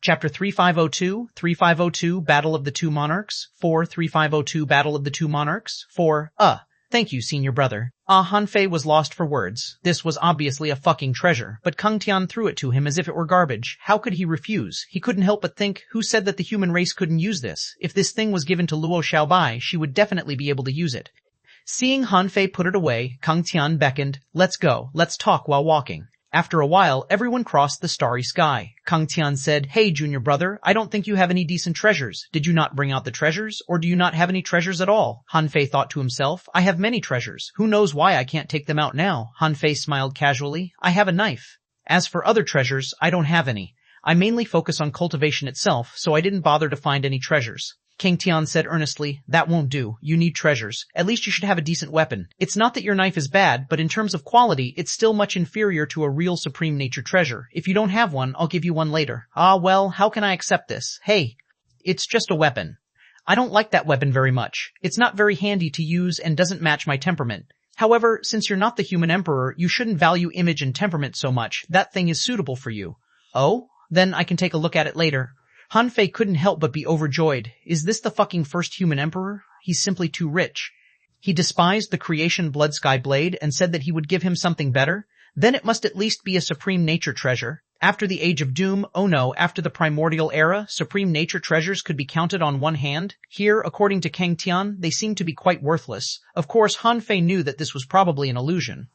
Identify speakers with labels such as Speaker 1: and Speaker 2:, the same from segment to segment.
Speaker 1: Chapter 3502 Battle of the Two Monarchs. 3502 Battle of the Two Monarchs. Thank you, senior brother. Han Fei was lost for words. This was obviously a fucking treasure, but Kang Tian threw it to him as if it were garbage. How could he refuse? He couldn't help but think, who said that the human race couldn't use this? If this thing was given to Luo Xiaobai, she would definitely be able to use it. Seeing Han Fei put it away, Kang Tian beckoned, let's go, let's talk while walking. After a while, everyone crossed the starry sky. Kang Tian said, hey, junior brother, I don't think you have any decent treasures. Did you not bring out the treasures, or do you not have any treasures at all? Han Fei thought to himself, I have many treasures. Who knows why I can't take them out now? Han Fei smiled casually, I have a knife. As for other treasures, I don't have any. I mainly focus on cultivation itself, so I didn't bother to find any treasures. Kang Tian said earnestly, that won't do. You need treasures. At least you should have a decent weapon. It's not that your knife is bad, but in terms of quality, it's still much inferior to a real supreme nature treasure. If you don't have one, I'll give you one later. Ah, well, how can I accept this? Hey, it's just a weapon. I don't like that weapon very much. It's not very handy to use and doesn't match my temperament. However, since you're not the human emperor, you shouldn't value image and temperament so much. That thing is suitable for you. Oh? Then I can take a look at it later. Han Fei couldn't help but be overjoyed. Is this the fucking first human emperor? He's simply too rich. He despised the creation Blood Sky Blade and said that he would give him something better. Then it must at least be a supreme nature treasure. After the Age of Doom, oh no, after the primordial era, supreme nature treasures could be counted on one hand. Here, according to Kang Tian, they seemed to be quite worthless. Of course, Han Fei knew that this was probably an illusion.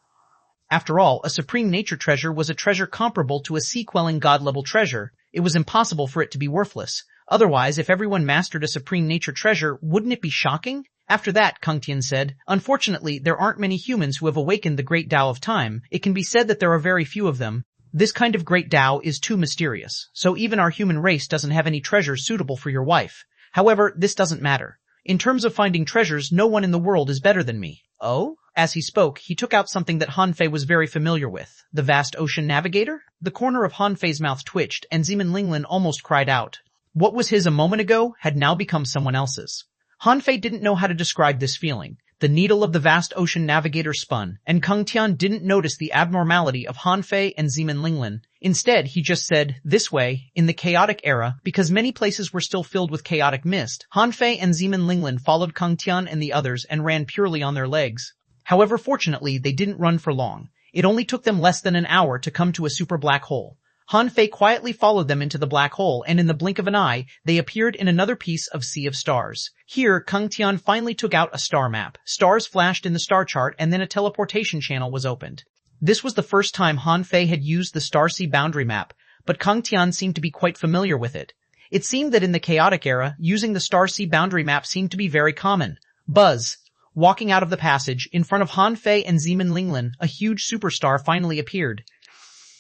Speaker 1: After all, a supreme nature treasure was a treasure comparable to a sea-quelling god-level treasure. It was impossible for it to be worthless. Otherwise, if everyone mastered a supreme nature treasure, wouldn't it be shocking? After that, Kang Tian said, unfortunately, there aren't many humans who have awakened the great Tao of time. It can be said that there are very few of them. This kind of great Tao is too mysterious, so even our human race doesn't have any treasures suitable for your wife. However, this doesn't matter. In terms of finding treasures, no one in the world is better than me. Oh? As he spoke, he took out something that Han Fei was very familiar with. The vast ocean navigator? The corner of Han Fei's mouth twitched, and Zeman Linglin almost cried out. What was his a moment ago had now become someone else's. Han Fei didn't know how to describe this feeling. The needle of the vast ocean navigator spun, and Kang Tian didn't notice the abnormality of Han Fei and Zeman Linglin. Instead, he just said, this way, in the chaotic era, because many places were still filled with chaotic mist, Han Fei and Zeman Linglin followed Kang Tian and the others and ran purely on their legs. However, fortunately, they didn't run for long. It only took them less than an hour to come to a super black hole. Han Fei quietly followed them into the black hole, and in the blink of an eye, they appeared in another piece of Sea of Stars. Here, Kang Tian finally took out a star map. Stars flashed in the star chart, and then a teleportation channel was opened. This was the first time Han Fei had used the Star-Sea boundary map, but Kang Tian seemed to be quite familiar with it. It seemed that in the chaotic era, using the Star-Sea boundary map seemed to be very common. Buzz! Walking out of the passage, in front of Han Fei and Zeman Linglin, a huge superstar finally appeared.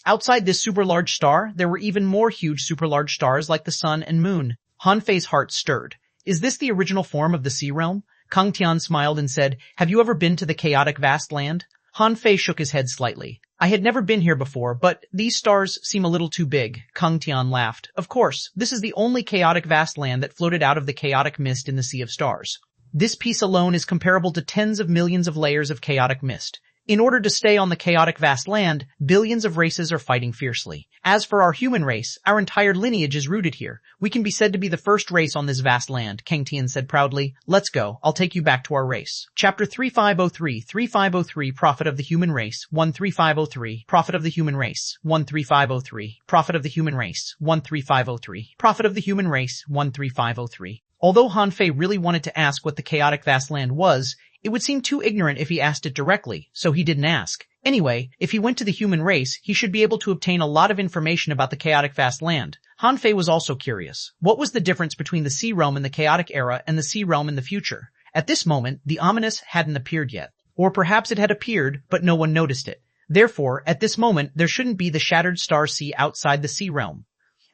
Speaker 1: Outside this super large star, there were even more huge super large stars like the sun and moon. Han Fei's heart stirred. Is this the original form of the Sea Realm? Kang Tian smiled and said, have you ever been to the chaotic vast land? Han Fei shook his head slightly. I had never been here before, but these stars seem a little too big. Kang Tian laughed. Of course, this is the only chaotic vast land that floated out of the chaotic mist in the Sea of Stars. This piece alone is comparable to tens of millions of layers of chaotic mist. In order to stay on the chaotic vast land, billions of races are fighting fiercely. As for our human race, our entire lineage is rooted here. We can be said to be the first race on this vast land, Kang Tian said proudly. Let's go. I'll take you back to our race. Chapter 3503 Prophet of the Human Race 13503 Prophet of the Human Race 13503 Prophet of the Human Race 13503 Prophet of the Human Race 13503. Although Han Fei really wanted to ask what the chaotic vast land was, it would seem too ignorant if he asked it directly, so he didn't ask. Anyway, if he went to the human race, he should be able to obtain a lot of information about the chaotic vast land. Han Fei was also curious. What was the difference between the Sea Realm in the chaotic era and the Sea Realm in the future? At this moment, the ominous hadn't appeared yet. Or perhaps it had appeared, but no one noticed it. Therefore, at this moment, there shouldn't be the shattered star sea outside the Sea Realm.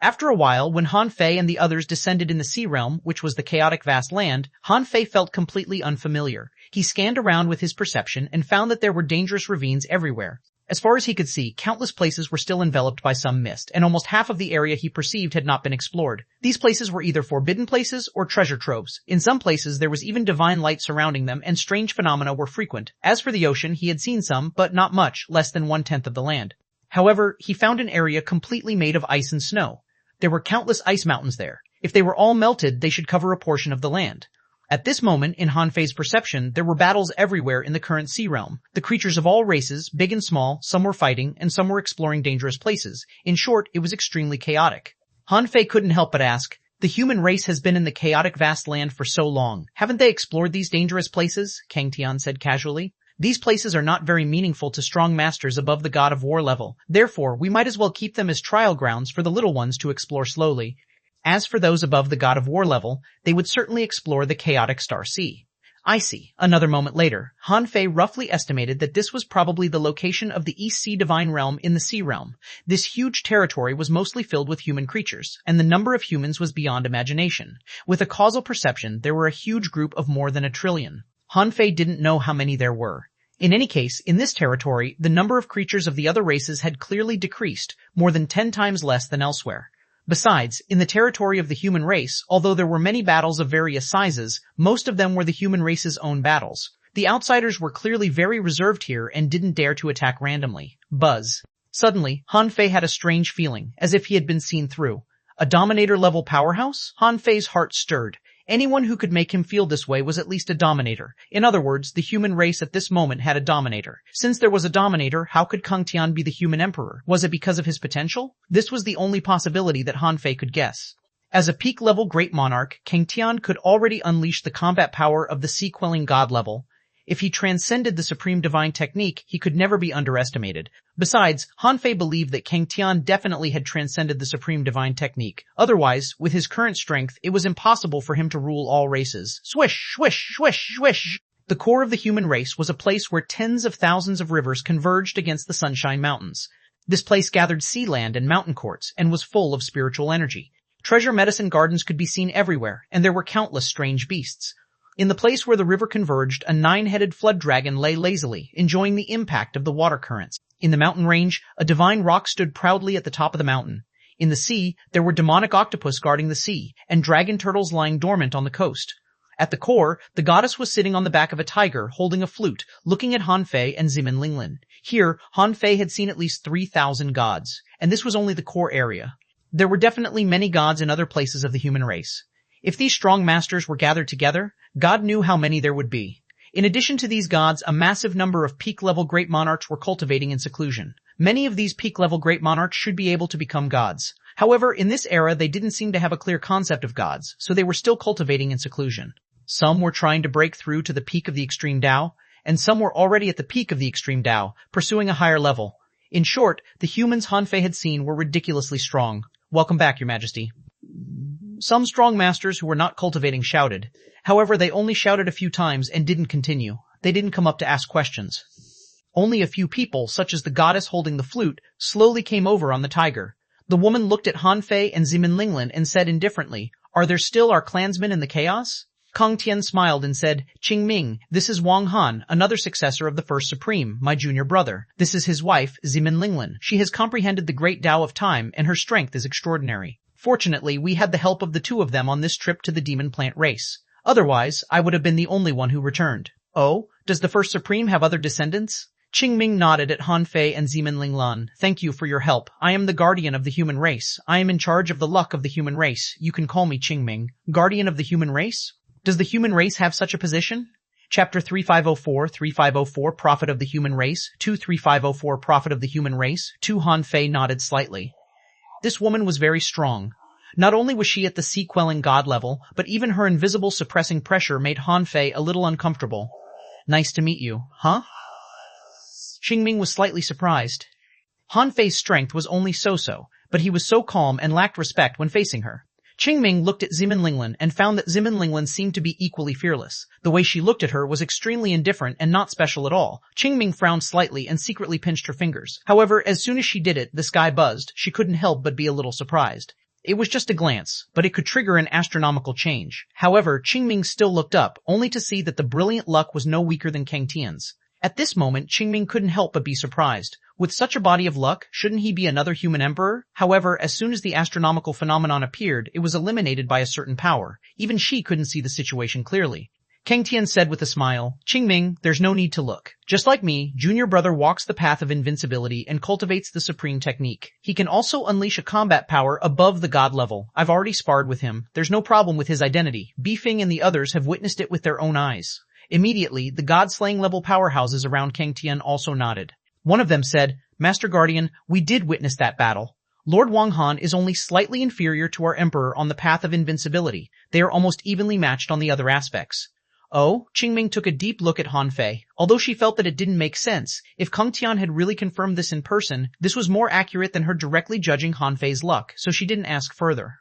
Speaker 1: After a while, when Han Fei and the others descended in the Sea Realm, which was the chaotic vast land, Han Fei felt completely unfamiliar. He scanned around with his perception and found that there were dangerous ravines everywhere. As far as he could see, countless places were still enveloped by some mist, and almost half of the area he perceived had not been explored. These places were either forbidden places or treasure troves. In some places, there was even divine light surrounding them, and strange phenomena were frequent. As for the ocean, he had seen some, but not much, less than 1/10 of the land. However, he found an area completely made of ice and snow. There were countless ice mountains there. If they were all melted, they should cover a portion of the land. At this moment, in Han Fei's perception, there were battles everywhere in the current sea realm. The creatures of all races, big and small, some were fighting, and some were exploring dangerous places. In short, it was extremely chaotic. Han Fei couldn't help but ask, the human race has been in the chaotic vast land for so long. Haven't they explored these dangerous places? Kang Tian said casually. These places are not very meaningful to strong masters above the God of War level. Therefore, we might as well keep them as trial grounds for the little ones to explore slowly. As for those above the God of War level, they would certainly explore the chaotic Star Sea. I see. Another moment later, Han Fei roughly estimated that this was probably the location of the East Sea Divine Realm in the Sea Realm. This huge territory was mostly filled with human creatures, and the number of humans was beyond imagination. With a causal perception, there were a huge group of more than 1 trillion. Han Fei didn't know how many there were. In any case, in this territory, the number of creatures of the other races had clearly decreased, more than 10 times less than elsewhere. Besides, in the territory of the human race, although there were many battles of various sizes, most of them were the human race's own battles. The outsiders were clearly very reserved here and didn't dare to attack randomly. Buzz. Suddenly, Han Fei had a strange feeling, as if he had been seen through. A Dominator-level powerhouse? Han Fei's heart stirred. Anyone who could make him feel this way was at least a Dominator. In other words, the human race at this moment had a Dominator. Since there was a Dominator, how could Kang Tian be the human emperor? Was it because of his potential? This was the only possibility that Han Fei could guess. As a peak-level great monarch, Kang Tian could already unleash the combat power of the sea-quelling god level. If he transcended the supreme divine technique, he could never be underestimated. Besides, Han Fei believed that Kang Tian definitely had transcended the supreme divine technique. Otherwise, with his current strength, it was impossible for him to rule all races. Swish, swish, swish, swish. The core of the human race was a place where tens of thousands of rivers converged against the Sunshine Mountains. This place gathered sea land and mountain courts and was full of spiritual energy. Treasure medicine gardens could be seen everywhere, and there were countless strange beasts. In the place where the river converged, a 9-headed flood dragon lay lazily, enjoying the impact of the water currents. In the mountain range, a divine rock stood proudly at the top of the mountain. In the sea, there were demonic octopus guarding the sea, and dragon turtles lying dormant on the coast. At the core, the goddess was sitting on the back of a tiger, holding a flute, looking at Han Fei and Zimin Linglin. Here, Han Fei had seen at least 3,000 gods, and this was only the core area. There were definitely many gods in other places of the human race. If these strong masters were gathered together, God knew how many there would be. In addition to these gods, a massive number of peak-level great monarchs were cultivating in seclusion. Many of these peak-level great monarchs should be able to become gods. However, in this era, they didn't seem to have a clear concept of gods, so they were still cultivating in seclusion. Some were trying to break through to the peak of the extreme Tao, and some were already at the peak of the extreme Tao, pursuing a higher level. In short, the humans Han Fei had seen were ridiculously strong. Welcome back, Your Majesty. Some strong masters who were not cultivating shouted. However, they only shouted a few times and didn't continue. They didn't come up to ask questions. Only a few people, such as the goddess holding the flute, slowly came over on the tiger. The woman looked at Han Fei and Zimin Linglin and said indifferently, "Are there still our clansmen in the chaos?" Kang Tian smiled and said, "Qing Ming, this is Wang Han, another successor of the First Supreme, my junior brother. This is his wife, Zimin Linglin. She has comprehended the great Tao of time, and her strength is extraordinary. Fortunately, we had the help of the two of them on this trip to the demon plant race. Otherwise, I would have been the only one who returned." "Oh, does the First Supreme have other descendants?" Qing Ming nodded at Han Fei and Zimin Linglin. "Thank you for your help. I am the guardian of the human race. I am in charge of the luck of the human race. You can call me Qing Ming." Guardian of the human race? Does the human race have such a position? Chapter 3504 Prophet of the Human Race 23504 Prophet of the Human Race 2 Han Fei nodded slightly. This woman was very strong. Not only was she at the sea-quelling god level, but even her invisible suppressing pressure made Han Fei a little uncomfortable. "Nice to meet you, huh?" Qing Ming was slightly surprised. Han Fei's strength was only so-so, but he was so calm and lacked respect when facing her. Qing Ming looked at Zimin Linglin and found that Zimin Linglin seemed to be equally fearless. The way she looked at her was extremely indifferent and not special at all. Qing Ming frowned slightly and secretly pinched her fingers. However, as soon as she did it, the sky buzzed. She couldn't help but be a little surprised. It was just a glance, but it could trigger an astronomical change. However, Qing Ming still looked up, only to see that the brilliant luck was no weaker than Kang Tian's. At this moment, Qing Ming couldn't help but be surprised. With such a body of luck, shouldn't he be another human emperor? However, as soon as the astronomical phenomenon appeared, it was eliminated by a certain power. Even she couldn't see the situation clearly. Kang Tian said with a smile. Qingming, there's no need to look. Just like me, junior brother walks the path of invincibility and cultivates the supreme technique. He can also unleash a combat power above the god level. I've already sparred with him. There's no problem with his identity. Bifeng and the others have witnessed it with their own eyes. Immediately, the god-slaying level powerhouses around Kang Tian also nodded. One of them said, Master Guardian, we did witness that battle. Lord Wang Han is only slightly inferior to our emperor on the path of invincibility. They are almost evenly matched on the other aspects. Oh, Qingming took a deep look at Han Fei. Although she felt that it didn't make sense, if Kang Tian had really confirmed this in person, this was more accurate than her directly judging Han Fei's luck, so she didn't ask further.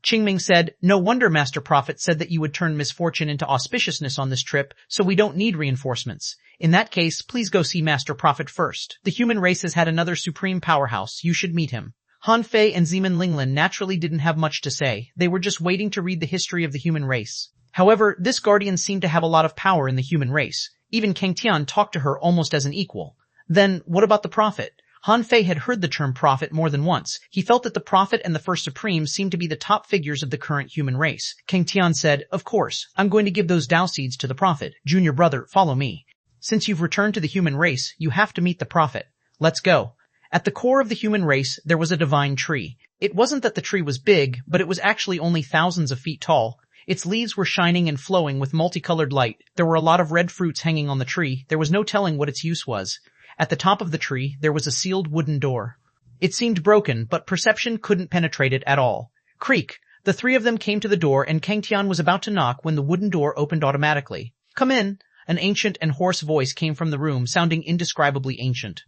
Speaker 1: Qingming said, no wonder Master Prophet said that you would turn misfortune into auspiciousness on this trip, so we don't need reinforcements. In that case, please go see Master Prophet first. The human race has had another supreme powerhouse. You should meet him. Han Fei and Zeman Linglin naturally didn't have much to say. They were just waiting to read the history of the human race. However, this guardian seemed to have a lot of power in the human race. Even Kang Tian talked to her almost as an equal. Then, what about the prophet? Han Fei had heard the term prophet more than once. He felt that the prophet and the first supreme seemed to be the top figures of the current human race. Kang Tian said, of course, I'm going to give those Dao seeds to the prophet. Junior brother, follow me. Since you've returned to the human race, you have to meet the prophet. Let's go. At the core of the human race, there was a divine tree. It wasn't that the tree was big, but it was actually only thousands of feet tall. Its leaves were shining and flowing with multicolored light. There were a lot of red fruits hanging on the tree. There was no telling what its use was. At the top of the tree, there was a sealed wooden door. It seemed broken, but perception couldn't penetrate it at all. Creak! The three of them came to the door, and Kang Tian was about to knock when the wooden door opened automatically. Come in! An ancient and hoarse voice came from the room, sounding indescribably ancient.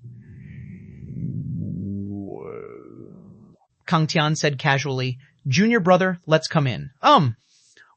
Speaker 1: Kang Tian said casually, Junior brother, let's come in.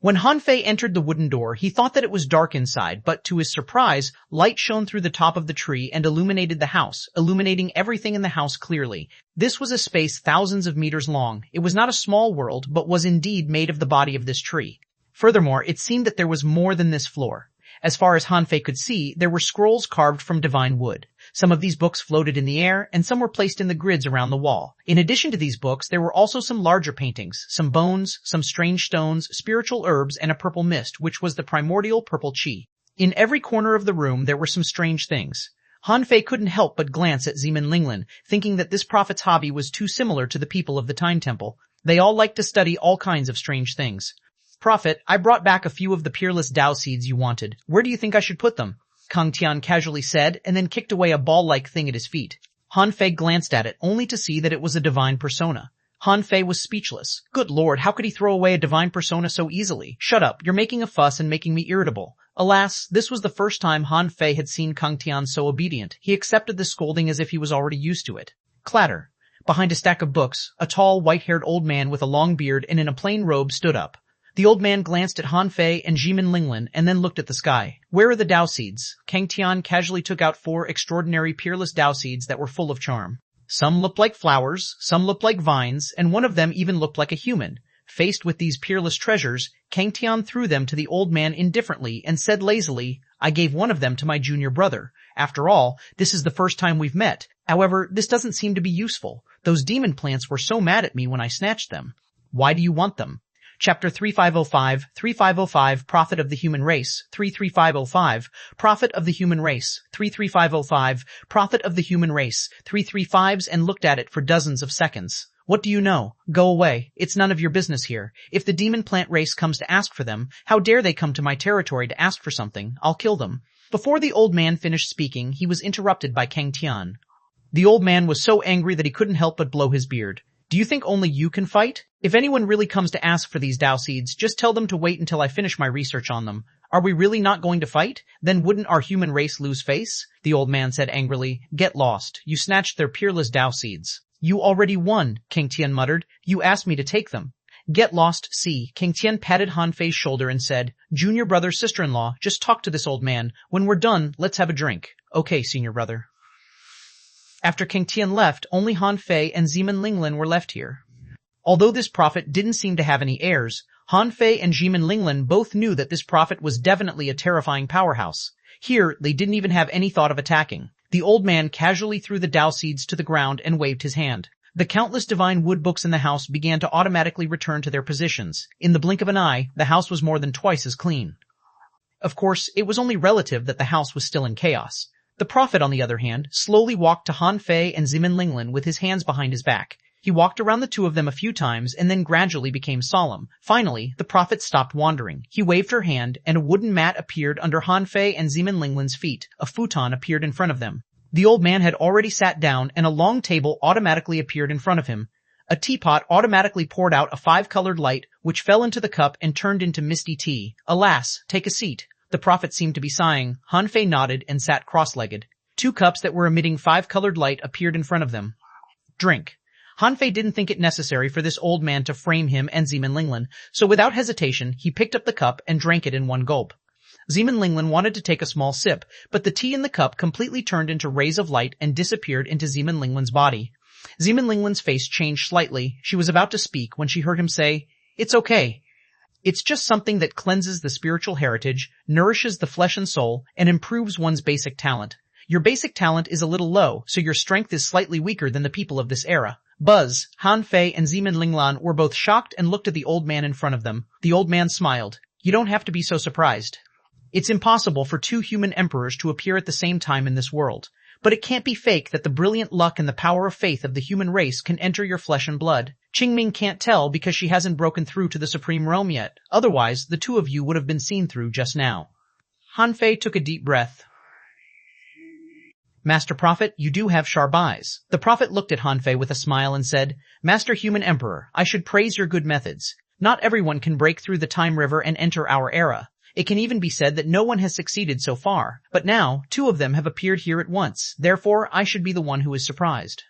Speaker 1: When Han Fei entered the wooden door, he thought that it was dark inside, but to his surprise, light shone through the top of the tree and illuminated the house, illuminating everything in the house clearly. This was a space thousands of meters long. It was not a small world, but was indeed made of the body of this tree. Furthermore, it seemed that there was more than this floor. As far as Han Fei could see, there were scrolls carved from divine wood. Some of these books floated in the air, and some were placed in the grids around the wall. In addition to these books, there were also some larger paintings, some bones, some strange stones, spiritual herbs, and a purple mist, which was the primordial purple chi. In every corner of the room, there were some strange things. Han Fei couldn't help but glance at Zeman Linglin, thinking that this prophet's hobby was too similar to the people of the Time Temple. They all liked to study all kinds of strange things. Prophet, I brought back a few of the peerless Dao seeds you wanted. Where do you think I should put them? Kang Tian casually said, and then kicked away a ball-like thing at his feet. Han Fei glanced at it, only to see that it was a divine persona. Han Fei was speechless. Good lord, how could he throw away a divine persona so easily? Shut up, you're making a fuss and making me irritable. Alas, this was the first time Han Fei had seen Kang Tian so obedient. He accepted the scolding as if he was already used to it. Clatter. Behind a stack of books, a tall, white-haired old man with a long beard and in a plain robe stood up. The old man glanced at Han Fei and Zeman Linglin and then looked at the sky. Where are the Dao seeds? Kang Tian casually took out 4 extraordinary peerless Dao seeds that were full of charm. Some looked like flowers, some looked like vines, and one of them even looked like a human. Faced with these peerless treasures, Kang Tian threw them to the old man indifferently and said lazily, I gave one of them to my junior brother. After all, this is the first time we've met. However, this doesn't seem to be useful. Those demon plants were so mad at me when I snatched them. Why do you want them? Chapter 3505, Prophet of the Human Race, 33505, Prophet of the Human Race, 33505, Prophet of the Human Race, 335s and looked at it for dozens of seconds. What do you know? Go away. It's none of your business here. If the demon plant race comes to ask for them, how dare they come to my territory to ask for something? I'll kill them. Before the old man finished speaking, he was interrupted by Kang Tian. The old man was so angry that he couldn't help but blow his beard. Do you think only you can fight? If anyone really comes to ask for these Dao seeds, just tell them to wait until I finish my research on them. Are we really not going to fight? Then wouldn't our human race lose face? The old man said angrily. Get lost. You snatched their peerless Dao seeds. You already won, Kang Tian muttered. You asked me to take them. Get lost, see. Kang Tian patted Han Fei's shoulder and said, Junior brother, sister-in-law, just talk to this old man. When we're done, let's have a drink. Okay, senior brother. After Kang Tian left, only Han Fei and Zeman Linglin were left here. Although this prophet didn't seem to have any heirs, Han Fei and Zeman Linglin both knew that this prophet was definitely a terrifying powerhouse. Here, they didn't even have any thought of attacking. The old man casually threw the Dao seeds to the ground and waved his hand. The countless divine wood books in the house began to automatically return to their positions. In the blink of an eye, the house was more than twice as clean. Of course, it was only relative that the house was still in chaos. The prophet, on the other hand, slowly walked to Han Fei and Zimin Linglin with his hands behind his back. He walked around the two of them a few times and then gradually became solemn. Finally, the prophet stopped wandering. He waved her hand, and a wooden mat appeared under Han Fei and Zimin Linglin's feet. A futon appeared in front of them. The old man had already sat down, and a long table automatically appeared in front of him. A teapot automatically poured out a 5-colored light, which fell into the cup and turned into misty tea. Alas, take a seat. The prophet seemed to be sighing. Han Fei nodded and sat cross-legged. 2 cups that were emitting 5-colored light appeared in front of them. Drink. Han Fei didn't think it necessary for this old man to frame him and Zimin Linglin, so without hesitation, he picked up the cup and drank it in one gulp. Zimin Linglin wanted to take a small sip, but the tea in the cup completely turned into rays of light and disappeared into Zimin Linglin's body. Zimin Linglin's face changed slightly. She was about to speak when she heard him say, "It's okay. It's just something that cleanses the spiritual heritage, nourishes the flesh and soul, and improves one's basic talent. Your basic talent is a little low, so your strength is slightly weaker than the people of this era." Buzz, Han Fei, and Zimin Linglan were both shocked and looked at the old man in front of them. The old man smiled. "You don't have to be so surprised. It's impossible for 2 human emperors to appear at the same time in this world. But it can't be fake that the brilliant luck and the power of faith of the human race can enter your flesh and blood. Qingming can't tell because she hasn't broken through to the supreme realm yet. Otherwise, the 2 of you would have been seen through just now." Han Fei took a deep breath. "Master Prophet, you do have sharp eyes." The prophet looked at Han Fei with a smile and said, "Master Human Emperor, I should praise your good methods. Not everyone can break through the time river and enter our era. It can even be said that no one has succeeded so far. But now, 2 of them have appeared here at once. Therefore, I should be the one who is surprised.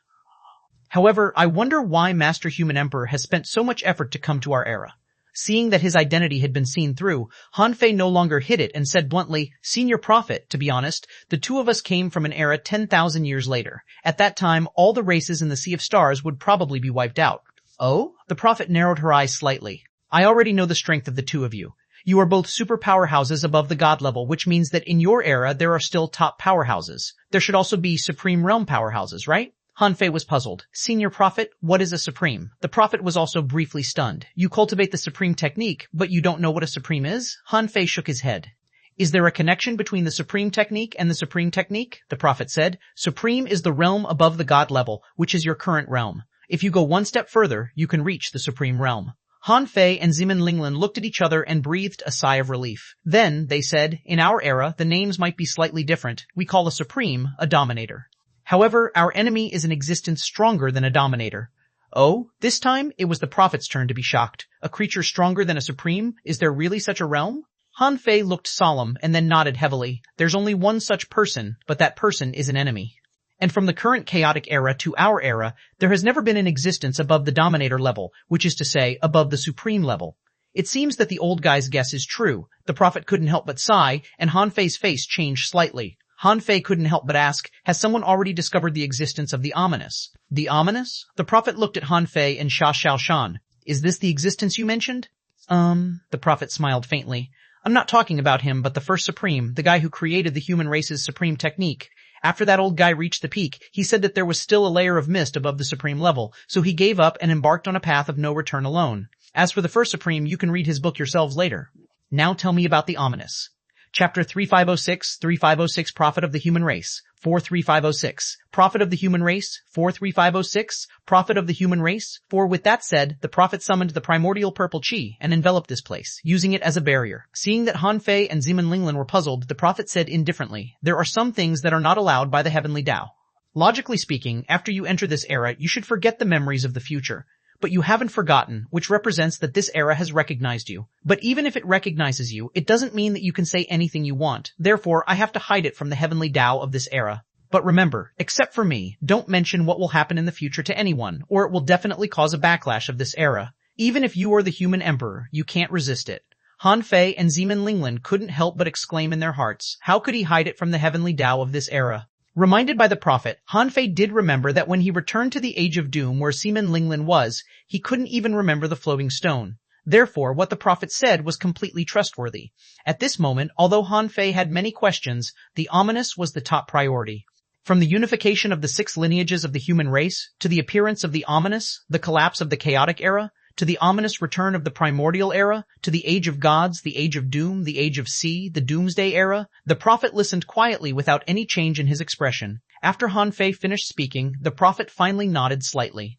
Speaker 1: However, I wonder why Master Human Emperor has spent so much effort to come to our era." Seeing that his identity had been seen through, Han Fei no longer hid it and said bluntly, "Senior Prophet, to be honest, the 2 of us came from an era 10,000 years later. At that time, all the races in the Sea of Stars would probably be wiped out." "Oh?" The prophet narrowed her eyes slightly. "I already know the strength of the 2 of you. You are both super powerhouses above the god level, which means that in your era there are still top powerhouses. There should also be supreme realm powerhouses, right?" Han Fei was puzzled. "Senior Prophet, what is a supreme?" The prophet was also briefly stunned. "You cultivate the supreme technique, but you don't know what a supreme is?" Han Fei shook his head. "Is there a connection between the supreme technique and the supreme technique?" The prophet said. "Supreme is the realm above the god level, which is your current realm. If you go one step further, you can reach the supreme realm." Han Fei and Zimin Linglin looked at each other and breathed a sigh of relief. Then, they said, "In our era, the names might be slightly different. We call a supreme a dominator. However, our enemy is an existence stronger than a dominator." "Oh?" This time, it was the prophet's turn to be shocked. "A creature stronger than a supreme? Is there really such a realm?" Han Fei looked solemn and then nodded heavily. "There's only one such person, but that person is an enemy. And from the current chaotic era to our era, there has never been an existence above the dominator level, which is to say, above the supreme level. It seems that the old guy's guess is true." The prophet couldn't help but sigh, and Han Fei's face changed slightly. Han Fei couldn't help but ask, "Has someone already discovered the existence of the ominous?" "The ominous?" The prophet looked at Han Fei and Sha Xiaoshan. "Is this the existence you mentioned?" The prophet smiled faintly. "I'm not talking about him, but the first supreme, the guy who created the human race's supreme technique. After that old guy reached the peak, he said that there was still a layer of mist above the supreme level, so he gave up and embarked on a path of no return alone. As for the first supreme, you can read his book yourselves later. Now tell me about the ominous." Chapter 3506, Prophet of the Human Race, 43506. Prophet of the Human Race, 43506. Prophet of the Human Race. For with that said, the prophet summoned the primordial purple chi and enveloped this place, using it as a barrier. Seeing that Han Fei and Zimin Linglin were puzzled, the prophet said indifferently, "There are some things that are not allowed by the heavenly Tao. Logically speaking, after you enter this era, you should forget the memories of the future. But you haven't forgotten, which represents that this era has recognized you. But even if it recognizes you, it doesn't mean that you can say anything you want. Therefore, I have to hide it from the heavenly Tao of this era. But remember, except for me, don't mention what will happen in the future to anyone, or it will definitely cause a backlash of this era. Even if you are the human emperor, you can't resist it." Han Fei and Zimin Linglin couldn't help but exclaim in their hearts, how could he hide it from the heavenly Tao of this era? Reminded by the prophet, Han Fei did remember that when he returned to the Age of Doom where Zimin Linglin was, he couldn't even remember the floating stone. Therefore, what the prophet said was completely trustworthy. At this moment, although Han Fei had many questions, the ominous was the top priority. From the unification of the 6 lineages of the human race, to the appearance of the ominous, the collapse of the chaotic era, To the ominous return of the primordial era? To the age of gods, the age of doom, the age of sea, the doomsday era? The prophet listened quietly without any change in his expression. After Han Fei finished speaking, the prophet finally nodded slightly.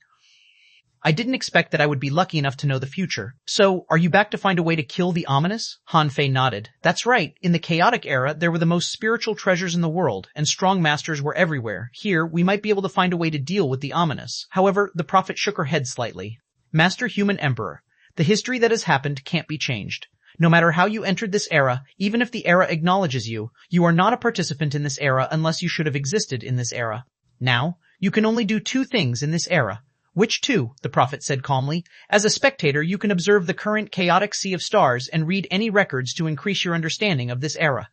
Speaker 1: I didn't expect that I would be lucky enough to know the future. So, are you back to find a way to kill the ominous? Han Fei nodded. That's right. In the chaotic era, there were the most spiritual treasures in the world, and strong masters were everywhere. Here, we might be able to find a way to deal with the ominous. However, the prophet shook her head slightly. Master Human Emperor, the history that has happened can't be changed. No matter how you entered this era, even if the era acknowledges you, you are not a participant in this era unless you should have existed in this era. Now, you can only do two things in this era. Which two? The prophet said calmly. As a spectator, you can observe the current chaotic sea of stars and read any records to increase your understanding of this era.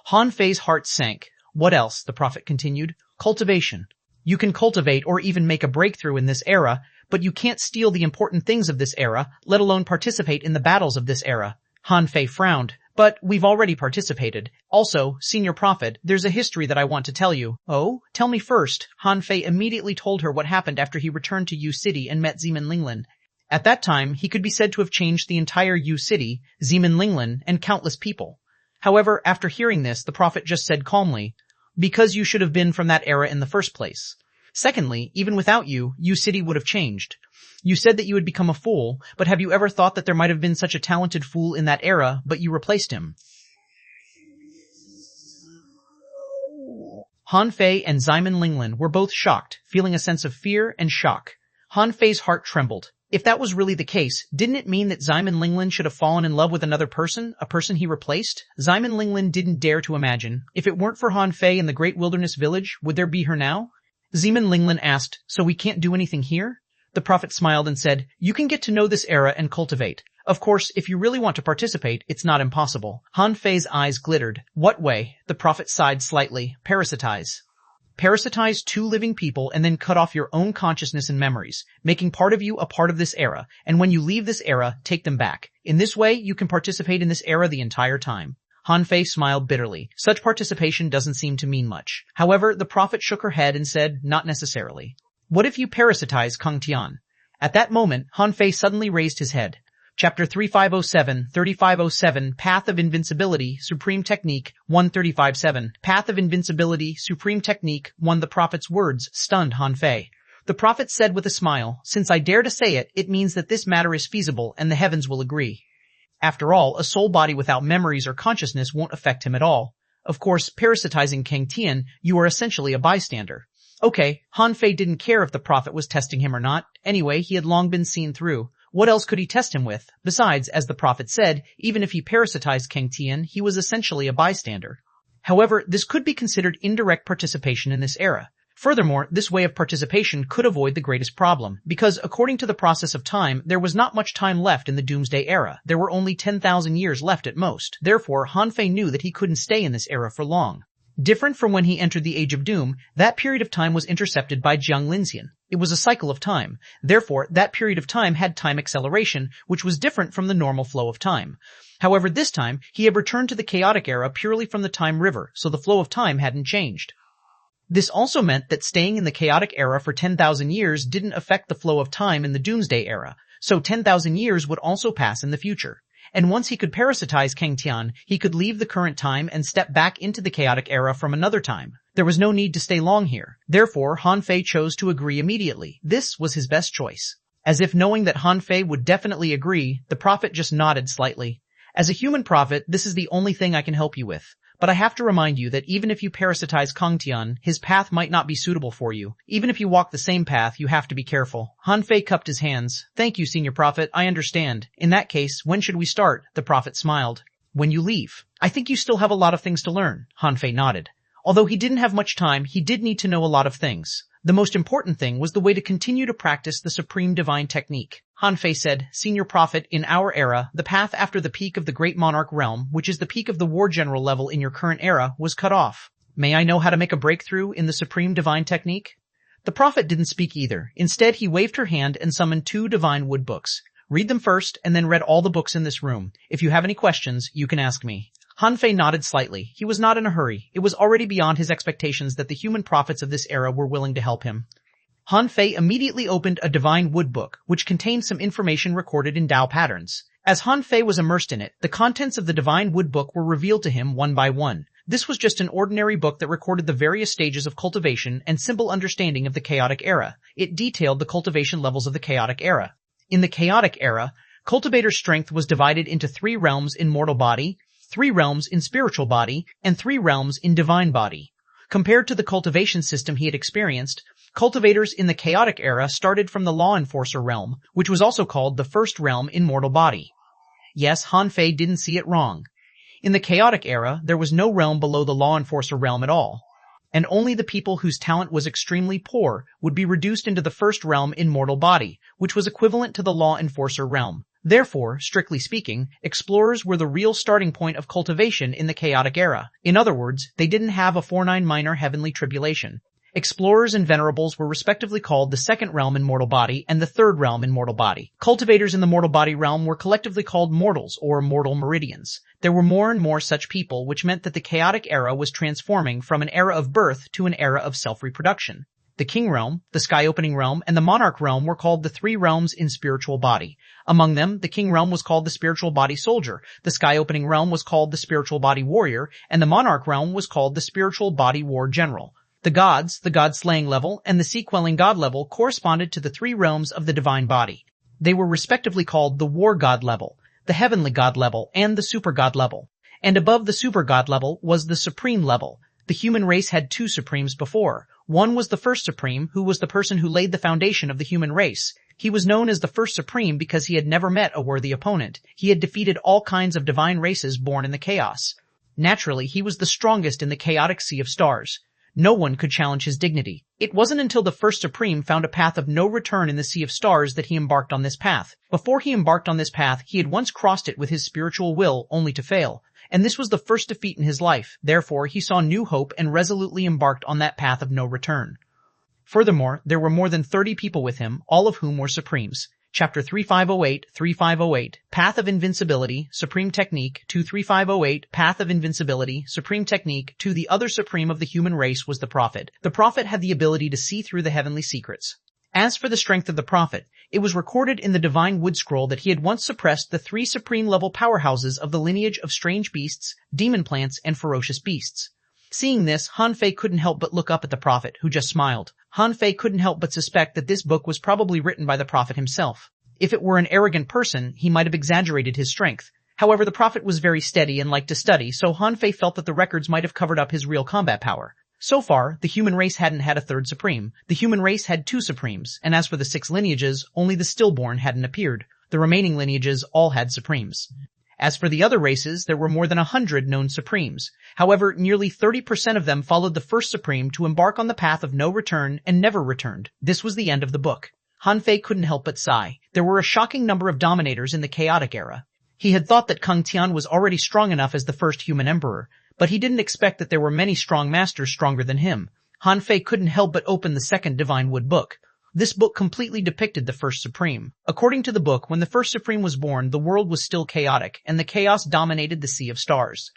Speaker 1: Han Fei's heart sank. What else? The prophet continued. Cultivation. You can cultivate or even make a breakthrough in this era, but you can't steal the important things of this era, let alone participate in the battles of this era. Han Fei frowned. But we've already participated. Also, Senior Prophet, there's a history that I want to tell you. Oh? Tell me first. Han Fei immediately told her what happened after he returned to Yu City and met Zeman Linglin. At that time, he could be said to have changed the entire Yu City, Zeman Linglin, and countless people. However, after hearing this, the prophet just said calmly, because you should have been from that era in the first place. Secondly, even without you, Yu City would have changed. You said that you had become a fool, but have you ever thought that there might have been such a talented fool in that era, but you replaced him? Han Fei and Zeman Linglin were both shocked, feeling a sense of fear and shock. Han Fei's heart trembled. If that was really the case, didn't it mean that Zeman Linglin should have fallen in love with another person, a person he replaced? Zeman Linglin didn't dare to imagine. If it weren't for Han Fei in the great wilderness village, would there be her now? Zeman Linglin asked, so we can't do anything here? The prophet smiled and said, you can get to know this era and cultivate. Of course, if you really want to participate, it's not impossible. Han Fei's eyes glittered. What way? The prophet sighed slightly. Parasitize. Parasitize two living people and then cut off your own consciousness and memories, making part of you a part of this era, and when you leave this era, take them back. In this way, you can participate in this era the entire time. Han Fei smiled bitterly. Such participation doesn't seem to mean much. However, the prophet shook her head and said, not necessarily. What if you parasitize Kang Tian? At that moment, Han Fei suddenly raised his head. Chapter 3507, Path of Invincibility, Supreme Technique, 135-7. Path of Invincibility, Supreme Technique, 1. The prophet's words stunned Han Fei. The prophet said with a smile, since I dare to say it, it means that this matter is feasible and the heavens will agree. After all, a soul body without memories or consciousness won't affect him at all. Of course, parasitizing Kang Tian, you are essentially a bystander. Okay, Han Fei didn't care if the prophet was testing him or not. Anyway, he had long been seen through. What else could he test him with? Besides, as the prophet said, even if he parasitized Kang Tian, he was essentially a bystander. However, this could be considered indirect participation in this era. Furthermore, this way of participation could avoid the greatest problem, because according to the process of time, there was not much time left in the Doomsday Era. There were only 10,000 years left at most. Therefore, Han Fei knew that he couldn't stay in this era for long. Different from when he entered the Age of Doom, that period of time was intercepted by Jiang Linxian. It was a cycle of time. Therefore, that period of time had time acceleration, which was different from the normal flow of time. However, this time, he had returned to the chaotic era purely from the time river, so the flow of time hadn't changed. This also meant that staying in the chaotic era for 10,000 years didn't affect the flow of time in the Doomsday Era, so 10,000 years would also pass in the future. And once he could parasitize Kang Tian, he could leave the current time and step back into the chaotic era from another time. There was no need to stay long here. Therefore, Han Fei chose to agree immediately. This was his best choice. As if knowing that Han Fei would definitely agree, the prophet just nodded slightly. As a human prophet, this is the only thing I can help you with. But I have to remind you that even if you parasitize Kang Tian, his path might not be suitable for you. Even if you walk the same path, you have to be careful. Han Fei cupped his hands. Thank you, Senior Prophet, I understand. In that case, when should we start? The prophet smiled. When you leave. I think you still have a lot of things to learn. Han Fei nodded. Although he didn't have much time, he did need to know a lot of things. The most important thing was the way to continue to practice the supreme divine technique. Han Fei said, Senior Prophet, in our era, the path after the peak of the Great Monarch Realm, which is the peak of the War General level in your current era, was cut off. May I know how to make a breakthrough in the supreme divine technique? The prophet didn't speak either. Instead, he waved her hand and summoned 2 divine wood books. Read them first, and then read all the books in this room. If you have any questions, you can ask me. Han Fei nodded slightly. He was not in a hurry. It was already beyond his expectations that the human prophets of this era were willing to help him. Han Fei immediately opened a divine wood book, which contained some information recorded in Tao patterns. As Han Fei was immersed in it, the contents of the divine wood book were revealed to him one by one. This was just an ordinary book that recorded the various stages of cultivation and simple understanding of the chaotic era. It detailed the cultivation levels of the chaotic era. In the chaotic era, cultivator's strength was divided into 3 realms in mortal body, 3 realms in spiritual body, and 3 realms in divine body. Compared to the cultivation system he had experienced, cultivators in the chaotic era started from the law enforcer realm, which was also called the first realm in mortal body. Yes, Han Fei didn't see it wrong. In the chaotic era, there was no realm below the law enforcer realm at all, and only the people whose talent was extremely poor would be reduced into the first realm in mortal body, which was equivalent to the law enforcer realm. Therefore, strictly speaking, explorers were the real starting point of cultivation in the chaotic era. In other words, they didn't have a 4-9 minor heavenly tribulation. Explorers and venerables were respectively called the second realm in mortal body and the third realm in mortal body. Cultivators in the mortal body realm were collectively called mortals or mortal meridians. There were more and more such people, which meant that the chaotic era was transforming from an era of birth to an era of self-reproduction. The king realm, the sky-opening realm, and the monarch realm were called the 3 realms in spiritual body. Among them, the king realm was called the spiritual body soldier, the sky-opening realm was called the spiritual body warrior, and the monarch realm was called the spiritual body war general. The gods, the god-slaying level, and the sea-quelling god level corresponded to the 3 realms of the divine body. They were respectively called the war god level, the heavenly god level, and the super god level. And above the super god level was the supreme level. The human race had 2 supremes before. One was the first supreme, who was the person who laid the foundation of the human race. He was known as the first supreme because he had never met a worthy opponent. He had defeated all kinds of divine races born in the chaos. Naturally, he was the strongest in the chaotic sea of stars. No one could challenge his dignity. It wasn't until the first supreme found a path of no return in the sea of stars that he embarked on this path. Before he embarked on this path, he had once crossed it with his spiritual will, only to fail. And this was the first defeat in his life. Therefore, he saw new hope and resolutely embarked on that path of no return. Furthermore, there were more than 30 people with him, all of whom were supremes. Chapter 3508, 3508, Path of Invincibility, Supreme Technique, 23508, Path of Invincibility, Supreme Technique. The other supreme of the human race was the Prophet. The Prophet had the ability to see through the heavenly secrets. As for the strength of the Prophet, it was recorded in the divine wood scroll that he had once suppressed the 3 supreme-level powerhouses of the lineage of strange beasts, demon plants, and ferocious beasts. Seeing this, Han Fei couldn't help but look up at the Prophet, who just smiled. Han Fei couldn't help but suspect that this book was probably written by the Prophet himself. If it were an arrogant person, he might have exaggerated his strength. However, the Prophet was very steady and liked to study, so Han Fei felt that the records might have covered up his real combat power. So far, the human race hadn't had a 3rd supreme. The human race had 2 supremes, and as for the 6 lineages, only the stillborn hadn't appeared. The remaining lineages all had supremes. As for the other races, there were more than 100 known supremes. However, nearly 30% of them followed the first supreme to embark on the path of no return and never returned. This was the end of the book. Han Fei couldn't help but sigh. There were a shocking number of dominators in the chaotic era. He had thought that Kung Tian was already strong enough as the first human emperor, but he didn't expect that there were many strong masters stronger than him. Han Fei couldn't help but open the second divine wood book. This book completely depicted the first supreme. According to the book, when the first supreme was born, the world was still chaotic, and the chaos dominated the sea of stars.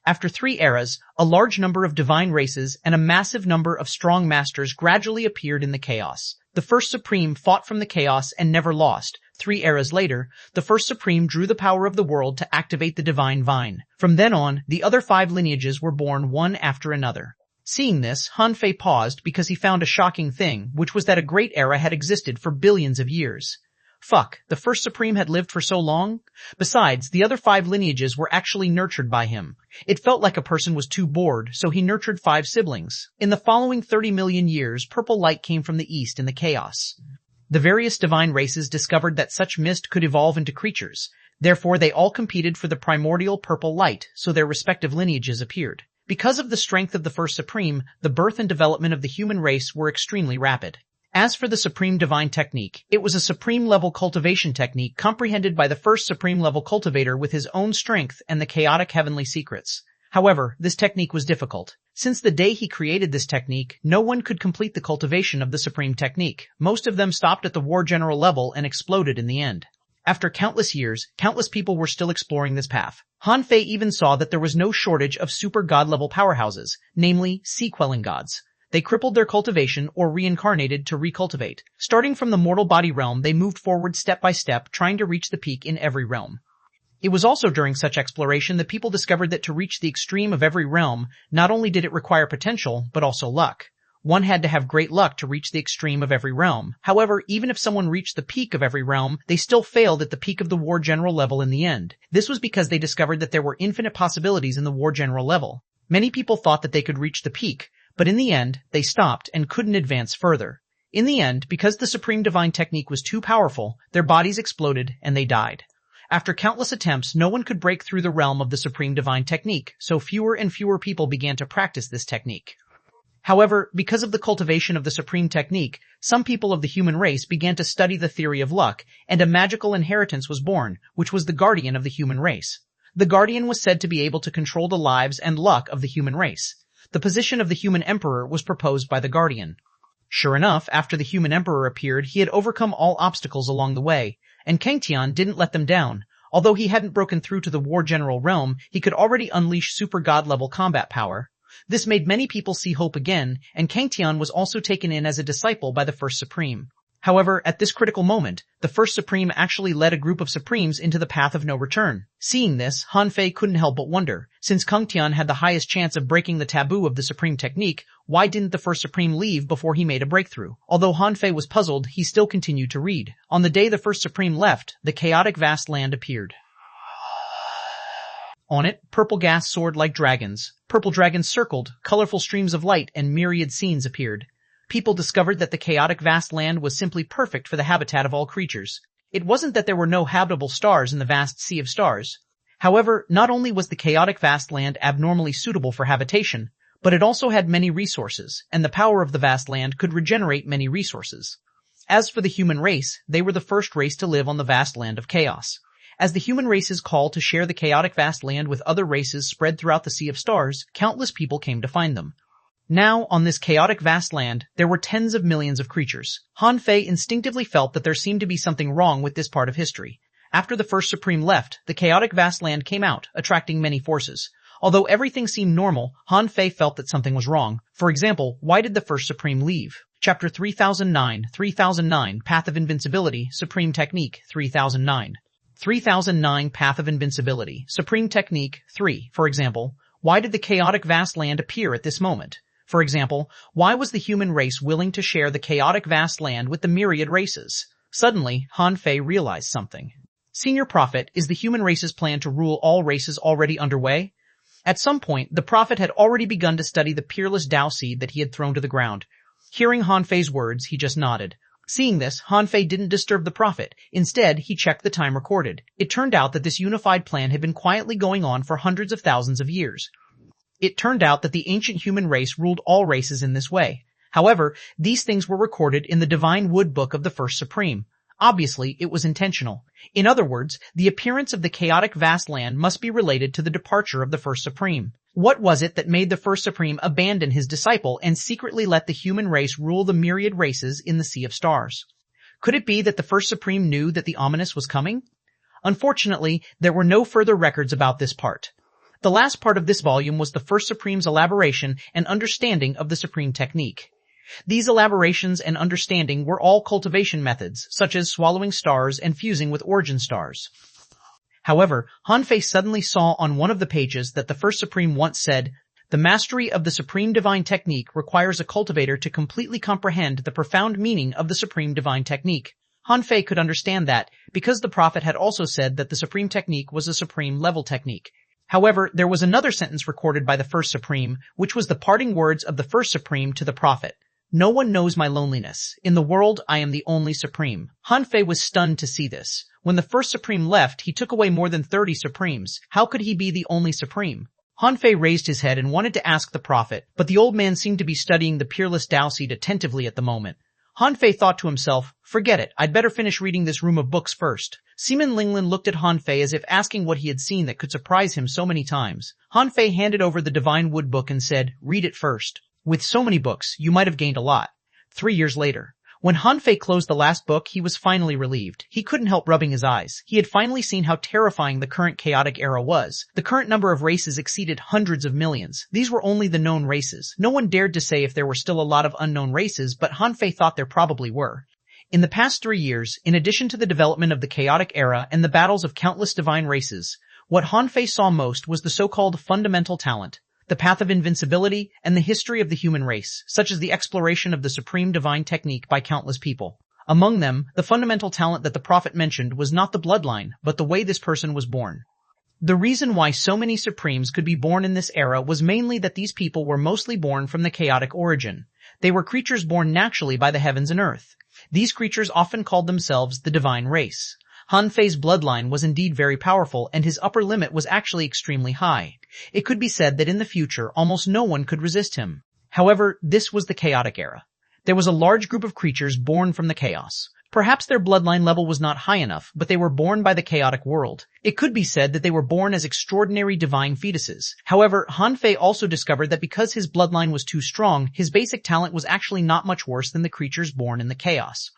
Speaker 1: After 3 eras, a large number of divine races and a massive number of strong masters gradually appeared in the chaos. The first supreme fought from the chaos and never lost. 3 eras later, the first supreme drew the power of the world to activate the divine vine. From then on, the other 5 lineages were born one after another. Seeing this, Han Fei paused because he found a shocking thing, which was that a great era had existed for billions of years. Fuck, the first supreme had lived for so long? Besides, the other 5 lineages were actually nurtured by him. It felt like a person was too bored, so he nurtured 5 siblings. In the following 30 million years, purple light came from the east in the chaos. The various divine races discovered that such mist could evolve into creatures. Therefore, they all competed for the primordial purple light, so their respective lineages appeared. Because of the strength of the first supreme, the birth and development of the human race were extremely rapid. As for the supreme divine technique, it was a supreme-level cultivation technique comprehended by the first supreme-level cultivator with his own strength and the chaotic heavenly secrets. However, this technique was difficult. Since the day he created this technique, no one could complete the cultivation of the supreme technique. Most of them stopped at the war general level and exploded in the end. After countless years, countless people were still exploring this path. Han Fei even saw that there was no shortage of super god-level powerhouses, namely sea-quelling gods. They crippled their cultivation or reincarnated to recultivate. Starting from the mortal body realm, they moved forward step by step, trying to reach the peak in every realm. It was also during such exploration that people discovered that to reach the extreme of every realm, not only did it require potential, but also luck. One had to have great luck to reach the extreme of every realm. However, even if someone reached the peak of every realm, they still failed at the peak of the War General level in the end. This was because they discovered that there were infinite possibilities in the War General level. Many people thought that they could reach the peak, but in the end, they stopped and couldn't advance further. In the end, because the Supreme Divine Technique was too powerful, their bodies exploded and they died. After countless attempts, no one could break through the realm of the Supreme Divine Technique, so fewer and fewer people began to practice this technique. However, because of the cultivation of the Supreme Technique, some people of the human race began to study the theory of luck, and a magical inheritance was born, which was the guardian of the human race. The guardian was said to be able to control the lives and luck of the human race. The position of the human emperor was proposed by the guardian. Sure enough, after the human emperor appeared, he had overcome all obstacles along the way, and Kangtian didn't let them down. Although he hadn't broken through to the War General realm, he could already unleash super god-level combat power. This made many people see hope again, and Kangtian was also taken in as a disciple by the First Supreme. However, at this critical moment, the First Supreme actually led a group of Supremes into the path of no return. Seeing this, Han Fei couldn't help but wonder, since Kangtian had the highest chance of breaking the taboo of the Supreme Technique, why didn't the First Supreme leave before he made a breakthrough? Although Han Fei was puzzled, he still continued to read. On the day the First Supreme left, the chaotic vast land appeared. On it, purple gas soared like dragons. Purple dragons circled, colorful streams of light and myriad scenes appeared. People discovered that the chaotic vast land was simply perfect for the habitat of all creatures. It wasn't that there were no habitable stars in the vast sea of stars. However, not only was the chaotic vast land abnormally suitable for habitation, but it also had many resources, and the power of the vast land could regenerate many resources. As for the human race, they were the first race to live on the vast land of chaos. As the human race's call to share the chaotic vast land with other races spread throughout the sea of stars, countless people came to find them. Now, on this chaotic vast land, there were tens of millions of creatures. Han Fei instinctively felt that there seemed to be something wrong with this part of history. After the First Supreme left, the chaotic vast land came out, attracting many forces. Although everything seemed normal, Han Fei felt that something was wrong. For example, why did the First Supreme leave? Chapter 3009, Path of Invincibility, Supreme Technique, 3009. 3009 Path of Invincibility, Supreme Technique, 3. For example, why did the chaotic vast land appear at this moment? For example, why was the human race willing to share the chaotic vast land with the myriad races? Suddenly, Han Fei realized something. Senior Prophet, is the human race's plan to rule all races already underway? At some point, the Prophet had already begun to study the peerless Tao seed that he had thrown to the ground. Hearing Han Fei's words, he just nodded. Seeing this, Han Fei didn't disturb the Prophet. Instead, he checked the time recorded. It turned out that this unified plan had been quietly going on for hundreds of thousands of years. It turned out that the ancient human race ruled all races in this way. However, these things were recorded in the Divine Wood Book of the First Supreme. Obviously, it was intentional. In other words, the appearance of the chaotic vast land must be related to the departure of the First Supreme. What was it that made the First Supreme abandon his disciple and secretly let the human race rule the myriad races in the Sea of Stars? Could it be that the First Supreme knew that the ominous was coming? Unfortunately, there were no further records about this part. The last part of this volume was the First Supreme's elaboration and understanding of the Supreme Technique. These elaborations and understanding were all cultivation methods, such as swallowing stars and fusing with origin stars. However, Han Fei suddenly saw on one of the pages that the First Supreme once said, "The mastery of the Supreme Divine Technique requires a cultivator to completely comprehend the profound meaning of the Supreme Divine Technique." Han Fei could understand that, because the Prophet had also said that the Supreme Technique was a supreme level technique. However, there was another sentence recorded by the First Supreme, which was the parting words of the First Supreme to the Prophet. "No one knows my loneliness. In the world, I am the only Supreme." Han Fei was stunned to see this. When the First Supreme left, he took away more than 30 Supremes. How could he be the only Supreme? Han Fei raised his head and wanted to ask the Prophet, but the old man seemed to be studying the peerless Tao seed attentively at the moment. Han Fei thought to himself, forget it, I'd better finish reading this room of books first. Seaman Linglin looked at Han Fei as if asking what he had seen that could surprise him so many times. Han Fei handed over the Divine Wood Book and said, read it first. With so many books, you might have gained a lot. 3 years later. When Han Fei closed the last book, he was finally relieved. He couldn't help rubbing his eyes. He had finally seen how terrifying the current chaotic era was. The current number of races exceeded hundreds of millions. These were only the known races. No one dared to say if there were still a lot of unknown races, but Han Fei thought there probably were. In the past 3 years, in addition to the development of the chaotic era and the battles of countless divine races, what Han Fei saw most was the so-called fundamental talent, the path of invincibility, and the history of the human race, such as the exploration of the supreme divine technique by countless people. Among them, the fundamental talent that the prophet mentioned was not the bloodline, but the way this person was born. The reason why so many supremes could be born in this era was mainly that these people were mostly born from the chaotic origin. They were creatures born naturally by the heavens and earth. These creatures often called themselves the divine race. Han Fei's bloodline was indeed very powerful, and his upper limit was actually extremely high. It could be said that in the future almost no one could resist him. However, this was the chaotic era. There was a large group of creatures born from the chaos. Perhaps their bloodline level was not high enough, but they were born by the chaotic world. It could be said that they were born as extraordinary divine fetuses. However, Han Fei also discovered that because his bloodline was too strong, his basic talent was actually not much worse than the creatures born in the chaos.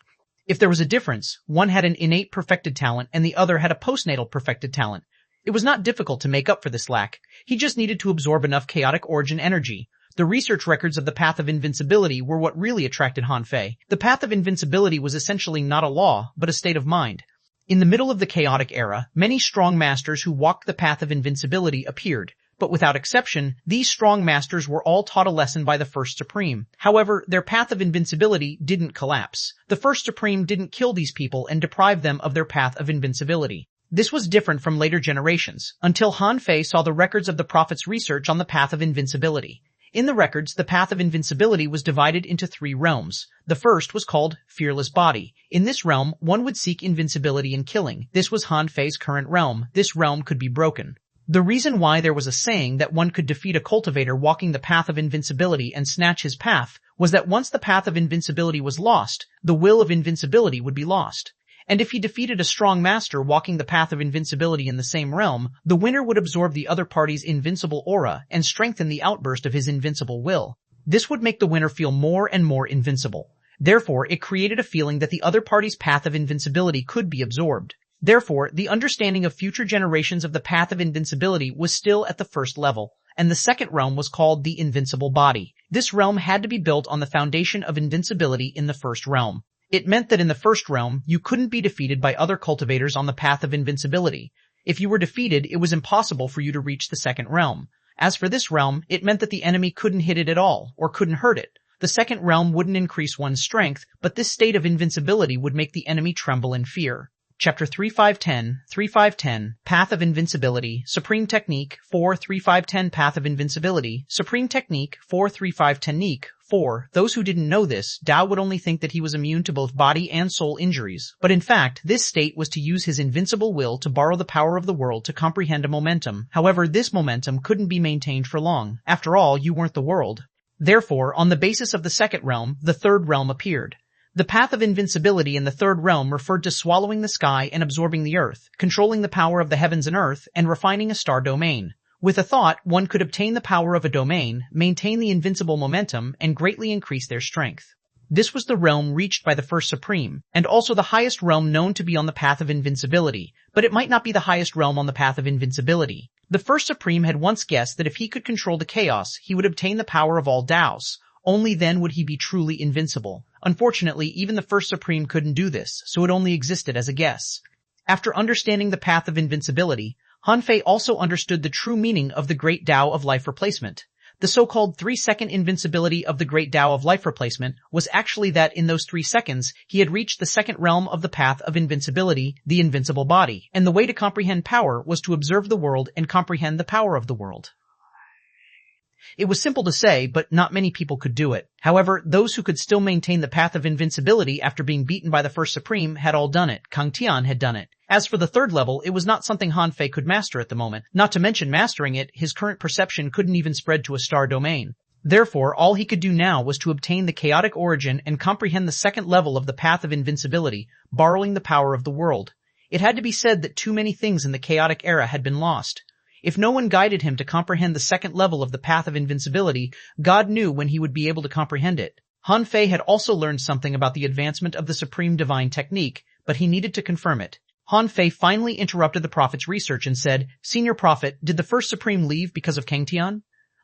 Speaker 1: If there was a difference, one had an innate perfected talent and the other had a postnatal perfected talent. It was not difficult to make up for this lack. He just needed to absorb enough chaotic origin energy. The research records of the path of invincibility were what really attracted Han Fei. The path of invincibility was essentially not a law, but a state of mind. In the middle of the chaotic era, many strong masters who walked the path of invincibility appeared. But without exception, these strong masters were all taught a lesson by the First Supreme. However, their path of invincibility didn't collapse. The First Supreme didn't kill these people and deprive them of their path of invincibility. This was different from later generations, until Han Fei saw the records of the Prophet's research on the path of invincibility. In the records, the path of invincibility was divided into 3 realms. The first was called Fearless Body. In this realm, one would seek invincibility in killing. This was Han Fei's current realm. This realm could be broken. The reason why there was a saying that one could defeat a cultivator walking the path of invincibility and snatch his path was that once the path of invincibility was lost, the will of invincibility would be lost. And if he defeated a strong master walking the path of invincibility in the same realm, the winner would absorb the other party's invincible aura and strengthen the outburst of his invincible will. This would make the winner feel more and more invincible. Therefore, it created a feeling that the other party's path of invincibility could be absorbed. Therefore, the understanding of future generations of the path of invincibility was still at the first level, and the second realm was called the Invincible Body. This realm had to be built on the foundation of invincibility in the first realm. It meant that in the first realm, you couldn't be defeated by other cultivators on the path of invincibility. If you were defeated, it was impossible for you to reach the second realm. As for this realm, it meant that the enemy couldn't hit it at all, or couldn't hurt it. The second realm wouldn't increase one's strength, but this state of invincibility would make the enemy tremble in fear. Chapter 3510, Path of Invincibility, Supreme Technique, 43510 Path of Invincibility, Supreme Technique, 435 Technique, 4. Those who didn't know this, Dao would only think that he was immune to both body and soul injuries. But in fact, this state was to use his invincible will to borrow the power of the world to comprehend a momentum. However, this momentum couldn't be maintained for long. After all, you weren't the world. Therefore, on the basis of the second realm, the third realm appeared. The path of invincibility in the third realm referred to swallowing the sky and absorbing the earth, controlling the power of the heavens and earth, and refining a star domain. With a thought, one could obtain the power of a domain, maintain the invincible momentum, and greatly increase their strength. This was the realm reached by the First Supreme, and also the highest realm known to be on the path of invincibility, but it might not be the highest realm on the path of invincibility. The First Supreme had once guessed that if he could control the chaos, he would obtain the power of all Daos. Only then would he be truly invincible. Unfortunately, even the First Supreme couldn't do this, so it only existed as a guess. After understanding the path of invincibility, Han Fei also understood the true meaning of the Great Tao of Life Replacement. The so-called 3-second invincibility of the Great Tao of Life Replacement was actually that in those 3 seconds, he had reached the second realm of the path of invincibility, the Invincible Body, and the way to comprehend power was to observe the world and comprehend the power of the world. It was simple to say, but not many people could do it. However, those who could still maintain the path of invincibility after being beaten by the First Supreme had all done it. Kang Tian had done it. As for the third level, it was not something Han Fei could master at the moment. Not to mention mastering it, his current perception couldn't even spread to a star domain. Therefore, all he could do now was to obtain the chaotic origin and comprehend the second level of the path of invincibility, borrowing the power of the world. It had to be said that too many things in the chaotic era had been lost. If no one guided him to comprehend the second level of the path of invincibility, God knew when he would be able to comprehend it. Han Fei had also learned something about the advancement of the supreme divine technique, but he needed to confirm it. Han Fei finally interrupted the prophet's research and said, "Senior prophet, did the first supreme leave because of Kang Tian?"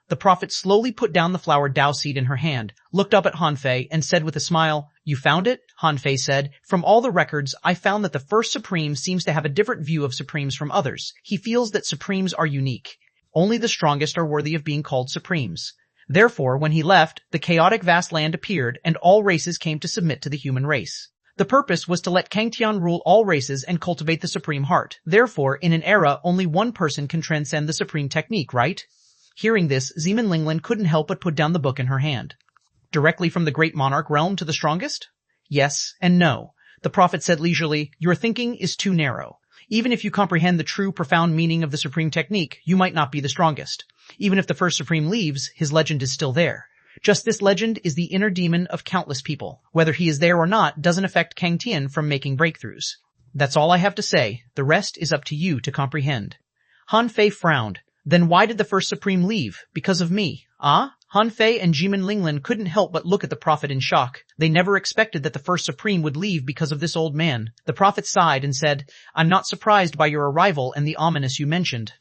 Speaker 1: The prophet slowly put down the flower Dao seed in her hand, looked up at Han Fei, and said with a smile, "You found it?" Han Fei said, "From all the records, I found that the first supreme seems to have a different view of supremes from others. He feels that supremes are unique. Only the strongest are worthy of being called supremes. Therefore, when he left, the chaotic vast land appeared, and all races came to submit to the human race. The purpose was to let Kang Tian rule all races and cultivate the supreme heart. Therefore, in an era, only one person can transcend the supreme technique, right?" Hearing this, Zeman Linglin couldn't help but put down the book in her hand. "Directly from the great monarch realm to the strongest?" "Yes and no." The prophet said leisurely, "Your thinking is too narrow. Even if you comprehend the true profound meaning of the supreme technique, you might not be the strongest. Even if the first supreme leaves, his legend is still there. Just this legend is the inner demon of countless people. Whether he is there or not doesn't affect Kang Tian from making breakthroughs. That's all I have to say. The rest is up to you to comprehend." Han Fei frowned. "Then why did the first supreme leave? Because of me." "Ah?" Han Fei and Zeman Linglin couldn't help but look at the prophet in shock. They never expected that the first supreme would leave because of this old man. The prophet sighed and said, "I'm not surprised by your arrival and the ominous you mentioned.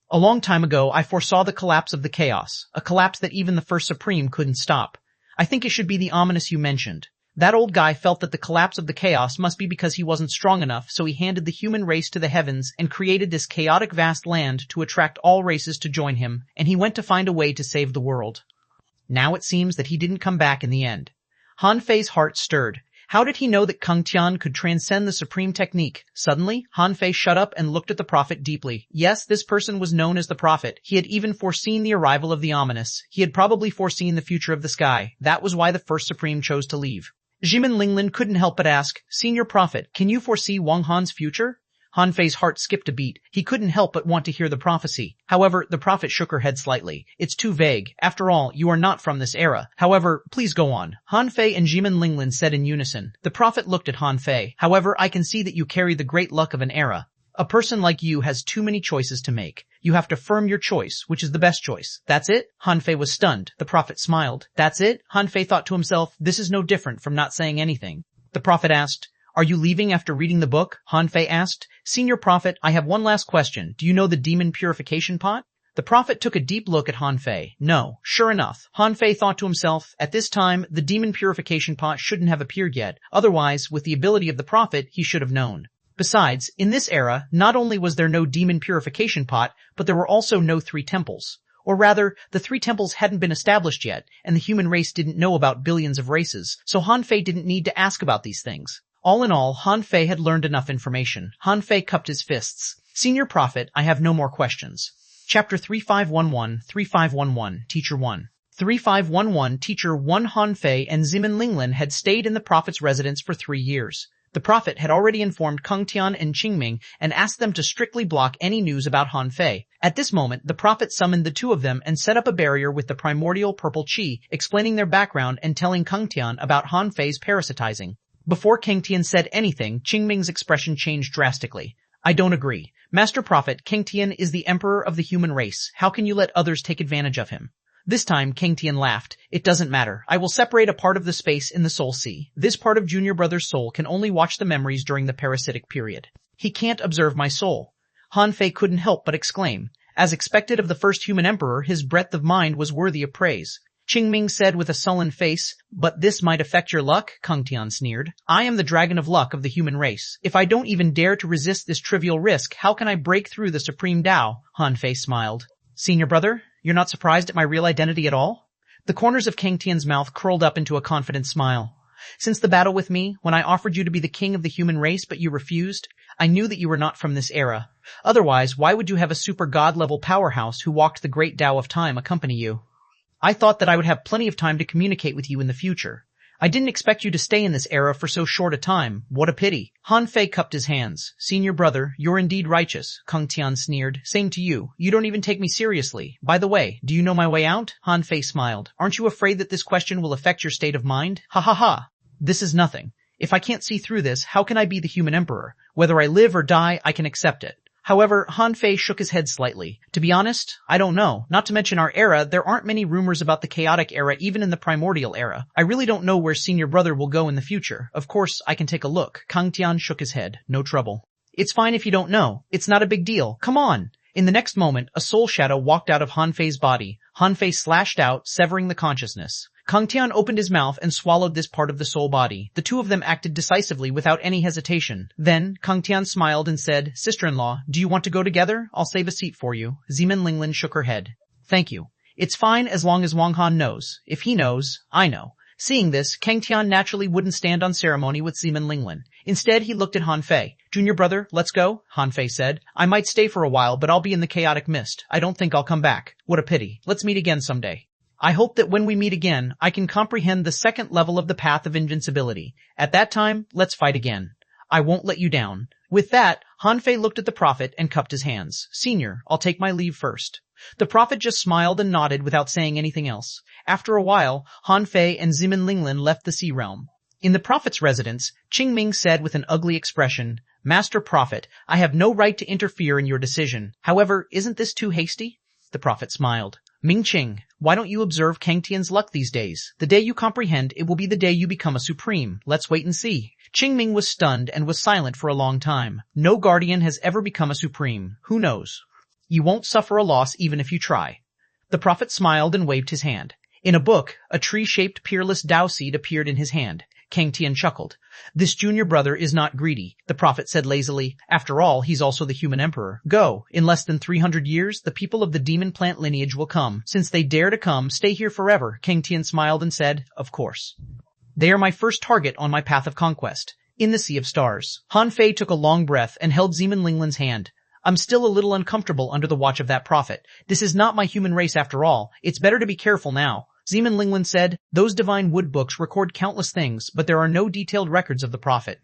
Speaker 1: A long time ago, I foresaw the collapse of the chaos, a collapse that even the first supreme couldn't stop. I think it should be the ominous you mentioned. That old guy felt that the collapse of the chaos must be because he wasn't strong enough, so he handed the human race to the heavens and created this chaotic vast land to attract all races to join him, and he went to find a way to save the world. Now it seems that he didn't come back in the end." Han Fei's heart stirred. How did he know that Kang Tian could transcend the supreme technique? Suddenly, Han Fei shut up and looked at the prophet deeply. Yes, this person was known as the prophet. He had even foreseen the arrival of the ominous. He had probably foreseen the future of the sky. That was why the first supreme chose to leave. Zeman Linglin couldn't help but ask, "Senior prophet, can you foresee Wang Han's future?" Han Fei's heart skipped a beat. He couldn't help but want to hear the prophecy. However, the prophet shook her head slightly. "It's too vague. After all, you are not from this era. However, please go on." Han Fei and Zeman Linglin said in unison. The prophet looked at Han Fei. "However, I can see that you carry the great luck of an era. A person like you has too many choices to make. You have to firm your choice, which is the best choice." "That's it?" Han Fei was stunned. The prophet smiled. "That's it?" Han Fei thought to himself, this is no different from not saying anything. The prophet asked, "Are you leaving after reading the book?" Han Fei asked. "Senior prophet, I have one last question. Do you know the demon purification pot?" The prophet took a deep look at Han Fei. No, sure enough. Han Fei thought to himself, at this time, the demon purification pot shouldn't have appeared yet. Otherwise, with the ability of the prophet, he should have known. Besides, in this era, not only was there no demon purification pot, but there were also no 3 temples. Or rather, the 3 temples hadn't been established yet, and the human race didn't know about billions of races, so Han Fei didn't need to ask about these things. All in all, Han Fei had learned enough information. Han Fei cupped his fists. "Senior prophet, I have no more questions." Chapter 3511, Teacher 1. 3511, Teacher 1. Han Fei and Zeman Linglin had stayed in the prophet's residence for 3 years. The prophet had already informed Kang Tian and Qingming and asked them to strictly block any news about Han Fei. At this moment, the prophet summoned the 2 of them and set up a barrier with the primordial purple chi, explaining their background and telling Kang Tian about Han Fei's parasitizing. Before Kang Tian said anything, Qingming's expression changed drastically. "I don't agree. Master Prophet, Kang Tian is the emperor of the human race. How can you let others take advantage of him?" This time, Kang Tian laughed. "It doesn't matter. I will separate a part of the space in the soul sea. This part of Junior Brother's soul can only watch the memories during the parasitic period. He can't observe my soul." Han Fei couldn't help but exclaim. As expected of the first human emperor, his breadth of mind was worthy of praise. Qingming said with a sullen face, "But this might affect your luck," Kang Tian sneered. "I am the dragon of luck of the human race. If I don't even dare to resist this trivial risk, how can I break through the supreme Tao?" Han Fei smiled. "Senior brother, you're not surprised at my real identity at all?" The corners of Kang Tian's mouth curled up into a confident smile. "Since the battle with me, when I offered you to be the king of the human race but you refused, I knew that you were not from this era. Otherwise, why would you have a super god-level powerhouse who walked the great Tao of time accompany you? I thought that I would have plenty of time to communicate with you in the future. I didn't expect you to stay in this era for so short a time. What a pity." Han Fei cupped his hands. "Senior brother, you're indeed righteous," Kang Tian sneered. "Same to you. You don't even take me seriously. By the way, do you know my way out?" Han Fei smiled. "Aren't you afraid that this question will affect your state of mind?" "Ha ha ha. This is nothing. If I can't see through this, how can I be the human emperor? Whether I live or die, I can accept it. However, Han Fei shook his head slightly. To be honest, I don't know. Not to mention our era, there aren't many rumors about the chaotic era even in the primordial era. I really don't know where senior brother will go in the future. Of course, I can take a look. Kang Tian shook his head. No trouble. It's fine if you don't know. It's not a big deal. Come on. In the next moment, a soul shadow walked out of Han Fei's body. Han Fei slashed out, severing the consciousness. Kang Tian opened his mouth and swallowed this part of the soul body. The two of them acted decisively without any hesitation. Then, Kang Tian smiled and said, "Sister-in-law, do you want to go together? I'll save a seat for you." Zemin Linglin shook her head. "Thank you. It's fine as long as Wang Han knows. If he knows, I know." Seeing this, Kang Tian naturally wouldn't stand on ceremony with Zemin Linglin. Instead, he looked at Han Fei. "Junior brother, let's go," Han Fei said. "I might stay for a while, but I'll be in the chaotic mist. I don't think I'll come back." "What a pity. Let's meet again someday. I hope that when we meet again, I can comprehend the second level of the path of invincibility. At that time, let's fight again. I won't let you down." With that, Han Fei looked at the prophet and cupped his hands. "Senior, I'll take my leave first." The prophet just smiled and nodded without saying anything else. After a while, Han Fei and Zemin Linglin left the sea realm. In the prophet's residence, Qing Ming said with an ugly expression, "Master Prophet, I have no right to interfere in your decision. However, isn't this too hasty?" The prophet smiled. "Ming Qing, why don't you observe Kang Tian's luck these days? The day you comprehend, it will be the day you become a supreme. Let's wait and see." Qing Ming was stunned and was silent for a long time. No guardian has ever become a supreme. Who knows? You won't suffer a loss even if you try. The prophet smiled and waved his hand. In a book, a tree-shaped peerless Dao seed appeared in his hand. Kang Tian chuckled. "This junior brother is not greedy," the prophet said lazily. "After all, he's also the human emperor. Go. In less than 300 years, the people of the demon plant lineage will come. Since they dare to come, stay here forever." Kang Tian smiled and said, "Of course. They are my first target on my path of conquest." In the Sea of Stars, Han Fei took a long breath and held Zemin Linglin's hand. "I'm still a little uncomfortable under the watch of that prophet. This is not my human race after all. It's better to be careful now." Zemin Linglin said, "Those divine wood books record countless things, but there are no detailed records of the prophet.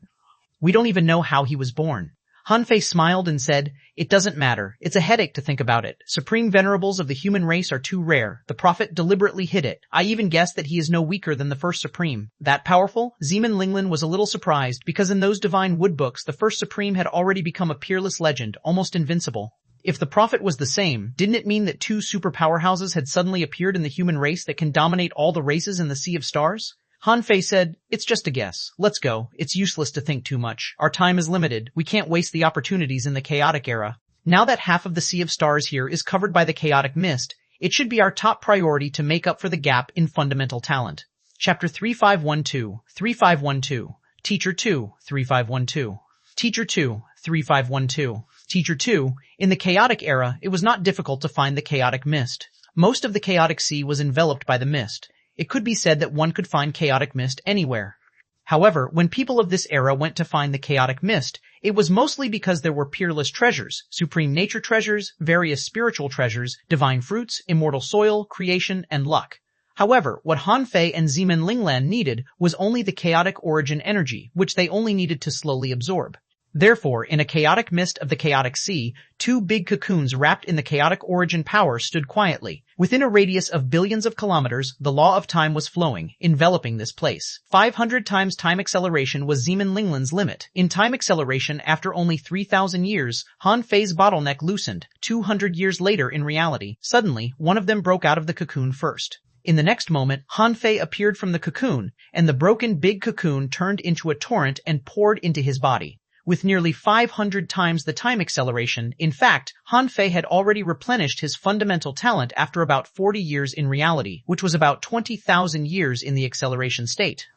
Speaker 1: We don't even know how he was born." Han Fei smiled and said, "It doesn't matter. It's a headache to think about it. Supreme venerables of the human race are too rare. The prophet deliberately hid it. I even guess that he is no weaker than the first supreme." That powerful? Zemin Linglin was a little surprised because in those divine wood books, the first supreme had already become a peerless legend, almost invincible. If the prophet was the same, didn't it mean that two super powerhouses had suddenly appeared in the human race that can dominate all the races in the Sea of Stars? Han Fei said, "It's just a guess. Let's go. It's useless to think too much. Our time is limited. We can't waste the opportunities in the chaotic era. Now that half of the Sea of Stars here is covered by the chaotic mist, it should be our top priority to make up for the gap in fundamental talent." Chapter 3512, 3512, Teacher 2, 3512, Teacher 2, 3512. Teacher 2, in the chaotic era, it was not difficult to find the chaotic mist. Most of the chaotic sea was enveloped by the mist. It could be said that one could find chaotic mist anywhere. However, when people of this era went to find the chaotic mist, it was mostly because there were peerless treasures, supreme nature treasures, various spiritual treasures, divine fruits, immortal soil, creation, and luck. However, what Han Fei and Zemin Linglin needed was only the chaotic origin energy, which they only needed to slowly absorb. Therefore, in a chaotic mist of the chaotic sea, two big cocoons wrapped in the chaotic origin power stood quietly. Within a radius of billions of kilometers, the law of time was flowing, enveloping this place. 500 times time acceleration was Zemin Linglin's limit. In time acceleration, after only 3,000 years, Han Fei's bottleneck loosened. 200 years later in reality, suddenly, one of them broke out of the cocoon first. In the next moment, Han Fei appeared from the cocoon, and the broken big cocoon turned into a torrent and poured into his body. With nearly 500 times the time acceleration, in fact, Han Fei had already replenished his fundamental talent after about 40 years in reality, which was about 20,000 years in the acceleration state.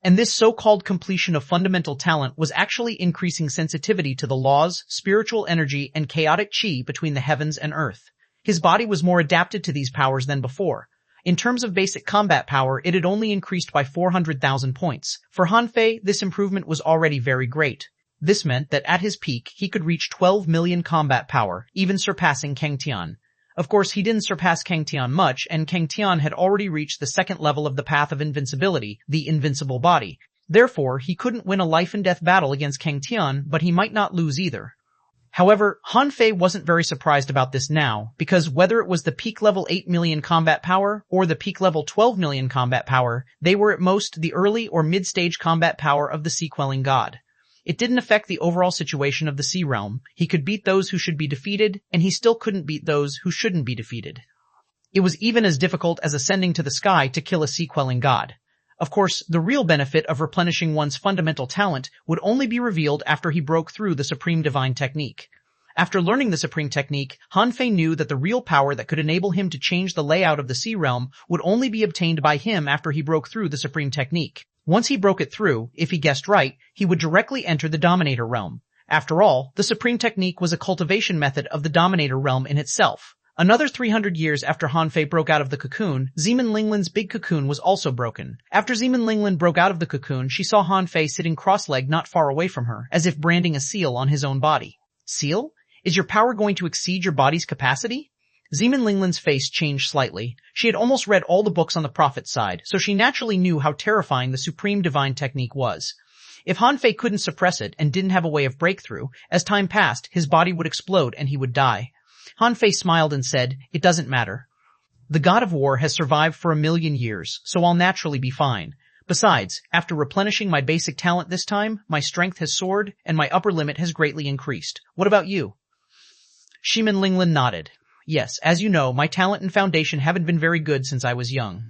Speaker 1: And this so-called completion of fundamental talent was actually increasing sensitivity to the laws, spiritual energy, and chaotic chi between the heavens and earth. His body was more adapted to these powers than before. In terms of basic combat power, it had only increased by 400,000 points. For Han Fei, this improvement was already very great. This meant that at his peak, he could reach 12 million combat power, even surpassing Kang Tian. Of course, he didn't surpass Kang Tian much, and Kang Tian had already reached the second level of the path of invincibility, the invincible body. Therefore, he couldn't win a life-and-death battle against Kang Tian, but he might not lose either. However, Han Fei wasn't very surprised about this now, because whether it was the peak level 8 million combat power or the peak level 12 million combat power, they were at most the early or mid-stage combat power of the sea-quelling god. It didn't affect the overall situation of the Sea Realm. He could beat those who should be defeated, and he still couldn't beat those who shouldn't be defeated. It was even as difficult as ascending to the sky to kill a sea-quelling god. Of course, the real benefit of replenishing one's fundamental talent would only be revealed after he broke through the Supreme Divine Technique. After learning the Supreme Technique, Han Fei knew that the real power that could enable him to change the layout of the Sea Realm would only be obtained by him after he broke through the Supreme Technique. Once he broke it through, if he guessed right, he would directly enter the Dominator Realm. After all, the Supreme Technique was a cultivation method of the Dominator Realm in itself. Another 300 years after Han Fei broke out of the cocoon, Zeman Linglin's big cocoon was also broken. After Zeman Linglin broke out of the cocoon, she saw Han Fei sitting cross-legged not far away from her, as if branding a seal on his own body. Seal? Is your power going to exceed your body's capacity? Zeman Linglin's face changed slightly. She had almost read all the books on the Prophet's side, so she naturally knew how terrifying the Supreme Divine Technique was. If Han Fei couldn't suppress it and didn't have a way of breakthrough, as time passed, his body would explode and he would die. Han Fei smiled and said, "It doesn't matter. The god of war has survived for 1,000,000 years, so I'll naturally be fine. Besides, after replenishing my basic talent this time, my strength has soared and my upper limit has greatly increased. What about you?" Zeman Linglin nodded. "Yes, as you know, my talent and foundation haven't been very good since I was young.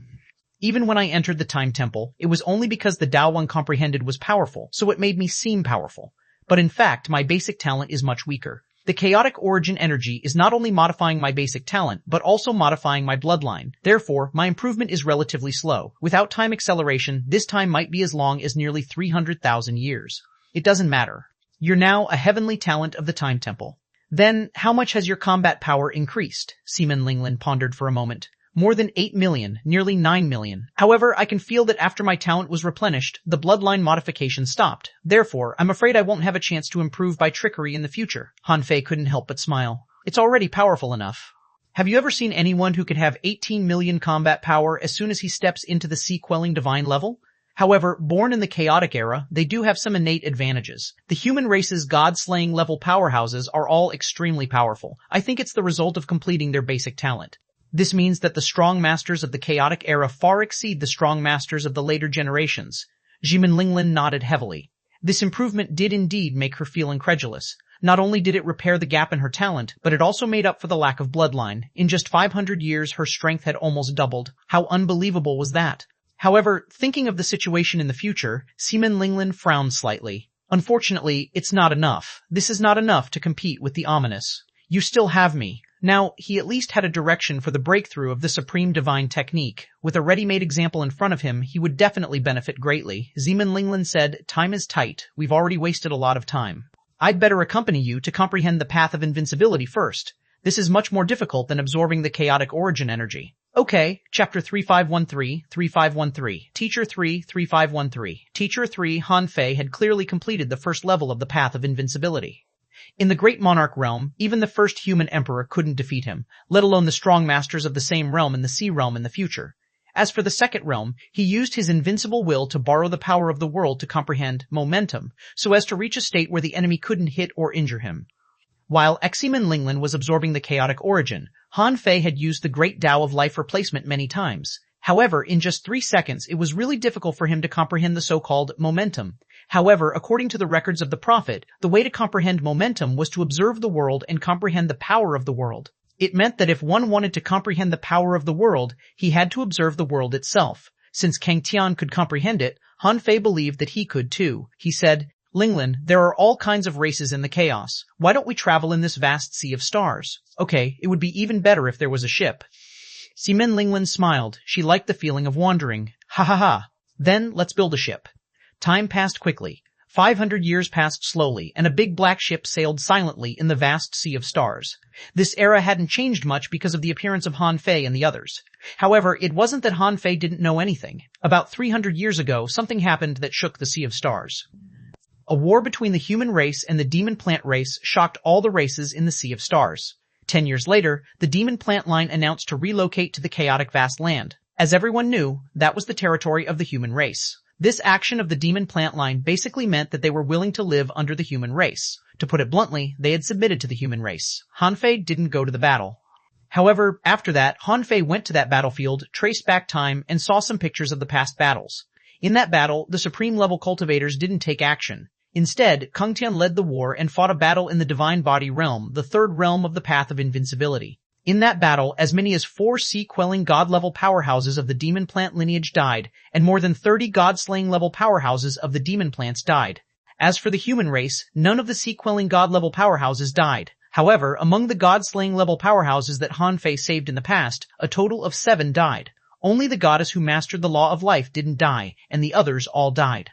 Speaker 1: Even when I entered the Time Temple, it was only because the Tao one comprehended was powerful, so it made me seem powerful. But in fact, my basic talent is much weaker. The chaotic origin energy is not only modifying my basic talent, but also modifying my bloodline. Therefore, my improvement is relatively slow. Without time acceleration, this time might be as long as nearly 300,000 years. It doesn't matter. You're now a heavenly talent of the Time Temple." "Then, how much has your combat power increased?" Zeman Linglin pondered for a moment. "More than 8 million, nearly 9 million. However, I can feel that after my talent was replenished, the bloodline modification stopped. Therefore, I'm afraid I won't have a chance to improve by trickery in the future." Han Fei couldn't help but smile. "It's already powerful enough. Have you ever seen anyone who could have 18 million combat power as soon as he steps into the sea-quelling divine level? However, born in the chaotic era, they do have some innate advantages. The human race's god-slaying level powerhouses are all extremely powerful. I think it's the result of completing their basic talent. This means that the strong masters of the chaotic era far exceed the strong masters of the later generations." Zeman Linglin nodded heavily. This improvement did indeed make her feel incredulous. Not only did it repair the gap in her talent, but it also made up for the lack of bloodline. In just 500 years, her strength had almost doubled. How unbelievable was that? However, thinking of the situation in the future, Zeman Linglin frowned slightly. "Unfortunately, it's not enough. This is not enough to compete with the ominous. You still have me." Now, he at least had a direction for the breakthrough of the Supreme Divine Technique. With a ready-made example in front of him, he would definitely benefit greatly. Zeman Linglin said, "Time is tight. We've already wasted a lot of time. I'd better accompany you to comprehend the path of invincibility first. This is much more difficult than absorbing the chaotic origin energy." "Okay, Chapter 3513, 3513, Teacher 3, 3513. Teacher 3, Han Fei had clearly completed the first level of the path of invincibility. In the Great Monarch Realm, even the first human emperor couldn't defeat him, let alone the strong masters of the same realm in the Sea Realm in the future. As for the second realm, he used his invincible will to borrow the power of the world to comprehend momentum, so as to reach a state where the enemy couldn't hit or injure him. While Zeman Linglin was absorbing the chaotic origin, Han Fei had used the Great Tao of Life replacement many times. However, in just 3 seconds, it was really difficult for him to comprehend the so-called momentum. However, according to the records of the Prophet, the way to comprehend momentum was to observe the world and comprehend the power of the world. It meant that if one wanted to comprehend the power of the world, he had to observe the world itself. Since Kang Tian could comprehend it, Han Fei believed that he could too. He said, "Linglin, there are all kinds of races in the chaos. Why don't we travel in this vast sea of stars? Okay, it would be even better if there was a ship." Zeman Linglin smiled. She liked the feeling of wandering. "Ha ha ha. Then let's build a ship." Time passed quickly. 500 years passed slowly, and a big black ship sailed silently in the vast sea of stars. This era hadn't changed much because of the appearance of Han Fei and the others. However, it wasn't that Han Fei didn't know anything. About 300 years ago, something happened that shook the Sea of Stars. A war between the human race and the demon plant race shocked all the races in the Sea of Stars. 10 years later, the demon plant line announced to relocate to the chaotic vast land. As everyone knew, that was the territory of the human race. This action of the demon plant line basically meant that they were willing to live under the human race. To put it bluntly, they had submitted to the human race. Han Fei didn't go to the battle. However, after that, Han Fei went to that battlefield, traced back time, and saw some pictures of the past battles. In that battle, the supreme level cultivators didn't take action. Instead, Kang Tian led the war and fought a battle in the Divine Body realm, the third realm of the Path of Invincibility. In that battle, as many as 4 sea-quelling god-level powerhouses of the demon plant lineage died, and more than 30 god-slaying level powerhouses of the demon plants died. As for the human race, none of the sea-quelling god-level powerhouses died. However, among the god-slaying level powerhouses that Han Fei saved in the past, a total of 7 died. Only the goddess who mastered the law of life didn't die, and the others all died.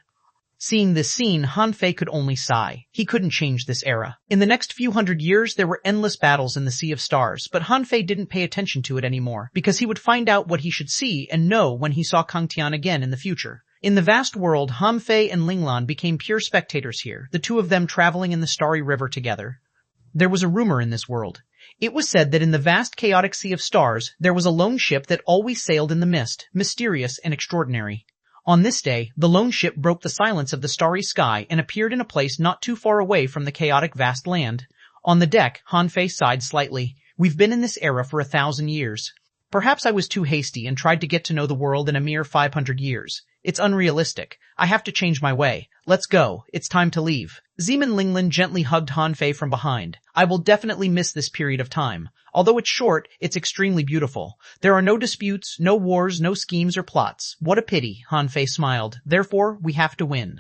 Speaker 1: Seeing this scene, Han Fei could only sigh. He couldn't change this era. In the next few hundred years, there were endless battles in the Sea of Stars, but Han Fei didn't pay attention to it anymore, because he would find out what he should see and know when he saw Kang Tian again in the future. In the vast world, Han Fei and Linglan became pure spectators here, the two of them traveling in the Starry River together. There was a rumor in this world. It was said that in the vast chaotic Sea of Stars, there was a lone ship that always sailed in the mist, mysterious and extraordinary. On this day, the lone ship broke the silence of the starry sky and appeared in a place not too far away from the chaotic vast land. On the deck, Han Fei sighed slightly. We've been in this era for 1,000 years. Perhaps I was too hasty and tried to get to know the world in a mere 500 years. It's unrealistic. I have to change my way. Let's go. It's time to leave. Zeman Linglan gently hugged Han Fei from behind. I will definitely miss this period of time. Although it's short, it's extremely beautiful. There are no disputes, no wars, no schemes or plots. What a pity, Han Fei smiled. Therefore, we have to win.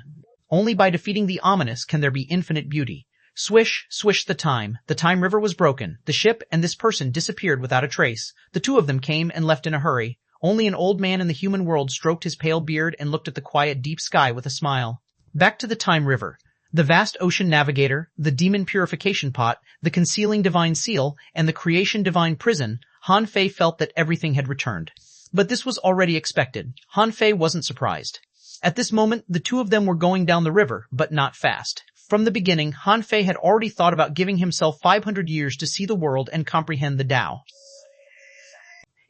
Speaker 1: Only by defeating the ominous can there be infinite beauty. Swish, swish the time river was broken. The ship and this person disappeared without a trace. The two of them came and left in a hurry. Only an old man in the human world stroked his pale beard and looked at the quiet deep sky with a smile. Back to the Time River. The vast ocean navigator, the demon purification pot, the concealing divine seal, and the creation divine prison, Han Fei felt that everything had returned. But this was already expected. Han Fei wasn't surprised. At this moment, the two of them were going down the river, but not fast. From the beginning, Han Fei had already thought about giving himself 500 years to see the world and comprehend the Tao.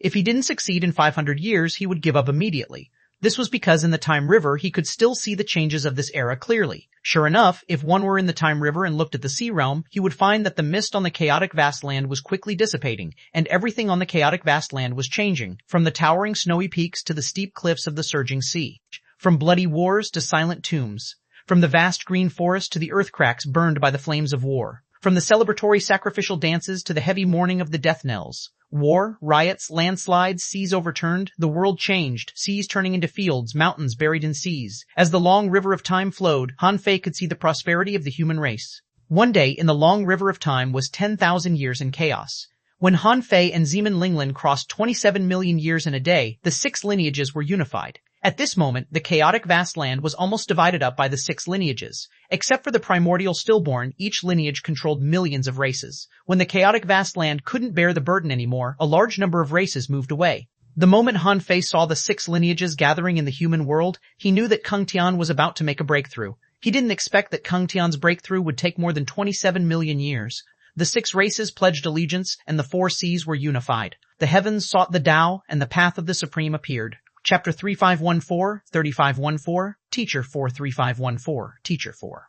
Speaker 1: If he didn't succeed in 500 years, he would give up immediately. This was because in the Time River, he could still see the changes of this era clearly. Sure enough, if one were in the Time River and looked at the Sea Realm, he would find that the mist on the chaotic vast land was quickly dissipating, and everything on the chaotic vast land was changing, from the towering snowy peaks to the steep cliffs of the surging sea, from bloody wars to silent tombs, from the vast green forest to the earth cracks burned by the flames of war, from the celebratory sacrificial dances to the heavy mourning of the death knells. War, riots, landslides, seas overturned, the world changed, seas turning into fields, mountains buried in seas. As the long river of time flowed, Han Fei could see the prosperity of the human race. One day in the long river of time was 10,000 years in chaos. When Han Fei and Zeman Linglan crossed 27 million years in a day, the 6 lineages were unified. At this moment, the chaotic vast land was almost divided up by the 6 lineages. Except for the primordial stillborn, each lineage controlled millions of races. When the chaotic vast land couldn't bear the burden anymore, a large number of races moved away. The moment Han Fei saw the 6 lineages gathering in the human world, he knew that Kang Tian was about to make a breakthrough. He didn't expect that Kang Tian's breakthrough would take more than 27 million years. The 6 races pledged allegiance, and the 4 seas were unified. The heavens sought the Tao, and the path of the Supreme appeared. Chapter 3514, 3514, Teacher 43514, Teacher 4.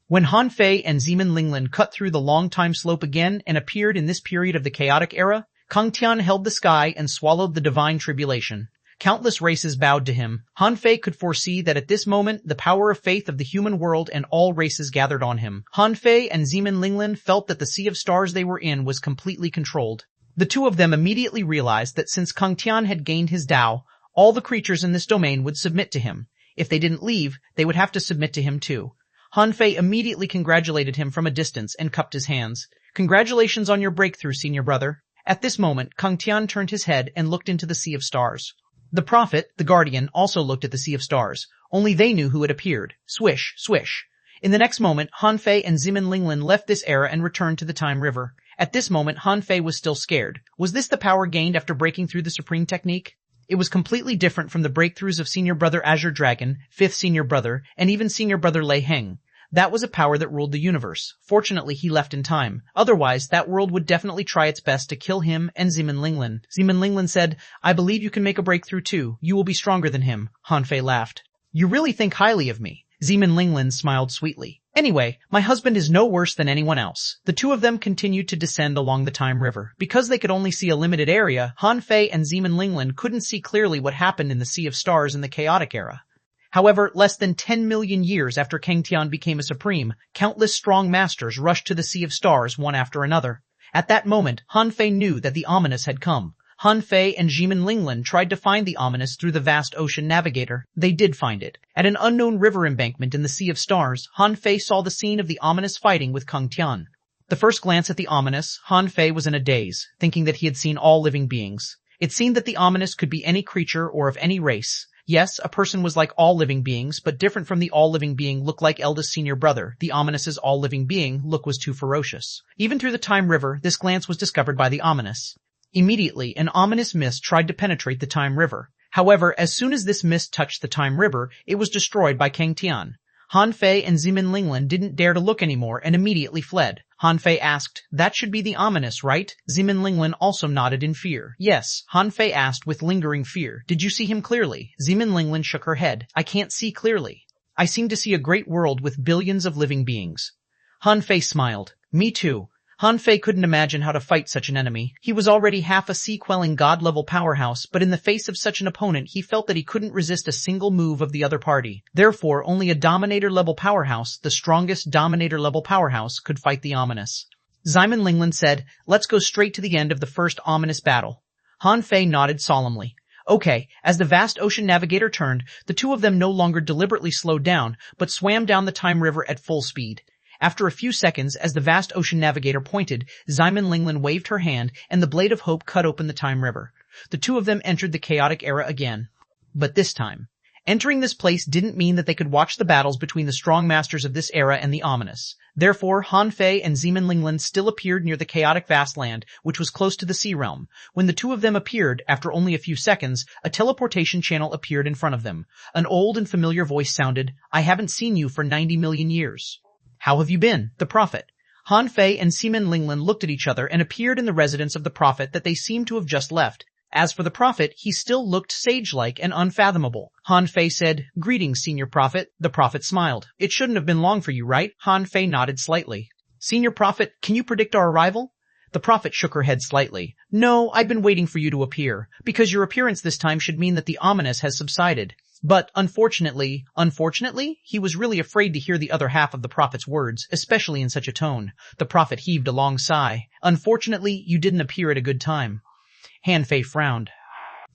Speaker 1: When Han Fei and Zeman Linglan cut through the long time slope again and appeared in this period of the chaotic era, Kang Tian held the sky and swallowed the divine tribulation. Countless races bowed to him. Han Fei could foresee that at this moment the power of faith of the human world and all races gathered on him. Han Fei and Zeman Linglan felt that the Sea of Stars they were in was completely controlled. The two of them immediately realized that since Kang Tian had gained his Tao, all the creatures in this domain would submit to him. If they didn't leave, they would have to submit to him too. Han Fei immediately congratulated him from a distance and cupped his hands. Congratulations on your breakthrough, senior brother. At this moment, Kang Tian turned his head and looked into the Sea of Stars. The prophet, the guardian, also looked at the Sea of Stars. Only they knew who had appeared. Swish, swish. In the next moment, Han Fei and Zeman Linglan left this era and returned to the Time River. At this moment, Han Fei was still scared. Was this the power gained after breaking through the Supreme Technique? It was completely different from the breakthroughs of Senior Brother Azure Dragon, 5th Senior Brother, and even Senior Brother Lei Heng. That was a power that ruled the universe. Fortunately, he left in time. Otherwise, that world would definitely try its best to kill him and Zeman Linglan. Zeman Linglan said, I believe you can make a breakthrough too. You will be stronger than him. Han Fei laughed. You really think highly of me. Zeman Linglan smiled sweetly. Anyway, my husband is no worse than anyone else. The two of them continued to descend along the Time River. Because they could only see a limited area, Han Fei and Zeman Linglan couldn't see clearly what happened in the Sea of Stars in the chaotic era. However, less than 10 million years after Kang Tian became a supreme, countless strong masters rushed to the Sea of Stars one after another. At that moment, Han Fei knew that the ominous had come. Han Fei and Jimin Linglin tried to find the ominous through the vast ocean navigator. They did find it. At an unknown river embankment in the Sea of Stars, Han Fei saw the scene of the ominous fighting with Kang Tian. The first glance at the ominous, Han Fei was in a daze, thinking that he had seen all living beings. It seemed that the ominous could be any creature or of any race. Yes, a person was like all living beings, but different from the all-living being look like eldest senior brother. The ominous's all-living being look was too ferocious. Even through the time river, this glance was discovered by the ominous. Immediately, an ominous mist tried to penetrate the time river. However, as soon as this mist touched the time river, it was destroyed by Kang Tian. Han Fei and Jimin Linglin didn't dare to look anymore and immediately fled. Han Fei asked, "That should be the ominous, right?" Jimin Linglin also nodded in fear. "Yes," Han Fei asked with lingering fear. "Did you see him clearly?" Jimin Linglin shook her head. "I can't see clearly. I seem to see a great world with billions of living beings." Han Fei smiled. "Me too." Han Fei couldn't imagine how to fight such an enemy. He was already half a sea-quelling god-level powerhouse, but in the face of such an opponent he felt that he couldn't resist a single move of the other party. Therefore, only a dominator-level powerhouse, the strongest dominator-level powerhouse, could fight the ominous. Jimin Linglin said, "Let's go straight to the end of the first ominous battle." Han Fei nodded solemnly. Okay, as the vast ocean navigator turned, the two of them no longer deliberately slowed down, but swam down the time river at full speed. After a few seconds, as the vast ocean navigator pointed, Jimin Linglin waved her hand, and the blade of hope cut open the time river. The two of them entered the chaotic era again. But this time, entering this place didn't mean that they could watch the battles between the strong masters of this era and the ominous. Therefore, Han Fei and Jimin Linglin still appeared near the chaotic vast land, which was close to the sea realm. When the two of them appeared, after only a few seconds, a teleportation channel appeared in front of them. An old and familiar voice sounded, "I haven't seen you for 90 million years. How have you been?" The prophet. Han Fei and Jimin Linglin looked at each other and appeared in the residence of the prophet that they seemed to have just left. As for the prophet, he still looked sage-like and unfathomable. Han Fei said, "Greetings, senior prophet." The prophet smiled. "It shouldn't have been long for you, right?" Han Fei nodded slightly. "Senior prophet, can you predict our arrival?" The prophet shook her head slightly. "No, I've been waiting for you to appear, because your appearance this time should mean that the ominous has subsided. But unfortunately, he was really afraid to hear the other half of the prophet's words, especially in such a tone. The prophet heaved a long sigh. "Unfortunately, you didn't appear at a good time." Han Fei frowned.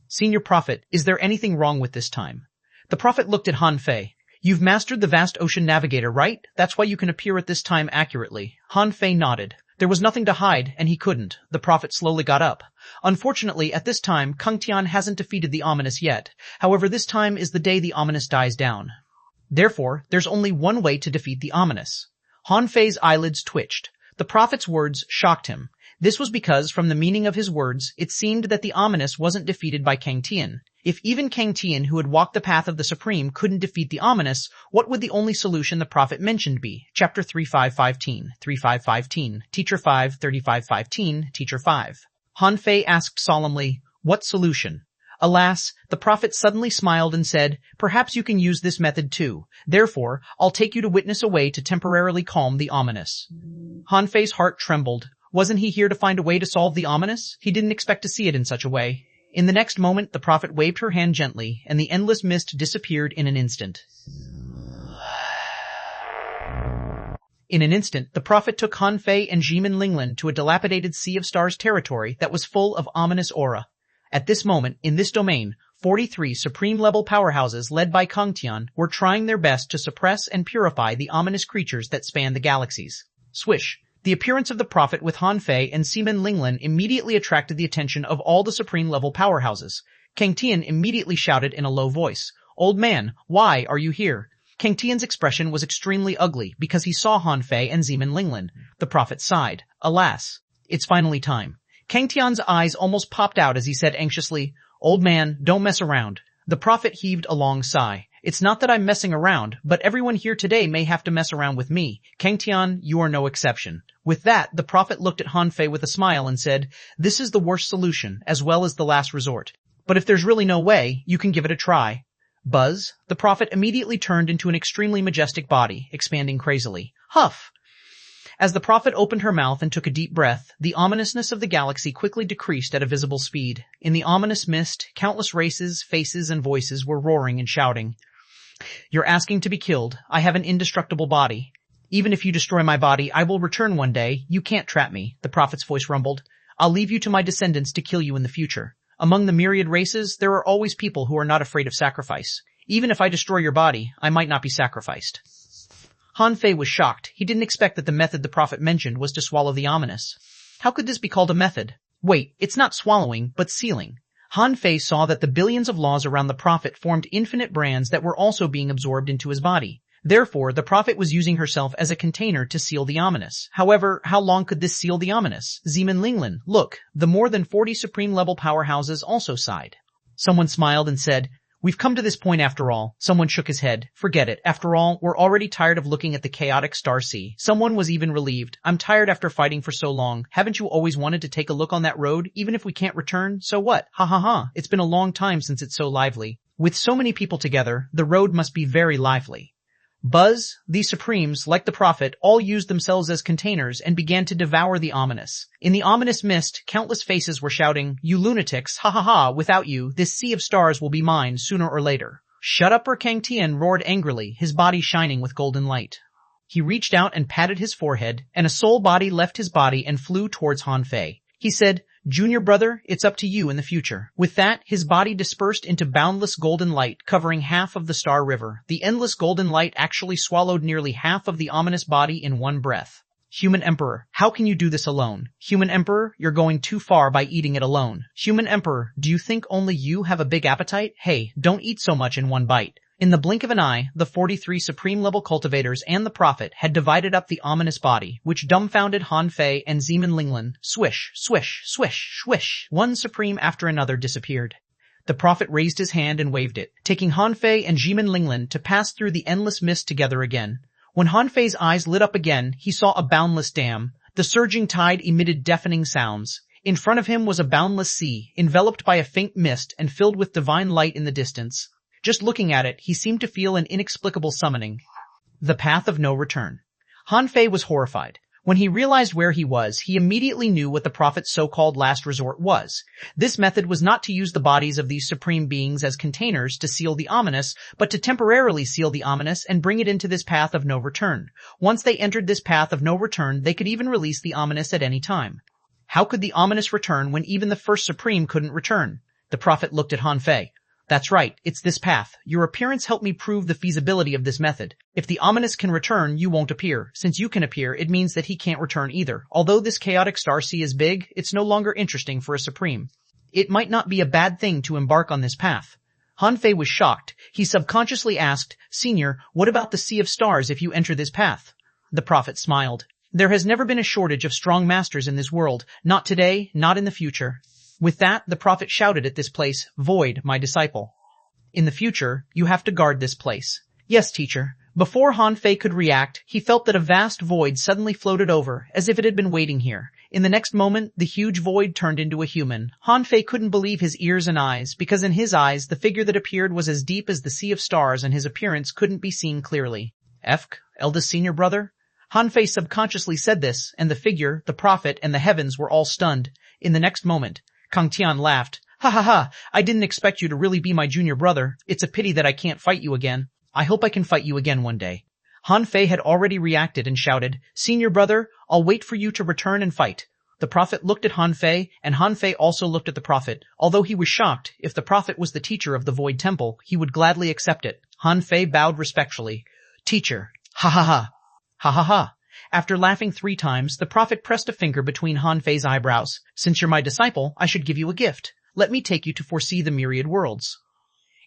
Speaker 1: "Senior prophet, is there anything wrong with this time?" The prophet looked at Han Fei. "You've mastered the vast ocean navigator, right? That's why you can appear at this time accurately." Han Fei nodded. There was nothing to hide, and he couldn't. The prophet slowly got up. "Unfortunately, at this time, Kang Tian hasn't defeated the ominous yet. However, this time is the day the ominous dies down. Therefore, there's only one way to defeat the ominous." Han Fei's eyelids twitched. The prophet's words shocked him. This was because, from the meaning of his words, it seemed that the ominous wasn't defeated by Kang Tian. If even Kang Tian, who had walked the path of the Supreme, couldn't defeat the ominous, what would the only solution the prophet mentioned be? Chapter 3515, 3515, Teacher 5, 3515, Teacher 5. Han Fei asked solemnly, "What solution?" Alas, the prophet suddenly smiled and said, "Perhaps you can use this method too. Therefore, I'll take you to witness a way to temporarily calm the ominous." Han Fei's heart trembled. Wasn't he here to find a way to solve the ominous? He didn't expect to see it in such a way. In the next moment, the prophet waved her hand gently, and the endless mist disappeared in an instant. In an instant, the prophet took Han Fei and Jimin Linglin to a dilapidated Sea of Stars territory that was full of ominous aura. At this moment, in this domain, 43 supreme-level powerhouses led by Kang Tian were trying their best to suppress and purify the ominous creatures that span the galaxies. Swish! The appearance of the prophet with Han Fei and Jimin Linglin immediately attracted the attention of all the supreme-level powerhouses. Kang Tian immediately shouted in a low voice, "Old man, why are you here?" Kang Tian's expression was extremely ugly because he saw Han Fei and Jimin Linglin. The prophet sighed. Alas, it's finally time. Kang Tian's eyes almost popped out as he said anxiously, "Old man, don't mess around." The prophet heaved a long sigh. "It's not that I'm messing around, but everyone here today may have to mess around with me. Kang Tian, you are no exception." With that, the prophet looked at Han Fei with a smile and said, "This is the worst solution, as well as the last resort. But if there's really no way, you can give it a try." Buzz, the prophet immediately turned into an extremely majestic body, expanding crazily. Huff! As the prophet opened her mouth and took a deep breath, the ominousness of the galaxy quickly decreased at a visible speed. In the ominous mist, countless races, faces, and voices were roaring and shouting. You're asking to be killed. I have an indestructible body. Even if you destroy my body, I will return one day. You can't trap me, the prophet's voice rumbled. I'll leave you to my descendants to kill you in the future. Among the myriad races, there are always people who are not afraid of sacrifice. Even if I destroy your body, I might not be sacrificed. Han Fei was shocked. He didn't expect that the method the prophet mentioned was to swallow the ominous. How could this be called a method? Wait, it's not swallowing, but sealing. Han Fei saw that the billions of laws around the prophet formed infinite brands that were also being absorbed into his body. Therefore, the prophet was using herself as a container to seal the ominous. However, how long could this seal the ominous? Zeman Linglin, look, the more than 40 supreme-level powerhouses also sighed. Someone smiled and said, "We've come to this point after all." Someone shook his head. "Forget it. After all, we're already tired of looking at the chaotic star sea." Someone was even relieved. "I'm tired after fighting for so long. Haven't you always wanted to take a look on that road? Even if we can't return, so what? Ha ha ha. It's been a long time since it's so lively. With so many people together, the road must be very lively." Buzz, these Supremes, like the prophet, all used themselves as containers and began to devour the ominous. In the ominous mist, countless faces were shouting, "You lunatics, ha ha ha, without you, this sea of stars will be mine sooner or later." "Shut up," Kang Tian roared angrily, his body shining with golden light. He reached out and patted his forehead, and a soul body left his body and flew towards Han Fei. He said, "Junior brother, it's up to you in the future." With that, his body dispersed into boundless golden light, covering half of the Star River. The endless golden light actually swallowed nearly half of the ominous body in one breath. Human Emperor, how can you do this alone? Human Emperor, you're going too far by eating it alone. Human Emperor, do you think only you have a big appetite? Hey, don't eat so much in one bite. In the blink of an eye, the 43 supreme-level cultivators and the prophet had divided up the ominous body, which dumbfounded Han Fei and Zeman Linglin. Swish, swish, swish, swish. One supreme after another disappeared. The prophet raised his hand and waved it, taking Han Fei and Zeman Linglin to pass through the endless mist together again. When Han Fei's eyes lit up again, he saw a boundless dam. The surging tide emitted deafening sounds. In front of him was a boundless sea, enveloped by a faint mist and filled with divine light in the distance. Just looking at it, he seemed to feel an inexplicable summoning. The path of no return. Han Fei was horrified. When he realized where he was, he immediately knew what the prophet's so-called last resort was. This method was not to use the bodies of these supreme beings as containers to seal the ominous, but to temporarily seal the ominous and bring it into this path of no return. Once they entered this path of no return, they could even release the ominous at any time. How could the ominous return when even the first supreme couldn't return? The prophet looked at Han Fei. "That's right, it's this path. Your appearance helped me prove the feasibility of this method. If the ominous can return, you won't appear. Since you can appear, it means that he can't return either. Although this chaotic star sea is big, it's no longer interesting for a supreme. It might not be a bad thing to embark on this path." Han Fei was shocked. He subconsciously asked, "Senior, what about the sea of stars if you enter this path?" The prophet smiled. "There has never been a shortage of strong masters in this world. Not today, not in the future." With that, the prophet shouted at this place, "Void, my disciple. In the future, you have to guard this place." "Yes, teacher." Before Han Fei could react, he felt that a vast void suddenly floated over, as if it had been waiting here. In the next moment, the huge void turned into a human. Han Fei couldn't believe his ears and eyes, because in his eyes, the figure that appeared was as deep as the sea of stars and his appearance couldn't be seen clearly. "Efk, eldest senior brother?" Han Fei subconsciously said this, and the figure, the prophet, and the heavens were all stunned. In the next moment, Kang Tian laughed. "Ha ha ha, I didn't expect you to really be my junior brother. It's a pity that I can't fight you again. I hope I can fight you again one day." Han Fei had already reacted and shouted, "Senior brother, I'll wait for you to return and fight." The prophet looked at Han Fei, and Han Fei also looked at the prophet. Although he was shocked, if the prophet was the teacher of the Void Temple, he would gladly accept it. Han Fei bowed respectfully. "Teacher." "Ha ha ha." "Ha ha ha." After laughing 3 times, the prophet pressed a finger between Han Fei's eyebrows. "Since you're my disciple, I should give you a gift. Let me take you to foresee the myriad worlds."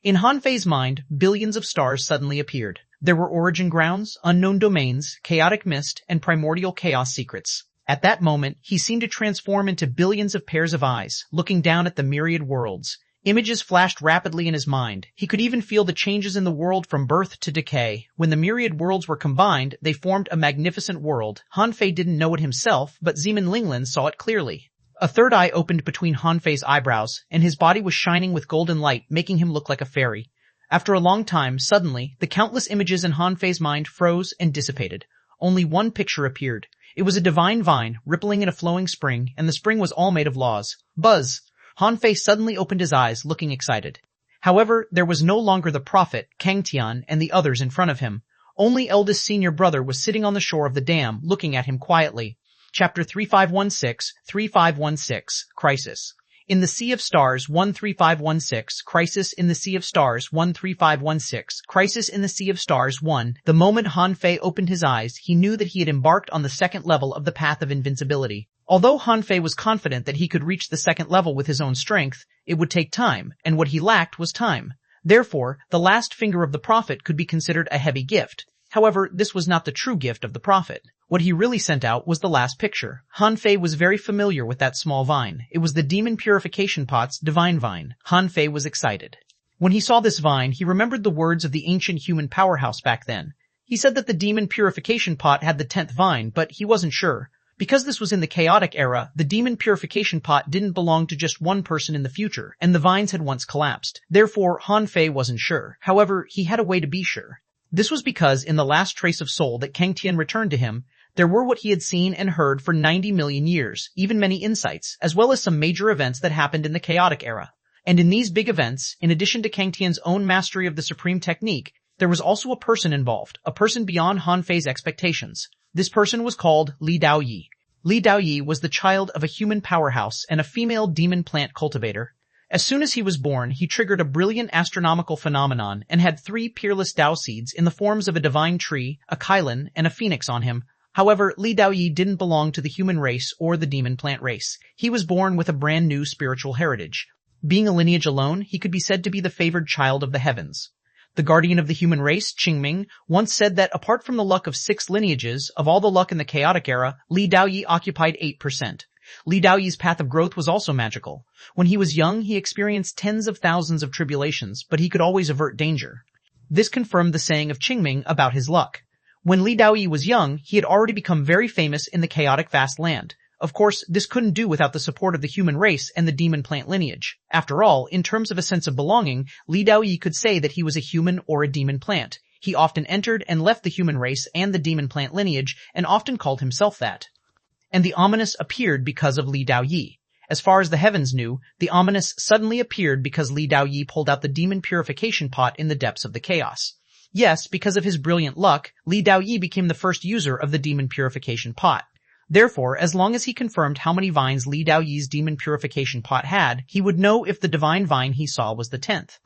Speaker 1: In Han Fei's mind, billions of stars suddenly appeared. There were origin grounds, unknown domains, chaotic mist, and primordial chaos secrets. At that moment, he seemed to transform into billions of pairs of eyes, looking down at the myriad worlds. Images flashed rapidly in his mind. He could even feel the changes in the world from birth to decay. When the myriad worlds were combined, they formed a magnificent world. Han Fei didn't know it himself, but Zeman Linglin saw it clearly. A third eye opened between Han Fei's eyebrows, and his body was shining with golden light, making him look like a fairy. After a long time, suddenly, the countless images in Han Fei's mind froze and dissipated. Only one picture appeared. It was a divine vine, rippling in a flowing spring, and the spring was all made of laws. Buzz! Han Fei suddenly opened his eyes, looking excited. However, there was no longer the prophet, Kang Tian, and the others in front of him. Only eldest senior brother was sitting on the shore of the dam, looking at him quietly. Chapter 3516, Crisis. In the Sea of Stars 13516, Crisis in the Sea of Stars 13516, Crisis in the Sea of Stars 1. The moment Han Fei opened his eyes, he knew that he had embarked on the second level of the path of invincibility. Although Han Fei was confident that he could reach the second level with his own strength, it would take time, and what he lacked was time. Therefore, the last finger of the prophet could be considered a heavy gift. However, this was not the true gift of the prophet. What he really sent out was the last picture. Han Fei was very familiar with that small vine. It was the demon purification pot's divine vine. Han Fei was excited. When he saw this vine, he remembered the words of the ancient human powerhouse back then. He said that the demon purification pot had the 10th vine, but he wasn't sure. Because this was in the chaotic era, the demon purification pot didn't belong to just one person in the future, and the vines had once collapsed. Therefore, Han Fei wasn't sure. However, he had a way to be sure. This was because in the last trace of soul that Kang Tian returned to him, there were what he had seen and heard for 90 million years, even many insights, as well as some major events that happened in the chaotic era. And in these big events, in addition to Kang Tian's own mastery of the supreme technique, there was also a person involved, a person beyond Han Fei's expectations. This person was called Li Daoyi. Li Daoyi was the child of a human powerhouse and a female demon plant cultivator. As soon as he was born, he triggered a brilliant astronomical phenomenon and had 3 peerless Dao seeds in the forms of a divine tree, a Kailan, and a phoenix on him. However, Li Daoyi didn't belong to the human race or the demon plant race. He was born with a brand new spiritual heritage. Being a lineage alone, he could be said to be the favored child of the heavens. The guardian of the human race, Qingming, once said that apart from the luck of 6 lineages, of all the luck in the chaotic era, Li Daoyi occupied 8%. Li Daoyi's path of growth was also magical. When he was young, he experienced tens of thousands of tribulations, but he could always avert danger. This confirmed the saying of Qingming about his luck. When Li Daoyi was young, he had already become very famous in the chaotic vast land. Of course, this couldn't do without the support of the human race and the demon plant lineage. After all, in terms of a sense of belonging, Li Daoyi could say that he was a human or a demon plant. He often entered and left the human race and the demon plant lineage, and often called himself that. And the ominous appeared because of Li Daoyi. As far as the heavens knew, the ominous suddenly appeared because Li Daoyi pulled out the demon purification pot in the depths of the chaos. Yes, because of his brilliant luck, Li Daoyi became the first user of the demon purification pot. Therefore, as long as he confirmed how many vines Li Daoyi's demon purification pot had, he would know if the divine vine he saw was the 10th.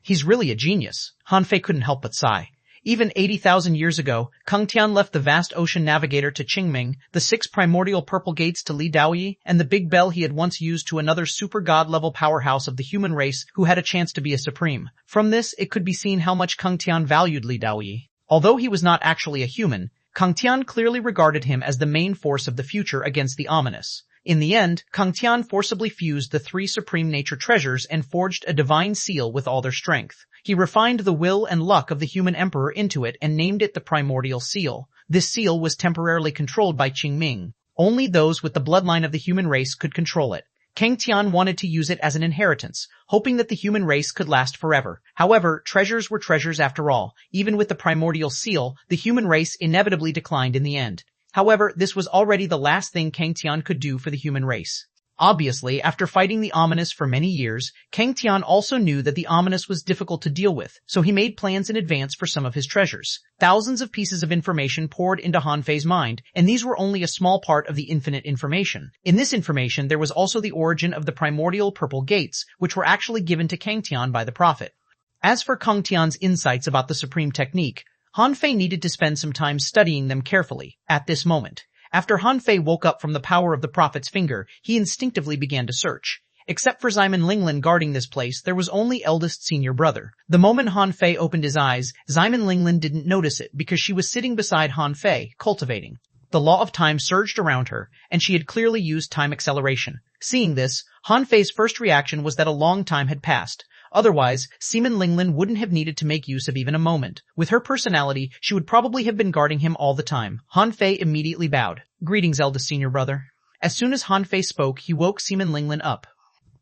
Speaker 1: He's really a genius. Han Fei couldn't help but sigh. Even 80,000 years ago, Kang Tian left the vast ocean navigator to Qingming, the 6 primordial purple gates to Li Daoyi, and the big bell he had once used to another super god-level powerhouse of the human race who had a chance to be a supreme. From this, it could be seen how much Kang Tian valued Li Daoyi. Although he was not actually a human, Kang Tian clearly regarded him as the main force of the future against the ominous. In the end, Kang Tian forcibly fused the 3 supreme nature treasures and forged a divine seal with all their strength. He refined the will and luck of the human emperor into it and named it the primordial seal. This seal was temporarily controlled by Qingming. Only those with the bloodline of the human race could control it. Kang Tian wanted to use it as an inheritance, hoping that the human race could last forever. However, treasures were treasures after all. Even with the primordial seal, the human race inevitably declined in the end. However, this was already the last thing Kang Tian could do for the human race. Obviously, after fighting the ominous for many years, Kang Tian also knew that the ominous was difficult to deal with, so he made plans in advance for some of his treasures. Thousands of pieces of information poured into Han Fei's mind, and these were only a small part of the infinite information. In this information, there was also the origin of the primordial purple gates, which were actually given to Kang Tian by the prophet. As for Kang Tian's insights about the supreme technique, Han Fei needed to spend some time studying them carefully, at this moment. After Han Fei woke up from the power of the prophet's finger, he instinctively began to search. Except for Ximen Linglin guarding this place, there was only eldest senior brother. The moment Han Fei opened his eyes, Ximen Linglin didn't notice it because she was sitting beside Han Fei, cultivating. The law of time surged around her, and she had clearly used time acceleration. Seeing this, Han Fei's first reaction was that a long time had passed. Otherwise, Ximen Linglin wouldn't have needed to make use of even a moment. With her personality, she would probably have been guarding him all the time. Han Fei immediately bowed. Greetings, eldest senior brother. As soon as Han Fei spoke, he woke Ximen Linglin up.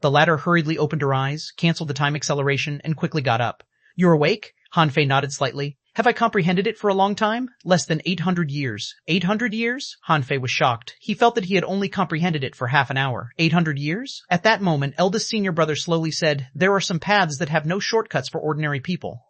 Speaker 1: The latter hurriedly opened her eyes, canceled the time acceleration, and quickly got up. You're awake? Han Fei nodded slightly. Have I comprehended it for a long time? Less than 800 years. 800 years? Hanfei was shocked. He felt that he had only comprehended it for half an hour. 800 years? At that moment, eldest senior brother slowly said, there are some paths that have no shortcuts for ordinary people.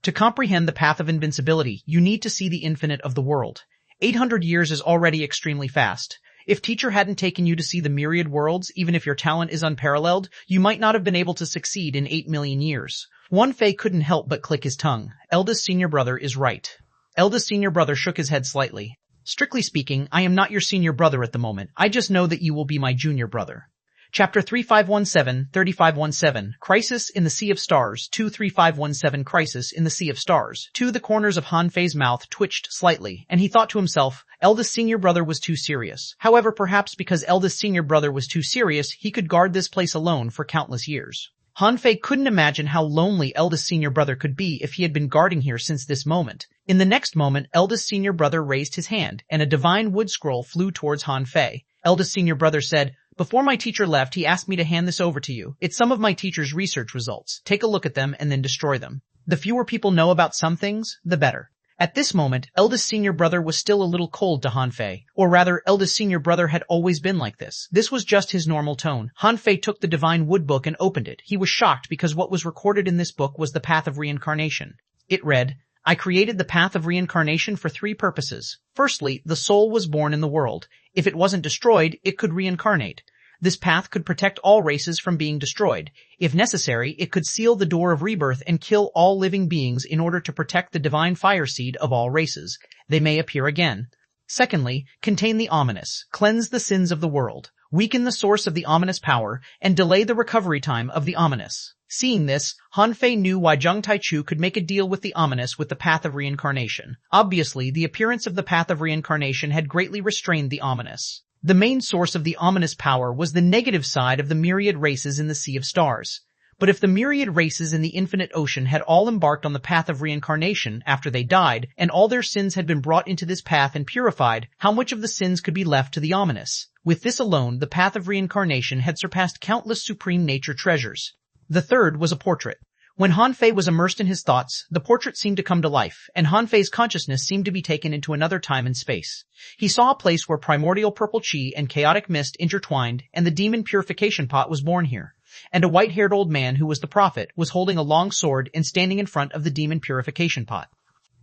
Speaker 1: To comprehend the path of invincibility, you need to see the infinite of the world. 800 years is already extremely fast. If teacher hadn't taken you to see the myriad worlds, even if your talent is unparalleled, you might not have been able to succeed in 8 million years. Xuanhuan couldn't help but click his tongue. Eldest senior brother is right. Eldest senior brother shook his head slightly. Strictly speaking, I am not your senior brother at the moment. I just know that you will be my junior brother. Chapter 3517, Crisis in the Sea of Stars, 23517 Crisis in the Sea of Stars. The corners of Hanfei's mouth twitched slightly, and he thought to himself, eldest senior brother was too serious. However, perhaps because eldest senior brother was too serious, he could guard this place alone for countless years. Hanfei couldn't imagine how lonely eldest senior brother could be if he had been guarding here since this moment. In the next moment, eldest senior brother raised his hand, and a divine wood scroll flew towards Hanfei. Eldest senior brother said, before my teacher left, he asked me to hand this over to you. It's some of my teacher's research results. Take a look at them and then destroy them. The fewer people know about some things, the better. At this moment, eldest senior brother was still a little cold to Hanfei. Or rather, eldest senior brother had always been like this. This was just his normal tone. Hanfei took the divine wood book and opened it. He was shocked because what was recorded in this book was the path of reincarnation. It read, I created the path of reincarnation for 3 purposes. Firstly, the soul was born in the world. If it wasn't destroyed, it could reincarnate. This path could protect all races from being destroyed. If necessary, it could seal the door of rebirth and kill all living beings in order to protect the divine fire seed of all races. They may appear again. Secondly, contain the ominous, cleanse the sins of the world, weaken the source of the ominous power, and delay the recovery time of the ominous. Seeing this, Hanfei knew why Zheng Taichu could make a deal with the ominous with the path of reincarnation. Obviously, the appearance of the path of reincarnation had greatly restrained the ominous. The main source of the ominous power was the negative side of the myriad races in the Sea of Stars. But if the myriad races in the infinite ocean had all embarked on the path of reincarnation after they died, and all their sins had been brought into this path and purified, how much of the sins could be left to the ominous? With this alone, the path of reincarnation had surpassed countless supreme nature treasures. The third was a portrait. When Hanfei was immersed in his thoughts, the portrait seemed to come to life, and Hanfei's consciousness seemed to be taken into another time and space. He saw a place where primordial purple chi and chaotic mist intertwined, and the demon purification pot was born here. And a white-haired old man who was the prophet was holding a long sword and standing in front of the demon purification pot.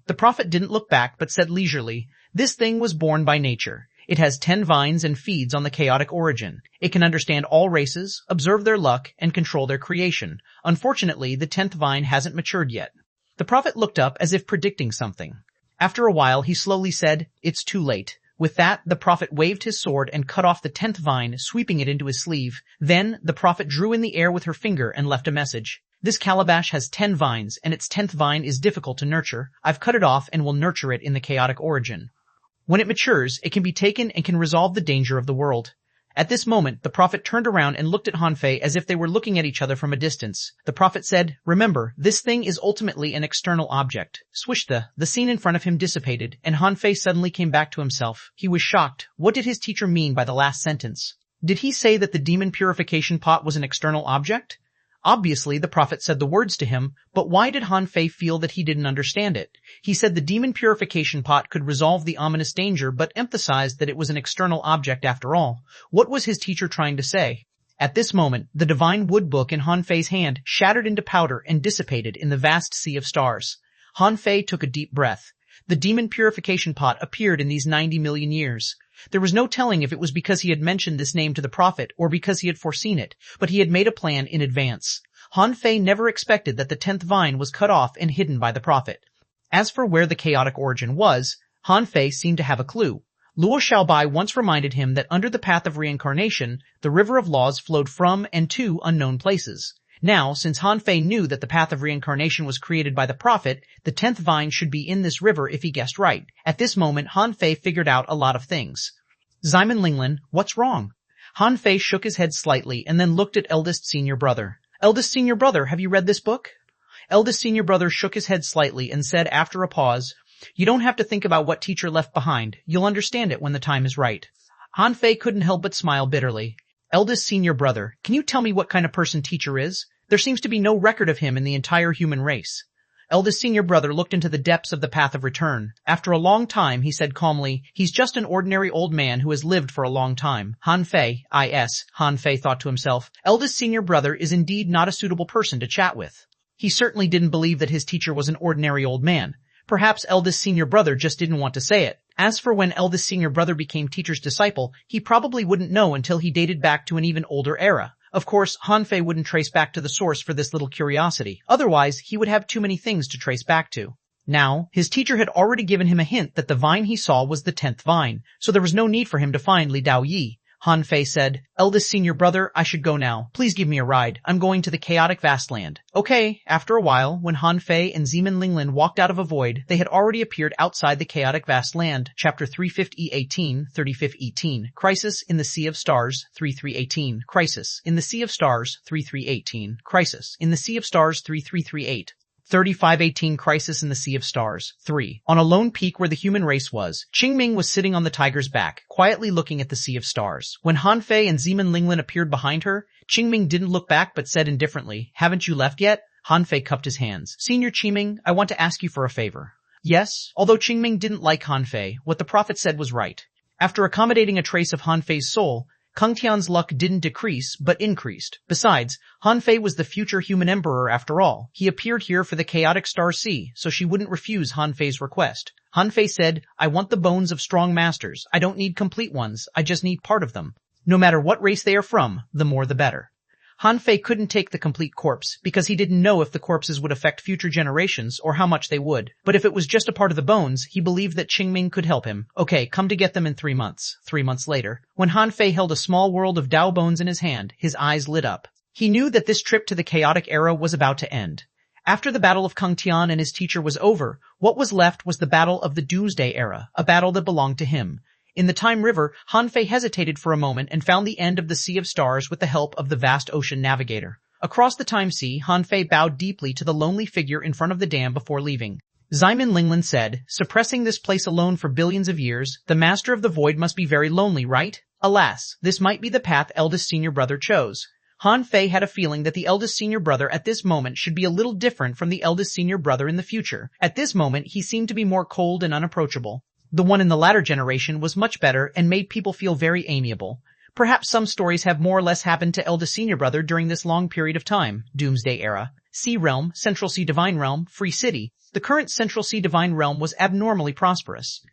Speaker 1: The prophet didn't look back but said leisurely, this thing was born by nature. It has 10 vines and feeds on the chaotic origin. It can understand all races, observe their luck, and control their creation. Unfortunately, the 10th vine hasn't matured yet. The prophet looked up as if predicting something. After a while, he slowly said, it's too late. With that, the prophet waved his sword and cut off the 10th vine, sweeping it into his sleeve. Then, the prophet drew in the air with her finger and left a message. This calabash has 10 vines, and its 10th vine is difficult to nurture. I've cut it off and will nurture it in the chaotic origin. When it matures, it can be taken and can resolve the danger of the world. At this moment, the prophet turned around and looked at Hanfei as if they were looking at each other from a distance. The prophet said, remember, this thing is ultimately an external object. Swish the scene in front of him dissipated, and Hanfei suddenly came back to himself. He was shocked. What did his teacher mean by the last sentence? Did he say that the demon purification pot was an external object? Obviously, the prophet said the words to him, but why did Hanfei feel that he didn't understand it? He said the demon purification pot could resolve the ominous danger, but emphasized that it was an external object after all. What was his teacher trying to say? At this moment, the divine wood book in Hanfei's hand shattered into powder and dissipated in the vast sea of stars. Hanfei took a deep breath. The demon purification pot appeared in these 90 million years. There was no telling if it was because he had mentioned this name to the prophet or because he had foreseen it, but he had made a plan in advance. Hanfei never expected that the 10th vine was cut off and hidden by the prophet. As for where the chaotic origin was, Hanfei seemed to have a clue. Luo Xiaobai once reminded him that under the path of reincarnation, the river of laws flowed from and to unknown places. Now, since Hanfei knew that the path of reincarnation was created by the prophet, the 10th vine should be in this river if he guessed right. At this moment, Hanfei figured out a lot of things. Ximon Linglin, what's wrong? Hanfei shook his head slightly and then looked at eldest senior brother. Eldest senior brother, have you read this book? Eldest senior brother shook his head slightly and said after a pause, you don't have to think about what teacher left behind. You'll understand it when the time is right. Hanfei couldn't help but smile bitterly. Eldest senior brother, can you tell me what kind of person teacher is? There seems to be no record of him in the entire human race. Eldest senior brother looked into the depths of the path of return. After a long time, he said calmly, he's just an ordinary old man who has lived for a long time. Han Fei, Han Fei thought to himself. Eldest senior brother is indeed not a suitable person to chat with. He certainly didn't believe that his teacher was an ordinary old man. Perhaps eldest senior brother just didn't want to say it. As for when eldest senior brother became teacher's disciple, he probably wouldn't know until he dated back to an even older era. Of course, Han Fei wouldn't trace back to the source for this little curiosity. Otherwise, he would have too many things to trace back to. Now, his teacher had already given him a hint that the vine he saw was the 10th vine, so there was no need for him to find Li Dao Yi. Han Fei said, eldest senior brother, I should go now. Please give me a ride. I'm going to the chaotic vastland. Okay. After a while, when Han Fei and Zeman Linglin walked out of a void, they had already appeared outside the chaotic vastland. Chapter 350-18, 35-18. Crisis in the Sea of Stars, 3318. Crisis in the Sea of Stars, 3318. Crisis in the Sea of Stars, 3338. 3518 Crisis in the Sea of Stars. 3. On a lone peak where the human race was, Qingming was sitting on the tiger's back, quietly looking at the Sea of Stars. When Han Fei and Zeman Linglin appeared behind her, Qingming didn't look back but said indifferently, haven't you left yet? Han Fei cupped his hands. Senior Qingming, I want to ask you for a favor. Yes? Although Qingming didn't like Han Fei, what the prophet said was right. After accommodating a trace of Han Fei's soul, Kung Tian's luck didn't decrease, but increased. Besides, Han Fei was the future human emperor after all. He appeared here for the chaotic star sea, so she wouldn't refuse Han Fei's request. Han Fei said, I want the bones of strong masters. I don't need complete ones. I just need part of them. No matter what race they are from, the more the better. Han Fei couldn't take the complete corpse because he didn't know if the corpses would affect future generations or how much they would. But if it was just a part of the bones, he believed that Qingming could help him. Okay, come to get them in 3 months. 3 months later, when Han Fei held a small world of Dao bones in his hand, his eyes lit up. He knew that this trip to the chaotic era was about to end. After the battle of Kung Tian and his teacher was over, what was left was the battle of the Doomsday era, a battle that belonged to him. In the Time River, Han Fei hesitated for a moment and found the end of the Sea of Stars with the help of the vast ocean navigator. Across the Time Sea, Han Fei bowed deeply to the lonely figure in front of the dam before leaving. Zeman Linglin said, suppressing this place alone for billions of years, the master of the void must be very lonely, right? Alas, this might be the path eldest senior brother chose. Han Fei had a feeling that the eldest senior brother at this moment should be a little different from the eldest senior brother in the future. At this moment, he seemed to be more cold and unapproachable. The one in the latter generation was much better and made people feel very amiable. Perhaps some stories have more or less happened to eldest senior brother during this long period of time. Doomsday era. Sea Realm, Central Sea Divine Realm, Free City. The current Central Sea Divine Realm was abnormally prosperous.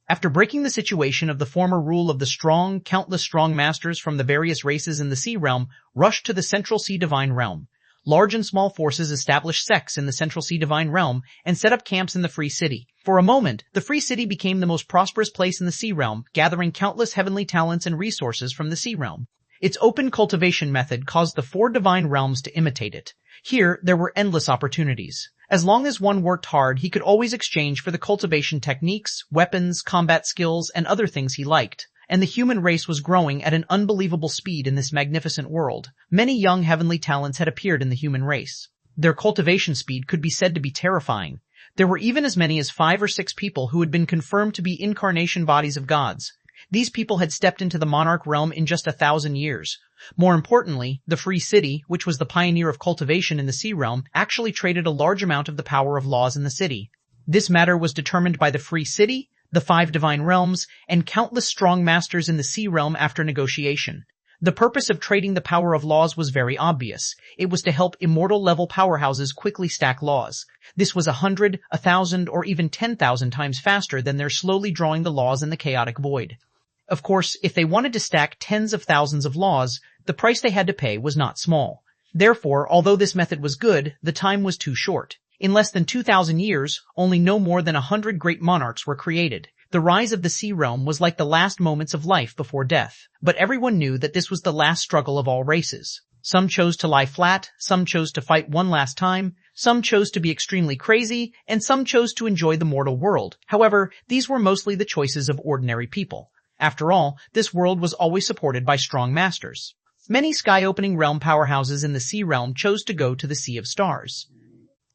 Speaker 1: After breaking the situation of the former rule of the strong, countless strong masters from the various races in the Sea Realm rushed to the Central Sea Divine Realm. Large and small forces established sects in the Central Sea Divine Realm and set up camps in the Free City. For a moment, the Free City became the most prosperous place in the Sea Realm, gathering countless heavenly talents and resources from the Sea Realm. Its open cultivation method caused the 4 divine realms to imitate it. Here, there were endless opportunities. As long as one worked hard, he could always exchange for the cultivation techniques, weapons, combat skills, and other things he liked. And the human race was growing at an unbelievable speed in this magnificent world. Many young heavenly talents had appeared in the human race. Their cultivation speed could be said to be terrifying. There were even as many as 5 or 6 people who had been confirmed to be incarnation bodies of gods. These people had stepped into the monarch realm in just 1,000 years. More importantly, the Free City, which was the pioneer of cultivation in the Sea Realm, actually traded a large amount of the power of laws in the city. This matter was determined by the Free City, the 5 divine realms, and countless strong masters in the Sea Realm after negotiation. The purpose of trading the power of laws was very obvious. It was to help immortal-level powerhouses quickly stack laws. This was 100, 1,000, or even 10,000 times faster than their slowly drawing the laws in the chaotic void. Of course, if they wanted to stack tens of thousands of laws, the price they had to pay was not small. Therefore, although this method was good, the time was too short. In less than 2,000 years, only no more than 100 great monarchs were created. The rise of the Sea Realm was like the last moments of life before death. But everyone knew that this was the last struggle of all races. Some chose to lie flat, some chose to fight one last time, some chose to be extremely crazy, and some chose to enjoy the mortal world. However, these were mostly the choices of ordinary people. After all, this world was always supported by strong masters. Many sky-opening realm powerhouses in the Sea Realm chose to go to the Sea of Stars.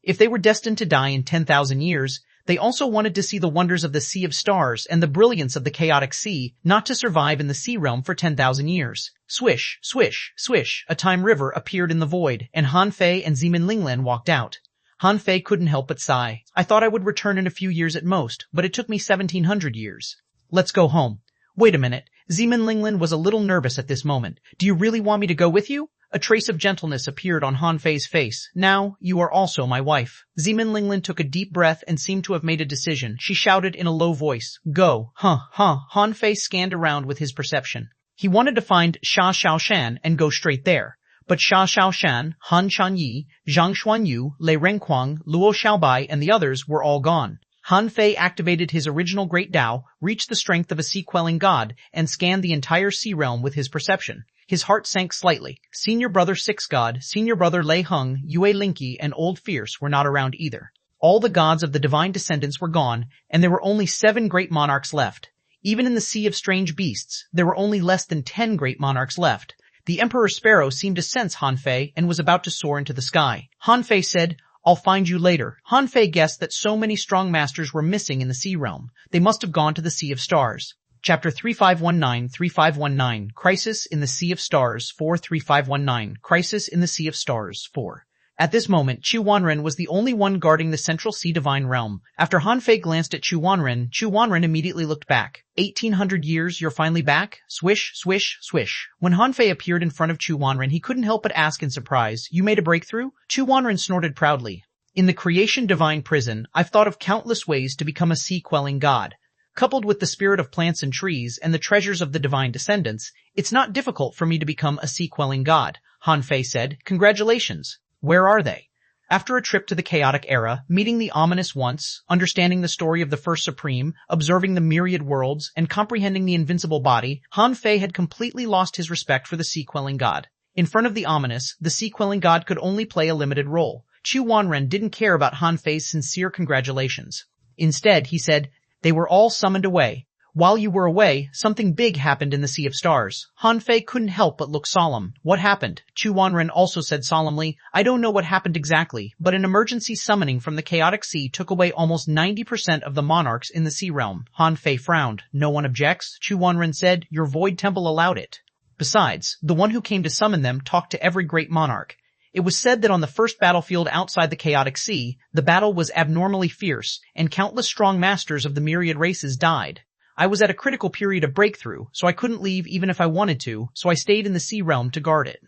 Speaker 1: If they were destined to die in 10,000 years, they also wanted to see the wonders of the Sea of Stars and the brilliance of the chaotic sea, not to survive in the Sea Realm for 10,000 years. Swish, swish, swish, a time river appeared in the void, and Han Fei and Zeman Linglin walked out. Han Fei couldn't help but sigh. I thought I would return in a few years at most, but it took me 1700 years. Let's go home. Wait a minute. Zeman Linglin was a little nervous at this moment. Do you really want me to go with you? A trace of gentleness appeared on Han Fei's face. Now, you are also my wife. Zeman Linglin took a deep breath and seemed to have made a decision. She shouted in a low voice, Go. Han Fei scanned around with his perception. He wanted to find Sha Xiaoshan and go straight there. But Sha Xiaoshan, Han Chanyi, Zhang Xuanyu, Lei Renquang, Luo Xiaobai, and the others were all gone. Han Fei activated his original Great Tao, reached the strength of a sea-quelling god, and scanned the entire sea realm with his perception. His heart sank slightly. Senior Brother Six God, Senior Brother Lei Heng, Yue Linki, and Old Fierce were not around either. All the gods of the divine descendants were gone, and there were only 7 great monarchs left. Even in the Sea of Strange Beasts, there were only less than 10 great monarchs left. The Emperor Sparrow seemed to sense Han Fei and was about to soar into the sky. Han Fei said, I'll find you later. Han Fei guessed that so many strong masters were missing in the sea realm. They must have gone to the Sea of Stars. Chapter 3519-3519 Crisis in the Sea of Stars 43519 Crisis in the Sea of Stars 4. At this moment, Xuanhuan was the only one guarding the Central Sea Divine Realm. After Han Fei glanced at Xuanhuan immediately looked back. 1800 years, you're finally back? Swish, swish, swish. When Han Fei appeared in front of Xuanhuan, he couldn't help but ask in surprise, You made a breakthrough? Xuanhuan snorted proudly. In the Creation Divine Prison, I've thought of countless ways to become a sea-quelling god. Coupled with the spirit of plants and trees and the treasures of the divine descendants, it's not difficult for me to become a sea-quelling god, Han Fei said. Congratulations. Where are they? After a trip to the chaotic era, meeting the ominous once, understanding the story of the First Supreme, observing the myriad worlds, and comprehending the invincible body, Han Fei had completely lost his respect for the sea-quelling god. In front of the ominous, the sea-quelling god could only play a limited role. Xuanhuan didn't care about Han Fei's sincere congratulations. Instead, he said, They were all summoned away. While you were away, something big happened in the Sea of Stars. Han Fei couldn't help but look solemn. What happened? Xuanhuan also said solemnly, I don't know what happened exactly, but an emergency summoning from the chaotic sea took away almost 90% of the monarchs in the sea realm. Han Fei frowned. No one objects? Xuanhuan said, Your void temple allowed it. Besides, the one who came to summon them talked to every great monarch. It was said that on the first battlefield outside the chaotic sea, the battle was abnormally fierce, and countless strong masters of the myriad races died. I was at a critical period of breakthrough, so I couldn't leave even if I wanted to, so I stayed in the sea realm to guard it.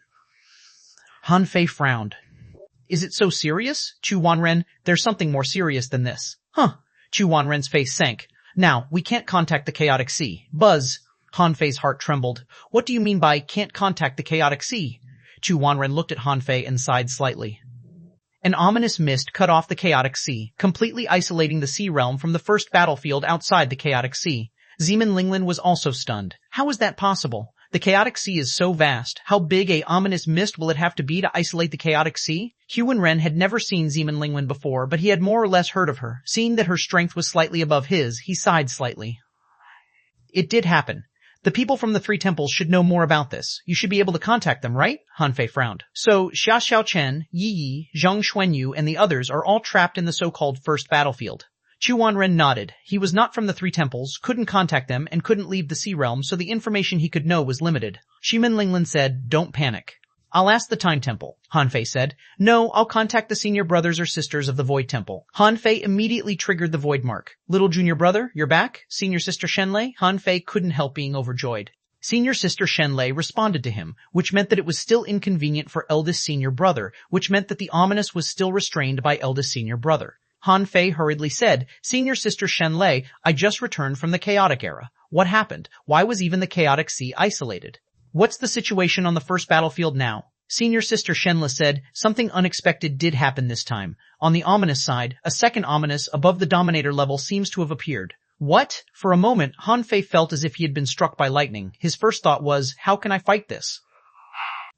Speaker 1: Han Fei frowned. Is it so serious? Xuanhuan, there's something more serious than this. Xuanhuan's face sank. Now, we can't contact the chaotic sea. Buzz. Han Fei's heart trembled. What do you mean by can't contact the chaotic sea? Xuanhuan looked at Han Fei and sighed slightly. An ominous mist cut off the chaotic sea, completely isolating the sea realm from the first battlefield outside the chaotic sea. Zeman Linglin was also stunned. How is that possible? The chaotic sea is so vast. How big a ominous mist will it have to be to isolate the chaotic sea? Xuanhuan had never seen Zeman Linglin before, but he had more or less heard of her. Seeing that her strength was slightly above his, he sighed slightly. It did happen. The people from the 3 temples should know more about this. You should be able to contact them, right? Han Fei frowned. So, Xia Xiaochen, Yi Yi, Zhang Xuanyu, and the others are all trapped in the so-called first battlefield. Xuanhuan nodded. He was not from the 3 temples, couldn't contact them, and couldn't leave the sea realm, so the information he could know was limited. Zeman Linglin said, Don't panic. I'll ask the Time Temple, Han Fei said. No, I'll contact the senior brothers or sisters of the Void Temple. Han Fei immediately triggered the Void Mark. Little junior brother, you're back? Senior sister Shenlei? Han Fei couldn't help being overjoyed. Senior sister Shenlei responded to him, which meant that it was still inconvenient for eldest senior brother, which meant that the ominous was still restrained by eldest senior brother. Han Fei hurriedly said, Senior sister Shenlei, I just returned from the chaotic era. What happened? Why was even the chaotic sea isolated? What's the situation on the first battlefield now? Senior sister Shenla said, Something unexpected did happen this time. On the ominous side, a second ominous above the dominator level seems to have appeared. What? For a moment, Han Fei felt as if he had been struck by lightning. His first thought was, how can I fight this?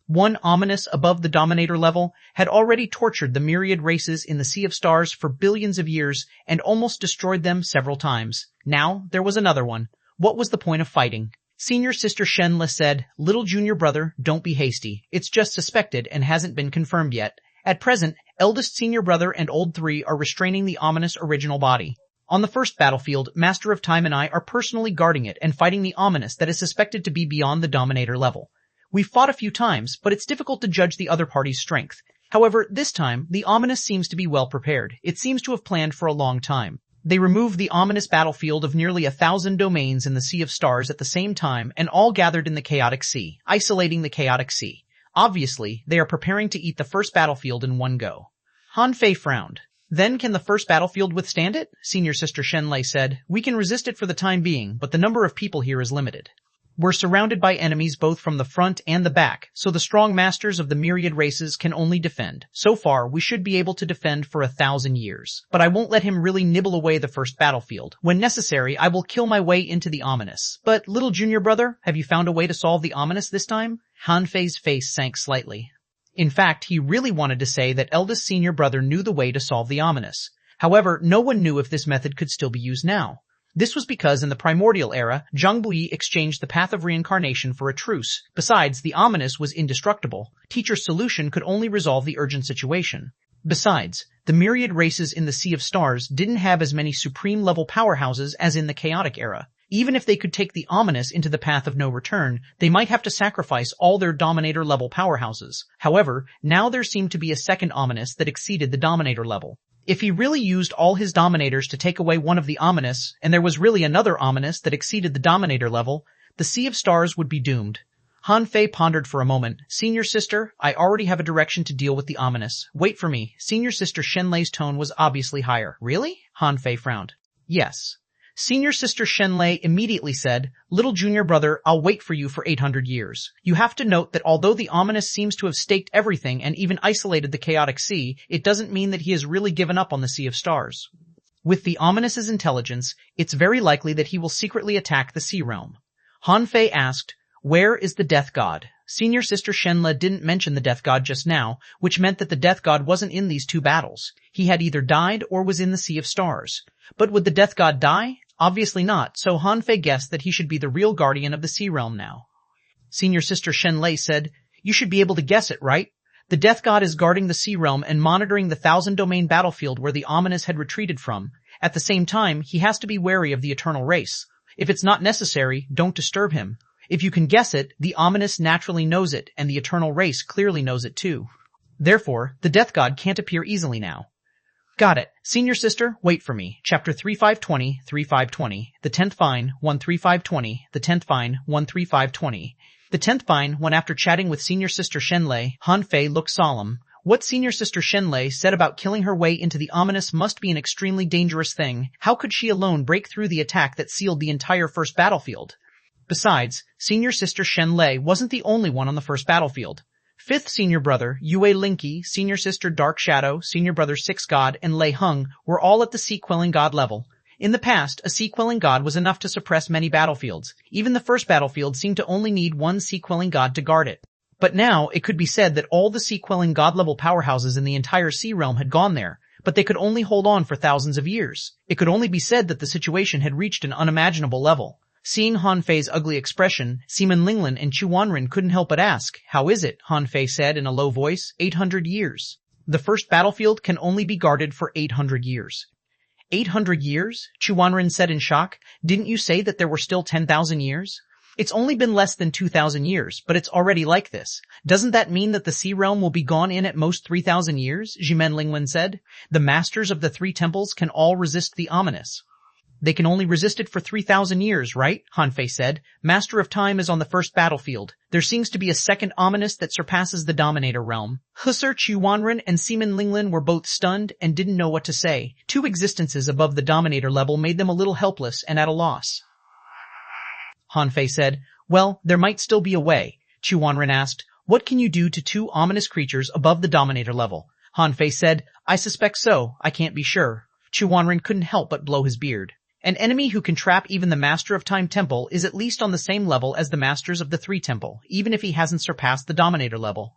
Speaker 1: One ominous above the dominator level had already tortured the myriad races in the Sea of Stars for billions of years and almost destroyed them several times. Now, there was another one. What was the point of fighting? Senior sister Shenla said, Little junior brother, don't be hasty. It's just suspected and hasn't been confirmed yet. At present, eldest senior brother and old 3 are restraining the ominous original body. On the first battlefield, Master of Time and I are personally guarding it and fighting the ominous that is suspected to be beyond the dominator level. We've fought a few times, but it's difficult to judge the other party's strength. However, this time, the ominous seems to be well prepared. It seems to have planned for a long time. They removed the ominous battlefield of nearly 1,000 domains in the Sea of Stars at the same time, and all gathered in the Chaotic Sea, isolating the Chaotic Sea. Obviously, they are preparing to eat the first battlefield in one go. Han Fei frowned. Then can the first battlefield withstand it? Senior Sister Shenlei said. We can resist it for the time being, but the number of people here is limited. We're surrounded by enemies both from the front and the back, so the strong masters of the myriad races can only defend. So far, we should be able to defend for 1,000 years. But I won't let him really nibble away the first battlefield. When necessary, I will kill my way into the ominous. But, little junior brother, have you found a way to solve the ominous this time? Han Fei's face sank slightly. In fact, he really wanted to say that eldest senior brother knew the way to solve the ominous. However, no one knew if this method could still be used now. This was because in the primordial era, Zhang Bui exchanged the path of reincarnation for a truce. Besides, the ominous was indestructible. Teacher's solution could only resolve the urgent situation. Besides, the myriad races in the Sea of Stars didn't have as many supreme-level powerhouses as in the chaotic era. Even if they could take the ominous into the path of no return, they might have to sacrifice all their dominator-level powerhouses. However, now there seemed to be a second ominous that exceeded the dominator level. If he really used all his dominators to take away one of the ominous, and there was really another ominous that exceeded the dominator level, the Sea of Stars would be doomed. Han Fei pondered for a moment. Senior sister, I already have a direction to deal with the ominous. Wait for me. Senior sister Shenlei's tone was obviously higher. Really? Han Fei frowned. Yes. Senior sister Shenlei immediately said, Little junior brother, I'll wait for you for 800 years. You have to note that although the ominous seems to have staked everything and even isolated the chaotic sea, it doesn't mean that he has really given up on the Sea of Stars. With the ominous's intelligence, it's very likely that he will secretly attack the sea realm. Han Fei asked, Where is the death god? Senior sister Shenle didn't mention the death god just now, which meant that the death god wasn't in these two battles. He had either died or was in the Sea of Stars. But would the death god die? Obviously not, so Han Fei guessed that he should be the real guardian of the sea realm now. Senior sister Shenlei said, You should be able to guess it, right? The death god is guarding the sea realm and monitoring the 1,000-domain battlefield where the ominous had retreated from. At the same time, he has to be wary of the eternal race. If it's not necessary, don't disturb him. If you can guess it, the ominous naturally knows it, and the eternal race clearly knows it too. Therefore, the death god can't appear easily now. Got it. Senior sister, wait for me. Chapter 3520, 3520. The 10th fine, 13520. The 10th fine, 13520. The 10th fine, when after chatting with senior sister Shenlei, Han Fei looked solemn. What senior sister Shenlei said about killing her way into the ominous must be an extremely dangerous thing. How could she alone break through the attack that sealed the entire first battlefield? Besides, senior sister Shenlei wasn't the only one on the first battlefield. Fifth senior brother, Yue Linky, senior sister Dark Shadow, senior brother Six God, and Lei Hung were all at the sea-quelling god level. In the past, a sea-quelling god was enough to suppress many battlefields. Even the first battlefield seemed to only need one sea-quelling god to guard it. But now, it could be said that all the sea-quelling god-level powerhouses in the entire sea realm had gone there, but they could only hold on for thousands of years. It could only be said that the situation had reached an unimaginable level. Seeing Han Fei's ugly expression, Seaman Linglin and Xuanhuan couldn't help but ask, How is it? Han Fei said in a low voice, 800 years. The first battlefield can only be guarded for 800 years. 800 years? Xuanhuan said in shock. Didn't you say that there were still 10,000 years? It's only been less than 2,000 years, but it's already like this. Doesn't that mean that the sea realm will be gone in at most 3,000 years? Jimen Linglin said. The masters of the three temples can all resist the ominous. They can only resist it for 3,000 years, right? Han Fei said. Master of Time is on the first battlefield. There seems to be a second ominous that surpasses the Dominator realm. Husser Xuanhuan and Seaman Linglin were both stunned and didn't know what to say. Two existences above the Dominator level made them a little helpless and at a loss. Han Fei said, Well, there might still be a way. Xuanhuan asked, What can you do to two ominous creatures above the Dominator level? Han Fei said, I suspect so. I can't be sure. Xuanhuan couldn't help but blow his beard. An enemy who can trap even the Master of Time Temple is at least on the same level as the Masters of the Three Temple, even if he hasn't surpassed the Dominator level.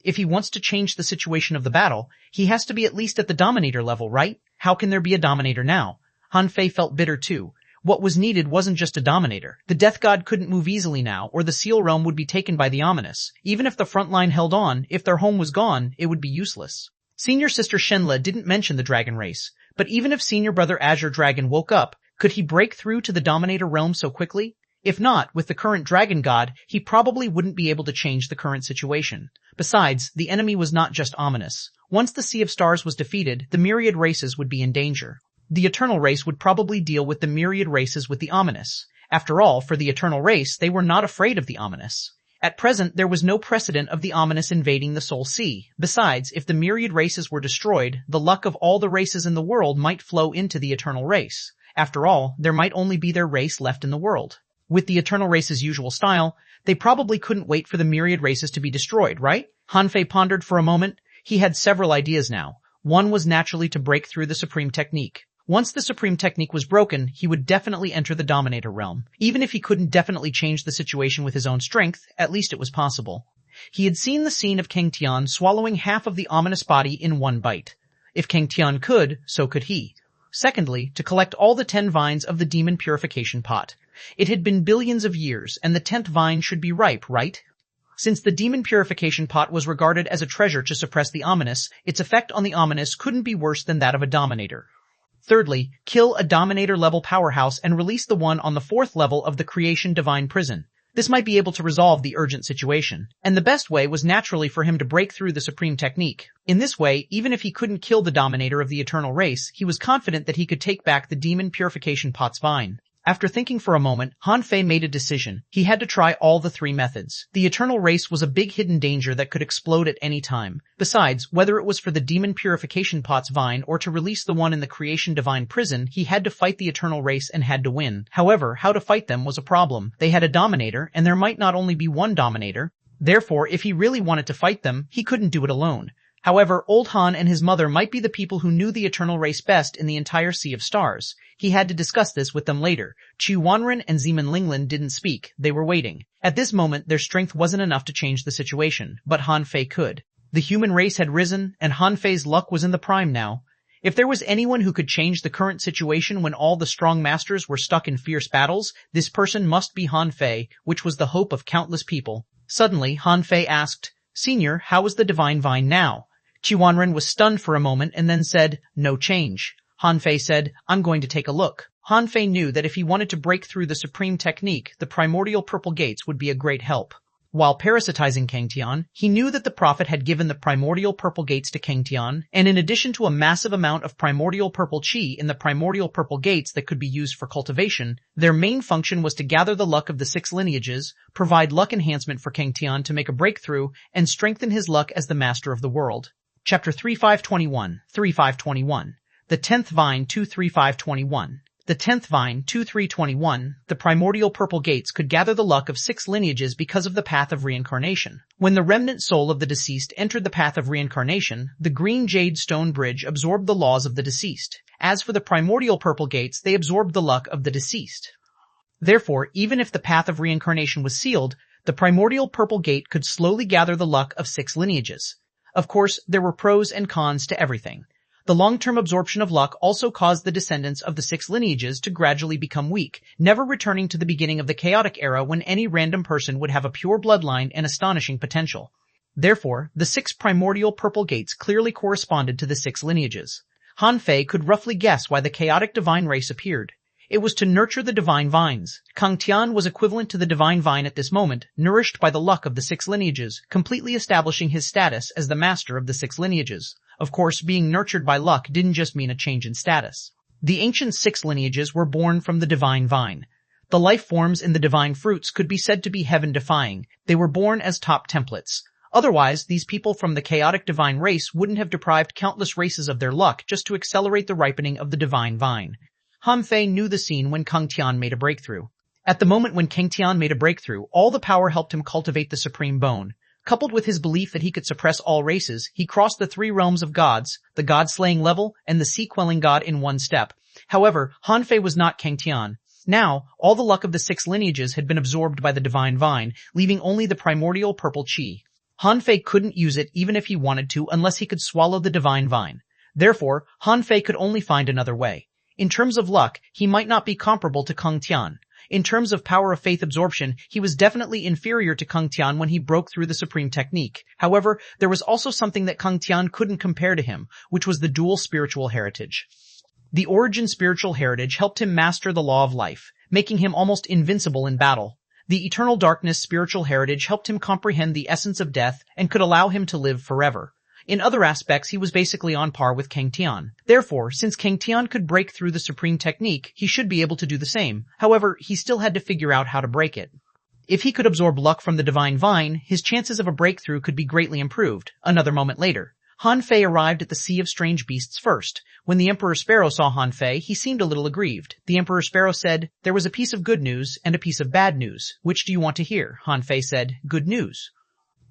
Speaker 1: If he wants to change the situation of the battle, he has to be at least at the Dominator level, right? How can there be a Dominator now? Han Fei felt bitter too. What was needed wasn't just a Dominator. The Death God couldn't move easily now, or the Seal Realm would be taken by the ominous. Even if the front line held on, if their home was gone, it would be useless. Senior sister Shenle didn't mention the dragon race, but even if senior brother Azure Dragon woke up, could he break through to the Dominator realm so quickly? If not, with the current Dragon God, he probably wouldn't be able to change the current situation. Besides, the enemy was not just ominous. Once the Sea of Stars was defeated, the myriad races would be in danger. The Eternal Race would probably deal with the myriad races with the ominous. After all, for the Eternal Race, they were not afraid of the ominous. At present, there was no precedent of the ominous invading the Soul Sea. Besides, if the myriad races were destroyed, the luck of all the races in the world might flow into the Eternal Race. After all, there might only be their race left in the world. With the Eternal Race's usual style, they probably couldn't wait for the myriad races to be destroyed, right? Han Fei pondered for a moment. He had several ideas now. One was naturally to break through the Supreme Technique. Once the Supreme Technique was broken, he would definitely enter the Dominator realm. Even if he couldn't definitely change the situation with his own strength, at least it was possible. He had seen the scene of Kang Tian swallowing half of the ominous body in one bite. If Kang Tian could, so could he. Secondly, to collect all the 10 vines of the demon purification pot. It had been billions of years, and the 10th vine should be ripe, right? Since the demon purification pot was regarded as a treasure to suppress the ominous, its effect on the ominous couldn't be worse than that of a Dominator. Thirdly, kill a Dominator-level powerhouse and release the one on the 4th level of the Creation Divine Prison. This might be able to resolve the urgent situation. And the best way was naturally for him to break through the Supreme Technique. In this way, even if he couldn't kill the Dominator of the Eternal Race, he was confident that he could take back the Demon Purification Pot's vine. After thinking for a moment, Han Fei made a decision. He had to try all the 3 methods. The Eternal Race was a big hidden danger that could explode at any time. Besides, whether it was for the Demon Purification Pot's vine or to release the one in the Creation Divine Prison, he had to fight the Eternal Race and had to win. However, how to fight them was a problem. They had a Dominator, and there might not only be one Dominator. Therefore, if he really wanted to fight them, he couldn't do it alone. However, old Han and his mother might be the people who knew the Eternal Race best in the entire Sea of Stars. He had to discuss this with them later. Xuanhuan and Zeman Linglin didn't speak. They were waiting. At this moment, their strength wasn't enough to change the situation, but Han Fei could. The human race had risen, and Han Fei's luck was in the prime now. If there was anyone who could change the current situation when all the strong masters were stuck in fierce battles, this person must be Han Fei, which was the hope of countless people. Suddenly, Han Fei asked, "Senior, how is the Divine Vine now?" Xuanhuan was stunned for a moment and then said, "No change." Han Fei said, "I'm going to take a look." Han Fei knew that if he wanted to break through the Supreme Technique, the primordial purple gates would be a great help. While parasitizing Kang Tian, he knew that the Prophet had given the primordial purple gates to Kang Tian, and in addition to a massive amount of primordial purple chi in the primordial purple gates that could be used for cultivation, their main function was to gather the luck of the 6 lineages, provide luck enhancement for Kang Tian to make a breakthrough, and strengthen his luck as the master of the world. Chapter 3521, 3521. The 10th Vine 23521. The 10th Vine 2321, the primordial purple gates could gather the luck of 6 lineages because of the path of reincarnation. When the remnant soul of the deceased entered the path of reincarnation, the green jade stone bridge absorbed the laws of the deceased. As for the primordial purple gates, they absorbed the luck of the deceased. Therefore, even if the path of reincarnation was sealed, the primordial purple gate could slowly gather the luck of 6 lineages. Of course, there were pros and cons to everything. The long-term absorption of luck also caused the descendants of the 6 lineages to gradually become weak, never returning to the beginning of the chaotic era when any random person would have a pure bloodline and astonishing potential. Therefore, the 6 primordial purple gates clearly corresponded to the 6 lineages. Han Fei could roughly guess why the chaotic divine race appeared. It was to nurture the divine vines. Kang Tian was equivalent to the divine vine at this moment, nourished by the luck of the 6 lineages, completely establishing his status as the master of the 6 lineages. Of course, being nurtured by luck didn't just mean a change in status. The ancient 6 lineages were born from the divine vine. The life forms in the divine fruits could be said to be heaven-defying. They were born as top templates. Otherwise, these people from the chaotic divine race wouldn't have deprived countless races of their luck just to accelerate the ripening of the divine vine. Han Fei knew the scene when Kang Tian made a breakthrough. At the moment when Kang Tian made a breakthrough, all the power helped him cultivate the supreme bone. Coupled with his belief that he could suppress all races, he crossed the 3 realms of gods, the god-slaying level and the sea-quelling god in one step. However, Han Fei was not Kang Tian. Now, all the luck of the 6 lineages had been absorbed by the divine vine, leaving only the primordial purple chi. Han Fei couldn't use it even if he wanted to unless he could swallow the divine vine. Therefore, Han Fei could only find another way. In terms of luck, he might not be comparable to Kang Tian. In terms of power of faith absorption, he was definitely inferior to Kang Tian when he broke through the supreme technique. However, there was also something that Kang Tian couldn't compare to him, which was the dual spiritual heritage. The origin spiritual heritage helped him master the law of life, making him almost invincible in battle. The eternal darkness spiritual heritage helped him comprehend the essence of death and could allow him to live forever. In other aspects, he was basically on par with Kang Tian. Therefore, since Kang Tian could break through the supreme technique, he should be able to do the same. However, he still had to figure out how to break it. If he could absorb luck from the divine vine, his chances of a breakthrough could be greatly improved. Another moment later, Han Fei arrived at the Sea of Strange Beasts first. When the Emperor Sparrow saw Han Fei, he seemed a little aggrieved. The Emperor Sparrow said, "There was a piece of good news and a piece of bad news. Which do you want to hear?" Han Fei said, "Good news."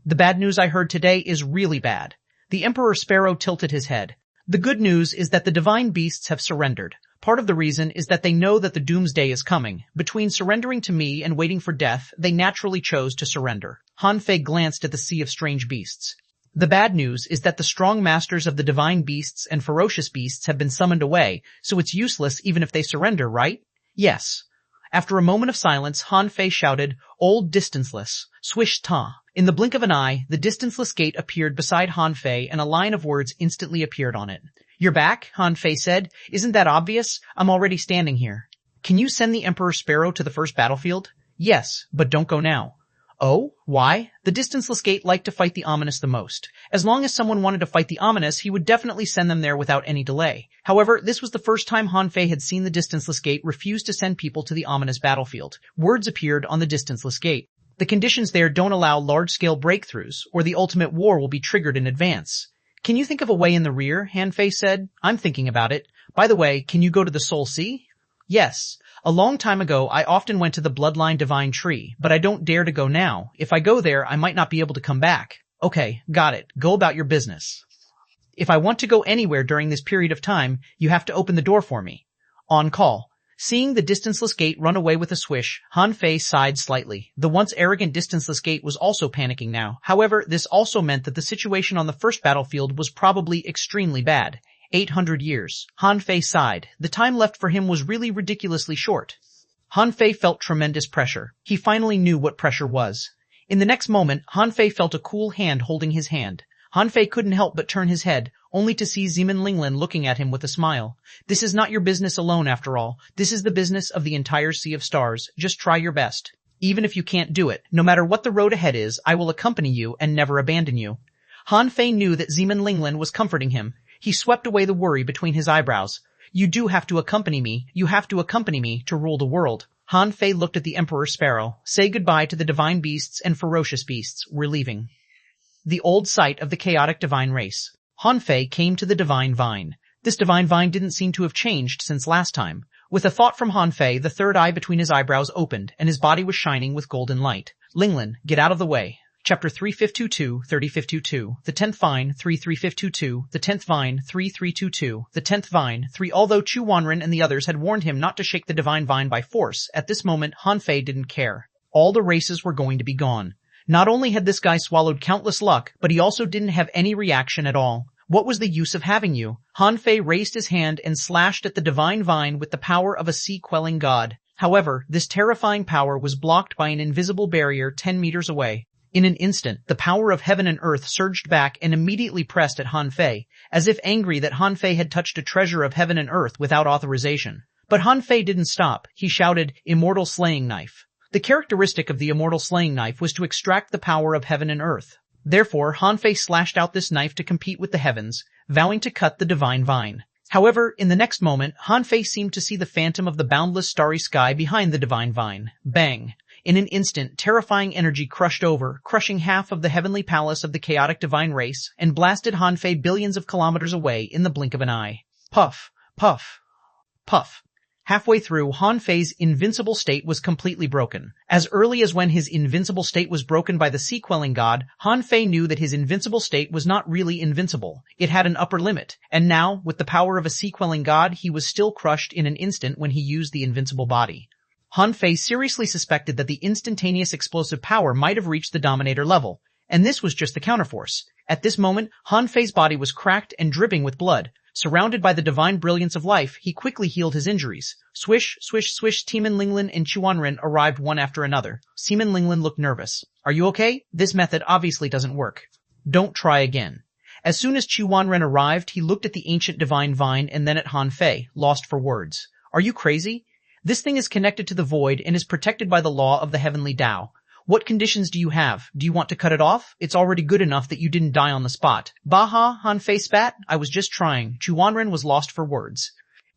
Speaker 1: "The bad news I heard today is really bad." The Emperor Sparrow tilted his head. "The good news is that the divine beasts have surrendered. Part of the reason is that they know that the doomsday is coming. Between surrendering to me and waiting for death, they naturally chose to surrender." Han Fei glanced at the Sea of Strange Beasts. "The bad news is that the strong masters of the divine beasts and ferocious beasts have been summoned away, so it's useless even if they surrender, right?" "Yes." After a moment of silence, Han Fei shouted, "Old distanceless, swish ta." In the blink of an eye, the distanceless gate appeared beside Han Fei and a line of words instantly appeared on it. "You're back?" Han Fei said. "Isn't that obvious? I'm already standing here." "Can you send the Emperor Sparrow to the first battlefield?" "Yes, but don't go now." "Oh? Why?" The distanceless gate liked to fight the ominous the most. As long as someone wanted to fight the ominous, he would definitely send them there without any delay. However, this was the first time Han Fei had seen the distanceless gate refuse to send people to the ominous battlefield. Words appeared on the distanceless gate. "The conditions there don't allow large-scale breakthroughs, or the ultimate war will be triggered in advance." "Can you think of a way in the rear?" Han Fei said. "I'm thinking about it. By the way, can you go to the Soul Sea?" "Yes. A long time ago, I often went to the Bloodline Divine Tree, but I don't dare to go now. If I go there, I might not be able to come back." "Okay, got it. Go about your business." "If I want to go anywhere during this period of time, you have to open the door for me." "On call." Seeing the distanceless gate run away with a swish, Han Fei sighed slightly. The once arrogant distanceless gate was also panicking now. However, this also meant that the situation on the first battlefield was probably extremely bad. 800 years. Han Fei sighed. The time left for him was really ridiculously short. Han Fei felt tremendous pressure. He finally knew what pressure was. In the next moment, Han Fei felt a cool hand holding his hand. Han Fei couldn't help but turn his head, only to see Zeman Linglin looking at him with a smile. "This is not your business alone, after all. This is the business of the entire Sea of Stars. Just try your best. Even if you can't do it, no matter what the road ahead is, I will accompany you and never abandon you." Han Fei knew that Zeman Linglin was comforting him. He swept away the worry between his eyebrows. "You do have to accompany me. You have to accompany me to rule the world." Han Fei looked at the Emperor Sparrow. "Say goodbye to the divine beasts and ferocious beasts. We're leaving." The old site of the chaotic divine race. Han Fei came to the divine vine. This divine vine didn't seem to have changed since last time. With a thought from Han Fei, the third eye between his eyebrows opened, and his body was shining with golden light. "Linglin, get out of the way." Chapter 3522, 3522, the 10th Vine, 33522, the 10th Vine, 3322, the 10th Vine, 3. Although xuanhuan and the others had warned him not to shake the divine vine by force, at this moment Han Fei didn't care. All the races were going to be gone. Not only had this guy swallowed countless luck, but he also didn't have any reaction at all. What was the use of having you? Han Fei raised his hand and slashed at the divine vine with the power of a sea-quelling god. However, this terrifying power was blocked by an invisible barrier 10 meters away. In an instant, the power of heaven and earth surged back and immediately pressed at Han Fei, as if angry that Han Fei had touched a treasure of heaven and earth without authorization. But Han Fei didn't stop. He shouted, "Immortal Slaying Knife." The characteristic of the immortal slaying knife was to extract the power of heaven and earth. Therefore, Han Fei slashed out this knife to compete with the heavens, vowing to cut the divine vine. However, in the next moment, Han Fei seemed to see the phantom of the boundless starry sky behind the divine vine. Bang! In an instant, terrifying energy crushed over, crushing half of the heavenly palace of the chaotic divine race, and blasted Han Fei billions of kilometers away in the blink of an eye. Puff! Puff! Puff! Halfway through, Han Fei's invincible state was completely broken. As early as when his invincible state was broken by the sea-quelling god, Han Fei knew that his invincible state was not really invincible. It had an upper limit. And now, with the power of a sea-quelling god, he was still crushed in an instant when he used the invincible body. Han Fei seriously suspected that the instantaneous explosive power might have reached the Dominator level. And this was just the counterforce. At this moment, Han Fei's body was cracked and dripping with blood. Surrounded by the divine brilliance of life, he quickly healed his injuries. Swish, swish, swish, Zeman Linglin and xuanhuan arrived one after another. Zeman Linglin looked nervous. "Are you okay? This method obviously doesn't work." "Don't try again." As soon as xuanhuan arrived, he looked at the ancient divine vine and then at Han Fei, lost for words. "Are you crazy?" This thing is connected to the void and is protected by the law of the heavenly Tao. What conditions do you have? Do you want to cut it off? It's already good enough that you didn't die on the spot. Baha, Han Fei spat. I was just trying. Xuanhuan was lost for words.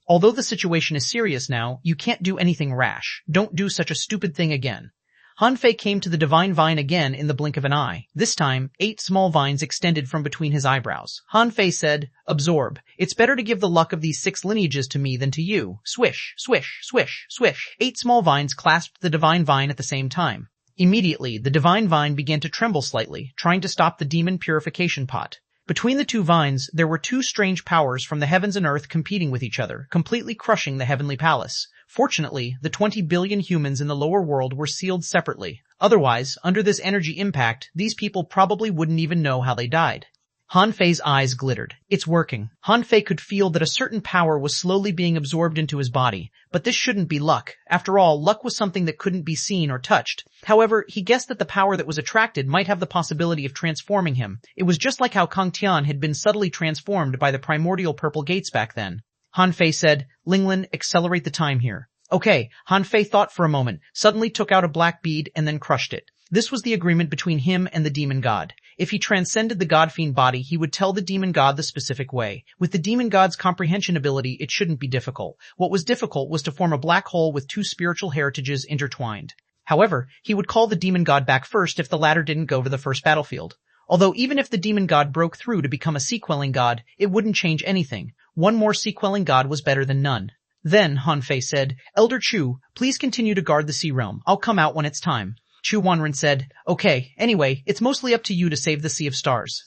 Speaker 1: Although the situation is serious now, you can't do anything rash. Don't do such a stupid thing again. Han Fei came to the divine vine again in the blink of an eye. This time, 8 small vines extended from between his eyebrows. Han Fei said, absorb. It's better to give the luck of these 6 lineages to me than to you. Swish, swish, swish, swish. 8 small vines clasped the divine vine at the same time. Immediately, the divine vine began to tremble slightly, trying to stop the demon purification pot. Between the 2 vines, there were 2 strange powers from the heavens and earth competing with each other, completely crushing the heavenly palace. Fortunately, the 20 billion humans in the lower world were sealed separately. Otherwise, under this energy impact, these people probably wouldn't even know how they died. Han Fei's eyes glittered. It's working. Han Fei could feel that a certain power was slowly being absorbed into his body, but this shouldn't be luck. After all, luck was something that couldn't be seen or touched. However, he guessed that the power that was attracted might have the possibility of transforming him. It was just like how Kang Tian had been subtly transformed by the primordial purple gates back then. Han Fei said, Linglin, accelerate the time here. Okay, Han Fei thought for a moment, suddenly took out a black bead and then crushed it. This was the agreement between him and the demon god. If he transcended the god-fiend body, he would tell the demon god the specific way. With the demon god's comprehension ability, it shouldn't be difficult. What was difficult was to form a black hole with 2 spiritual heritages intertwined. However, he would call the demon god back first if the latter didn't go to the first battlefield. Although even if the demon god broke through to become a sequelling god, it wouldn't change anything. One more sequelling god was better than none. Then, Han Fei said, Elder Chu, please continue to guard the Sea Realm. I'll come out when it's time. Xuanhuan said, okay, anyway, it's mostly up to you to save the Sea of Stars.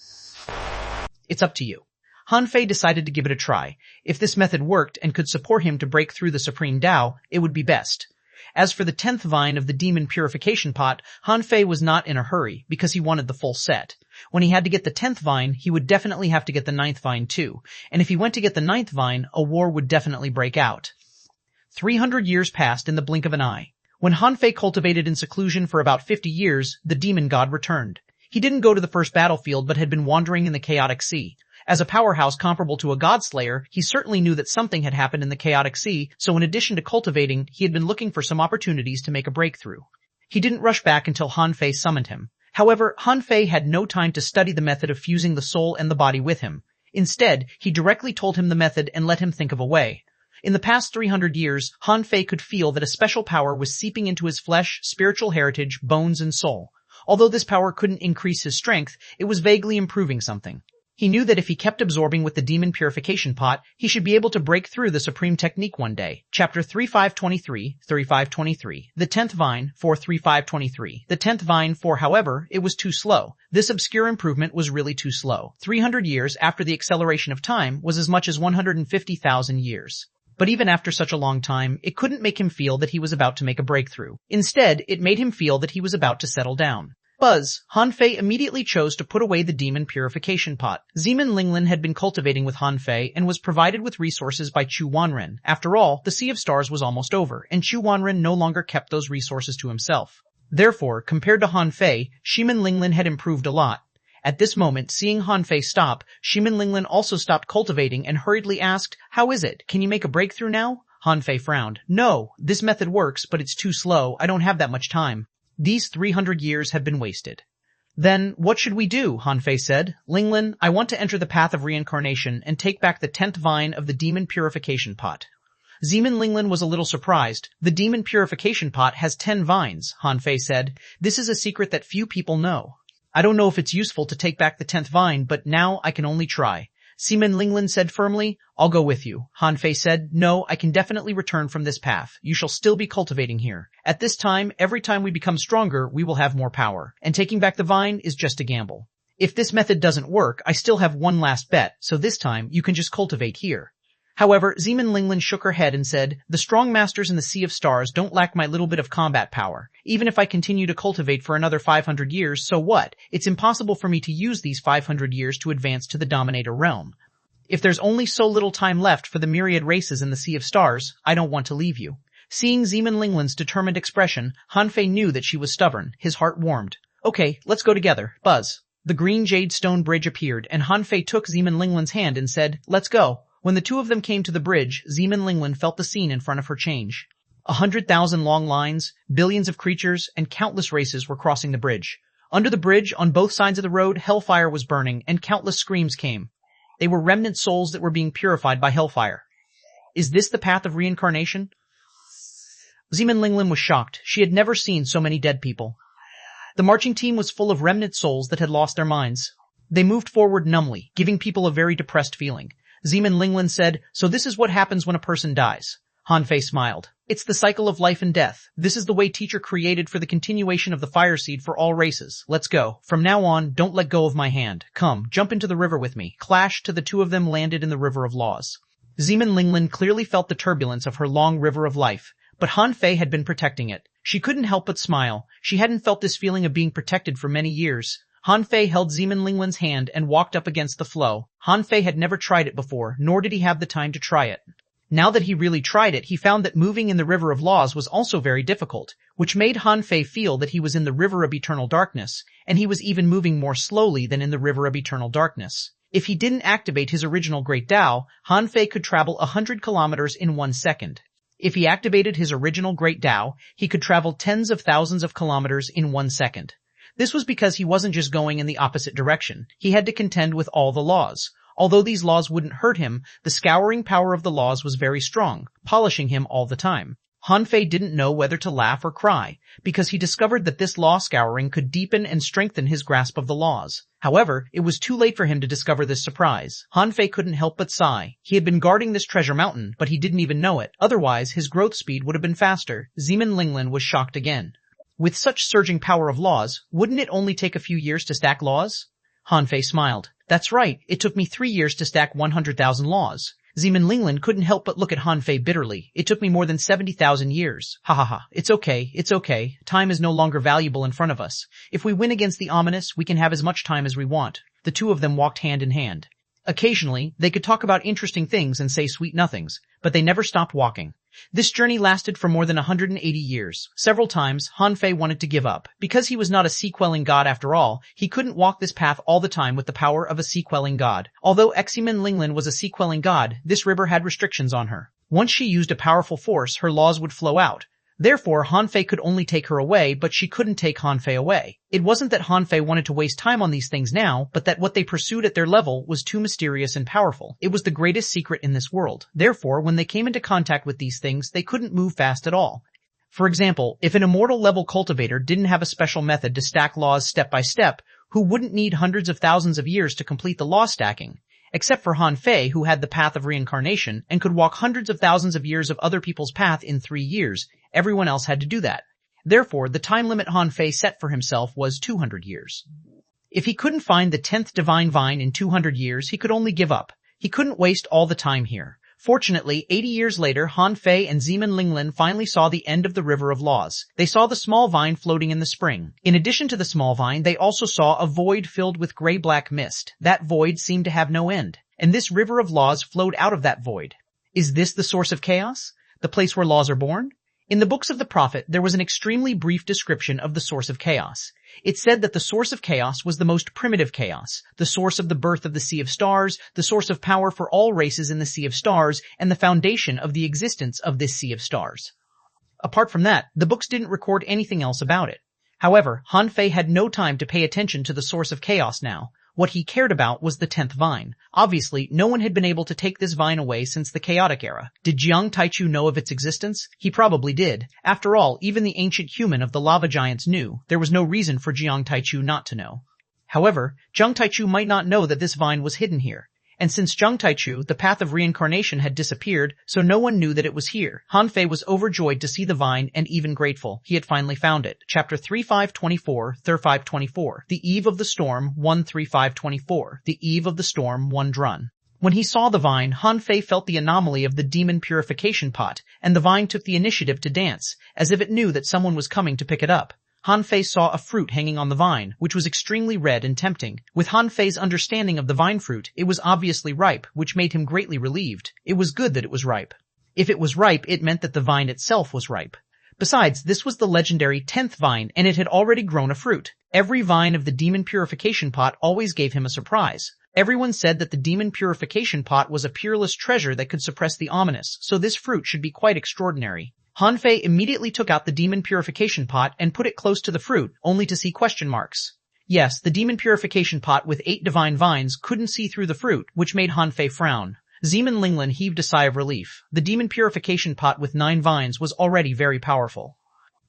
Speaker 1: It's up to you. Han Fei decided to give it a try. If this method worked and could support him to break through the Supreme Tao, it would be best. As for the 10th vine of the demon purification pot, Han Fei was not in a hurry because he wanted the full set. When he had to get the 10th vine, he would definitely have to get the 9th vine too. And if he went to get the 9th vine, a war would definitely break out. 300 years passed in the blink of an eye. When Han Fei cultivated in seclusion for about 50 years, the demon god returned. He didn't go to the first battlefield but had been wandering in the chaotic sea. As a powerhouse comparable to a godslayer, he certainly knew that something had happened in the chaotic sea, so in addition to cultivating, he had been looking for some opportunities to make a breakthrough. He didn't rush back until Han Fei summoned him. However, Han Fei had no time to study the method of fusing the soul and the body with him. Instead, he directly told him the method and let him think of a way. In the past 300 years, Han Fei could feel that a special power was seeping into his flesh, spiritual heritage, bones, and soul. Although this power couldn't increase his strength, it was vaguely improving something. He knew that if he kept absorbing with the demon purification pot, he should be able to break through the supreme technique one day. Chapter 3523, 3523. The 10th vine, 43523. The 10th vine, however, it was too slow. This obscure improvement was really too slow. 300 years after the acceleration of time was as much as 150,000 years. But even after such a long time, it couldn't make him feel that he was about to make a breakthrough. Instead, it made him feel that he was about to settle down. Buzz, Han Fei immediately chose to put away the demon purification pot. Zeman Linglin had been cultivating with Han Fei and was provided with resources by Xuanhuan. After all, the Sea of Stars was almost over, and Xuanhuan no longer kept those resources to himself. Therefore, compared to Han Fei, Zeman Linglin had improved a lot. At this moment, seeing Han Fei stop, Zeman Linglin also stopped cultivating and hurriedly asked, "How is it? Can you make a breakthrough now?" Han Fei frowned. "No, this method works, but it's too slow. I don't have that much time. These 300 years have been wasted." "Then, what should we do?" Han Fei said. "Linglin, I want to enter the path of reincarnation and take back the 10th vine of the demon purification pot." Zeman Linglin was a little surprised. "The demon purification pot has 10 vines," Han Fei said. "This is a secret that few people know. I don't know if it's useful to take back the 10th vine, but now I can only try." Zeman Linglin said firmly, "I'll go with you." Han Fei said, "No, I can definitely return from this path. You shall still be cultivating here. At this time, every time we become stronger, we will have more power. And taking back the vine is just a gamble. If this method doesn't work, I still have one last bet, so this time you can just cultivate here." However, Zeman Linglin shook her head and said, "The strong masters in the Sea of Stars don't lack my little bit of combat power. Even if I continue to cultivate for another 500 years, so what? It's impossible for me to use these 500 years to advance to the Dominator realm. If there's only so little time left for the myriad races in the Sea of Stars, I don't want to leave you." Seeing Zeman Linglin's determined expression, Han Fei knew that she was stubborn. His heart warmed. "Okay, let's go together. Buzz." The green jade stone bridge appeared, and Han Fei took Zeman Linglin's hand and said, "Let's go." When the two of them came to the bridge, Zeman Linglin felt the scene in front of her change. 100,000 long lines, billions of creatures, and countless races were crossing the bridge. Under the bridge, on both sides of the road, hellfire was burning, and countless screams came. They were remnant souls that were being purified by hellfire. Is this the path of reincarnation? Zeman Linglin was shocked. She had never seen so many dead people. The marching team was full of remnant souls that had lost their minds. They moved forward numbly, giving people a very depressed feeling. Zeman Linglin said, "So this is what happens when a person dies." Han Fei smiled. "It's the cycle of life and death. This is the way Teacher created for the continuation of the fire seed for all races. Let's go. From now on, don't let go of my hand. Come, jump into the river with me." Clash to the two of them landed in the river of laws. Zeman Linglin clearly felt the turbulence of her long river of life, but Han Fei had been protecting it. She couldn't help but smile. She hadn't felt this feeling of being protected for many years. Han Fei held Zeman Linglin's hand and walked up against the flow. Han Fei had never tried it before, nor did he have the time to try it. Now that he really tried it, he found that moving in the river of laws was also very difficult, which made Han Fei feel that he was in the river of eternal darkness, and he was even moving more slowly than in the river of eternal darkness. If he didn't activate his original Great Tao, Han Fei could travel 100 kilometers in 1 second. If he activated his original Great Tao, he could travel tens of thousands of kilometers in 1 second. This was because he wasn't just going in the opposite direction. He had to contend with all the laws. Although these laws wouldn't hurt him, the scouring power of the laws was very strong, polishing him all the time. Han Fei didn't know whether to laugh or cry, because he discovered that this law scouring could deepen and strengthen his grasp of the laws. However, it was too late for him to discover this surprise. Han Fei couldn't help but sigh. He had been guarding this treasure mountain, but he didn't even know it. Otherwise, his growth speed would have been faster. Zeman Linglin was shocked again. With such surging power of laws, wouldn't it only take a few years to stack laws? Han Fei smiled. That's right, it took me 3 years to stack 100,000 laws. Zeman Linglin couldn't help but look at Han Fei bitterly. It took me more than 70,000 years. Ha ha ha. It's okay. Time is no longer valuable in front of us. If we win against the ominous, we can have as much time as we want. The two of them walked hand in hand. Occasionally, they could talk about interesting things and say sweet nothings, but they never stopped walking. This journey lasted for more than 180 years. Several times, Han Fei wanted to give up. Because he was not a sea-quelling god after all, he couldn't walk this path all the time with the power of a sea-quelling god. Although Zeman Linglin was a sea-quelling god, this river had restrictions on her. Once she used a powerful force, her laws would flow out. Therefore, Han Fei could only take her away, but she couldn't take Han Fei away. It wasn't that Han Fei wanted to waste time on these things now, but that what they pursued at their level was too mysterious and powerful. It was the greatest secret in this world. Therefore, when they came into contact with these things, they couldn't move fast at all. For example, if an immortal level cultivator didn't have a special method to stack laws step by step, who wouldn't need hundreds of thousands of years to complete the law stacking? Except for Han Fei, who had the path of reincarnation and could walk hundreds of thousands of years of other people's path in 3 years, everyone else had to do that. Therefore, the time limit Han Fei set for himself was 200 years. If he couldn't find the 10th divine vine in 200 years, he could only give up. He couldn't waste all the time here. Fortunately, 80 years later, Han Fei and Zeman Linglin finally saw the end of the river of laws. They saw the small vine floating in the spring. In addition to the small vine, they also saw a void filled with gray-black mist. That void seemed to have no end, and this river of laws flowed out of that void. Is this the source of chaos? The place where laws are born? In the books of the Prophet, there was an extremely brief description of the source of chaos. It said that the source of chaos was the most primitive chaos, the source of the birth of the Sea of Stars, the source of power for all races in the Sea of Stars, and the foundation of the existence of this Sea of Stars. Apart from that, the books didn't record anything else about it. However, Han Fei had no time to pay attention to the source of chaos now. What he cared about was the 10th vine. Obviously, no one had been able to take this vine away since the chaotic era. Did Jiang Taichu know of its existence? He probably did. After all, even the ancient human of the lava giants knew. There was no reason for Jiang Taichu not to know. However, Jiang Taichu might not know that this vine was hidden here. And since Jiang Taichu, the path of reincarnation had disappeared, so no one knew that it was here. Han Fei was overjoyed to see the vine and even grateful. He had finally found it. Chapter 3524, 3524. The Eve of the Storm, 13524. The Eve of the Storm, 1 Drun. When he saw the vine, Han Fei felt the anomaly of the demon purification pot, and the vine took the initiative to dance, as if it knew that someone was coming to pick it up. Han Fei saw a fruit hanging on the vine, which was extremely red and tempting. With Han Fei's understanding of the vine fruit, it was obviously ripe, which made him greatly relieved. It was good that it was ripe. If it was ripe, it meant that the vine itself was ripe. Besides, this was the legendary 10th vine, and it had already grown a fruit. Every vine of the demon purification pot always gave him a surprise. Everyone said that the demon purification pot was a peerless treasure that could suppress the ominous, so this fruit should be quite extraordinary. Han Fei immediately took out the demon purification pot and put it close to the fruit, only to see question marks. Yes, the demon purification pot with 8 divine vines couldn't see through the fruit, which made Han Fei frown. Zeman Linglin heaved a sigh of relief. The demon purification pot with 9 vines was already very powerful.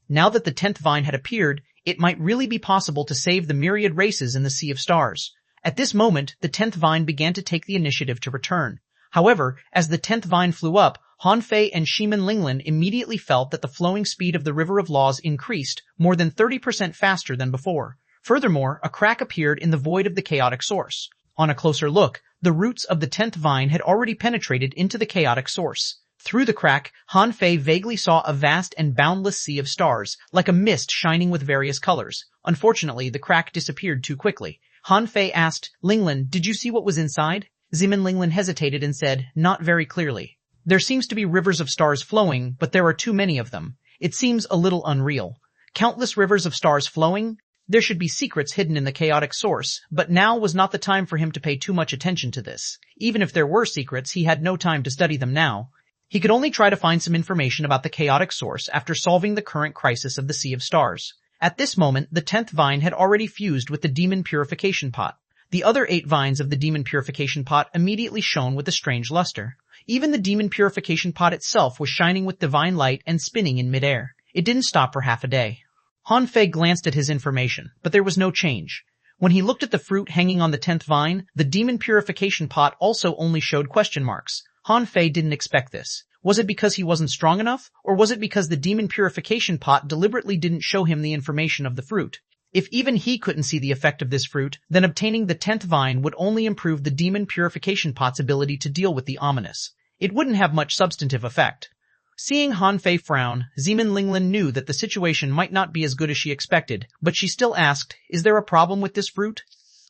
Speaker 1: Now that the 10th vine had appeared, it might really be possible to save the myriad races in the Sea of Stars. At this moment, the 10th vine began to take the initiative to return. However, as the 10th vine flew up, Han Fei and Zeman Linglin immediately felt that the flowing speed of the River of Laws increased more than 30% faster than before. Furthermore, a crack appeared in the void of the chaotic source. On a closer look, the roots of the 10th vine had already penetrated into the chaotic source. Through the crack, Han Fei vaguely saw a vast and boundless sea of stars, like a mist shining with various colors. Unfortunately, the crack disappeared too quickly. Han Fei asked, "Linglin, did you see what was inside?" Zeman Linglin hesitated and said, "Not very clearly. There seems to be rivers of stars flowing, but there are too many of them. It seems a little unreal. Countless rivers of stars flowing? There should be secrets hidden in the chaotic source, but now was not the time for him to pay too much attention to this. Even if there were secrets, he had no time to study them now. He could only try to find some information about the chaotic source after solving the current crisis of the Sea of Stars. At this moment, the 10th vine had already fused with the demon purification pot. The other 8 vines of the demon purification pot immediately shone with a strange luster. Even the demon purification pot itself was shining with divine light and spinning in midair. It didn't stop for half a day. Han Fei glanced at his information, but there was no change. When he looked at the fruit hanging on the 10th vine, the demon purification pot also only showed question marks. Han Fei didn't expect this. Was it because he wasn't strong enough, or was it because the demon purification pot deliberately didn't show him the information of the fruit? If even he couldn't see the effect of this fruit, then obtaining the 10th vine would only improve the demon purification pot's ability to deal with the ominous. It wouldn't have much substantive effect. Seeing Han Fei frown, Zeman Linglin knew that the situation might not be as good as she expected, but she still asked, "Is there a problem with this fruit?"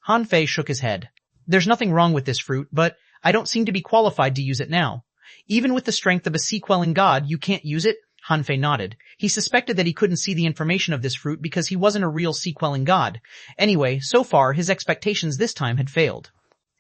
Speaker 1: Han Fei shook his head. "There's nothing wrong with this fruit, but I don't seem to be qualified to use it now. Even with the strength of a sea-quelling god, you can't use it?" Han Fei nodded. He suspected that he couldn't see the information of this fruit because he wasn't a real sea-quelling god. Anyway, so far, his expectations this time had failed.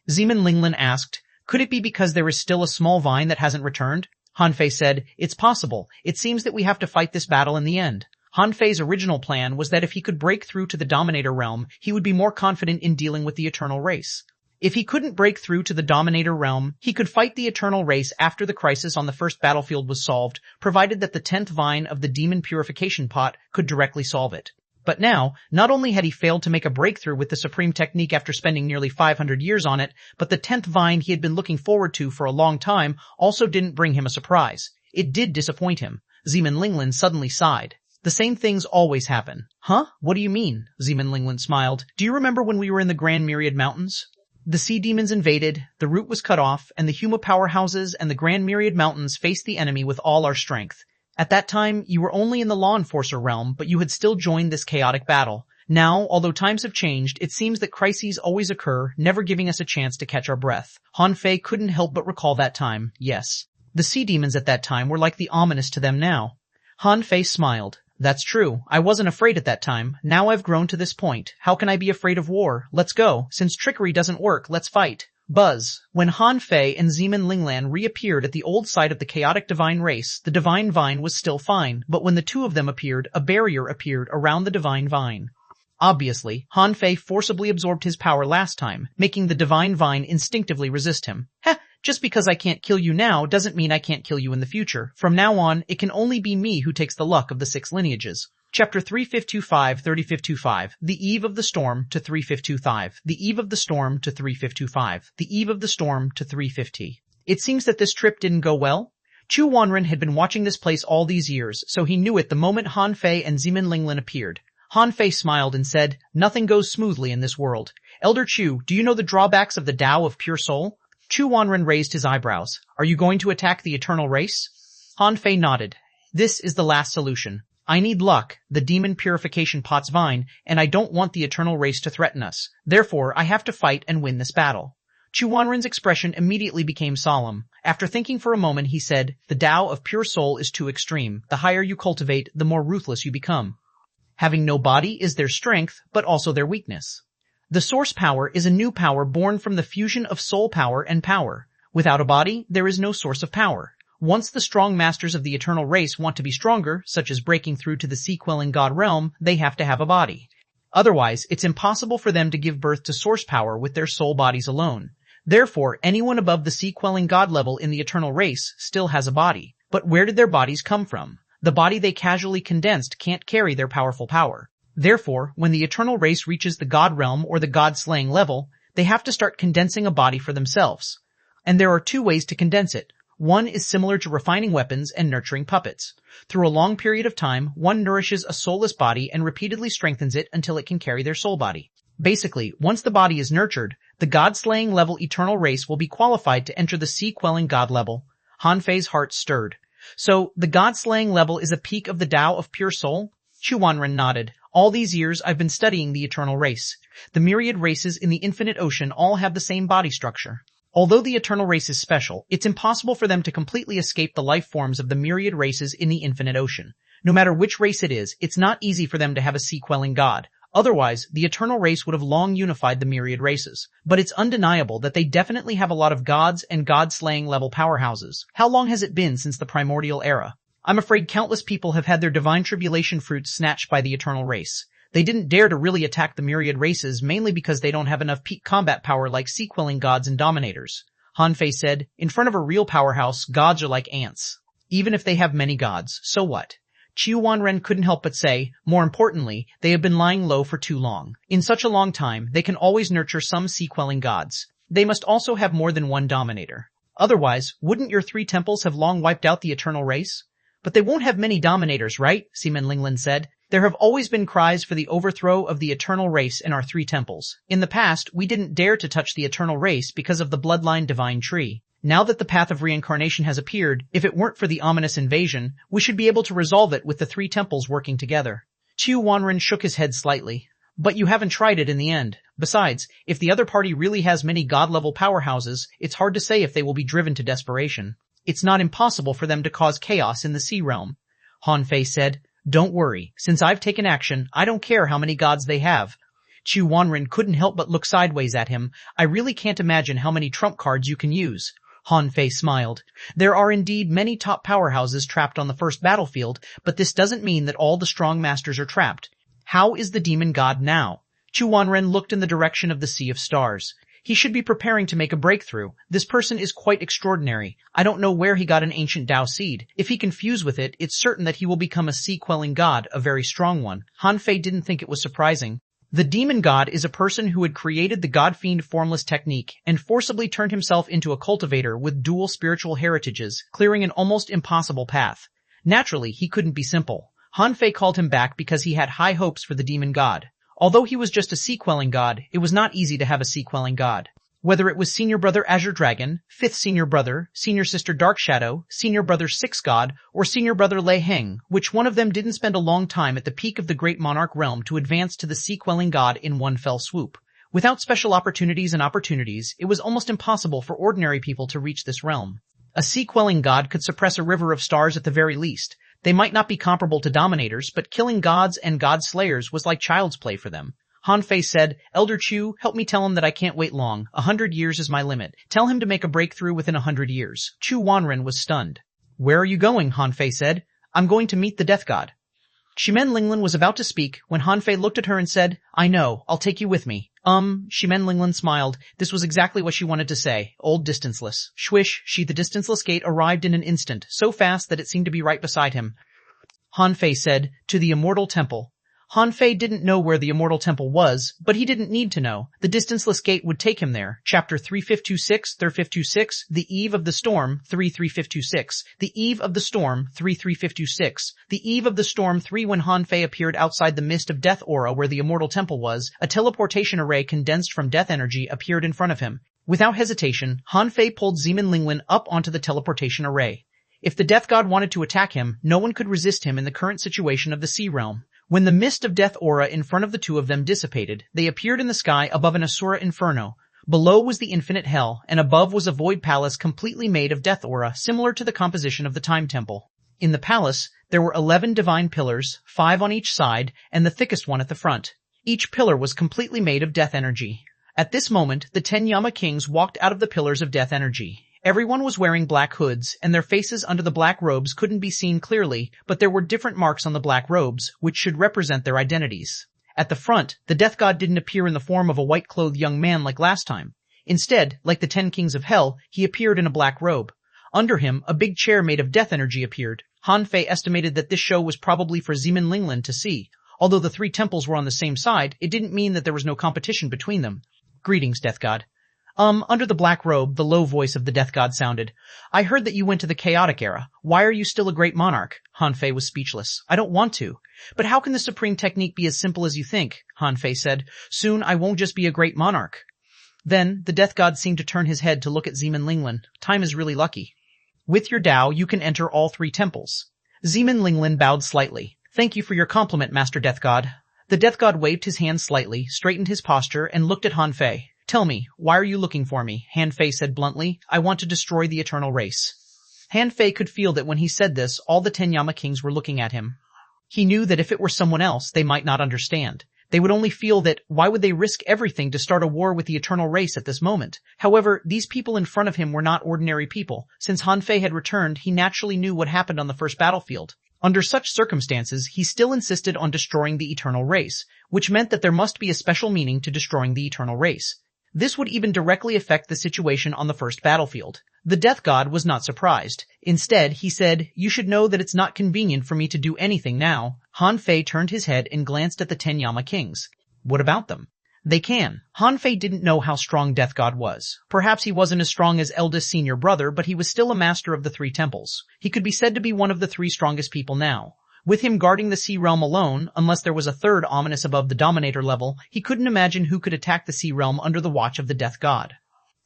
Speaker 1: Zeman Linglin asked, "Could it be because there is still a small vine that hasn't returned?" Han Fei said, "It's possible. It seems that we have to fight this battle in the end." Han Fei's original plan was that if he could break through to the Dominator realm, he would be more confident in dealing with the Eternal Race. If he couldn't break through to the Dominator realm, he could fight the Eternal Race after the crisis on the first battlefield was solved, provided that the 10th vine of the Demon Purification Pot could directly solve it. But now, not only had he failed to make a breakthrough with the Supreme Technique after spending nearly 500 years on it, but the 10th vine he had been looking forward to for a long time also didn't bring him a surprise. It did disappoint him. Zeman Linglin suddenly sighed. "The same things always happen." "Huh? What do you mean?" Zeman Linglin smiled. "Do you remember when we were in the Grand Myriad Mountains? The sea demons invaded, the route was cut off, and the Huma powerhouses and the Grand Myriad Mountains faced the enemy with all our strength. At that time, you were only in the Law Enforcer realm, but you had still joined this chaotic battle. Now, although times have changed, it seems that crises always occur, never giving us a chance to catch our breath." Han Fei couldn't help but recall that time, yes. The sea demons at that time were like the ominous to them now. Han Fei smiled. "That's true. I wasn't afraid at that time. Now I've grown to this point. How can I be afraid of war? Let's go. Since trickery doesn't work, let's fight." Buzz. When Han Fei and Zeman Linglin reappeared at the old site of the chaotic divine race, the divine vine was still fine, but when the two of them appeared, a barrier appeared around the divine vine. Obviously, Han Fei forcibly absorbed his power last time, making the divine vine instinctively resist him. "Heh, just because I can't kill you now doesn't mean I can't kill you in the future. From now on, it can only be me who takes the luck of the 6 lineages." Chapter 3525, 3525, The Eve of the Storm to 3525, The Eve of the Storm to 3525, The Eve of the Storm to 350. It seems that this trip didn't go well. Xuanhuan had been watching this place all these years, so he knew it the moment Han Fei and Zeman Linglin appeared. Han Fei smiled and said, "Nothing goes smoothly in this world. Elder Chu, do you know the drawbacks of the Tao of Pure Soul?" Xuanhuan raised his eyebrows. "Are you going to attack the Eternal Race?" Han Fei nodded. "This is the last solution. I need luck, the Demon Purification Pot's vine, and I don't want the Eternal Race to threaten us. Therefore, I have to fight and win this battle." Xuanhuan's expression immediately became solemn. After thinking for a moment, he said, "The Tao of Pure Soul is too extreme. The higher you cultivate, the more ruthless you become. Having no body is their strength, but also their weakness. The source power is a new power born from the fusion of soul power and power. Without a body, there is no source of power. Once the strong masters of the eternal race want to be stronger, such as breaking through to the sea-quelling god realm, they have to have a body. Otherwise, it's impossible for them to give birth to source power with their soul bodies alone. Therefore, anyone above the sea-quelling god level in the eternal race still has a body. But where did their bodies come from? The body they casually condensed can't carry their powerful power. Therefore, when the eternal race reaches the god realm or the god-slaying level, they have to start condensing a body for themselves. And there are two ways to condense it. One is similar to refining weapons and nurturing puppets. Through a long period of time, one nourishes a soulless body and repeatedly strengthens it until it can carry their soul body. Basically, once the body is nurtured, the god-slaying level eternal race will be qualified to enter the sea-quelling god level. Han Fei's heart stirred. So, the god-slaying level is a peak of the Tao of pure soul? Xuanhuan nodded. All these years I've been studying the eternal race. The myriad races in the infinite ocean all have the same body structure. Although the eternal race is special, it's impossible for them to completely escape the life forms of the myriad races in the infinite ocean. No matter which race it is, it's not easy for them to have a sea-quelling god. Otherwise, the eternal race would have long unified the myriad races. But it's undeniable that they definitely have a lot of gods and god-slaying level powerhouses. How long has it been since the primordial era? I'm afraid countless people have had their divine tribulation fruits snatched by the eternal race. They didn't dare to really attack the myriad races mainly because they don't have enough peak combat power like sea-quelling gods and dominators. Han Fei said, in front of a real powerhouse, gods are like ants. Even if they have many gods, so what? Xuanhuan couldn't help but say, more importantly, they have been lying low for too long. In such a long time, they can always nurture some sea-quelling gods. They must also have more than one dominator. Otherwise, wouldn't your 3 temples have long wiped out the eternal race? But they won't have many dominators, right? Ximeng Linglin said. There have always been cries for the overthrow of the eternal race in our 3 temples. In the past, we didn't dare to touch the eternal race because of the bloodline divine tree. Now that the path of reincarnation has appeared, if it weren't for the ominous invasion, we should be able to resolve it with the 3 temples working together. Xuanhuan shook his head slightly. But you haven't tried it in the end. Besides, if the other party really has many god-level powerhouses, it's hard to say if they will be driven to desperation. It's not impossible for them to cause chaos in the sea realm. Han Fei said, don't worry. Since I've taken action, I don't care how many gods they have. Xuanhuan couldn't help but look sideways at him. I really can't imagine how many trump cards you can use. Han Fei smiled. There are indeed many top powerhouses trapped on the first battlefield, but this doesn't mean that all the strong masters are trapped. How is the demon god now? Xuanhuan looked in the direction of the Sea of Stars. He should be preparing to make a breakthrough. This person is quite extraordinary. I don't know where he got an ancient Tao seed. If he can fuse with it, it's certain that he will become a sea-quelling god, a very strong one. Han Fei didn't think it was surprising. The demon god is a person who had created the god-fiend formless technique and forcibly turned himself into a cultivator with dual spiritual heritages, clearing an almost impossible path. Naturally, he couldn't be simple. Han Fei called him back because he had high hopes for the demon god. Although he was just a sea-quelling god, it was not easy to have a sea-quelling god. Whether it was Senior Brother Azure Dragon, 5th Senior Brother, Senior Sister Dark Shadow, Senior Brother 6 God, or Senior Brother Lei Heng, which one of them didn't spend a long time at the peak of the Great Monarch realm to advance to the sea-quelling god in one fell swoop. Without special opportunities, it was almost impossible for ordinary people to reach this realm. A sea-quelling god could suppress a river of stars at the very least. They might not be comparable to dominators, but killing gods and god slayers was like child's play for them. Han Fei said, Elder Chu, help me tell him that I can't wait long. 100 years is my limit. Tell him to make a breakthrough within 100 years. Xuanhuan was stunned. Where are you going? Han Fei said. I'm going to meet the death god. Ximeng Linglin was about to speak when Han Fei looked at her and said, I know, I'll take you with me. Ximeng Linglin smiled. This was exactly what she wanted to say. Old distanceless. Swish, the distanceless gate arrived in an instant, so fast that it seemed to be right beside him. Han Fei said, to the immortal temple. Han Fei didn't know where the immortal temple was, but he didn't need to know. The distanceless gate would take him there. Chapter 3526, 3526, The Eve of the Storm, 3526, The Eve of the Storm, 3526, The Eve of the Storm 3. When Han Fei appeared outside the mist of death aura where the immortal temple was, a teleportation array condensed from death energy appeared in front of him. Without hesitation, Han Fei pulled Ximeng Linglin up onto the teleportation array. If the death god wanted to attack him, no one could resist him in the current situation of the sea realm. When the mist of death aura in front of the two of them dissipated, they appeared in the sky above an Asura inferno. Below was the infinite hell, and above was a void palace completely made of death aura, similar to the composition of the time temple. In the palace, there were 11 divine pillars, 5 on each side, and the thickest one at the front. Each pillar was completely made of death energy. At this moment, the 10 Yama kings walked out of the pillars of death energy. Everyone was wearing black hoods, and their faces under the black robes couldn't be seen clearly, but there were different marks on the black robes, which should represent their identities. At the front, the death god didn't appear in the form of a white-clothed young man like last time. Instead, like the 10 kings of hell, he appeared in a black robe. Under him, a big chair made of death energy appeared. Han Fei estimated that this show was probably for Zeman Linglin to see. Although the 3 temples were on the same side, it didn't mean that there was no competition between them. Greetings, death god. Under the black robe, the low voice of the death god sounded. I heard that you went to the chaotic era. Why are you still a great monarch? Han Fei was speechless. I don't want to. But how can the supreme technique be as simple as you think? Han Fei said. Soon I won't just be a great monarch. Then, the death god seemed to turn his head to look at Zeman Linglin. Time is really lucky. With your Tao, you can enter all 3 temples. Zeman Linglin bowed slightly. Thank you for your compliment, Master Death God. The Death God waved his hand slightly, straightened his posture, and looked at Han Fei. Tell me, why are you looking for me? Han Fei said bluntly. I want to destroy the eternal race. Han Fei could feel that when he said this, all the 10 Yama kings were looking at him. He knew that if it were someone else, they might not understand. They would only feel that why would they risk everything to start a war with the eternal race at this moment? However, these people in front of him were not ordinary people. Since Han Fei had returned, he naturally knew what happened on the first battlefield. Under such circumstances, he still insisted on destroying the eternal race, which meant that there must be a special meaning to destroying the eternal race. This would even directly affect the situation on the first battlefield. The death god was not surprised. Instead, he said, you should know that it's not convenient for me to do anything now. Han Fei turned his head and glanced at the 10 Yama kings. What about them? They can. Han Fei didn't know how strong Death God was. Perhaps he wasn't as strong as eldest senior brother, but he was still a master of the 3 temples. He could be said to be one of the 3 strongest people now. With him guarding the sea realm alone, unless there was a third ominous above the dominator level, he couldn't imagine who could attack the sea realm under the watch of the Death God.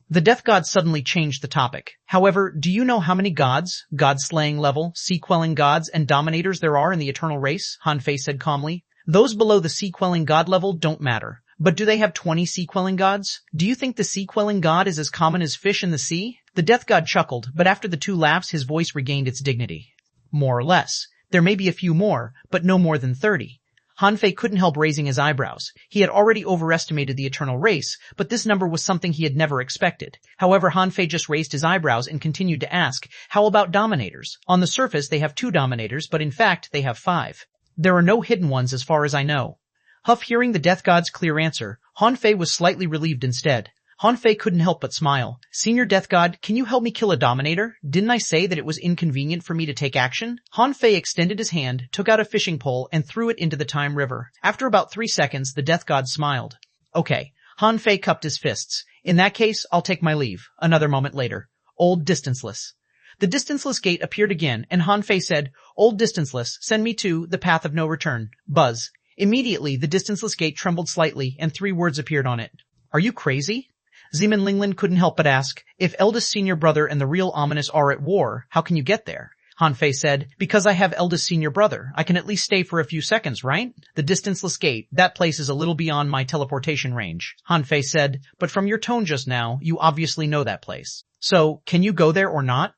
Speaker 1: The Death God suddenly changed the topic. However, do you know how many gods, god-slaying level, sea-quelling gods, and dominators there are in the eternal race? Han Fei said calmly. Those below the sea-quelling god level don't matter. But do they have 20 sea-quelling gods? Do you think the sea-quelling god is as common as fish in the sea? The Death God chuckled, but after the 2 laughs his voice regained its dignity. More or less. There may be a few more, but no more than 30. Han Fei couldn't help raising his eyebrows. He had already overestimated the eternal race, but this number was something he had never expected. However, Han Fei just raised his eyebrows and continued to ask, how about dominators? On the surface they have 2 dominators, but in fact they have 5. There are no hidden ones as far as I know. Huff hearing the Death God's clear answer, Han Fei was slightly relieved instead. Han Fei couldn't help but smile. Senior Death God, can you help me kill a Dominator? Didn't I say that it was inconvenient for me to take action? Han Fei extended his hand, took out a fishing pole, and threw it into the Time River. After about 3 seconds, the Death God smiled. Okay. Han Fei cupped his fists. In that case, I'll take my leave. Another moment later. Old Distanceless. The Distanceless gate appeared again, and Han Fei said, Old Distanceless, send me to the path of no return. Buzz. Immediately, the Distanceless gate trembled slightly, and 3 words appeared on it. Are you crazy? Zeman Linglin couldn't help but ask, if eldest senior brother and the real ominous are at war, how can you get there? Han Fei said, because I have eldest senior brother. I can at least stay for a few seconds, right? The Distanceless gate, that place is a little beyond my teleportation range. Han Fei said, but from your tone just now, you obviously know that place. So, can you go there or not?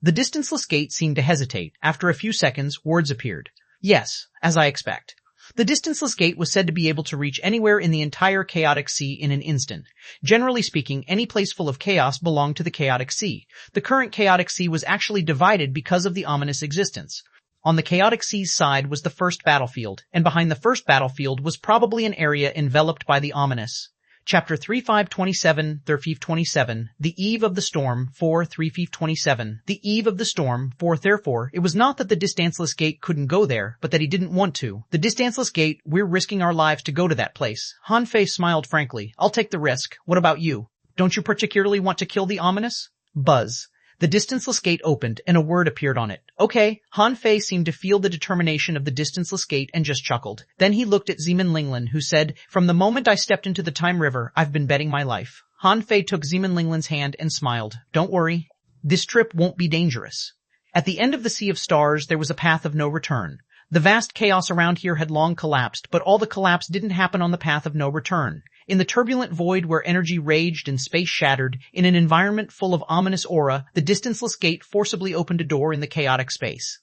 Speaker 1: The Distanceless gate seemed to hesitate. After a few seconds, words appeared. Yes, as I expect. The Distanceless gate was said to be able to reach anywhere in the entire Chaotic Sea in an instant. Generally speaking, any place full of chaos belonged to the Chaotic Sea. The current Chaotic Sea was actually divided because of the ominous existence. On the Chaotic Sea's side was the first battlefield, and behind the first battlefield was probably an area enveloped by the ominous. Chapter 3527, 3527, The Eve of the Storm, 3527, The Eve of the Storm, 4. Therefore, it was not that the Distanceless gate couldn't go there, but that he didn't want to. The Distanceless gate, we're risking our lives to go to that place. Han Fei smiled frankly. I'll take the risk. What about you? Don't you particularly want to kill the ominous? Buzz. The Distanceless gate opened, and a word appeared on it. Okay. Han Fei seemed to feel the determination of the Distanceless gate and just chuckled. Then he looked at Zeman Linglin, who said, from the moment I stepped into the Time River, I've been betting my life. Han Fei took Zeman Linglin's hand and smiled. Don't worry. This trip won't be dangerous. At the end of the Sea of Stars, there was a path of no return. The vast chaos around here had long collapsed, but all the collapse didn't happen on the path of no return. In the turbulent void where energy raged and space shattered, in an environment full of ominous aura, the Distanceless gate forcibly opened a door in the chaotic space.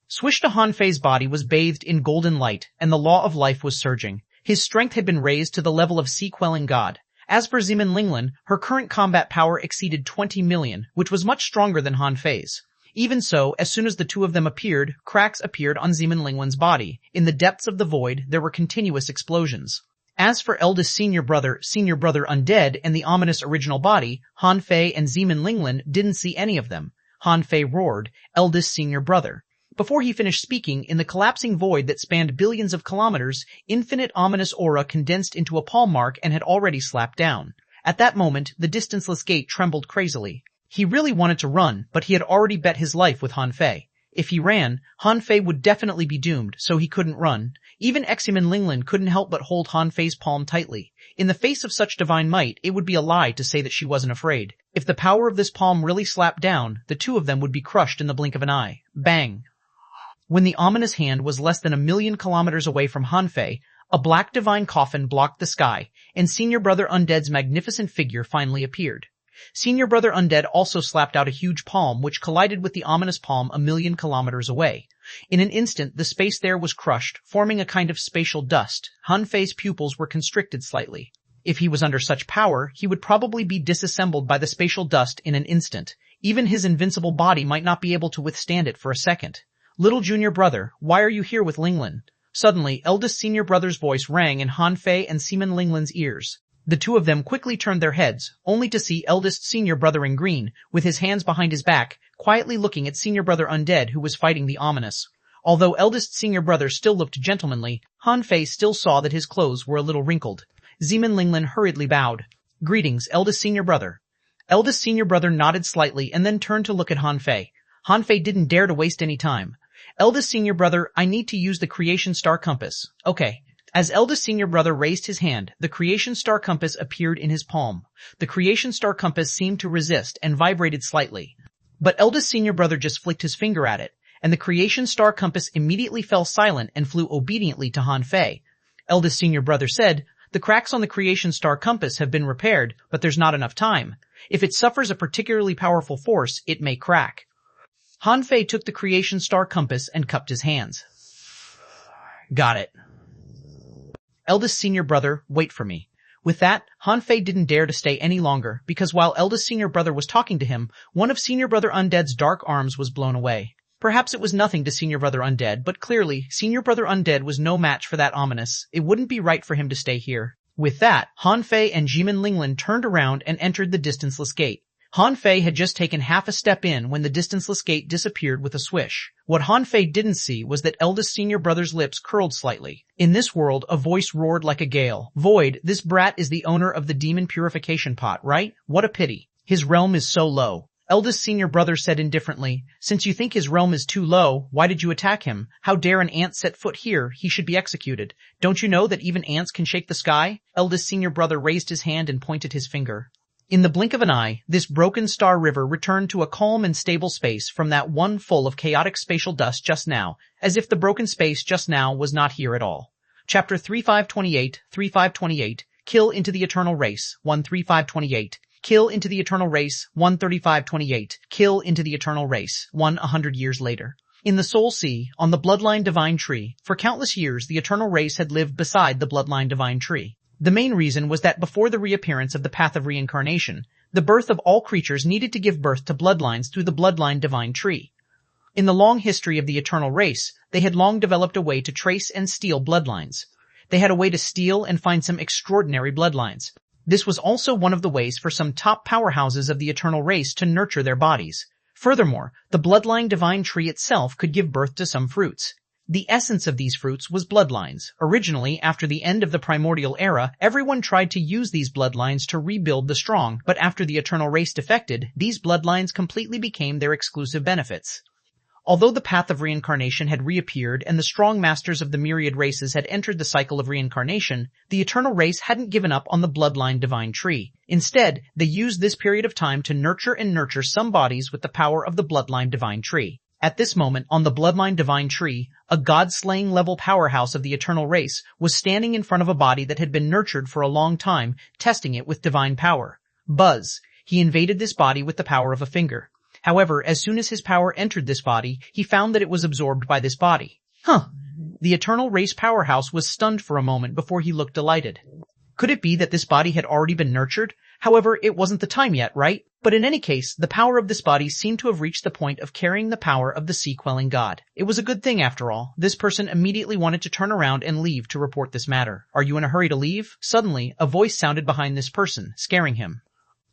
Speaker 1: Swish to Han Fei's body was bathed in golden light, and the law of life was surging. His strength had been raised to the level of sea-quelling god. As for Zemin Linglin, her current combat power exceeded 20 million, which was much stronger than Han Fei's. Even so, as soon as the two of them appeared, cracks appeared on Zemin Linglin's body. In the depths of the void, there were continuous explosions. As for eldest senior brother undead, and the ominous original body, Han Fei and Zemin Linglin didn't see any of them. Han Fei roared, "Eldest senior brother." Before he finished speaking, in the collapsing void that spanned billions of kilometers, infinite ominous aura condensed into a palm mark and had already slapped down. At that moment, the distanceless gate trembled crazily. He really wanted to run, but he had already bet his life with Han Fei. If he ran, Han Fei would definitely be doomed, so he couldn't run. Even Zemin Linglin couldn't help but hold Han Fei's palm tightly. In the face of such divine might, it would be a lie to say that she wasn't afraid. If the power of this palm really slapped down, the two of them would be crushed in the blink of an eye. Bang! When the ominous hand was less than 1,000,000 kilometers away from Han Fei, a black divine coffin blocked the sky, and Senior Brother Undead's magnificent figure finally appeared. Senior Brother Undead also slapped out a huge palm which collided with the ominous palm 1,000,000 kilometers away. In an instant, the space there was crushed, forming a kind of spatial dust. Han Fei's pupils were constricted slightly. If he was under such power, he would probably be disassembled by the spatial dust in an instant. Even his invincible body might not be able to withstand it for a second. "Little junior brother, why are you here with Linglin?" Suddenly, eldest senior brother's voice rang in Han Fei and Zemin Linglin's ears. The two of them quickly turned their heads, only to see eldest senior brother in green, with his hands behind his back, quietly looking at senior brother Undead who was fighting the ominous. Although eldest senior brother still looked gentlemanly, Han Fei still saw that his clothes were a little wrinkled. Zemin Linglin hurriedly bowed. "Greetings, eldest senior brother." Eldest senior brother nodded slightly and then turned to look at Han Fei. Han Fei didn't dare to waste any time. "Eldest senior brother, I need to use the creation star compass." "Okay." As eldest senior brother raised his hand, the creation star compass appeared in his palm. The creation star compass seemed to resist and vibrated slightly. But eldest senior brother just flicked his finger at it, and the creation star compass immediately fell silent and flew obediently to Han Fei. Eldest senior brother said, "The cracks on the creation star compass have been repaired, but there's not enough time. If it suffers a particularly powerful force, it may crack." Han Fei took the creation star compass and cupped his hands. "Got it." "Eldest senior brother, wait for me." With that, Han Fei didn't dare to stay any longer, because while eldest senior brother was talking to him, one of senior brother Undead's dark arms was blown away. Perhaps it was nothing to senior brother Undead, but clearly, senior brother Undead was no match for that ominous. It wouldn't be right for him to stay here. With that, Han Fei and Zemin Linglin turned around and entered the distanceless gate. Han Fei had just taken half a step in when the distanceless gate disappeared with a swish. What Han Fei didn't see was that eldest senior brother's lips curled slightly. In this world, a voice roared like a gale. "Void, this brat is the owner of the demon purification pot, right? What a pity. His realm is so low." Eldest senior brother said indifferently, "Since you think his realm is too low, why did you attack him? How dare an ant set foot here? He should be executed. Don't you know that even ants can shake the sky?" Eldest senior brother raised his hand and pointed his finger. In the blink of an eye, this broken star river returned to a calm and stable space from that one full of chaotic spatial dust just now, as if the broken space just now was not here at all. Chapter 3528, Kill into the Eternal Race, 13528. Kill into the Eternal Race, 13528. Kill into the Eternal Race, 100 years later. In the Soul Sea, on the Bloodline Divine Tree, for countless years the Eternal Race had lived beside the Bloodline Divine Tree. The main reason was that before the reappearance of the path of reincarnation, the birth of all creatures needed to give birth to bloodlines through the Bloodline Divine Tree. In the long history of the Eternal Race, they had long developed a way to trace and steal bloodlines. They had a way to steal and find some extraordinary bloodlines. This was also one of the ways for some top powerhouses of the Eternal Race to nurture their bodies. Furthermore, the Bloodline Divine Tree itself could give birth to some fruits. The essence of these fruits was bloodlines. Originally, after the end of the primordial era, everyone tried to use these bloodlines to rebuild the strong, but after the Eternal Race defected, these bloodlines completely became their exclusive benefits. Although the path of reincarnation had reappeared and the strong masters of the myriad races had entered the cycle of reincarnation, the Eternal Race hadn't given up on the Bloodline Divine Tree. Instead, they used this period of time to nurture some bodies with the power of the Bloodline Divine Tree. At this moment, on the Bloodline Divine Tree, a god-slaying level powerhouse of the Eternal Race was standing in front of a body that had been nurtured for a long time, testing it with divine power. Buzz. He invaded this body with the power of a finger. However, as soon as his power entered this body, he found that it was absorbed by this body. The Eternal Race powerhouse was stunned for a moment before he looked delighted. Could it be that this body had already been nurtured? However, it wasn't the time yet, right? But in any case, the power of this body seemed to have reached the point of carrying the power of the sea-quelling god. It was a good thing after all. This person immediately wanted to turn around and leave to report this matter. Are you in a hurry to leave? Suddenly, a voice sounded behind this person, scaring him.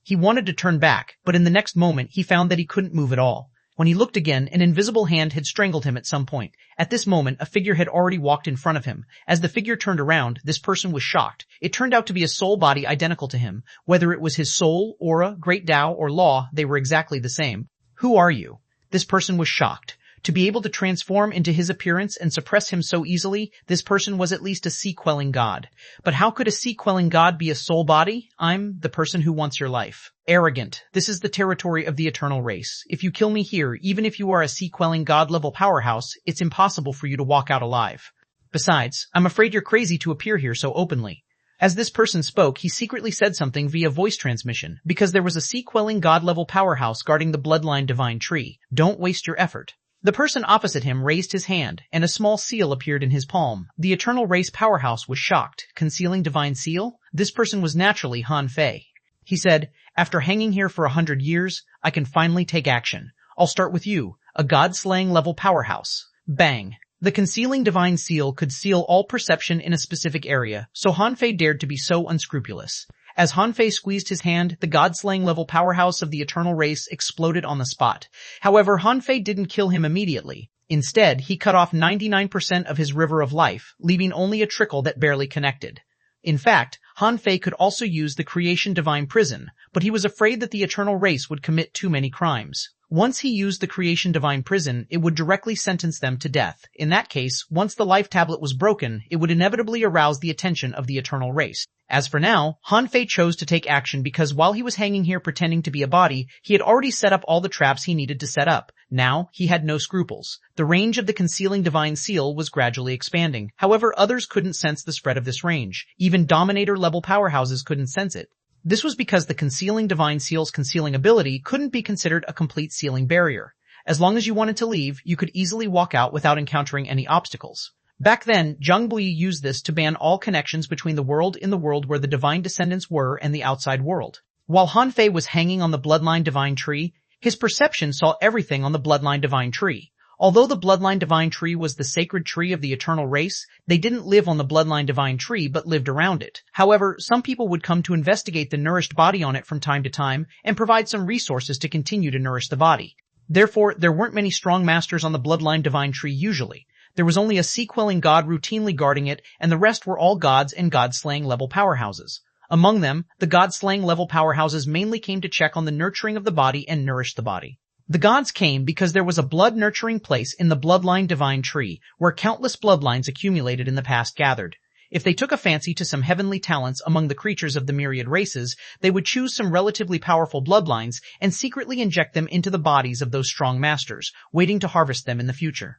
Speaker 1: He wanted to turn back, but in the next moment he found that he couldn't move at all. When he looked again, an invisible hand had strangled him at some point. At this moment, a figure had already walked in front of him. As the figure turned around, this person was shocked. It turned out to be a soul body identical to him. Whether it was his soul, aura, great Tao, or law, they were exactly the same. Who are you? This person was shocked. To be able to transform into his appearance and suppress him so easily, this person was at least a sea-quelling god. But how could a sea-quelling god be a soul body? I'm the person who wants your life. Arrogant. This is the territory of the eternal race. If you kill me here, even if you are a sea-quelling god-level powerhouse, it's impossible for you to walk out alive. Besides, I'm afraid you're crazy to appear here so openly. As this person spoke, he secretly said something via voice transmission, because there was a sea-quelling god-level powerhouse guarding the bloodline divine tree. Don't waste your effort. The person opposite him raised his hand, and a small seal appeared in his palm. The eternal race powerhouse was shocked. Concealing divine seal? This person was naturally Han Fei. He said, after hanging here for 100 years, I can finally take action. I'll start with you, a god-slaying level powerhouse. Bang. The concealing divine seal could seal all perception in a specific area, so Han Fei dared to be so unscrupulous. As Han Fei squeezed his hand, the god-slaying level powerhouse of the eternal race exploded on the spot. However, Han Fei didn't kill him immediately. Instead, he cut off 99% of his river of life, leaving only a trickle that barely connected. In fact, Han Fei could also use the creation divine prison, but he was afraid that the eternal race would commit too many crimes. Once he used the creation divine prison, it would directly sentence them to death. In that case, once the life tablet was broken, it would inevitably arouse the attention of the eternal race. As for now, Han Fei chose to take action because while he was hanging here pretending to be a body, he had already set up all the traps he needed to set up. Now, he had no scruples. The range of the concealing divine seal was gradually expanding. However, others couldn't sense the spread of this range. Even Dominator-level powerhouses couldn't sense it. This was because the concealing divine seal's concealing ability couldn't be considered a complete sealing barrier. As long as you wanted to leave, you could easily walk out without encountering any obstacles. Back then, Zhang Bui used this to ban all connections between the world in the world where the divine descendants were and the outside world. While Han Fei was hanging on the bloodline divine tree, his perception saw everything on the bloodline divine tree. Although the bloodline divine tree was the sacred tree of the eternal race, they didn't live on the bloodline divine tree but lived around it. However, some people would come to investigate the nourished body on it from time to time and provide some resources to continue to nourish the body. Therefore, there weren't many strong masters on the bloodline divine tree usually. There was only a sea-quelling god routinely guarding it, and the rest were all gods and god-slaying level powerhouses. Among them, the god-slaying level powerhouses mainly came to check on the nurturing of the body and nourish the body. The gods came because there was a blood-nurturing place in the bloodline divine tree, where countless bloodlines accumulated in the past gathered. If they took a fancy to some heavenly talents among the creatures of the myriad races, they would choose some relatively powerful bloodlines and secretly inject them into the bodies of those strong masters, waiting to harvest them in the future.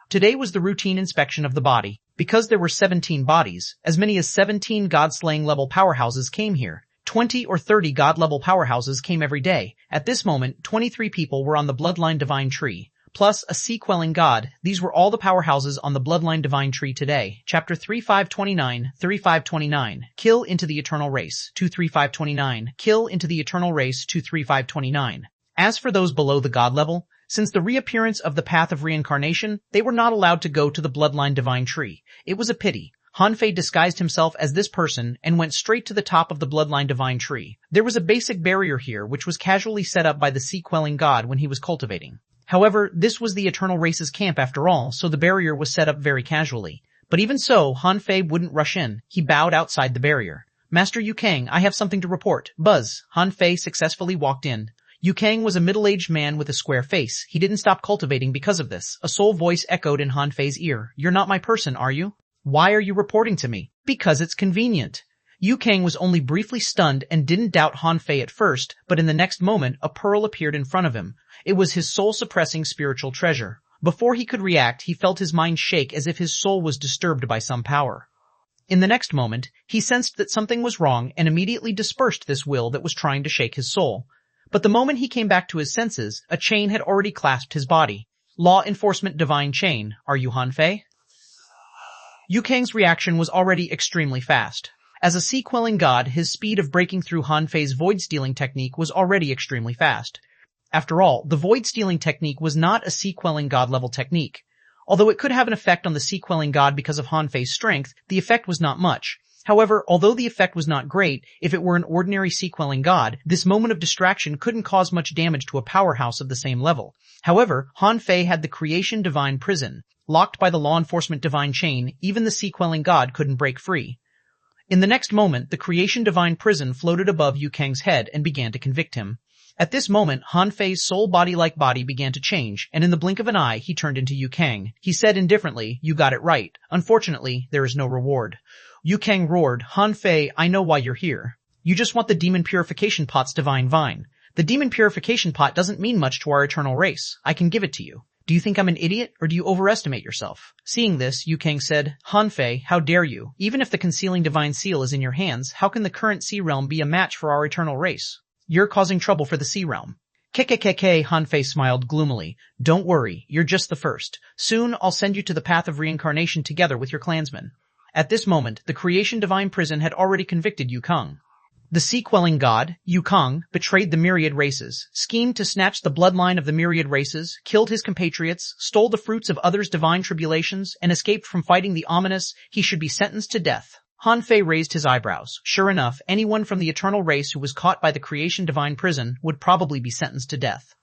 Speaker 1: Today was the routine inspection of the body. Because there were 17 bodies, as many as 17 god-slaying level powerhouses came here. 20 or 30 god-level powerhouses came every day. At this moment, 23 people were on the bloodline divine tree. Plus a sea-quelling god. These were all the powerhouses on the bloodline divine tree today. Chapter 3529, 3529. Kill into the eternal race. 23529. Kill into the eternal race. 23529. As for those below the god level, since the reappearance of the path of reincarnation, they were not allowed to go to the bloodline divine tree. It was a pity. Han Fei disguised himself as this person and went straight to the top of the bloodline divine tree. There was a basic barrier here which was casually set up by the sea-quelling god when he was cultivating. However, this was the eternal race's camp after all, so the barrier was set up very casually. But even so, Han Fei wouldn't rush in. He bowed outside the barrier. Master Yu Kang, I have something to report. Buzz. Han Fei successfully walked in. Yu Kang was a middle-aged man with a square face. He didn't stop cultivating because of this. A soul voice echoed in Han Fei's ear. You're not my person, are you? Why are you reporting to me? Because it's convenient. Yu Kang was only briefly stunned and didn't doubt Han Fei at first, but in the next moment, a pearl appeared in front of him. It was his soul-suppressing spiritual treasure. Before he could react, he felt his mind shake as if his soul was disturbed by some power. In the next moment, he sensed that something was wrong and immediately dispersed this will that was trying to shake his soul. But the moment he came back to his senses, a chain had already clasped his body. Law enforcement divine chain. Are you Han Fei? Yu Kang's reaction was already extremely fast. As a sea-quelling god, his speed of breaking through Han Fei's void-stealing technique was already extremely fast. After all, the void-stealing technique was not a sea-quelling god-level technique. Although it could have an effect on the sea-quelling god because of Han Fei's strength, the effect was not much. However, although the effect was not great, if it were an ordinary sea-quelling god, this moment of distraction couldn't cause much damage to a powerhouse of the same level. However, Han Fei had the creation divine prison. Locked by the law enforcement divine chain, even the sea-quelling god couldn't break free. In the next moment, the creation divine prison floated above Yu Kang's head and began to convict him. At this moment, Han Fei's soul body-like body began to change, and in the blink of an eye, he turned into Yu Kang. He said indifferently, "You got it right. Unfortunately, there is no reward." Yu Kang roared, "Han Fei, I know why you're here. You just want the demon purification pot's divine vine. The demon purification pot doesn't mean much to our eternal race. I can give it to you. Do you think I'm an idiot, or do you overestimate yourself?" Seeing this, Yu Kang said, "Han Fei, how dare you? Even if the concealing divine seal is in your hands, how can the current sea realm be a match for our eternal race? You're causing trouble for the sea realm." KKKK, Han Fei smiled gloomily. "Don't worry, you're just the first. Soon I'll send you to the path of reincarnation together with your clansmen." At this moment, the creation divine prison had already convicted Yu Kang. The sea-quelling god, Yu Kang, betrayed the myriad races, schemed to snatch the bloodline of the myriad races, killed his compatriots, stole the fruits of others' divine tribulations, and escaped from fighting the ominous, he should be sentenced to death. Han Fei raised his eyebrows. Sure enough, anyone from the eternal race who was caught by the creation divine prison would probably be sentenced to death.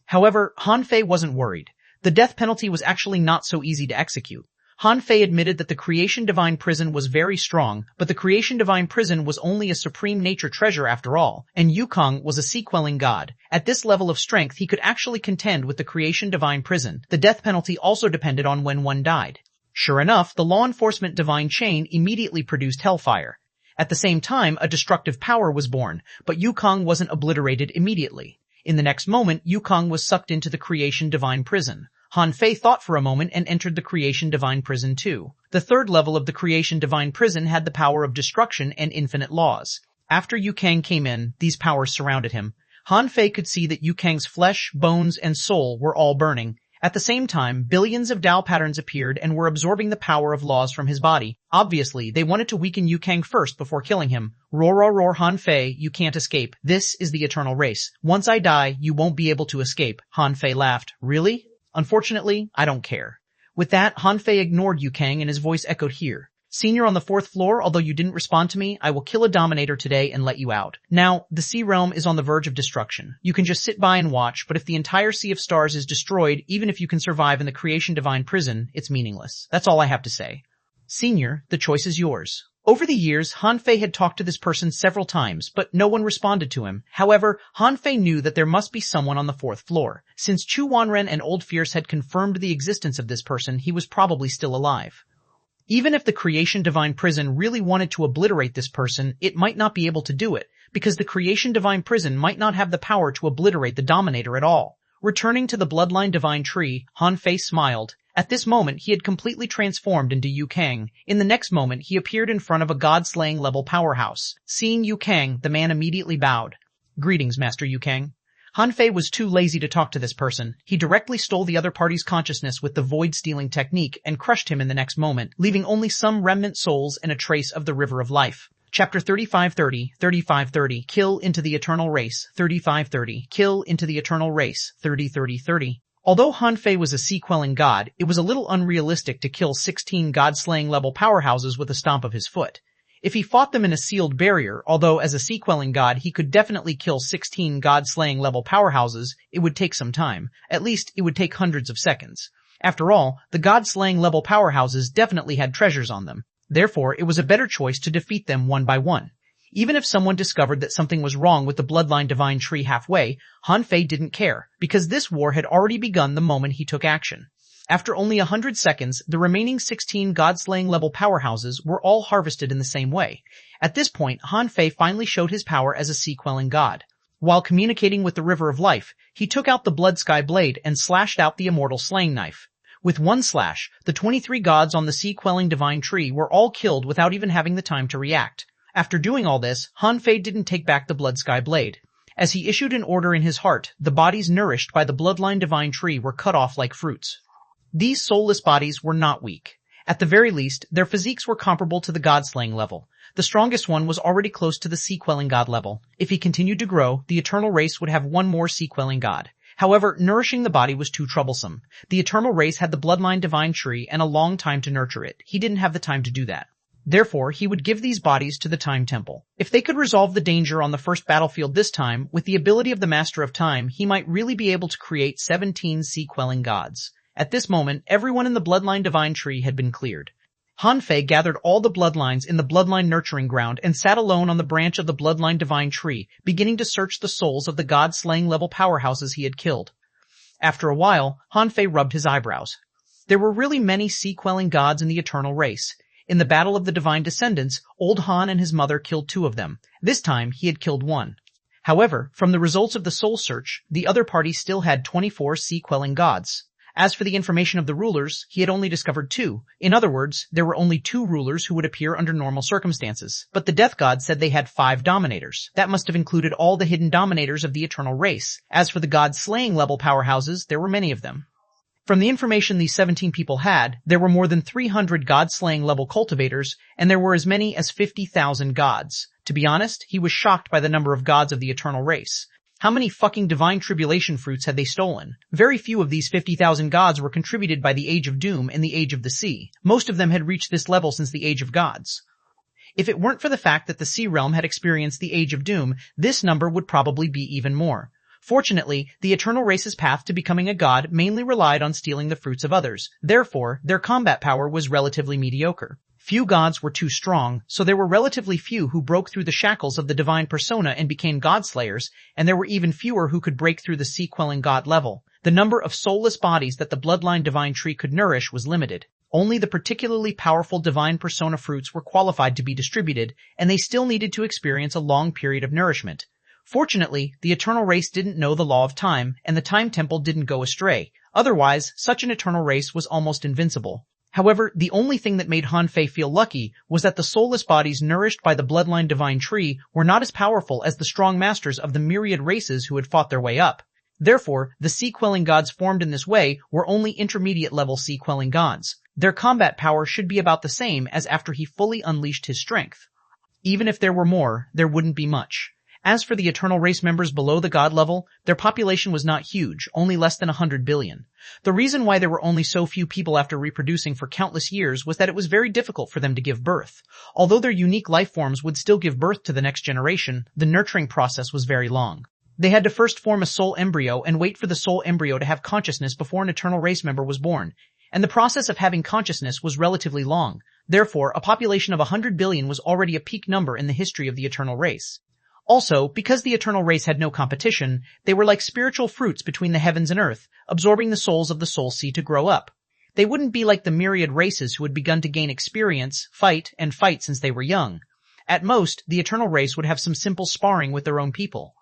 Speaker 1: However, Han Fei wasn't worried. The death penalty was actually not so easy to execute. Han Fei admitted that the creation divine prison was very strong, but the creation divine prison was only a supreme nature treasure after all, and Yu Kang was a sea-quelling god. At this level of strength, he could actually contend with the creation divine prison. The death penalty also depended on when one died. Sure enough, the law enforcement divine chain immediately produced hellfire. At the same time, a destructive power was born, but Yu Kang wasn't obliterated immediately. In the next moment, Yu Kang was sucked into the creation divine prison. Han Fei thought for a moment and entered the creation divine prison too. The third level of the creation divine prison had the power of destruction and infinite laws. After Yu Kang came in, these powers surrounded him. Han Fei could see that Yu Kang's flesh, bones, and soul were all burning. At the same time, billions of Dao patterns appeared and were absorbing the power of laws from his body. Obviously, they wanted to weaken Yu Kang first before killing him. Roar, roar, roar, Han Fei, you can't escape. This is the eternal race. Once I die, you won't be able to escape. Han Fei laughed. Really? Unfortunately, I don't care. With that, Han Fei ignored Yu Kang and his voice echoed here. Senior on the 4th floor, although you didn't respond to me, I will kill a dominator today and let you out. Now, the sea realm is on the verge of destruction. You can just sit by and watch, but if the entire sea of stars is destroyed, even if you can survive in the creation divine prison, it's meaningless. That's all I have to say. Senior, the choice is yours. Over the years, Han Fei had talked to this person several times, but no one responded to him. However, Han Fei knew that there must be someone on the 4th floor. Since xuanhuan and Old Fierce had confirmed the existence of this person, he was probably still alive. Even if the creation divine prison really wanted to obliterate this person, it might not be able to do it, because the creation divine prison might not have the power to obliterate the dominator at all. Returning to the bloodline divine tree, Han Fei smiled. At this moment, he had completely transformed into Yu Kang. In the next moment, he appeared in front of a god-slaying level powerhouse. Seeing Yu Kang, the man immediately bowed. Greetings, Master Yu Kang. Han Fei was too lazy to talk to this person. He directly stole the other party's consciousness with the void-stealing technique and crushed him in the next moment, leaving only some remnant souls and a trace of the river of life. Chapter 3530, 3530, Kill into the Eternal Race, 3530, Kill into the Eternal Race, 3030. Although Han Fei was a sea-quelling god, it was a little unrealistic to kill 16 god-slaying level powerhouses with a stomp of his foot. If he fought them in a sealed barrier, although as a sea-quelling god he could definitely kill 16 god-slaying level powerhouses, it would take some time. At least, it would take hundreds of seconds. After all, the god-slaying level powerhouses definitely had treasures on them. Therefore, it was a better choice to defeat them one by one. Even if someone discovered that something was wrong with the bloodline divine tree halfway, Han Fei didn't care, because this war had already begun the moment he took action. After only 100 seconds, the remaining 16 god-slaying level powerhouses were all harvested in the same way. At this point, Han Fei finally showed his power as a sea-quelling god. While communicating with the River of Life, he took out the Blood Sky Blade and slashed out the immortal slaying knife. With one slash, the 23 gods on the sea-quelling divine tree were all killed without even having the time to react. After doing all this, Han Fei didn't take back the Blood Sky Blade. As he issued an order in his heart, the bodies nourished by the bloodline divine tree were cut off like fruits. These soulless bodies were not weak. At the very least, their physiques were comparable to the god-slaying level. The strongest one was already close to the sea-quelling god level. If he continued to grow, the eternal race would have one more sea-quelling god. However, nourishing the body was too troublesome. The eternal race had the bloodline divine tree and a long time to nurture it. He didn't have the time to do that. Therefore, he would give these bodies to the Time Temple. If they could resolve the danger on the first battlefield this time, with the ability of the Master of Time, he might really be able to create 17 sea-quelling gods. At this moment, everyone in the bloodline divine tree had been cleared. Han Fei gathered all the bloodlines in the bloodline nurturing ground and sat alone on the branch of the bloodline divine tree, beginning to search the souls of the god-slaying level powerhouses he had killed. After a while, Han Fei rubbed his eyebrows. There were really many sea-quelling gods in the eternal race. In the Battle of the Divine Descendants, old Han and his mother killed 2 of them. This time, he had killed 1. However, from the results of the soul search, the other party still had 24 sea-quelling gods. As for the information of the rulers, he had only discovered 2. In other words, there were only 2 rulers who would appear under normal circumstances. But the Death God said they had 5 dominators. That must have included all the hidden dominators of the eternal race. As for the god-slaying level powerhouses, there were many of them. From the information these 17 people had, there were more than 300 god-slaying level cultivators, and there were as many as 50,000 gods. To be honest, he was shocked by the number of gods of the eternal race. How many fucking divine tribulation fruits had they stolen? Very few of these 50,000 gods were contributed by the Age of Doom and the Age of the Sea. Most of them had reached this level since the Age of Gods. If it weren't for the fact that the Sea Realm had experienced the Age of Doom, this number would probably be even more. Fortunately, the eternal race's path to becoming a god mainly relied on stealing the fruits of others. Therefore, their combat power was relatively mediocre. Few gods were too strong, so there were relatively few who broke through the shackles of the divine persona and became god-slayers, and there were even fewer who could break through the sea-quelling god level. The number of soulless bodies that the bloodline divine tree could nourish was limited. Only the particularly powerful divine persona fruits were qualified to be distributed, and they still needed to experience a long period of nourishment. Fortunately, the eternal race didn't know the law of time, and the Time Temple didn't go astray. Otherwise, such an eternal race was almost invincible. However, the only thing that made Han Fei feel lucky was that the soulless bodies nourished by the bloodline divine tree were not as powerful as the strong masters of the myriad races who had fought their way up. Therefore, the sea-quelling gods formed in this way were only intermediate-level sea-quelling gods. Their combat power should be about the same as after he fully unleashed his strength. Even if there were more, there wouldn't be much. As for the eternal race members below the god level, their population was not huge, only less than 100 billion. The reason why there were only so few people after reproducing for countless years was that it was very difficult for them to give birth. Although their unique life forms would still give birth to the next generation, the nurturing process was very long. They had to first form a soul embryo and wait for the soul embryo to have consciousness before an eternal race member was born. And the process of having consciousness was relatively long. Therefore, a population of 100 billion was already a peak number in the history of the eternal race. Also, because the eternal race had no competition, they were like spiritual fruits between the heavens and earth, absorbing the souls of the soul sea to grow up. They wouldn't be like the myriad races who had begun to gain experience, fight since they were young. At most, the eternal race would have some simple sparring with their own people.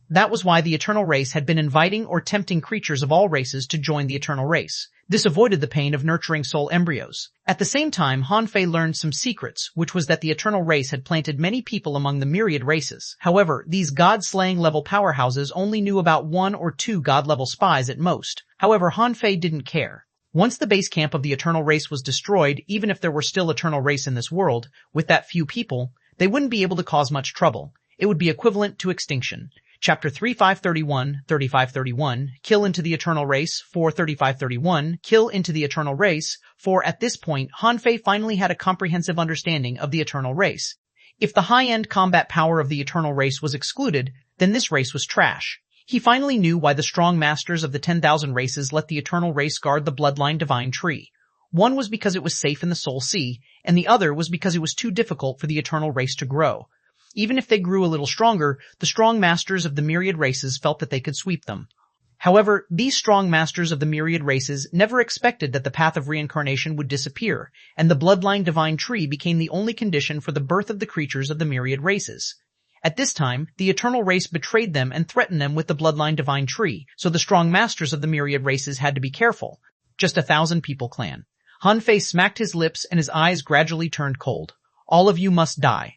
Speaker 1: That was why the eternal race had been inviting or tempting creatures of all races to join the eternal race. This avoided the pain of nurturing soul embryos. At the same time, Han Fei learned some secrets, which was that the eternal race had planted many people among the myriad races. However, these god-slaying level powerhouses only knew about 1 or 2 god-level spies at most. However, Han Fei didn't care. Once the base camp of the eternal race was destroyed, even if there were still eternal race in this world, with that few people, they wouldn't be able to cause much trouble. It would be equivalent to extinction. Chapter 3531, 3531, Kill into the Eternal Race, 43531, Kill into the Eternal Race, for at this point, Han Fei finally had a comprehensive understanding of the Eternal Race. If the high-end combat power of the Eternal Race was excluded, then this race was trash. He finally knew why the strong masters of the 10,000 races let the Eternal Race guard the bloodline divine tree. One was because it was safe in the Soul Sea, and the other was because it was too difficult for the Eternal Race to grow. Even if they grew a little stronger, the strong masters of the myriad races felt that they could sweep them. However, these strong masters of the myriad races never expected that the path of reincarnation would disappear, and the bloodline divine tree became the only condition for the birth of the creatures of the myriad races. At this time, the eternal race betrayed them and threatened them with the bloodline divine tree, so the strong masters of the myriad races had to be careful. Just 1,000 people clan. Han Fei smacked his lips and his eyes gradually turned cold. All of you must die.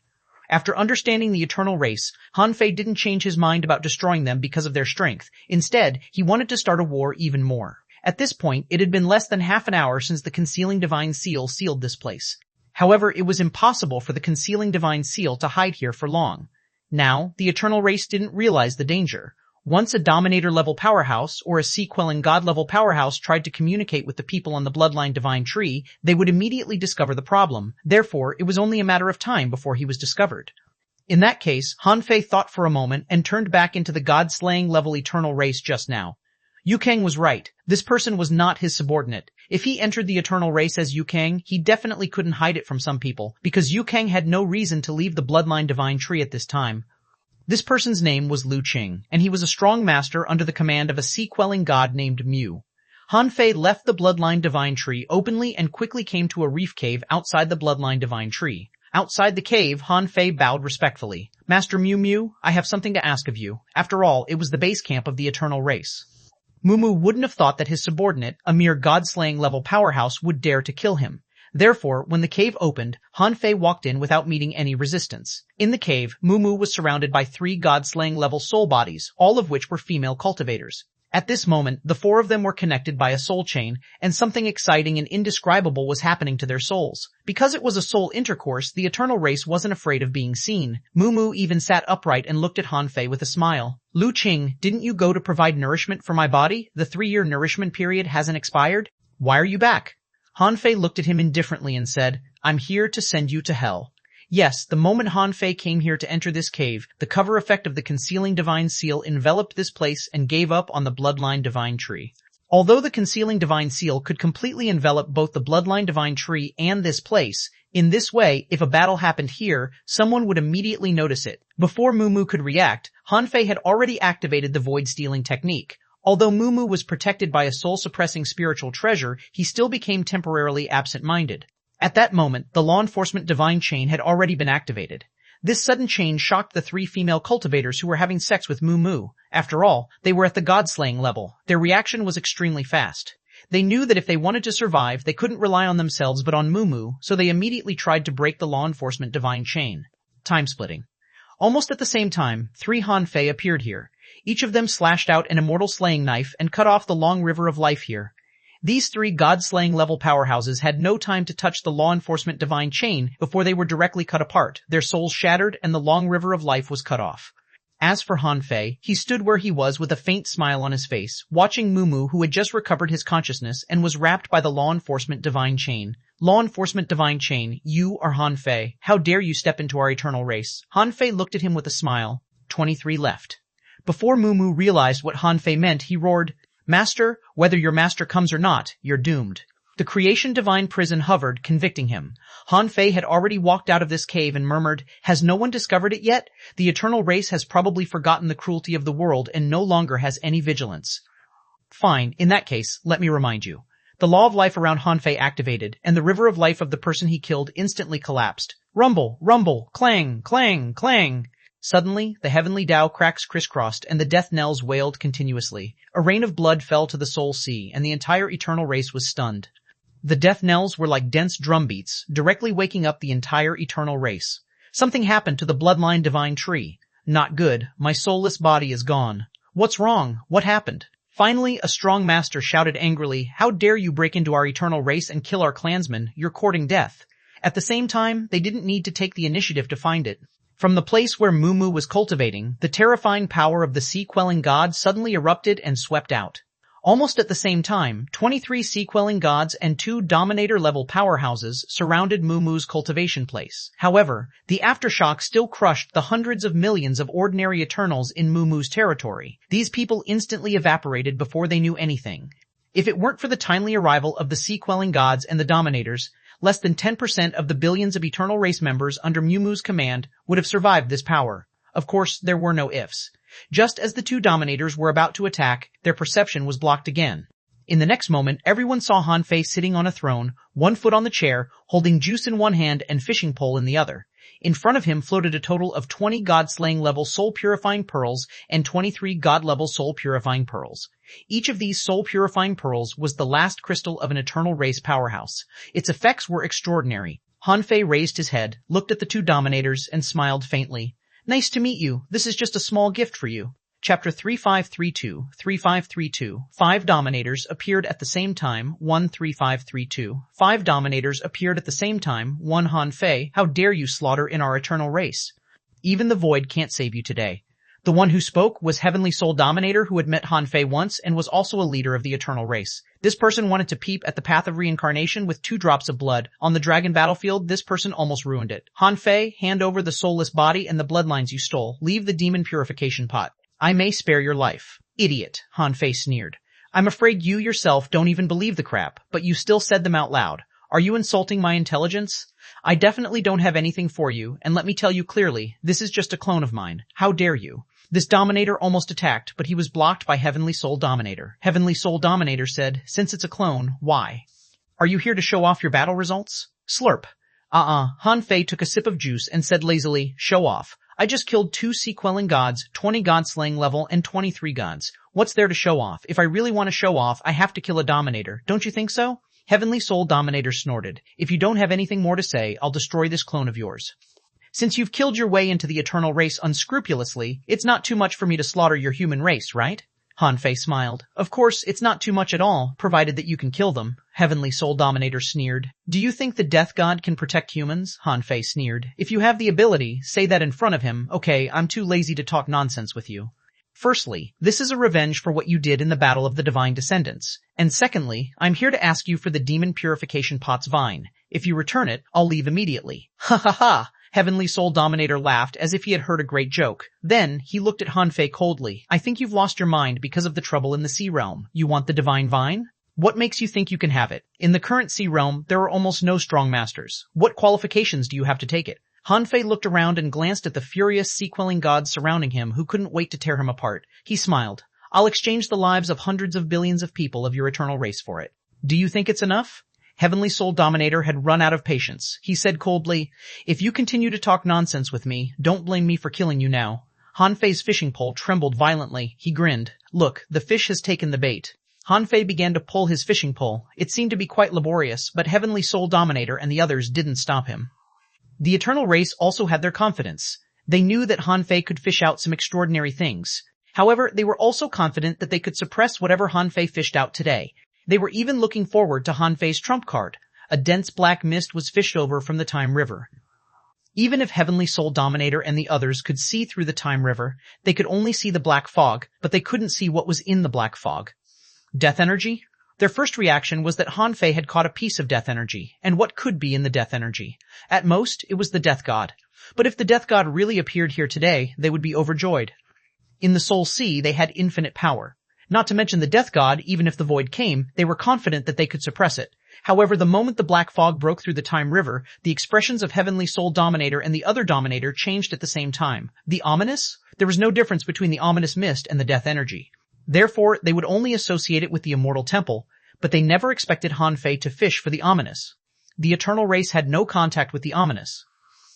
Speaker 1: After understanding the eternal race, Han Fei didn't change his mind about destroying them because of their strength. Instead, he wanted to start a war even more. At this point, it had been less than half an hour since the concealing divine seal sealed this place. However, it was impossible for the concealing divine seal to hide here for long. Now, the eternal race didn't realize the danger. Once a Dominator-level powerhouse or a sea-quelling god-level powerhouse tried to communicate with the people on the bloodline divine tree, they would immediately discover the problem. Therefore, it was only a matter of time before he was discovered. In that case, Han Fei thought for a moment and turned back into the god-slaying level eternal race just now. Yu Kang was right. This person was not his subordinate. If he entered the eternal race as Yu Kang, he definitely couldn't hide it from some people, because Yu Kang had no reason to leave the bloodline divine tree at this time. This person's name was Lu Qing, and he was a strong master under the command of a sea-quelling god named Mu. Han Fei left the bloodline divine tree openly and quickly came to a reef cave outside the bloodline divine tree. Outside the cave, Han Fei bowed respectfully. Master Mu, I have something to ask of you. After all, it was the base camp of the eternal race. Mu wouldn't have thought that his subordinate, a mere god-slaying level powerhouse, would dare to kill him. Therefore, when the cave opened, Han Fei walked in without meeting any resistance. In the cave, Mu was surrounded by 3 god-slaying level soul bodies, all of which were female cultivators. At this moment, the 4 of them were connected by a soul chain, and something exciting and indescribable was happening to their souls. Because it was a soul intercourse, the eternal race wasn't afraid of being seen. Mu even sat upright and looked at Han Fei with a smile. Lu Qing, didn't you go to provide nourishment for my body? The 3-year nourishment period hasn't expired? Why are you back? Han Fei looked at him indifferently and said, I'm here to send you to hell. Yes, the moment Han Fei came here to enter this cave, the cover effect of the concealing divine seal enveloped this place and gave up on the bloodline divine tree. Although the concealing divine seal could completely envelop both the bloodline divine tree and this place, in this way, if a battle happened here, someone would immediately notice it. Before Mu could react, Han Fei had already activated the void-stealing technique. Although Mu was protected by a soul-suppressing spiritual treasure, he still became temporarily absent-minded. At that moment, the law enforcement divine chain had already been activated. This sudden change shocked the 3 female cultivators who were having sex with Mu. After all, they were at the god-slaying level. Their reaction was extremely fast. They knew that if they wanted to survive, they couldn't rely on themselves but on Mu, so they immediately tried to break the law enforcement divine chain. Time-splitting. Almost at the same time, 3 Han Fei appeared here. Each of them slashed out an immortal slaying knife and cut off the long river of life here. These 3 god-slaying level powerhouses had no time to touch the law enforcement divine chain before they were directly cut apart, their souls shattered, and the long river of life was cut off. As for Han Fei, he stood where he was with a faint smile on his face, watching Mu, who had just recovered his consciousness and was wrapped by the law enforcement divine chain. Law enforcement divine chain, you are Han Fei. How dare you step into our eternal race? Han Fei looked at him with a smile. 23 left. Before Mu realized what Han Fei meant, he roared, Master, whether your master comes or not, you're doomed. The creation divine prison hovered, convicting him. Han Fei had already walked out of this cave and murmured, has no one discovered it yet? The eternal race has probably forgotten the cruelty of the world and no longer has any vigilance. Fine, in that case, let me remind you. The law of life around Han Fei activated, and the river of life of the person he killed instantly collapsed. Rumble, rumble, clang, clang, clang. Suddenly, the heavenly Tao cracks crisscrossed and the death knells wailed continuously. A rain of blood fell to the soul sea, and the entire eternal race was stunned. The death knells were like dense drum beats, directly waking up the entire eternal race. Something happened to the bloodline divine tree. Not good. My soulless body is gone. What's wrong? What happened? Finally, a strong master shouted angrily, how dare you break into our eternal race and kill our clansmen? You're courting death. At the same time, they didn't need to take the initiative to find it. From the place where Mu was cultivating, the terrifying power of the sea-quelling god suddenly erupted and swept out. Almost at the same time, 23 sea-quelling gods and 2 Dominator-level powerhouses surrounded Mu's cultivation place. However, the aftershock still crushed the hundreds of millions of ordinary Eternals in Mu's territory. These people instantly evaporated before they knew anything. If it weren't for the timely arrival of the sea-quelling gods and the Dominators, less than 10% of the billions of Eternal Race members under Mu's command would have survived this power. Of course, there were no ifs. Just as the 2 Dominators were about to attack, their perception was blocked again. In the next moment, everyone saw Han Fei sitting on a throne, 1 foot on the chair, holding juice in one hand and fishing pole in the other. In front of him floated a total of 20 God-slaying level soul-purifying pearls and 23 God-level soul-purifying pearls. Each of these soul-purifying pearls was the last crystal of an Eternal Race powerhouse. Its effects were extraordinary. Han Fei raised his head, looked at the 2 Dominators, and smiled faintly. Nice to meet you. This is just a small gift for you. Chapter 3532, 5 Dominators appeared at the same time, 13532. 5 Dominators appeared at the same time, 1 Han Fei, how dare you slaughter in our eternal race? Even the void can't save you today. The one who spoke was Heavenly Soul Dominator who had met Han Fei once and was also a leader of the eternal race. This person wanted to peep at the path of reincarnation with 2 drops of blood. On the dragon battlefield, this person almost ruined it. Han Fei, hand over the soulless body and the bloodlines you stole. Leave the demon purification pot. I may spare your life. Idiot, Han Fei sneered. I'm afraid you yourself don't even believe the crap, but you still said them out loud. Are you insulting my intelligence? I definitely don't have anything for you, and let me tell you clearly, this is just a clone of mine. How dare you? This Dominator almost attacked, but he was blocked by Heavenly Soul Dominator. Heavenly Soul Dominator said, since it's a clone, why? Are you here to show off your battle results? Slurp. Han Fei took a sip of juice and said lazily, show off. I just killed 2 sea-quelling gods, 20 god-slaying level, and 23 gods. What's there to show off? If I really want to show off, I have to kill a Dominator. Don't you think so? Heavenly Soul Dominator snorted. If you don't have anything more to say, I'll destroy this clone of yours. Since you've killed your way into the eternal race unscrupulously, it's not too much for me to slaughter your human race, right? Han Fei smiled. Of course, it's not too much at all, provided that you can kill them. Heavenly Soul Dominator sneered. Do you think the Death God can protect humans? Han Fei sneered. If you have the ability, say that in front of him. Okay, I'm too lazy to talk nonsense with you. Firstly, this is a revenge for what you did in the Battle of the Divine Descendants. And secondly, I'm here to ask you for the Demon Purification Pot's vine. If you return it, I'll leave immediately. Ha ha ha! Heavenly Soul Dominator laughed as if he had heard a great joke. Then, he looked at Han Fei coldly. I think you've lost your mind because of the trouble in the Sea Realm. You want the Divine Vine? What makes you think you can have it? In the current Sea Realm, there are almost no strong masters. What qualifications do you have to take it? Han Fei looked around and glanced at the furious sea-quelling gods surrounding him who couldn't wait to tear him apart. He smiled. I'll exchange the lives of hundreds of billions of people of your eternal race for it. Do you think it's enough? Heavenly Soul Dominator had run out of patience. He said coldly, if you continue to talk nonsense with me, don't blame me for killing you now. Han Fei's fishing pole trembled violently. He grinned. Look, the fish has taken the bait. Han Fei began to pull his fishing pole. It seemed to be quite laborious, but Heavenly Soul Dominator and the others didn't stop him. The eternal race also had their confidence. They knew that Han Fei could fish out some extraordinary things. However, they were also confident that they could suppress whatever Han Fei fished out today. They were even looking forward to Han Fei's trump card. A dense black mist was fished over from the Time River. Even if Heavenly Soul Dominator and the others could see through the Time River, they could only see the black fog, but they couldn't see what was in the black fog. Death energy? Their first reaction was that Han Fei had caught a piece of death energy, and what could be in the death energy? At most, it was the Death God. But if the Death God really appeared here today, they would be overjoyed. In the Soul Sea, they had infinite power. Not to mention the Death God, even if the void came, they were confident that they could suppress it. However, the moment the black fog broke through the Time River, the expressions of Heavenly Soul Dominator and the other Dominator changed at the same time. The ominous? There was no difference between the ominous mist and the death energy. Therefore, they would only associate it with the Immortal Temple, but they never expected Han Fei to fish for the ominous. The eternal race had no contact with the ominous.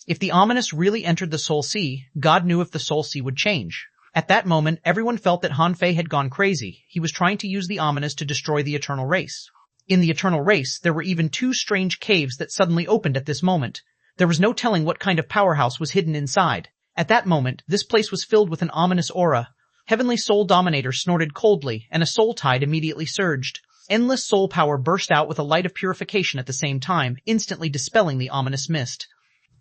Speaker 1: If the ominous really entered the Soul Sea, God knew if the Soul Sea would change. At that moment, everyone felt that Han Fei had gone crazy. He was trying to use the ominous to destroy the eternal race. In the eternal race, there were even 2 strange caves that suddenly opened at this moment. There was no telling what kind of powerhouse was hidden inside. At that moment, this place was filled with an ominous aura. Heavenly Soul Dominator snorted coldly, and a soul tide immediately surged. Endless soul power burst out with a light of purification at the same time, instantly dispelling the ominous mist.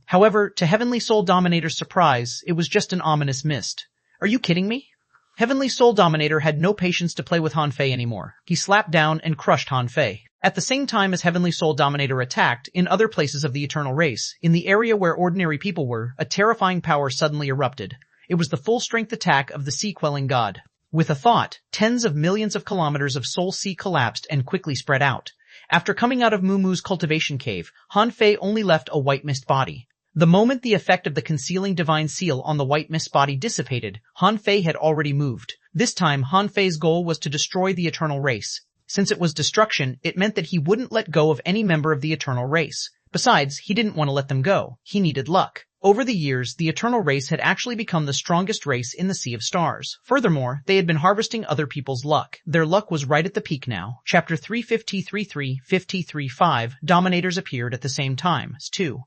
Speaker 1: However, to Heavenly Soul Dominator's surprise, it was just an ominous mist. Are you kidding me? Heavenly Soul Dominator had no patience to play with Han Fei anymore. He slapped down and crushed Han Fei. At the same time as Heavenly Soul Dominator attacked, in other places of the eternal race, in the area where ordinary people were, a terrifying power suddenly erupted. It was the full-strength attack of the sea-quelling god. With a thought, tens of millions of kilometers of Soul Sea collapsed and quickly spread out. After coming out of Mumu's cultivation cave, Han Fei only left a white mist body. The moment the effect of the concealing divine seal on the white mist body dissipated, Han Fei had already moved. This time, Han Fei's goal was to destroy the eternal race. Since it was destruction, it meant that he wouldn't let go of any member of the eternal race. Besides, he didn't want to let them go. He needed luck. Over the years, the eternal race had actually become the strongest race in the Sea of Stars. Furthermore, they had been harvesting other people's luck. Their luck was right at the peak now. Chapter 353-5 Dominators appeared at the same time. 2.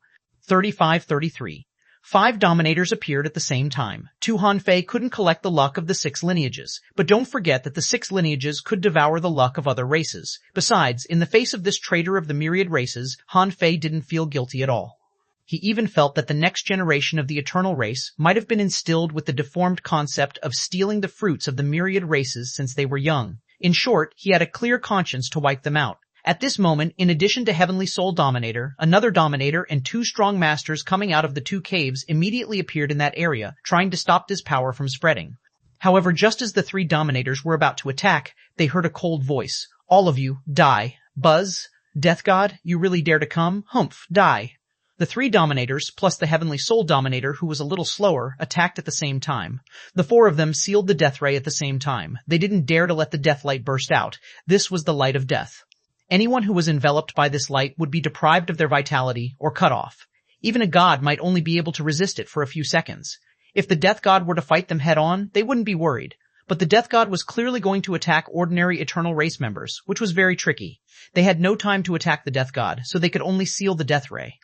Speaker 1: 3533. 5 dominators appeared at the same time. 2 Hanfei couldn't collect the luck of the 6 lineages, but don't forget that the 6 lineages could devour the luck of other races. Besides, in the face of this traitor of the myriad races, Hanfei didn't feel guilty at all. He even felt that the next generation of the eternal race might have been instilled with the deformed concept of stealing the fruits of the myriad races since they were young. In short, he had a clear conscience to wipe them out. At this moment, in addition to Heavenly Soul Dominator, another Dominator and 2 strong masters coming out of the 2 caves immediately appeared in that area, trying to stop this power from spreading. However, just as the 3 Dominators were about to attack, they heard a cold voice. "All of you, die. Buzz, Death God, you really dare to come? Humph, die." The 3 Dominators, plus the Heavenly Soul Dominator, who was a little slower, attacked at the same time. The 4 of them sealed the death ray at the same time. They didn't dare to let the death light burst out. This was the light of death. Anyone who was enveloped by this light would be deprived of their vitality or cut off. Even a god might only be able to resist it for a few seconds. If the Death God were to fight them head-on, they wouldn't be worried. But the Death God was clearly going to attack ordinary Eternal Race members, which was very tricky. They had no time to attack the Death God, so they could only seal the Death Ray.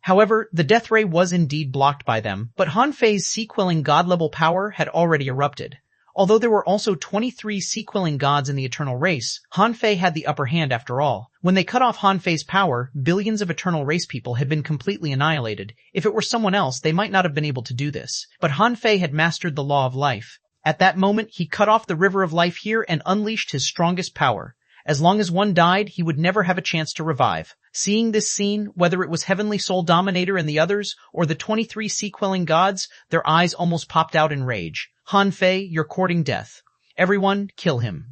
Speaker 1: However, the Death Ray was indeed blocked by them, but Hanfei's sequeling god-level power had already erupted. Although there were also 23 sequeling gods in the Eternal Race, Hanfei had the upper hand after all. When they cut off Hanfei's power, billions of Eternal Race people had been completely annihilated. If it were someone else, they might not have been able to do this. But Hanfei had mastered the law of life. At that moment, he cut off the river of life here and unleashed his strongest power. As long as one died, he would never have a chance to revive. Seeing this scene, whether it was Heavenly Soul Dominator and the others, or the 23 sequeling gods, their eyes almost popped out in rage. "Hanfei, you're courting death. Everyone, kill him."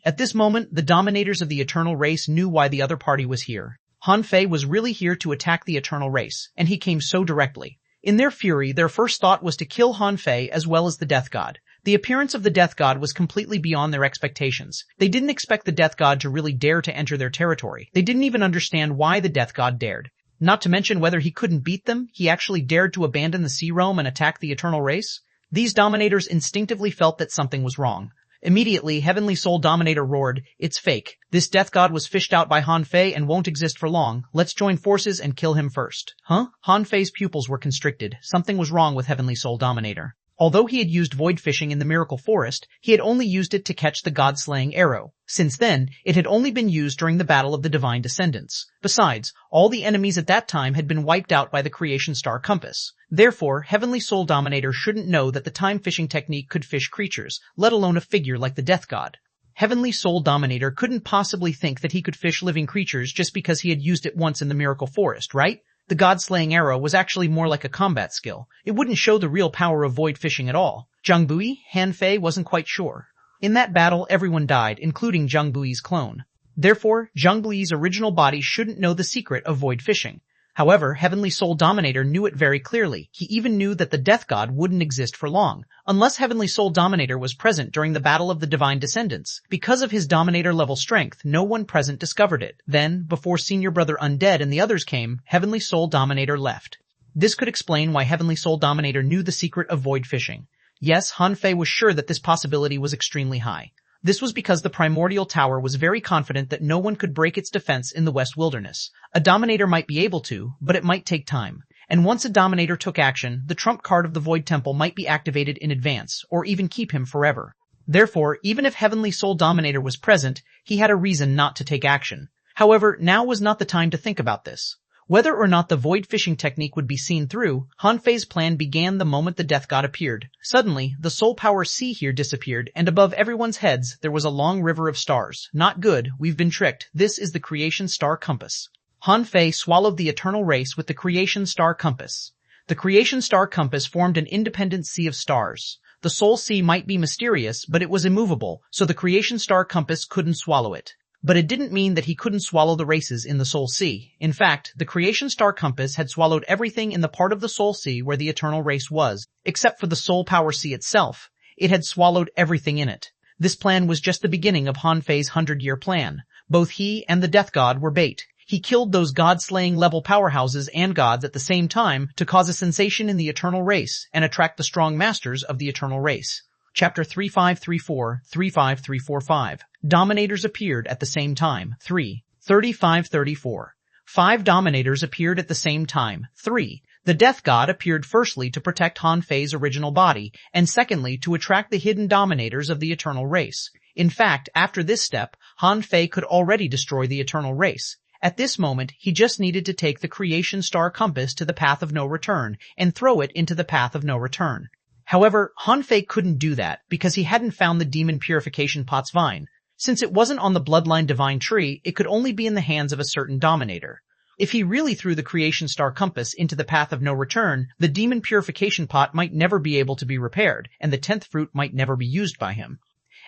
Speaker 1: At this moment, the Dominators of the Eternal Race knew why the other party was here. Hanfei was really here to attack the Eternal Race, and he came so directly. In their fury, their first thought was to kill Hanfei as well as the Death God. The appearance of the Death God was completely beyond their expectations. They didn't expect the Death God to really dare to enter their territory. They didn't even understand why the Death God dared. Not to mention whether he couldn't beat them, he actually dared to abandon the sea realm and attack the Eternal Race. These Dominators instinctively felt that something was wrong. Immediately, Heavenly Soul Dominator roared, "It's fake. This Death God was fished out by Hanfei and won't exist for long. Let's join forces and kill him first." Huh? Hanfei's pupils were constricted. Something was wrong with Heavenly Soul Dominator. Although he had used void fishing in the Miracle Forest, he had only used it to catch the god-slaying arrow. Since then, it had only been used during the Battle of the Divine Descendants. Besides, all the enemies at that time had been wiped out by the Creation Star Compass. Therefore, Heavenly Soul Dominator shouldn't know that the time fishing technique could fish creatures, let alone a figure like the Death God. Heavenly Soul Dominator couldn't possibly think that he could fish living creatures just because he had used it once in the Miracle Forest, right? The god-slaying arrow was actually more like a combat skill. It wouldn't show the real power of void fishing at all. Zhang Bui, Hanfei wasn't quite sure. In that battle, everyone died, including Zhang Bui's clone. Therefore, Zhang Bui's original body shouldn't know the secret of void fishing. However, Heavenly Soul Dominator knew it very clearly. He even knew that the Death God wouldn't exist for long, unless Heavenly Soul Dominator was present during the Battle of the Divine Descendants. Because of his Dominator-level strength, no one present discovered it. Then, before Senior Brother Undead and the others came, Heavenly Soul Dominator left. This could explain why Heavenly Soul Dominator knew the secret of void fishing. Yes, Hanfei was sure that this possibility was extremely high. This was because the Primordial Tower was very confident that no one could break its defense in the West Wilderness. A Dominator might be able to, but it might take time. And once a Dominator took action, the trump card of the Void Temple might be activated in advance, or even keep him forever. Therefore, even if Heavenly Soul Dominator was present, he had a reason not to take action. However, now was not the time to think about this. Whether or not the void fishing technique would be seen through, Hanfei's plan began the moment the Death God appeared. Suddenly, the soul power sea here disappeared, and above everyone's heads there was a long river of stars. Not good, we've been tricked. This is the Creation Star Compass. Hanfei swallowed the Eternal Race with the Creation Star Compass. The Creation Star Compass formed an independent sea of stars. The Soul Sea might be mysterious, but it was immovable, so the Creation Star Compass couldn't swallow it. But it didn't mean that he couldn't swallow the races in the Soul Sea. In fact, the Creation Star Compass had swallowed everything in the part of the Soul Sea where the Eternal Race was, except for the Soul Power Sea itself. It had swallowed everything in it. This plan was just the beginning of Hanfei's 100-year plan. Both he and the Death God were bait. He killed those god-slaying level powerhouses and gods at the same time to cause a sensation in the Eternal Race and attract the strong masters of the Eternal Race. Chapter 3534-35345. Dominators appeared at the same time. 3. 3534. 5 Dominators appeared at the same time. 3. The Death God appeared firstly to protect Han Fei's original body, and secondly to attract the hidden dominators of the eternal race. In fact, after this step, Han Fei could already destroy the eternal race. At this moment, he just needed to take the creation star compass to the path of no return and throw it into the path of no return. However, Han Fei couldn't do that because he hadn't found the demon purification pot's vine. Since it wasn't on the bloodline divine tree, it could only be in the hands of a certain dominator. If he really threw the creation star compass into the path of no return, the demon purification pot might never be able to be repaired, and the 10th fruit might never be used by him.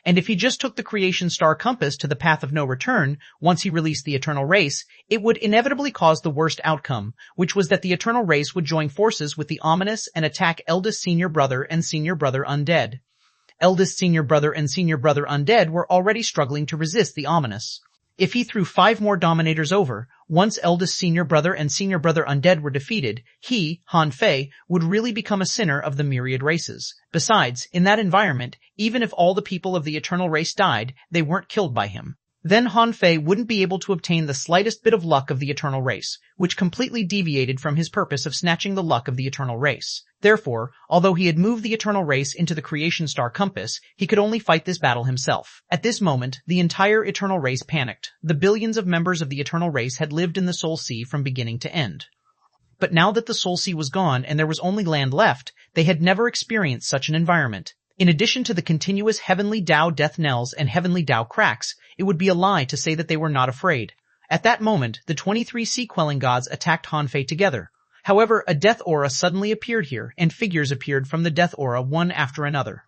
Speaker 1: And if he just took the creation star compass to the path of no return, once he released the eternal race, it would inevitably cause the worst outcome, which was that the eternal race would join forces with the ominous and attack eldest senior brother and senior brother undead. Eldest senior brother and senior brother undead were already struggling to resist the ominous. If he threw 5 more dominators over, once eldest senior brother and senior brother undead were defeated, he, Han Fei, would really become a sinner of the myriad races. Besides, in that environment, even if all the people of the eternal race died, they weren't killed by him. Then Han Fei wouldn't be able to obtain the slightest bit of luck of the eternal race, which completely deviated from his purpose of snatching the luck of the eternal race. Therefore, although he had moved the eternal race into the creation star compass, he could only fight this battle himself. At this moment, the entire eternal race panicked. The billions of members of the eternal race had lived in the Soul Sea from beginning to end. But now that the Soul Sea was gone and there was only land left, they had never experienced such an environment. In addition to the continuous heavenly Tao death knells and heavenly Tao cracks, it would be a lie to say that they were not afraid. At that moment, the 23 sea-quelling gods attacked Han Fei together. However, a death aura suddenly appeared here, and figures appeared from the death aura one after another.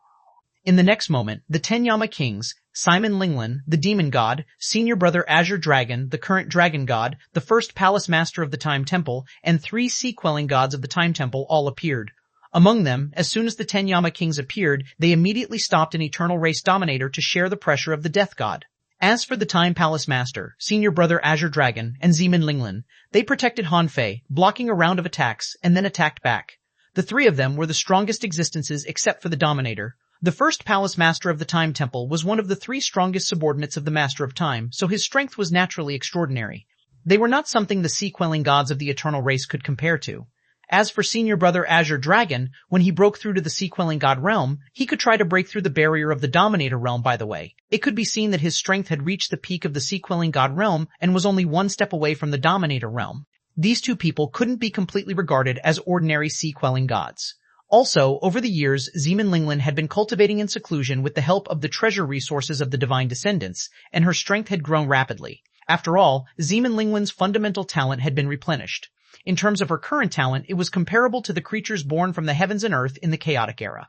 Speaker 1: In the next moment, the 10 Yama kings, Simon Linglin, the demon god, senior brother Azure Dragon, the current dragon god, the first palace master of the Time Temple, and 3 sea-quelling gods of the Time Temple all appeared. Among them, as soon as the 10 Yama kings appeared, they immediately stopped an eternal race dominator to share the pressure of the death god. As for the Time Palace Master, senior brother Azure Dragon, and Zeman Linglin, they protected Han Fei, blocking a round of attacks, and then attacked back. The 3 of them were the strongest existences except for the Dominator. The first Palace Master of the Time Temple was one of the 3 strongest subordinates of the Master of Time, so his strength was naturally extraordinary. They were not something the sea-quelling gods of the eternal race could compare to. As for senior brother Azure Dragon, when he broke through to the sea-quelling god realm, he could try to break through the barrier of the Dominator realm, by the way. It could be seen that his strength had reached the peak of the sea-quelling god realm and was only 1 step away from the Dominator realm. These 2 people couldn't be completely regarded as ordinary sea-quelling gods. Also, over the years, Zeman Linglin had been cultivating in seclusion with the help of the treasure resources of the divine descendants, and her strength had grown rapidly. After all, Zeman Linglin's fundamental talent had been replenished. In terms of her current talent, it was comparable to the creatures born from the heavens and earth in the chaotic era.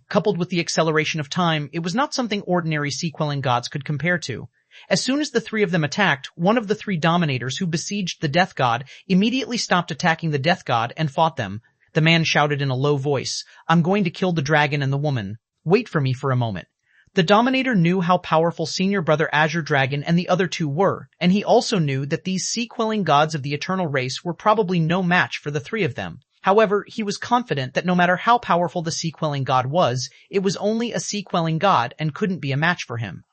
Speaker 1: Coupled with the acceleration of time, it was not something ordinary sea-quelling gods could compare to. As soon as the 3 of them attacked, one of the 3 dominators who besieged the death god immediately stopped attacking the death god and fought them. The man shouted in a low voice, "I'm going to kill the dragon and the woman. Wait for me for a moment." The Dominator knew how powerful senior brother Azure Dragon and the other 2 were, and he also knew that these sea-quelling gods of the eternal race were probably no match for the 3 of them. However, he was confident that no matter how powerful the sea-quelling god was, it was only a sea-quelling god and couldn't be a match for him.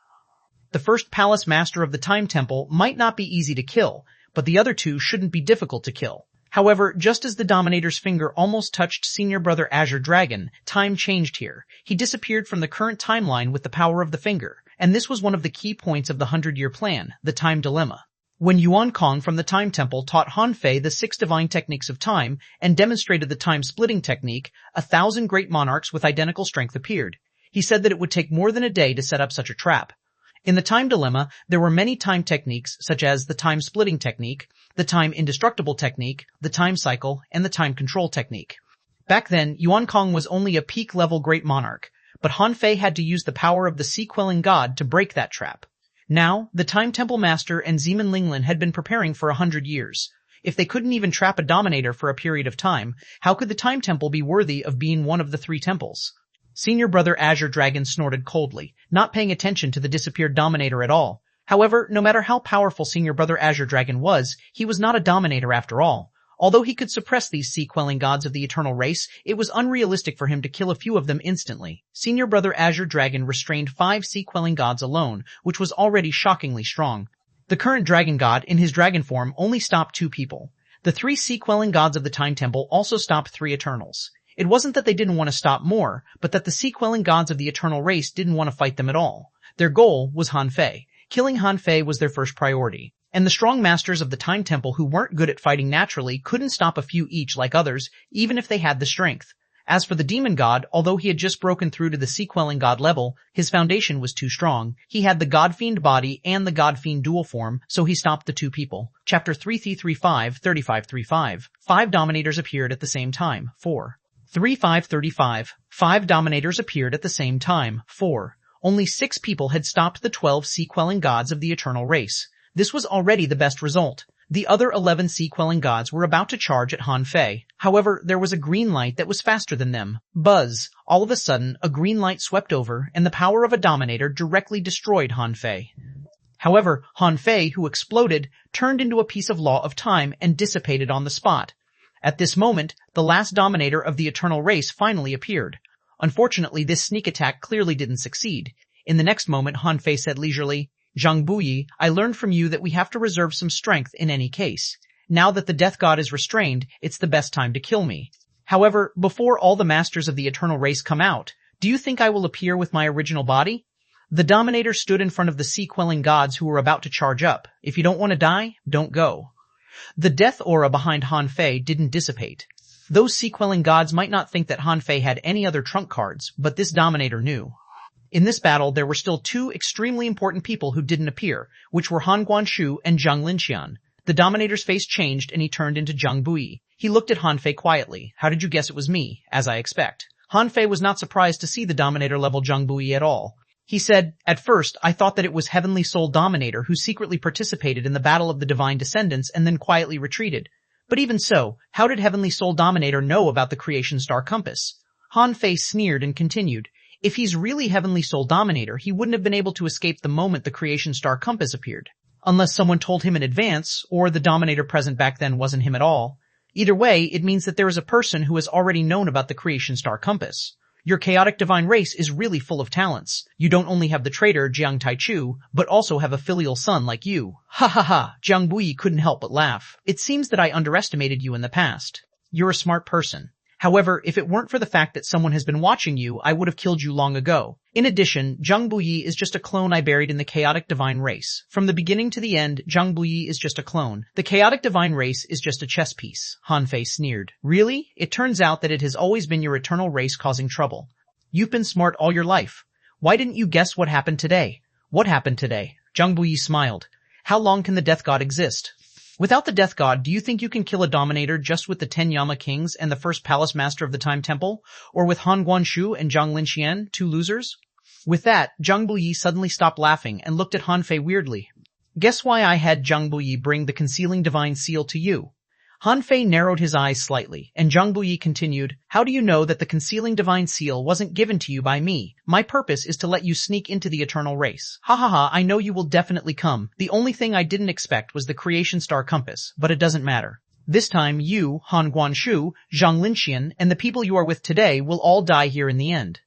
Speaker 1: The first palace master of the Time Temple might not be easy to kill, but the other 2 shouldn't be difficult to kill. However, just as the Dominator's finger almost touched senior brother Azure Dragon, time changed here. He disappeared from the current timeline with the power of the finger, and this was one of the key points of the 100-year plan, the Time Dilemma. When Xuanhuan from the Time Temple taught Han Fei the 6 divine techniques of time and demonstrated the time-splitting technique, 1,000 great monarchs with identical strength appeared. He said that it would take more than a day to set up such a trap. In the Time Dilemma, there were many time techniques such as the time-splitting technique, the time-indestructible technique, the time cycle, and the time control technique. Back then, Xuanhuan was only a peak-level great monarch, but Han Fei had to use the power of the sea-quelling god to break that trap. Now, the Time Temple Master and Zeman Linglin had been preparing for 100 years. If they couldn't even trap a Dominator for a period of time, how could the Time Temple be worthy of being one of the 3 temples? Senior brother Azure Dragon snorted coldly, not paying attention to the disappeared Dominator at all. However, no matter how powerful senior brother Azure Dragon was, he was not a Dominator after all. Although he could suppress these sea-quelling gods of the eternal race, it was unrealistic for him to kill a few of them instantly. Senior brother Azure Dragon restrained 5 sea-quelling gods alone, which was already shockingly strong. The current dragon god, in his dragon form, only stopped 2 people. The 3 sea-quelling gods of the Time Temple also stopped 3 Eternals. It wasn't that they didn't want to stop more, but that the sea-quelling gods of the Eternal race didn't want to fight them at all. Their goal was Han Fei. Killing Han Fei was their first priority. And the strong masters of the Time Temple who weren't good at fighting naturally couldn't stop a few each like others, even if they had the strength. As for the demon god, although he had just broken through to the sea-quelling god level, his foundation was too strong. He had the god-fiend body and the god-fiend dual form, so he stopped the 2 people. Chapter 3535. 5 dominators appeared at the same time. 4. 3535. 5 dominators appeared at the same time. 4. Only 6 people had stopped the 12 sea-quelling gods of the Eternal race. This was already the best result. The other 11 sea-quelling gods were about to charge at Han Fei. However, there was a green light that was faster than them. Buzz! All of a sudden, a green light swept over, and the power of a dominator directly destroyed Han Fei. However, Han Fei, who exploded, turned into a piece of law of time and dissipated on the spot. At this moment, the last dominator of the Eternal race finally appeared. Unfortunately, this sneak attack clearly didn't succeed. In the next moment, Han Fei said leisurely, "Zhang Buyi, I learned from you that we have to reserve some strength in any case. Now that the death god is restrained, it's the best time to kill me. However, before all the masters of the Eternal race come out, do you think I will appear with my original body?" The Dominator stood in front of the sea-quelling gods who were about to charge up. If you don't want to die, don't go. The death aura behind Han Fei didn't dissipate. Those sea-quelling gods might not think that Han Fei had any other trump cards, but this Dominator knew. In this battle, there were still 2 extremely important people who didn't appear, which were Han Guanshu and Zhang Linxian. The Dominator's face changed and he turned into Zhang Buyi. He looked at Han Fei quietly. "How did you guess it was me?" "As I expect." Han Fei was not surprised to see the Dominator-level Zhang Buyi at all. He said, "At first, I thought that it was Heavenly Soul Dominator who secretly participated in the Battle of the Divine Descendants and then quietly retreated. But even so, how did Heavenly Soul Dominator know about the Creation Star Compass?" Han Fei sneered and continued, "If he's really Heavenly Soul Dominator, he wouldn't have been able to escape the moment the Creation Star Compass appeared. Unless someone told him in advance, or the Dominator present back then wasn't him at all. Either way, it means that there is a person who has already known about the Creation Star Compass. Your chaotic divine race is really full of talents. You don't only have the traitor Jiang Taichu, but also have a filial son like you." "Ha ha ha," Zhang Buyi couldn't help but laugh. "It seems that I underestimated you in the past. You're a smart person. However, if it weren't for the fact that someone has been watching you, I would have killed you long ago. In addition, Zhang Buyi is just a clone I buried in the chaotic divine race. From the beginning to the end, Zhang Buyi is just a clone. The chaotic divine race is just a chess piece." Han Fei sneered. "Really? It turns out that it has always been your eternal race causing trouble. You've been smart all your life. Why didn't you guess what happened today?" "What happened today?" Zhang Buyi smiled. "How long can the death god exist? Without the death god, do you think you can kill a dominator just with the 10 Yama kings and the first palace master of the Time Temple? Or with Han Guanshu and Zhang Linxian, 2 losers?" With that, Zhang Buyi suddenly stopped laughing and looked at Han Fei weirdly. "Guess why I had Zhang Buyi bring the concealing divine seal to you?" Han Fei narrowed his eyes slightly, and Zhang Buyi continued, "How do you know that the concealing divine seal wasn't given to you by me? My purpose is to let you sneak into the eternal race. Ha ha ha, I know you will definitely come. The only thing I didn't expect was the Creation Star Compass, but it doesn't matter. This time you, Han Guanshu, Zhang Linxian, and the people you are with today will all die here in the end."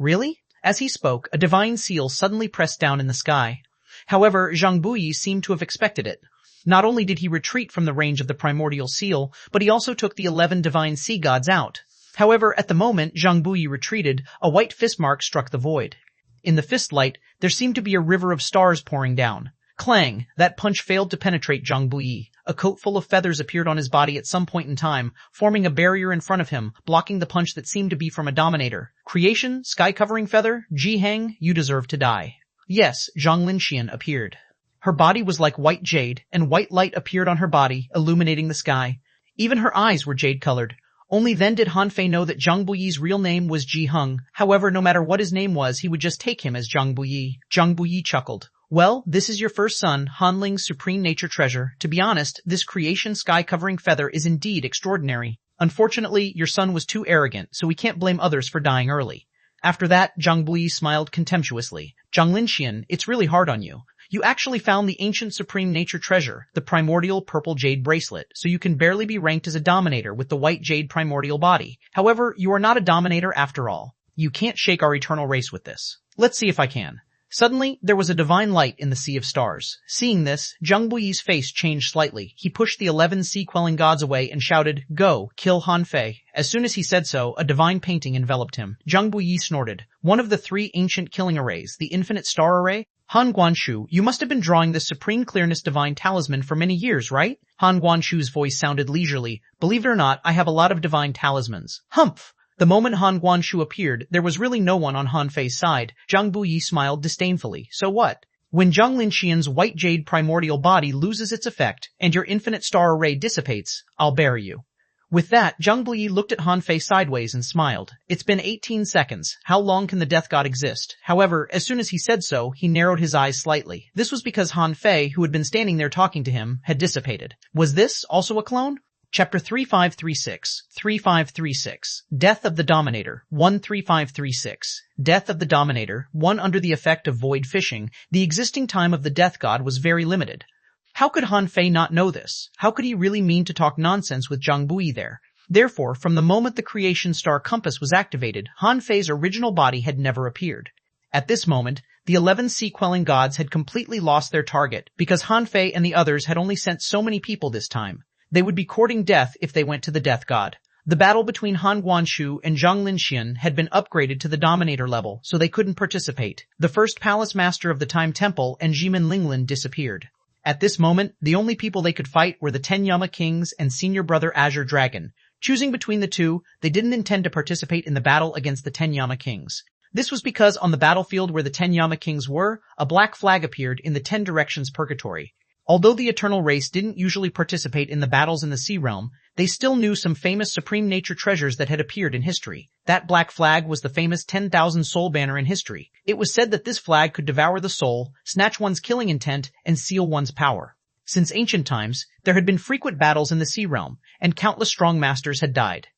Speaker 1: "Really?" As he spoke, a divine seal suddenly pressed down in the sky. However, Zhang Buyi seemed to have expected it. Not only did he retreat from the range of the primordial seal, but he also took the 11 divine sea gods out. However, at the moment Zhang Buyi retreated, a white fist mark struck the void. In the fist light, there seemed to be a river of stars pouring down. Clang! That punch failed to penetrate Zhang Buyi. A coat full of feathers appeared on his body at some point in time, forming a barrier in front of him, blocking the punch that seemed to be from a dominator. "Creation, sky-covering feather, Ji Heng, you deserve to die." Yes, Zhang Linxian appeared. Her body was like white jade, and white light appeared on her body, illuminating the sky. Even her eyes were jade-colored. Only then did Han Fei know that Zhang Buyi's real name was Ji Heng. However, no matter what his name was, he would just take him as Zhang Buyi. Zhang Buyi chuckled. "Well, this is your first son, Hanling's supreme nature treasure. To be honest, this creation sky-covering feather is indeed extraordinary. Unfortunately, your son was too arrogant, so we can't blame others for dying early." After that, Zhang Buyi smiled contemptuously. "Zhang Linxian, it's really hard on you. You actually found the ancient supreme nature treasure, the primordial purple jade bracelet, so you can barely be ranked as a dominator with the white jade primordial body. However, you are not a dominator after all. You can't shake our eternal race with this. Let's see if I can." Suddenly, there was a divine light in the sea of stars. Seeing this, Zhang Buyi's face changed slightly. He pushed the 11 sea-quelling gods away and shouted, "Go, kill Han Fei." As soon as he said so, a divine painting enveloped him. Zhang Buyi snorted. One of the 3 ancient killing arrays, the infinite star array? Han Guanshu, you must have been drawing this supreme clearness divine talisman for many years, right? Han Guanshu's voice sounded leisurely. Believe it or not, I have a lot of divine talismans. Humph! The moment Han Guanshu appeared, there was really no one on Han Fei's side. Zhang Buyi smiled disdainfully. So what? When Zhang Linxian's white jade primordial body loses its effect, and your infinite star array dissipates, I'll bury you. With that, Zhang Buyi looked at Han Fei sideways and smiled. It's been 18 seconds. How long can the death god exist? However, as soon as he said so, he narrowed his eyes slightly. This was because Han Fei, who had been standing there talking to him, had dissipated. Was this also a clone? Chapter 3536. Death of the Dominator. 13536. Death of the Dominator. 1. Under the effect of void fishing, the existing time of the death god was very limited. How could Han Fei not know this? How could he really mean to talk nonsense with Zhang Buyi there? Therefore, from the moment the creation star compass was activated, Han Fei's original body had never appeared. At this moment, the 11 sea-quelling gods had completely lost their target, because Han Fei and the others had only sent so many people this time. They would be courting death if they went to the death god. The battle between Han Guanshu and Zhang Linxian had been upgraded to the Dominator level, so they couldn't participate. The first palace master of the Time Temple and Jimin Linglin disappeared. At this moment, the only people they could fight were the 10 Yama Kings and Senior Brother Azure Dragon. Choosing between the two, they didn't intend to participate in the battle against the 10 Yama Kings. This was because on the battlefield where the 10 Yama Kings were, a black flag appeared in the 10 Directions Purgatory. Although the Eternal Race didn't usually participate in the battles in the Sea Realm, they still knew some famous supreme nature treasures that had appeared in history. That black flag was the famous 10,000 soul banner in history. It was said that this flag could devour the soul, snatch one's killing intent, and seal one's power. Since ancient times, there had been frequent battles in the Sea Realm, and countless strong masters had died.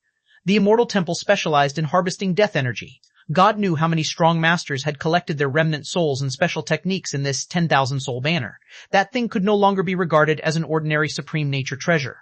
Speaker 1: The Immortal Temple specialized in harvesting death energy. God knew how many strong masters had collected their remnant souls and special techniques in this 10,000 soul banner. That thing could no longer be regarded as an ordinary supreme nature treasure.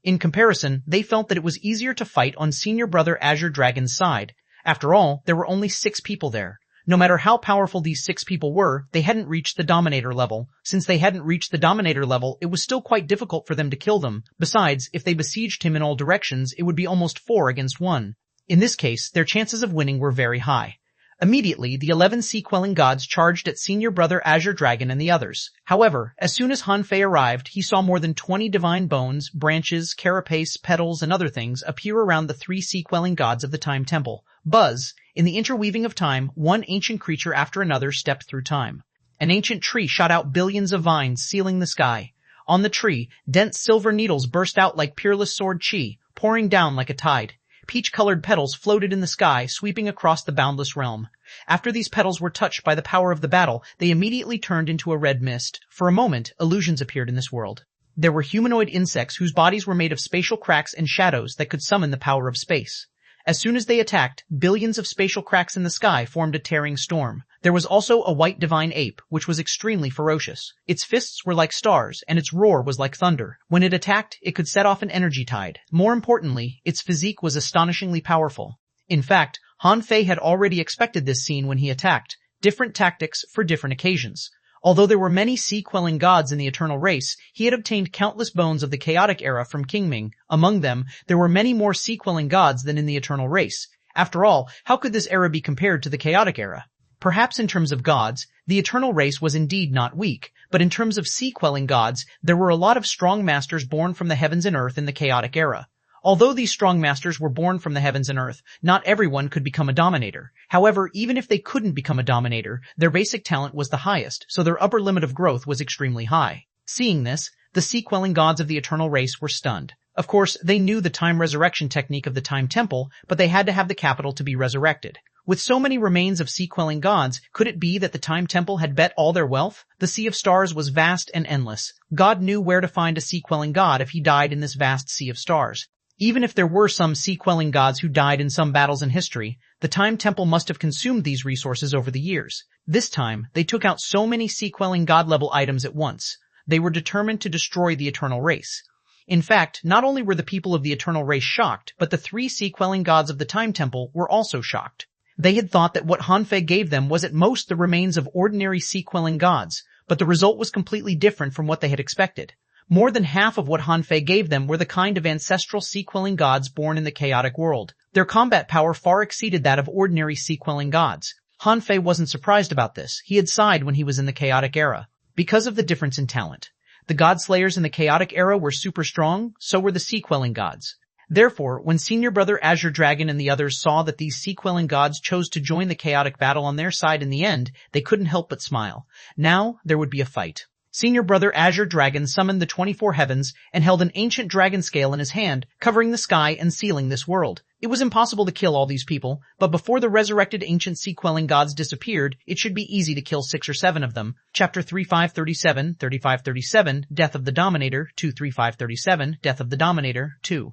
Speaker 1: In comparison, they felt that it was easier to fight on Senior Brother Azure Dragon's side. After all, there were only 6 people there. No matter how powerful these 6 people were, they hadn't reached the Dominator level. Since they hadn't reached the Dominator level, it was still quite difficult for them to kill them. Besides, if they besieged him in all directions, it would be almost 4 against 1. In this case, their chances of winning were very high. Immediately, the 11 sea-quelling gods charged at Senior Brother Azure Dragon and the others. However, as soon as Han Fei arrived, he saw more than 20 divine bones, branches, carapace, petals, and other things appear around the 3 sea-quelling gods of the Time Temple. Buzz! In the interweaving of time, one ancient creature after another stepped through time. An ancient tree shot out billions of vines, sealing the sky. On the tree, dense silver needles burst out like peerless sword chi, pouring down like a tide. Peach-colored petals floated in the sky, sweeping across the boundless realm. After these petals were touched by the power of the battle, they immediately turned into a red mist. For a moment, illusions appeared in this world. There were humanoid insects whose bodies were made of spatial cracks and shadows that could summon the power of space. As soon as they attacked, billions of spatial cracks in the sky formed a tearing storm. There was also a white divine ape, which was extremely ferocious. Its fists were like stars, and its roar was like thunder. When it attacked, it could set off an energy tide. More importantly, its physique was astonishingly powerful. In fact, Han Fei had already expected this scene when he attacked. Different tactics for different occasions. Although there were many sea-quelling gods in the Eternal Race, he had obtained countless bones of the Chaotic Era from King Ming. Among them, there were many more sea-quelling gods than in the Eternal Race. After all, how could this era be compared to the Chaotic Era? Perhaps in terms of gods, the Eternal Race was indeed not weak, but in terms of sea-quelling gods, there were a lot of strong masters born from the heavens and earth in the Chaotic Era. Although these strong masters were born from the heavens and earth, not everyone could become a dominator. However, even if they couldn't become a dominator, their basic talent was the highest, so their upper limit of growth was extremely high. Seeing this, the sea-quelling gods of the Eternal Race were stunned. Of course, they knew the time resurrection technique of the Time Temple, but they had to have the capital to be resurrected. With so many remains of sea-quelling gods, could it be that the Time Temple had bet all their wealth? The Sea of Stars was vast and endless. God knew where to find a sea-quelling god if he died in this vast Sea of Stars. Even if there were some sea-quelling gods who died in some battles in history, the Time Temple must have consumed these resources over the years. This time, they took out so many sea-quelling god-level items at once. They were determined to destroy the Eternal Race. In fact, not only were the people of the Eternal Race shocked, but the 3 sea-quelling gods of the Time Temple were also shocked. They had thought that what Hanfei gave them was at most the remains of ordinary sea-quelling gods, but the result was completely different from what they had expected. More than half of what Hanfei gave them were the kind of ancestral sea-quelling gods born in the chaotic world. Their combat power far exceeded that of ordinary sea-quelling gods. Hanfei wasn't surprised about this. He had sighed when he was in the chaotic era. Because of the difference in talent. The god-slayers in the chaotic era were super strong, so were the sea-quelling gods. Therefore, when Senior Brother Azure Dragon and the others saw that these sea-quelling gods chose to join the chaotic battle on their side in the end, they couldn't help but smile. Now, there would be a fight. Senior Brother Azure Dragon summoned the 24 heavens and held an ancient dragon scale in his hand, covering the sky and sealing this world. It was impossible to kill all these people, but before the resurrected ancient sea-quelling gods disappeared, it should be easy to kill 6 or 7 of them. Chapter 3537, 3537, Death of the Dominator, 23537, Death of the Dominator, 2.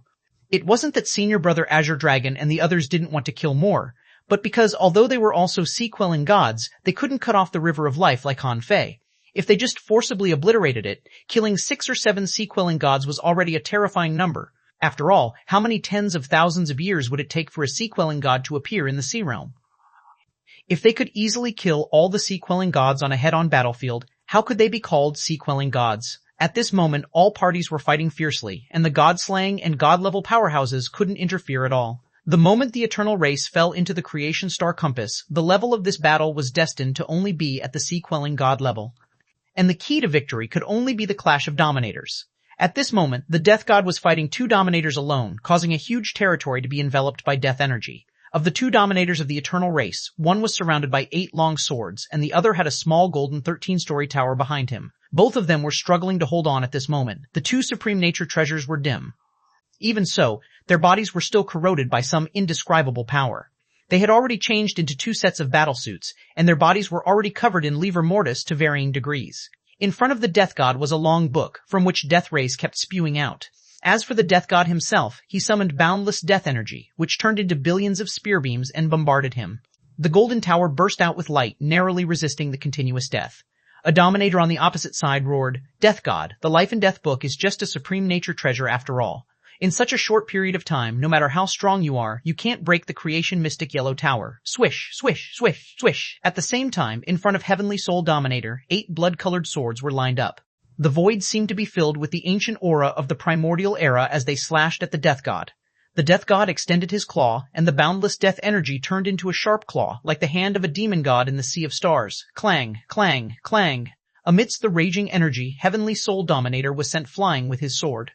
Speaker 1: It wasn't that Senior Brother Azure Dragon and the others didn't want to kill more, but because although they were also sea-quelling gods, they couldn't cut off the river of life like Hanfei. If they just forcibly obliterated it, killing 6 or 7 sea-quelling gods was already a terrifying number. After all, how many tens of thousands of years would it take for a sea-quelling god to appear in the sea realm? If they could easily kill all the sea-quelling gods on a head-on battlefield, how could they be called sea-quelling gods? At this moment, all parties were fighting fiercely, and the god-slaying and god-level powerhouses couldn't interfere at all. The moment the eternal race fell into the creation star compass, the level of this battle was destined to only be at the sea-quelling god level. And the key to victory could only be the clash of dominators. At this moment, the Death God was fighting 2 dominators alone, causing a huge territory to be enveloped by death energy. Of the 2 dominators of the eternal race, one was surrounded by 8 long swords, and the other had a small golden 13-story tower behind him. Both of them were struggling to hold on at this moment. The 2 supreme nature treasures were dim. Even so, their bodies were still corroded by some indescribable power. They had already changed into 2 sets of battlesuits, and their bodies were already covered in livor mortis to varying degrees. In front of the Death God was a long book, from which death rays kept spewing out. As for the Death God himself, he summoned boundless death energy, which turned into billions of spear beams and bombarded him. The golden tower burst out with light, narrowly resisting the continuous death. A dominator on the opposite side roared, "Death God, the Life and Death book is just a supreme nature treasure after all. In such a short period of time, no matter how strong you are, you can't break the creation mystic yellow tower." Swish, swish, swish, swish. At the same time, in front of Heavenly Soul Dominator, 8 blood-colored swords were lined up. The void seemed to be filled with the ancient aura of the primordial era as they slashed at the Death God. The Death God extended his claw, and the boundless death energy turned into a sharp claw, like the hand of a demon god in the sea of stars. Clang, clang, clang. Amidst the raging energy, Heavenly Soul Dominator was sent flying with his sword.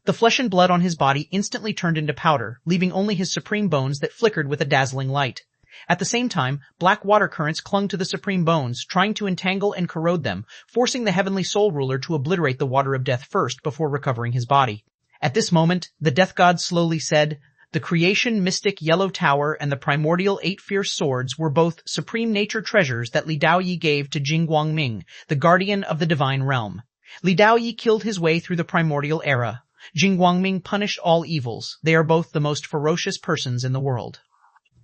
Speaker 1: The flesh and blood on his body instantly turned into powder, leaving only his supreme bones that flickered with a dazzling light. At the same time, black water currents clung to the supreme bones, trying to entangle and corrode them, forcing the Heavenly Soul Ruler to obliterate the water of death first before recovering his body. At this moment, the Death God slowly said, "The creation mystic yellow tower and the primordial 8 fierce swords were both supreme nature treasures that Li Daoyi gave to Jing Guangming, the guardian of the divine realm. Li Daoyi killed his way through the primordial era. Jing Guangming punished all evils. They are both the most ferocious persons in the world.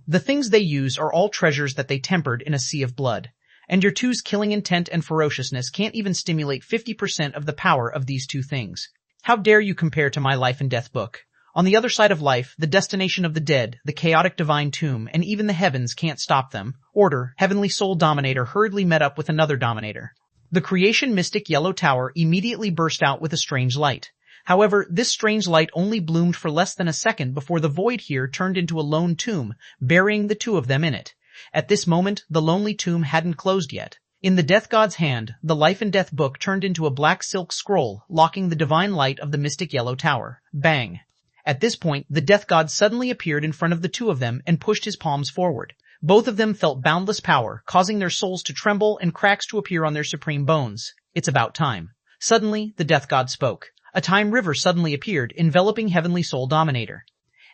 Speaker 1: The things they use are all treasures that they tempered in a sea of blood. And your 2's killing intent and ferociousness can't even stimulate 50% of the power of these 2 things. How dare you compare to my Life and Death book? On the other side of life, the destination of the dead, the chaotic divine tomb, and even the heavens can't stop them." Order, Heavenly Soul Dominator hurriedly met up with another dominator. The creation mystic yellow tower immediately burst out with a strange light. However, this strange light only bloomed for less than a second before the void here turned into a lone tomb, burying the 2 of them in it. At this moment, the lonely tomb hadn't closed yet. In the Death God's hand, the Life and Death book turned into a black silk scroll, locking the divine light of the mystic yellow tower. Bang! At this point, the Death God suddenly appeared in front of the 2 of them and pushed his palms forward. Both of them felt boundless power, causing their souls to tremble and cracks to appear on their supreme bones. It's about time. Suddenly, the Death God spoke. A time river suddenly appeared, enveloping Heavenly Soul Dominator.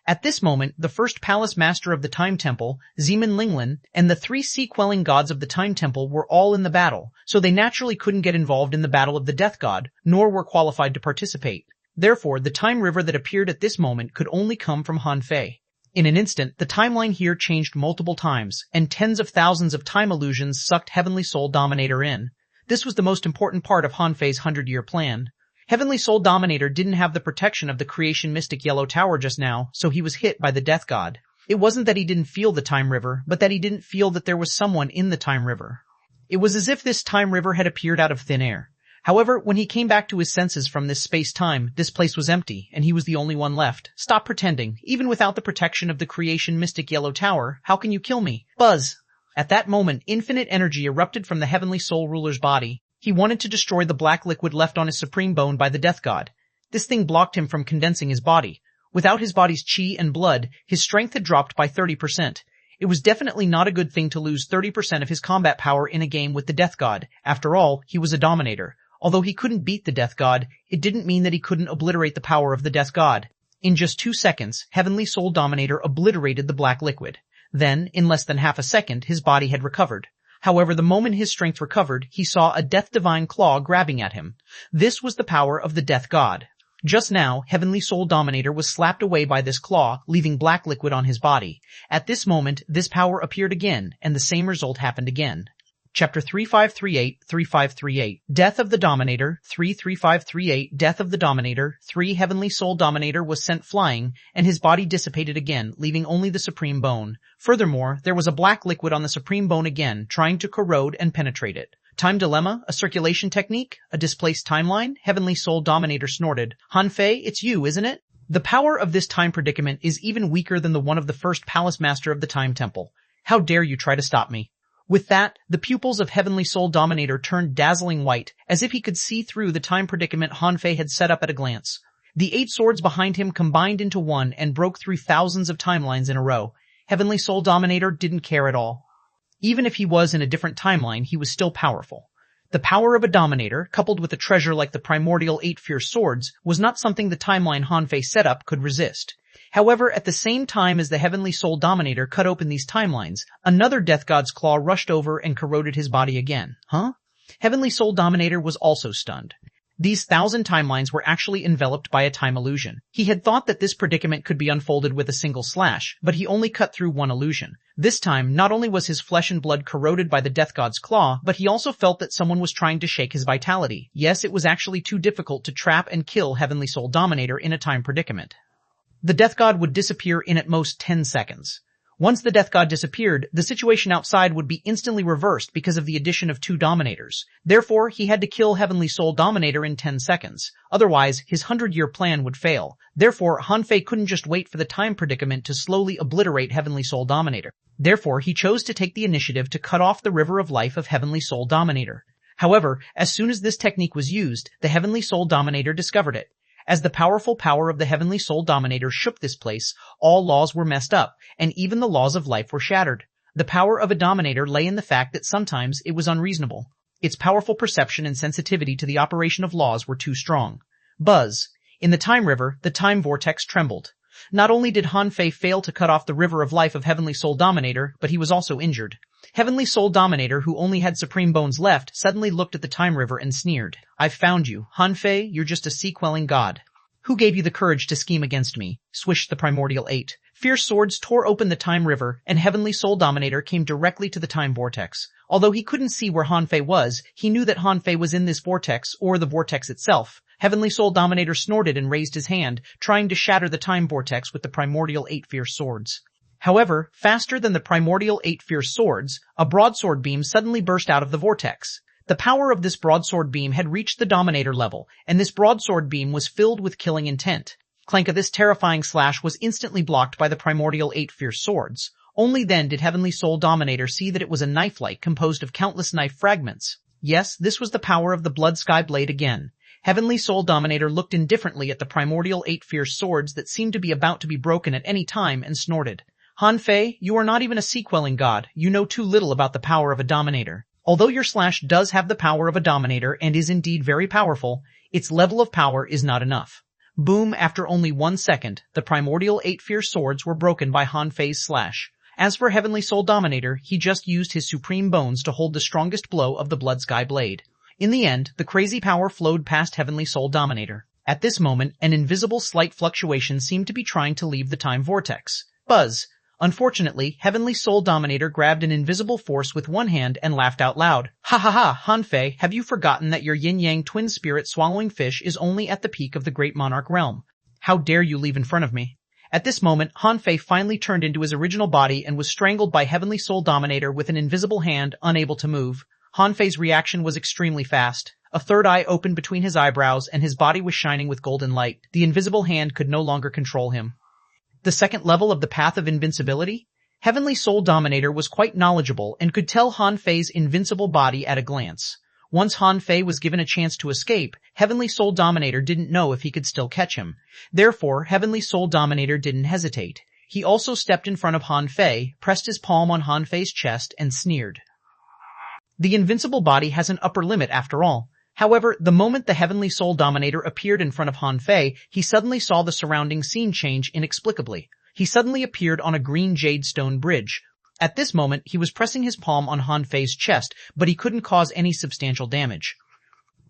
Speaker 1: At this moment, the first palace master of the Time Temple, Zeman Linglin, and the 3 sea-quelling gods of the Time Temple were all in the battle, so they naturally couldn't get involved in the battle of the Death God, nor were qualified to participate. Therefore, the time river that appeared at this moment could only come from Hanfei. In an instant, the timeline here changed multiple times, and tens of thousands of time illusions sucked Heavenly Soul Dominator in. This was the most important part of Hanfei's 100-year plan. Heavenly Soul Dominator didn't have the protection of the creation mystic yellow tower just now, so he was hit by the Death God. It wasn't that he didn't feel the time river, but that he didn't feel that there was someone in the time river. It was as if this time river had appeared out of thin air. However, when he came back to his senses from this space-time, this place was empty, and he was the only one left. Stop pretending. Even without the protection of the creation mystic yellow tower, how can you kill me? Buzz! At that moment, infinite energy erupted from the heavenly soul ruler's body. He wanted to destroy the black liquid left on his supreme bone by the death god. This thing blocked him from condensing his body. Without his body's chi and blood, his strength had dropped by 30%. It was definitely not a good thing to lose 30% of his combat power in a game with the death god. After all, he was a dominator. Although he couldn't beat the death god, it didn't mean that he couldn't obliterate the power of the death god. In just 2 seconds, Heavenly Soul Dominator obliterated the black liquid. Then, in less than half a second, his body had recovered. However, the moment his strength recovered, he saw a death divine claw grabbing at him. This was the power of the death god. Just now, Heavenly Soul Dominator was slapped away by this claw, leaving black liquid on his body. At this moment, this power appeared again, and the same result happened again. Chapter 3538-3538 Death of the Dominator 33538 Death of the Dominator 3 Heavenly Soul Dominator was sent flying, and his body dissipated again, leaving only the Supreme Bone. Furthermore, there was a black liquid on the Supreme Bone again, trying to corrode and penetrate it. Time dilemma? A circulation technique? A displaced timeline? Heavenly Soul Dominator snorted. Hanfei, it's you, isn't it? The power of this time predicament is even weaker than the one of the first Palace Master of the Time Temple. How dare you try to stop me? With that, the pupils of Heavenly Soul Dominator turned dazzling white, as if he could see through the time predicament Hanfei had set up at a glance. The 8 swords behind him combined into one and broke through thousands of timelines in a row. Heavenly Soul Dominator didn't care at all. Even if he was in a different timeline, he was still powerful. The power of a dominator, coupled with a treasure like the primordial 8 fierce swords, was not something the timeline Hanfei set up could resist. However, at the same time as the Heavenly Soul Dominator cut open these timelines, another Death God's claw rushed over and corroded his body again. Huh? Heavenly Soul Dominator was also stunned. These 1,000 timelines were actually enveloped by a time illusion. He had thought that this predicament could be unfolded with a single slash, but he only cut through one illusion. This time, not only was his flesh and blood corroded by the Death God's claw, but he also felt that someone was trying to shake his vitality. Yes, it was actually too difficult to trap and kill Heavenly Soul Dominator in a time predicament. The Death God would disappear in at most 10 seconds. Once the Death God disappeared, the situation outside would be instantly reversed because of the addition of 2 Dominators. Therefore, he had to kill Heavenly Soul Dominator in 10 seconds. Otherwise, his 100-year plan would fail. Therefore, Hanfei couldn't just wait for the time predicament to slowly obliterate Heavenly Soul Dominator. Therefore, he chose to take the initiative to cut off the river of life of Heavenly Soul Dominator. However, as soon as this technique was used, the Heavenly Soul Dominator discovered it. As the powerful power of the Heavenly Soul Dominator shook this place, all laws were messed up, and even the laws of life were shattered. The power of a dominator lay in the fact that sometimes it was unreasonable. Its powerful perception and sensitivity to the operation of laws were too strong. Buzz. In the time river, the time vortex trembled. Not only did Hanfei fail to cut off the river of life of Heavenly Soul Dominator, but he was also injured. Heavenly Soul Dominator, who only had supreme bones left, suddenly looked at the time river and sneered. I've found you. Hanfei, you're just a sea-quelling god. Who gave you the courage to scheme against me? Swished the primordial 8. Fierce swords tore open the time river, and Heavenly Soul Dominator came directly to the time vortex. Although he couldn't see where Hanfei was, he knew that Hanfei was in this vortex, or the vortex itself. Heavenly Soul Dominator snorted and raised his hand, trying to shatter the time vortex with the primordial 8 fierce swords. However, faster than the primordial 8 fierce swords, a broadsword beam suddenly burst out of the vortex. The power of this broadsword beam had reached the Dominator level, and this broadsword beam was filled with killing intent. Clank of this terrifying slash was instantly blocked by the primordial 8 fierce swords. Only then did Heavenly Soul Dominator see that it was a knife-like composed of countless knife fragments. Yes, this was the power of the Blood Sky Blade again. Heavenly Soul Dominator looked indifferently at the primordial 8 fierce swords that seemed to be about to be broken at any time and snorted. Hanfei, you are not even a sea-quelling god. You know too little about the power of a dominator. Although your slash does have the power of a dominator and is indeed very powerful, its level of power is not enough. Boom, after only 1 second, the primordial 8 fierce swords were broken by Hanfei's slash. As for Heavenly Soul Dominator, he just used his supreme bones to hold the strongest blow of the Blood Sky Blade. In the end, the crazy power flowed past Heavenly Soul Dominator. At this moment, an invisible slight fluctuation seemed to be trying to leave the time vortex. Buzz. Unfortunately, Heavenly Soul Dominator grabbed an invisible force with one hand and laughed out loud. Ha ha ha, Hanfei, have you forgotten that your yin-yang twin spirit swallowing fish is only at the peak of the great monarch realm? How dare you leave in front of me? At this moment, Han Fei finally turned into his original body and was strangled by Heavenly Soul Dominator with an invisible hand, unable to move. Han Fei's reaction was extremely fast. A third eye opened between his eyebrows and his body was shining with golden light. The invisible hand could no longer control him. The second level of the Path of Invincibility? Heavenly Soul Dominator was quite knowledgeable and could tell Han Fei's invincible body at a glance. Once Han Fei was given a chance to escape, Heavenly Soul Dominator didn't know if he could still catch him. Therefore, Heavenly Soul Dominator didn't hesitate. He also stepped in front of Han Fei, pressed his palm on Han Fei's chest, and sneered. The invincible body has an upper limit after all. However, the moment the Heavenly Soul Dominator appeared in front of Han Fei, he suddenly saw the surrounding scene change inexplicably. He suddenly appeared on a green jade stone bridge. At this moment, he was pressing his palm on Han Fei's chest, but he couldn't cause any substantial damage.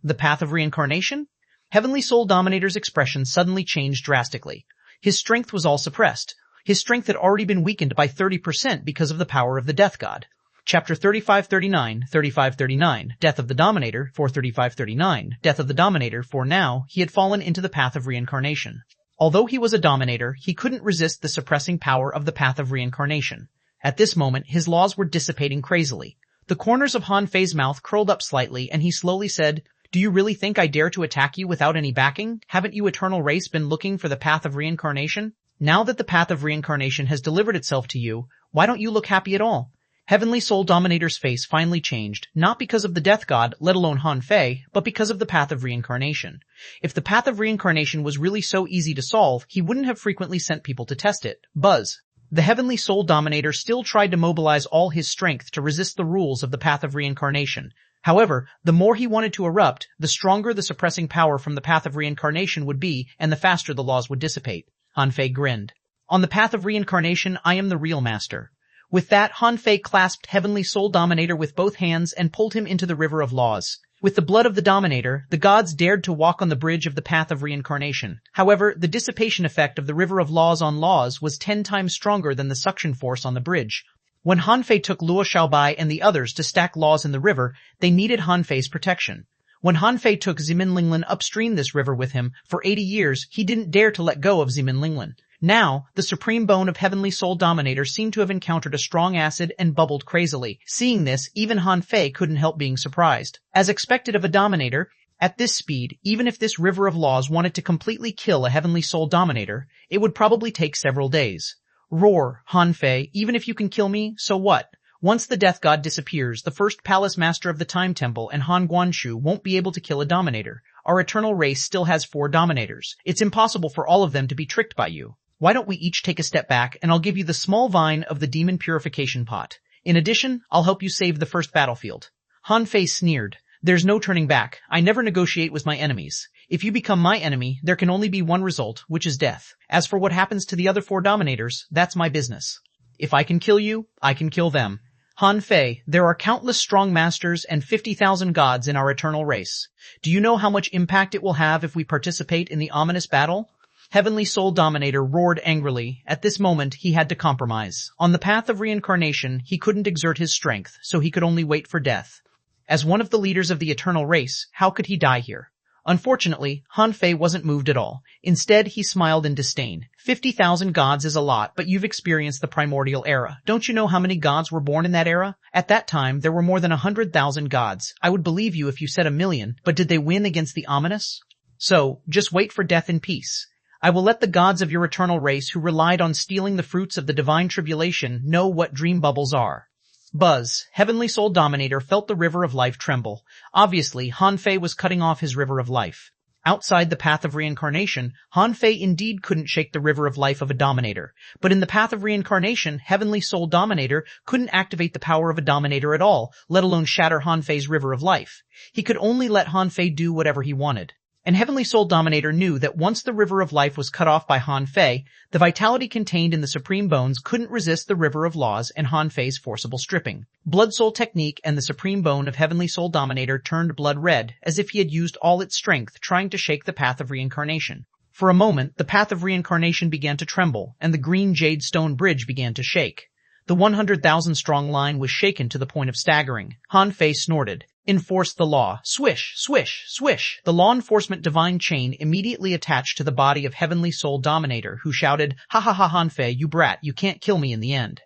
Speaker 1: The Path of Reincarnation? Heavenly Soul Dominator's expression suddenly changed drastically. His strength was all suppressed. His strength had already been weakened by 30% because of the power of the Death God. Chapter 3539, 3539, Death of the Dominator, 43539, Death of the Dominator, for now, he had fallen into the Path of Reincarnation. Although he was a Dominator, he couldn't resist the suppressing power of the Path of Reincarnation. At this moment, his laws were dissipating crazily. The corners of Han Fei's mouth curled up slightly, and he slowly said, "Do you really think I dare to attack you without any backing? Haven't you eternal race been looking for the Path of Reincarnation? Now that the Path of Reincarnation has delivered itself to you, why don't you look happy at all?" Heavenly Soul Dominator's face finally changed, not because of the Death God, let alone Han Fei, but because of the Path of Reincarnation. If the Path of Reincarnation was really so easy to solve, he wouldn't have frequently sent people to test it. Buzz. The Heavenly Soul Dominator still tried to mobilize all his strength to resist the rules of the Path of Reincarnation. However, the more he wanted to erupt, the stronger the suppressing power from the Path of Reincarnation would be, and the faster the laws would dissipate. Han Fei grinned. "On the Path of Reincarnation, I am the real master." With that, Han Fei clasped Heavenly Soul Dominator with both hands and pulled him into the River of Laws. With the blood of the Dominator, the gods dared to walk on the bridge of the Path of Reincarnation. However, the dissipation effect of the River of Laws on laws was 10 times stronger than the suction force on the bridge. When Han Fei took Luo Xiaobai and the others to stack laws in the river, they needed Han Fei's protection. When Han Fei took Zimin Linglan upstream this river with him, for 80 years, he didn't dare to let go of Zimin Linglan. Now, the supreme bone of Heavenly Soul Dominator seemed to have encountered a strong acid and bubbled crazily. Seeing this, even Han Fei couldn't help being surprised. As expected of a Dominator, at this speed, even if this River of Laws wanted to completely kill a Heavenly Soul Dominator, it would probably take several days. Roar, Han Fei, even if you can kill me, so what? Once the Death God disappears, the first Palace Master of the Time Temple and Han Guanshu won't be able to kill a Dominator. Our eternal race still has 4 Dominators. It's impossible for all of them to be tricked by you. Why don't we each take a step back and I'll give you the small vine of the demon purification pot. In addition, I'll help you save the first battlefield. Han Fei sneered. There's no turning back. I never negotiate with my enemies. If you become my enemy, there can only be one result, which is death. As for what happens to the other 4 Dominators, that's my business. If I can kill you, I can kill them. Han Fei, there are countless strong masters and 50,000 gods in our eternal race. Do you know how much impact it will have if we participate in the ominous battle? Heavenly Soul Dominator roared angrily. At this moment, he had to compromise. On the Path of Reincarnation, he couldn't exert his strength, so he could only wait for death. As one of the leaders of the eternal race, how could he die here? Unfortunately, Han Fei wasn't moved at all. Instead, he smiled in disdain. 50,000 gods is a lot, but you've experienced the primordial era. Don't you know how many gods were born in that era? At that time, there were more than 100,000 gods. I would believe you if you said 1,000,000, but did they win against the ominous? So, just wait for death in peace. I will let the gods of your eternal race who relied on stealing the fruits of the divine tribulation know what dream bubbles are. Buzz, Heavenly Soul Dominator felt the river of life tremble. Obviously, Han Fei was cutting off his river of life. Outside the Path of Reincarnation, Han Fei indeed couldn't shake the river of life of a Dominator. But in the Path of Reincarnation, Heavenly Soul Dominator couldn't activate the power of a Dominator at all, let alone shatter Han Fei's river of life. He could only let Han Fei do whatever he wanted. And Heavenly Soul Dominator knew that once the River of Life was cut off by Han Fei, the vitality contained in the Supreme Bones couldn't resist the River of Laws and Han Fei's forcible stripping. Blood Soul Technique and the Supreme Bone of Heavenly Soul Dominator turned blood red, as if he had used all its strength trying to shake the Path of Reincarnation. For a moment, the Path of Reincarnation began to tremble, and the green jade stone bridge began to shake. The 100,000-strong line was shaken to the point of staggering. Han Fei snorted. Enforce the law. Swish, swish, swish. The law enforcement divine chain immediately attached to the body of Heavenly Soul Dominator, who shouted, "Ha ha ha Hanfei, you brat, you can't kill me in the end.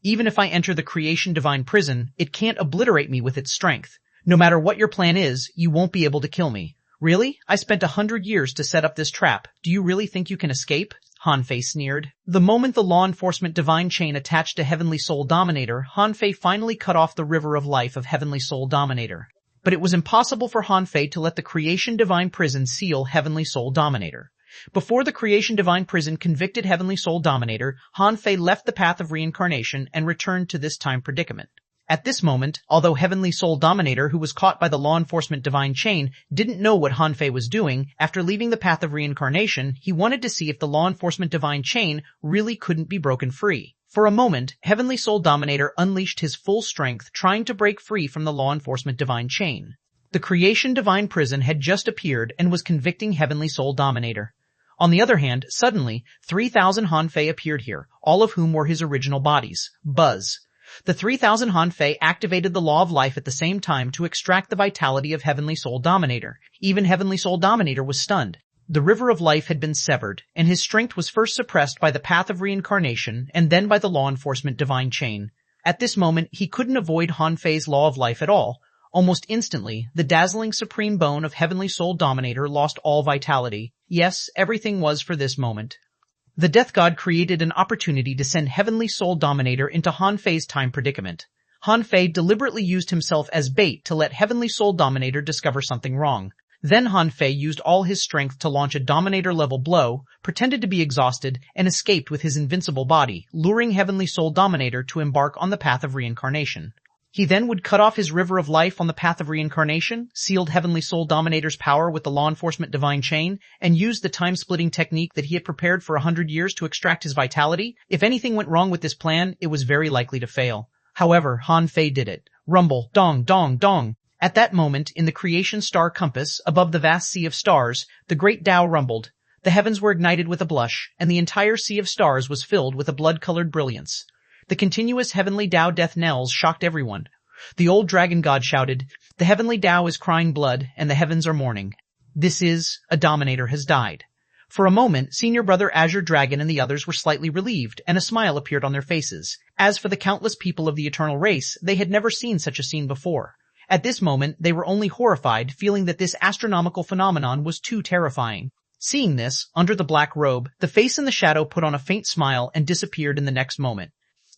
Speaker 1: Even if I enter the creation divine prison, it can't obliterate me with its strength. No matter what your plan is, you won't be able to kill me." "Really? I spent 100 years to set up this trap. Do you really think you can escape?" Hanfei sneered. The moment the law enforcement divine chain attached to Heavenly Soul Dominator, Hanfei finally cut off the river of life of Heavenly Soul Dominator. But it was impossible for Hanfei to let the creation divine prison seal Heavenly Soul Dominator. Before the creation divine prison convicted Heavenly Soul Dominator, Hanfei left the path of reincarnation and returned to this time predicament. At this moment, although Heavenly Soul Dominator, who was caught by the law enforcement divine chain, didn't know what Hanfei was doing, after leaving the path of reincarnation, he wanted to see if the law enforcement divine chain really couldn't be broken free. For a moment, Heavenly Soul Dominator unleashed his full strength trying to break free from the law enforcement divine chain. The creation divine prison had just appeared and was convicting Heavenly Soul Dominator. On the other hand, suddenly, 3,000 Hanfei appeared here, all of whom were his original bodies. Buzz. The 3,000 Hanfei activated the law of life at the same time to extract the vitality of Heavenly Soul Dominator. Even Heavenly Soul Dominator was stunned. The river of life had been severed, and his strength was first suppressed by the path of reincarnation and then by the law enforcement divine chain. At this moment, he couldn't avoid Hanfei's law of life at all. Almost instantly, the dazzling supreme bone of Heavenly Soul Dominator lost all vitality. Yes, everything was for this moment. The Death God created an opportunity to send Heavenly Soul Dominator into Hanfei's time predicament. Hanfei deliberately used himself as bait to let Heavenly Soul Dominator discover something wrong. Then Hanfei used all his strength to launch a Dominator-level blow, pretended to be exhausted, and escaped with his invincible body, luring Heavenly Soul Dominator to embark on the path of reincarnation. He then would cut off his river of life on the path of reincarnation, sealed Heavenly Soul Dominator's power with the law enforcement divine chain, and used the time-splitting technique that he had prepared for 100 years to extract his vitality. If anything went wrong with this plan, it was very likely to fail. However, Hanfei did it. Rumble, dong, dong, dong. At that moment, in the creation star compass, above the vast sea of stars, the great Tao rumbled. The heavens were ignited with a blush, and the entire sea of stars was filled with a blood-colored brilliance. The continuous heavenly Tao death knells shocked everyone. The old dragon god shouted, "The heavenly Tao is crying blood, and the heavens are mourning. This is, a Dominator has died." For a moment, Senior Brother Azure Dragon and the others were slightly relieved, and a smile appeared on their faces. As for the countless people of the eternal race, they had never seen such a scene before. At this moment, they were only horrified, feeling that this astronomical phenomenon was too terrifying. Seeing this, under the black robe, the face in the shadow put on a faint smile and disappeared in the next moment.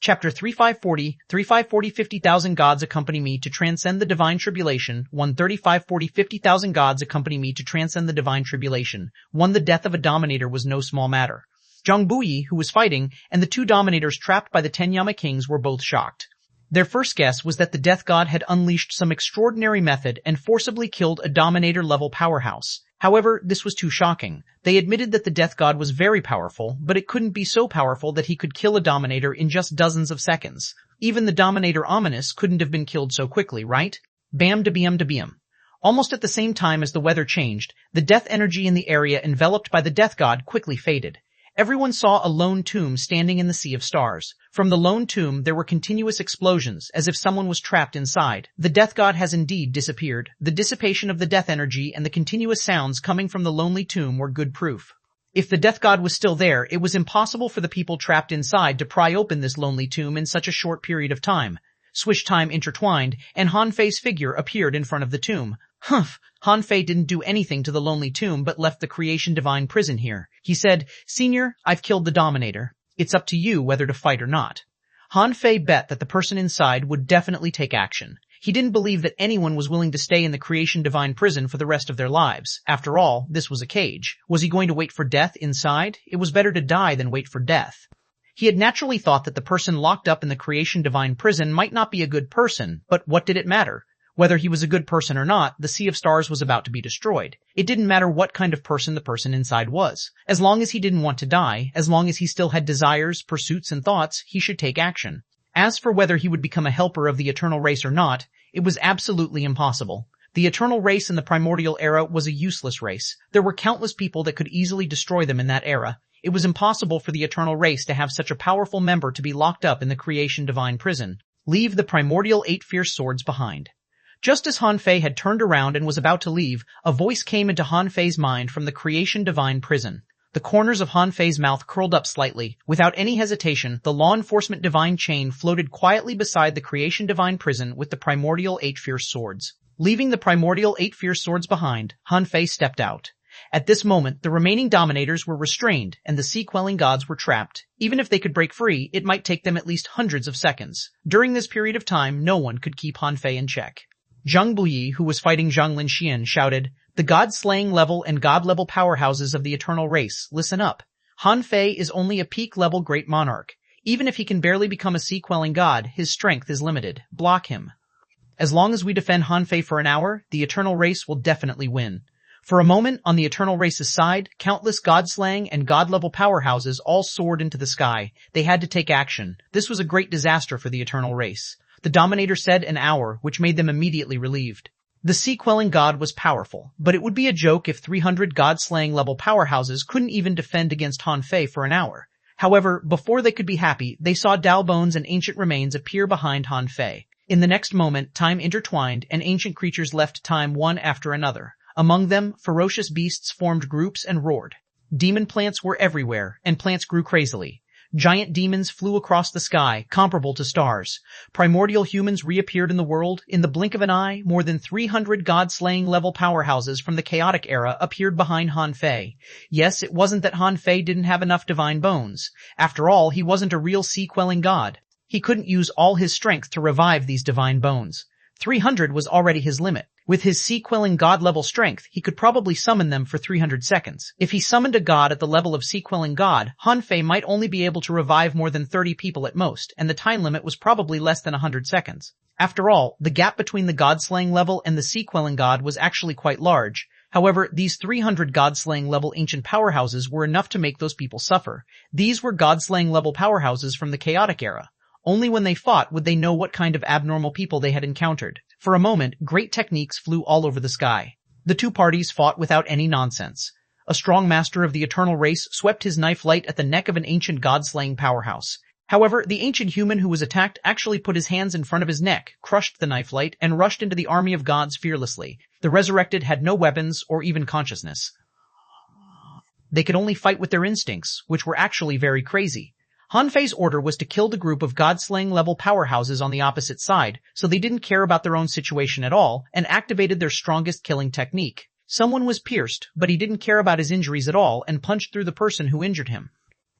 Speaker 1: Chapter 3540, 50,000 gods accompany me to transcend the divine tribulation. 50,000 gods accompany me to transcend the divine tribulation. The death of a Dominator was no small matter. Zhang Buyi, who was fighting, and the two Dominators trapped by the 10 Yama Kings were both shocked. Their first guess was that the Death God had unleashed some extraordinary method and forcibly killed a Dominator-level powerhouse. However, this was too shocking. They admitted that the Death God was very powerful, but it couldn't be so powerful that he could kill a Dominator in just dozens of seconds. Even the Dominator Ominous couldn't have been killed so quickly, right? Bam da bam da bam. Almost at the same time as the weather changed, the death energy in the area enveloped by the Death God quickly faded. Everyone saw a lone tomb standing in the sea of stars. From the lone tomb there were continuous explosions, as if someone was trapped inside. The Death God has indeed disappeared. The dissipation of the death energy and the continuous sounds coming from the lonely tomb were good proof. If the Death God was still there, it was impossible for the people trapped inside to pry open this lonely tomb in such a short period of time. Swish time intertwined, and Hanfei's figure appeared in front of the tomb. Humph! Hanfei didn't do anything to the lonely tomb but left the creation divine prison here. He said, "Senior, I've killed the Dominator. It's up to you whether to fight or not." Hanfei bet that the person inside would definitely take action. He didn't believe that anyone was willing to stay in the creation divine prison for the rest of their lives. After all, this was a cage. Was he going to wait for death inside? It was better to die than wait for death. He had naturally thought that the person locked up in the creation divine prison might not be a good person, but what did it matter? Whether he was a good person or not, the Sea of Stars was about to be destroyed. It didn't matter what kind of person the person inside was. As long as he didn't want to die, as long as he still had desires, pursuits, and thoughts, he should take action. As for whether he would become a helper of the eternal race or not, it was absolutely impossible. The eternal race in the primordial era was a useless race. There were countless people that could easily destroy them in that era. It was impossible for the eternal race to have such a powerful member to be locked up in the creation divine prison. Leave the primordial 8 fierce swords behind. Just as Han Fei had turned around and was about to leave, a voice came into Han Fei's mind from the Creation Divine Prison. The corners of Han Fei's mouth curled up slightly. Without any hesitation, the law enforcement divine chain floated quietly beside the Creation Divine Prison with the primordial 8 fierce swords. Leaving the primordial 8 fierce swords behind, Han Fei stepped out. At this moment, the remaining dominators were restrained, and the sea-quelling gods were trapped. Even if they could break free, it might take them at least hundreds of seconds. During this period of time, no one could keep Han Fei in check. Zhang Buyi, who was fighting Zhang Linxian, shouted, "The god-slaying level and god-level powerhouses of the eternal race, listen up. Han Fei is only a peak-level great monarch. Even if he can barely become a sea-quelling god, his strength is limited. Block him. As long as we defend Han Fei for an hour, the eternal race will definitely win." For a moment, on the eternal race's side, countless god-slaying and god-level powerhouses all soared into the sky. They had to take action. This was a great disaster for the eternal race. The Dominator said an hour, which made them immediately relieved. The sea-quelling god was powerful, but it would be a joke if 300 god-slaying level powerhouses couldn't even defend against Han Fei for an hour. However, before they could be happy, they saw Dao bones and ancient remains appear behind Han Fei. In the next moment, time intertwined, and ancient creatures left time one after another. Among them, ferocious beasts formed groups and roared. Demon plants were everywhere, and plants grew crazily. Giant demons flew across the sky, comparable to stars. Primordial humans reappeared in the world. In the blink of an eye, more than 300 god-slaying level powerhouses from the chaotic era appeared behind Han Fei. Yes, it wasn't that Han Fei didn't have enough divine bones. After all, he wasn't a real sea-quelling god. He couldn't use all his strength to revive these divine bones. 300 was already his limit. With his sea-quelling god-level strength, he could probably summon them for 300 seconds. If he summoned a god at the level of sea-quelling god, Han Fei might only be able to revive more than 30 people at most, and the time limit was probably less than 100 seconds. After all, the gap between the god-slaying level and the sea-quelling god was actually quite large. However, these 300 god-slaying level ancient powerhouses were enough to make those people suffer. These were god-slaying level powerhouses from the chaotic era. Only when they fought would they know what kind of abnormal people they had encountered. For a moment, great techniques flew all over the sky. The two parties fought without any nonsense. A strong master of the eternal race swept his knife light at the neck of an ancient god-slaying powerhouse. However, the ancient human who was attacked actually put his hands in front of his neck, crushed the knife light, and rushed into the army of gods fearlessly. The resurrected had no weapons or even consciousness. They could only fight with their instincts, which were actually very crazy. Han Fei's order was to kill the group of god-slaying level powerhouses on the opposite side, so they didn't care about their own situation at all, and activated their strongest killing technique. Someone was pierced, but he didn't care about his injuries at all and punched through the person who injured him.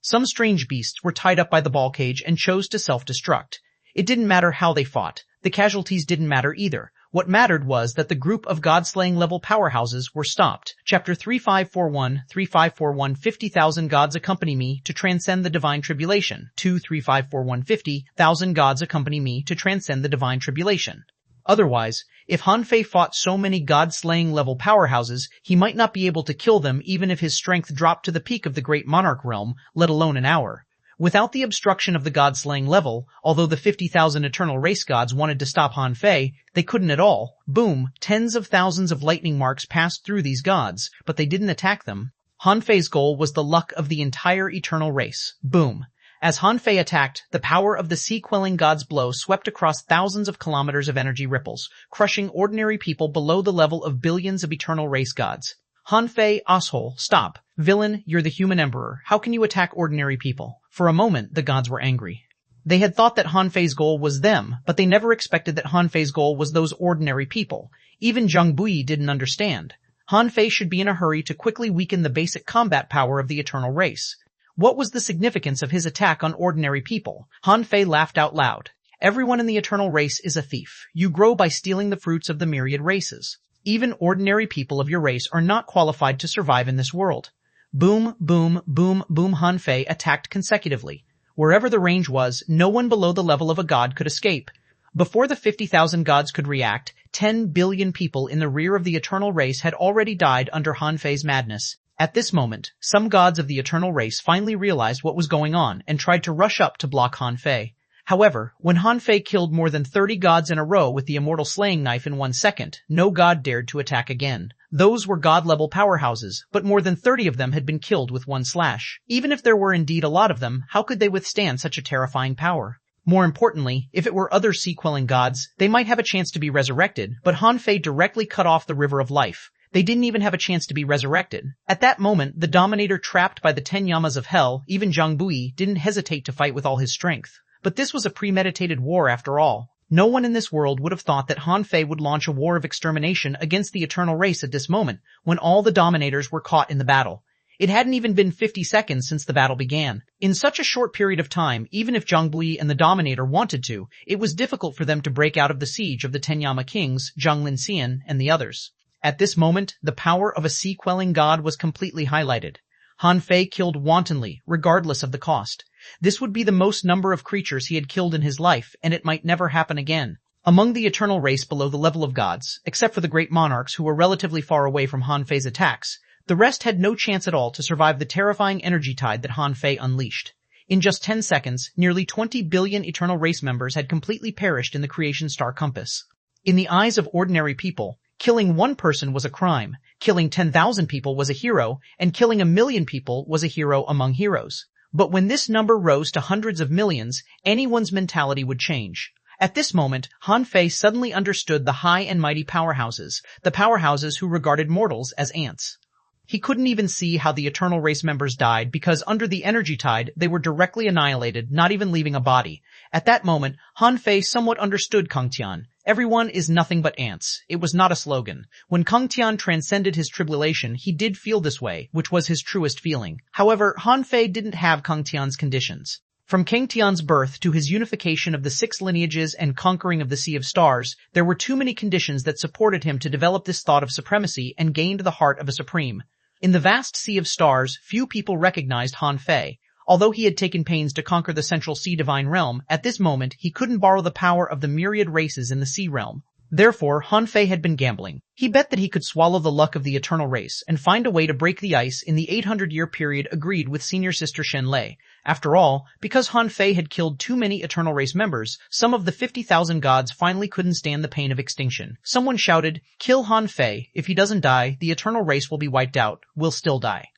Speaker 1: Some strange beasts were tied up by the ball cage and chose to self-destruct. It didn't matter how they fought. The casualties didn't matter either. What mattered was that the group of god-slaying level powerhouses were stopped. Chapter 3541, 50,000 gods accompany me to transcend the divine tribulation. 23541 50,000 gods accompany me to transcend the divine tribulation. Otherwise, if Han Fei fought so many god-slaying level powerhouses, he might not be able to kill them even if his strength dropped to the peak of the great monarch realm, let alone an hour. Without the obstruction of the god-slaying level, although the 50,000 eternal race gods wanted to stop Han Fei, they couldn't at all. Boom, tens of thousands of lightning marks passed through these gods, but they didn't attack them. Han Fei's goal was the luck of the entire eternal race. Boom. As Han Fei attacked, the power of the sea-quelling god's blow swept across thousands of kilometers of energy ripples, crushing ordinary people below the level of billions of eternal race gods. Han Fei, asshole, stop. Villain, you're the human emperor. How can you attack ordinary people? For a moment, the gods were angry. They had thought that Han Fei's goal was them, but they never expected that Han Fei's goal was those ordinary people. Even Zhang Buyi didn't understand. Han Fei should be in a hurry to quickly weaken the basic combat power of the eternal race. What was the significance of his attack on ordinary people? Han Fei laughed out loud. Everyone in the eternal race is a thief. You grow by stealing the fruits of the myriad races. Even ordinary people of your race are not qualified to survive in this world. Boom, boom, boom, boom. Han Fei attacked consecutively. Wherever the range was, no one below the level of a god could escape. Before the 50,000 gods could react, 10 billion people in the rear of the eternal race had already died under Han Fei's madness. At this moment, some gods of the eternal race finally realized what was going on and tried to rush up to block Han Fei. However, when Han Fei killed more than 30 gods in a row with the immortal slaying knife in 1 second, no god dared to attack again. Those were god-level powerhouses, but more than 30 of them had been killed with one slash. Even if there were indeed a lot of them, how could they withstand such a terrifying power? More importantly, if it were other sea-quelling gods, they might have a chance to be resurrected, but Han Fei directly cut off the river of life. They didn't even have a chance to be resurrected. At that moment, the Dominator trapped by the 10 Yamas of Hell, even Zhang Bui, didn't hesitate to fight with all his strength. But this was a premeditated war after all. No one in this world would have thought that Han Fei would launch a war of extermination against the eternal race at this moment, when all the Dominators were caught in the battle. It hadn't even been 50 seconds since the battle began. In such a short period of time, even if Zhang Bui and the Dominator wanted to, it was difficult for them to break out of the siege of the 10 Yama kings, Zhang Linxian, and the others. At this moment, the power of a sea-quelling god was completely highlighted. Han Fei killed wantonly, regardless of the cost. This would be the most number of creatures he had killed in his life, and it might never happen again. Among the eternal race below the level of gods, except for the great monarchs who were relatively far away from Han Fei's attacks, the rest had no chance at all to survive the terrifying energy tide that Han Fei unleashed. In just 10 seconds, nearly 20 billion eternal race members had completely perished in the creation star compass. In the eyes of ordinary people, killing one person was a crime, killing 10,000 people was a hero, and killing 1,000,000 people was a hero among heroes. But when this number rose to hundreds of millions, anyone's mentality would change. At this moment, Han Fei suddenly understood the high and mighty powerhouses, the powerhouses who regarded mortals as ants. He couldn't even see how the eternal race members died because under the energy tide, they were directly annihilated, not even leaving a body. At that moment, Han Fei somewhat understood Kung Tian. Everyone is nothing but ants. It was not a slogan. When Kung Tian transcended his tribulation, he did feel this way, which was his truest feeling. However, Han Fei didn't have Kung Tian's conditions. From King Tian's birth to his unification of the 6 lineages and conquering of the Sea of Stars, there were too many conditions that supported him to develop this thought of supremacy and gained the heart of a supreme. In the vast Sea of Stars, few people recognized Han Fei. Although he had taken pains to conquer the Central Sea Divine Realm, at this moment he couldn't borrow the power of the myriad races in the Sea Realm. Therefore, Han Fei had been gambling. He bet that he could swallow the luck of the eternal race and find a way to break the ice in the 800-year period agreed with senior sister Shen Lei. After all, because Han Fei had killed too many eternal race members, some of the 50,000 gods finally couldn't stand the pain of extinction. Someone shouted, "Kill Han Fei. If he doesn't die, the eternal race will be wiped out. We'll still die."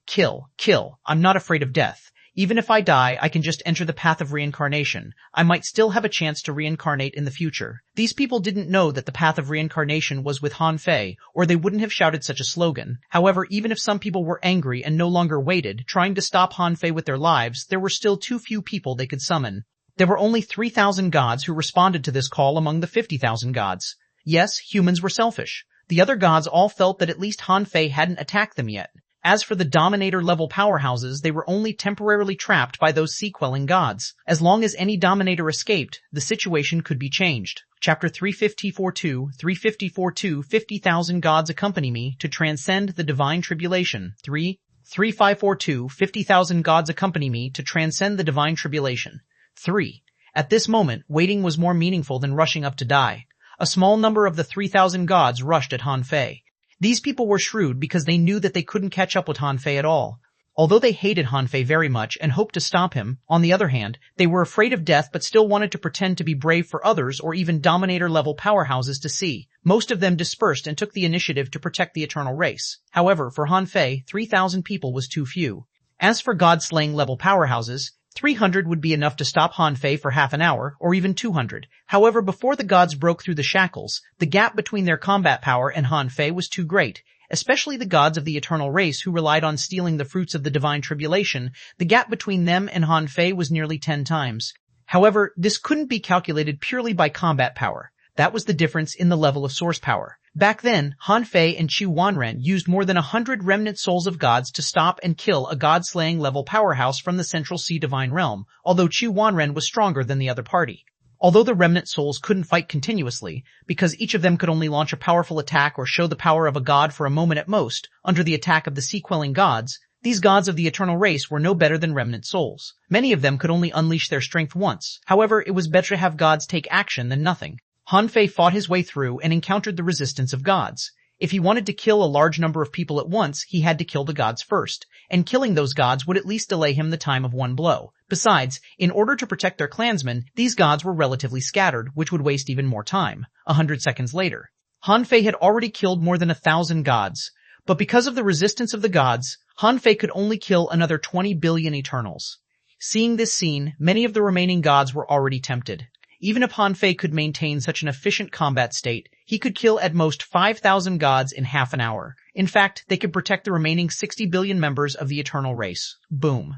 Speaker 1: Kill, kill. I'm not afraid of death. Even if I die, I can just enter the path of reincarnation. I might still have a chance to reincarnate in the future. These people didn't know that the path of reincarnation was with Han Fei, or they wouldn't have shouted such a slogan. However, even if some people were angry and no longer waited, trying to stop Han Fei with their lives, there were still too few people they could summon. There were only 3,000 gods who responded to this call among the 50,000 gods. Yes, humans were selfish. The other gods all felt that at least Han Fei hadn't attacked them yet. As for the Dominator-level powerhouses, they were only temporarily trapped by those sea-quelling gods. As long as any Dominator escaped, the situation could be changed. Chapter 354.2, 354.2 50,000 gods accompany me to transcend the divine tribulation. 3542 50,000 gods accompany me to transcend the divine tribulation. 3. At this moment, waiting was more meaningful than rushing up to die. A small number of the 3,000 gods rushed at Han Fei. These people were shrewd because they knew that they couldn't catch up with Han Fei at all. Although they hated Han Fei very much and hoped to stop him, on the other hand, they were afraid of death but still wanted to pretend to be brave for others or even Dominator-level powerhouses to see. Most of them dispersed and took the initiative to protect the eternal race. However, for Han Fei, 3,000 people was too few. As for god-slaying level powerhouses, 300 would be enough to stop Han Fei for half an hour, or even 200. However, before the gods broke through the shackles, the gap between their combat power and Han Fei was too great. Especially the gods of the eternal race who relied on stealing the fruits of the divine tribulation, the gap between them and Han Fei was nearly 10 times. However, this couldn't be calculated purely by combat power. That was the difference in the level of source power. Back then, Han Fei and xuanhuan used more than 100 remnant souls of gods to stop and kill a god-slaying level powerhouse from the Central Sea Divine Realm, although xuanhuan was stronger than the other party. Although the remnant souls couldn't fight continuously, because each of them could only launch a powerful attack or show the power of a god for a moment at most, under the attack of the sea-quelling gods, these gods of the eternal race were no better than remnant souls. Many of them could only unleash their strength once. However, it was better to have gods take action than nothing. Han Fei fought his way through and encountered the resistance of gods. If he wanted to kill a large number of people at once, he had to kill the gods first, and killing those gods would at least delay him the time of one blow. Besides, in order to protect their clansmen, these gods were relatively scattered, which would waste even more time. 100 seconds later, Han Fei had already killed more than 1,000 gods, but because of the resistance of the gods, Han Fei could only kill another 20 billion Eternals. Seeing this scene, many of the remaining gods were already tempted. Even if Han Fei could maintain such an efficient combat state, he could kill at most 5,000 gods in half an hour. In fact, they could protect the remaining 60 billion members of the eternal race. Boom.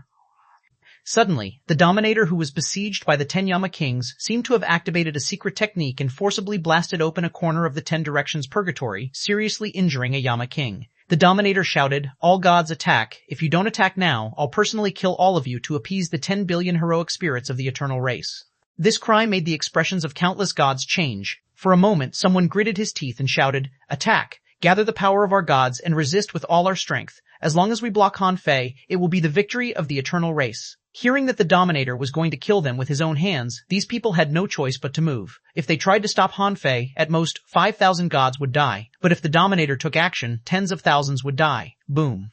Speaker 1: Suddenly, the Dominator who was besieged by the 10 Yama Kings seemed to have activated a secret technique and forcibly blasted open a corner of the 10 Directions Purgatory, seriously injuring a Yama King. The Dominator shouted, "All gods attack. If you don't attack now, I'll personally kill all of you to appease the 10 billion heroic spirits of the eternal race." This cry made the expressions of countless gods change. For a moment, someone gritted his teeth and shouted, "Attack! Gather the power of our gods and resist with all our strength. As long as we block Han Fei, it will be the victory of the eternal race." Hearing that the Dominator was going to kill them with his own hands, these people had no choice but to move. If they tried to stop Han Fei, at most 5,000 gods would die. But if the Dominator took action, tens of thousands would die. Boom.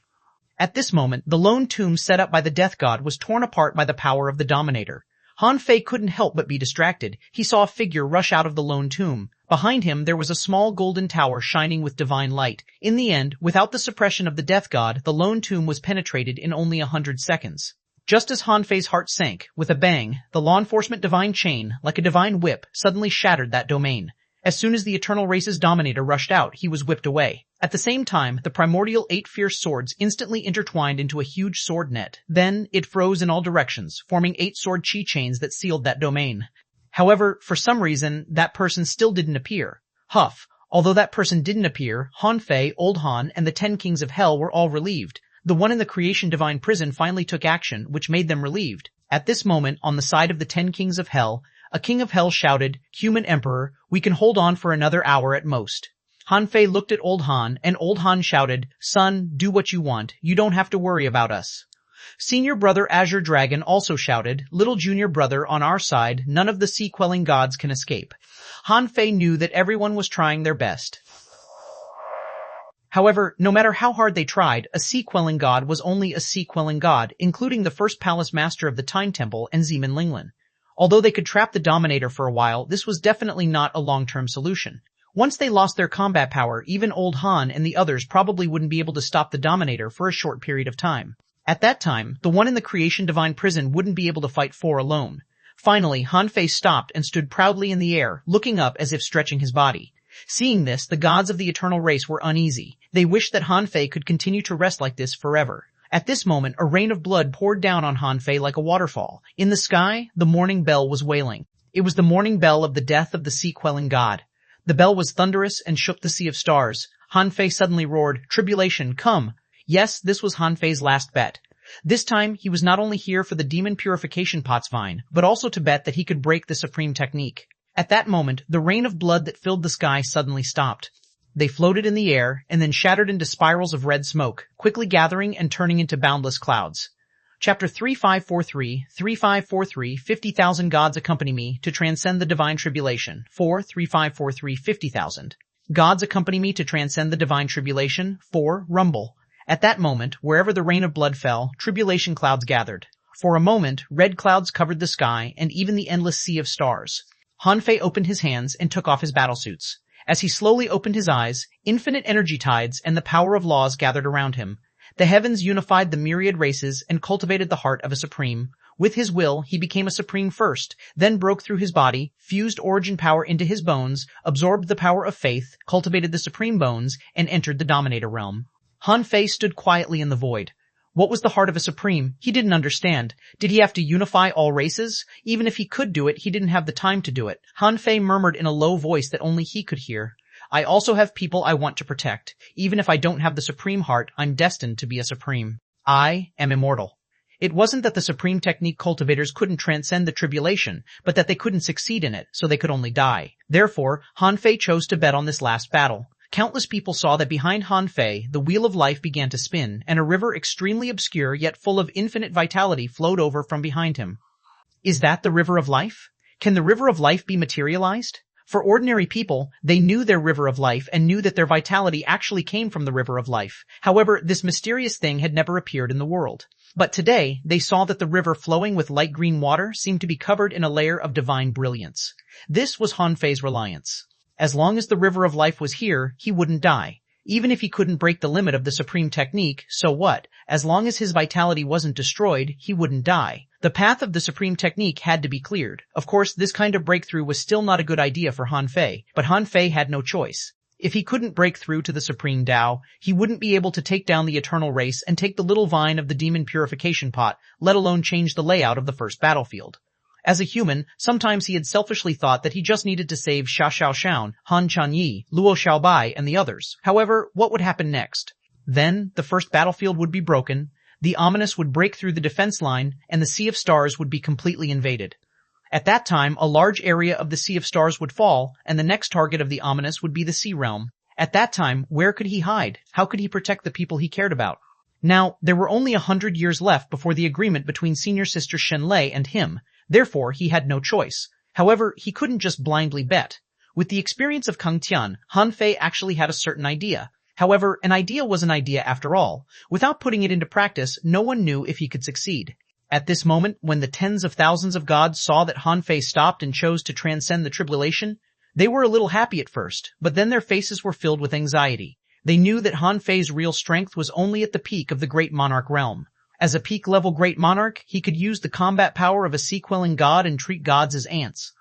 Speaker 1: At this moment, the lone tomb set up by the Death God was torn apart by the power of the Dominator. Han Fei couldn't help but be distracted. He saw a figure rush out of the lone tomb. Behind him, there was a small golden tower shining with divine light. In the end, without the suppression of the Death God, the lone tomb was penetrated in only 100 seconds. Just as Han Fei's heart sank, with a bang, the law enforcement divine chain, like a divine whip, suddenly shattered that domain. As soon as the eternal race's Dominator rushed out, he was whipped away. At the same time, the primordial 8 fierce swords instantly intertwined into a huge sword net. Then, it froze in all directions, forming 8 sword chi chains that sealed that domain. However, for some reason, that person still didn't appear. Huff. Although that person didn't appear, Han Fei, Old Han, and the 10 Kings of Hell were all relieved. The one in the Creation Divine Prison finally took action, which made them relieved. At this moment, on the side of the 10 Kings of Hell, a King of Hell shouted, "Human Emperor, we can hold on for another hour at most." Han Fei looked at Old Han, and Old Han shouted, "Son, do what you want. You don't have to worry about us." Senior Brother Azure Dragon also shouted, "Little Junior Brother, on our side, none of the sea-quelling gods can escape." Han Fei knew that everyone was trying their best. However, no matter how hard they tried, a sea-quelling god was only a sea-quelling god, including the first palace master of the Time Temple and Zeman Linglin. Although they could trap the Dominator for a while, this was definitely not a long-term solution. Once they lost their combat power, even Old Han and the others probably wouldn't be able to stop the Dominator for a short period of time. At that time, the one in the Creation Divine Prison wouldn't be able to fight 4 alone. Finally, Han Fei stopped and stood proudly in the air, looking up as if stretching his body. Seeing this, the gods of the eternal race were uneasy. They wished that Han Fei could continue to rest like this forever. At this moment, a rain of blood poured down on Han Fei like a waterfall. In the sky, the morning bell was wailing. It was the morning bell of the death of the sea-quelling god. The bell was thunderous and shook the sea of stars. Han Fei suddenly roared, "Tribulation, come!" Yes, this was Han Fei's last bet. This time, he was not only here for the demon purification pots vine, but also to bet that he could break the supreme technique. At that moment, the rain of blood that filled the sky suddenly stopped. They floated in the air, and then shattered into spirals of red smoke, quickly gathering and turning into boundless clouds. Chapter 3543, 3543, 50,000 gods accompany me to transcend the divine tribulation. 4, 3543, 50,000. Gods accompany me to transcend the divine tribulation. 4, rumble. At that moment, wherever the rain of blood fell, tribulation clouds gathered. For a moment, red clouds covered the sky and even the endless sea of stars. Han Fei opened his hands and took off his battlesuits. As he slowly opened his eyes, infinite energy tides and the power of laws gathered around him. The heavens unified the myriad races and cultivated the heart of a supreme. With his will, he became a supreme first, then broke through his body, fused origin power into his bones, absorbed the power of faith, cultivated the supreme bones, and entered the Dominator realm. Han Fei stood quietly in the void. What was the heart of a supreme? He didn't understand. Did he have to unify all races? Even if he could do it, he didn't have the time to do it. Han Fei murmured in a low voice that only he could hear. "I also have people I want to protect. Even if I don't have the supreme heart, I'm destined to be a supreme. I am immortal." It wasn't that the supreme technique cultivators couldn't transcend the tribulation, but that they couldn't succeed in it, so they could only die. Therefore, Han Fei chose to bet on this last battle. Countless people saw that behind Han Fei, the wheel of life began to spin, and a river extremely obscure yet full of infinite vitality flowed over from behind him. Is that the river of life? Can the river of life be materialized? For ordinary people, they knew their river of life and knew that their vitality actually came from the river of life. However, this mysterious thing had never appeared in the world. But today, they saw that the river flowing with light green water seemed to be covered in a layer of divine brilliance. This was Han Fei's reliance. As long as the river of life was here, he wouldn't die. Even if he couldn't break the limit of the supreme technique, so what? As long as his vitality wasn't destroyed, he wouldn't die. The path of the supreme technique had to be cleared. Of course, this kind of breakthrough was still not a good idea for Han Fei, but Han Fei had no choice. If he couldn't break through to the supreme Tao, he wouldn't be able to take down the eternal race and take the little vine of the demon purification pot, let alone change the layout of the first battlefield. As a human, sometimes he had selfishly thought that he just needed to save Xia Xiaoshan, Han Chanyi, Luo Xiaobai, and the others. However, what would happen next? Then, the first battlefield would be broken, the ominous would break through the defense line, and the Sea of Stars would be completely invaded. At that time, a large area of the Sea of Stars would fall, and the next target of the ominous would be the Sea Realm. At that time, where could he hide? How could he protect the people he cared about? Now, there were only 100 years left before the agreement between senior sister Shenlei and him. Therefore, he had no choice. However, he couldn't just blindly bet. With the experience of Kang Tian, Han Fei actually had a certain idea. However, an idea was an idea after all. Without putting it into practice, no one knew if he could succeed. At this moment, when the tens of thousands of gods saw that Han Fei stopped and chose to transcend the tribulation, they were a little happy at first, but then their faces were filled with anxiety. They knew that Han Fei's real strength was only at the peak of the Great Monarch realm. As a peak-level Great Monarch, he could use the combat power of a sea-quelling god and treat gods as ants.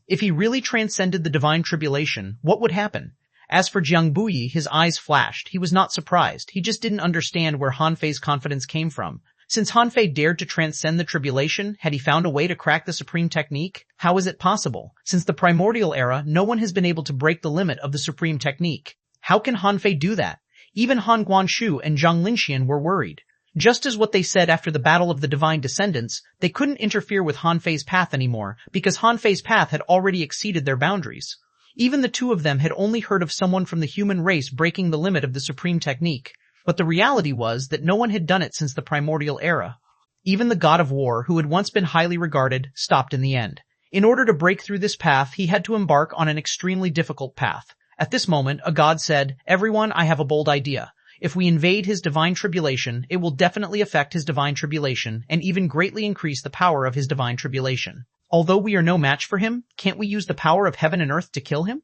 Speaker 1: If he really transcended the divine tribulation, what would happen? As for Jiang Buyi, his eyes flashed. He was not surprised. He just didn't understand where Han Fei's confidence came from. Since Han Fei dared to transcend the tribulation, had he found a way to crack the supreme technique? How is it possible? Since the primordial era, no one has been able to break the limit of the supreme technique. How can Han Fei do that? Even Han Guanshu and Zhang Linxian were worried. Just as what they said after the Battle of the Divine Descendants, they couldn't interfere with Han Fei's path anymore, because Han Fei's path had already exceeded their boundaries. Even the two of them had only heard of someone from the human race breaking the limit of the supreme technique. But the reality was that no one had done it since the primordial era. Even the god of war, who had once been highly regarded, stopped in the end. In order to break through this path, he had to embark on an extremely difficult path. At this moment, a god said, "Everyone, I have a bold idea. If we invade his divine tribulation, it will definitely affect his divine tribulation and even greatly increase the power of his divine tribulation. Although we are no match for him, can't we use the power of heaven and earth to kill him?"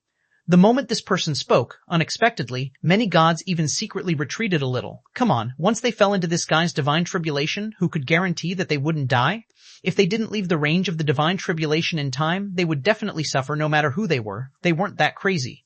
Speaker 1: The moment this person spoke, unexpectedly, many gods even secretly retreated a little. Come on, once they fell into this guy's divine tribulation, who could guarantee that they wouldn't die? If they didn't leave the range of the divine tribulation in time, they would definitely suffer no matter who they were. They weren't that crazy.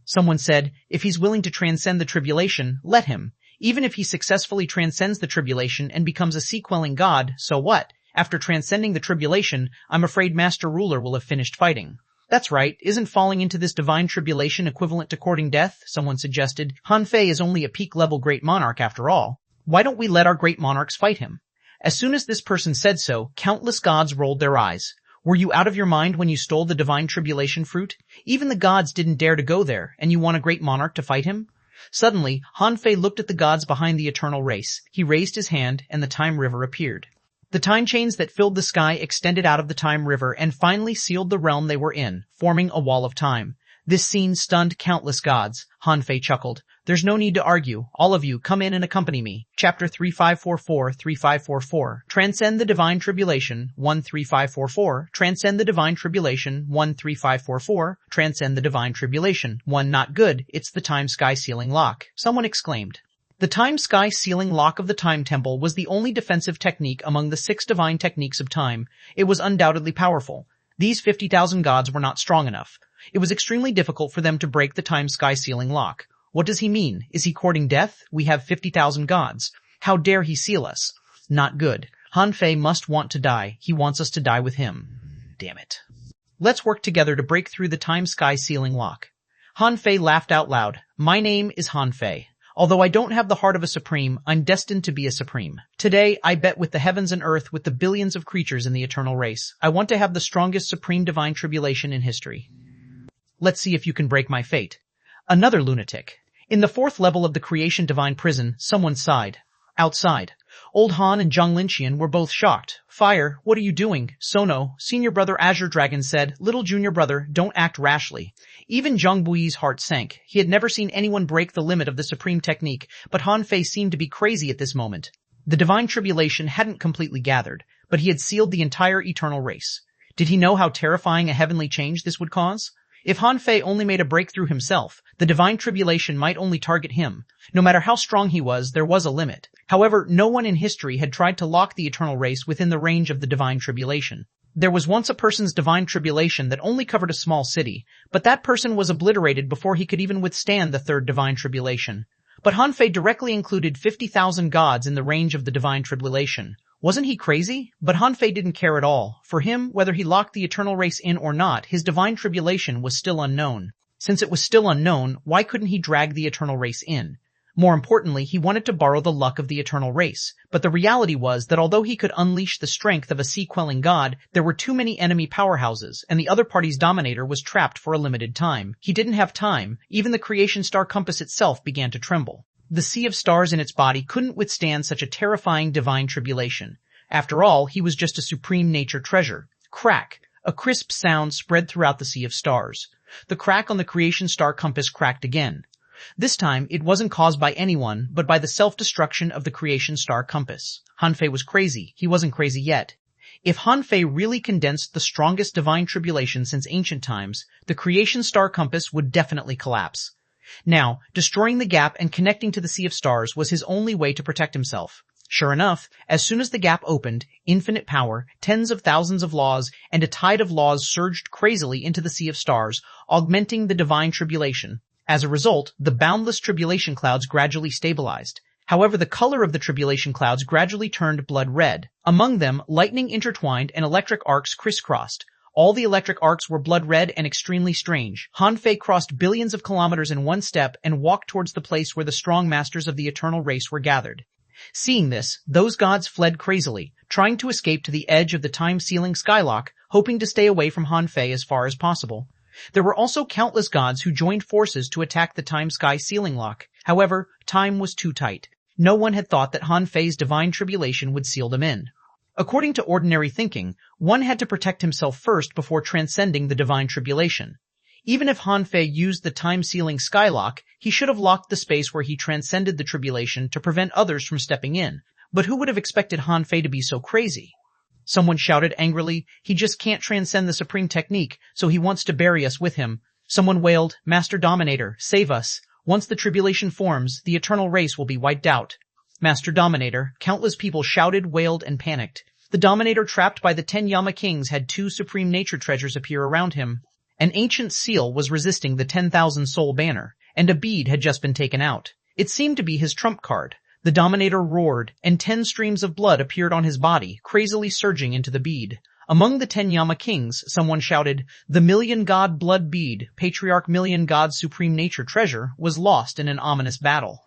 Speaker 1: Someone said, if he's willing to transcend the tribulation, let him. Even if he successfully transcends the tribulation and becomes a sea-quelling god, so what? After transcending the tribulation, I'm afraid Master Ruler will have finished fighting. That's right, isn't falling into this divine tribulation equivalent to courting death? Someone suggested. Han Fei is only a peak-level great monarch after all. Why don't we let our great monarchs fight him? As soon as this person said so, countless gods rolled their eyes. Were you out of your mind when you stole the divine tribulation fruit? Even the gods didn't dare to go there, and you want a great monarch to fight him? Suddenly, Han Fei looked at the gods behind the eternal race. He raised his hand, and the time river appeared. The time chains that filled the sky extended out of the time river and finally sealed the realm they were in, forming a wall of time. This scene stunned countless gods. Han Fei chuckled. There's no need to argue. All of you, come in and accompany me. Chapter 3544-3544. Transcend the Divine Tribulation. 13544. Transcend the Divine Tribulation. 13544. Transcend the Divine Tribulation. 1 Not good. It's the time sky sealing lock. Someone exclaimed. The time sky sealing lock of the time temple was the only defensive technique among the 6 divine techniques of time. It was undoubtedly powerful. These 50,000 gods were not strong enough. It was extremely difficult for them to break the time sky sealing lock. What does he mean? Is he courting death? We have 50,000 gods. How dare he seal us? Not good. Han Fei must want to die. He wants us to die with him. Damn it. Let's work together to break through the time sky sealing lock. Han Fei laughed out loud. My name is Han Fei. Although I don't have the heart of a supreme, I'm destined to be a supreme. Today, I bet with the heavens and earth with the billions of creatures in the eternal race. I want to have the strongest supreme divine tribulation in history. Let's see if you can break my fate. Another lunatic. In the 4th level of the creation divine prison, someone sighed. Outside. Old Han and Zhang Linxian were both shocked. Fire, what are you doing? Sono, senior brother Azure Dragon said, little junior brother, don't act rashly. Even Zhang Buyi's heart sank. He had never seen anyone break the limit of the supreme technique, but Han Fei seemed to be crazy at this moment. The divine tribulation hadn't completely gathered, but he had sealed the entire eternal race. Did he know how terrifying a heavenly change this would cause? If Han Fei only made a breakthrough himself, the divine tribulation might only target him. No matter how strong he was, there was a limit. However, no one in history had tried to lock the eternal race within the range of the divine tribulation. There was once a person's divine tribulation that only covered a small city, but that person was obliterated before he could even withstand the third divine tribulation. But Han Fei directly included 50,000 gods in the range of the divine tribulation. Wasn't he crazy? But Han Fei didn't care at all. For him, whether he locked the eternal race in or not, his divine tribulation was still unknown. Since it was still unknown, why couldn't he drag the eternal race in? More importantly, he wanted to borrow the luck of the eternal race. But the reality was that although he could unleash the strength of a sea-quelling god, there were too many enemy powerhouses, and the other party's dominator was trapped for a limited time. He didn't have time. Even the creation star compass itself began to tremble. The sea of stars in its body couldn't withstand such a terrifying divine tribulation. After all, he was just a supreme nature treasure. Crack! A crisp sound spread throughout the sea of stars. The crack on the creation star compass cracked again. This time, it wasn't caused by anyone, but by the self-destruction of the creation star compass. Han Fei was crazy. He wasn't crazy yet. If Han Fei really condensed the strongest divine tribulation since ancient times, the creation star compass would definitely collapse. Now, destroying the gap and connecting to the sea of stars was his only way to protect himself. Sure enough, as soon as the gap opened, infinite power, tens of thousands of laws, and a tide of laws surged crazily into the sea of stars, augmenting the divine tribulation. As a result, the boundless tribulation clouds gradually stabilized. However, the color of the tribulation clouds gradually turned blood red. Among them, lightning intertwined and electric arcs crisscrossed. All the electric arcs were blood red and extremely strange. Han Fei crossed billions of kilometers in one step and walked towards the place where the strong masters of the eternal race were gathered. Seeing this, those gods fled crazily, trying to escape to the edge of the time-sealing skylock, hoping to stay away from Han Fei as far as possible. There were also countless gods who joined forces to attack the time-sky sealing lock. However, time was too tight. No one had thought that Han Fei's divine tribulation would seal them in. According to ordinary thinking, one had to protect himself first before transcending the divine tribulation. Even if Han Fei used the time-sealing skylock, he should have locked the space where he transcended the tribulation to prevent others from stepping in. But who would have expected Han Fei to be so crazy? Someone shouted angrily, "He just can't transcend the supreme technique, so he wants to bury us with him." Someone wailed, "Master Dominator, save us. Once the tribulation forms, the eternal race will be wiped out." Master Dominator, countless people shouted, wailed, and panicked. The Dominator trapped by the 10 Yama Kings had 2 supreme nature treasures appear around him. An ancient seal was resisting the 10,000 soul banner, and a bead had just been taken out. It seemed to be his trump card. The Dominator roared, and 10 streams of blood appeared on his body, crazily surging into the bead. Among the 10 Yama Kings, someone shouted, "The Million God Blood Bead, Patriarch Million God's Supreme Nature Treasure, was lost in an ominous battle.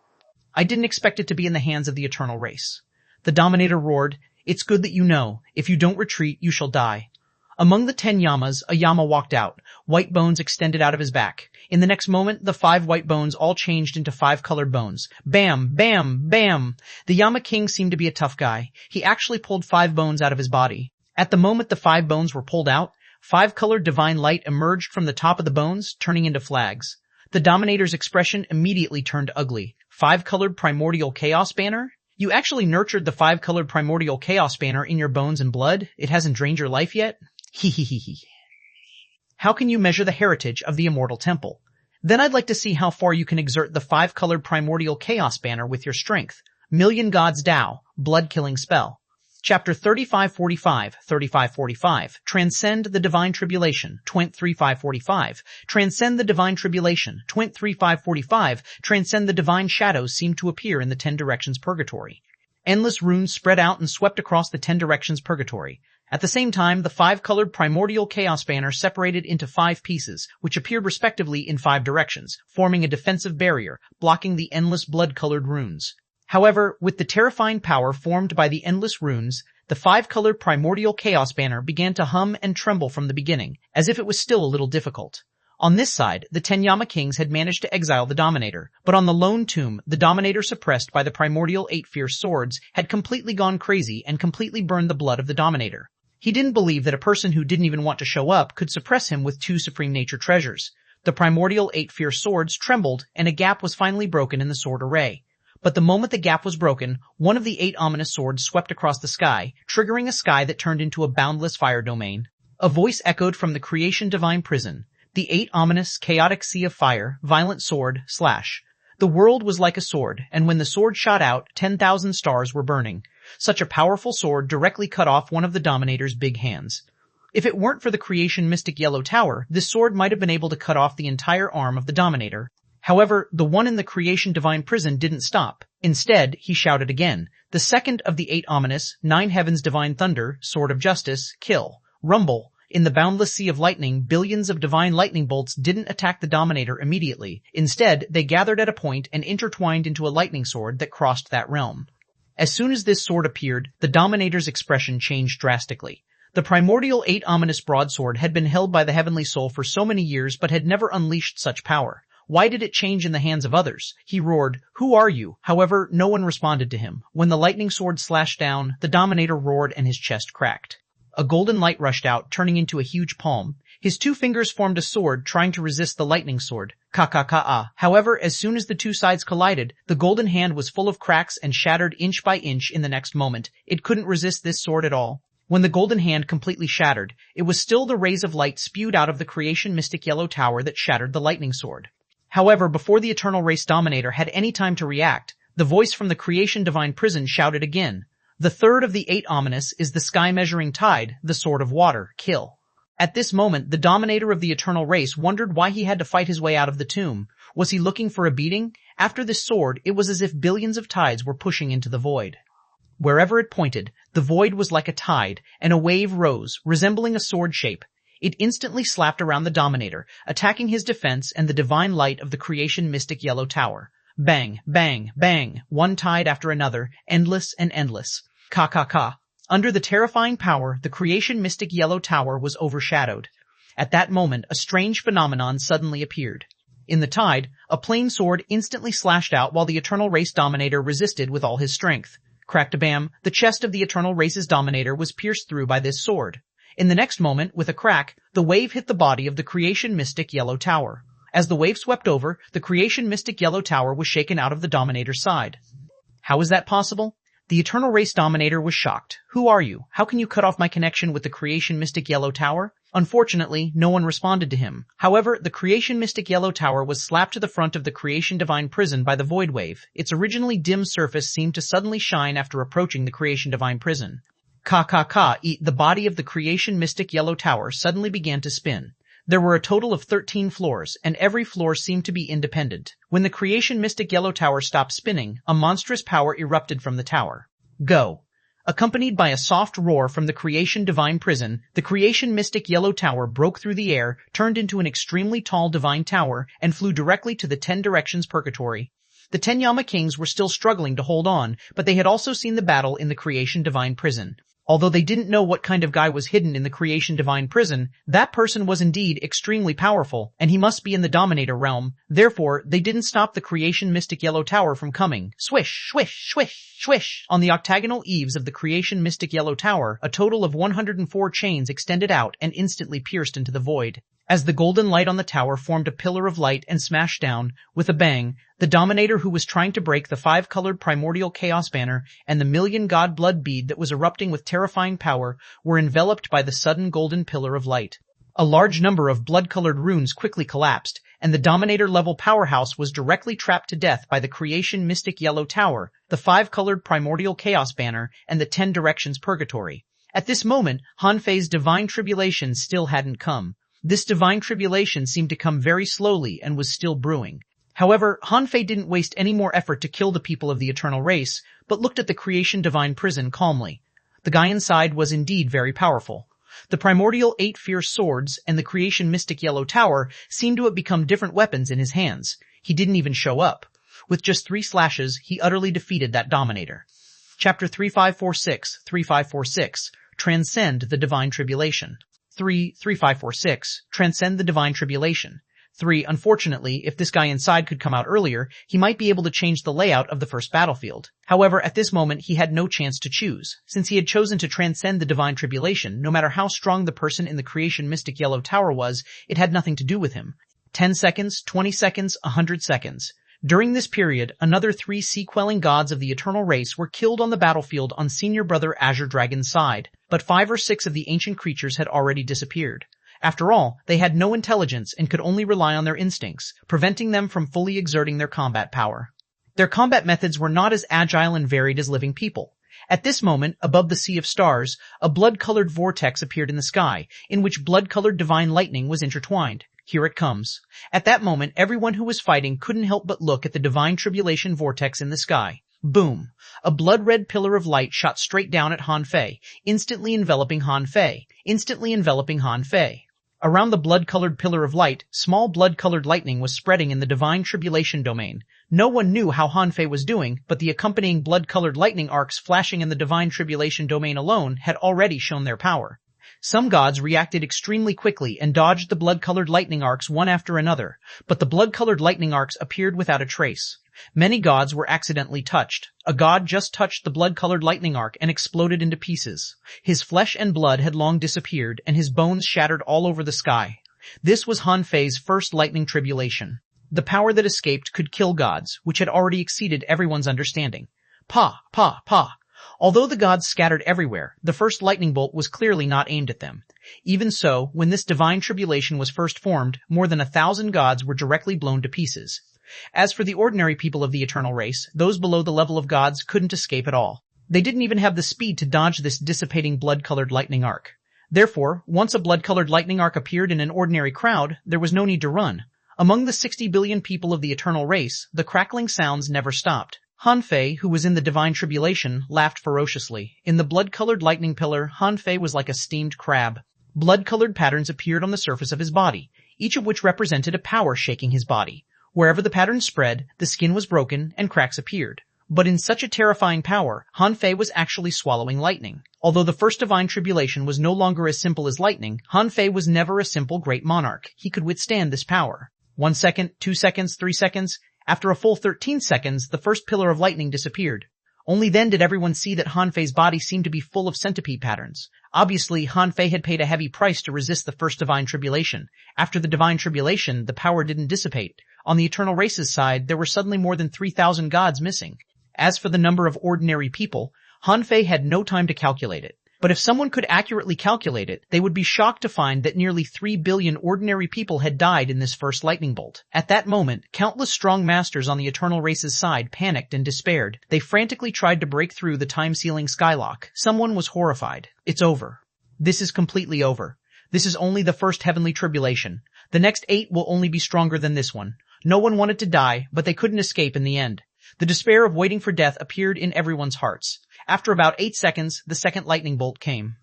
Speaker 1: I didn't expect it to be in the hands of the eternal race." The Dominator roared, "It's good that you know. If you don't retreat, you shall die." Among the 10 Yamas, a Yama walked out, white bones extended out of his back. In the next moment, the 5 white bones all changed into 5 colored bones. Bam! Bam! Bam! The Yama King seemed to be a tough guy. He actually pulled 5 bones out of his body. At the moment the 5 bones were pulled out, 5 colored divine light emerged from the top of the bones, turning into flags. The Dominator's expression immediately turned ugly. 5 colored primordial chaos banner? You actually nurtured the 5 colored primordial chaos banner in your bones and blood? It hasn't drained your life yet? Hehehehe. How can you measure the heritage of the immortal temple? Then I'd like to see how far you can exert the 5 colored primordial chaos banner with your strength. Million Gods Tao, blood-killing spell. Chapter 3545, 3545. Transcend the Divine Tribulation, 3545. Transcend the Divine Tribulation, 3545. Transcend the Divine Shadows seem to appear in the 10 directions purgatory. Endless runes spread out and swept across the 10 directions purgatory. At the same time, the 5-colored primordial chaos banner separated into 5 pieces, which appeared respectively in 5 directions, forming a defensive barrier, blocking the endless blood-colored runes. However, with the terrifying power formed by the endless runes, the 5-colored primordial chaos banner began to hum and tremble from the beginning, as if it was still a little difficult. On this side, the 10 Yama Kings had managed to exile the Dominator, but on the lone tomb, the Dominator suppressed by the primordial 8 fierce swords had completely gone crazy and completely burned the blood of the Dominator. He didn't believe that a person who didn't even want to show up could suppress him with 2 supreme nature treasures. The primordial 8 fierce swords trembled, and a gap was finally broken in the sword array. But the moment the gap was broken, one of the 8 ominous swords swept across the sky, triggering a sky that turned into a boundless fire domain. A voice echoed from the creation divine prison. The 8 ominous, chaotic sea of fire, violent sword, slash. The world was like a sword, and when the sword shot out, 10,000 stars were burning. Such a powerful sword directly cut off one of the Dominator's big hands. If it weren't for the creation mystic yellow tower, this sword might have been able to cut off the entire arm of the Dominator. However, the one in the creation divine prison didn't stop. Instead, he shouted again. The second of the 8 ominous, 9 heavens divine thunder, sword of justice, kill, rumble. In the boundless sea of lightning, billions of divine lightning bolts didn't attack the Dominator immediately. Instead, they gathered at a point and intertwined into a lightning sword that crossed that realm. As soon as this sword appeared, the Dominator's expression changed drastically. The primordial 8 ominous broadsword had been held by the heavenly soul for so many years but had never unleashed such power. Why did it change in the hands of others? He roared, "Who are you?" However, no one responded to him. When the lightning sword slashed down, the Dominator roared and his chest cracked. A golden light rushed out, turning into a huge palm. His 2 fingers formed a sword, trying to resist the lightning sword. Ka-ka-ka-ah. However, as soon as the 2 sides collided, the golden hand was full of cracks and shattered inch by inch in the next moment. It couldn't resist this sword at all. When the golden hand completely shattered, it was still the rays of light spewed out of the creation mystic yellow tower that shattered the lightning sword. However, before the Eternal Race Dominator had any time to react, the voice from the creation divine prison shouted again. The third of the 8 ominous is the sky-measuring tide, the sword of water, kill. At this moment, the Dominator of the Eternal Race wondered why he had to fight his way out of the tomb. Was he looking for a beating? After this sword, it was as if billions of tides were pushing into the void. Wherever it pointed, the void was like a tide, and a wave rose, resembling a sword shape. It instantly slapped around the Dominator, attacking his defense and the divine light of the creation mystic yellow tower. Bang, bang, bang, one tide after another, endless and endless. Ka-ka-ka. Under the terrifying power, the creation mystic yellow tower was overshadowed. At that moment, a strange phenomenon suddenly appeared. In the tide, a plain sword instantly slashed out while the Eternal Race Dominator resisted with all his strength. Crack-a-bam, the chest of the Eternal Race's Dominator was pierced through by this sword. In the next moment, with a crack, the wave hit the body of the creation mystic yellow tower. As the wave swept over, the creation mystic yellow tower was shaken out of the Dominator's side. How is that possible? The Eternal Race Dominator was shocked. Who are you? How can you cut off my connection with the creation mystic yellow tower? Unfortunately, no one responded to him. However, the creation mystic yellow tower was slapped to the front of the creation divine prison by the void wave. Its originally dim surface seemed to suddenly shine after approaching the creation divine prison. Ka-ka-ka, the body of the creation mystic yellow tower suddenly began to spin. There were a total of 13 floors, and every floor seemed to be independent. When the creation mystic yellow tower stopped spinning, a monstrous power erupted from the tower. Go! Accompanied by a soft roar from the creation divine prison, the creation mystic yellow tower broke through the air, turned into an extremely tall divine tower, and flew directly to the 10 directions purgatory. The 10 Yama Kings were still struggling to hold on, but they had also seen the battle in the creation divine prison. Although they didn't know what kind of guy was hidden in the creation divine prison, that person was indeed extremely powerful, and he must be in the Dominator realm. Therefore, they didn't stop the creation mystic yellow tower from coming. Swish, swish, swish, swish. On the octagonal eaves of the creation mystic yellow tower, a total of 104 chains extended out and instantly pierced into the void. As the golden light on the tower formed a pillar of light and smashed down, with a bang, the Dominator who was trying to break the 5-colored primordial chaos banner and the million god blood bead that was erupting with terrifying power were enveloped by the sudden golden pillar of light. A large number of blood-colored runes quickly collapsed, and the Dominator-level powerhouse was directly trapped to death by the creation mystic yellow tower, the 5-colored primordial chaos banner, and the 10 directions purgatory. At this moment, Hanfei's divine tribulation still hadn't come. This divine tribulation seemed to come very slowly and was still brewing. However, Hanfei didn't waste any more effort to kill the people of the Eternal Race, but looked at the creation divine prison calmly. The guy inside was indeed very powerful. The primordial 8 fierce swords and the creation mystic yellow tower seemed to have become different weapons in his hands. He didn't even show up. With just 3 slashes, he utterly defeated that Dominator. Chapter 3546, Transcend the Divine Tribulation. 3546, Transcend the Divine Tribulation. 3. Unfortunately, if this guy inside could come out earlier, he might be able to change the layout of the first battlefield. However, at this moment, he had no chance to choose. Since he had chosen to transcend the Divine Tribulation, no matter how strong the person in the creation mystic yellow tower was, it had nothing to do with him. 10 seconds, 20 seconds, 100 seconds. During this period, another 3 sea-quelling gods of the Eternal Race were killed on the battlefield on Senior Brother Azure Dragon's side, but 5 or 6 of the ancient creatures had already disappeared. After all, they had no intelligence and could only rely on their instincts, preventing them from fully exerting their combat power. Their combat methods were not as agile and varied as living people. At this moment, above the sea of stars, a blood-colored vortex appeared in the sky, in which blood-colored divine lightning was intertwined. Here it comes. At that moment, everyone who was fighting couldn't help but look at the divine tribulation vortex in the sky. Boom! A blood-red pillar of light shot straight down at Han Fei, instantly enveloping Han Fei. Around the blood-colored pillar of light, small blood-colored lightning was spreading in the divine tribulation domain. No one knew how Han Fei was doing, but the accompanying blood-colored lightning arcs flashing in the divine tribulation domain alone had already shown their power. Some gods reacted extremely quickly and dodged the blood-colored lightning arcs one after another, but the blood-colored lightning arcs appeared without a trace. Many gods were accidentally touched. A god just touched the blood-colored lightning arc and exploded into pieces. His flesh and blood had long disappeared, and his bones shattered all over the sky. This was Han Fei's first lightning tribulation. The power that escaped could kill gods, which had already exceeded everyone's understanding. Pa! Although the gods scattered everywhere, the first lightning bolt was clearly not aimed at them. Even so, when this divine tribulation was first formed, more than 1,000 gods were directly blown to pieces. As for the ordinary people of the eternal race, those below the level of gods couldn't escape at all. They didn't even have the speed to dodge this dissipating blood-colored lightning arc. Therefore, once a blood-colored lightning arc appeared in an ordinary crowd, there was no need to run. Among the 60 billion people of the eternal race, the crackling sounds never stopped. Han Fei, who was in the divine tribulation, laughed ferociously. In the blood-colored lightning pillar, Han Fei was like a steamed crab. Blood-colored patterns appeared on the surface of his body, each of which represented a power shaking his body. Wherever the pattern spread, the skin was broken and cracks appeared. But in such a terrifying power, Han Fei was actually swallowing lightning. Although the first divine tribulation was no longer as simple as lightning, Han Fei was never a simple great monarch. He could withstand this power. 1 second, 2 seconds, 3 seconds. After a full 13 seconds, the first pillar of lightning disappeared. Only then did everyone see that Han Fei's body seemed to be full of centipede patterns. Obviously, Han Fei had paid a heavy price to resist the first divine tribulation. After the divine tribulation, the power didn't dissipate. On the eternal race's side, there were suddenly more than 3,000 gods missing. As for the number of ordinary people, Han Fei had no time to calculate it. But if someone could accurately calculate it, they would be shocked to find that nearly 3 billion ordinary people had died in this first lightning bolt. At that moment, countless strong masters on the eternal race's side panicked and despaired. They frantically tried to break through the time-sealing skylock. Someone was horrified. It's over. This is completely over. This is only the first heavenly tribulation. The next 8 will only be stronger than this one. No one wanted to die, but they couldn't escape in the end. The despair of waiting for death appeared in everyone's hearts. After about 8 seconds, the second lightning bolt came.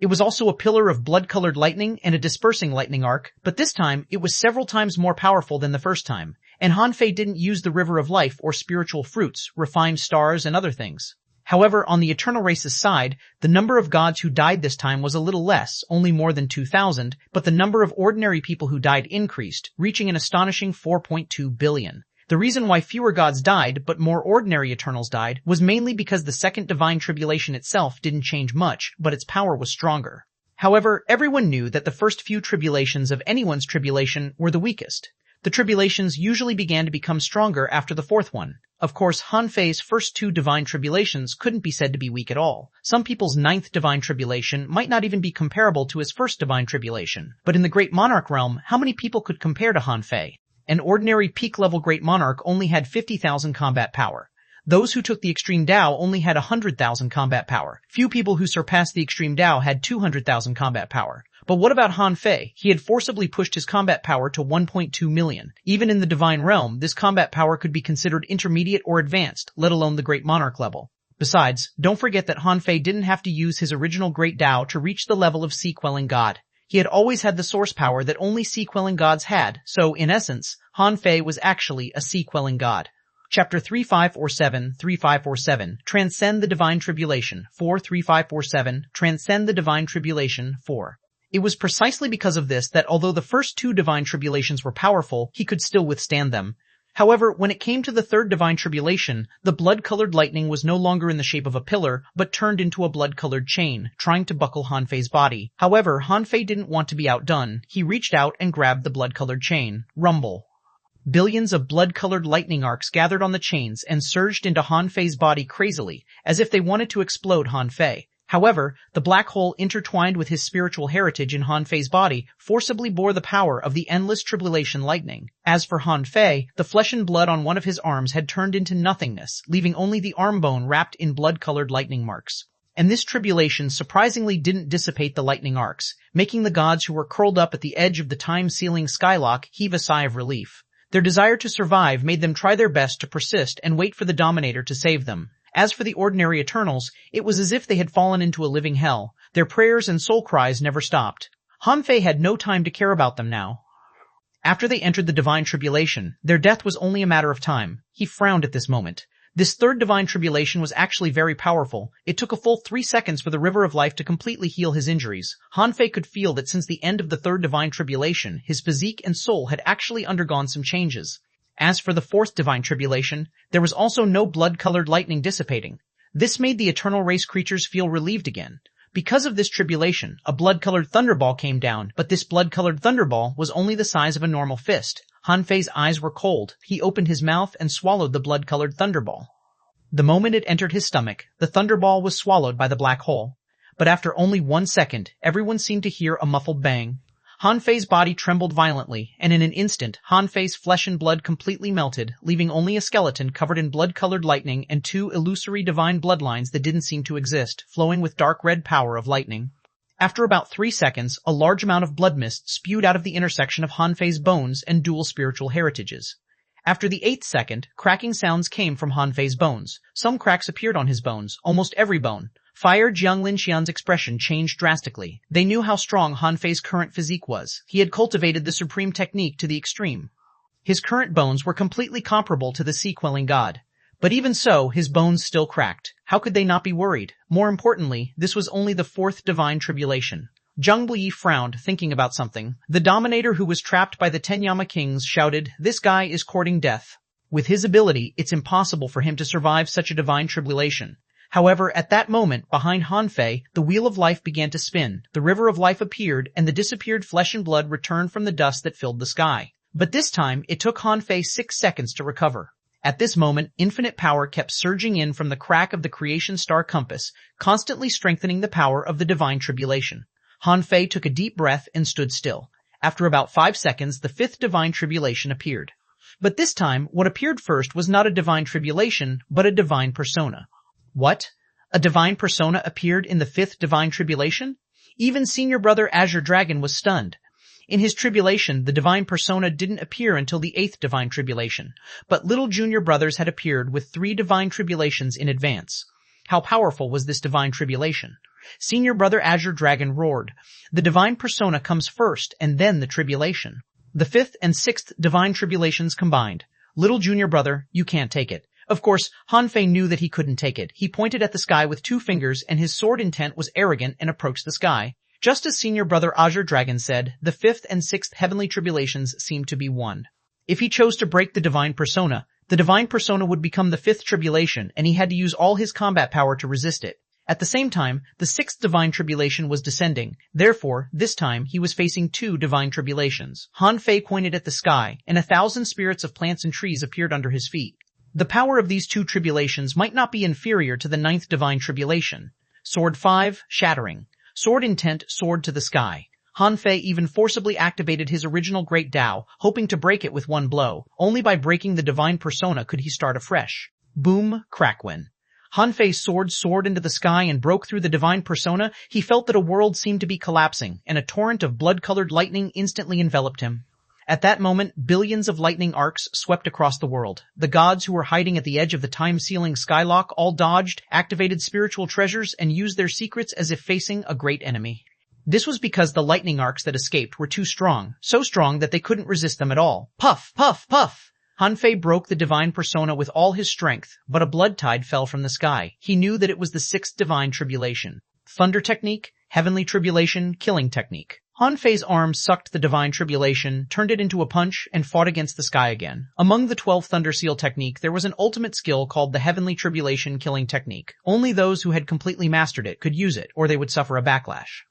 Speaker 1: It was also a pillar of blood-colored lightning and a dispersing lightning arc, but this time it was several times more powerful than the first time, and Han Fei didn't use the river of life or spiritual fruits, refined stars, and other things. However, on the eternal race's side, the number of gods who died this time was a little less, only more than 2,000, but the number of ordinary people who died increased, reaching an astonishing 4.2 billion. The reason why fewer gods died, but more ordinary Eternals died, was mainly because the second divine tribulation itself didn't change much, but its power was stronger. However, everyone knew that the first few tribulations of anyone's tribulation were the weakest. The tribulations usually began to become stronger after the fourth one. Of course, Han Fei's first 2 divine tribulations couldn't be said to be weak at all. Some people's 9th divine tribulation might not even be comparable to his first divine tribulation. But in the Great Monarch realm, how many people could compare to Han Fei? An ordinary peak-level Great Monarch only had 50,000 combat power. Those who took the Extreme Tao only had 100,000 combat power. Few people who surpassed the Extreme Tao had 200,000 combat power. But what about Han Fei? He had forcibly pushed his combat power to 1.2 million. Even in the Divine Realm, this combat power could be considered intermediate or advanced, let alone the Great Monarch level. Besides, don't forget that Han Fei didn't have to use his original Great Tao to reach the level of Sea-quelling God. He had always had the source power that only sea-quelling gods had, so, in essence, Han Fei was actually a sea-quelling god. Chapter 3547, Transcend the Divine Tribulation, 43547, Transcend the Divine Tribulation, 4. It was precisely because of this that although the first 2 divine tribulations were powerful, he could still withstand them. However, when it came to the third divine tribulation, the blood-colored lightning was no longer in the shape of a pillar, but turned into a blood-colored chain, trying to buckle Han Fei's body. However, Han Fei didn't want to be outdone. He reached out and grabbed the blood-colored chain. Rumble. Billions of blood-colored lightning arcs gathered on the chains and surged into Han Fei's body crazily, as if they wanted to explode Han Fei. However, the black hole intertwined with his spiritual heritage in Han Fei's body forcibly bore the power of the endless tribulation lightning. As for Han Fei, the flesh and blood on one of his arms had turned into nothingness, leaving only the arm bone wrapped in blood-colored lightning marks. And this tribulation surprisingly didn't dissipate the lightning arcs, making the gods who were curled up at the edge of the time-sealing skylock heave a sigh of relief. Their desire to survive made them try their best to persist and wait for the Dominator to save them. As for the ordinary Eternals, it was as if they had fallen into a living hell. Their prayers and soul cries never stopped. Han Fei had no time to care about them now. After they entered the divine tribulation, their death was only a matter of time. He frowned at this moment. This third divine tribulation was actually very powerful. It took a full 3 seconds for the river of life to completely heal his injuries. Han Fei could feel that since the end of the third divine tribulation, his physique and soul had actually undergone some changes. As for the fourth divine tribulation, there was also no blood-colored lightning dissipating. This made the eternal race creatures feel relieved again. Because of this tribulation, a blood-colored thunderball came down, but this blood-colored thunderball was only the size of a normal fist. Han Fei's eyes were cold. He opened his mouth and swallowed the blood-colored thunderball. The moment it entered his stomach, the thunderball was swallowed by the black hole. But after only 1 second, everyone seemed to hear a muffled bang. Han Fei's body trembled violently, and in an instant, Han Fei's flesh and blood completely melted, leaving only a skeleton covered in blood-colored lightning and 2 illusory divine bloodlines that didn't seem to exist, flowing with dark red power of lightning. After about 3 seconds, a large amount of blood mist spewed out of the intersection of Han Fei's bones and dual spiritual heritages. After the 8th second, cracking sounds came from Han Fei's bones. Some cracks appeared on his bones, almost every bone. Fire Jianglin Xian's expression changed drastically. They knew how strong Han Fei's current physique was. He had cultivated the supreme technique to the extreme. His current bones were completely comparable to the sea-quelling god. But even so, his bones still cracked. How could they not be worried? More importantly, this was only the fourth divine tribulation. Zhang Buyi frowned, thinking about something. The Dominator who was trapped by the Tenyama kings shouted, "This guy is courting death. With his ability, it's impossible for him to survive such a divine tribulation." However, at that moment, behind Han Fei, the wheel of life began to spin. The river of life appeared, and the disappeared flesh and blood returned from the dust that filled the sky. But this time, it took Han Fei 6 seconds to recover. At this moment, infinite power kept surging in from the crack of the creation star compass, constantly strengthening the power of the divine tribulation. Han Fei took a deep breath and stood still. After about 5 seconds, the fifth divine tribulation appeared. But this time, what appeared first was not a divine tribulation, but a divine persona. What? A divine persona appeared in the fifth divine tribulation? Even senior brother Azure Dragon was stunned. In his tribulation, the divine persona didn't appear until the 8th divine tribulation, but little junior brothers had appeared with 3 divine tribulations in advance. How powerful was this divine tribulation? Senior brother Azure Dragon roared. The divine persona comes first, and then the tribulation. The 5th and 6th divine tribulations combined. Little junior brother, you can't take it. Of course, Han Fei knew that he couldn't take it. He pointed at the sky with 2 fingers, and his sword intent was arrogant and approached the sky. Just as senior brother Azure Dragon said, the 5th and 6th heavenly tribulations seemed to be one. If he chose to break the divine persona would become the 5th tribulation, and he had to use all his combat power to resist it. At the same time, the 6th divine tribulation was descending. Therefore, this time, he was facing 2 divine tribulations. Han Fei pointed at the sky, and 1,000 spirits of plants and trees appeared under his feet. The power of these 2 tribulations might not be inferior to the 9th divine tribulation. Sword 5, shattering. Sword intent soared to the sky. Han Fei even forcibly activated his original Great Tao, hoping to break it with 1 blow. Only by breaking the divine persona could he start afresh. Boom, crackwin. Han Fei's sword soared into the sky and broke through the divine persona. He felt that a world seemed to be collapsing, and a torrent of blood-colored lightning instantly enveloped him. At that moment, billions of lightning arcs swept across the world. The gods who were hiding at the edge of the time-sealing skylock all dodged, activated spiritual treasures, and used their secrets as if facing a great enemy. This was because the lightning arcs that escaped were too strong, so strong that they couldn't resist them at all. Puff, puff, puff! Han Fei broke the divine persona with all his strength, but a blood tide fell from the sky. He knew that it was the 6th divine tribulation. Thunder technique, heavenly tribulation, killing technique. Han Fei's arm sucked the divine tribulation, turned it into a punch, and fought against the sky again. Among the 12 Thunder Seal technique, there was an ultimate skill called the heavenly tribulation killing technique. Only those who had completely mastered it could use it, or they would suffer a backlash.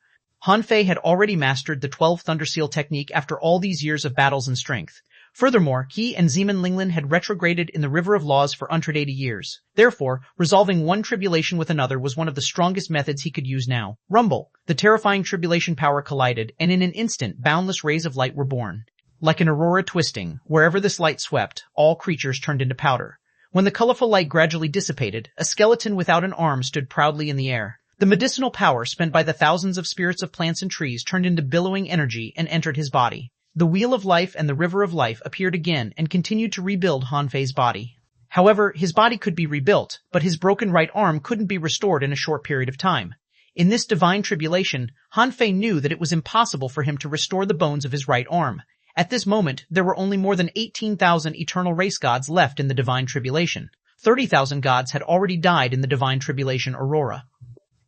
Speaker 1: Han Fei had already mastered the 12 Thunder Seal technique after all these years of battles and strength. Furthermore, he and Zeman Linglin had retrograded in the River of Laws for 180 years. Therefore, resolving one tribulation with another was one of the strongest methods he could use now. Rumble. The terrifying tribulation power collided, and in an instant, boundless rays of light were born. Like an aurora twisting, wherever this light swept, all creatures turned into powder. When the colorful light gradually dissipated, a skeleton without an arm stood proudly in the air. The medicinal power spent by the thousands of spirits of plants and trees turned into billowing energy and entered his body. The Wheel of Life and the River of Life appeared again and continued to rebuild Hanfei's body. However, his body could be rebuilt, but his broken right arm couldn't be restored in a short period of time. In this divine tribulation, Hanfei knew that it was impossible for him to restore the bones of his right arm. At this moment, there were only more than 18,000 eternal race gods left in the divine tribulation. 30,000 gods had already died in the divine tribulation aurora.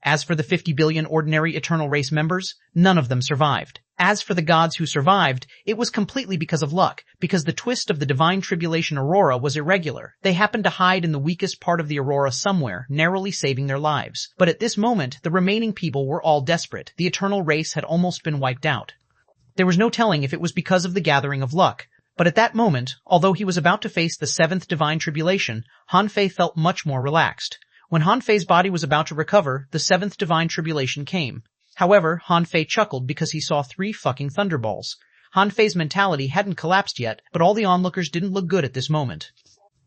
Speaker 1: As for the 50 billion ordinary eternal race members, none of them survived. As for the gods who survived, it was completely because of luck, because the twist of the divine tribulation aurora was irregular. They happened to hide in the weakest part of the aurora somewhere, narrowly saving their lives. But at this moment, the remaining people were all desperate. The eternal race had almost been wiped out. There was no telling if it was because of the gathering of luck. But at that moment, although he was about to face the seventh divine tribulation, Hanfei felt much more relaxed. When Hanfei's body was about to recover, the seventh divine tribulation came. However, Hanfei chuckled because he saw 3 fucking thunderballs. Hanfei's mentality hadn't collapsed yet, but all the onlookers didn't look good at this moment.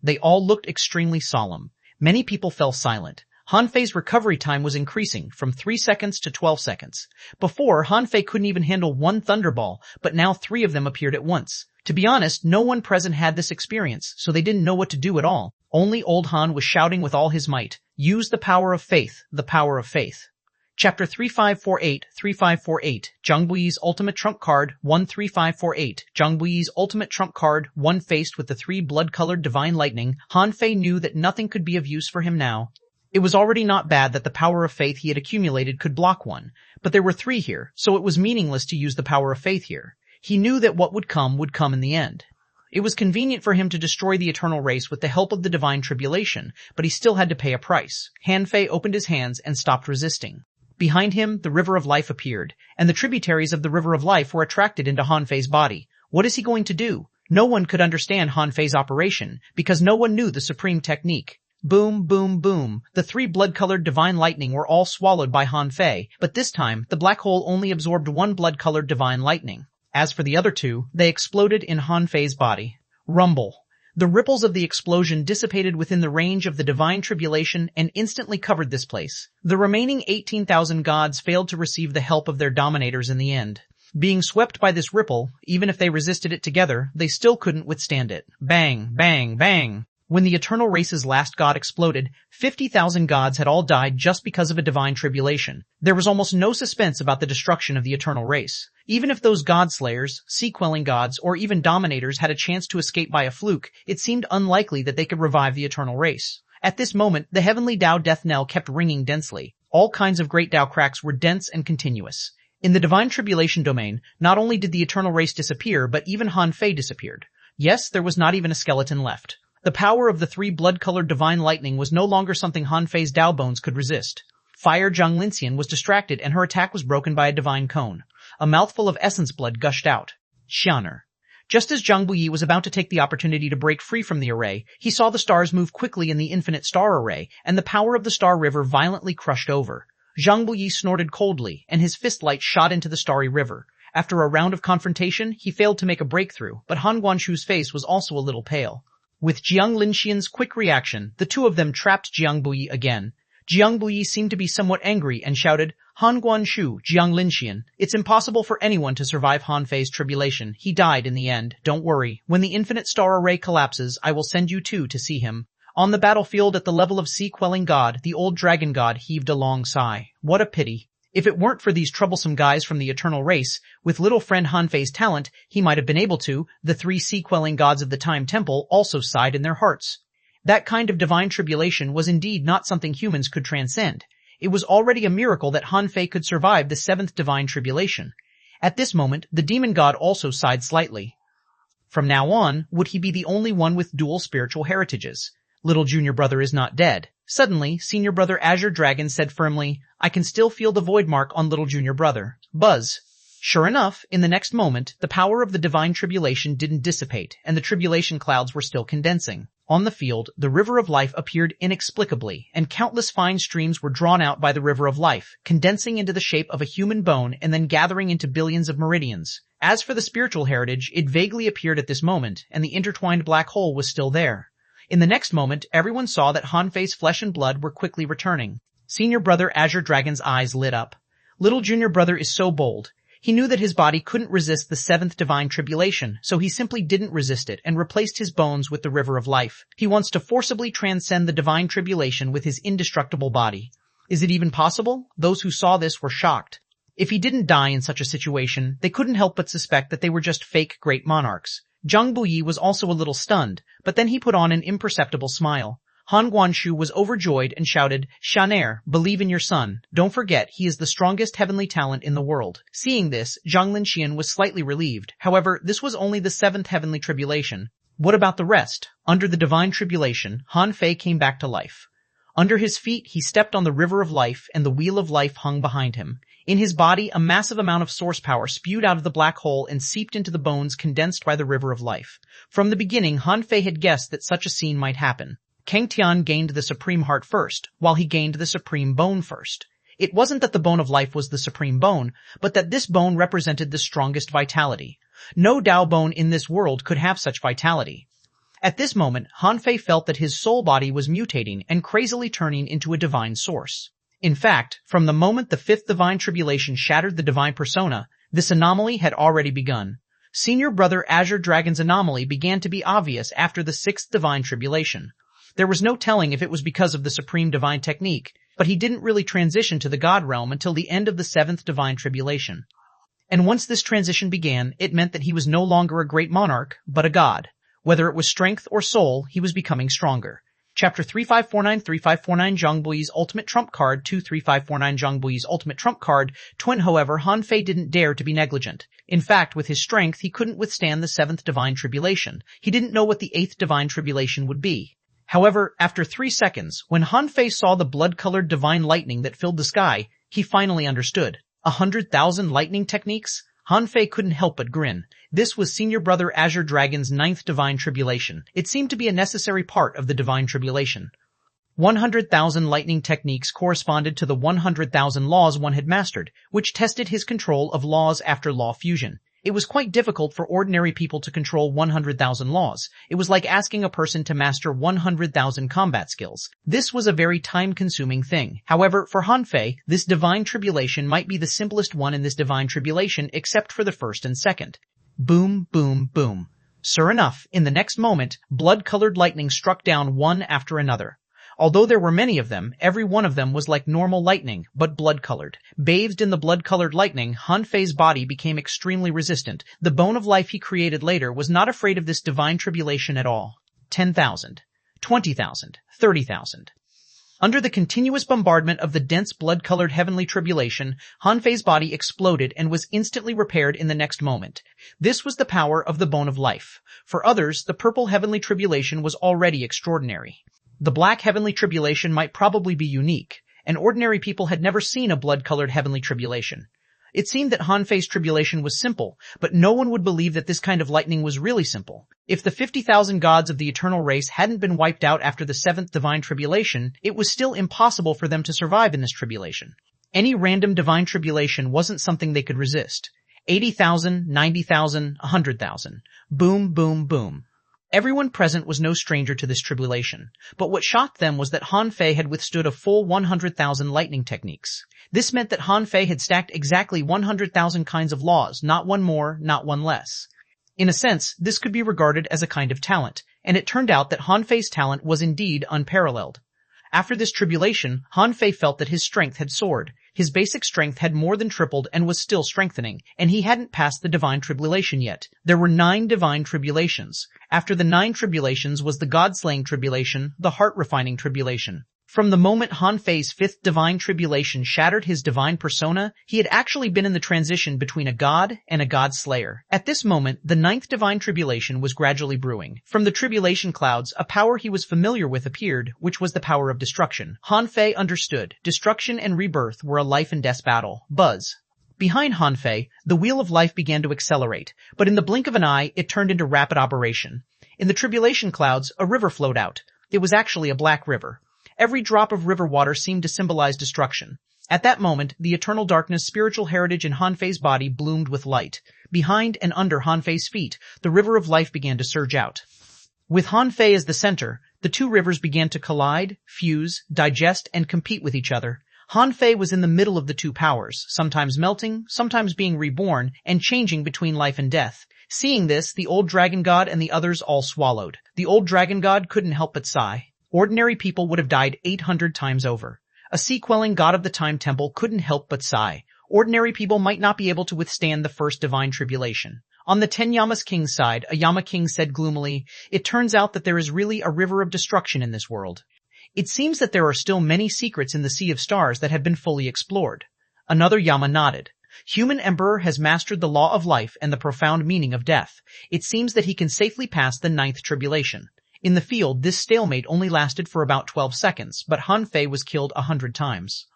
Speaker 1: They all looked extremely solemn. Many people fell silent. Hanfei's recovery time was increasing from 3 seconds to 12 seconds. Before, Hanfei couldn't even handle 1 thunderball, but now 3 of them appeared at once. To be honest, no one present had this experience, so they didn't know what to do at all. Only old Han was shouting with all his might, "Use the power of faith, the power of faith." Chapter 3548, Zhang Buyi's ultimate trump card, 13548. Zhang Buyi's ultimate trump card, 1 faced with the 3 blood-colored divine lightning, Hanfei knew that nothing could be of use for him now. It was already not bad that the power of faith he had accumulated could block 1, but there were 3 here, so it was meaningless to use the power of faith here. He knew that what would come in the end. It was convenient for him to destroy the eternal race with the help of the divine tribulation, but he still had to pay a price. Hanfei opened his hands and stopped resisting. Behind him, the River of Life appeared, and the tributaries of the River of Life were attracted into Hanfei's body. What is he going to do? No one could understand Hanfei's operation, because no one knew the supreme technique. Boom, boom, boom. The 3 blood-colored divine lightning were all swallowed by Hanfei, but this time, the black hole only absorbed 1 blood-colored divine lightning. As for the other 2, they exploded in Hanfei's body. Rumble. The ripples of the explosion dissipated within the range of the divine tribulation and instantly covered this place. The remaining 18,000 gods failed to receive the help of their dominators in the end. Being swept by this ripple, even if they resisted it together, they still couldn't withstand it. Bang, bang, bang. When the eternal race's last god exploded, 50,000 gods had all died just because of a divine tribulation. There was almost no suspense about the destruction of the eternal race. Even if those god-slayers, sea-quelling gods, or even dominators had a chance to escape by a fluke, it seemed unlikely that they could revive the eternal race. At this moment, the heavenly Tao death knell kept ringing densely. All kinds of great Tao cracks were dense and continuous. In the divine tribulation domain, not only did the eternal race disappear, but even Hanfei disappeared. Yes, there was not even a skeleton left. The power of the 3 blood-colored divine lightning was no longer something Hanfei's Tao bones could resist. Fire Zhang Linxian was distracted and her attack was broken by a divine cone. A mouthful of essence blood gushed out. Xianer. Just as Zhang Buyi was about to take the opportunity to break free from the array, he saw the stars move quickly in the infinite star array, and the power of the star river violently crushed over. Zhang Buyi snorted coldly, and his fist light shot into the starry river. After a round of confrontation, he failed to make a breakthrough, but Han Guanshu's face was also a little pale. With Jiang Linxian's quick reaction, the 2 of them trapped Jiang Buyi again. Jiang Buyi seemed to be somewhat angry and shouted, "Han Guanshu, Jiang Linxian, it's impossible for anyone to survive Hanfei's tribulation. He died in the end. Don't worry. When the infinite star array collapses, I will send you 2 to see him." On the battlefield at the level of sea-quelling god, the old dragon god heaved a long sigh. What a pity. If it weren't for these troublesome guys from the eternal race, with little friend Hanfei's talent, he might have been able to. The 3 sea-quelling gods of the Time Temple also sighed in their hearts. That kind of divine tribulation was indeed not something humans could transcend. It was already a miracle that Hanfei could survive the 7th divine tribulation. At this moment, the demon god also sighed slightly. From now on, would he be the only one with dual spiritual heritages? Little junior brother is not dead. Suddenly, senior brother Azure Dragon said firmly, "I can still feel the void mark on little junior brother." Buzz. Sure enough, in the next moment, the power of the divine tribulation didn't dissipate, and the tribulation clouds were still condensing. On the field, the river of life appeared inexplicably, and countless fine streams were drawn out by the river of life, condensing into the shape of a human bone and then gathering into billions of meridians. As for the spiritual heritage, it vaguely appeared at this moment, and the intertwined black hole was still there. In the next moment, everyone saw that Hanfei's flesh and blood were quickly returning. Senior brother Azure Dragon's eyes lit up. Little junior brother is so bold. He knew that his body couldn't resist the seventh divine tribulation, so he simply didn't resist it and replaced his bones with the river of life. He wants to forcibly transcend the divine tribulation with his indestructible body. Is it even possible? Those who saw this were shocked. If he didn't die in such a situation, they couldn't help but suspect that they were just fake great monarchs. Zhang Buyi was also a little stunned, but then he put on an imperceptible smile. Han Guanshu was overjoyed and shouted, "Shaner, believe in your son. Don't forget, he is the strongest heavenly talent in the world." Seeing this, Zhang Linxian was slightly relieved. However, this was only the seventh heavenly tribulation. What about the rest? Under the divine tribulation, Han Fei came back to life. Under his feet, he stepped on the river of life, and the wheel of life hung behind him. In his body, a massive amount of source power spewed out of the black hole and seeped into the bones condensed by the river of life. From the beginning, Han Fei had guessed that such a scene might happen. Kang Tian gained the supreme heart first, while he gained the supreme bone first. It wasn't that the bone of life was the supreme bone, but that this bone represented the strongest vitality. No Dao bone in this world could have such vitality. At this moment, Han Fei felt that his soul body was mutating and crazily turning into a divine source. In fact, from the moment the fifth divine tribulation shattered the divine persona, this anomaly had already begun. Senior brother Azure Dragon's anomaly began to be obvious after the sixth divine tribulation. There was no telling if it was because of the supreme divine technique, but he didn't really transition to the god realm until the end of the seventh divine tribulation. And once this transition began, it meant that he was no longer a great monarch, but a god. Whether it was strength or soul, he was becoming stronger. Chapter 3549-3549 Zhang Buyi's Ultimate Trump Card 23549 Zhang Buyi's Ultimate Trump Card Twin. However, Han Fei didn't dare to be negligent. In fact, with his strength, he couldn't withstand the seventh divine tribulation. He didn't know what the eighth divine tribulation would be. However, after 3 seconds, when Han Fei saw the blood-colored divine lightning that filled the sky, he finally understood. 100,000 lightning techniques? Han Fei couldn't help but grin. This was Senior Brother Azure Dragon's ninth divine tribulation. It seemed to be a necessary part of the divine tribulation. 100,000 lightning techniques corresponded to the 100,000 laws one had mastered, which tested his control of laws after law fusion. It was quite difficult for ordinary people to control 100,000 laws. It was like asking a person to master 100,000 combat skills. This was a very time-consuming thing. However, for Han Fei, this divine tribulation might be the simplest one in this divine tribulation except for the first and second. Boom, boom, boom. Sure enough, in the next moment, blood-colored lightning struck down one after another. Although there were many of them, every one of them was like normal lightning, but blood-colored. Bathed in the blood-colored lightning, Han Fei's body became extremely resistant. The bone of life he created later was not afraid of this divine tribulation at all. 10,000, 20,000, 30,000. Under the continuous bombardment of the dense blood-colored heavenly tribulation, Han Fei's body exploded and was instantly repaired in the next moment. This was the power of the bone of life. For others, the purple heavenly tribulation was already extraordinary. The black heavenly tribulation might probably be unique, and ordinary people had never seen a blood-colored heavenly tribulation. It seemed that Han Fei's tribulation was simple, but no one would believe that this kind of lightning was really simple. If the 50,000 gods of the eternal race hadn't been wiped out after the seventh divine tribulation, it was still impossible for them to survive in this tribulation. Any random divine tribulation wasn't something they could resist. 80,000, 90,000, 100,000. Boom, boom, boom. Everyone present was no stranger to this tribulation, but what shocked them was that Han Fei had withstood a full 100,000 lightning techniques. This meant that Han Fei had stacked exactly 100,000 kinds of laws, not one more, not one less. In a sense, this could be regarded as a kind of talent, and it turned out that Han Fei's talent was indeed unparalleled. After this tribulation, Han Fei felt that his strength had soared. His basic strength had more than tripled and was still strengthening, and he hadn't passed the divine tribulation yet. There were 9 divine tribulations. After the 9 tribulations was the God-slaying tribulation, the heart-refining tribulation. From the moment Han Fei's 5th divine tribulation shattered his divine persona, he had actually been in the transition between a god and a god-slayer. At this moment, the 9th divine tribulation was gradually brewing. From the tribulation clouds, a power he was familiar with appeared, which was the power of destruction. Han Fei understood. Destruction and rebirth were a life and death battle. Buzz. Behind Han Fei, the wheel of life began to accelerate, but in the blink of an eye, it turned into rapid operation. In the tribulation clouds, a river flowed out. It was actually a black river. Every drop of river water seemed to symbolize destruction. At that moment, the eternal darkness spiritual heritage in Han Fei's body bloomed with light. Behind and under Han Fei's feet, the river of life began to surge out. With Han Fei as the center, the two rivers began to collide, fuse, digest, and compete with each other. Han Fei was in the middle of the two powers, sometimes melting, sometimes being reborn, and changing between life and death. Seeing this, the old dragon god and the others all swallowed. The old dragon god couldn't help but sigh. Ordinary people would have died 800 times over. A sea-quelling god of the time temple couldn't help but sigh. Ordinary people might not be able to withstand the first divine tribulation. On the 10 Yamas King's side, a Yama King said gloomily, "It turns out that there is really a river of destruction in this world. It seems that there are still many secrets in the Sea of Stars that have been fully explored." Another Yama nodded. "Human Emperor has mastered the law of life and the profound meaning of death. It seems that he can safely pass the 9th tribulation." In the field, this stalemate only lasted for about 12 seconds, but Han Fei was killed 100 times.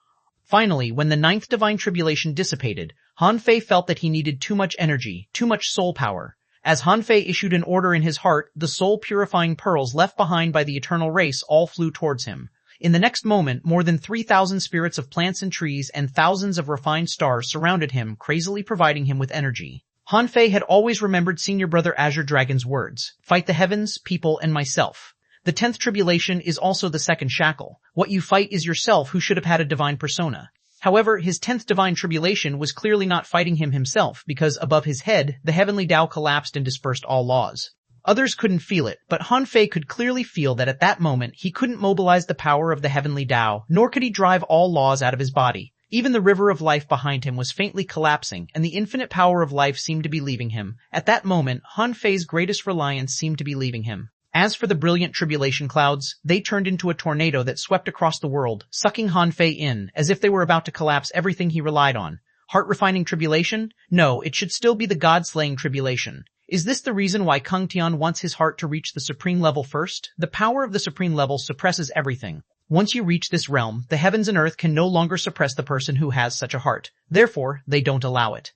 Speaker 1: Finally, when the 9th divine tribulation dissipated, Han Fei felt that he needed too much energy, too much soul power. As Han Fei issued an order in his heart, the soul-purifying pearls left behind by the eternal race all flew towards him. In the next moment, more than 3,000 spirits of plants and trees and thousands of refined stars surrounded him, crazily providing him with energy. Han Fei had always remembered Senior Brother Azure Dragon's words, "Fight the heavens, people, and myself." The 10th tribulation is also the second shackle. What you fight is yourself, who should have had a divine persona. However, his 10th divine tribulation was clearly not fighting him himself, because above his head, the heavenly Tao collapsed and dispersed all laws. Others couldn't feel it, but Han Fei could clearly feel that at that moment he couldn't mobilize the power of the heavenly Tao, nor could he drive all laws out of his body. Even the river of life behind him was faintly collapsing, and the infinite power of life seemed to be leaving him. At that moment, Han Fei's greatest reliance seemed to be leaving him. As for the brilliant tribulation clouds, they turned into a tornado that swept across the world, sucking Han Fei in, as if they were about to collapse everything he relied on. Heart-refining tribulation? No, it should still be the god-slaying tribulation. Is this the reason why Kung Tian wants his heart to reach the supreme level first? The power of the supreme level suppresses everything. Once you reach this realm, the heavens and earth can no longer suppress the person who has such a heart. Therefore, they don't allow it.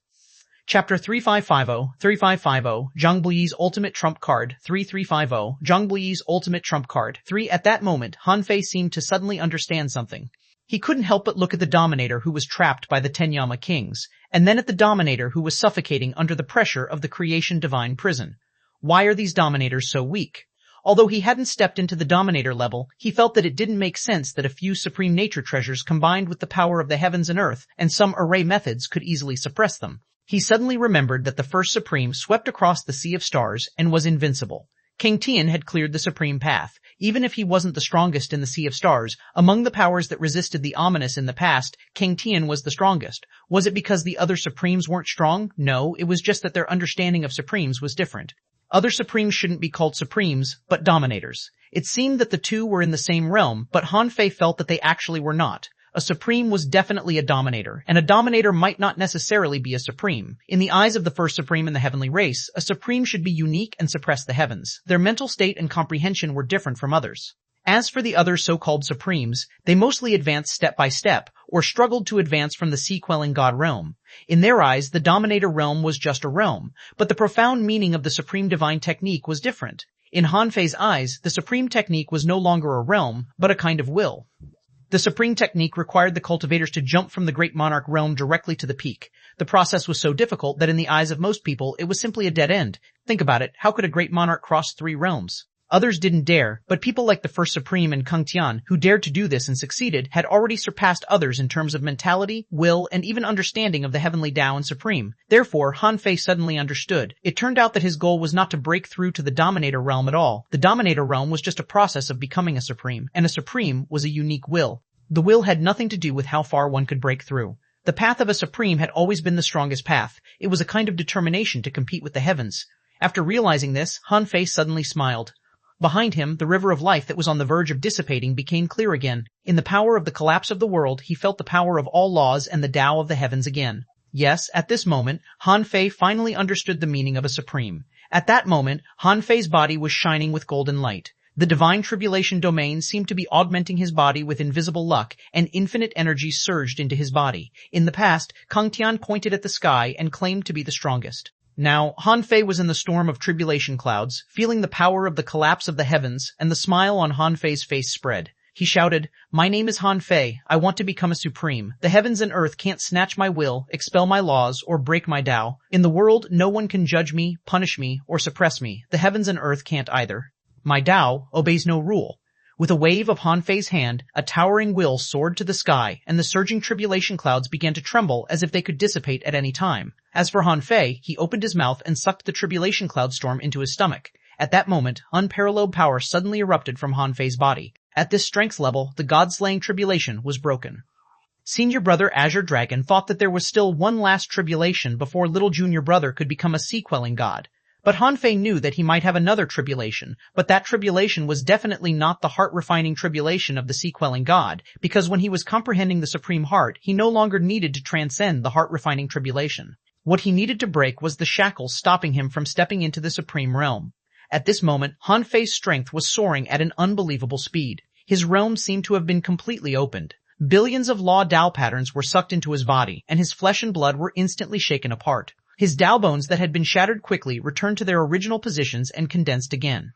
Speaker 1: Chapter 3550, Zhang Buyi's Ultimate Trump Card, 3350, Zhang Buyi's Ultimate Trump Card, 3. At that moment, Han Fei seemed to suddenly understand something. He couldn't help but look at the Dominator who was trapped by the 10 Yama Kings, and then at the Dominator who was suffocating under the pressure of the creation divine prison. Why are these Dominators so weak? Although he hadn't stepped into the Dominator level, he felt that it didn't make sense that a few supreme nature treasures combined with the power of the heavens and earth and some array methods could easily suppress them. He suddenly remembered that the first Supreme swept across the Sea of Stars and was invincible. King Tian had cleared the Supreme path. Even if he wasn't the strongest in the Sea of Stars, among the powers that resisted the ominous in the past, King Tian was the strongest. Was it because the other Supremes weren't strong? No, it was just that their understanding of Supremes was different. Other Supremes shouldn't be called Supremes, but Dominators. It seemed that the two were in the same realm, but Han Fei felt that they actually were not. A Supreme was definitely a Dominator, and a Dominator might not necessarily be a Supreme. In the eyes of the first Supreme in the heavenly race, a Supreme should be unique and suppress the heavens. Their mental state and comprehension were different from others. As for the other so-called Supremes, they mostly advanced step by step, or struggled to advance from the sea-quelling god realm. In their eyes, the Dominator realm was just a realm, but the profound meaning of the Supreme Divine Technique was different. In Han Fei's eyes, the Supreme Technique was no longer a realm, but a kind of will. The Supreme Technique required the cultivators to jump from the Great Monarch realm directly to the peak. The process was so difficult that in the eyes of most people, it was simply a dead end. Think about it, how could a Great Monarch cross 3 realms? Others didn't dare, but people like the First Supreme and Kung Tian, who dared to do this and succeeded, had already surpassed others in terms of mentality, will, and even understanding of the Heavenly Tao and Supreme. Therefore, Han Fei suddenly understood. It turned out that his goal was not to break through to the Dominator realm at all. The Dominator realm was just a process of becoming a Supreme, and a Supreme was a unique will. The will had nothing to do with how far one could break through. The path of a Supreme had always been the strongest path. It was a kind of determination to compete with the heavens. After realizing this, Han Fei suddenly smiled. Behind him, the river of life that was on the verge of dissipating became clear again. In the power of the collapse of the world, he felt the power of all laws and the Tao of the heavens again. Yes, at this moment, Han Fei finally understood the meaning of a Supreme. At that moment, Han Fei's body was shining with golden light. The divine tribulation domain seemed to be augmenting his body with invisible luck, and infinite energy surged into his body. In the past, Kang Tian pointed at the sky and claimed to be the strongest. Now, Han Fei was in the storm of tribulation clouds, feeling the power of the collapse of the heavens, and the smile on Han Fei's face spread. He shouted, "My name is Han Fei. I want to become a supreme. The heavens and earth can't snatch my will, expel my laws, or break my Tao. In the world, no one can judge me, punish me, or suppress me. The heavens and earth can't either. My Tao obeys no rule." With a wave of Han Fei's hand, a towering will soared to the sky, and the surging tribulation clouds began to tremble as if they could dissipate at any time. As for Han Fei, he opened his mouth and sucked the tribulation cloud storm into his stomach. At that moment, unparalleled power suddenly erupted from Han Fei's body. At this strength level, the god-slaying tribulation was broken. Senior brother Azure Dragon thought that there was still one last tribulation before little junior brother could become a sea-quelling god. But Han Fei knew that he might have another tribulation, but that tribulation was definitely not the heart-refining tribulation of the sea-quelling god, because when he was comprehending the supreme heart, he no longer needed to transcend the heart-refining tribulation. What he needed to break was the shackles stopping him from stepping into the supreme realm. At this moment, Han Fei's strength was soaring at an unbelievable speed. His realm seemed to have been completely opened. Billions of Law Tao patterns were sucked into his body, and his flesh and blood were instantly shaken apart. His Tao bones that had been shattered quickly returned to their original positions and condensed again.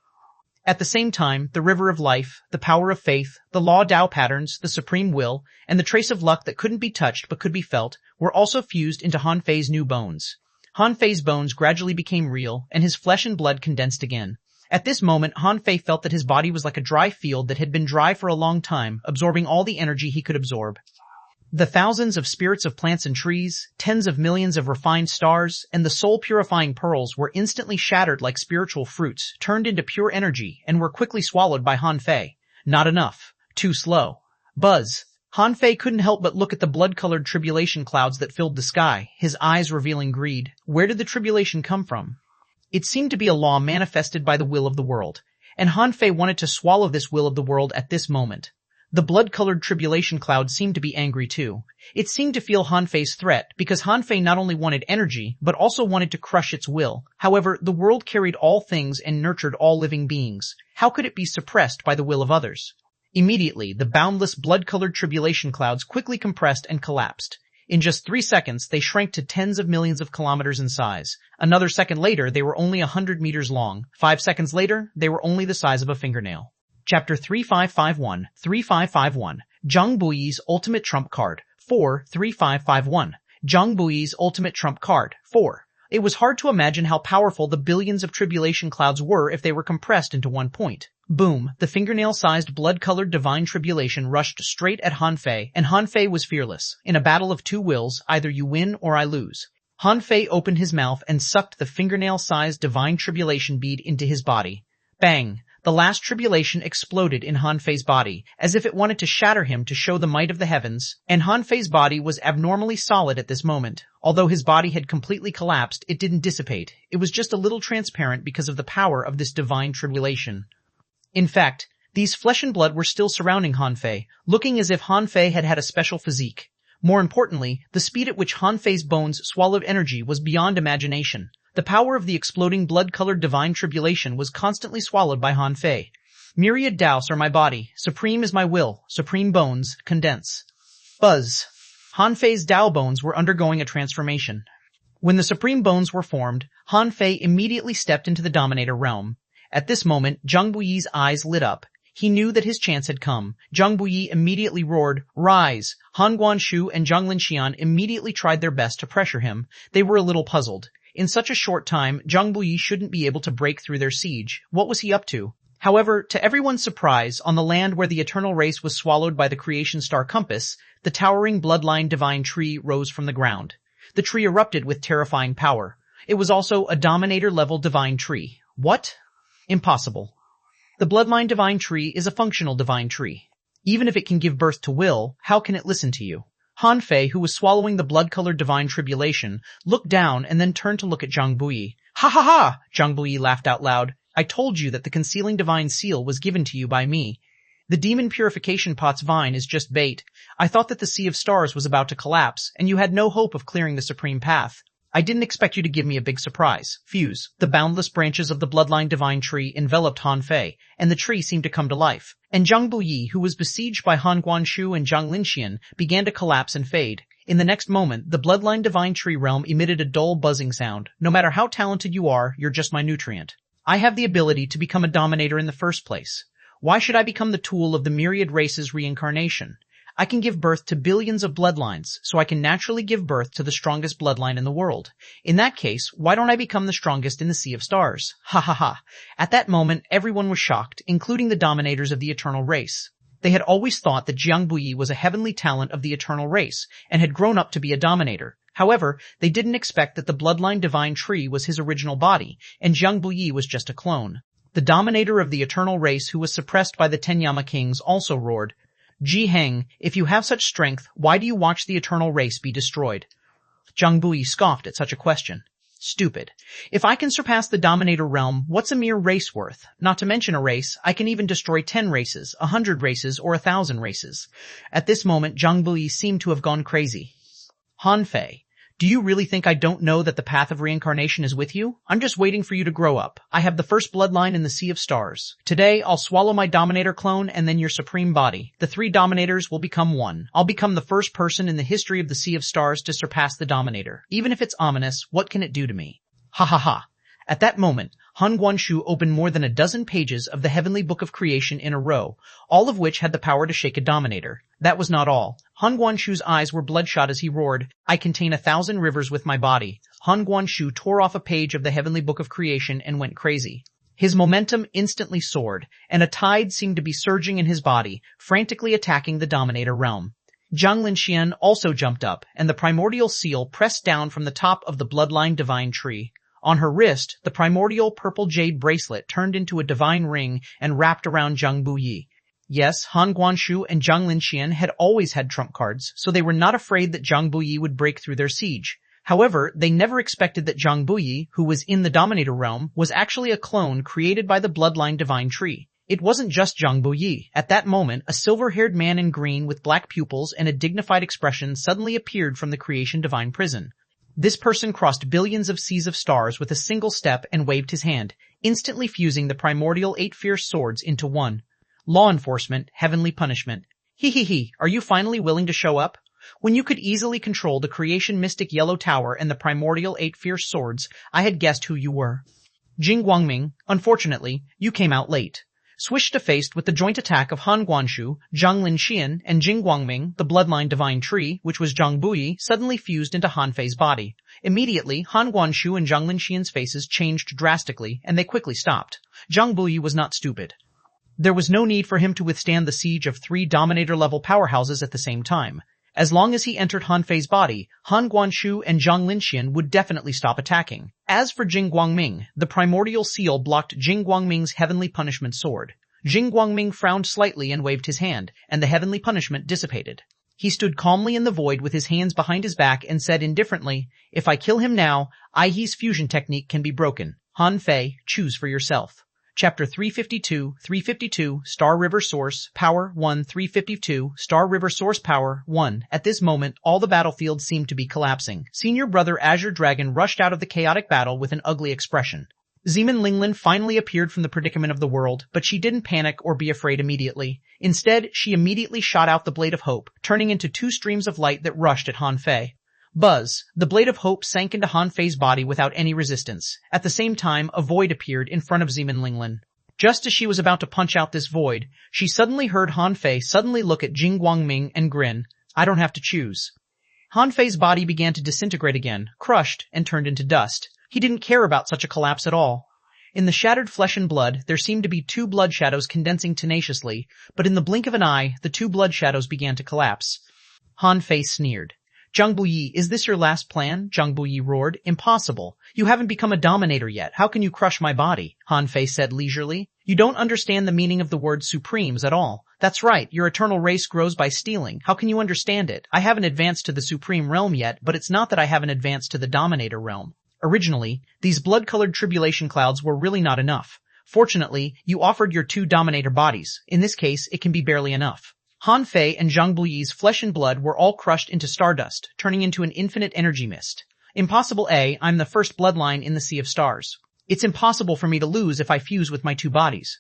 Speaker 1: At the same time, the river of life, the power of faith, the Law Tao patterns, the supreme will, and the trace of luck that couldn't be touched but could be felt, were also fused into Han Fei's new bones. Han Fei's bones gradually became real, and his flesh and blood condensed again. At this moment, Han Fei felt that his body was like a dry field that had been dry for a long time, absorbing all the energy he could absorb. The thousands of spirits of plants and trees, tens of millions of refined stars, and the soul-purifying pearls were instantly shattered like spiritual fruits, turned into pure energy, and were quickly swallowed by Han Fei. Not enough. Too slow. Buzz. Han Fei couldn't help but look at the blood-colored tribulation clouds that filled the sky, his eyes revealing greed. Where did the tribulation come from? It seemed to be a law manifested by the will of the world, and Han Fei wanted to swallow this will of the world at this moment. The blood-colored tribulation cloud seemed to be angry too. It seemed to feel Han Fei's threat, because Han Fei not only wanted energy, but also wanted to crush its will. However, the world carried all things and nurtured all living beings. How could it be suppressed by the will of others? Immediately, the boundless blood-colored tribulation clouds quickly compressed and collapsed. In just 3 seconds, they shrank to tens of millions of kilometers in size. Another second later, they were only 100 meters long. 5 seconds later, they were only the size of a fingernail. Chapter 3551, 3551, Zhang Buyi's Ultimate Trump Card, 43551, Zhang Buyi's Ultimate Trump Card, 4. It was hard to imagine how powerful the billions of tribulation clouds were if they were compressed into one point. Boom, the fingernail-sized blood-colored divine tribulation rushed straight at Han Fei, and Han Fei was fearless. In a battle of two wills, either you win or I lose. Han Fei opened his mouth and sucked the fingernail-sized divine tribulation bead into his body. Bang! The last tribulation exploded in Han Fei's body, as if it wanted to shatter him to show the might of the heavens, and Han Fei's body was abnormally solid at this moment. Although his body had completely collapsed, it didn't dissipate. It was just a little transparent because of the power of this divine tribulation. In fact, these flesh and blood were still surrounding Han Fei, looking as if Han Fei had had a special physique. More importantly, the speed at which Han Fei's bones swallowed energy was beyond imagination. The power of the exploding blood-colored divine tribulation was constantly swallowed by Han Fei. Myriad Daos are my body. Supreme is my will. Supreme bones, condense. Buzz. Han Fei's Tao bones were undergoing a transformation. When the supreme bones were formed, Han Fei immediately stepped into the Dominator realm. At this moment, Zhang Buyi's eyes lit up. He knew that his chance had come. Zhang Buyi immediately roared, "Rise!" Han Guanshu and Zhang Linxian immediately tried their best to pressure him. They were a little puzzled. In such a short time, Zhang Buyi shouldn't be able to break through their siege. What was he up to? However, to everyone's surprise, on the land where the eternal race was swallowed by the creation star compass, the towering bloodline divine tree rose from the ground. The tree erupted with terrifying power. It was also a dominator-level divine tree. What? Impossible. The bloodline divine tree is a functional divine tree. Even if it can give birth to will, how can it listen to you? Han Fei, who was swallowing the blood-colored divine tribulation, looked down and then turned to look at Zhang Buyi. "Ha ha ha!" Zhang Buyi laughed out loud. "I told you that the concealing divine seal was given to you by me. The demon purification pot's vine is just bait. I thought that the sea of stars was about to collapse, and you had no hope of clearing the supreme path. I didn't expect you to give me a big surprise. Fuse. The boundless branches of the bloodline divine tree enveloped Han Fei, and the tree seemed to come to life. And Zhang Buyi, who was besieged by Han Guanshu and Zhang Linxian, began to collapse and fade. In the next moment, the bloodline divine tree realm emitted a dull buzzing sound. No matter how talented you are, you're just my nutrient. I have the ability to become a dominator in the first place. Why should I become the tool of the myriad races' reincarnation? I can give birth to billions of bloodlines, so I can naturally give birth to the strongest bloodline in the world. In that case, why don't I become the strongest in the Sea of Stars? Ha ha ha. At that moment, everyone was shocked, including the dominators of the eternal race. They had always thought that Jiang Buyi was a heavenly talent of the eternal race, and had grown up to be a dominator. However, they didn't expect that the bloodline divine tree was his original body, and Jiang Buyi was just a clone. The dominator of the eternal race who was suppressed by the Tenyama kings also roared, Ji Heng, if you have such strength, why do you watch the eternal race be destroyed? Zhang Buyi scoffed at such a question. Stupid. If I can surpass the dominator realm, what's a mere race worth? Not to mention a race, I can even destroy 10 races, 100 races, or 1,000 races. At this moment, Zhang Buyi seemed to have gone crazy. Han Fei, do you really think I don't know that the path of reincarnation is with you? I'm just waiting for you to grow up. I have the first bloodline in the Sea of Stars. Today, I'll swallow my Dominator clone and then your supreme body. The 3 Dominators will become one. I'll become the first person in the history of the Sea of Stars to surpass the Dominator. Even if it's ominous, what can it do to me? Ha ha ha. At that moment, Han Guanshu opened more than a dozen pages of the Heavenly Book of Creation in a row, all of which had the power to shake a Dominator. That was not all. Han Guanshu's eyes were bloodshot as he roared, I contain 1,000 rivers with my body. Han Guanshu tore off a page of the Heavenly Book of Creation and went crazy. His momentum instantly soared, and a tide seemed to be surging in his body, frantically attacking the Dominator realm. Zhang Linxian also jumped up, and the primordial seal pressed down from the top of the bloodline divine tree. On her wrist, the primordial purple jade bracelet turned into a divine ring and wrapped around Zhang Buyi. Yes, Han Guanshu and Zhang Linxian had always had trump cards, so they were not afraid that Zhang Buyi would break through their siege. However, they never expected that Zhang Buyi, who was in the Dominator realm, was actually a clone created by the bloodline divine tree. It wasn't just Zhang Buyi. At that moment, a silver-haired man in green with black pupils and a dignified expression suddenly appeared from the creation divine prison. This person crossed billions of seas of stars with a single step and waved his hand, instantly fusing the primordial 8 fierce swords into one. Law enforcement, heavenly punishment. He, are you finally willing to show up? When you could easily control the creation mystic yellow tower and the primordial 8 fierce swords, I had guessed who you were. Jing Guangming, unfortunately, you came out late. Swish-to-faced with the joint attack of Han Guanshu, Zhang Linxian, and Jing Guangming, the bloodline divine tree, which was Zhang Buyi, suddenly fused into Han Fei's body. Immediately, Han Guanshu and Zhang Linxian's faces changed drastically, and they quickly stopped. Zhang Buyi was not stupid. There was no need for him to withstand the siege of 3 Dominator-level powerhouses at the same time. As long as he entered Han Fei's body, Han Guanshu and Zhang Linxian would definitely stop attacking. As for Jing Guangming, the primordial seal blocked Jing Guangming's heavenly punishment sword. Jing Guangming frowned slightly and waved his hand, and the heavenly punishment dissipated. He stood calmly in the void with his hands behind his back and said indifferently, If I kill him now, Aihe's fusion technique can be broken. Han Fei, choose for yourself. Chapter 352, Star River Source, Power 1, 352, Star River Source Power 1. At this moment, all the battlefield seemed to be collapsing. Senior Brother Azure Dragon rushed out of the chaotic battle with an ugly expression. Zeman Linglin finally appeared from the predicament of the world, but she didn't panic or be afraid immediately. Instead, she immediately shot out the Blade of Hope, turning into 2 streams of light that rushed at Han Fei. Buzz! The Blade of Hope sank into Han Fei's body without any resistance. At the same time, a void appeared in front of Zeman Linglin. Just as she was about to punch out this void, she suddenly heard Han Fei suddenly look at Jing Guangming and grin. I don't have to choose. Han Fei's body began to disintegrate again, crushed, and turned into dust. He didn't care about such a collapse at all. In the shattered flesh and blood, there seemed to be 2 blood shadows condensing tenaciously, but in the blink of an eye, the 2 blood shadows began to collapse. Han Fei sneered. Zhang Buyi, is this your last plan? Zhang Buyi roared. Impossible. You haven't become a dominator yet. How can you crush my body? Han Fei said leisurely. You don't understand the meaning of the word supremes at all. That's right. Your eternal race grows by stealing. How can you understand it? I haven't advanced to the supreme realm yet, but it's not that I haven't advanced to the dominator realm. Originally, these blood-colored tribulation clouds were really not enough. Fortunately, you offered your 2 dominator bodies. In this case, it can be barely enough. Han Fei and Zhang Buyi's flesh and blood were all crushed into stardust, turning into an infinite energy mist. Impossible A, I'm the first bloodline in the Sea of Stars. It's impossible for me to lose if I fuse with my two bodies.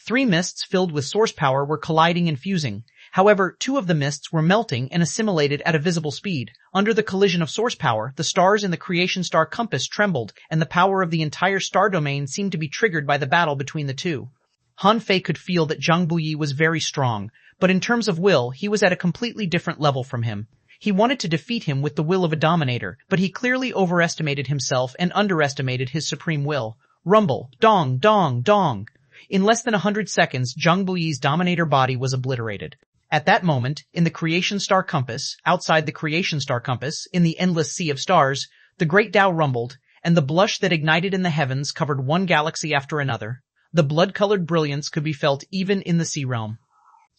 Speaker 1: 3 mists filled with source power were colliding and fusing. However, 2 of the mists were melting and assimilated at a visible speed. Under the collision of source power, the stars in the creation star compass trembled, and the power of the entire star domain seemed to be triggered by the battle between the two. Han Fei could feel that Zhang Buyi was very strong, but in terms of will, he was at a completely different level from him. He wanted to defeat him with the will of a dominator, but he clearly overestimated himself and underestimated his supreme will. Rumble, dong, dong, dong. In less than 100 seconds, Zhang Buyi's dominator body was obliterated. At that moment, in the creation star compass, outside the creation star compass, in the endless sea of stars, the great Tao rumbled, and the blush that ignited in the heavens covered one galaxy after another. The blood-colored brilliance could be felt even in the sea realm.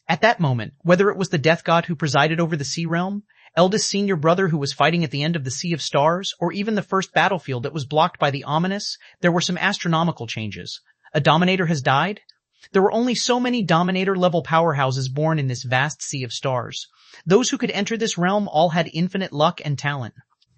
Speaker 1: At that moment, whether it was the death god who presided over the sea realm, eldest senior brother who was fighting at the end of the Sea of Stars, or even the first battlefield that was blocked by the ominous, there were some astronomical changes. A dominator has died? There were only so many dominator-level powerhouses born in this vast sea of stars. Those who could enter this realm all had infinite luck and talent.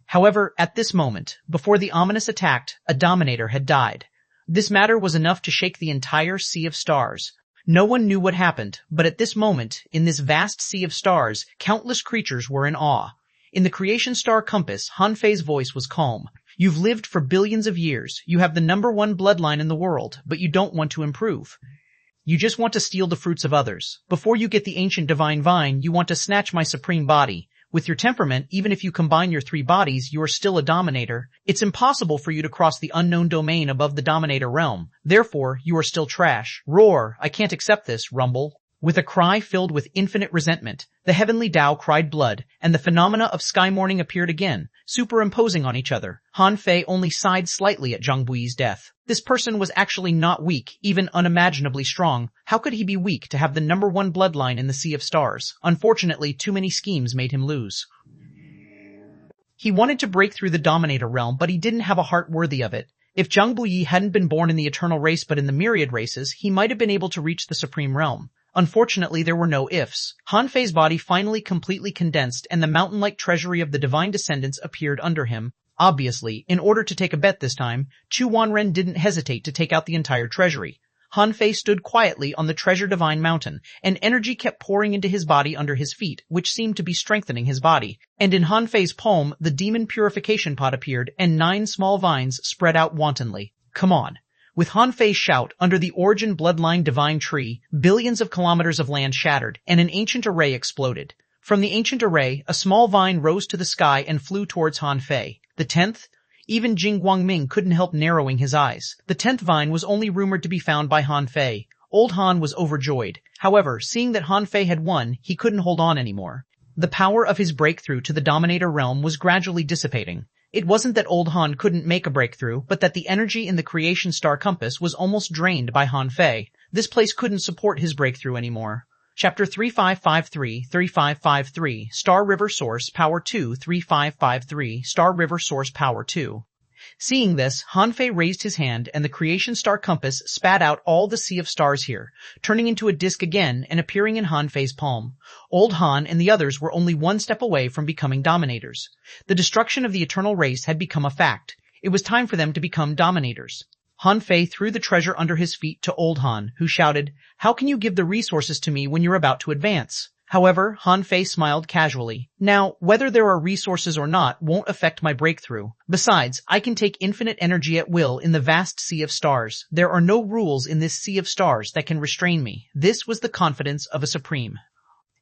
Speaker 1: However, at this moment, before the ominous attacked, a dominator had died. This matter was enough to shake the entire sea of stars. No one knew what happened, but at this moment, in this vast sea of stars, countless creatures were in awe. In the creation star compass, Han Fei's voice was calm. You've lived for billions of years. You have the #1 bloodline in the world, but you don't want to improve. You just want to steal the fruits of others. Before you get the ancient divine vine, you want to snatch my supreme body. With your temperament, even if you combine your 3 bodies, you are still a dominator. It's impossible for you to cross the unknown domain above the dominator realm. Therefore, you are still trash. Roar, I can't accept this, rumble. With a cry filled with infinite resentment, the heavenly Tao cried blood, and the phenomena of sky morning appeared again, superimposing on each other. Han Fei only sighed slightly at Zhang Buyi's death. This person was actually not weak, even unimaginably strong. How could he be weak to have the #1 bloodline in the Sea of Stars? Unfortunately, too many schemes made him lose. He wanted to break through the Dominator realm, but he didn't have a heart worthy of it. If Zhang Buyi hadn't been born in the Eternal Race but in the Myriad Races, he might have been able to reach the Supreme Realm. Unfortunately, there were no ifs. Han Fei's body finally completely condensed, and the mountain-like treasury of the divine descendants appeared under him. Obviously, in order to take a bet this time, Xuanhuan didn't hesitate to take out the entire treasury. Han Fei stood quietly on the treasure divine mountain, and energy kept pouring into his body under his feet, which seemed to be strengthening his body. And in Han Fei's palm, the demon purification pot appeared, and 9 small vines spread out wantonly. Come on. With Han Fei's shout, under the origin bloodline divine tree, billions of kilometers of land shattered, and an ancient array exploded. From the ancient array, a small vine rose to the sky and flew towards Han Fei. The 10th? Even Jing Guangming couldn't help narrowing his eyes. The 10th vine was only rumored to be found by Han Fei. Old Han was overjoyed. However, seeing that Han Fei had won, he couldn't hold on anymore. The power of his breakthrough to the Dominator realm was gradually dissipating. It wasn't that Old Han couldn't make a breakthrough, but that the energy in the creation star compass was almost drained by Han Fei. This place couldn't support his breakthrough anymore. Chapter 3553, Star River Source Power 2, 3553, Star River Source Power 2. Seeing this, Han Fei raised his hand and the creation star compass spat out all the sea of stars here, turning into a disc again and appearing in Han Fei's palm. Old Han and the others were only one step away from becoming dominators. The destruction of the eternal race had become a fact. It was time for them to become dominators. Han Fei threw the treasure under his feet to Old Han, who shouted, "How can you give the resources to me when you're about to advance?" However, Han Fei smiled casually. Now, whether there are resources or not won't affect my breakthrough. Besides, I can take infinite energy at will in the vast sea of stars. There are no rules in this sea of stars that can restrain me. This was the confidence of a supreme.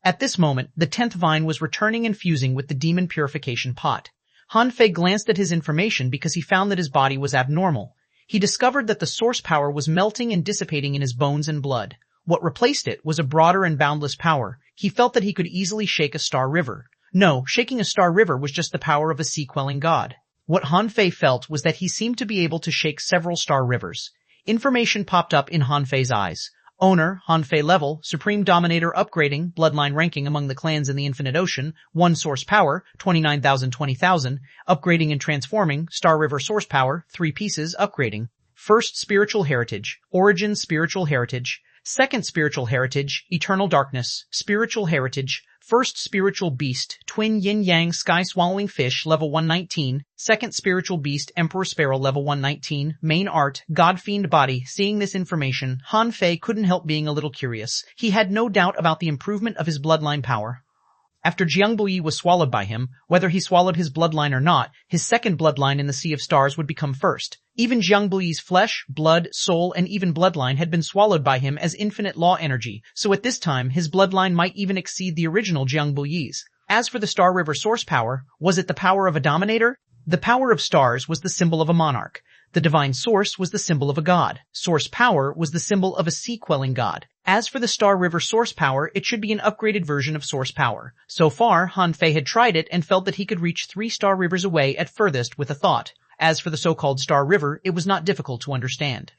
Speaker 1: At this moment, the 10th vine was returning and fusing with the demon purification pot. Han Fei glanced at his information because he found that his body was abnormal. He discovered that the source power was melting and dissipating in his bones and blood. What replaced it was a broader and boundless power. He felt that he could easily shake a star river. No, shaking a star river was just the power of a sea-quelling god. What Han Fei felt was that he seemed to be able to shake several star rivers. Information popped up in Han Fei's eyes. Owner, Han Fei level, Supreme Dominator upgrading, bloodline ranking among the clans in the Infinite Ocean, 1 source power, 29,000, 20,000, upgrading and transforming, Star River source power, 3 pieces, upgrading. First spiritual heritage, origin spiritual heritage. Second spiritual heritage, eternal darkness, spiritual heritage. First spiritual beast, twin yin-yang sky-swallowing fish, level 119. Second spiritual beast, Emperor Sparrow, level 119. Main art, God-fiend body. Seeing this information, Han Fei couldn't help being a little curious. He had no doubt about the improvement of his bloodline power. After Jiangbuyi was swallowed by him, whether he swallowed his bloodline or not, his second bloodline in the Sea of Stars would become first. Even Jiangbuyi's flesh, blood, soul, and even bloodline had been swallowed by him as infinite law energy, so at this time his bloodline might even exceed the original Jiangbuyi's. As for the Star River source power, was it the power of a dominator? The power of stars was the symbol of a monarch. The divine source was the symbol of a god. Source power was the symbol of a sea-quelling god. As for the Star River source power, it should be an upgraded version of source power. So far, Han Fei had tried it and felt that he could reach 3 star rivers away at furthest with a thought. As for the so-called Star River, it was not difficult to understand.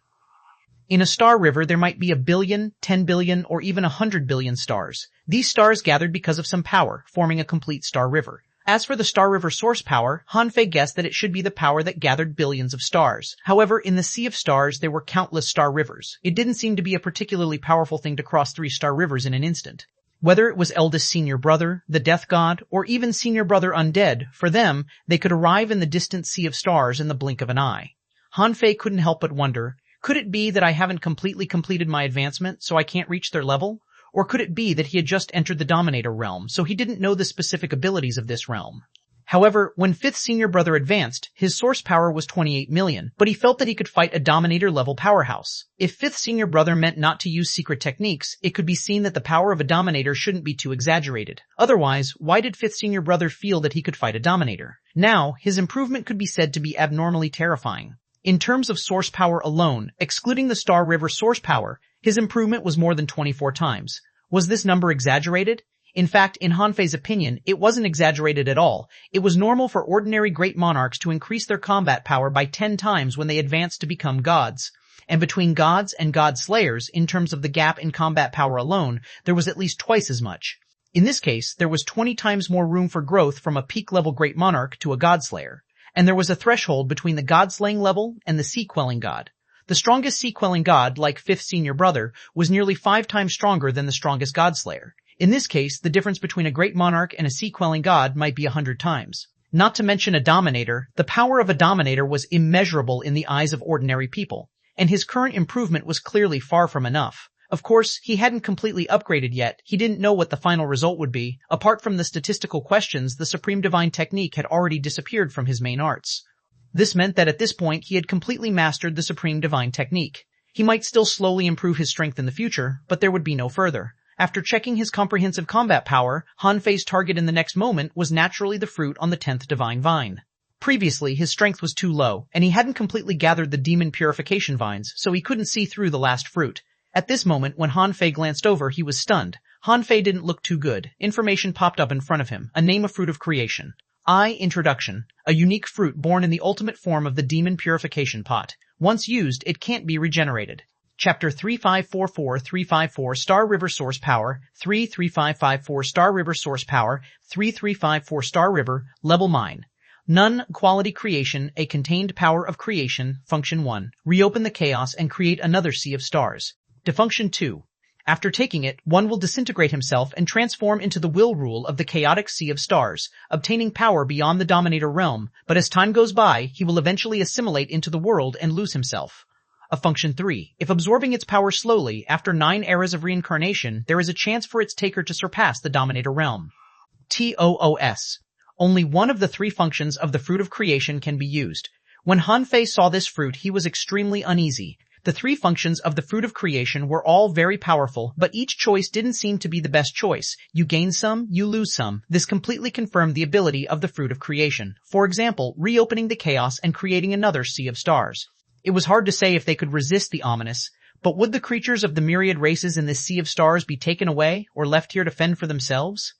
Speaker 1: In a star river, there might be 1 billion, 10 billion, or even 100 billion stars. These stars gathered because of some power, forming a complete star river. As for the Star River source power, Han Fei guessed that it should be the power that gathered billions of stars. However, in the Sea of Stars, there were countless star rivers. It didn't seem to be a particularly powerful thing to cross 3 star rivers in an instant. Whether it was eldest senior brother, the death god, or even senior brother undead, for them, they could arrive in the distant Sea of Stars in the blink of an eye. Han Fei couldn't help but wonder, could it be that I haven't completely completed my advancement, so I can't reach their level? Or could it be that he had just entered the Dominator realm, so he didn't know the specific abilities of this realm? However, when 5th Senior Brother advanced, his source power was 28 million, but he felt that he could fight a Dominator-level powerhouse. If 5th Senior Brother meant not to use secret techniques, it could be seen that the power of a Dominator shouldn't be too exaggerated. Otherwise, why did 5th Senior Brother feel that he could fight a Dominator? Now, his improvement could be said to be abnormally terrifying. In terms of source power alone, excluding the Star River source power, his improvement was more than 24 times. Was this number exaggerated? In fact, in Han Fei's opinion, it wasn't exaggerated at all. It was normal for ordinary great monarchs to increase their combat power by 10 times when they advanced to become gods. And between gods and god slayers, in terms of the gap in combat power alone, there was at least twice as much. In this case, there was 20 times more room for growth from a peak-level great monarch to a god slayer. And there was a threshold between the god-slaying level and the sea-quelling god. The strongest sea-quelling god, like 5th Senior Brother, was nearly 5 times stronger than the strongest god-slayer. In this case, the difference between a great monarch and a sea-quelling god might be 100 times. Not to mention a dominator, the power of a dominator was immeasurable in the eyes of ordinary people, and his current improvement was clearly far from enough. Of course, he hadn't completely upgraded yet. He didn't know what the final result would be. Apart from the statistical questions, the Supreme Divine Technique had already disappeared from his main arts. This meant that at this point he had completely mastered the Supreme Divine Technique. He might still slowly improve his strength in the future, but there would be no further. After checking his comprehensive combat power, Han Fei's target in the next moment was naturally the fruit on the 10th Divine Vine. Previously, his strength was too low, and he hadn't completely gathered the demon purification vines, so he couldn't see through the last fruit. At this moment, when Han Fei glanced over, he was stunned. Han Fei didn't look too good. Information popped up in front of him. A name of fruit of creation. Introduction. A unique fruit born in the ultimate form of the demon purification pot. Once used, it can't be regenerated. Chapter 3544354 Star River Source Power 33554 Star River Source Power 3354 Star River Level Mine. None Quality Creation, a contained power of creation. Function 1. Reopen the chaos and create another sea of stars. Function 2. After taking it, one will disintegrate himself and transform into the will rule of the chaotic sea of stars, obtaining power beyond the Dominator realm, but as time goes by, he will eventually assimilate into the world and lose himself. Function 3. If absorbing its power slowly, after 9 eras of reincarnation, there is a chance for its taker to surpass the Dominator realm. TOOS. Only one of the 3 functions of the Fruit of Creation can be used. When Han Fei saw this fruit, he was extremely uneasy. The 3 functions of the Fruit of Creation were all very powerful, but each choice didn't seem to be the best choice. You gain some, you lose some. This completely confirmed the ability of the Fruit of Creation. For example, reopening the chaos and creating another sea of stars. It was hard to say if they could resist the ominous, but would the creatures of the myriad races in this sea of stars be taken away or left here to fend for themselves?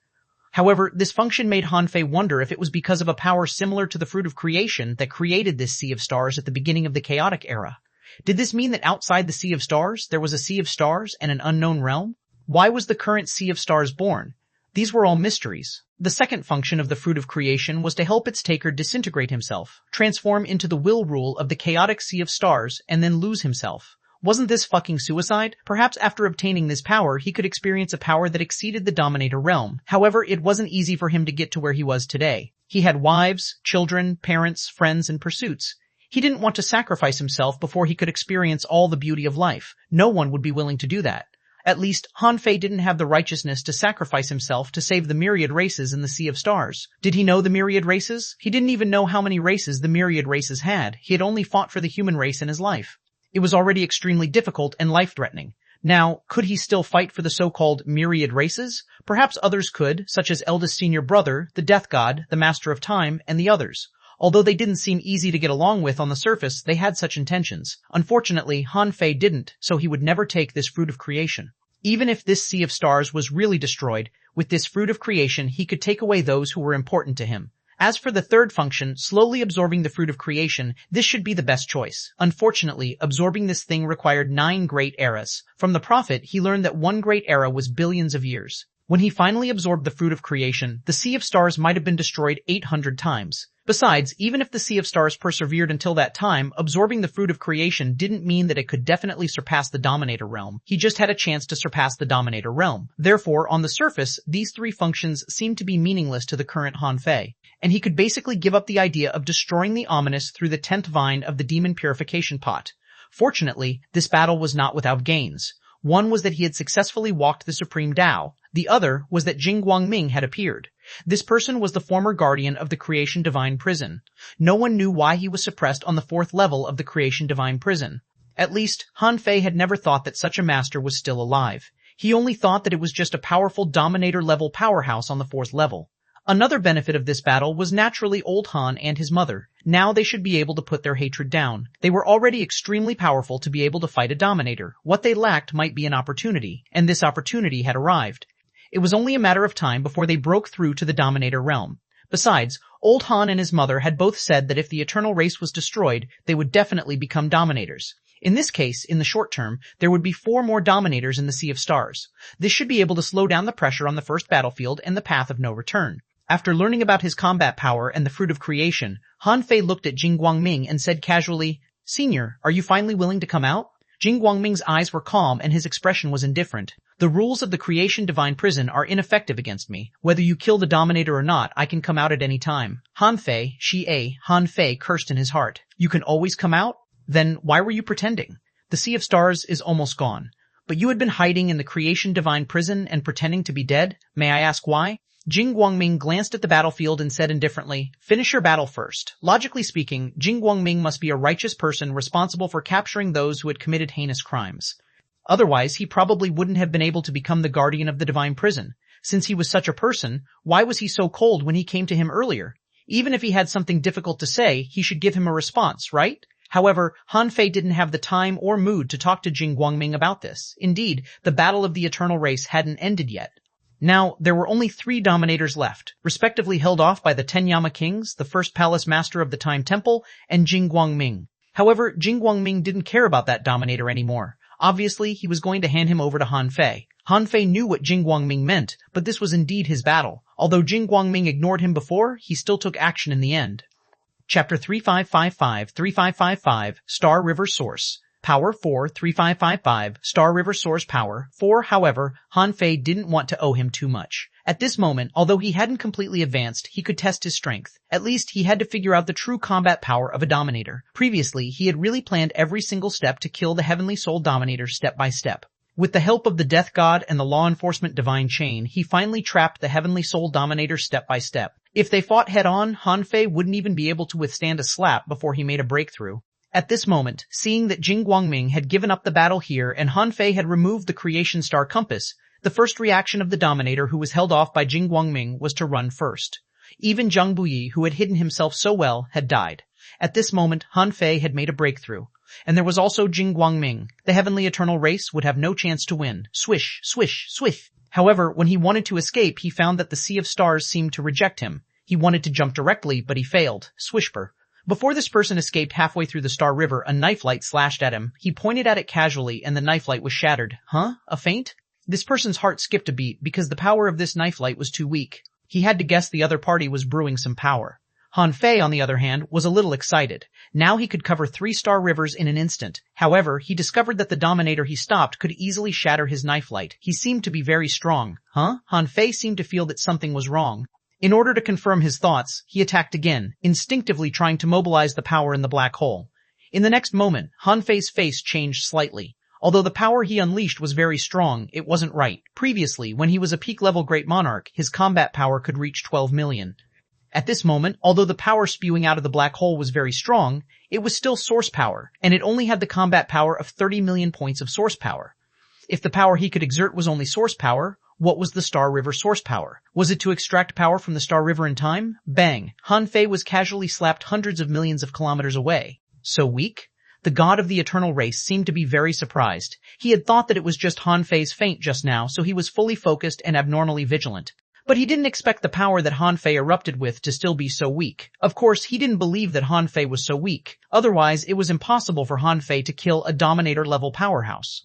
Speaker 1: However, this function made Han Fei wonder if it was because of a power similar to the Fruit of Creation that created this sea of stars at the beginning of the chaotic era. Did this mean that outside the Sea of Stars, there was a Sea of Stars and an unknown realm? Why was the current Sea of Stars born? These were all mysteries. The second function of the Fruit of Creation was to help its taker disintegrate himself, transform into the will rule of the chaotic Sea of Stars, and then lose himself. Wasn't this fucking suicide? Perhaps after obtaining this power, he could experience a power that exceeded the Dominator realm. However, it wasn't easy for him to get to where he was today. He had wives, children, parents, friends, and pursuits. He didn't want to sacrifice himself before he could experience all the beauty of life. No one would be willing to do that. At least, Han Fei didn't have the righteousness to sacrifice himself to save the myriad races in the Sea of Stars. Did he know the myriad races? He didn't even know how many races the myriad races had. He had only fought for the human race in his life. It was already extremely difficult and life-threatening. Now, could he still fight for the so-called myriad races? Perhaps others could, such as eldest senior brother, the Death God, the Master of Time, and the others. Although they didn't seem easy to get along with on the surface, they had such intentions. Unfortunately, Han Fei didn't, so he would never take this fruit of creation. Even if this Sea of Stars was really destroyed, with this fruit of creation he could take away those who were important to him. As for the third function, slowly absorbing the fruit of creation, this should be the best choice. Unfortunately, absorbing this thing required 9 great eras. From the Prophet, he learned that 1 great era was billions of years. When he finally absorbed the fruit of creation, the Sea of Stars might have been destroyed 800 times. Besides, even if the Sea of Stars persevered until that time, absorbing the fruit of creation didn't mean that it could definitely surpass the Dominator realm. He just had a chance to surpass the Dominator realm. Therefore, on the surface, these 3 functions seemed to be meaningless to the current Han Fei, and he could basically give up the idea of destroying the ominous through the 10th vine of the demon purification pot. Fortunately, this battle was not without gains. One was that he had successfully walked the Supreme Tao. The other was that Jing Guangming had appeared. This person was the former guardian of the Creation Divine Prison. No one knew why he was suppressed on the 4th level of the Creation Divine Prison. At least, Han Fei had never thought that such a master was still alive. He only thought that it was just a powerful Dominator-level powerhouse on the 4th level. Another benefit of this battle was naturally old Han and his mother. Now they should be able to put their hatred down. They were already extremely powerful to be able to fight a Dominator. What they lacked might be an opportunity, and this opportunity had arrived. It was only a matter of time before they broke through to the Dominator realm. Besides, old Han and his mother had both said that if the eternal race was destroyed, they would definitely become Dominators. In this case, in the short term, there would be 4 more Dominators in the Sea of Stars. This should be able to slow down the pressure on the first battlefield and the path of no return. After learning about his combat power and the fruit of creation, Han Fei looked at Jing Guangming and said casually, "Senior, are you finally willing to come out?" Jing Guangming's eyes were calm and his expression was indifferent. "The rules of the Creation Divine Prison are ineffective against me. Whether you kill the Dominator or not, I can come out at any time." Han Fei cursed in his heart. "You can always come out? Then why were you pretending? The Sea of Stars is almost gone. But you had been hiding in the Creation Divine Prison and pretending to be dead? May I ask why?" Jing Guangming glanced at the battlefield and said indifferently, "Finish your battle first." Logically speaking, Jing Guangming must be a righteous person responsible for capturing those who had committed heinous crimes. Otherwise, he probably wouldn't have been able to become the guardian of the divine prison. Since he was such a person, why was he so cold when he came to him earlier? Even if he had something difficult to say, he should give him a response, right? However, Han Fei didn't have the time or mood to talk to Jing Guangming about this. Indeed, the battle of the eternal race hadn't ended yet. Now, there were only 3 Dominators left, respectively held off by the 10 Yama Kings, the first Palace Master of the Time Temple, and Jing Guangming. However, Jing Guangming didn't care about that Dominator anymore. Obviously, he was going to hand him over to Han Fei. Han Fei knew what Jing Guangming meant, but this was indeed his battle. Although Jing Guangming ignored him before, he still took action in the end. Chapter 3555 Star River Source. Power 4, 3555, Star River Source Power 4. However, Han Fei didn't want to owe him too much. At this moment, although he hadn't completely advanced, he could test his strength. At least, he had to figure out the true combat power of a Dominator. Previously, he had really planned every single step to kill the Heavenly Soul Dominator step by step. With the help of the Death God and the Law Enforcement Divine Chain, he finally trapped the Heavenly Soul Dominator step by step. If they fought head-on, Han Fei wouldn't even be able to withstand a slap before he made a breakthrough. At this moment, seeing that Jing Guangming had given up the battle here and Han Fei had removed the Creation Star Compass, the first reaction of the Dominator who was held off by Jing Guangming was to run first. Even Zhang Buyi, who had hidden himself so well, had died. At this moment, Han Fei had made a breakthrough. And there was also Jing Guangming. The Heavenly Eternal Race would have no chance to win. Swish, swish, swish. However, when he wanted to escape, he found that the Sea of Stars seemed to reject him. He wanted to jump directly, but he failed. Swishper. Before this person escaped halfway through the Star River, a knife light slashed at him. He pointed at it casually, and the knife light was shattered. Huh? A feint? This person's heart skipped a beat because the power of this knife light was too weak. He had to guess the other party was brewing some power. Han Fei, on the other hand, was a little excited. Now he could cover 3 star rivers in an instant. However, he discovered that the Dominator he stopped could easily shatter his knife light. He seemed to be very strong. Huh? Han Fei seemed to feel that something was wrong. In order to confirm his thoughts, he attacked again, instinctively trying to mobilize the power in the black hole. In the next moment, Han Fei's face changed slightly. Although the power he unleashed was very strong, it wasn't right. Previously, when he was a peak-level Great Monarch, his combat power could reach 12 million. At this moment, although the power spewing out of the black hole was very strong, it was still source power, and it only had the combat power of 30 million points of source power. If the power he could exert was only source power, what was the Star River source power? Was it to extract power from the Star River in time? Bang! Han Fei was casually slapped hundreds of millions of kilometers away. So weak? The god of the eternal race seemed to be very surprised. He had thought that it was just Han Fei's feint just now, so he was fully focused and abnormally vigilant. But he didn't expect the power that Han Fei erupted with to still be so weak. Of course, he didn't believe that Han Fei was so weak. Otherwise, it was impossible for Han Fei to kill a Dominator-level powerhouse.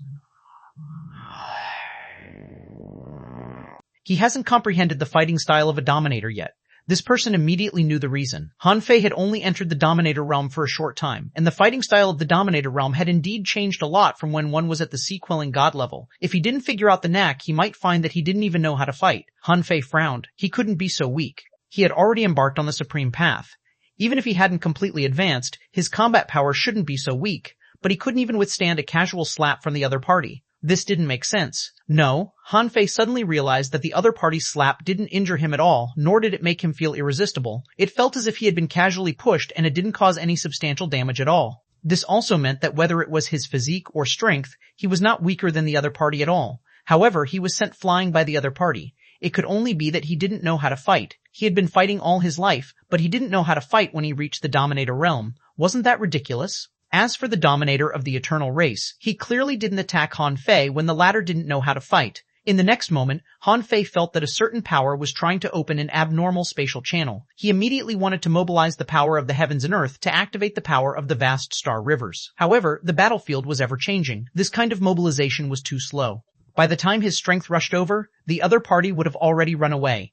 Speaker 1: He hasn't comprehended the fighting style of a Dominator yet. This person immediately knew the reason. Han Fei had only entered the Dominator realm for a short time, and the fighting style of the Dominator realm had indeed changed a lot from when one was at the sea-quelling god level. If he didn't figure out the knack, he might find that he didn't even know how to fight. Han Fei frowned. He couldn't be so weak. He had already embarked on the supreme path. Even if he hadn't completely advanced, his combat power shouldn't be so weak, but he couldn't even withstand a casual slap from the other party. This didn't make sense. No, Han Fei suddenly realized that the other party's slap didn't injure him at all, nor did it make him feel irresistible. It felt as if he had been casually pushed and it didn't cause any substantial damage at all. This also meant that whether it was his physique or strength, he was not weaker than the other party at all. However, he was sent flying by the other party. It could only be that he didn't know how to fight. He had been fighting all his life, but he didn't know how to fight when he reached the Dominator realm. Wasn't that ridiculous? As for the Dominator of the eternal race, he clearly didn't attack Han Fei when the latter didn't know how to fight. In the next moment, Han Fei felt that a certain power was trying to open an abnormal spatial channel. He immediately wanted to mobilize the power of the heavens and earth to activate the power of the vast star rivers. However, the battlefield was ever-changing. This kind of mobilization was too slow. By the time his strength rushed over, the other party would have already run away.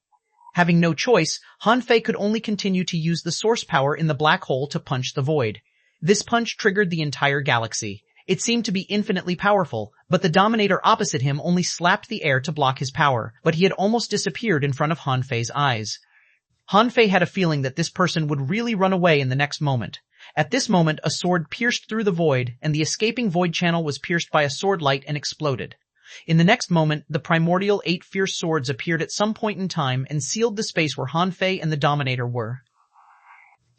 Speaker 1: Having no choice, Han Fei could only continue to use the source power in the black hole to punch the void. This punch triggered the entire galaxy. It seemed to be infinitely powerful, but the Dominator opposite him only slapped the air to block his power, but he had almost disappeared in front of Han Fei's eyes. Han Fei had a feeling that this person would really run away in the next moment. At this moment, a sword pierced through the void, and the escaping void channel was pierced by a sword light and exploded. In the next moment, the primordial 8 fierce swords appeared at some point in time and sealed the space where Han Fei and the Dominator were.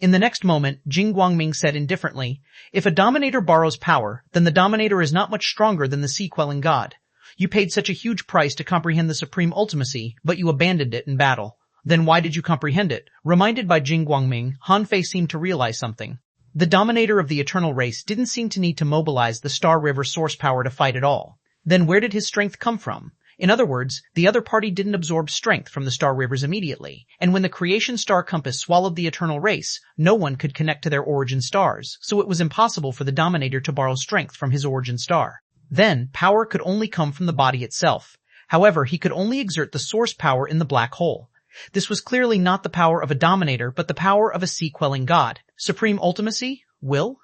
Speaker 1: In the next moment, Jing Guangming said indifferently, "If a Dominator borrows power, then the Dominator is not much stronger than the sea-quelling god. You paid such a huge price to comprehend the supreme ultimacy, but you abandoned it in battle. Then why did you comprehend it?" Reminded by Jing Guangming, Han Fei seemed to realize something. The Dominator of the eternal race didn't seem to need to mobilize the Star River source power to fight at all. Then where did his strength come from? In other words, the other party didn't absorb strength from the star rivers immediately, and when the creation star compass swallowed the eternal race, no one could connect to their origin stars, so it was impossible for the Dominator to borrow strength from his origin star. Then, power could only come from the body itself. However, he could only exert the source power in the black hole. This was clearly not the power of a Dominator, but the power of a sea-quelling god. Supreme ultimacy? Will?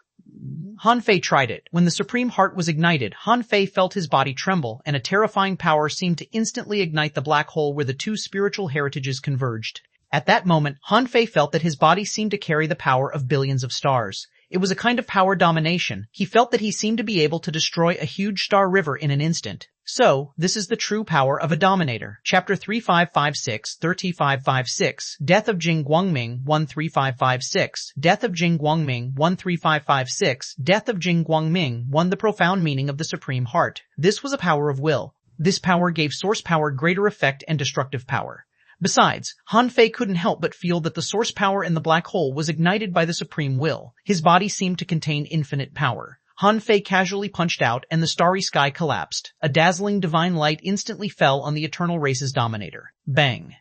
Speaker 1: Han Fei tried it. When the supreme heart was ignited, Han Fei felt his body tremble, and a terrifying power seemed to instantly ignite the black hole where the two spiritual heritages converged. At that moment, Han Fei felt that his body seemed to carry the power of billions of stars. It was a kind of power domination. He felt that he seemed to be able to destroy a huge star river in an instant. So, this is the true power of a Dominator. Chapter 3556, 3556, Death of Jing Guangming, 13556, Death of Jing Guangming, 13556, Death of Jing Guangming, 1. The profound meaning of the Supreme Heart. This was a power of will. This power gave source power greater effect and destructive power. Besides, Han Fei couldn't help but feel that the source power in the black hole was ignited by the supreme will. His body seemed to contain infinite power. Han Fei casually punched out, and the starry sky collapsed. A dazzling divine light instantly fell on the eternal race's Dominator. Bang!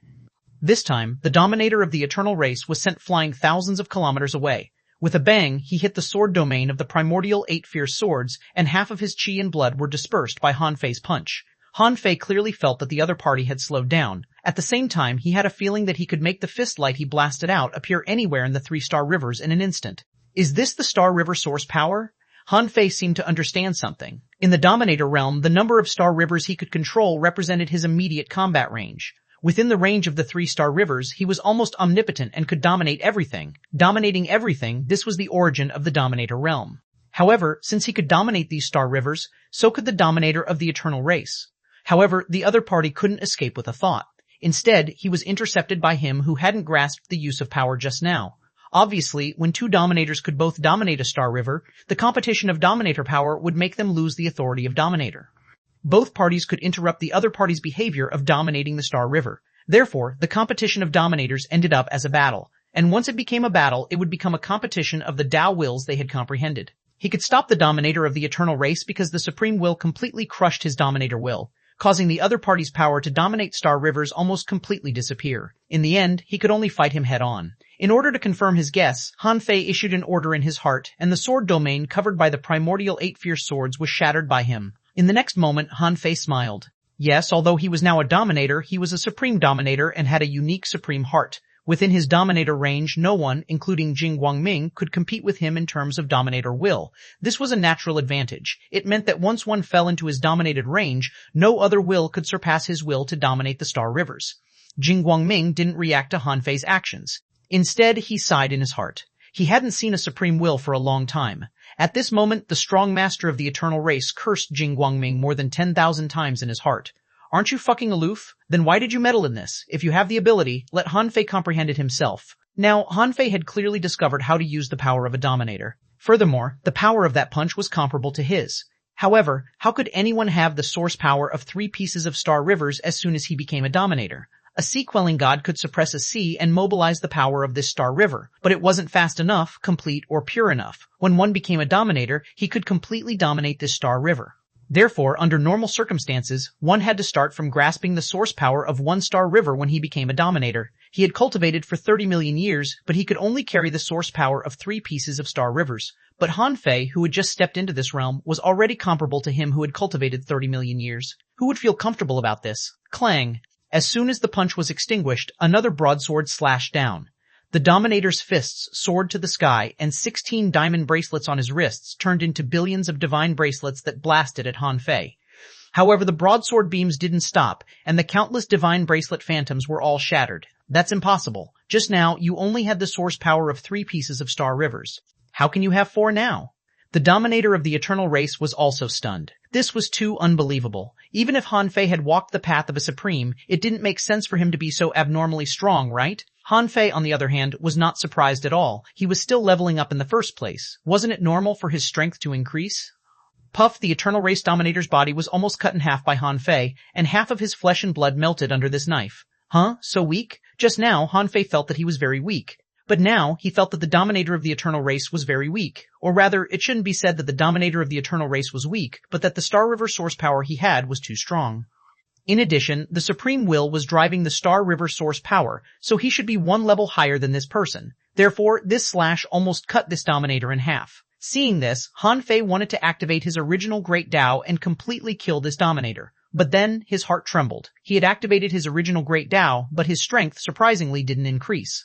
Speaker 1: This time, the Dominator of the eternal race was sent flying thousands of kilometers away. With a bang, he hit the sword domain of the primordial 8 fierce swords, and half of his chi and blood were dispersed by Han Fei's punch. Han Fei clearly felt that the other party had slowed down. At the same time, he had a feeling that he could make the fist light he blasted out appear anywhere in the 3-star rivers in an instant. Is this the Star River source power? Han Fei seemed to understand something. In the Dominator realm, the number of star rivers he could control represented his immediate combat range. Within the range of the 3-star rivers, he was almost omnipotent and could dominate everything. Dominating everything, this was the origin of the Dominator realm. However, since he could dominate these star rivers, so could the Dominator of the Eternal Race. However, the other party couldn't escape with a thought. Instead, he was intercepted by him who hadn't grasped the use of power just now. Obviously, when two Dominators could both dominate a star river, the competition of Dominator power would make them lose the authority of Dominator. Both parties could interrupt the other party's behavior of dominating the star river. Therefore, the competition of Dominators ended up as a battle. And once it became a battle, it would become a competition of the Tao wills they had comprehended. He could stop the Dominator of the Eternal Race because the Supreme Will completely crushed his Dominator will, causing the other party's power to dominate star rivers almost completely disappear. In the end, he could only fight him head-on. In order to confirm his guess, Han Fei issued an order in his heart, and the sword domain covered by the primordial 8 fierce swords was shattered by him. In the next moment, Han Fei smiled. Yes, although he was now a Dominator, he was a Supreme Dominator and had a unique Supreme Heart. Within his Dominator range, no one, including Jing Guangming, could compete with him in terms of Dominator will. This was a natural advantage. It meant that once one fell into his dominated range, no other will could surpass his will to dominate the star rivers. Jing Guangming didn't react to Han Fei's actions. Instead, he sighed in his heart. He hadn't seen a Supreme Will for a long time. At this moment, the strong master of the Eternal Race cursed Jing Guangming more than 10,000 times in his heart. Aren't you fucking aloof? Then why did you meddle in this? If you have the ability, let Han Fei comprehend it himself. Now, Han Fei had clearly discovered how to use the power of a Dominator. Furthermore, the power of that punch was comparable to his. However, how could anyone have the source power of 3 pieces of star rivers as soon as he became a Dominator? A sea-quelling god could suppress a sea and mobilize the power of this star river, but it wasn't fast enough, complete, or pure enough. When one became a Dominator, he could completely dominate this star river. Therefore, under normal circumstances, one had to start from grasping the source power of 1 star river when he became a Dominator. He had cultivated for 30 million years, but he could only carry the source power of 3 pieces of star rivers. But Han Fei, who had just stepped into this realm, was already comparable to him who had cultivated 30 million years. Who would feel comfortable about this? Clang! As soon as the punch was extinguished, another broadsword slashed down. The Dominator's fists soared to the sky, and 16 diamond bracelets on his wrists turned into billions of divine bracelets that blasted at Han Fei. However, the broadsword beams didn't stop, and the countless divine bracelet phantoms were all shattered. That's impossible. Just now, you only had the source power of 3 pieces of star rivers. How can you have 4 now? The Dominator of the Eternal Race was also stunned. This was too unbelievable. Even if Han Fei had walked the path of a Supreme, it didn't make sense for him to be so abnormally strong, right? Han Fei, on the other hand, was not surprised at all. He was still leveling up in the first place. Wasn't it normal for his strength to increase? Puff, the Eternal Race Dominator's body was almost cut in half by Han Fei, and half of his flesh and blood melted under this knife. Huh? So weak? Just now, Han Fei felt that he was very weak. But now, he felt that the Dominator of the Eternal Race was very weak. Or rather, it shouldn't be said that the Dominator of the Eternal Race was weak, but that the Star River source power he had was too strong. In addition, the Supreme Will was driving the Star River source power, so he should be 1 level higher than this person. Therefore, this slash almost cut this Dominator in half. Seeing this, Han Fei wanted to activate his original Great Tao and completely kill this Dominator. But then, his heart trembled. He had activated his original Great Tao, but his strength surprisingly didn't increase.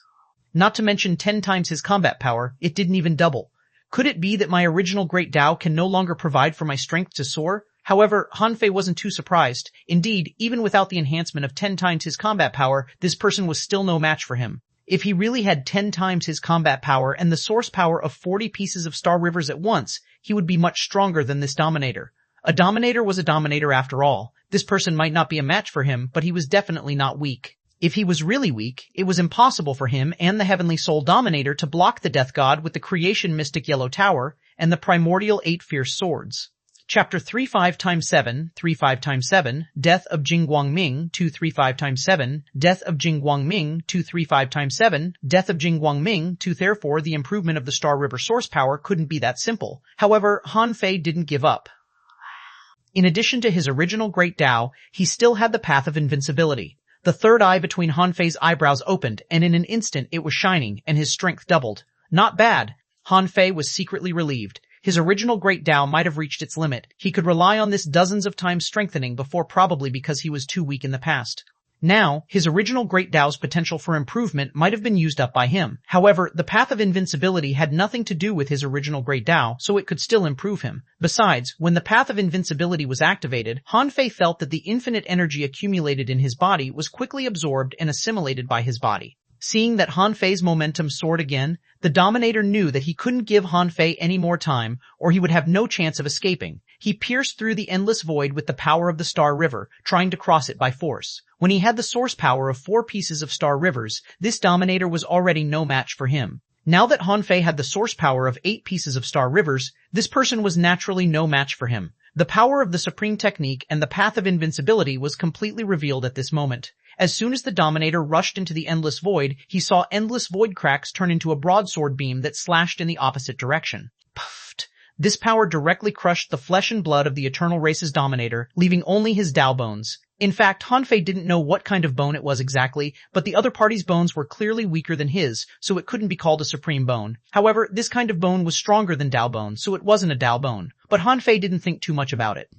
Speaker 1: Not to mention 10 times his combat power, it didn't even double. Could it be that my original Great Tao can no longer provide for my strength to soar? However, Han Fei wasn't too surprised. Indeed, even without the enhancement of 10 times his combat power, this person was still no match for him. If he really had 10 times his combat power and the source power of 40 pieces of star rivers at once, he would be much stronger than this Dominator. A Dominator was a Dominator after all. This person might not be a match for him, but he was definitely not weak. If he was really weak, it was impossible for him and the Heavenly Soul Dominator to block the Death God with the Creation Mystic Yellow Tower and the Primordial 8 Fierce Swords. Chapter 35x7, 35x7, Death of Jing Guangming, 235x7, Death of Jing Guangming, 235x7, Death of Jing Guangming, 2. Therefore, the improvement of the Star River source power couldn't be that simple. However, Han Fei didn't give up. In addition to his original Great Tao, he still had the path of invincibility. The third eye between Han Fei's eyebrows opened, and in an instant it was shining, and his strength doubled. Not bad. Han Fei was secretly relieved. His original Great Tao might have reached its limit. He could rely on this dozens of times strengthening before, probably because he was too weak in the past. Now, his original Great Tao's potential for improvement might have been used up by him. However, the path of invincibility had nothing to do with his original Great Tao, so it could still improve him. Besides, when the path of invincibility was activated, Han Fei felt that the infinite energy accumulated in his body was quickly absorbed and assimilated by his body. Seeing that Han Fei's momentum soared again, the Dominator knew that he couldn't give Han Fei any more time, or he would have no chance of escaping. He pierced through the endless void with the power of the Star River, trying to cross it by force. When he had the source power of 4 pieces of Star Rivers, this Dominator was already no match for him. Now that Han Fei had the source power of 8 pieces of Star Rivers, this person was naturally no match for him. The power of the Supreme Technique and the path of invincibility was completely revealed at this moment. As soon as the Dominator rushed into the endless void, he saw endless void cracks turn into a broadsword beam that slashed in the opposite direction. Puffed. This power directly crushed the flesh and blood of the Eternal Race's Dominator, leaving only his Tao bones. In fact, Han Fei didn't know what kind of bone it was exactly, but the other party's bones were clearly weaker than his, so it couldn't be called a supreme bone. However, this kind of bone was stronger than Tao bone, so it wasn't a Tao bone. But Han Fei didn't think too much about it.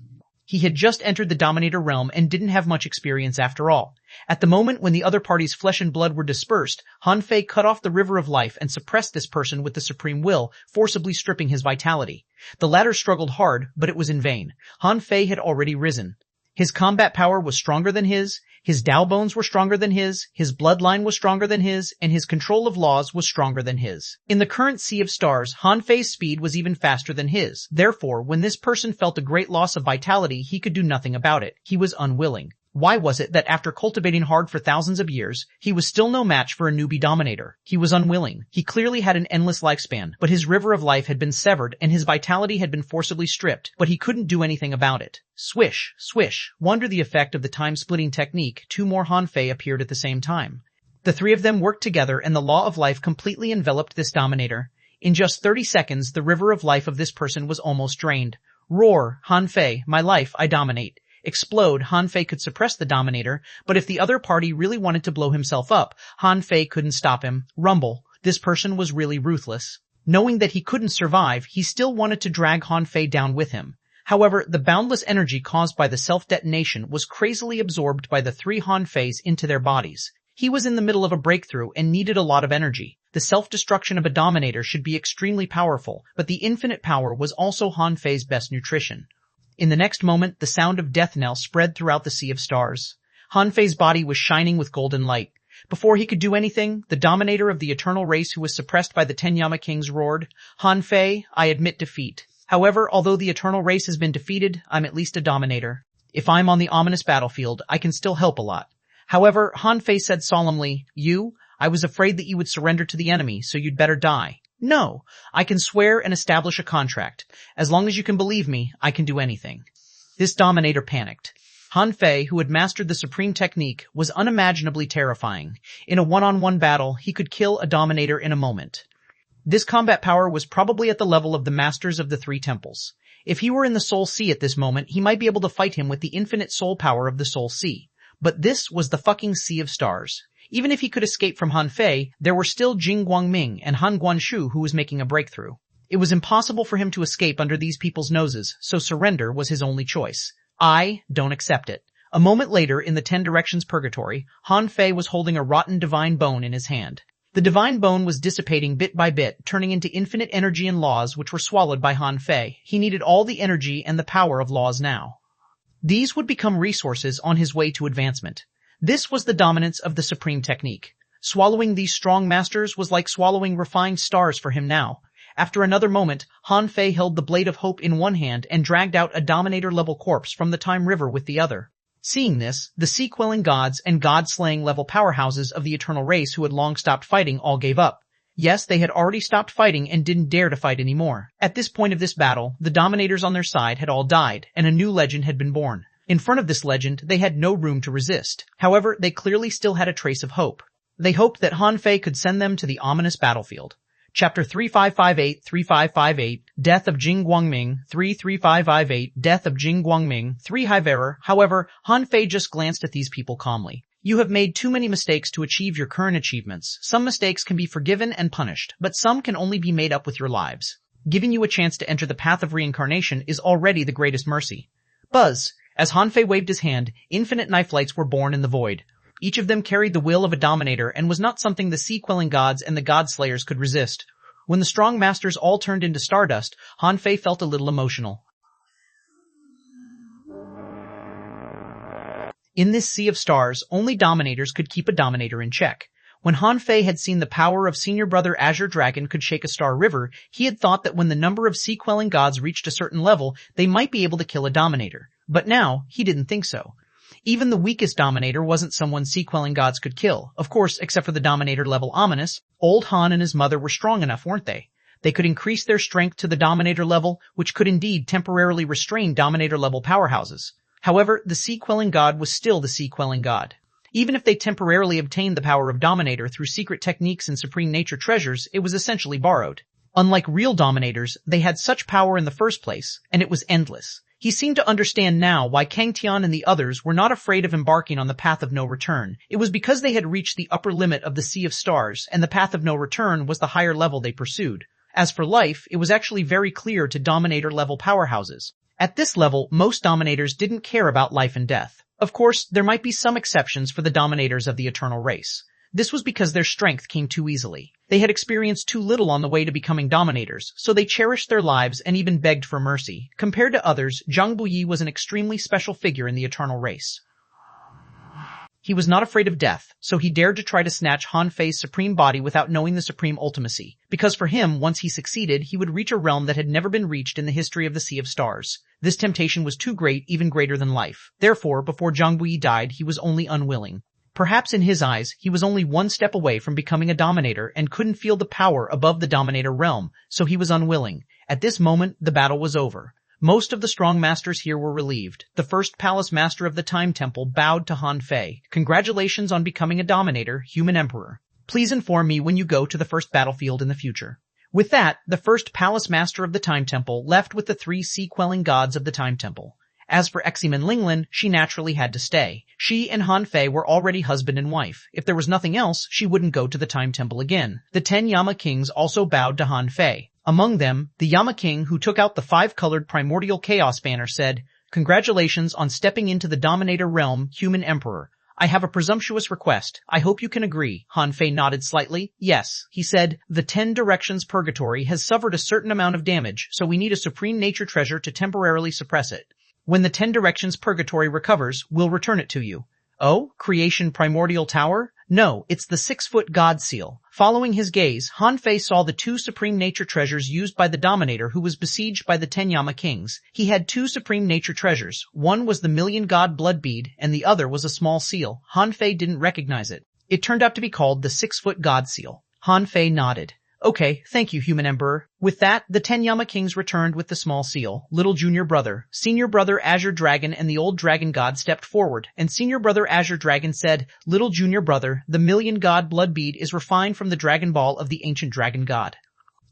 Speaker 1: He had just entered the Dominator realm and didn't have much experience after all. At the moment when the other party's flesh and blood were dispersed, Han Fei cut off the river of life and suppressed this person with the supreme will, forcibly stripping his vitality. The latter struggled hard, but it was in vain. Han Fei had already risen. His combat power was stronger than his Tao bones were stronger than his bloodline was stronger than his, and his control of laws was stronger than his. In the current sea of stars, Han Fei's speed was even faster than his. Therefore, when this person felt a great loss of vitality, he could do nothing about it. He was unwilling. Why was it that after cultivating hard for thousands of years, he was still no match for a newbie Dominator? He was unwilling. He clearly had an endless lifespan, but his river of life had been severed and his vitality had been forcibly stripped, but he couldn't do anything about it. Swish, swish. Under the effect of the time-splitting technique, 2 more Han Fei appeared at the same time. The 3 of them worked together and the law of life completely enveloped this Dominator. In just 30 seconds, the river of life of this person was almost drained. Roar, Han Fei, my life, I dominate. Explode, Han Fei could suppress the Dominator, but if the other party really wanted to blow himself up, Han Fei couldn't stop him. Rumble, this person was really ruthless. Knowing that he couldn't survive, he still wanted to drag Han Fei down with him. However, the boundless energy caused by the self-detonation was crazily absorbed by the 3 Han Feis into their bodies. He was in the middle of a breakthrough and needed a lot of energy. The self-destruction of a Dominator should be extremely powerful, but the infinite power was also Han Fei's best nutrition. In the next moment, the sound of death knell spread throughout the sea of stars. Han Fei's body was shining with golden light. Before he could do anything, the Dominator of the Eternal Race who was suppressed by the 10 Yama Kings roared, Han Fei, I admit defeat. However, although the Eternal Race has been defeated, I'm at least a Dominator. If I'm on the ominous battlefield, I can still help a lot. However, Han Fei said solemnly, I was afraid that you would surrender to the enemy, so you'd better die. No, I can swear and establish a contract. As long as you can believe me, I can do anything. This Dominator panicked. Han Fei, who had mastered the supreme technique, was unimaginably terrifying. In a one-on-one battle, he could kill a Dominator in a moment. This combat power was probably at the level of the masters of the 3 temples. If he were in the Soul Sea at this moment, he might be able to fight him with the infinite soul power of the Soul Sea. But this was the fucking Sea of Stars. Even if he could escape from Han Fei, there were still Jing Guangming and Han Guanshu who was making a breakthrough. It was impossible for him to escape under these people's noses, so surrender was his only choice. I don't accept it. A moment later, in the 10 Directions Purgatory, Han Fei was holding a rotten divine bone in his hand. The divine bone was dissipating bit by bit, turning into infinite energy and laws which were swallowed by Han Fei. He needed all the energy and the power of laws now. These would become resources on his way to advancement. This was the dominance of the supreme technique. Swallowing these strong masters was like swallowing refined stars for him now. After another moment, Han Fei held the Blade of Hope in one hand and dragged out a Dominator-level corpse from the Time River with the other. Seeing this, the sea-quelling gods and god-slaying level powerhouses of the Eternal Race who had long stopped fighting all gave up. Yes, they had already stopped fighting and didn't dare to fight anymore. At this point of this battle, the Dominators on their side had all died, and a new legend had been born. In front of this legend, they had no room to resist. However, they clearly still had a trace of hope. They hoped that Han Fei could send them to the ominous battlefield. Chapter 3558-3558, Death of Jing Guangming, 33558, Death of Jing Guangming, 3 Highbearer. However, Han Fei just glanced at these people calmly. You have made too many mistakes to achieve your current achievements. Some mistakes can be forgiven and punished, but some can only be made up with your lives. Giving you a chance to enter the path of reincarnation is already the greatest mercy. Buzz. As Han Fei waved his hand, infinite knife lights were born in the void. Each of them carried the will of a dominator and was not something the sea-quelling gods and the god-slayers could resist. When the strong masters all turned into stardust, Han Fei felt a little emotional. In this sea of stars, only dominators could keep a dominator in check. When Han Fei had seen the power of Senior Brother Azure Dragon could shake a star river, he had thought that when the number of sea-quelling gods reached a certain level, they might be able to kill a dominator. But now, he didn't think so. Even the weakest dominator wasn't someone sea-quelling gods could kill. Of course, except for the dominator level Ominous, old Han and his mother were strong enough, weren't they? They could increase their strength to the dominator level, which could indeed temporarily restrain dominator level powerhouses. However, the sea-quelling god was still the sea-quelling god. Even if they temporarily obtained the power of dominator through secret techniques and supreme nature treasures, it was essentially borrowed. Unlike real dominators, they had such power in the first place, and it was endless. He seemed to understand now why Kang Tian and the others were not afraid of embarking on the path of no return. It was because they had reached the upper limit of the Sea of Stars, and the path of no return was the higher level they pursued. As for life, it was actually very clear to dominator-level powerhouses. At this level, most dominators didn't care about life and death. Of course, there might be some exceptions for the dominators of the eternal race. This was because their strength came too easily. They had experienced too little on the way to becoming dominators, so they cherished their lives and even begged for mercy. Compared to others, Zhang Buyi was an extremely special figure in the eternal race. He was not afraid of death, so he dared to try to snatch Han Fei's supreme body without knowing the supreme ultimacy. Because for him, once he succeeded, he would reach a realm that had never been reached in the history of the Sea of Stars. This temptation was too great, even greater than life. Therefore, before Zhang Buyi died, he was only unwilling. Perhaps in his eyes, he was only one step away from becoming a dominator and couldn't feel the power above the dominator realm, so he was unwilling. At this moment, the battle was over. Most of the strong masters here were relieved. The first palace master of the Time Temple bowed to Han Fei. Congratulations on becoming a dominator, human emperor. Please inform me when you go to the first battlefield in the future. With that, the first palace master of the Time Temple left with the 3 sea-quelling gods of the Time Temple. As for Eximan Linglin, she naturally had to stay. She and Han Fei were already husband and wife. If there was nothing else, she wouldn't go to the Time Temple again. The 10 Yama Kings also bowed to Han Fei. Among them, the Yama King who took out the 5-colored primordial chaos banner said, "Congratulations on stepping into the dominator realm, human emperor. I have a presumptuous request. I hope you can agree." Han Fei nodded slightly. "Yes," he said. "The 10 Directions Purgatory has suffered a certain amount of damage, so we need a supreme nature treasure to temporarily suppress it. When the 10 Directions Purgatory recovers, we'll return it to you." "Oh, Creation Primordial Tower?" "No, it's the 6-foot God Seal." Following his gaze, Han Fei saw the 2 supreme nature treasures used by the dominator who was besieged by the 10 Yama Kings. He had 2 supreme nature treasures. One was the Million God Blood Bead, and the other was a small seal. Han Fei didn't recognize it. It turned out to be called the 6-foot God Seal. Han Fei nodded. "Okay, thank you, human emperor." With that, the 10 Yama Kings returned with the small seal. Little junior brother, senior brother Azure Dragon and the old dragon god stepped forward, and senior brother Azure Dragon said, "Little junior brother, the Million God Blood Bead is refined from the Dragon Ball of the ancient dragon god.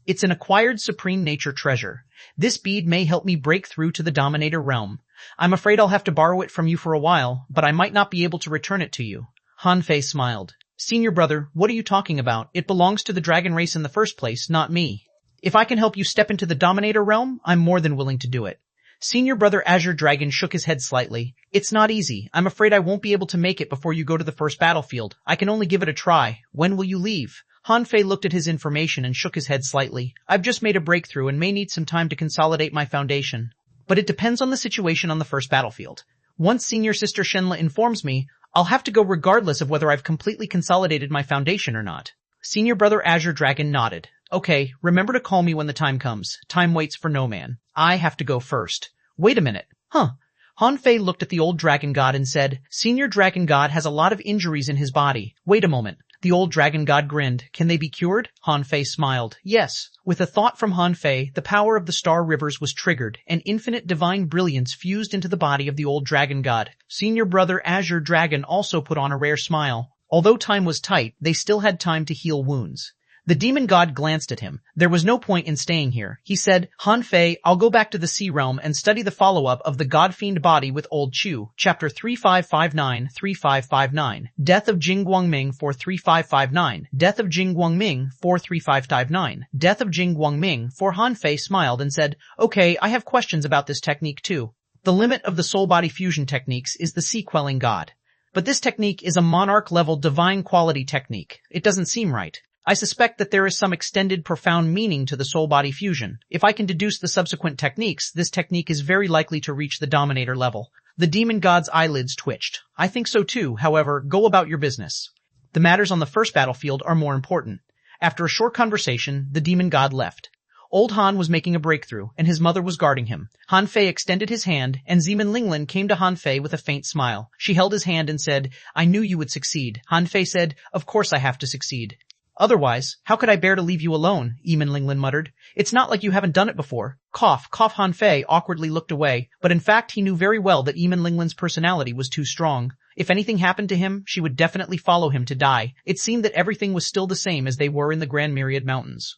Speaker 1: It's an acquired supreme nature treasure. This bead may help me break through to the dominator realm. I'm afraid I'll have to borrow it from you for a while, but I might not be able to return it to you." Han Fei smiled. "Senior brother, what are you talking about? It belongs to the dragon race in the first place, not me. If I can help you step into the dominator realm, I'm more than willing to do it." Senior brother Azure Dragon shook his head slightly. "It's not easy. I'm afraid I won't be able to make it before you go to the first battlefield. I can only give it a try. When will you leave?" Han Fei looked at his information and shook his head slightly. "I've just made a breakthrough and may need some time to consolidate my foundation. But it depends on the situation on the first battlefield. Once senior sister Shenla informs me, I'll have to go regardless of whether I've completely consolidated my foundation or not." Senior brother Azure Dragon nodded. "Okay, remember to call me when the time comes. Time waits for no man. I have to go first." "Wait a minute. Huh." Han Fei looked at the old dragon god and said, "Senior dragon god has a lot of injuries in his body. Wait a moment." The old dragon god grinned. "Can they be cured?" Han Fei smiled. "Yes." With a thought from Han Fei, the power of the star rivers was triggered, and infinite divine brilliance fused into the body of the old dragon god. Senior brother Azure Dragon also put on a rare smile. Although time was tight, they still had time to heal wounds. The demon god glanced at him. There was no point in staying here. He said, Han Fei, I'll go back to the sea realm and study the follow-up of the God-Fiend body with Old Chu. Chapter 3559-3559. Death of Jing Guangming 43559. Death of Jing Guangming 43559. Death of Jing Guangming 4. Han Fei smiled and said, okay, I have questions about this technique too. The limit of the soul-body fusion techniques is the sea-quelling god. But this technique is a monarch-level divine quality technique. It doesn't seem right. I suspect that there is some extended profound meaning to the soul-body fusion. If I can deduce the subsequent techniques, this technique is very likely to reach the dominator level. The demon god's eyelids twitched. I think so too, however, go about your business. The matters on the first battlefield are more important. After a short conversation, the demon god left. Old Han was making a breakthrough, and his mother was guarding him. Han Fei extended his hand, and Zeman Linglin came to Han Fei with a faint smile. She held his hand and said, I knew you would succeed. Han Fei said, of course I have to succeed. Otherwise, how could I bear to leave you alone? Zeman Linglin muttered. It's not like you haven't done it before. Cough. Han Fei awkwardly looked away, but in fact he knew very well that Zeman Linglin's personality was too strong. If anything happened to him, she would definitely follow him to die. It seemed that everything was still the same as they were in the Grand Myriad Mountains.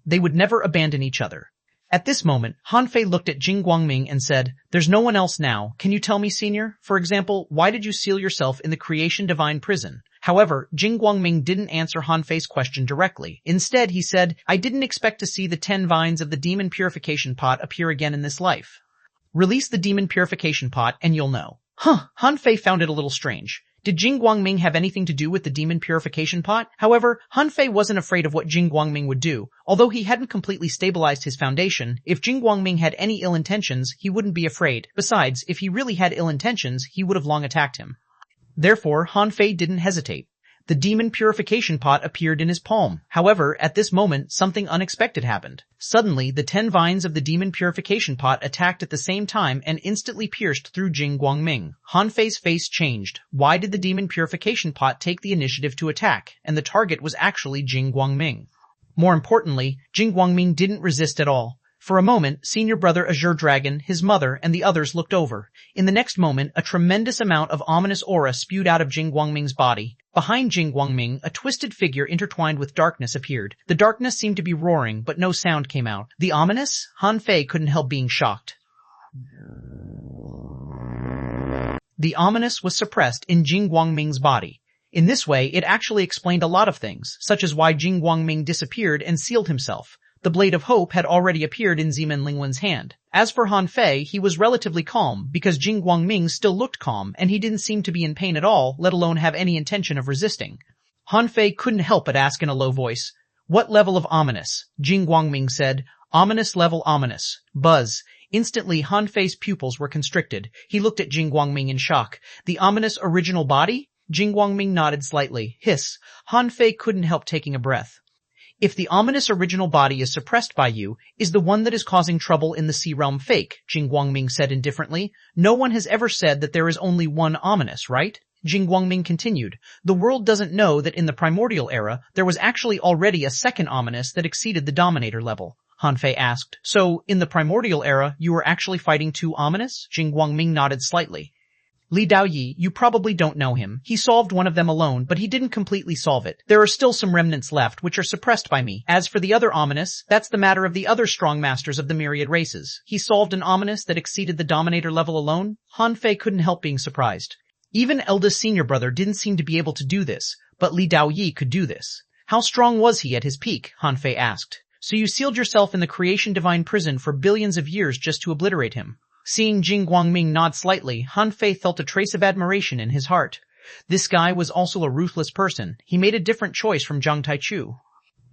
Speaker 1: They would never abandon each other. At this moment, Han Fei looked at Jing Guangming and said, there's no one else now. Can you tell me, senior? For example, why did you seal yourself in the Creation Divine Prison? However, Jing Guangming didn't answer Han Fei's question directly. Instead, he said, I didn't expect to see the 10 vines of the demon purification pot appear again in this life. Release the demon purification pot and you'll know. Han Fei found it a little strange. Did Jing Guangming have anything to do with the demon purification pot? However, Han Fei wasn't afraid of what Jing Guangming would do. Although he hadn't completely stabilized his foundation, if Jing Guangming had any ill intentions, he wouldn't be afraid. Besides, if he really had ill intentions, he would have long attacked him. Therefore, Han Fei didn't hesitate. The demon purification pot appeared in his palm. However, at this moment, something unexpected happened. Suddenly, the 10 vines of the demon purification pot attacked at the same time and instantly pierced through Jing Guangming. Han Fei's face changed. Why did the demon purification pot take the initiative to attack? And the target was actually Jing Guangming. More importantly, Jing Guangming didn't resist at all. For a moment, Senior Brother Azure Dragon, his mother, and the others looked over. In the next moment, a tremendous amount of ominous aura spewed out of Jing Guangming's body. Behind Jing Guangming, a twisted figure intertwined with darkness appeared. The darkness seemed to be roaring, but no sound came out. The ominous? Han Fei couldn't help being shocked. The ominous was suppressed in Jing Guangming's body. In this way, it actually explained a lot of things, such as why Jing Guangming disappeared and sealed himself. The Blade of Hope had already appeared in Zeman Linglin's hand. As for Han Fei, he was relatively calm, because Jing Guangming still looked calm, and he didn't seem to be in pain at all, let alone have any intention of resisting. Han Fei couldn't help but ask in a low voice, what level of ominous? Jing Guangming said, ominous level ominous. Buzz. Instantly, Han Fei's pupils were constricted. He looked at Jing Guangming in shock. The ominous original body? Jing Guangming nodded slightly. Hiss. Han Fei couldn't help taking a breath. If the ominous original body is suppressed by you, is the one that is causing trouble in the Sea Realm fake? Jing Guangming said indifferently. No one has ever said that there is only one ominous, right? Jing Guangming continued. The world doesn't know that in the primordial era, there was actually already a second ominous that exceeded the dominator level. Han Fei asked. So, in the primordial era, you were actually fighting 2 ominous? Jing Guangming nodded slightly. Li Daoyi, you probably don't know him. He solved one of them alone, but he didn't completely solve it. There are still some remnants left, which are suppressed by me. As for the other ominous, that's the matter of the other strong masters of the myriad races. He solved an ominous that exceeded the dominator level alone? Han Fei couldn't help being surprised. Even eldest senior brother didn't seem to be able to do this, but Li Daoyi could do this. How strong was he at his peak? Han Fei asked. So you sealed yourself in the Creation Divine Prison for billions of years just to obliterate him. Seeing Jing Guangming nod slightly, Han Fei felt a trace of admiration in his heart. This guy was also a ruthless person. He made a different choice from Zhang Taichu.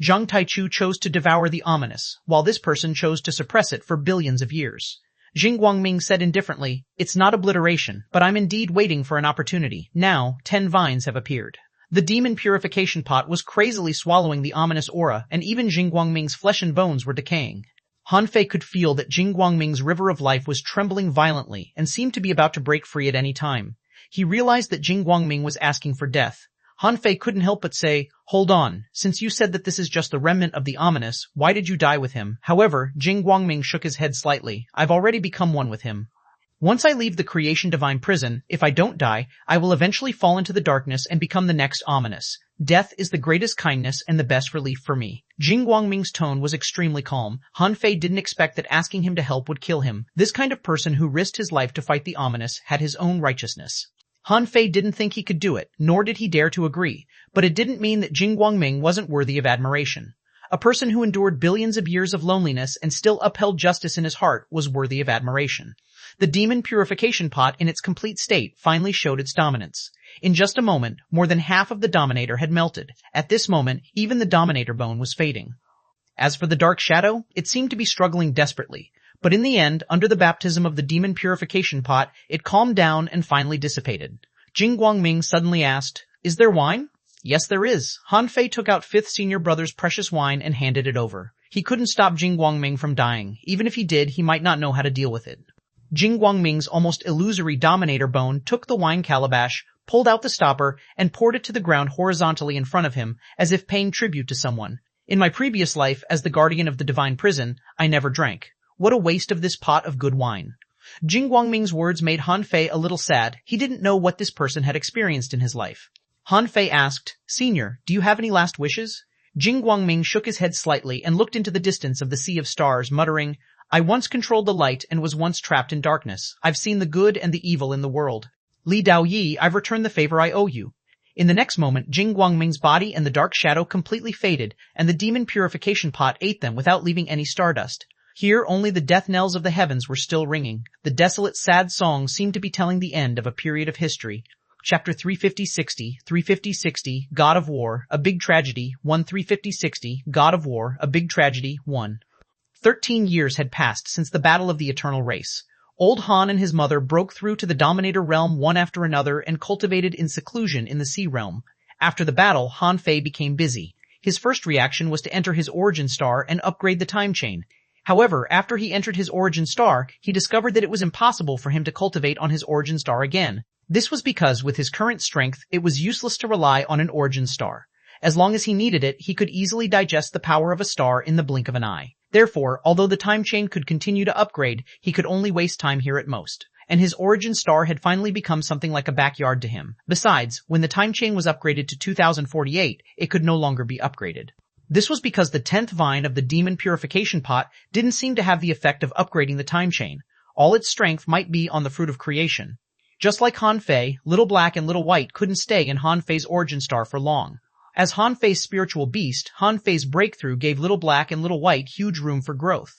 Speaker 1: Zhang Taichu chose to devour the ominous, while this person chose to suppress it for billions of years. Jing Guangming said indifferently, it's not obliteration, but I'm indeed waiting for an opportunity. Now, 10 vines have appeared. The demon purification pot was crazily swallowing the ominous aura, and even Jing Guangming's flesh and bones were decaying. Han Fei could feel that Jing Guangming's river of life was trembling violently and seemed to be about to break free at any time. He realized that Jing Guangming was asking for death. Han Fei couldn't help but say, hold on, since you said that this is just the remnant of the ominous, why did you die with him? However, Jing Guangming shook his head slightly. I've already become one with him. Once I leave the creation divine prison, if I don't die, I will eventually fall into the darkness and become the next ominous. Death is the greatest kindness and the best relief for me. Jing Guangming's tone was extremely calm. Han Fei didn't expect that asking him to help would kill him. This kind of person who risked his life to fight the ominous had his own righteousness. Han Fei didn't think he could do it, nor did he dare to agree, but it didn't mean that Jing Guangming wasn't worthy of admiration. A person who endured billions of years of loneliness and still upheld justice in his heart was worthy of admiration. The demon purification pot in its complete state finally showed its dominance. In just a moment, more than half of the Dominator had melted. At this moment, even the Dominator bone was fading. As for the dark shadow, it seemed to be struggling desperately. But in the end, under the baptism of the demon purification pot, it calmed down and finally dissipated. Jing Guangming suddenly asked, "Is there wine?" "Yes, there is." Han Fei took out fifth senior brother's precious wine and handed it over. He couldn't stop Jing Guangming from dying. Even if he did, he might not know how to deal with it. Jing Guangming's almost illusory Dominator bone took the wine calabash, pulled out the stopper, and poured it to the ground horizontally in front of him, as if paying tribute to someone. "In my previous life, as the guardian of the divine prison, I never drank. What a waste of this pot of good wine." Jing Guangming's words made Han Fei a little sad. He didn't know what this person had experienced in his life. Han Fei asked, "Senior, do you have any last wishes?" Jing Guangming shook his head slightly and looked into the distance of the sea of stars, muttering, "I once controlled the light and was once trapped in darkness. I've seen the good and the evil in the world. Li Dao Yi, I've returned the favor I owe you." In the next moment, Jing Guangming's body and the dark shadow completely faded, and the demon purification pot ate them without leaving any stardust. Here only the death knells of the heavens were still ringing. The desolate, sad song seemed to be telling the end of a period of history. Chapter 350-60, 350-60, God of War, A Big Tragedy, 1 350-60, God of War, A Big Tragedy, 1. 13 years had passed since the Battle of the Eternal Race. Old Han and his mother broke through to the Dominator realm one after another and cultivated in seclusion in the Sea realm. After the battle, Han Fei became busy. His first reaction was to enter his origin star and upgrade the time chain. However, after he entered his origin star, he discovered that it was impossible for him to cultivate on his origin star again. This was because, with his current strength, it was useless to rely on an origin star. As long as he needed it, he could easily digest the power of a star in the blink of an eye. Therefore, although the time chain could continue to upgrade, he could only waste time here at most. And his origin star had finally become something like a backyard to him. Besides, when the time chain was upgraded to 2048, it could no longer be upgraded. This was because the 10th vine of the demon purification pot didn't seem to have the effect of upgrading the time chain. All its strength might be on the fruit of creation. Just like Han Fei, Little Black and Little White couldn't stay in Han Fei's origin star for long. As Han Fei's spiritual beast, Han Fei's breakthrough gave Little Black and Little White huge room for growth.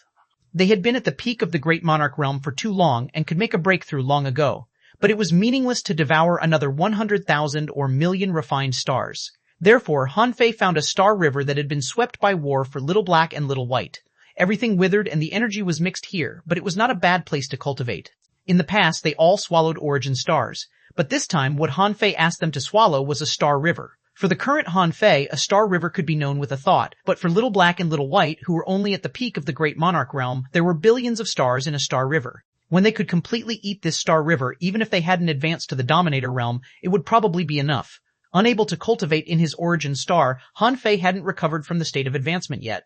Speaker 1: They had been at the peak of the Great Monarch realm for too long and could make a breakthrough long ago, but it was meaningless to devour another 100,000 or million refined stars. Therefore, Han Fei found a star river that had been swept by war for Little Black and Little White. Everything withered and the energy was mixed here, but it was not a bad place to cultivate. In the past, they all swallowed origin stars, but this time what Han Fei asked them to swallow was a star river. For the current Han Fei, a star river could be known with a thought, but for Little Black and Little White, who were only at the peak of the Great Monarch realm, there were billions of stars in a star river. When they could completely eat this star river, even if they hadn't advanced to the Dominator realm, it would probably be enough. Unable to cultivate in his origin star, Han Fei hadn't recovered from the state of advancement yet.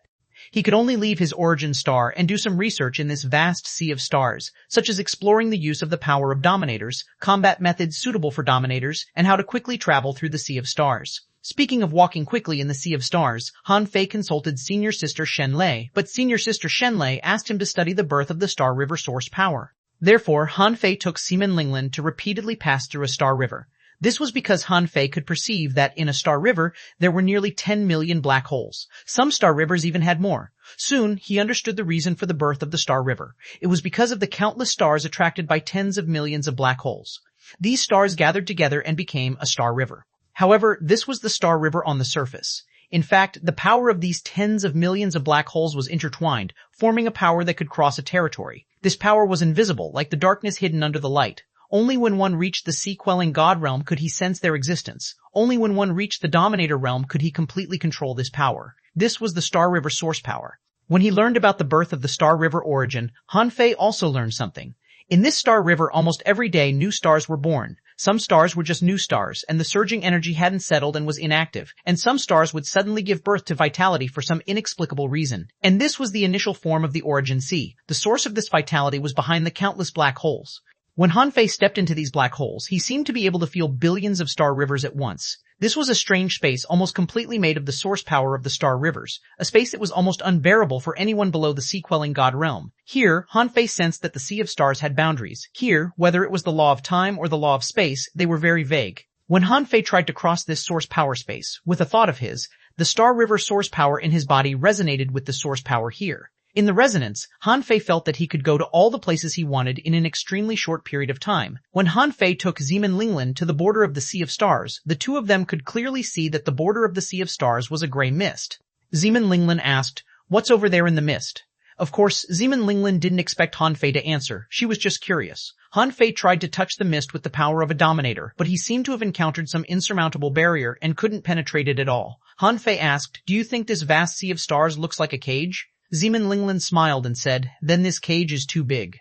Speaker 1: He could only leave his origin star and do some research in this vast sea of stars, such as exploring the use of the power of dominators, combat methods suitable for dominators, and how to quickly travel through the sea of stars. Speaking of walking quickly in the sea of stars, Han Fei consulted Senior Sister Shenlei, but Senior Sister Shenlei asked him to study the birth of the Star River source power. Therefore, Han Fei took Seaman Linglan to repeatedly pass through a star river. This was because Han Fei could perceive that in a star river there were nearly 10 million black holes. Some star rivers even had more. Soon, he understood the reason for the birth of the star river. It was because of the countless stars attracted by tens of millions of black holes. These stars gathered together and became a star river. However, this was the star river on the surface. In fact, the power of these tens of millions of black holes was intertwined, forming a power that could cross a territory. This power was invisible, like the darkness hidden under the light. Only when one reached the sea-quelling God realm could he sense their existence. Only when one reached the Dominator realm could he completely control this power. This was the Star River source power. When he learned about the birth of the Star River origin, Han Fei also learned something. In this Star River, almost every day new stars were born. Some stars were just new stars, and the surging energy hadn't settled and was inactive, and some stars would suddenly give birth to vitality for some inexplicable reason. And this was the initial form of the origin sea. The source of this vitality was behind the countless black holes. When Hanfei stepped into these black holes, he seemed to be able to feel billions of star rivers at once. This was a strange space almost completely made of the source power of the star rivers, a space that was almost unbearable for anyone below the sea-quelling god realm. Here, Hanfei sensed that the Sea of Stars had boundaries. Here, whether it was the law of time or the law of space, they were very vague. When Hanfei tried to cross this source power space, with a thought of his, the star river source power in his body resonated with the source power here. In the resonance, Hanfei felt that he could go to all the places he wanted in an extremely short period of time. When Hanfei took Zeman Linglin to the border of the Sea of Stars, the two of them could clearly see that the border of the Sea of Stars was a gray mist. Zeman Linglin asked, "What's over there in the mist?" Of course, Zeman Linglin didn't expect Hanfei to answer. She was just curious. Hanfei tried to touch the mist with the power of a dominator, but he seemed to have encountered some insurmountable barrier and couldn't penetrate it at all. Hanfei asked, "Do you think this vast Sea of Stars looks like a cage?" Zeman Linglin smiled and said, "Then this cage is too big."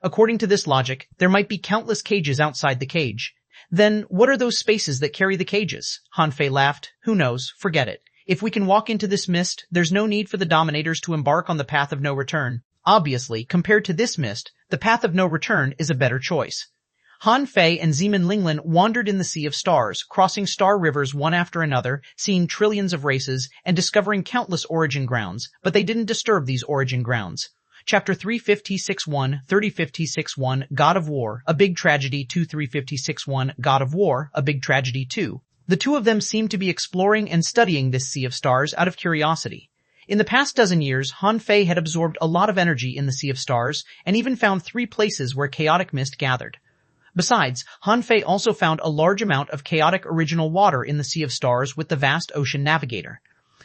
Speaker 1: According to this logic, there might be countless cages outside the cage. Then, what are those spaces that carry the cages? Hanfei laughed. Who knows? Forget it. If we can walk into this mist, there's no need for the dominators to embark on the path of no return. Obviously, compared to this mist, the path of no return is a better choice. Hanfei and Zeman Linglin wandered in the Sea of Stars, crossing star rivers one after another, seeing trillions of races, and discovering countless origin grounds, but they didn't disturb these origin grounds. Chapter 35061, 305061, God of War, A Big Tragedy 23561, God of War, A Big Tragedy 2. The two of them seemed to be exploring and studying this Sea of Stars out of curiosity. In the past dozen years, Hanfei had absorbed a lot of energy in the Sea of Stars, and even found 3 places where chaotic mist gathered. Besides, Hanfei also found a large amount of chaotic original water in the Sea of Stars with the vast ocean navigator.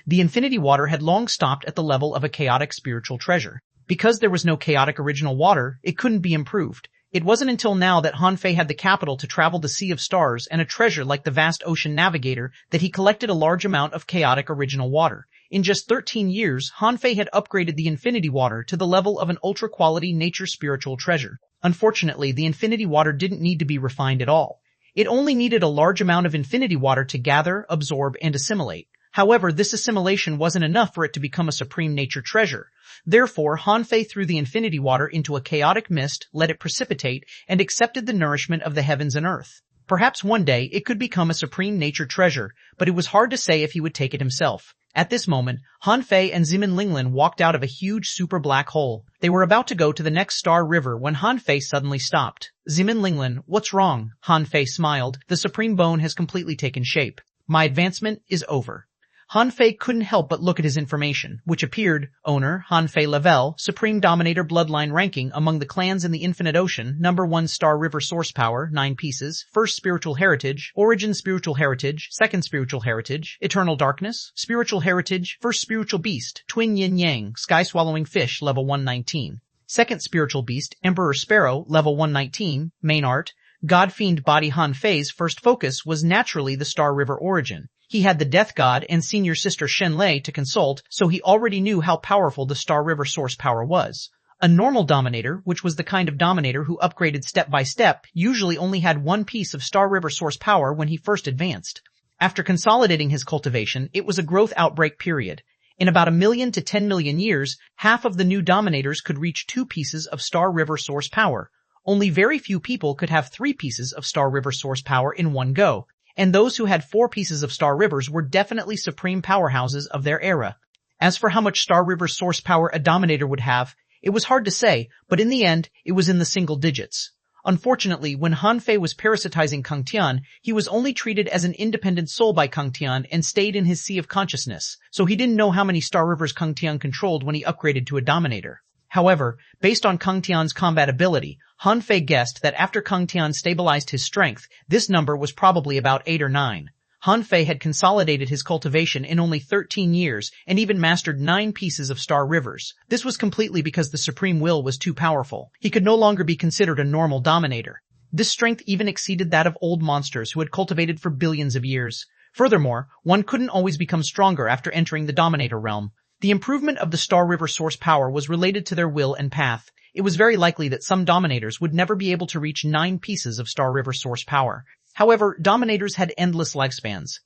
Speaker 1: The infinity water had long stopped at the level of a chaotic spiritual treasure. Because there was no chaotic original water, it couldn't be improved. It wasn't until now that Hanfei had the capital to travel the Sea of Stars and a treasure like the vast ocean navigator that he collected a large amount of chaotic original water. In just 13 years, Hanfei had upgraded the infinity water to the level of an ultra-quality nature spiritual treasure. Unfortunately, the infinity water didn't need to be refined at all. It only needed a large amount of infinity water to gather, absorb, and assimilate. However, this assimilation wasn't enough for it to become a supreme nature treasure. Therefore, Hanfei threw the infinity water into a chaotic mist, let it precipitate, and accepted the nourishment of the heavens and earth. Perhaps one day it could become a supreme nature treasure, but it was hard to say if he would take it himself. At this moment, Hanfei and Zeman Linglin walked out of a huge super black hole. They were about to go to the next star river when Hanfei suddenly stopped. Zeman Linglin, what's wrong? Hanfei smiled. The supreme bone has completely taken shape. My advancement is over. Hanfei couldn't help but look at his information, which appeared, owner, Hanfei Level, Supreme Dominator Bloodline ranking among the clans in the Infinite Ocean, number 1 Star River Source Power, 9 pieces, 1st Spiritual Heritage, Origin Spiritual Heritage, 2nd Spiritual Heritage, Eternal Darkness, Spiritual Heritage, 1st Spiritual Beast, Twin Yin Yang, Sky Swallowing Fish, level 119. 2nd Spiritual Beast, Emperor Sparrow, level 119, Main Art, God Fiend Body. Hanfei's first focus was naturally the Star River origin. He had the Death God and Senior Sister Shenlei to consult, so he already knew how powerful the Star River source power was. A normal Dominator, which was the kind of Dominator who upgraded step by step, usually only had 1 piece of Star River source power when he first advanced. After consolidating his cultivation, it was a growth outbreak period. In about 1 million to 10 million years, half of the new Dominators could reach 2 pieces of Star River source power. Only very few people could have 3 pieces of Star River source power in one go. And those who had 4 pieces of Star Rivers were definitely supreme powerhouses of their era. As for how much Star River source power a Dominator would have, it was hard to say, but in the end, it was in the single digits. Unfortunately, when Hanfei was parasitizing Kang Tian, he was only treated as an independent soul by Kang Tian and stayed in his sea of consciousness, so he didn't know how many Star Rivers Kang Tian controlled when he upgraded to a Dominator. However, based on Kang Tian's combat ability, Hanfei guessed that after Kang Tian stabilized his strength, this number was probably about 8 or 9. Hanfei had consolidated his cultivation in only 13 years and even mastered 9 pieces of Star Rivers. This was completely because the Supreme Will was too powerful. He could no longer be considered a normal Dominator. This strength even exceeded that of old monsters who had cultivated for billions of years. Furthermore, one couldn't always become stronger after entering the Dominator realm. The improvement of the Star River source power was related to their will and path. It was very likely that some Dominators would never be able to reach 9 pieces of Star River source power. However, Dominators had endless lifespans.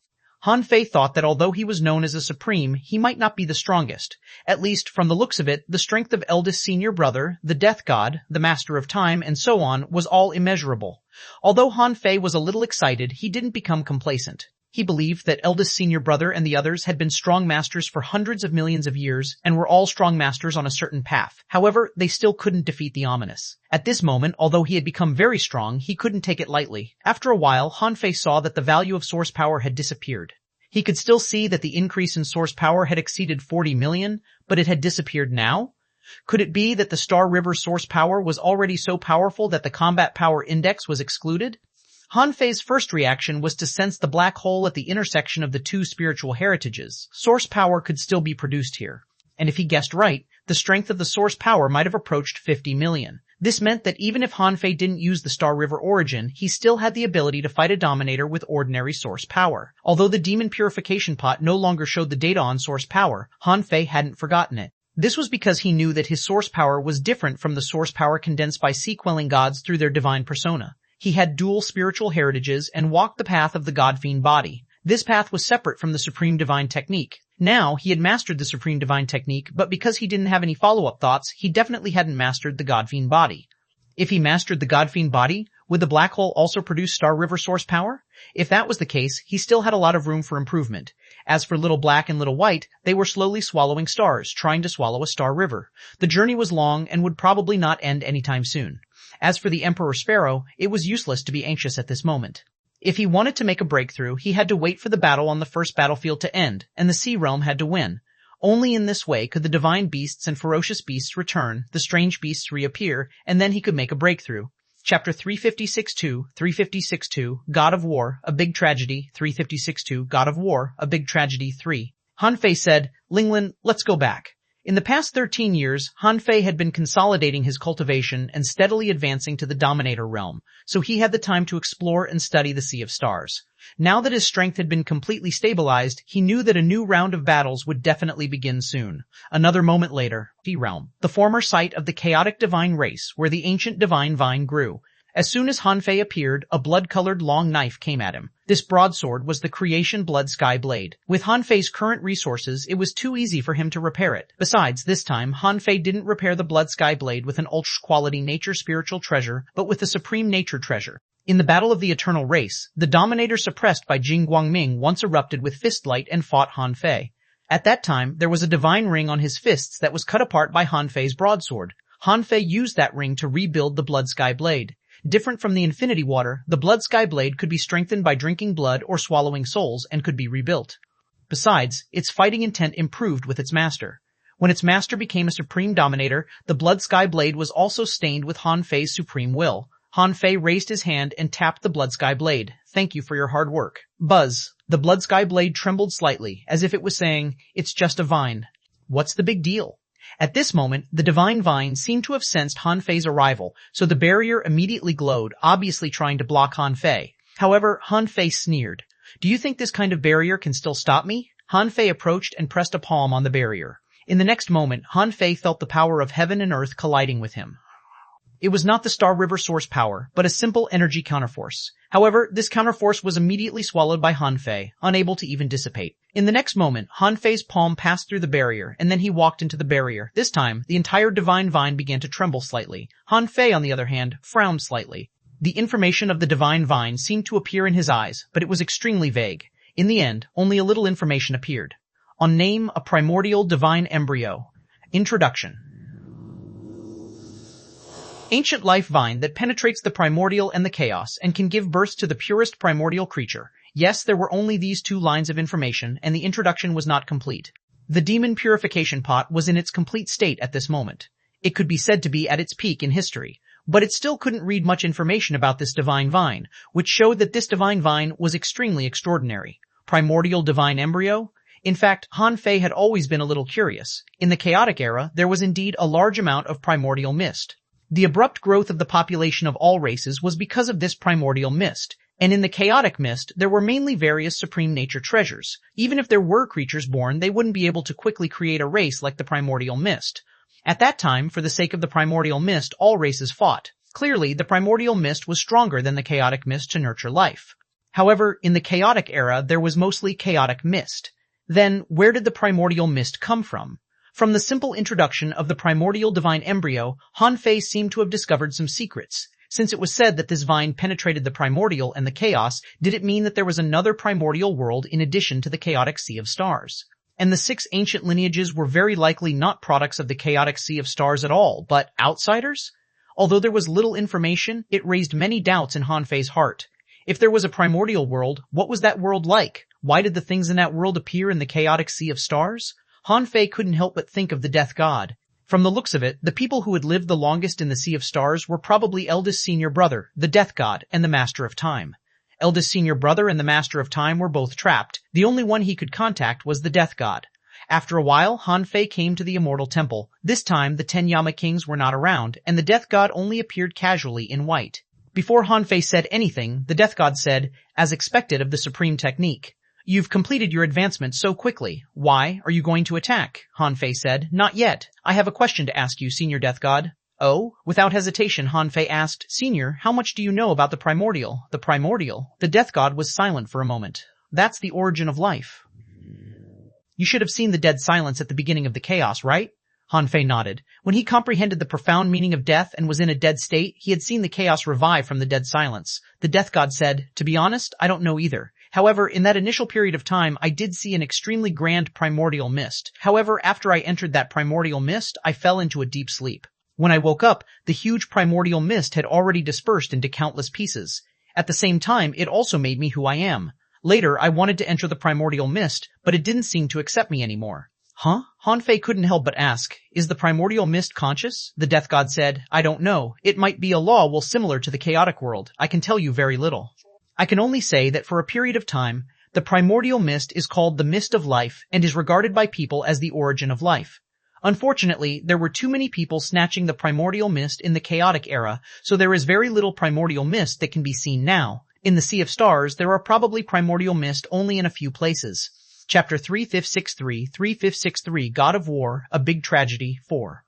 Speaker 1: Han Fei thought that although he was known as a supreme, he might not be the strongest. At least, from the looks of it, the strength of eldest senior brother, the death god, the master of time, and so on, was all immeasurable. Although Han Fei was a little excited, he didn't become complacent. He believed that eldest senior brother and the others had been strong masters for hundreds of millions of years and were all strong masters on a certain path. However, they still couldn't defeat the ominous. At this moment, although he had become very strong, he couldn't take it lightly. After a while, Han Fei saw that the value of source power had disappeared. He could still see that the increase in source power had exceeded 40 million, but it had disappeared now? Could it be that the Star River source power was already so powerful that the combat power index was excluded? Han Fei's first reaction was to sense the black hole at the intersection of the two spiritual heritages. Source power could still be produced here. And if he guessed right, the strength of the source power might have approached 50 million. This meant that even if Han Fei didn't use the Star River origin, he still had the ability to fight a Dominator with ordinary source power. Although the Demon Purification Pot no longer showed the data on source power, Han Fei hadn't forgotten it. This was because he knew that his source power was different from the source power condensed by sea-quelling gods through their divine persona. He had dual spiritual heritages and walked the path of the God-Fiend body. This path was separate from the Supreme Divine Technique. Now, he had mastered the Supreme Divine Technique, but because he didn't have any follow-up thoughts, he definitely hadn't mastered the God-Fiend body. If he mastered the God-Fiend body, would the black hole also produce Star River source power? If that was the case, he still had a lot of room for improvement. As for Little Black and Little White, they were slowly swallowing stars, trying to swallow a Star River. The journey was long and would probably not end anytime soon. As for the Emperor Sparrow, it was useless to be anxious at this moment. If he wanted to make a breakthrough, he had to wait for the battle on the first battlefield to end, and the Sea Realm had to win. Only in this way could the divine beasts and ferocious beasts return, the strange beasts reappear, and then he could make a breakthrough. Chapter 356-2, 356-2, God of War, A Big Tragedy, 356-2, God of War, A Big Tragedy 3. Han Fei said, Linglin, let's go back. In the past 13 years, Han Fei had been consolidating his cultivation and steadily advancing to the Dominator realm, so he had the time to explore and study the Sea of Stars. Now that his strength had been completely stabilized, he knew that a new round of battles would definitely begin soon. Another moment later, Sea Realm, the former site of the chaotic divine race where the ancient divine vine grew. As soon as Han Fei appeared, a blood-colored long knife came at him. This broadsword was the creation Blood Sky Blade. With Han Fei's current resources, it was too easy for him to repair it. Besides, this time, Han Fei didn't repair the Blood Sky Blade with an ultra-quality nature spiritual treasure, but with a supreme nature treasure. In the Battle of the Eternal Race, the Dominator suppressed by Jing Guangming once erupted with fistlight and fought Han Fei. At that time, there was a divine ring on his fists that was cut apart by Han Fei's broadsword. Han Fei used that ring to rebuild the Blood Sky Blade. Different from the Infinity Water, the Blood Sky Blade could be strengthened by drinking blood or swallowing souls and could be rebuilt. Besides, its fighting intent improved with its master. When its master became a Supreme Dominator, the Blood Sky Blade was also stained with Han Fei's supreme will. Han Fei raised his hand and tapped the Blood Sky Blade. Thank you for your hard work. Buzz. The Blood Sky Blade trembled slightly, as if it was saying, it's just a vine. What's the big deal? At this moment, the divine vine seemed to have sensed Han Fei's arrival, so the barrier immediately glowed, obviously trying to block Han Fei. However, Han Fei sneered. Do you think this kind of barrier can still stop me? Han Fei approached and pressed a palm on the barrier. In the next moment, Han Fei felt the power of heaven and earth colliding with him. It was not the Star River source power, but a simple energy counterforce. However, this counterforce was immediately swallowed by Han Fei, unable to even dissipate. In the next moment, Han Fei's palm passed through the barrier, and then he walked into the barrier. This time, the entire divine vine began to tremble slightly. Han Fei, on the other hand, frowned slightly. The information of the divine vine seemed to appear in his eyes, but it was extremely vague. In the end, only a little information appeared. On name, a primordial divine embryo. Introduction. Ancient life vine that penetrates the primordial and the chaos and can give birth to the purest primordial creature. Yes, there were only these 2 lines of information, and the introduction was not complete. The Demon Purification Pot was in its complete state at this moment. It could be said to be at its peak in history, but it still couldn't read much information about this divine vine, which showed that this divine vine was extremely extraordinary. Primordial divine embryo? In fact, Han Fei had always been a little curious. In the chaotic era, there was indeed a large amount of primordial mist. The abrupt growth of the population of all races was because of this primordial mist, and in the chaotic mist there were mainly various supreme nature treasures. Even if there were creatures born, they wouldn't be able to quickly create a race like the primordial mist. At that time, for the sake of the primordial mist, all races fought. Clearly, the primordial mist was stronger than the chaotic mist to nurture life. However, in the chaotic era, there was mostly chaotic mist. Then, where did the primordial mist come from? From the simple introduction of the primordial divine embryo, Han Fei seemed to have discovered some secrets. Since it was said that this vine penetrated the primordial and the chaos, did it mean that there was another primordial world in addition to the chaotic sea of stars? And the 6 ancient lineages were very likely not products of the chaotic sea of stars at all, but outsiders? Although there was little information, it raised many doubts in Han Fei's heart. If there was a primordial world, what was that world like? Why did the things in that world appear in the chaotic sea of stars? Han Fei couldn't help but think of the death god. From the looks of it, the people who had lived the longest in the Sea of Stars were probably eldest senior brother, the Death God, and the Master of Time. Eldest senior brother and the Master of Time were both trapped. The only one he could contact was the Death God. After a while, Han Fei came to the Immortal Temple. This time, the 10 Yama Kings were not around, and the Death God only appeared casually in white. Before Han Fei said anything, the Death God said, as expected of the Supreme Technique, "You've completed your advancement so quickly. Why are you going to attack?" Han Fei said. "Not yet. I have a question to ask you, Senior Death God." "Oh?" Without hesitation, Han Fei asked, "Senior, how much do you know about the primordial?" "The primordial?" The Death God was silent for a moment. "That's the origin of life." "You should have seen the dead silence at the beginning of the chaos, right?" Han Fei nodded. When he comprehended the profound meaning of death and was in a dead state, he had seen the chaos revive from the dead silence. The Death God said, "To be honest, I don't know either. However, in that initial period of time, I did see an extremely grand primordial mist. However, after I entered that primordial mist, I fell into a deep sleep. When I woke up, the huge primordial mist had already dispersed into countless pieces. At the same time, it also made me who I am. Later, I wanted to enter the primordial mist, but it didn't seem to accept me anymore." "Huh?" Han Fei couldn't help but ask, "Is the primordial mist conscious?" The Death God said, "I don't know. It might be a law similar to the chaotic world. I can tell you very little. I can only say that for a period of time, the primordial mist is called the mist of life and is regarded by people as the origin of life. Unfortunately, there were too many people snatching the primordial mist in the chaotic era, so there is very little primordial mist that can be seen now. In the Sea of Stars, there are probably primordial mist only in a few places." Chapter 3563 God of War, A Big Tragedy 4.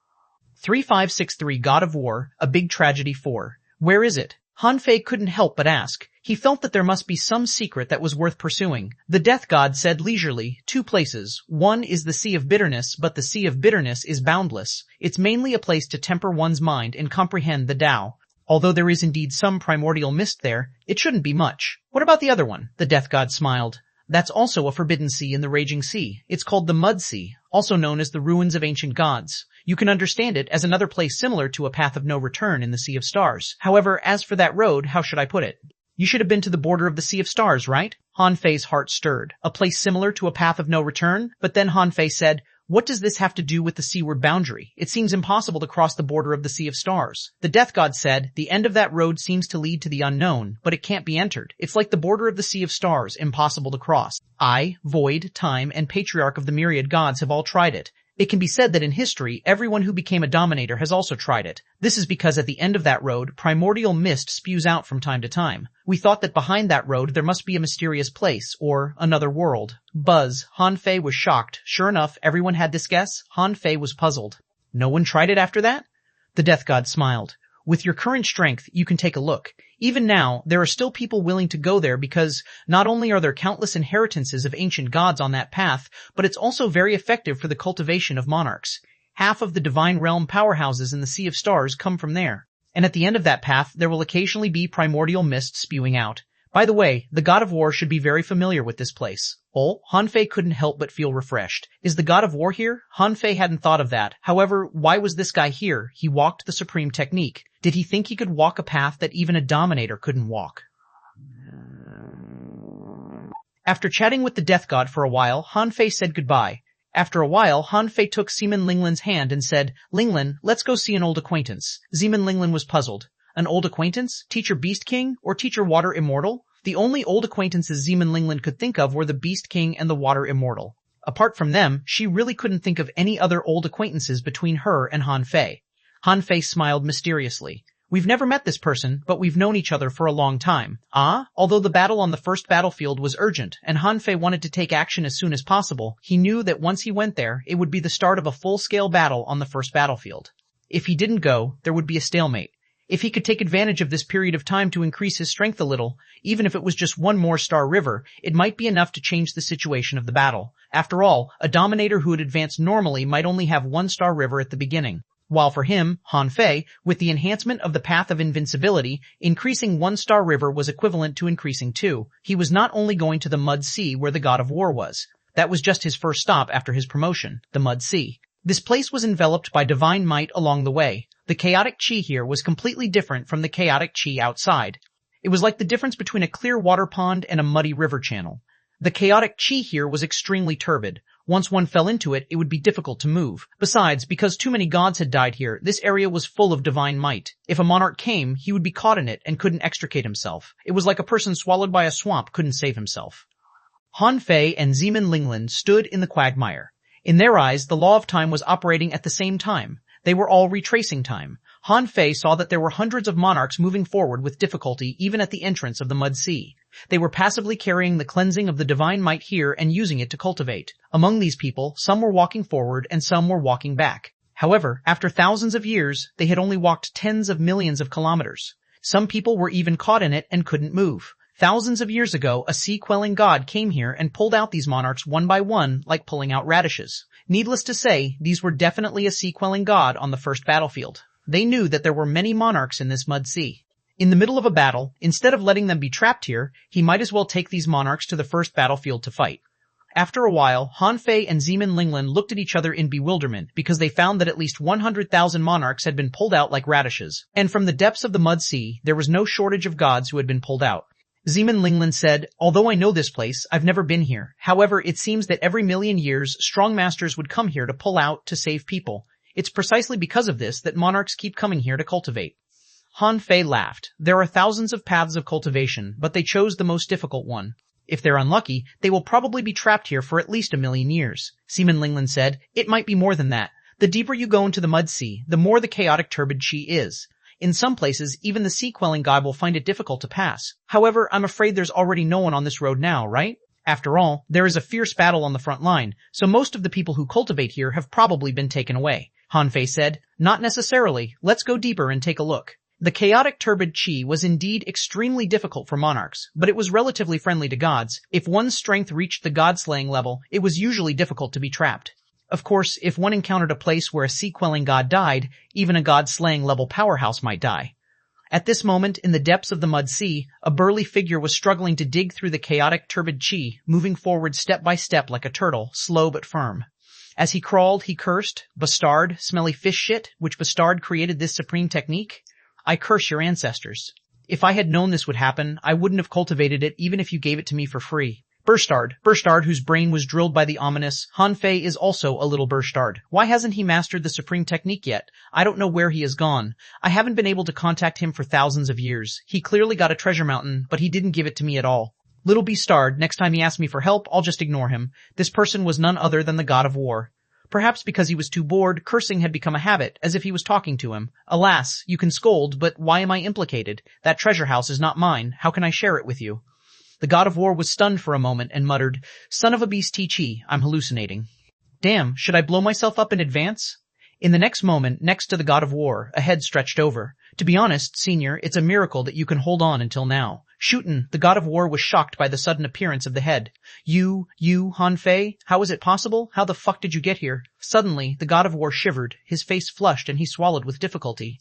Speaker 1: 3563 God of War, A Big Tragedy 4. Where is it? Han Fei couldn't help but ask. He felt that there must be some secret that was worth pursuing. The Death God said leisurely, 2 places. One is the Sea of Bitterness, but the Sea of Bitterness is boundless. It's mainly a place to temper one's mind and comprehend the Tao. Although there is indeed some primordial mist there, it shouldn't be much. What about the other one? The Death God smiled. That's also a forbidden sea in the Raging Sea. It's called the Mud Sea, also known as the Ruins of Ancient Gods. You can understand it as another place similar to a path of no return in the Sea of Stars. However, as for that road, how should I put it? You should have been to the border of the Sea of Stars, right? Han Fei's heart stirred. A place similar to a path of no return? But then Han Fei said, "What does this have to do with the seaward boundary? It seems impossible to cross the border of the Sea of Stars." The Death God said, "The end of that road seems to lead to the unknown, but it can't be entered. It's like the border of the Sea of Stars, impossible to cross. I, Void, Time, and Patriarch of the Myriad Gods have all tried it. It can be said that in history, everyone who became a dominator has also tried it. This is because at the end of that road, primordial mist spews out from time to time. We thought that behind that road there must be a mysterious place, or another world." Buzz. Han Fei was shocked. Sure enough, everyone had this guess. Han Fei was puzzled. "No one tried it after that?" The Death God smiled. "With your current strength, you can take a look. Even now, there are still people willing to go there because not only are there countless inheritances of ancient gods on that path, but it's also very effective for the cultivation of monarchs. Half of the divine realm powerhouses in the Sea of Stars come from there. And at the end of that path, there will occasionally be primordial mist spewing out. By the way, the God of War should be very familiar with this place." "Oh?" Han Fei couldn't help but feel refreshed. "Is the God of War here?" Han Fei hadn't thought of that. However, why was this guy here? He walked the Supreme Technique. Did he think he could walk a path that even a Dominator couldn't walk? After chatting with the Death God for a while, Han Fei said goodbye. After a while, Han Fei took Zeman Linglin's hand and said, "Linglin, let's go see an old acquaintance." Zeman Linglin was puzzled. An old acquaintance? Teacher Beast King? Or Teacher Water Immortal? The only old acquaintances Zeman Linglin could think of were the Beast King and the Water Immortal. Apart from them, she really couldn't think of any other old acquaintances between her and Han Fei. Han Fei smiled mysteriously. "We've never met this person, but we've known each other for a long time." "Ah?" Although the battle on the first battlefield was urgent, and Han Fei wanted to take action as soon as possible, he knew that once he went there, it would be the start of a full-scale battle on the first battlefield. If he didn't go, there would be a stalemate. If he could take advantage of this period of time to increase his strength a little, even if it was just one more star river, it might be enough to change the situation of the battle. After all, a dominator who would advance normally might only have one star river at the beginning. While for him, Han Fei, with the enhancement of the Path of Invincibility, increasing one star river was equivalent to increasing two. He was not only going to the Mud Sea where the God of War was. That was just his first stop after his promotion, the Mud Sea. This place was enveloped by divine might along the way. The chaotic chi here was completely different from the chaotic chi outside. It was like the difference between a clear water pond and a muddy river channel. The chaotic chi here was extremely turbid. Once one fell into it, it would be difficult to move. Besides, because too many gods had died here, this area was full of divine might. If a monarch came, he would be caught in it and couldn't extricate himself. It was like a person swallowed by a swamp couldn't save himself. Han Fei and Zeman Linglan stood in the quagmire. In their eyes, the law of time was operating at the same time. They were all retracing time. Han Fei saw that there were hundreds of monarchs moving forward with difficulty even at the entrance of the Mud Sea. They were passively carrying the cleansing of the divine might here and using it to cultivate. Among these people, some were walking forward and some were walking back. However, after thousands of years, they had only walked tens of millions of kilometers. Some people were even caught in it and couldn't move. Thousands of years ago, a sea-quelling god came here and pulled out these monarchs one by one like pulling out radishes. Needless to say, these were definitely a sea-quelling god on the first battlefield. They knew that there were many monarchs in this Mud Sea. In the middle of a battle, instead of letting them be trapped here, he might as well take these monarchs to the first battlefield to fight. After a while, Han Fei and Zeman Linglan looked at each other in bewilderment because they found that at least 100,000 monarchs had been pulled out like radishes. And from the depths of the Mud Sea, there was no shortage of gods who had been pulled out. Zeman Linglan said, "Although I know this place, I've never been here. However, it seems that every million years, strong masters would come here to pull out, to save people. It's precisely because of this that monarchs keep coming here to cultivate." Han Fei laughed. There are thousands of paths of cultivation, but they chose the most difficult one. If they're unlucky, they will probably be trapped here for at least 1,000,000 years. Zeman Linglan said, "It might be more than that. The deeper you go into the Mud Sea, the more the chaotic turbid chi is. In some places, even the sea-quelling god will find it difficult to pass. However, I'm afraid there's already no one on this road now, right? After all, there is a fierce battle on the front line, so most of the people who cultivate here have probably been taken away." Han Fei said, "Not necessarily. Let's go deeper and take a look." The chaotic turbid chi was indeed extremely difficult for monarchs, but it was relatively friendly to gods. If one's strength reached the god-slaying level, it was usually difficult to be trapped. Of course, if one encountered a place where a sea-quelling god died, even a god-slaying level powerhouse might die. At this moment, in the depths of the Mud Sea, a burly figure was struggling to dig through the chaotic turbid chi, moving forward step by step like a turtle, slow but firm. As he crawled, he cursed, "Bastard, smelly fish shit, which bastard created this supreme technique? I curse your ancestors. If I had known this would happen, I wouldn't have cultivated it even if you gave it to me for free." Burstard, whose brain was drilled by the ominous, Han Fei is also a little Burstard. Why hasn't he mastered the supreme technique yet? I don't know where he has gone. I haven't been able to contact him for thousands of years. He clearly got a treasure mountain, but he didn't give it to me at all. Little Beastard, next time he asks me for help, I'll just ignore him. This person was none other than the god of war. Perhaps because he was too bored, cursing had become a habit, as if he was talking to him. Alas, you can scold, but why am I implicated? That treasure house is not mine. How can I share it with you? The god of war was stunned for a moment and muttered, "Son of a beast Chi, I'm hallucinating." Damn, should I blow myself up in advance? In the next moment, next to the god of war, a head stretched over. To be honest, Senior, it's a miracle that you can hold on until now. Shootin', the god of war was shocked by the sudden appearance of the head. You, Han Fei? How is it possible? How the fuck did you get here? Suddenly, the god of war shivered, his face flushed and he swallowed with difficulty.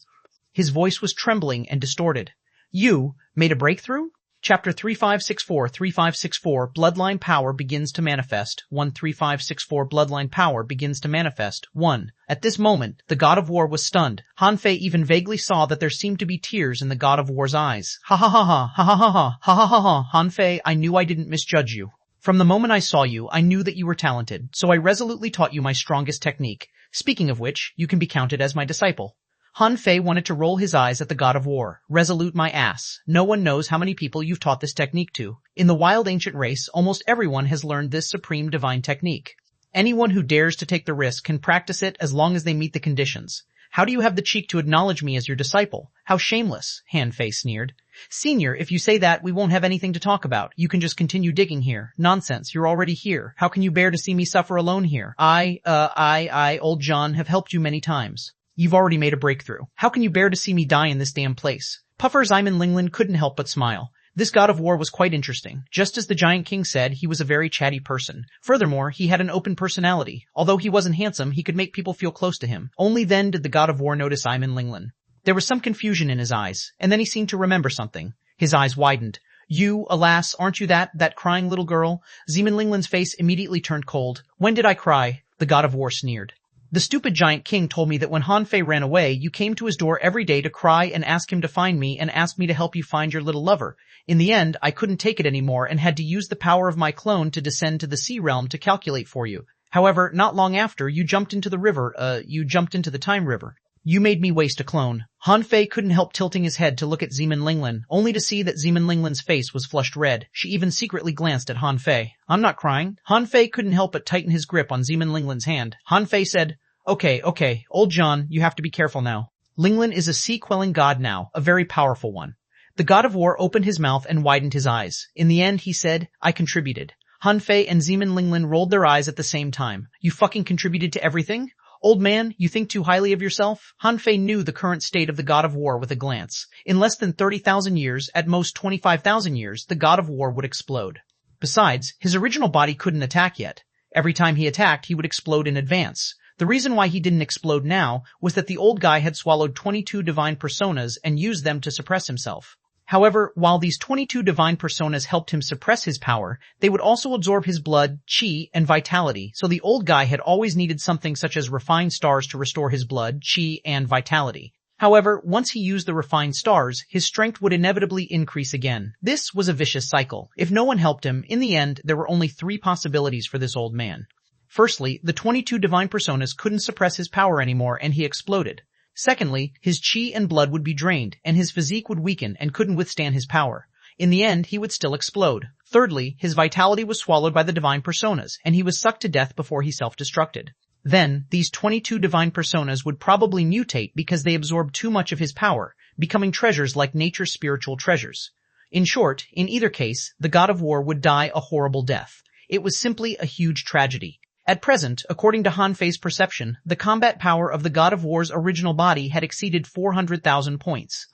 Speaker 1: His voice was trembling and distorted. You made a breakthrough? Chapter 3564 Bloodline Power Begins to Manifest 13564 Bloodline Power Begins to Manifest 1. At this moment, the god of war was stunned. Han Fei even vaguely saw that there seemed to be tears in the god of war's eyes. Ha ha ha ha ha ha ha ha ha ha ha ha. Han Fei, I knew I didn't misjudge you. From the moment I saw you, I knew that you were talented, so I resolutely taught you my strongest technique. Speaking of which, you can be counted as my disciple. Han Fei wanted to roll his eyes at the god of war. Resolute my ass. No one knows how many people you've taught this technique to. In the wild ancient race, almost everyone has learned this supreme divine technique. Anyone who dares to take the risk can practice it as long as they meet the conditions. How do you have the cheek to acknowledge me as your disciple? How shameless, Han Fei sneered. Senior, if you say that, we won't have anything to talk about. You can just continue digging here. Nonsense, you're already here. How can you bear to see me suffer alone here? I, old John, have helped you many times. You've already made a breakthrough. How can you bear to see me die in this damn place? Puffer Ximon Linglan couldn't help but smile. This god of war was quite interesting. Just as the Giant King said, he was a very chatty person. Furthermore, he had an open personality. Although he wasn't handsome, he could make people feel close to him. Only then did the god of war notice Ximon Linglan. There was some confusion in his eyes, and then he seemed to remember something. His eyes widened. You, alas, aren't you that crying little girl? Ximon Linglan's face immediately turned cold. When did I cry? The god of war sneered. The stupid Giant King told me that when Han Fei ran away, you came to his door every day to cry and ask him to find me and ask me to help you find your little lover. In the end, I couldn't take it anymore and had to use the power of my clone to descend to the sea realm to calculate for you. However, not long after, you jumped into the time river. You made me waste a clone. Han Fei couldn't help tilting his head to look at Ximon Linglan, only to see that Ximon Linglan's face was flushed red. She even secretly glanced at Han Fei. I'm not crying. Han Fei couldn't help but tighten his grip on Ximon Linglan's hand. Han Fei said, Okay, old John, you have to be careful now. Linglan is a sea-quelling god now, a very powerful one. The god of war opened his mouth and widened his eyes. In the end, he said, I contributed. Han Fei and Ximon Linglan rolled their eyes at the same time. You fucking contributed to everything? Old man, you think too highly of yourself? Han Fei knew the current state of the god of war with a glance. In less than 30,000 years, at most 25,000 years, the god of war would explode. Besides, his original body couldn't attack yet. Every time he attacked, he would explode in advance. The reason why he didn't explode now was that the old guy had swallowed 22 divine personas and used them to suppress himself. However, while these 22 divine personas helped him suppress his power, they would also absorb his blood, chi, and vitality, so the old guy had always needed something such as refined stars to restore his blood, chi, and vitality. However, once he used the refined stars, his strength would inevitably increase again. This was a vicious cycle. If no one helped him, in the end, there were only 3 possibilities for this old man. Firstly, the 22 divine personas couldn't suppress his power anymore and he exploded. Secondly, his chi and blood would be drained, and his physique would weaken and couldn't withstand his power. In the end, he would still explode. Thirdly, his vitality was swallowed by the divine personas, and he was sucked to death before he self-destructed. Then, these 22 divine personas would probably mutate because they absorbed too much of his power, becoming treasures like nature's spiritual treasures. In short, in either case, the god of war would die a horrible death. It was simply a huge tragedy. At present, according to Han Fei's perception, the combat power of the god of war's original body had exceeded 400,000 points.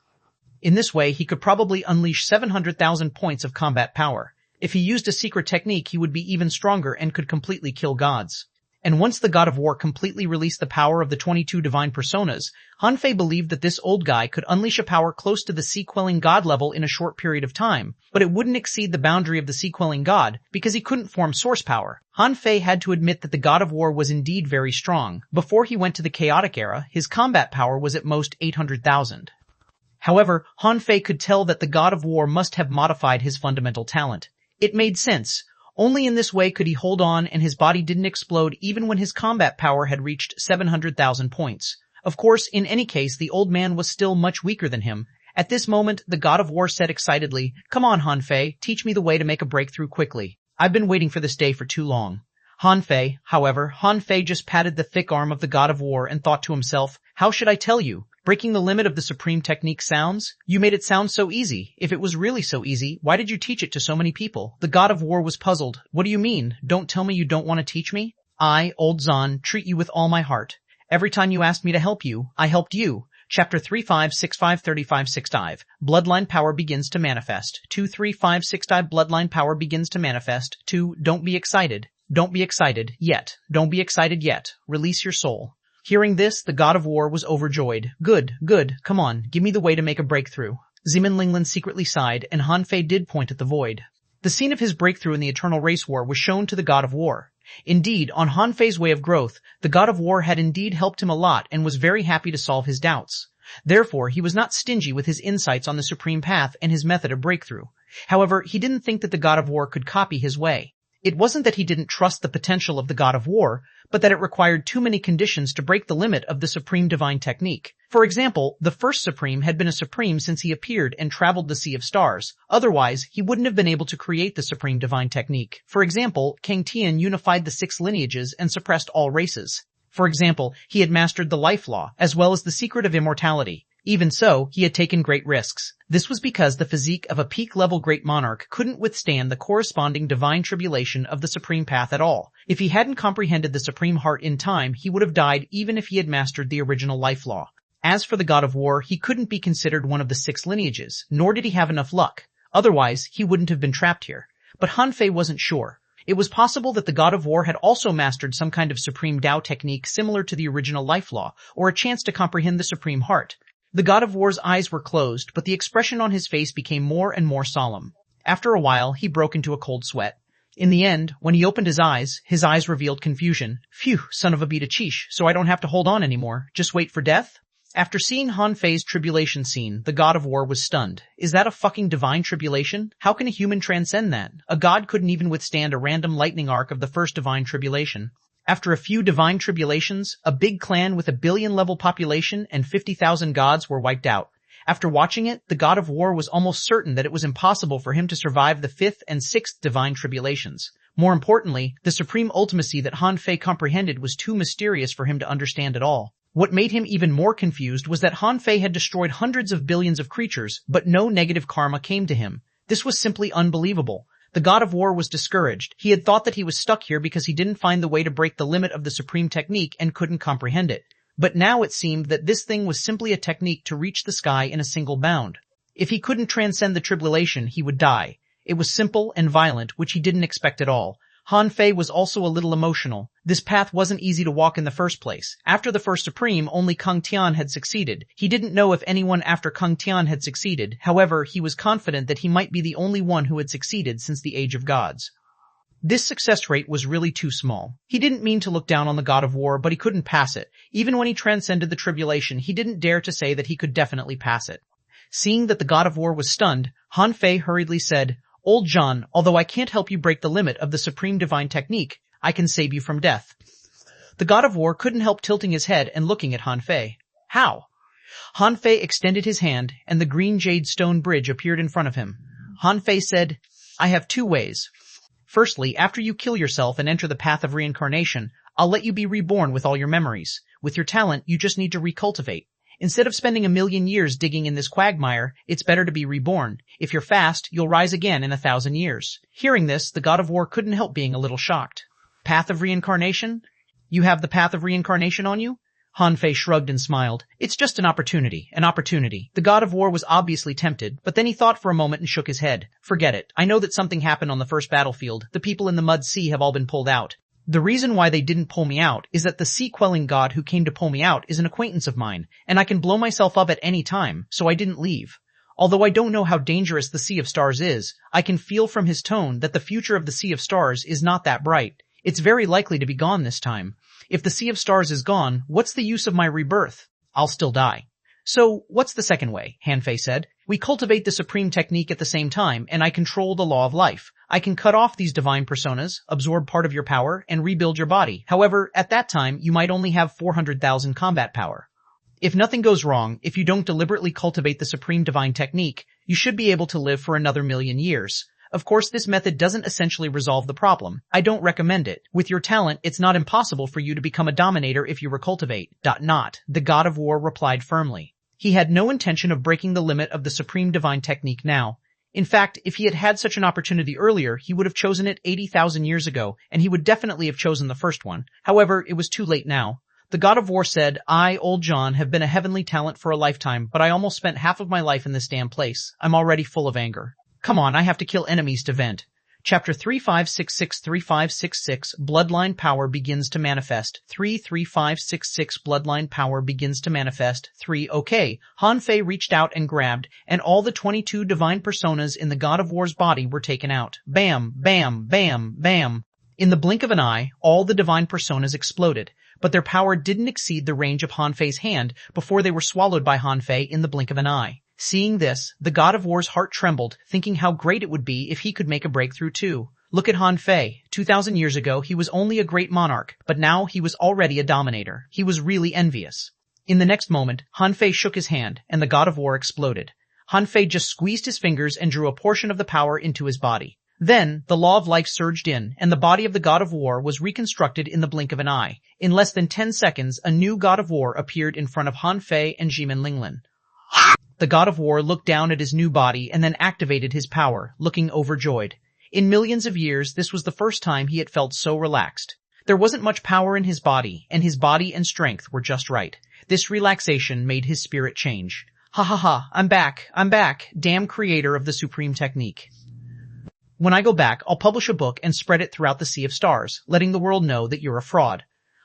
Speaker 1: In this way, he could probably unleash 700,000 points of combat power. If he used a secret technique, he would be even stronger and could completely kill gods. And once the god of war completely released the power of the 22 divine personas, Han Fei believed that this old guy could unleash a power close to the sea-quelling god level in a short period of time, but it wouldn't exceed the boundary of the sea-quelling god because he couldn't form source power. Han Fei had to admit that the god of war was indeed very strong. Before he went to the chaotic era, his combat power was at most 800,000. However, Han Fei could tell that the god of war must have modified his fundamental talent. It made sense. Only in this way could he hold on and his body didn't explode even when his combat power had reached 700,000 points. Of course, in any case, the old man was still much weaker than him. At this moment, the god of war said excitedly, Come on, Han Fei, teach me the way to make a breakthrough quickly. I've been waiting for this day for too long. Han Fei just patted the thick arm of the god of war and thought to himself, How should I tell you? Breaking the limit of the supreme technique sounds? You made it sound so easy. If it was really so easy, why did you teach it to so many people? The god of war was puzzled. What do you mean? Don't tell me you don't want to teach me? I, old Zan, treat you with all my heart. Every time you asked me to help you, I helped you. Chapter 35653565. Bloodline power begins to manifest. 23565 Bloodline power begins to manifest. 2. Don't be excited. Don't be excited yet. Don't be excited yet. Release your soul. Hearing this, the god of war was overjoyed. Good, come on, give me the way to make a breakthrough. Ximon Linglan secretly sighed, and Han Fei did point at the void. The scene of his breakthrough in the Eternal Race War was shown to the god of war. Indeed, on Han Fei's way of growth, the god of war had indeed helped him a lot and was very happy to solve his doubts. Therefore, he was not stingy with his insights on the supreme path and his method of breakthrough. However, he didn't think that the god of war could copy his way. It wasn't that he didn't trust the potential of the god of war, but that it required too many conditions to break the limit of the supreme divine technique. For example, the first supreme had been a supreme since he appeared and traveled the sea of stars. Otherwise, he wouldn't have been able to create the supreme divine technique. For example, King Tian unified the 6 lineages and suppressed all races. For example, he had mastered the life law, as well as the secret of immortality. Even so, he had taken great risks. This was because the physique of a peak-level great monarch couldn't withstand the corresponding divine tribulation of the supreme path at all. If he hadn't comprehended the supreme heart in time, he would have died even if he had mastered the original life law. As for the god of war, he couldn't be considered one of the 6 lineages, nor did he have enough luck. Otherwise, he wouldn't have been trapped here. But Han Fei wasn't sure. It was possible that the god of war had also mastered some kind of supreme Tao technique similar to the original life law, or a chance to comprehend the supreme heart. The god of war's eyes were closed, but the expression on his face became more and more solemn. After a while, he broke into a cold sweat. In the end, when he opened his eyes revealed confusion. Phew, son of a beta cheesh, so I don't have to hold on anymore. Just wait for death? After seeing Han Fei's tribulation scene, the god of war was stunned. Is that a fucking divine tribulation? How can a human transcend that? A god couldn't even withstand a random lightning arc of the first divine tribulation. After a few divine tribulations, a big clan with a billion-level population and 50,000 gods were wiped out. After watching it, the god of war was almost certain that it was impossible for him to survive the 5th and 6th divine tribulations. More importantly, the supreme ultimacy that Han Fei comprehended was too mysterious for him to understand at all. What made him even more confused was that Han Fei had destroyed hundreds of billions of creatures, but no negative karma came to him. This was simply unbelievable. The god of war was discouraged. He had thought that he was stuck here because he didn't find the way to break the limit of the supreme technique and couldn't comprehend it. But now it seemed that this thing was simply a technique to reach the sky in a single bound. If he couldn't transcend the tribulation, he would die. It was simple and violent, which he didn't expect at all. Han Fei was also a little emotional. This path wasn't easy to walk in the first place. After the first supreme, only Kung Tian had succeeded. He didn't know if anyone after Kung Tian had succeeded. However, he was confident that he might be the only one who had succeeded since the Age of Gods. This success rate was really too small. He didn't mean to look down on the god of war, but he couldn't pass it. Even when he transcended the tribulation, he didn't dare to say that he could definitely pass it. Seeing that the god of war was stunned, Han Fei hurriedly said, "Old John, although I can't help you break the limit of the supreme divine technique, I can save you from death." The god of war couldn't help tilting his head and looking at Han Fei. How? Han Fei extended his hand, and the green jade stone bridge appeared in front of him. Han Fei said, "I have 2 ways. Firstly, after you kill yourself and enter the path of reincarnation, I'll let you be reborn with all your memories. With your talent, you just need to recultivate. Instead of spending 1,000,000 years digging in this quagmire, it's better to be reborn. If you're fast, you'll rise again in 1,000 years. Hearing this, the god of war couldn't help being a little shocked. Path of reincarnation? You have the path of reincarnation on you? Han Fei shrugged and smiled. It's just an opportunity. The god of war was obviously tempted, but then he thought for a moment and shook his head. Forget it. I know that something happened on the first battlefield. The people in the Mud Sea have all been pulled out. The reason why they didn't pull me out is that the sea-quelling god who came to pull me out is an acquaintance of mine, and I can blow myself up at any time, so I didn't leave. Although I don't know how dangerous the Sea of Stars is, I can feel from his tone that the future of the Sea of Stars is not that bright. It's very likely to be gone this time. If the Sea of Stars is gone, what's the use of my rebirth? I'll still die. So, what's the second way? Han Fei said. We cultivate the supreme technique at the same time, and I control the law of life. I can cut off these divine personas, absorb part of your power, and rebuild your body. However, at that time, you might only have 400,000 combat power. If nothing goes wrong, if you don't deliberately cultivate the supreme divine technique, you should be able to live for another 1,000,000 years. Of course, this method doesn't essentially resolve the problem. I don't recommend it. With your talent, it's not impossible for you to become a dominator if you recultivate. The god of war replied firmly. He had no intention of breaking the limit of the supreme divine technique now. In fact, if he had had such an opportunity earlier, he would have chosen it 80,000 years ago, and he would definitely have chosen the first one. However, it was too late now. The god of war said, I, Old John, have been a heavenly talent for a lifetime, but I almost spent half of my life in this damn place. I'm already full of anger. Come on, I have to kill enemies to vent. Chapter 3566 Bloodline Power Begins to Manifest. 33566 Bloodline Power Begins to Manifest. 3 Okay. Han Fei reached out and grabbed, and all the 22 divine personas in the God of War's body were taken out. Bam, bam, bam, bam. In the blink of an eye, all the divine personas exploded, but their power didn't exceed the range of Han Fei's hand before they were swallowed by Han Fei in the blink of an eye. Seeing this, the God of War's heart trembled, thinking how great it would be if he could make a breakthrough too. Look at Han Fei. 2,000 years ago, he was only a great monarch, but now he was already a dominator. He was really envious. In the next moment, Han Fei shook his hand, and the God of War exploded. Han Fei just squeezed his fingers and drew a portion of the power into his body. Then, the law of life surged in, and the body of the God of War was reconstructed in the blink of an eye. In less than 10 seconds, a new God of War appeared in front of Han Fei and Jimin Linglin. The god of war looked down at his new body and then activated his power, looking overjoyed. In millions of years, this was the first time he had felt so relaxed. There wasn't much power in his body, and his body and strength were just right. This relaxation made his spirit change. Ha ha ha, I'm back, damn creator of the supreme technique. When I go back, I'll publish a book and spread it throughout the Sea of Stars, letting the world know that you're a fraud.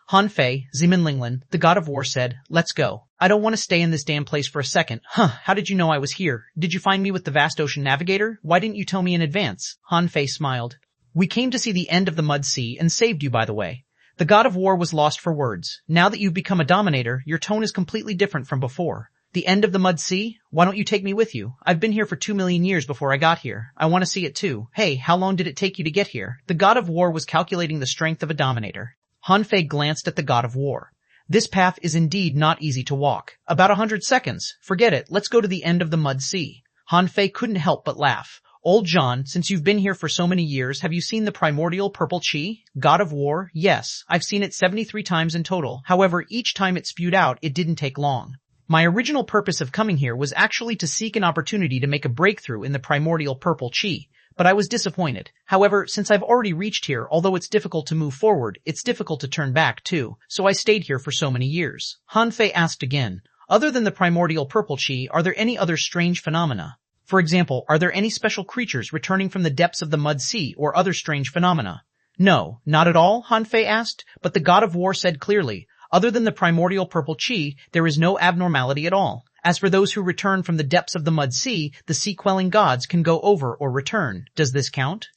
Speaker 1: Han Fei, Zimenlinglan, the god of war, said, let's go. I don't want to stay in this damn place for a second. How did you know I was here? Did you find me with the vast ocean navigator? Why didn't you tell me in advance? Han Fei smiled. We came to see the end of the Mud Sea and saved you, by the way. The god of war was lost for words. Now that you've become a dominator, your tone is completely different from before. The end of the Mud Sea? Why don't you take me with you? I've been here for 2 million years before I got here. I want to see it too. Hey, how long did it take you to get here? The god of war was calculating the strength of a dominator. Han Fei glanced at the god of war. This path is indeed not easy to walk. About 100 seconds. Forget it. Let's go to the end of the Mud Sea. Han Fei couldn't help but laugh. Old John, since you've been here for so many years, have you seen the primordial purple chi? God of war? Yes. I've seen it 73 times in total. However, each time it spewed out, it didn't take long. My original purpose of coming here was actually to seek an opportunity to make a breakthrough in the primordial purple chi, but I was disappointed. However, since I've already reached here, although it's difficult to move forward, it's difficult to turn back too, so I stayed here for so many years. Han Fei asked again, other than the primordial purple chi, are there any other strange phenomena? For example, are there any special creatures returning from the depths of the Mud Sea or other strange phenomena? No, not at all, Han Fei asked, but the god of war said clearly, other than the primordial purple chi, there is no abnormality at all. As for those who return from the depths of the Mud Sea, the sea-quelling gods can go over or return. Does this count?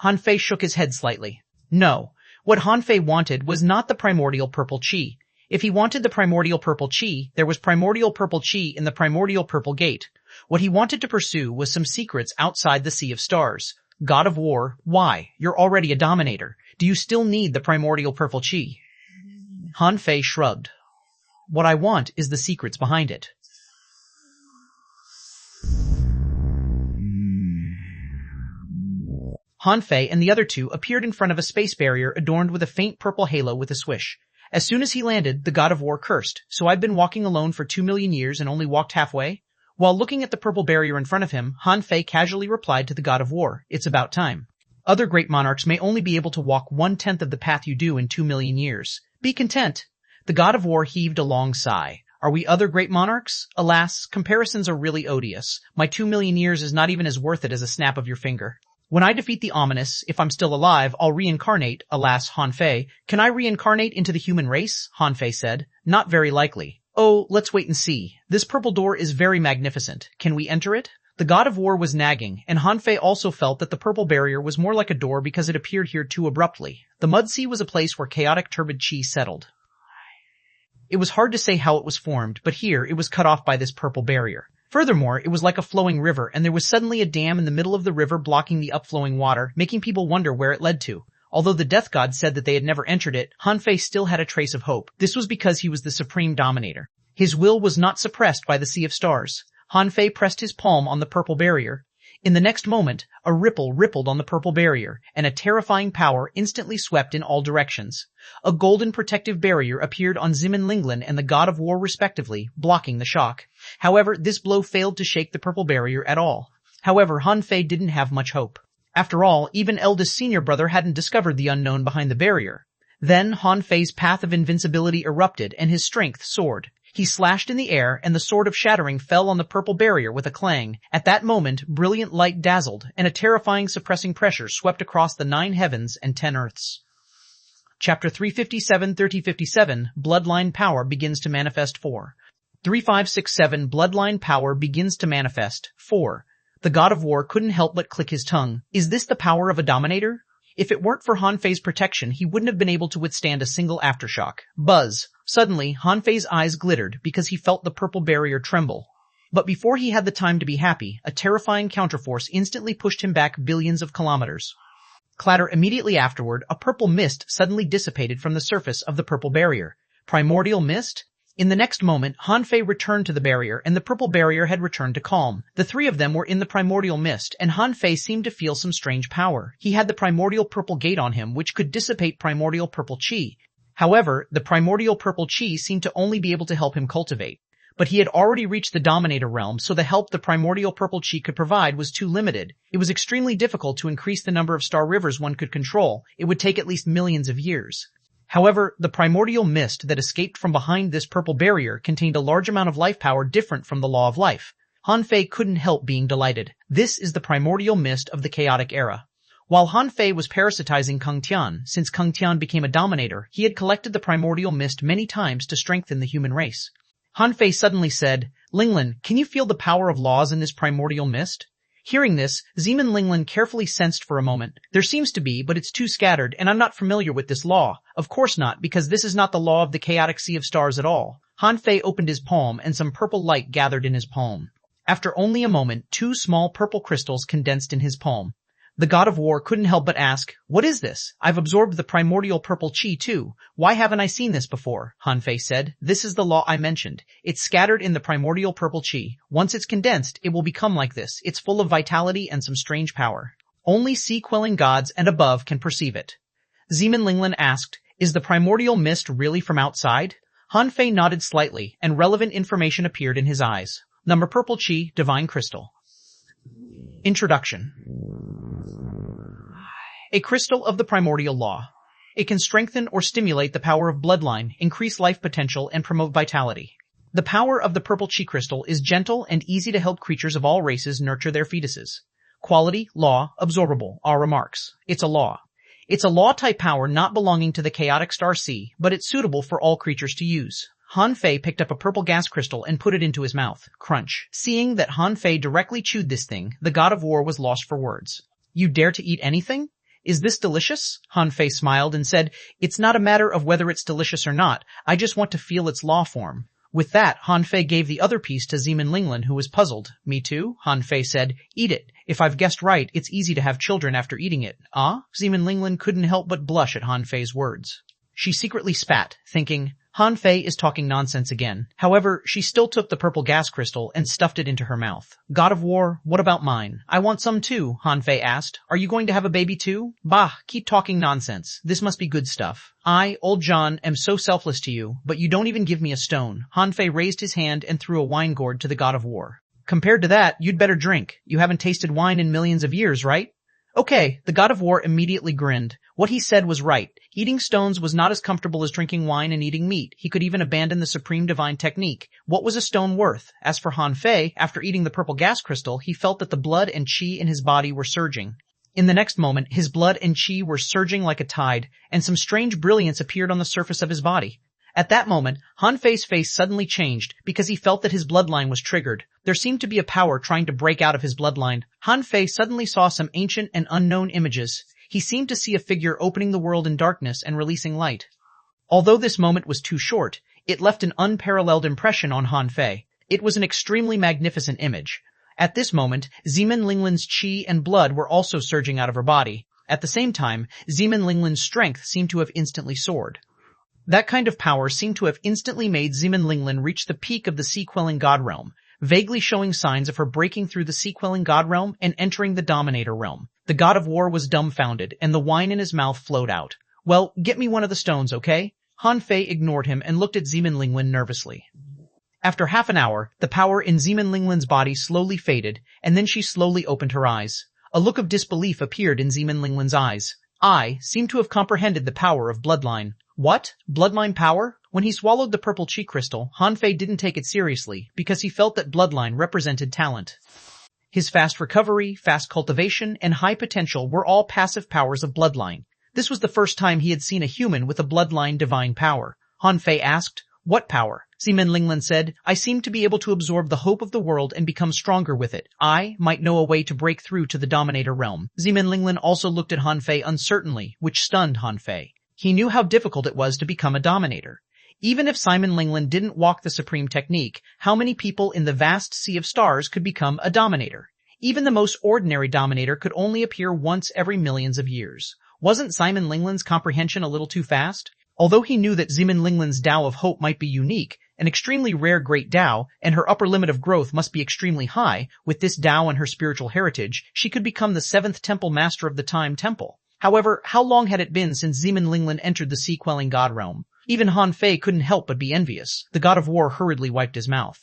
Speaker 1: Han Fei shook his head slightly. No. What Han Fei wanted was not the primordial purple chi. If he wanted the primordial purple chi, there was primordial purple chi in the primordial purple gate. What he wanted to pursue was some secrets outside the Sea of Stars. God of war, why? You're already a dominator. Do you still need the primordial purple chi? Han Fei shrugged. What I want is the secrets behind it. Han Fei and the other two appeared in front of a space barrier adorned with a faint purple halo with a swish. As soon as he landed, the god of war cursed, so I've been walking alone for 2 million years and only walked halfway? While looking at the purple barrier in front of him, Han Fei casually replied to the god of war, it's about time. Other great monarchs may only be able to walk 1/10 of the path you do in 2 million years. Be content. The god of war heaved a long sigh. Are we other great monarchs? Alas, comparisons are really odious. My 2 million years is not even as worth it as a snap of your finger. When I defeat the ominous, if I'm still alive, I'll reincarnate, alas, Han Fei. Can I reincarnate into the human race? Han Fei said. Not very likely. Oh, let's wait and see. This purple door is very magnificent. Can we enter it? The god of war was nagging, and Han Fei also felt that the purple barrier was more like a door because it appeared here too abruptly. The Mud Sea was a place where chaotic turbid chi settled. It was hard to say how it was formed, but here it was cut off by this purple barrier. Furthermore, it was like a flowing river, and there was suddenly a dam in the middle of the river blocking the upflowing water, making people wonder where it led to. Although the death god said that they had never entered it, Han Fei still had a trace of hope. This was because he was the supreme dominator. His will was not suppressed by the Sea of Stars. Han Fei pressed his palm on the purple barrier. In the next moment, a ripple rippled on the purple barrier, and a terrifying power instantly swept in all directions. A golden protective barrier appeared on Zimenlinglan and the god of war respectively, blocking the shock. However, this blow failed to shake the purple barrier at all. However, Han Fei didn't have much hope. After all, even eldest senior brother hadn't discovered the unknown behind the barrier. Then Han Fei's path of invincibility erupted and his strength soared. He slashed in the air, and the sword of shattering fell on the purple barrier with a clang. At that moment, brilliant light dazzled, and a terrifying suppressing pressure swept across the 9 heavens and 10 earths. Chapter 357-3057, Bloodline Power Begins to Manifest 4. 3567, Bloodline Power Begins to Manifest 4. The god of war couldn't help but click his tongue. Is this the power of a dominator? If it weren't for Han Fei's protection, he wouldn't have been able to withstand a single aftershock. Buzz. Suddenly, Han Fei's eyes glittered because he felt the purple barrier tremble. But before he had the time to be happy, a terrifying counterforce instantly pushed him back billions of kilometers. Clatter immediately afterward, a purple mist suddenly dissipated from the surface of the purple barrier. Primordial mist? In the next moment, Han Fei returned to the barrier, and the purple barrier had returned to calm. The 3 of them were in the primordial mist, and Han Fei seemed to feel some strange power. He had the primordial purple gate on him, which could dissipate primordial purple chi. However, the primordial purple chi seemed to only be able to help him cultivate. but he had already reached the Dominator realm, so the help the primordial purple chi could provide was too limited. It was extremely difficult to increase the number of star rivers one could control. It would take at least millions of years. However, the primordial mist that escaped from behind this purple barrier contained a large amount of life power different from the law of life. Han Fei couldn't help being delighted. This is the primordial mist of the chaotic era. While Han Fei was parasitizing Kung Tian, since Kung Tian became a dominator, he had collected the primordial mist many times to strengthen the human race. Han Fei suddenly said, "Linglin, can you feel the power of laws in this primordial mist?" Hearing this, Zeman Linglin carefully sensed for a moment. There seems to be, but it's too scattered, and I'm not familiar with this law. Of course not, because this is not the law of the chaotic sea of stars at all. Han Fei opened his palm, and some purple light gathered in his palm. After only a moment, 2 small purple crystals condensed in his palm. The god of war couldn't help but ask, "What is this? I've absorbed the primordial purple chi too. Why haven't I seen this before?" Han Fei said, "This is the law I mentioned. It's scattered in the primordial purple chi. Once it's condensed, it will become like this. It's full of vitality and some strange power. Only sea-quelling gods and above can perceive it." Zeman Linglin asked, "Is the primordial mist really from outside?" Han Fei nodded slightly, and relevant information appeared in his eyes. Number purple chi, divine crystal. Introduction. A crystal of the primordial law. It can strengthen or stimulate the power of bloodline, increase life potential, and promote vitality. The power of the purple chi crystal is gentle and easy to help creatures of all races nurture their fetuses. Quality, law, absorbable, are remarks. It's a law. It's a law-type power not belonging to the chaotic star sea, but it's suitable for all creatures to use. Han Fei picked up a purple gas crystal and put it into his mouth. Crunch. Seeing that Han Fei directly chewed this thing, the god of war was lost for words. "You dare to eat anything? Is this delicious?" Han Fei smiled and said, "It's not a matter of whether it's delicious or not. I just want to feel its law form." With that, Han Fei gave the other piece to Zeman Linglin, who was puzzled. "Me too?" Han Fei said. "Eat it. If I've guessed right, it's easy to have children after eating it." "Ah?" Zeman Linglin couldn't help but blush at Han Fei's words. She secretly spat, thinking, Han Fei is talking nonsense again. However, she still took the purple gas crystal and stuffed it into her mouth. "God of war, what about mine?" "I want some too," Han Fei asked. "Are you going to have a baby too?" "Bah, keep talking nonsense. This must be good stuff. I, old John, am so selfless to you, but you don't even give me a stone." Han Fei raised his hand and threw a wine gourd to the god of war. "Compared to that, you'd better drink. You haven't tasted wine in millions of years, right?" "Okay," the god of war immediately grinned. What he said was right. Eating stones was not as comfortable as drinking wine and eating meat. He could even abandon the supreme divine technique. What was a stone worth? As for Han Fei, after eating the purple gas crystal, he felt that the blood and chi in his body were surging. In the next moment, his blood and chi were surging like a tide, and some strange brilliance appeared on the surface of his body. At that moment, Han Fei's face suddenly changed because he felt that his bloodline was triggered. There seemed to be a power trying to break out of his bloodline. Han Fei suddenly saw some ancient and unknown images. He seemed to see a figure opening the world in darkness and releasing light. Although this moment was too short, it left an unparalleled impression on Han Fei. It was an extremely magnificent image. At this moment, Zeman Linglin's chi and blood were also surging out of her body. At the same time, Zeman Linglin's strength seemed to have instantly soared. That kind of power seemed to have instantly made Zeman Linglin reach the peak of the sea-quelling god realm, vaguely showing signs of her breaking through the sea-quelling god realm and entering the dominator realm. The god of war was dumbfounded, and the wine in his mouth flowed out. "Well, get me one of the stones, okay?" Han Fei ignored him and looked at Zeman Linglin nervously. After half an hour, the power in Zeman Linglin's body slowly faded, and then she slowly opened her eyes. A look of disbelief appeared in Zeman Linglin's eyes. I seem to have comprehended the power of bloodline. What? Bloodline power? When he swallowed the purple chi crystal, Han Fei didn't take it seriously, because he felt that bloodline represented talent. His fast recovery, fast cultivation, and high potential were all passive powers of bloodline. This was the first time he had seen a human with a bloodline divine power. Han Fei asked, "What power?" Zeman Linglin said, "I seem to be able to absorb the hope of the world and become stronger with it. I might know a way to break through to the dominator realm." Zeman Linglin also looked at Han Fei uncertainly, which stunned Han Fei. He knew how difficult it was to become a dominator. Even if Zeman Linglin didn't walk the supreme technique, how many people in the vast sea of stars could become a dominator? Even the most ordinary dominator could only appear once every millions of years. Wasn't Zeman Linglin's comprehension a little too fast? Although he knew that Zeman Linglin's Tao of Hope might be unique, an extremely rare great Tao, and her upper limit of growth must be extremely high, with this Tao and her spiritual heritage, she could become the 7th temple master of the Time Temple. However, how long had it been since Zeman Linglin entered the sea-quelling god realm? Even Han Fei couldn't help but be envious. The god of war hurriedly wiped his mouth.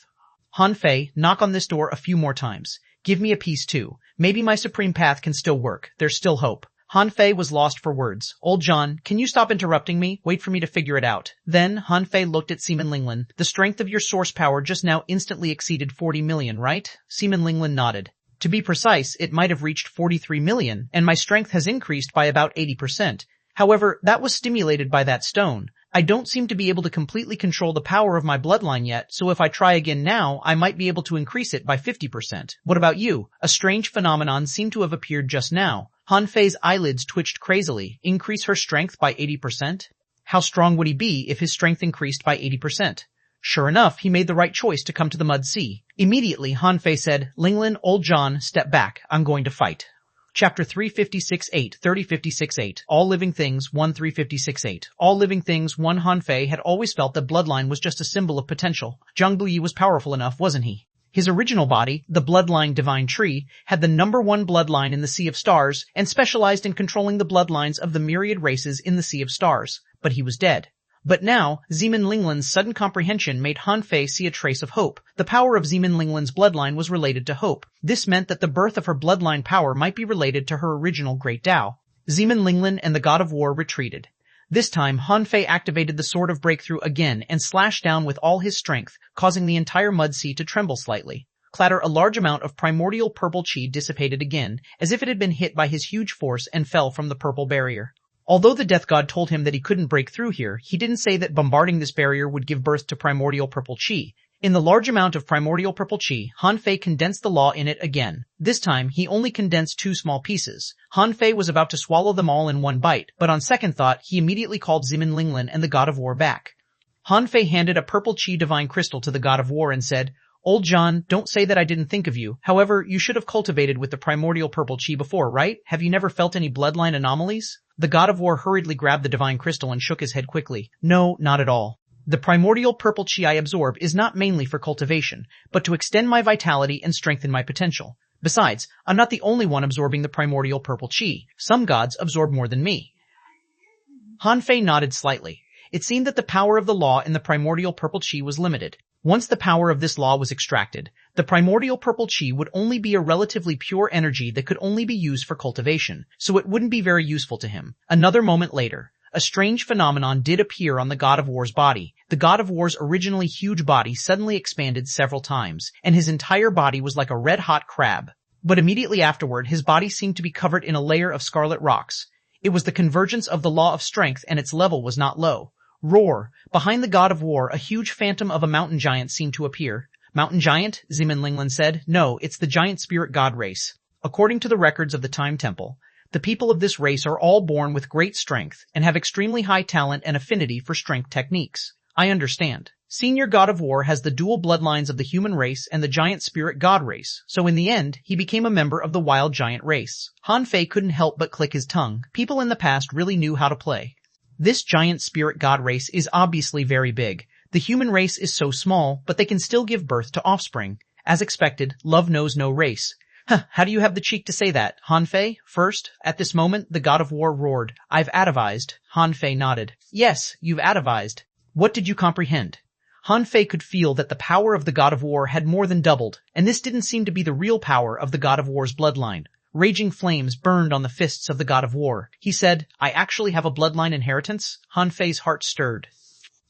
Speaker 1: Han Fei, knock on this door a few more times. Give me a piece too. Maybe my supreme path can still work. There's still hope. Han Fei was lost for words. Old John, can you stop interrupting me? Wait for me to figure it out. Then Han Fei looked at Seaman Linglin. The strength of your source power just now instantly exceeded 40 million, right? Seaman Linglin nodded. To be precise, it might have reached 43 million, and my strength has increased by about 80%. However, that was stimulated by that stone. I don't seem to be able to completely control the power of my bloodline yet, so if I try again now, I might be able to increase it by 50%. What about you? A strange phenomenon seemed to have appeared just now. Han Fei's eyelids twitched crazily. Increase her strength by 80%? How strong would he be if his strength increased by 80%? Sure enough, he made the right choice to come to the Mud Sea. Immediately, Han Fei said, Linglin, Old John, step back. I'm going to fight. Chapter 356-8, 3056-8, All Living Things 1-356-8. All Living Things 1. Han Fei had always felt that bloodline was just a symbol of potential. Zhang Buyi was powerful enough, wasn't he? His original body, the bloodline divine tree, had the #1 bloodline in the Sea of Stars and specialized in controlling the bloodlines of the myriad races in the Sea of Stars. But he was dead. But now, Zeman Linglin's sudden comprehension made Han Fei see a trace of hope. The power of Zeman Linglin's bloodline was related to hope. This meant that the birth of her bloodline power might be related to her original Great Tao. Zeman Linglin and the God of War retreated. This time, Han Fei activated the Sword of Breakthrough again and slashed down with all his strength, causing the entire Mud Sea to tremble slightly. Clatter, a large amount of primordial purple chi dissipated again, as if it had been hit by his huge force and fell from the purple barrier. Although the Death God told him that he couldn't break through here, he didn't say that bombarding this barrier would give birth to primordial purple chi. In the large amount of primordial purple chi, Han Fei condensed the law in it again. This time, he only condensed 2 small pieces. Han Fei was about to swallow them all in one bite, but on second thought, he immediately called Zeman Linglin and the God of War back. Han Fei handed a purple chi divine crystal to the God of War and said, Old John, don't say that I didn't think of you. However, you should have cultivated with the primordial purple chi before, right? Have you never felt any bloodline anomalies? The God of War hurriedly grabbed the divine crystal and shook his head quickly. No, not at all. The primordial purple chi I absorb is not mainly for cultivation, but to extend my vitality and strengthen my potential. Besides, I'm not the only one absorbing the primordial purple chi. Some gods absorb more than me. Han Fei nodded slightly. It seemed that the power of the law in the primordial purple chi was limited. Once the power of this law was extracted, the primordial purple chi would only be a relatively pure energy that could only be used for cultivation, so it wouldn't be very useful to him. Another moment later, a strange phenomenon did appear on the God of War's body. The God of War's originally huge body suddenly expanded several times, and his entire body was like a red-hot crab. But immediately afterward, his body seemed to be covered in a layer of scarlet rocks. It was the convergence of the law of strength, and its level was not low. Roar! Behind the God of War, a huge phantom of a mountain giant seemed to appear. Mountain giant? Zeman Linglin said. No, it's the giant spirit god race. According to the records of the Time Temple, the people of this race are all born with great strength and have extremely high talent and affinity for strength techniques. I understand. Senior God of War has the dual bloodlines of the human race and the giant spirit god race, so in the end, he became a member of the wild giant race. Han Fei couldn't help but click his tongue. People in the past really knew how to play. This giant spirit god race is obviously very big. The human race is so small, but they can still give birth to offspring. As expected, love knows no race. How do you have the cheek to say that, Han Fei? First, at this moment, the God of War roared. I've atavised. Han Fei nodded. Yes, you've atavised. What did you comprehend? Han Fei could feel that the power of the God of War had more than doubled, and this didn't seem to be the real power of the God of War's bloodline. Raging flames burned on the fists of the God of War. He said, I actually have a bloodline inheritance? Han Fei's heart stirred.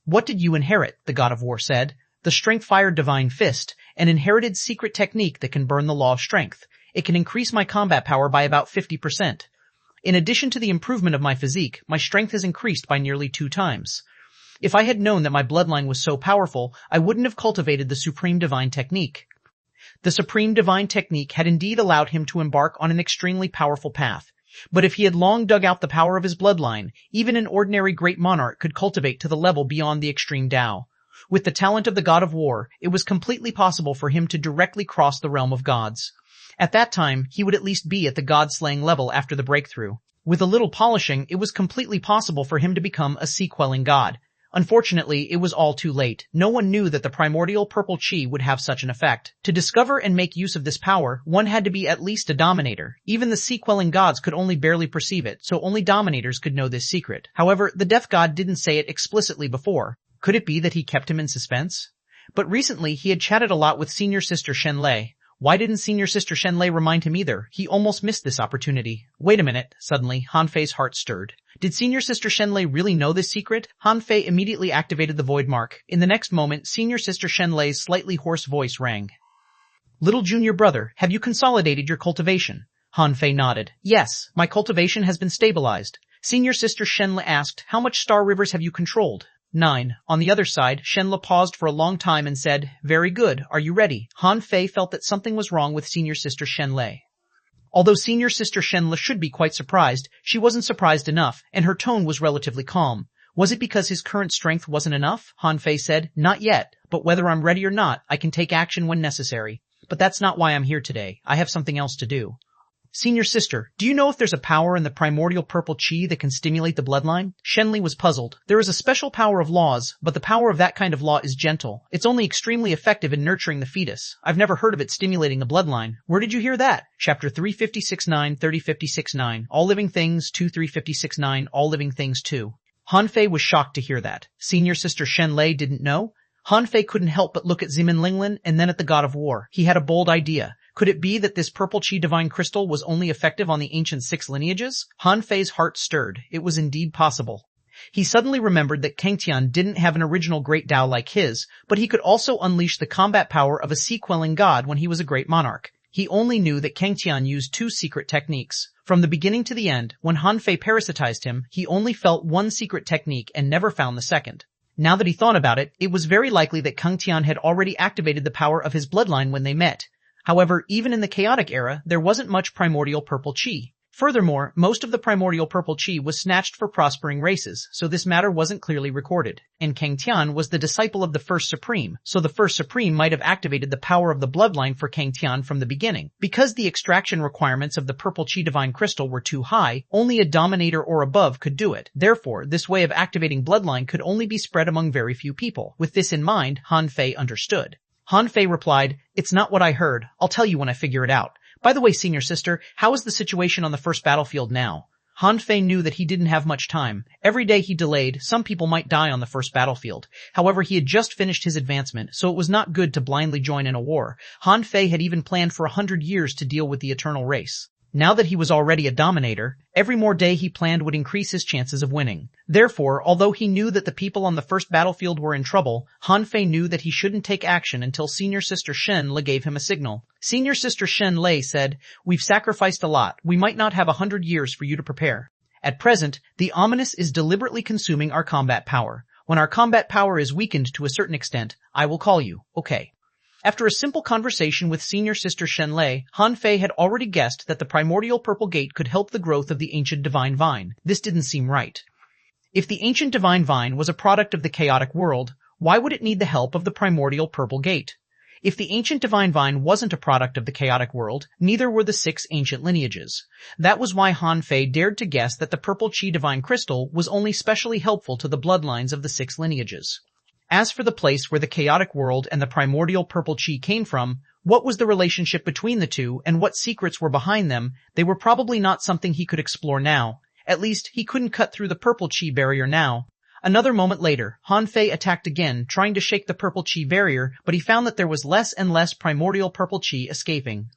Speaker 1: What did you inherit? The God of War said. The Strength-Fire Divine Fist, an inherited secret technique that can burn the law of strength. It can increase my combat power by about 50%. In addition to the improvement of my physique, my strength has increased by nearly 2 times. If I had known that my bloodline was so powerful, I wouldn't have cultivated the Supreme Divine Technique. The Supreme Divine Technique had indeed allowed him to embark on an extremely powerful path. But if he had long dug out the power of his bloodline, even an ordinary great monarch could cultivate to the level beyond the extreme Tao. With the talent of the God of War, it was completely possible for him to directly cross the realm of gods. At that time, he would at least be at the god-slaying level after the breakthrough. With a little polishing, it was completely possible for him to become a sea-quelling god. Unfortunately, it was all too late. No one knew that the primordial purple chi would have such an effect. To discover and make use of this power, one had to be at least a dominator. Even the sea-quelling gods could only barely perceive it, so only dominators could know this secret. However, the death god didn't say it explicitly before. Could it be that he kept him in suspense? But recently, he had chatted a lot with Senior Sister Shenlei. Why didn't Senior Sister Shenlei remind him either? He almost missed this opportunity. Wait a minute. Suddenly, Hanfei's heart stirred. Did Senior Sister Shenlei really know this secret? Hanfei immediately activated the void mark. In the next moment, Senior Sister Shenlei's slightly hoarse voice rang. Little junior brother, have you consolidated your cultivation? Hanfei nodded. Yes, my cultivation has been stabilized. Senior Sister Shenlei asked, how much star rivers have you controlled? 9. On the other side, Shenle paused for a long time and said, very good, are you ready? Hanfei felt that something was wrong with Senior Sister Shenlei. Although Senior Sister Shenle should be quite surprised, she wasn't surprised enough, and her tone was relatively calm. Was it because his current strength wasn't enough? Hanfei said, not yet, but whether I'm ready or not, I can take action when necessary. But that's not why I'm here today. I have something else to do. Senior Sister, do you know if there's a power in the primordial purple chi that can stimulate the bloodline? Shenli was puzzled. There is a special power of laws, but the power of that kind of law is gentle. It's only extremely effective in nurturing the fetus. I've never heard of it stimulating the bloodline. Where did you hear that? Chapter 356-9, 3056-9, All Living Things, 2-356-9, All Living Things 2. Hanfei was shocked to hear that. Senior Sister Shenlei didn't know? Hanfei couldn't help but look at Zimin Linglin and then at the God of War. He had a bold idea. Could it be that this purple chi divine crystal was only effective on the ancient 6 lineages? Hanfei's heart stirred. It was indeed possible. He suddenly remembered that Kangtian didn't have an original great Tao like his, but he could also unleash the combat power of a sea-quelling god when he was a great monarch. He only knew that Kangtian used 2 secret techniques. From the beginning to the end, when Hanfei parasitized him, he only felt one secret technique and never found the second. Now that he thought about it, it was very likely that Kangtian had already activated the power of his bloodline when they met. However, even in the chaotic era, there wasn't much primordial purple chi. Furthermore, most of the primordial purple chi was snatched for prospering races, so this matter wasn't clearly recorded. And Kangtian was the disciple of the First Supreme, so the First Supreme might have activated the power of the bloodline for Kangtian from the beginning. Because the extraction requirements of the purple chi divine crystal were too high, only a dominator or above could do it. Therefore, this way of activating bloodline could only be spread among very few people. With this in mind, Hanfei understood. Hanfei replied, it's not what I heard. I'll tell you when I figure it out. By the way, Senior Sister, how is the situation on the first battlefield now? Hanfei knew that he didn't have much time. Every day he delayed, some people might die on the first battlefield. However, he had just finished his advancement, so it was not good to blindly join in a war. Hanfei had even planned for 100 years to deal with the eternal race. Now that he was already a dominator, every more day he planned would increase his chances of winning. Therefore, although he knew that the people on the first battlefield were in trouble, Hanfei knew that he shouldn't take action until Senior Sister Shenle gave him a signal. Senior Sister Shenle said, we've sacrificed a lot. We might not have 100 years for you to prepare. At present, the ominous is deliberately consuming our combat power. When our combat power is weakened to a certain extent, I will call you. Okay. After a simple conversation with Senior Sister Shenlei, Hanfei had already guessed that the primordial purple gate could help the growth of the ancient divine vine. This didn't seem right. If the ancient divine vine was a product of the chaotic world, why would it need the help of the primordial purple gate? If the ancient divine vine wasn't a product of the chaotic world, neither were the 6 ancient lineages. That was why Hanfei dared to guess that the purple chi divine crystal was only specially helpful to the bloodlines of the 6 lineages. As for the place where the chaotic world and the primordial purple chi came from, what was the relationship between the two and what secrets were behind them, they were probably not something he could explore now. At least, he couldn't cut through the purple chi barrier now. Another moment later, Hanfei attacked again, trying to shake the purple chi barrier, but he found that there was less and less primordial purple chi escaping.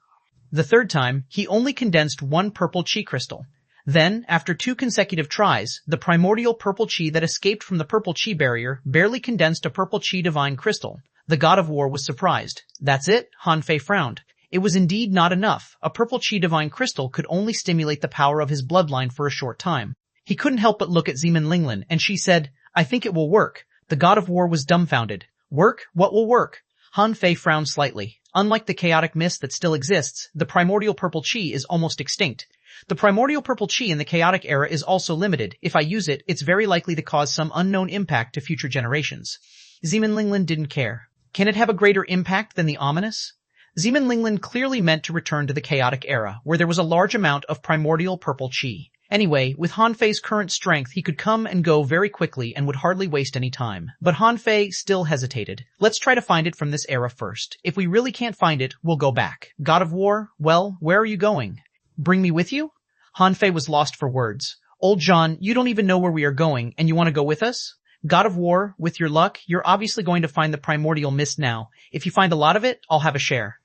Speaker 1: The third time, he only condensed 1 purple chi crystal. Then, after 2 consecutive tries, the primordial purple chi that escaped from the purple chi barrier barely condensed a purple chi divine crystal. The God of War was surprised. That's it? Hanfei frowned. It was indeed not enough. A purple chi divine crystal could only stimulate the power of his bloodline for a short time. He couldn't help but look at Zimin Linglin, and she said, I think it will work. The God of War was dumbfounded. Work? What will work? Hanfei frowned slightly. Unlike the chaotic mist that still exists, the primordial purple chi is almost extinct. The primordial purple chi in the chaotic era is also limited. If I use it, it's very likely to cause some unknown impact to future generations. Zimin Linglin didn't care. Can it have a greater impact than the ominous? Zimin Linglin clearly meant to return to the chaotic era, where there was a large amount of primordial purple chi. Anyway, with Hanfei's current strength, he could come and go very quickly and would hardly waste any time. But Hanfei still hesitated. Let's try to find it from this era first. If we really can't find it, we'll go back. God of War? Well, where are you going? Bring me with you? Hanfei was lost for words. Old John, you don't even know where we are going, and you want to go with us? God of War, with your luck, you're obviously going to find the primordial mist now. If you find a lot of it, I'll have a share.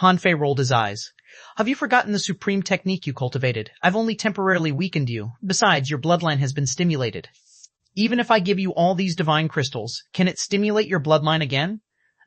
Speaker 1: Hanfei rolled his eyes. Have you forgotten the supreme technique you cultivated? I've only temporarily weakened you. Besides, your bloodline has been stimulated. Even if I give you all these divine crystals, can it stimulate your bloodline again?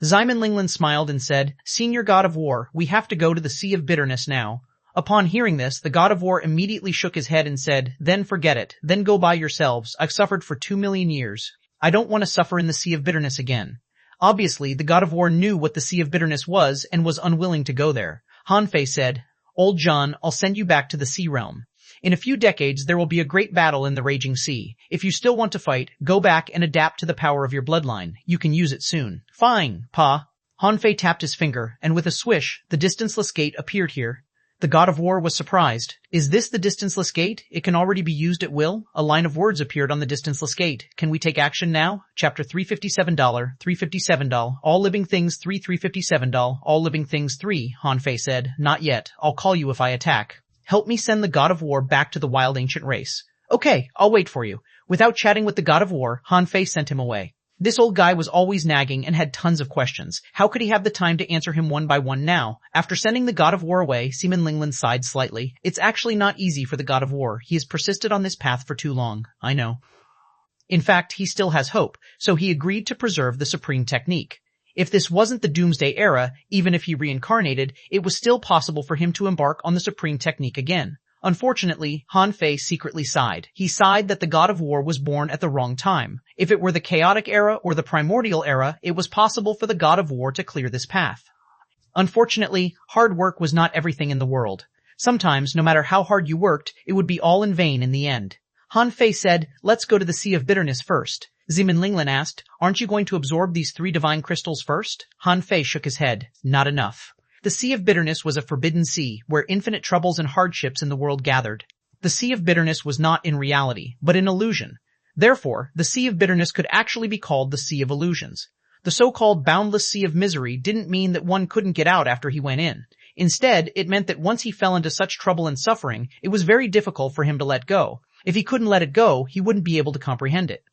Speaker 1: Ximon Linglan smiled and said, Senior God of War, we have to go to the Sea of Bitterness now. Upon hearing this, the God of War immediately shook his head and said, Then forget it. Then go by yourselves. I've suffered for 2 million years. I don't want to suffer in the Sea of Bitterness again. Obviously, the God of War knew what the Sea of Bitterness was and was unwilling to go there. Hanfei said, Old John, I'll send you back to the Sea Realm. In a few decades, there will be a great battle in the Raging Sea. If you still want to fight, go back and adapt to the power of your bloodline. You can use it soon. Fine, Pa. Hanfei tapped his finger, and with a swish, the distanceless gate appeared here. The God of War was surprised. Is this the distanceless gate? It can already be used at will? A line of words appeared on the distanceless gate. Can we take action now? Chapter $357, $357, all living things $357, all living things 3, Hanfei said. Not yet. I'll call you if I attack. Help me send the God of War back to the wild ancient race. Okay, I'll wait for you. Without chatting with the God of War, Hanfei sent him away. This old guy was always nagging and had tons of questions. How could he have the time to answer him one by one now? After sending the God of War away, Ximon Linglan sighed slightly. It's actually not easy for the God of War. He has persisted on this path for too long. I know. In fact, he still has hope, so he agreed to preserve the supreme technique. If this wasn't the Doomsday Era, even if he reincarnated, it was still possible for him to embark on the supreme technique again. Unfortunately, Hanfei secretly sighed. He sighed that the God of War was born at the wrong time. If it were the Chaotic Era or the Primordial Era, it was possible for the God of War to clear this path. Unfortunately, hard work was not everything in the world. Sometimes, no matter how hard you worked, it would be all in vain in the end. Hanfei said, Let's go to the Sea of Bitterness first. Ximon Linglan asked, Aren't you going to absorb these 3 divine crystals first? Hanfei shook his head. Not enough. The Sea of Bitterness was a forbidden sea, where infinite troubles and hardships in the world gathered. The Sea of Bitterness was not in reality, but in illusion. Therefore, the Sea of Bitterness could actually be called the Sea of Illusions. The so-called boundless sea of misery didn't mean that one couldn't get out after he went in. Instead, it meant that once he fell into such trouble and suffering, it was very difficult for him to let go. If he couldn't let it go, he wouldn't be able to comprehend it.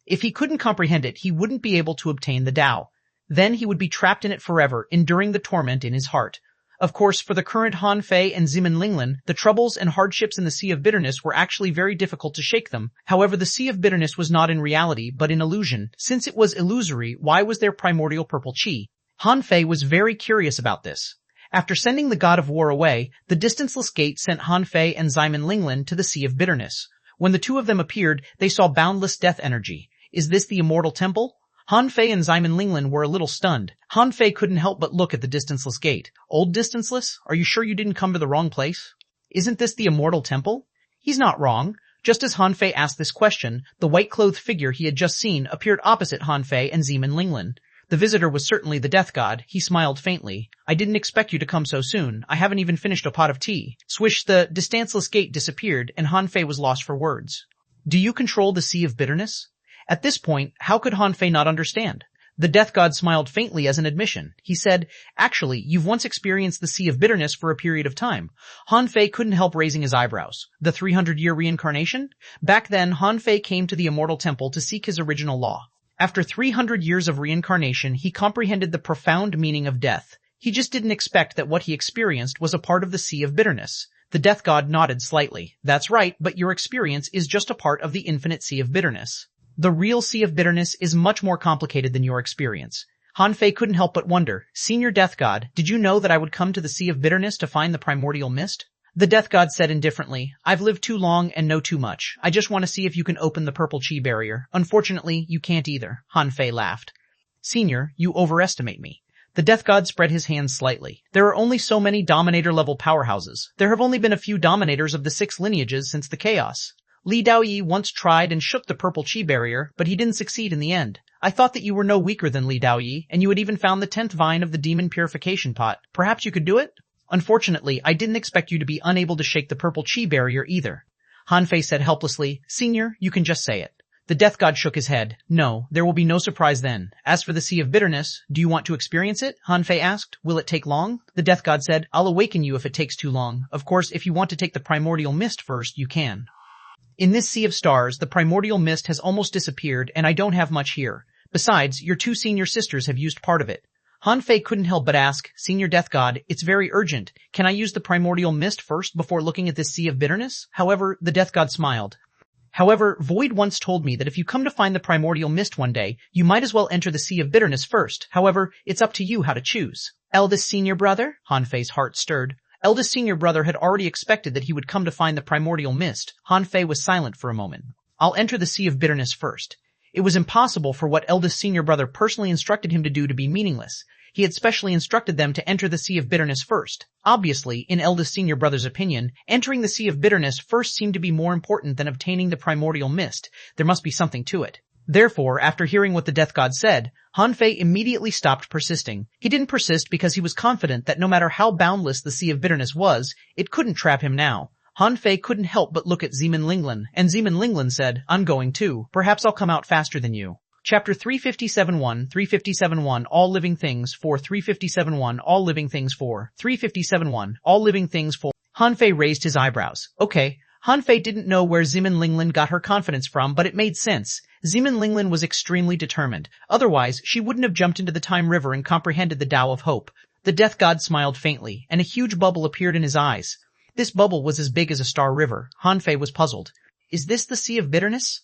Speaker 1: If he couldn't comprehend it, he wouldn't be able to obtain the Tao. Then he would be trapped in it forever, enduring the torment in his heart. Of course, for the current Hanfei and Ximon Linglan, the troubles and hardships in the Sea of Bitterness were actually very difficult to shake them. However, the Sea of Bitterness was not in reality, but in illusion. Since it was illusory, why was there primordial purple chi? Hanfei was very curious about this. After sending the God of War away, the distanceless gate sent Hanfei and Ximon Linglan to the Sea of Bitterness. When the two of them appeared, they saw boundless death energy. Is this the immortal temple? Hanfei and Ximon Linglan were a little stunned. Hanfei couldn't help but look at the distanceless gate. Old distanceless? Are you sure you didn't come to the wrong place? Isn't this the immortal temple? He's not wrong. Just as Hanfei asked this question, the white-clothed figure he had just seen appeared opposite Hanfei and Ximon Linglan. The visitor was certainly the death god. He smiled faintly. I didn't expect you to come so soon. I haven't even finished a pot of tea. Swish, the distanceless gate disappeared, and Hanfei was lost for words. Do you control the Sea of Bitterness? At this point, how could Hanfei not understand? The death god smiled faintly as an admission. He said, Actually, you've once experienced the Sea of Bitterness for a period of time. Hanfei couldn't help raising his eyebrows. The 300-year reincarnation? Back then, Hanfei came to the Immortal Temple to seek his original law. After 300 years of reincarnation, he comprehended the profound meaning of death. He just didn't expect that what he experienced was a part of the Sea of Bitterness. The death god nodded slightly. That's right, but your experience is just a part of the infinite Sea of Bitterness. The real Sea of Bitterness is much more complicated than your experience. Hanfei couldn't help but wonder, Senior Death God, did you know that I would come to the Sea of Bitterness to find the primordial mist? The Death God said indifferently, I've lived too long and know too much. I just want to see if you can open the purple chi barrier. Unfortunately, you can't either. Hanfei laughed. Senior, you overestimate me. The Death God spread his hands slightly. There are only so many Dominator-level powerhouses. There have only been a few Dominators of the 6 lineages since the Chaos. Li Daoyi once tried and shook the purple chi barrier, but he didn't succeed in the end. I thought that you were no weaker than Li Daoyi, and you had even found the 10th vine of the demon purification pot. Perhaps you could do it? Unfortunately, I didn't expect you to be unable to shake the purple chi barrier either. Han Fei said helplessly. Senior, you can just say it. The death god shook his head. No, there will be no surprise then. As for the Sea of Bitterness, do you want to experience it? Han Fei asked. Will it take long? The death god said, I'll awaken you if it takes too long. Of course, if you want to take the primordial mist first, you can. In this sea of stars, the primordial mist has almost disappeared, and I don't have much here. Besides, your two senior sisters have used part of it. Han Fei couldn't help but ask, Senior Death God, it's very urgent. Can I use the primordial mist first before looking at this Sea of Bitterness? However, the Death God smiled. However, Void once told me that if you come to find the primordial mist one day, you might as well enter the Sea of Bitterness first. However, it's up to you how to choose. Eldest senior brother? Han Fei's heart stirred. Eldest senior brother had already expected that he would come to find the primordial mist. Han Fei was silent for a moment. I'll enter the Sea of Bitterness first. It was impossible for what eldest senior brother personally instructed him to do to be meaningless. He had specially instructed them to enter the Sea of Bitterness first. Obviously, in eldest senior brother's opinion, entering the Sea of Bitterness first seemed to be more important than obtaining the primordial mist. There must be something to it. Therefore, after hearing what the Death God said, Han Fei immediately stopped persisting. He didn't persist because he was confident that no matter how boundless the Sea of Bitterness was, it couldn't trap him now. Han Fei couldn't help but look at Zeman Linglin, and Zeman Linglin said, I'm going too. Perhaps I'll come out faster than you. Chapter 357.1, 357.1, All Living Things, 4, 357.1, All Living Things, 4, 357.1, All Living Things, 4. Han Fei raised his eyebrows. Okay. Han Fei didn't know where Zeman Linglin got her confidence from, but it made sense. Zeman Linglin was extremely determined. Otherwise, she wouldn't have jumped into the Time River and comprehended the Tao of Hope. The Death God smiled faintly, and a huge bubble appeared in his eyes. This bubble was as big as a star river. Han Fei was puzzled. Is this the Sea of Bitterness?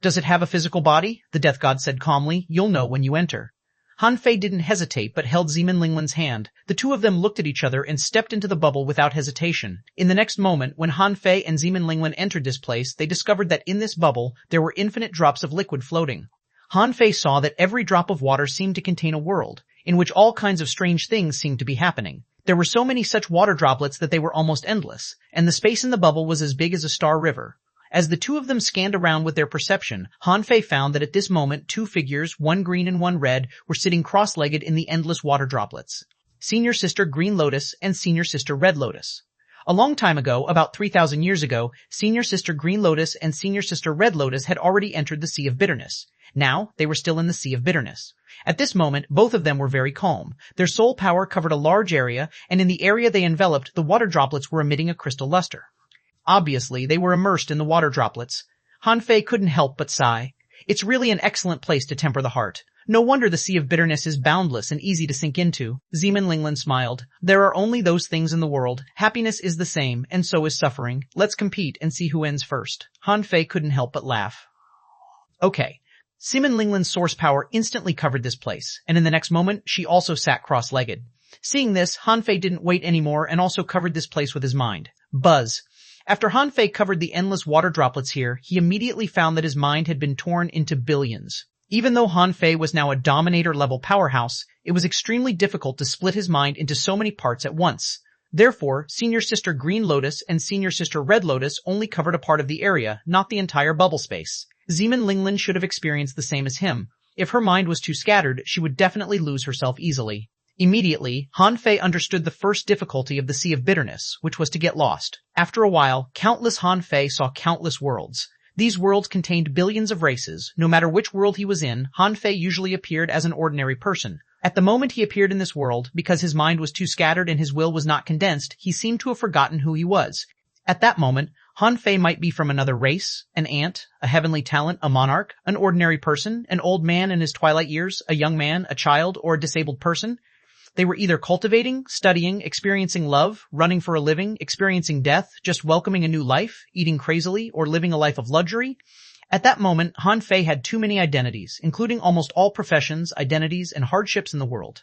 Speaker 1: Does it have a physical body? The Death God said calmly. You'll know when you enter. Han Fei didn't hesitate but held Zeman Linglin's hand. The two of them looked at each other and stepped into the bubble without hesitation. In the next moment, when Han Fei and Zeman Linglin entered this place, they discovered that in this bubble there were infinite drops of liquid floating. Han Fei saw that every drop of water seemed to contain a world, in which all kinds of strange things seemed to be happening. There were so many such water droplets that they were almost endless, and the space in the bubble was as big as a star river. As the two of them scanned around with their perception, Han Fei found that at this moment 2 figures, one green and one red, were sitting cross-legged in the endless water droplets. Senior Sister Green Lotus and Senior Sister Red Lotus. A long time ago, about 3,000 years ago, Senior Sister Green Lotus and Senior Sister Red Lotus had already entered the Sea of Bitterness. Now, they were still in the Sea of Bitterness. At this moment, both of them were very calm. Their soul power covered a large area, and in the area they enveloped, the water droplets were emitting a crystal luster. Obviously, they were immersed in the water droplets. Han Fei couldn't help but sigh. It's really an excellent place to temper the heart. No wonder the Sea of Bitterness is boundless and easy to sink into. Zeman Linglin smiled. There are only those things in the world. Happiness is the same, and so is suffering. Let's compete and see who ends first. Han Fei couldn't help but laugh. Okay. Zeman Linglin's source power instantly covered this place, and in the next moment, she also sat cross-legged. Seeing this, Han Fei didn't wait anymore and also covered this place with his mind. Buzz. After Han Fei covered the endless water droplets here, he immediately found that his mind had been torn into billions. Even though Han Fei was now a Dominator-level powerhouse, it was extremely difficult to split his mind into so many parts at once. Therefore, Senior Sister Green Lotus and Senior Sister Red Lotus only covered a part of the area, not the entire bubble space. Zeman Linglin should have experienced the same as him. If her mind was too scattered, she would definitely lose herself easily. Immediately, Han Fei understood the first difficulty of the Sea of Bitterness, which was to get lost. After a while, countless Han Fei saw countless worlds. These worlds contained billions of races. No matter which world he was in, Han Fei usually appeared as an ordinary person. At the moment he appeared in this world, because his mind was too scattered and his will was not condensed, he seemed to have forgotten who he was. At that moment, Han Fei might be from another race, an ant, a heavenly talent, a monarch, an ordinary person, an old man in his twilight years, a young man, a child, or a disabled person. They were either cultivating, studying, experiencing love, running for a living, experiencing death, just welcoming a new life, eating crazily, or living a life of luxury. At that moment, Han Fei had too many identities, including almost all professions, identities, and hardships in the world.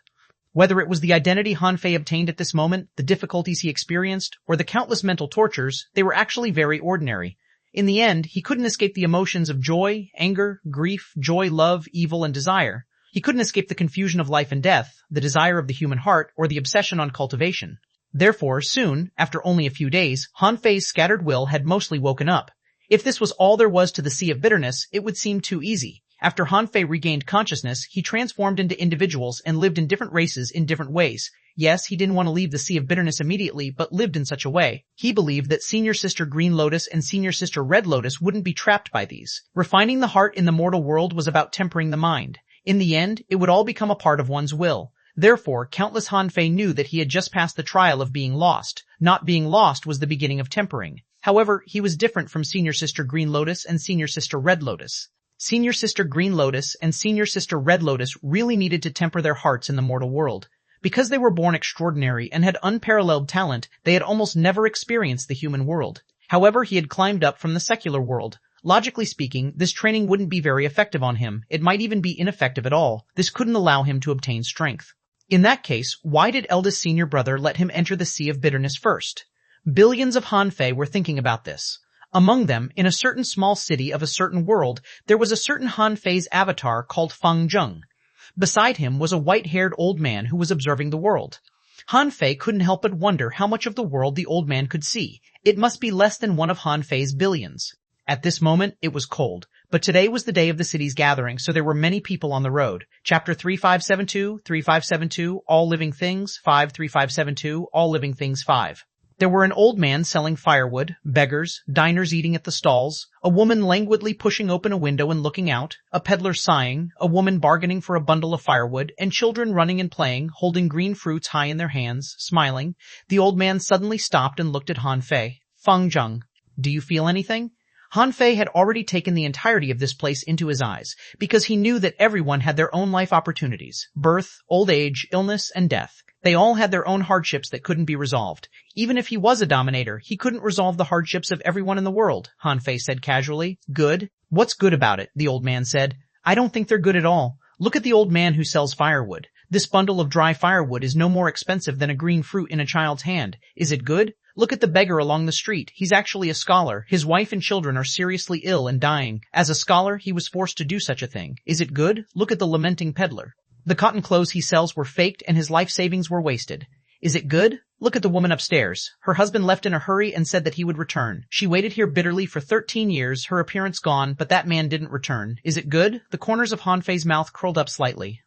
Speaker 1: Whether it was the identity Han Fei obtained at this moment, the difficulties he experienced, or the countless mental tortures, they were actually very ordinary. In the end, he couldn't escape the emotions of joy, anger, grief, joy, love, evil, and desire. He couldn't escape the confusion of life and death, the desire of the human heart, or the obsession on cultivation. Therefore, soon, after only a few days, Han Fei's scattered will had mostly woken up. If this was all there was to the Sea of Bitterness, it would seem too easy. After Hanfei regained consciousness, he transformed into individuals and lived in different races in different ways. Yes, he didn't want to leave the Sea of Bitterness immediately, but lived in such a way. He believed that Senior Sister Green Lotus and Senior Sister Red Lotus wouldn't be trapped by these. Refining the heart in the mortal world was about tempering the mind. In the end, it would all become a part of one's will. Therefore, countless Hanfei knew that he had just passed the trial of being lost. Not being lost was the beginning of tempering. However, he was different from Senior Sister Green Lotus and Senior Sister Red Lotus. Senior Sister Green Lotus and Senior Sister Red Lotus really needed to temper their hearts in the mortal world. Because they were born extraordinary and had unparalleled talent, they had almost never experienced the human world. However, he had climbed up from the secular world. Logically speaking, this training wouldn't be very effective on him. It might even be ineffective at all. This couldn't allow him to obtain strength. In that case, why did eldest senior brother let him enter the Sea of Bitterness first? Billions of Hanfei were thinking about this. Among them, in a certain small city of a certain world, there was a certain Hanfei's avatar called Feng Zheng. Beside him was a white-haired old man who was observing the world. Hanfei couldn't help but wonder how much of the world the old man could see. It must be less than one of Hanfei's billions. At this moment, it was cold. But today was the day of the city's gathering, so there were many people on the road. Chapter 3572, 3572, All Living Things, 53572, All Living Things 5. There were an old man selling firewood, beggars, diners eating at the stalls, a woman languidly pushing open a window and looking out, a peddler sighing, a woman bargaining for a bundle of firewood, and children running and playing, holding green fruits high in their hands, smiling. The old man suddenly stopped and looked at Hanfei. Feng Zheng, do you feel anything? Hanfei had already taken the entirety of this place into his eyes, because he knew that everyone had their own life opportunities, birth, old age, illness, and death. They all had their own hardships that couldn't be resolved. Even if he was a dominator, he couldn't resolve the hardships of everyone in the world, Hanfei said casually. Good? What's good about it? The old man said. I don't think they're good at all. Look at the old man who sells firewood. This bundle of dry firewood is no more expensive than a green fruit in a child's hand. Is it good? Look at the beggar along the street. He's actually a scholar. His wife and children are seriously ill and dying. As a scholar, he was forced to do such a thing. Is it good? Look at the lamenting peddler. The cotton clothes he sells were faked and his life savings were wasted. Is it good? Look at the woman upstairs. Her husband left in a hurry and said that he would return. She waited here bitterly for 13 years, her appearance gone, but that man didn't return. Is it good? The corners of Hanfei's mouth curled up slightly.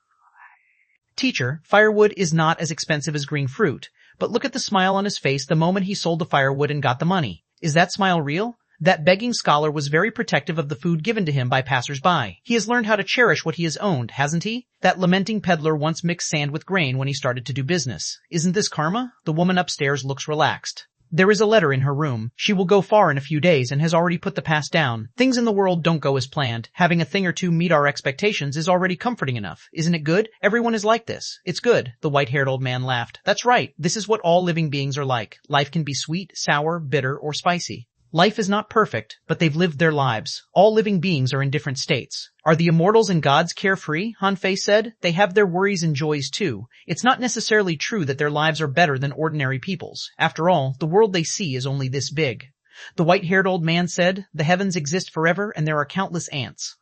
Speaker 1: Teacher, firewood is not as expensive as green fruit, but look at the smile on his face the moment he sold the firewood and got the money. Is that smile real? That begging scholar was very protective of the food given to him by passers-by. He has learned how to cherish what he has owned, hasn't he? That lamenting peddler once mixed sand with grain when he started to do business. Isn't this karma? The woman upstairs looks relaxed. There is a letter in her room. She will go far in a few days and has already put the past down. Things in the world don't go as planned. Having a thing or two meet our expectations is already comforting enough. Isn't it good? Everyone is like this. It's good. The white-haired old man laughed. That's right. This is what all living beings are like. Life can be sweet, sour, bitter, or spicy. Life is not perfect, but they've lived their lives. All living beings are in different states. Are the immortals and gods carefree? Hanfei said. They have their worries and joys too. It's not necessarily true that their lives are better than ordinary people's. After all, the world they see is only this big. The white-haired old man said, the heavens exist forever and there are countless ants.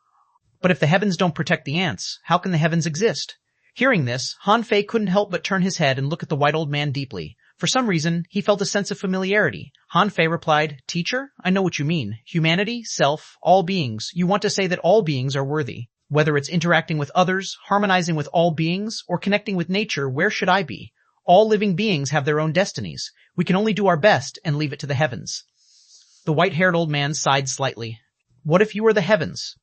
Speaker 1: But if the heavens don't protect the ants, how can the heavens exist? Hearing this, Hanfei couldn't help but turn his head and look at the white old man deeply. For some reason, he felt a sense of familiarity. Hanfei replied, Teacher, I know what you mean. Humanity, self, all beings. You want to say that all beings are worthy. Whether it's interacting with others, harmonizing with all beings, or connecting with nature, where should I be? All living beings have their own destinies. We can only do our best and leave it to the heavens. The white-haired old man sighed slightly. What if you were the heavens?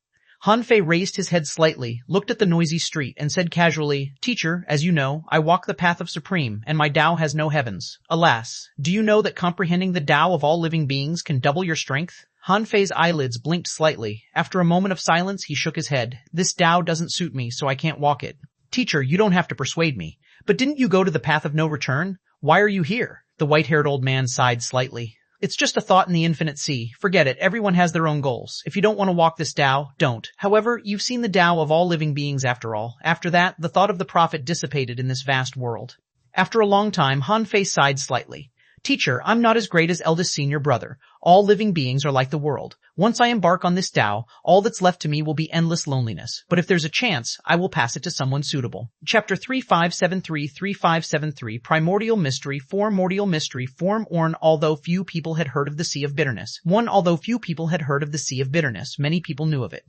Speaker 1: Hanfei raised his head slightly, looked at the noisy street, and said casually, Teacher, as you know, I walk the path of Supreme, and my Tao has no heavens. Alas, do you know that comprehending the Tao of all living beings can double your strength? Hanfei's eyelids blinked slightly. After a moment of silence, he shook his head. This Tao doesn't suit me, so I can't walk it. Teacher, you don't have to persuade me. But didn't you go to the path of no return? Why are you here? The white-haired old man sighed slightly. It's just a thought in the infinite sea. Forget it. Everyone has their own goals. If you don't want to walk this Tao, don't. However, you've seen the Tao of all living beings after all. After that, the thought of the prophet dissipated in this vast world. After a long time, Hanfei sighed slightly. Teacher, I'm not as great as eldest senior brother. All living beings are like the world. Once I embark on this Tao, all that's left to me will be endless loneliness. But if there's a chance, I will pass it to someone suitable. Chapter 3573-3573 Primordial Mystery 4 Mordial Mystery Form Orn. Although few people had heard of the Sea of Bitterness. 1. Although few people had heard of the Sea of Bitterness, many people knew of it.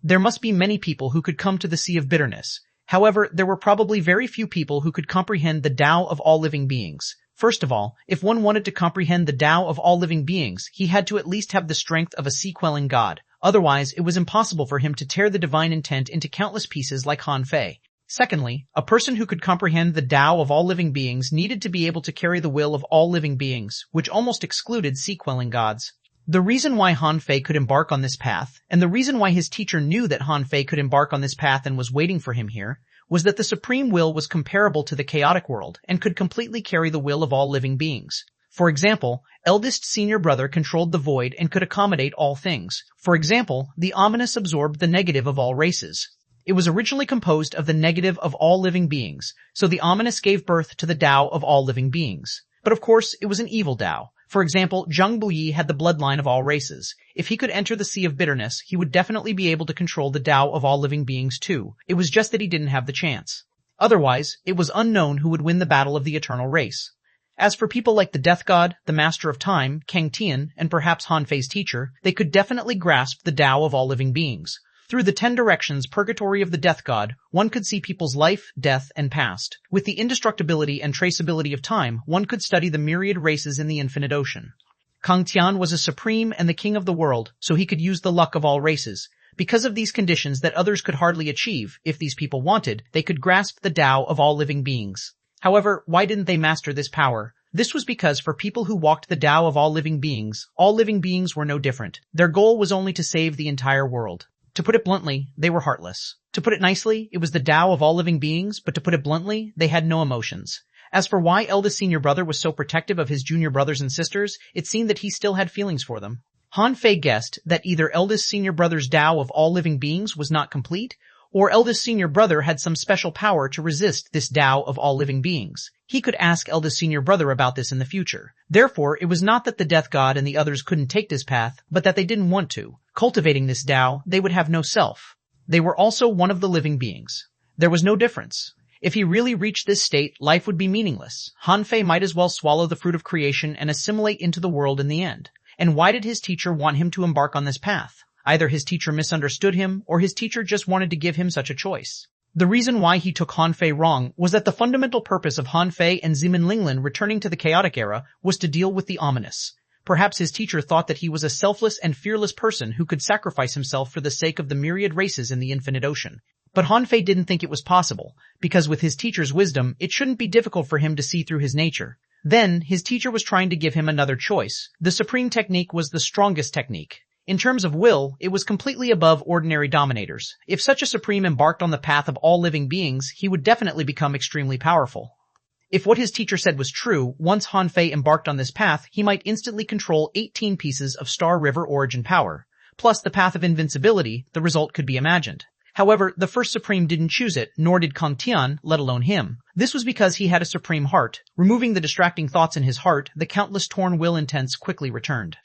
Speaker 1: There must be many people who could come to the Sea of Bitterness. However, there were probably very few people who could comprehend the Tao of all living beings. First of all, if one wanted to comprehend the Tao of all living beings, he had to at least have the strength of a sea-quelling god. Otherwise, it was impossible for him to tear the divine intent into countless pieces like Han Fei. Secondly, a person who could comprehend the Tao of all living beings needed to be able to carry the will of all living beings, which almost excluded sea-quelling gods. The reason why Han Fei could embark on this path, and the reason why his teacher knew that Han Fei could embark on this path and was waiting for him here, was that the supreme will was comparable to the chaotic world and could completely carry the will of all living beings. For example, eldest senior brother controlled the void and could accommodate all things. For example, the ominous absorbed the negative of all races. It was originally composed of the negative of all living beings, so the ominous gave birth to the Tao of all living beings. But of course, it was an evil Tao. For example, Zhang Buyi had the bloodline of all races. If he could enter the Sea of Bitterness, he would definitely be able to control the Tao of all living beings too. It was just that he didn't have the chance. Otherwise, it was unknown who would win the battle of the eternal race. As for people like the Death God, the Master of Time, Kang Tian, and perhaps Han Fei's teacher, they could definitely grasp the Tao of all living beings. Through the 10 directions purgatory of the Death God, one could see people's life, death, and past. With the indestructibility and traceability of time, one could study the myriad races in the infinite ocean. Kang Tian was a supreme and the king of the world, so he could use the luck of all races. Because of these conditions that others could hardly achieve, if these people wanted, they could grasp the Tao of all living beings. However, why didn't they master this power? This was because for people who walked the Tao of all living beings were no different. Their goal was only to save the entire world. To put it bluntly, they were heartless. To put it nicely, it was the Tao of all living beings, but to put it bluntly, they had no emotions. As for why eldest senior brother was so protective of his junior brothers and sisters, it seemed that he still had feelings for them. Han Fei guessed that either eldest senior brother's Tao of all living beings was not complete, or eldest senior brother had some special power to resist this Tao of all living beings. He could ask eldest senior brother about this in the future. Therefore, it was not that the Death God and the others couldn't take this path, but that they didn't want to. Cultivating this Tao, they would have no self. They were also one of the living beings. There was no difference. If he really reached this state, life would be meaningless. Han Fei might as well swallow the fruit of creation and assimilate into the world in the end. And why did his teacher want him to embark on this path? Either his teacher misunderstood him, or his teacher just wanted to give him such a choice. The reason why he took Han Fei wrong was that the fundamental purpose of Han Fei and Zimin Linglin returning to the chaotic era was to deal with the ominous. Perhaps his teacher thought that he was a selfless and fearless person who could sacrifice himself for the sake of the myriad races in the infinite ocean. But Han Fei didn't think it was possible, because with his teacher's wisdom, it shouldn't be difficult for him to see through his nature. Then, his teacher was trying to give him another choice. The supreme technique was the strongest technique. In terms of will, it was completely above ordinary dominators. If such a supreme embarked on the path of all living beings, he would definitely become extremely powerful. If what his teacher said was true, once Han Fei embarked on this path, he might instantly control 18 pieces of Star River origin power. Plus the path of invincibility, the result could be imagined. However, the first Supreme didn't choose it, nor did Kang Tian, let alone him. This was because he had a supreme heart. Removing the distracting thoughts in his heart, the countless torn will intents quickly returned.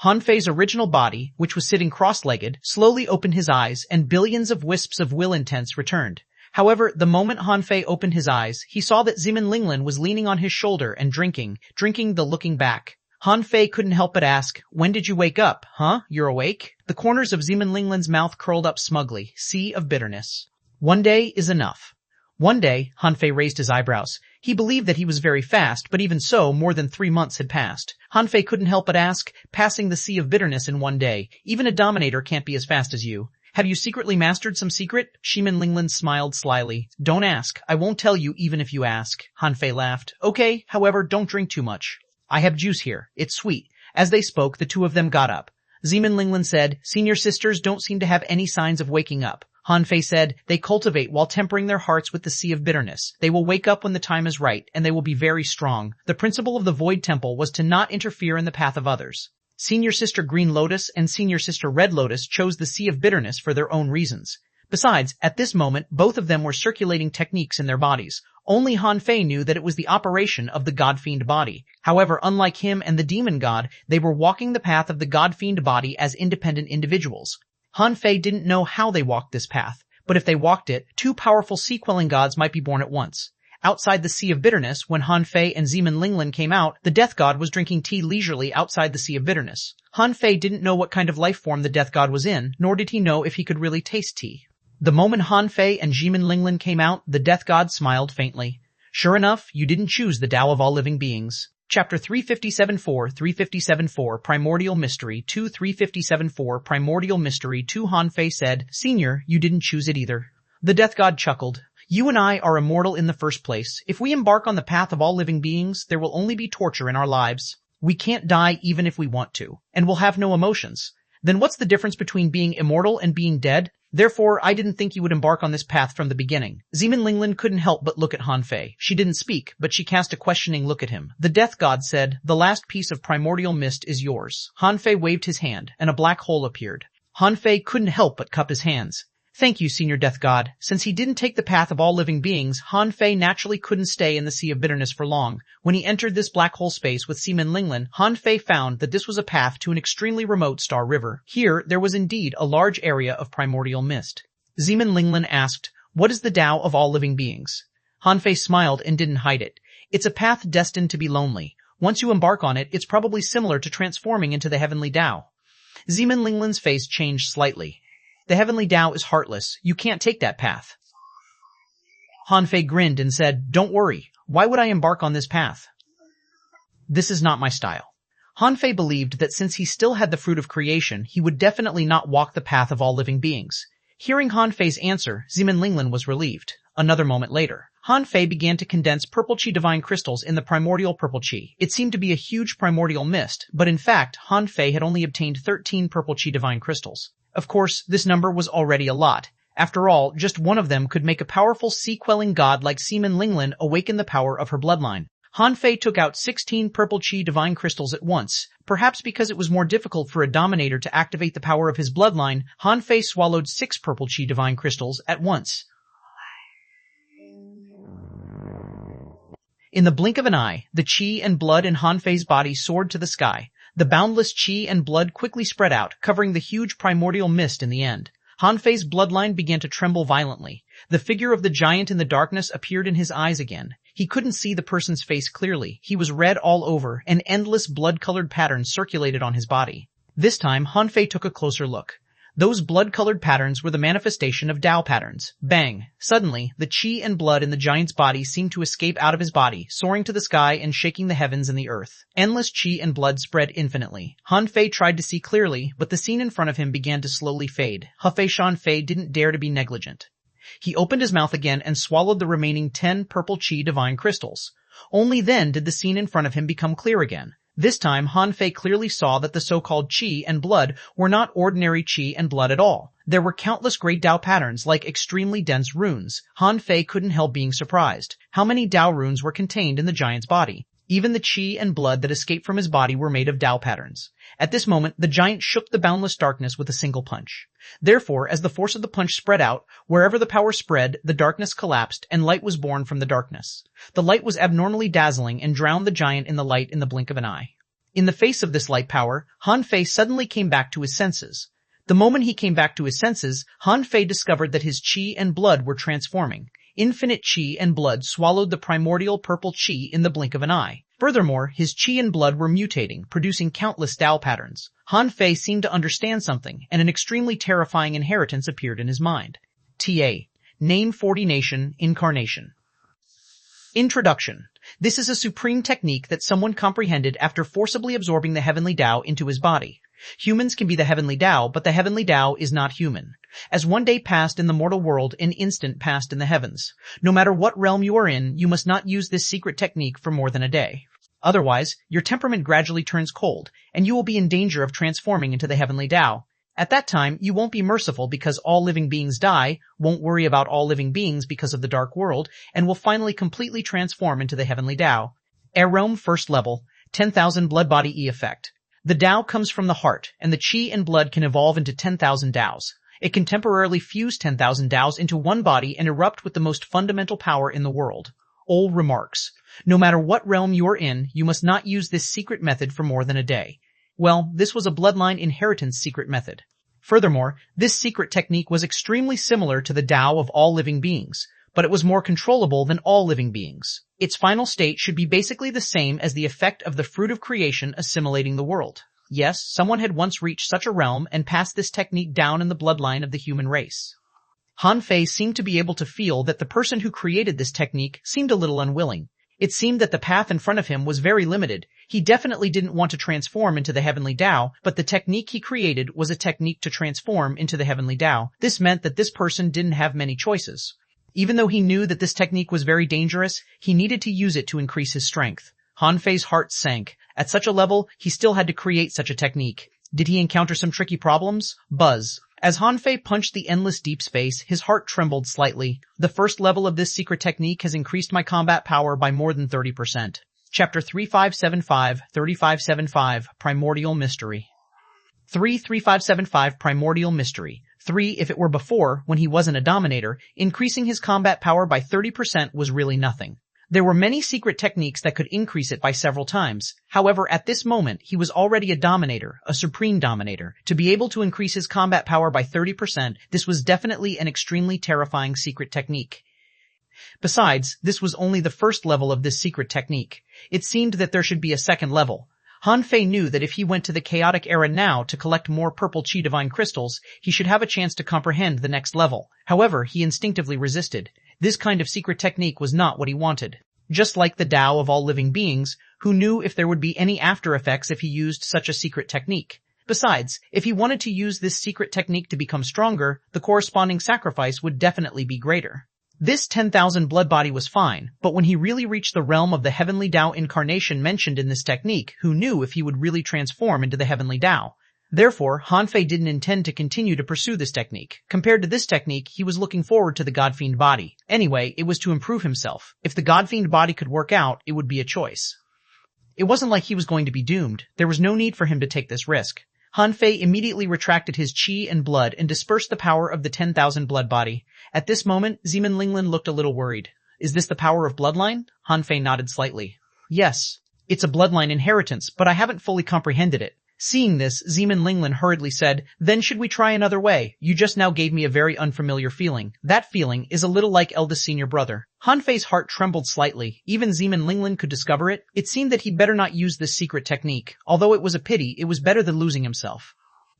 Speaker 1: Han Fei's original body, which was sitting cross-legged, slowly opened his eyes, and billions of wisps of will intents returned. However, the moment Han Fei opened his eyes, he saw that Zimin Linglin was leaning on his shoulder and drinking the looking back. Han Fei couldn't help but ask, "When did you wake up? Huh? You're awake?" The corners of Zimin Linglин's mouth curled up smugly, sea of bitterness. One day is enough. One day, Han Fei raised his eyebrows. He believed that he was very fast, but even so, more than 3 months had passed. Han Fei couldn't help but ask, passing the sea of bitterness in one day. Even a dominator can't be as fast as you. Have you secretly mastered some secret? Zimin Linglin smiled slyly. Don't ask. I won't tell you even if you ask. Han Fei laughed. Okay, however, don't drink too much. I have juice here. It's sweet. As they spoke, the two of them got up. Zimin Linglin said, Senior sisters don't seem to have any signs of waking up. Han Fei said, they cultivate while tempering their hearts with the sea of bitterness. They will wake up when the time is right, and they will be very strong. The principle of the Void Temple was to not interfere in the path of others. Senior Sister Green Lotus and Senior Sister Red Lotus chose the sea of bitterness for their own reasons. Besides, at this moment, both of them were circulating techniques in their bodies. Only Han Fei knew that it was the operation of the God-Fiend body. However, unlike him and the Demon God, they were walking the path of the God-Fiend body as independent individuals. Han Fei didn't know how they walked this path, but if they walked it, 2 powerful sea-quelling gods might be born at once. Outside the Sea of Bitterness, when Han Fei and Zeman Linglin came out, the Death God was drinking tea leisurely outside the Sea of Bitterness. Han Fei didn't know what kind of life form the Death God was in, nor did he know if he could really taste tea. The moment Han Fei and Zeman Linglin came out, the Death God smiled faintly. Sure enough, you didn't choose the Tao of all living beings. Chapter 357-4 Primordial Mystery 2 357-4 Primordial Mystery 2 Han Fei said, Senior, you didn't choose it either. The Death God chuckled. You and I are immortal in the first place. If we embark on the path of all living beings, there will only be torture in our lives. We can't die even if we want to, and we'll have no emotions. Then what's the difference between being immortal and being dead? Therefore, I didn't think you would embark on this path from the beginning. Zeman Linglin couldn't help but look at Han Fei. She didn't speak, but she cast a questioning look at him. The Death God said, the last piece of primordial mist is yours. Han Fei waved his hand, and a black hole appeared. Han Fei couldn't help but cup his hands. Thank you, Senior Death God. Since he didn't take the path of all living beings, Han Fei naturally couldn't stay in the Sea of Bitterness for long. When he entered this black hole space with Zeman Linglin, Han Fei found that this was a path to an extremely remote star river. Here, there was indeed a large area of primordial mist. Zeman Linglin asked, what is the Tao of all living beings? Han Fei smiled and didn't hide it. It's a path destined to be lonely. Once you embark on it, it's probably similar to transforming into the heavenly Tao. Zeman Linglin's face changed slightly. The heavenly Tao is heartless. You can't take that path. Han Fei grinned and said, don't worry. Why would I embark on this path? This is not my style. Han Fei believed that since he still had the fruit of creation, he would definitely not walk the path of all living beings. Hearing Han Fei's answer, Zeman Linglin was relieved. Another moment later, Han Fei began to condense purple chi divine crystals in the primordial purple chi. It seemed to be a huge primordial mist, but in fact, Han Fei had only obtained 13 purple chi divine crystals. Of course, this number was already a lot. After all, just one of them could make a powerful sea-quelling god like Zeman Linglin awaken the power of her bloodline. Han Fei took out 16 purple chi divine crystals at once. Perhaps because it was more difficult for a dominator to activate the power of his bloodline, Han Fei swallowed 6 purple chi divine crystals at once. In the blink of an eye, the chi and blood in Han Fei's body soared to the sky. The boundless chi and blood quickly spread out, covering the huge primordial mist in the end. Han Fei's bloodline began to tremble violently. The figure of the giant in the darkness appeared in his eyes again. He couldn't see the person's face clearly. He was red all over, and endless blood-colored patterns circulated on his body. This time, Han Fei took a closer look. Those blood-colored patterns were the manifestation of Tao patterns. Bang! Suddenly, the chi and blood in the giant's body seemed to escape out of his body, soaring to the sky and shaking the heavens and the earth. Endless chi and blood spread infinitely. Han Fei tried to see clearly, but the scene in front of him began to slowly fade. Han Fei didn't dare to be negligent. He opened his mouth again and swallowed the remaining 10 purple chi divine crystals. Only then did the scene in front of him become clear again. This time, Han Fei clearly saw that the so-called chi and blood were not ordinary chi and blood at all. There were countless great Tao patterns like extremely dense runes. Han Fei couldn't help being surprised. How many Tao runes were contained in the giant's body? Even the chi and blood that escaped from his body were made of Tao patterns. At this moment, the giant shook the boundless darkness with a single punch. Therefore, as the force of the punch spread out, wherever the power spread, the darkness collapsed and light was born from the darkness. The light was abnormally dazzling and drowned the giant in the light in the blink of an eye. In the face of this light power, Han Fei suddenly came back to his senses. The moment he came back to his senses, Han Fei discovered that his chi and blood were transforming. Infinite chi and blood swallowed the primordial purple chi in the blink of an eye. Furthermore, his chi and blood were mutating, producing countless Tao patterns. Han Fei seemed to understand something, and an extremely terrifying inheritance appeared in his mind. TA. Name 40 Nation, Incarnation. Introduction. This is a supreme technique that someone comprehended after forcibly absorbing the heavenly Tao into his body. Humans can be the heavenly Tao, but the heavenly Tao is not human. As one day passed in the mortal world, an instant passed in the heavens. No matter what realm you are in, you must not use this secret technique for more than a day. Otherwise, your temperament gradually turns cold, and you will be in danger of transforming into the heavenly Tao. At that time, you won't be merciful because all living beings die, won't worry about all living beings because of the dark world, and will finally completely transform into the heavenly Tao. Air Realm First Level, 10,000 Blood Body E Effect. The Tao comes from the heart, and the chi and blood can evolve into 10,000 Taos. It can temporarily fuse 10,000 Taos into one body and erupt with the most fundamental power in the world. Ol remarks, no matter what realm you are in, you must not use this secret method for more than a day. Well, this was a bloodline inheritance secret method. Furthermore, this secret technique was extremely similar to the Tao of all living beings. but it was more controllable than all living beings. Its final state should be basically the same as the effect of the fruit of creation assimilating the world. Yes, someone had once reached such a realm and passed this technique down in the bloodline of the human race. Han Fei seemed to be able to feel that the person who created this technique seemed a little unwilling. It seemed that the path in front of him was very limited. He definitely didn't want to transform into the heavenly Tao, but the technique he created was a technique to transform into the heavenly Tao. This meant that this person didn't have many choices. Even though he knew that this technique was very dangerous, he needed to use it to increase his strength. Han Fei's heart sank. At such a level, he still had to create such a technique. Did he encounter some tricky problems? Buzz. As Han Fei punched the endless deep space, his heart trembled slightly. The first level of this secret technique has increased my combat power by more than 30%. Chapter 3575 Primordial Mystery. 3575 Primordial Mystery. 3. If it were before, when he wasn't a dominator, increasing his combat power by 30% was really nothing. There were many secret techniques that could increase it by several times. However, at this moment, he was already a dominator, a supreme dominator. To be able to increase his combat power by 30%, this was definitely an extremely terrifying secret technique. Besides, this was only the first level of this secret technique. It seemed that there should be a second level. Han Fei knew that if he went to the chaotic era now to collect more purple Chi divine crystals, he should have a chance to comprehend the next level. However, he instinctively resisted. This kind of secret technique was not what he wanted. Just like the Tao of all living beings, who knew if there would be any after effects if he used such a secret technique. Besides, if he wanted to use this secret technique to become stronger, the corresponding sacrifice would definitely be greater. This 10,000 blood body was fine, but when he really reached the realm of the heavenly Tao incarnation mentioned in this technique, who knew if he would really transform into the heavenly Tao? Therefore, Han Fei didn't intend to continue to pursue this technique. Compared to this technique, he was looking forward to the Godfiend body. Anyway, it was to improve himself. If the Godfiend body could work out, it would be a choice. It wasn't like he was going to be doomed. There was no need for him to take this risk. Han Fei immediately retracted his chi and blood and dispersed the power of the 10,000 blood body. At this moment, Zeman Linglin looked a little worried. Is this the power of bloodline? Han Fei nodded slightly. Yes. It's a bloodline inheritance, but I haven't fully comprehended it. Seeing this, Zeman Linglin hurriedly said, Then should we try another way? You just now gave me a very unfamiliar feeling. That feeling is a little like eldest senior brother. Han Fei's heart trembled slightly. Even Zeman Linglin could discover it. It seemed that he better not use this secret technique. Although it was a pity, it was better than losing himself.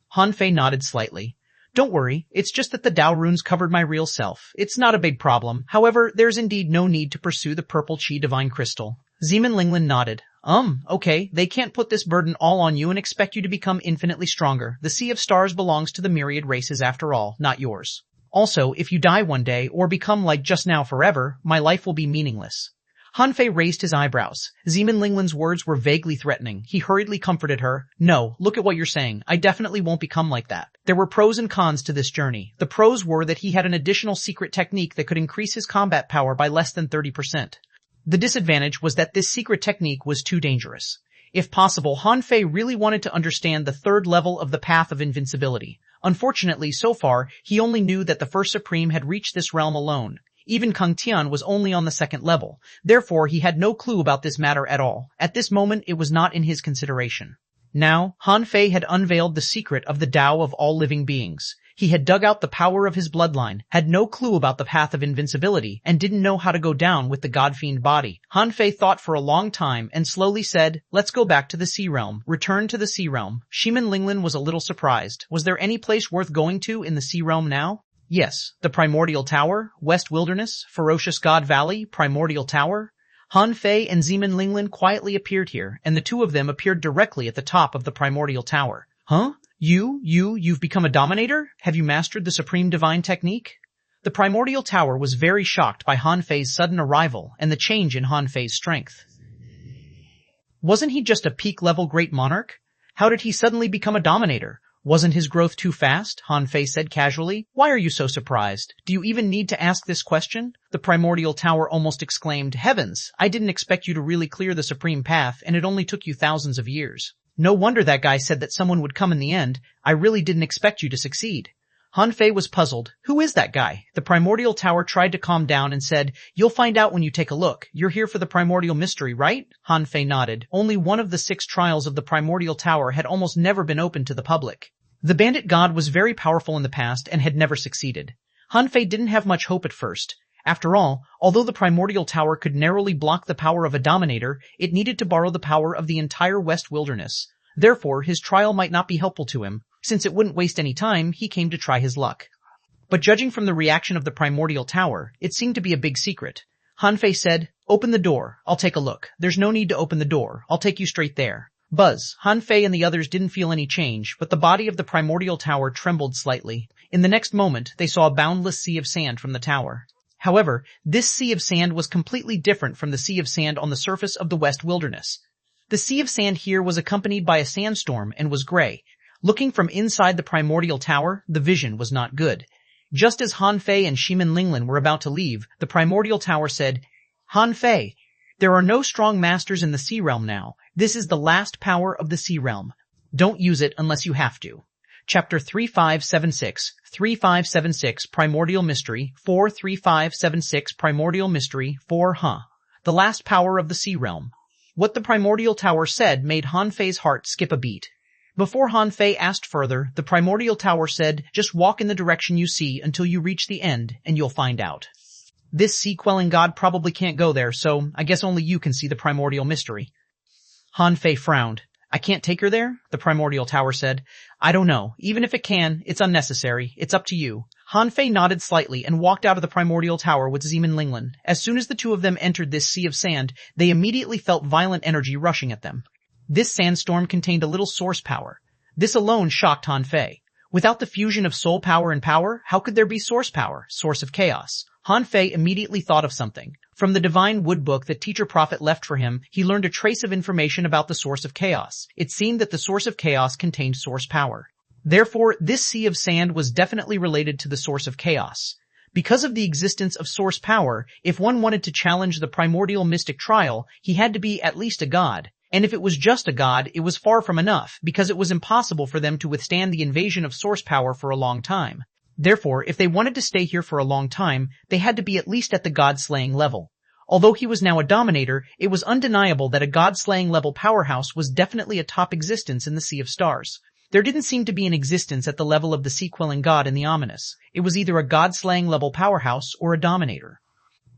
Speaker 1: Han Fei nodded slightly. Don't worry, it's just that the Tao runes covered my real self. It's not a big problem. However, there's indeed no need to pursue the purple Chi divine crystal. Zeman Linglin nodded. Okay, they can't put this burden all on you and expect you to become infinitely stronger. The Sea of Stars belongs to the myriad races after all, not yours. Also, if you die one day, or become like just now forever, my life will be meaningless. Han Fei raised his eyebrows. Zeman Linglin's words were vaguely threatening. He hurriedly comforted her. No, look at what you're saying. I definitely won't become like that. There were pros and cons to this journey. The pros were that he had an additional secret technique that could increase his combat power by less than 30%. The disadvantage was that this secret technique was too dangerous. If possible, Han Fei really wanted to understand the third level of the path of invincibility. Unfortunately, so far, he only knew that the First Supreme had reached this realm alone. Even Kang Tian was only on the second level. Therefore, he had no clue about this matter at all. At this moment, it was not in his consideration. Now, Han Fei had unveiled the secret of the Tao of all living beings. He had dug out the power of his bloodline, had no clue about the path of invincibility, and didn't know how to go down with the Godfiend body. Han Fei thought for a long time and slowly said, Let's go back to the Sea Realm. Return to the Sea Realm. Zeman Linglin was a little surprised. Was there any place worth going to in the Sea Realm now? Yes, the Primordial Tower, West Wilderness, Ferocious God Valley, Primordial Tower. Han Fei and Zeman Linglin quietly appeared here, and the two of them appeared directly at the top of the Primordial Tower. Huh? You've become a dominator? Have you mastered the Supreme Divine Technique? The Primordial Tower was very shocked by Han Fei's sudden arrival and the change in Han Fei's strength. Wasn't he just a peak-level great monarch? How did he suddenly become a dominator? Wasn't his growth too fast? Han Fei said casually. Why are you so surprised? Do you even need to ask this question? The Primordial Tower almost exclaimed, Heavens! I didn't expect you to really clear the Supreme Path, and it only took you thousands of years. No wonder that guy said that someone would come in the end. I really didn't expect you to succeed. Han Fei was puzzled. Who is that guy? The Primordial Tower tried to calm down and said, You'll find out when you take a look. You're here for the Primordial Mystery, right? Han Fei nodded. Only one of the 6 trials of the Primordial Tower had almost never been open to the public. The bandit god was very powerful in the past and had never succeeded. Han Fei didn't have much hope at first. After all, although the primordial tower could narrowly block the power of a dominator, it needed to borrow the power of the entire West Wilderness. Therefore, his trial might not be helpful to him. Since it wouldn't waste any time, he came to try his luck. But judging from the reaction of the primordial tower, it seemed to be a big secret. Hanfei said, "Open the door. I'll take a look." "There's no need to open the door. I'll take you straight there." Buzz, Hanfei and the others didn't feel any change, but the body of the primordial tower trembled slightly. In the next moment, they saw a boundless sea of sand from the tower. However, this sea of sand was completely different from the sea of sand on the surface of the West Wilderness. The sea of sand here was accompanied by a sandstorm and was gray. Looking from inside the primordial tower, the vision was not good. Just as Hanfei and Shimin Linglin were about to leave, the primordial tower said, "Hanfei, there are no strong masters in the Sea Realm now. This is the last power of the Sea Realm. Don't use it unless you have to." Chapter 3576 Primordial Mystery 43576 Primordial Mystery 4 The last power of the Sea Realm. What the primordial tower said made Hanfei's heart skip a beat. Before Hanfei asked further, the primordial tower said, "Just walk in the direction you see until you reach the end, and you'll find out." This sea-quelling god probably can't go there, so I guess only you can see the primordial mystery. Hanfei frowned. "I can't take her there?" the primordial tower said. "I don't know. Even if it can, it's unnecessary. It's up to you." Hanfei nodded slightly and walked out of the primordial tower with Zeman Linglin. As soon as the two of them entered this sea of sand, they immediately felt violent energy rushing at them. This sandstorm contained a little source power. This alone shocked Hanfei. Without the fusion of soul power and power, how could there be source power, source of chaos? Hanfei immediately thought of something. From the divine wood book that Teacher Prophet left for him, he learned a trace of information about the source of chaos. It seemed that the source of chaos contained source power. Therefore, this sea of sand was definitely related to the source of chaos. Because of the existence of source power, if one wanted to challenge the primordial mystic trial, he had to be at least a god. And if it was just a god, it was far from enough, because it was impossible for them to withstand the invasion of source power for a long time. Therefore, if they wanted to stay here for a long time, they had to be at least at the god-slaying level. Although he was now a dominator, it was undeniable that a god-slaying level powerhouse was definitely a top existence in the Sea of Stars. There didn't seem to be an existence at the level of the sea-quelling god in the ominous. It was either a god-slaying level powerhouse or a dominator.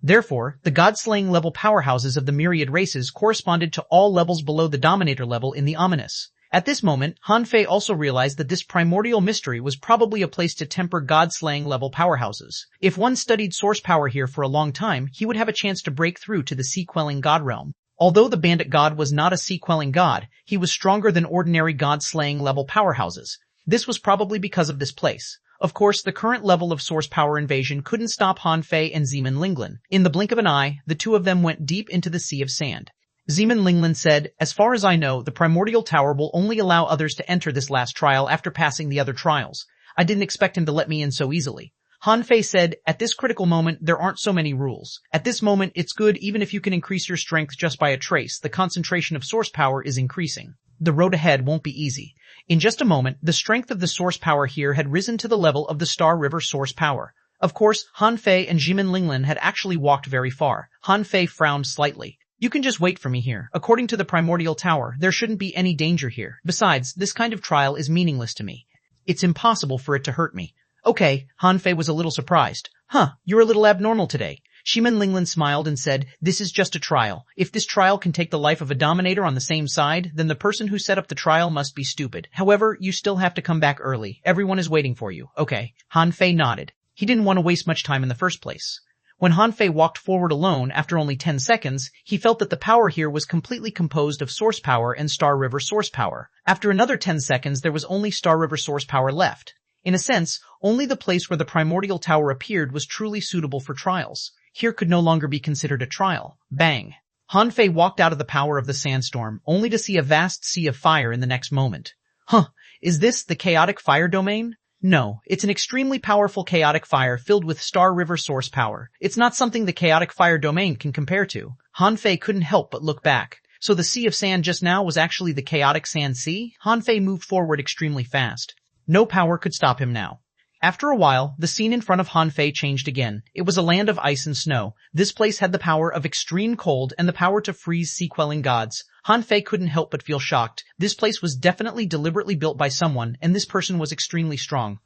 Speaker 1: Therefore, the god-slaying level powerhouses of the myriad races corresponded to all levels below the dominator level in the ominous. At this moment, Hanfei also realized that this primordial mystery was probably a place to temper god-slaying level powerhouses. If one studied source power here for a long time, he would have a chance to break through to the sea-quelling god realm. Although the bandit god was not a sea-quelling god, he was stronger than ordinary god-slaying level powerhouses. This was probably because of this place. Of course, the current level of source power invasion couldn't stop Hanfei and Zeman Linglin. In the blink of an eye, the two of them went deep into the sea of sand. Zeman Linglin said, "As far as I know, the primordial tower will only allow others to enter this last trial after passing the other trials. I didn't expect him to let me in so easily." Hanfei said, "At this critical moment, there aren't so many rules. At this moment, it's good even if you can increase your strength just by a trace. The concentration of source power is increasing. The road ahead won't be easy." In just a moment, the strength of the source power here had risen to the level of the Star River source power. Of course, Hanfei and Zeman Linglin had actually walked very far. Hanfei frowned slightly. "You can just wait for me here. According to the primordial tower, there shouldn't be any danger here. Besides, this kind of trial is meaningless to me. It's impossible for it to hurt me." "Okay," Hanfei was a little surprised. You're a little abnormal today." Zeman Linglin smiled and said, "This is just a trial. If this trial can take the life of a dominator on the same side, then the person who set up the trial must be stupid. However, you still have to come back early. Everyone is waiting for you." "Okay." Hanfei nodded. He didn't want to waste much time in the first place. When Hanfei walked forward alone after only 10 seconds, he felt that the power here was completely composed of source power and Star River source power. After another 10 seconds, there was only Star River source power left. In a sense, only the place where the primordial tower appeared was truly suitable for trials. Here could no longer be considered a trial. Bang! Hanfei walked out of the power of the sandstorm, only to see a vast sea of fire in the next moment. Is this the chaotic fire domain? No, it's an extremely powerful chaotic fire filled with Star River source power. It's not something the chaotic fire domain can compare to. Hanfei couldn't help but look back. So the sea of sand just now was actually the chaotic sand sea? Hanfei moved forward extremely fast. No power could stop him now. After a while, the scene in front of Hanfei changed again. It was a land of ice and snow. This place had the power of extreme cold and the power to freeze sea-quelling gods. Hanfei couldn't help but feel shocked. This place was definitely deliberately built by someone, and this person was extremely strong.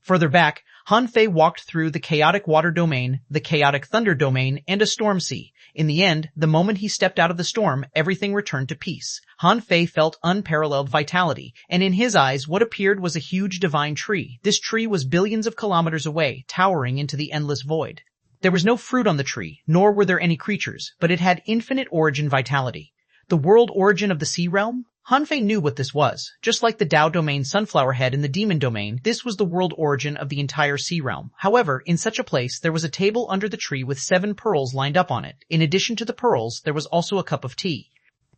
Speaker 1: Further back, Han Fei walked through the chaotic water domain, the chaotic thunder domain, and a storm sea. In the end, the moment he stepped out of the storm, everything returned to peace. Han Fei felt unparalleled vitality, and in his eyes what appeared was a huge divine tree. This tree was billions of kilometers away, towering into the endless void. There was no fruit on the tree, nor were there any creatures, but it had infinite origin vitality. The world origin of the sea realm? Han Fei knew what this was. Just like the Tao domain sunflower head in the demon domain, this was the world origin of the entire sea realm. However, in such a place, there was a table under the tree with 7 pearls lined up on it. In addition to the pearls, there was also a cup of tea.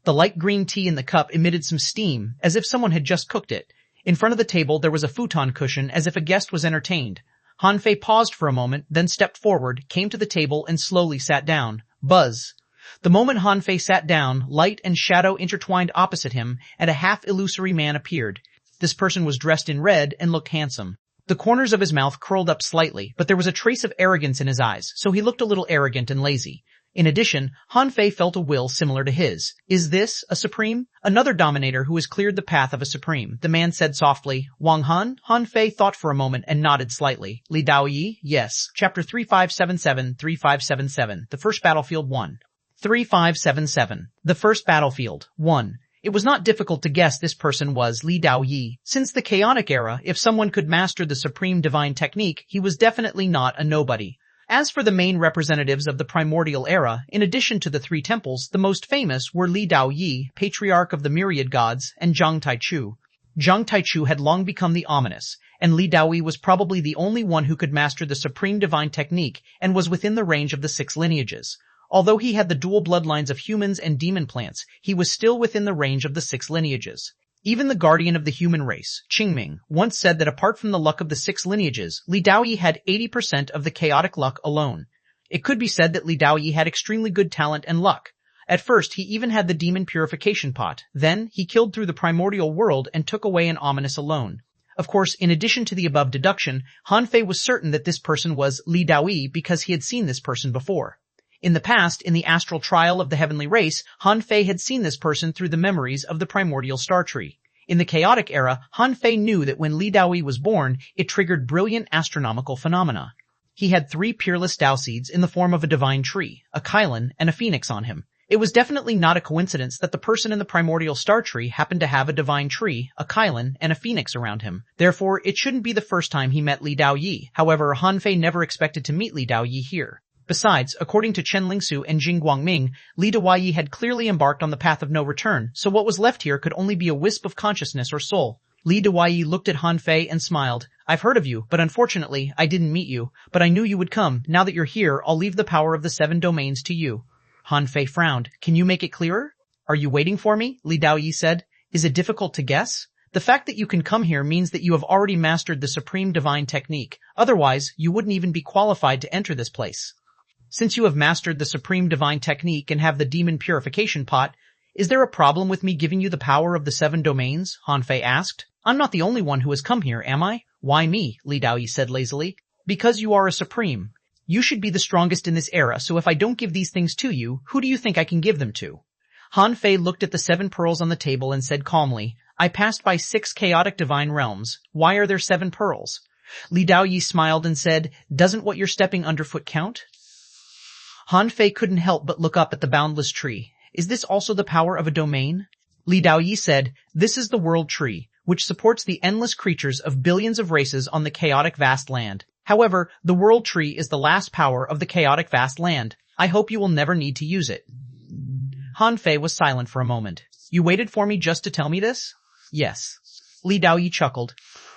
Speaker 1: The light green tea in the cup emitted some steam, as if someone had just cooked it. In front of the table, there was a futon cushion, as if a guest was entertained. Han Fei paused for a moment, then stepped forward, came to the table, and slowly sat down. Buzz. The moment Han Fei sat down, light and shadow intertwined opposite him, and a half-illusory man appeared. This person was dressed in red and looked handsome. The corners of his mouth curled up slightly, but there was a trace of arrogance in his eyes, so he looked a little arrogant and lazy. In addition, Han Fei felt a will similar to his. Is this a supreme? Another dominator who has cleared the path of a supreme. The man said softly, Wang Han? Han Fei thought for a moment and nodded slightly. Li Daoyi? Yes. Chapter 3577-3577. The First Battlefield 1. 3577. The First Battlefield. 1. It was not difficult to guess this person was Li Daoyi. Since the chaotic era, if someone could master the supreme divine technique, he was definitely not a nobody. As for the main representatives of the primordial era, in addition to the 3 temples, the most famous were Li Daoyi, patriarch of the myriad gods, and Zhang Taichu. Zhang Taichu had long become the ominous, and Li Daoyi was probably the only one who could master the supreme divine technique and was within the range of the 6 lineages. Although he had the dual bloodlines of humans and demon plants, he was still within the range of the 6 lineages. Even the guardian of the human race, Qingming, once said that apart from the luck of the 6 lineages, Li Daoyi had 80% of the chaotic luck alone. It could be said that Li Daoyi had extremely good talent and luck. At first, he even had the demon purification pot. Then, he killed through the primordial world and took away an ominous alone. Of course, in addition to the above deduction, Han Fei was certain that this person was Li Daoyi because he had seen this person before. In the past, in the astral trial of the heavenly race, Han Fei had seen this person through the memories of the primordial star tree. In the chaotic era, Han Fei knew that when Li Daoyi was born, it triggered brilliant astronomical phenomena. He had 3 peerless Tao seeds in the form of a divine tree, a Kylan, and a phoenix on him. It was definitely not a coincidence that the person in the primordial star tree happened to have a divine tree, a Kylan, and a phoenix around him. Therefore, it shouldn't be the first time he met Li Daoyi. However, Han Fei never expected to meet Li Daoyi here. Besides, according to Chen Lingsu and Jing Guangming, Li Daoyi had clearly embarked on the path of no return, so what was left here could only be a wisp of consciousness or soul. Li Daoyi looked at Han Fei and smiled. I've heard of you, but unfortunately, I didn't meet you. But I knew you would come. Now that you're here, I'll leave the power of the 7 domains to you. Han Fei frowned. Can you make it clearer? Are you waiting for me? Li Daoyi said. Is it difficult to guess? The fact that you can come here means that you have already mastered the supreme divine technique. Otherwise, you wouldn't even be qualified to enter this place. Since you have mastered the supreme divine technique and have the demon purification pot, is there a problem with me giving you the power of the 7 domains? Han Fei asked. I'm not the only one who has come here, am I? Why me? Li Daoyi said lazily. Because you are a supreme. You should be the strongest in this era, so if I don't give these things to you, who do you think I can give them to? Han Fei looked at the 7 pearls on the table and said calmly, I passed by 6 chaotic divine realms. Why are there 7 pearls? Li Daoyi smiled and said, doesn't what you're stepping underfoot count? Han Fei couldn't help but look up at the boundless tree. Is this also the power of a domain? Li Daoyi said, this is the world tree, which supports the endless creatures of billions of races on the chaotic vast land. However, the world tree is the last power of the chaotic vast land. I hope you will never need to use it. Han Fei was silent for a moment. You waited for me just to tell me this? Yes. Li Daoyi chuckled.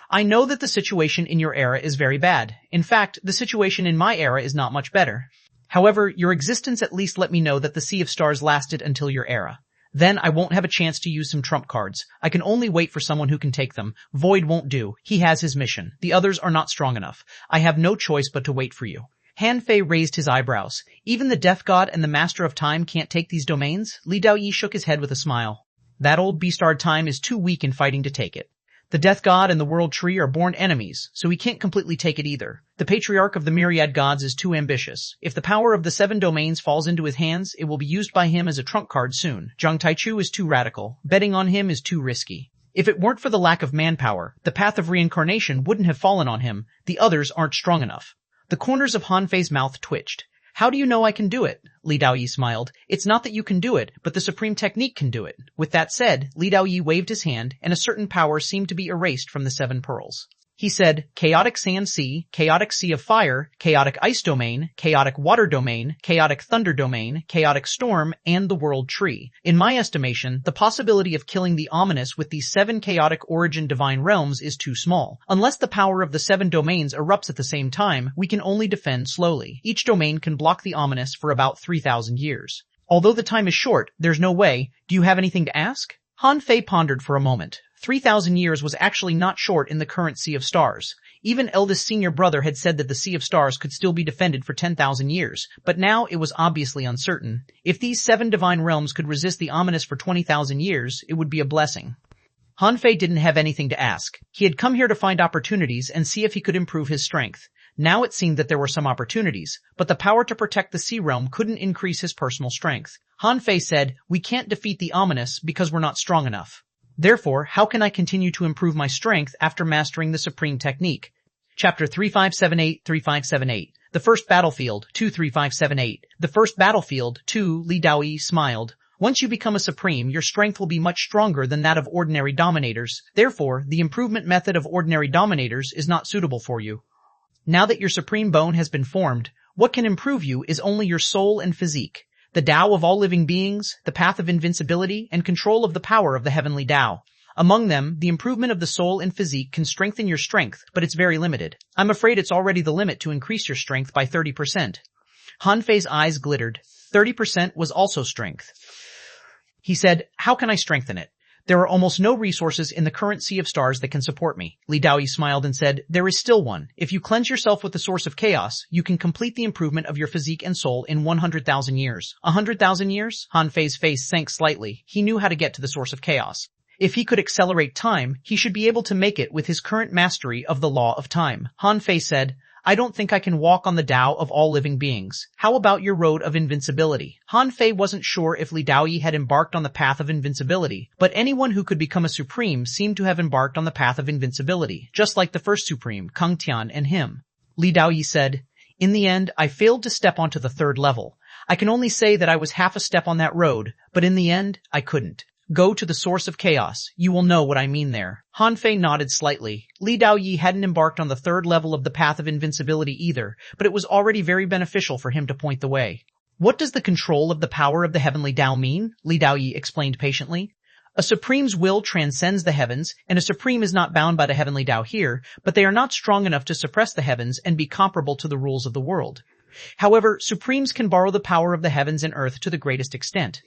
Speaker 1: I know that the situation in your era is very bad. In fact, the situation in my era is not much better. However, your existence at least let me know that the Sea of Stars lasted until your era. Then I won't have a chance to use some trump cards. I can only wait for someone who can take them. Void won't do. He has his mission. The others are not strong enough. I have no choice but to wait for you. Han Fei raised his eyebrows. Even the Death God and the Master of Time can't take these domains? Li Daoyi shook his head with a smile. That old beastard Time is too weak in fighting to take it. The Death God and the World Tree are born enemies, so he can't completely take it either. The Patriarch of the Myriad Gods is too ambitious. If the power of the 7 domains falls into his hands, it will be used by him as a trump card soon. Zhang Taichu is too radical. Betting on him is too risky. If it weren't for the lack of manpower, the path of reincarnation wouldn't have fallen on him. The others aren't strong enough. The corners of Han Fei's mouth twitched. How do you know I can do it? Li Daoyi smiled. It's not that you can do it, but the supreme technique can do it. With that said, Li Daoyi waved his hand, and a certain power seemed to be erased from the 7 pearls. He said, chaotic sand sea, chaotic sea of fire, chaotic ice domain, chaotic water domain, chaotic thunder domain, chaotic storm, and the world tree. In my estimation, the possibility of killing the ominous with these 7 chaotic origin divine realms is too small. Unless the power of the 7 domains erupts at the same time, we can only defend slowly. Each domain can block the ominous for about 3,000 years. Although the time is short, there's no way. Do you have anything to ask? Han Fei pondered for a moment. 3,000 years was actually not short in the current Sea of Stars. Even eldest senior brother had said that the Sea of Stars could still be defended for 10,000 years, but now it was obviously uncertain. If these 7 divine realms could resist the ominous for 20,000 years, it would be a blessing. Han Fei didn't have anything to ask. He had come here to find opportunities and see if he could improve his strength. Now it seemed that there were some opportunities, but the power to protect the Sea Realm couldn't increase his personal strength. Han Fei said, we can't defeat the ominous because we're not strong enough. Therefore, how can I continue to improve my strength after mastering the supreme technique? Chapter 3578-3578. The First Battlefield, 23578. The First Battlefield, 2. Li Daoyi smiled. Once you become a supreme, your strength will be much stronger than that of ordinary dominators. Therefore, the improvement method of ordinary dominators is not suitable for you. Now that your supreme bone has been formed, what can improve you is only your soul and physique. The Tao of all living beings, the path of invincibility, and control of the power of the heavenly Tao. Among them, the improvement of the soul and physique can strengthen your strength, but it's very limited. I'm afraid it's already the limit to increase your strength by 30%. Han Fei's eyes glittered. 30% was also strength. He said, how can I strengthen it? There are almost no resources in the current Sea of Stars that can support me. Li Daoyi smiled and said, there is still one. If you cleanse yourself with the source of chaos, you can complete the improvement of your physique and soul in 100,000 years. 100,000 years? Han Fei's face sank slightly. He knew how to get to the source of chaos. If he could accelerate time, he should be able to make it with his current mastery of the law of time. Han Fei said, I don't think I can walk on the Tao of all living beings. How about your road of invincibility? Han Fei wasn't sure if Li Daoyi had embarked on the path of invincibility, but anyone who could become a supreme seemed to have embarked on the path of invincibility, just like the first supreme, Kung Tian, and him. Li Daoyi said, in the end, I failed to step onto the 3rd level. I can only say that I was half a step on that road, but in the end, I couldn't. Go to the source of chaos. You will know what I mean there. Han Fei nodded slightly. Li Daoyi hadn't embarked on the 3rd level of the path of invincibility either, but it was already very beneficial for him to point the way. What does the control of the power of the heavenly Tao mean? Li Daoyi explained patiently. A supreme's will transcends the heavens, and a supreme is not bound by the heavenly Tao here, but they are not strong enough to suppress the heavens and be comparable to the rules of the world. However, supremes can borrow the power of the heavens and earth to the greatest extent.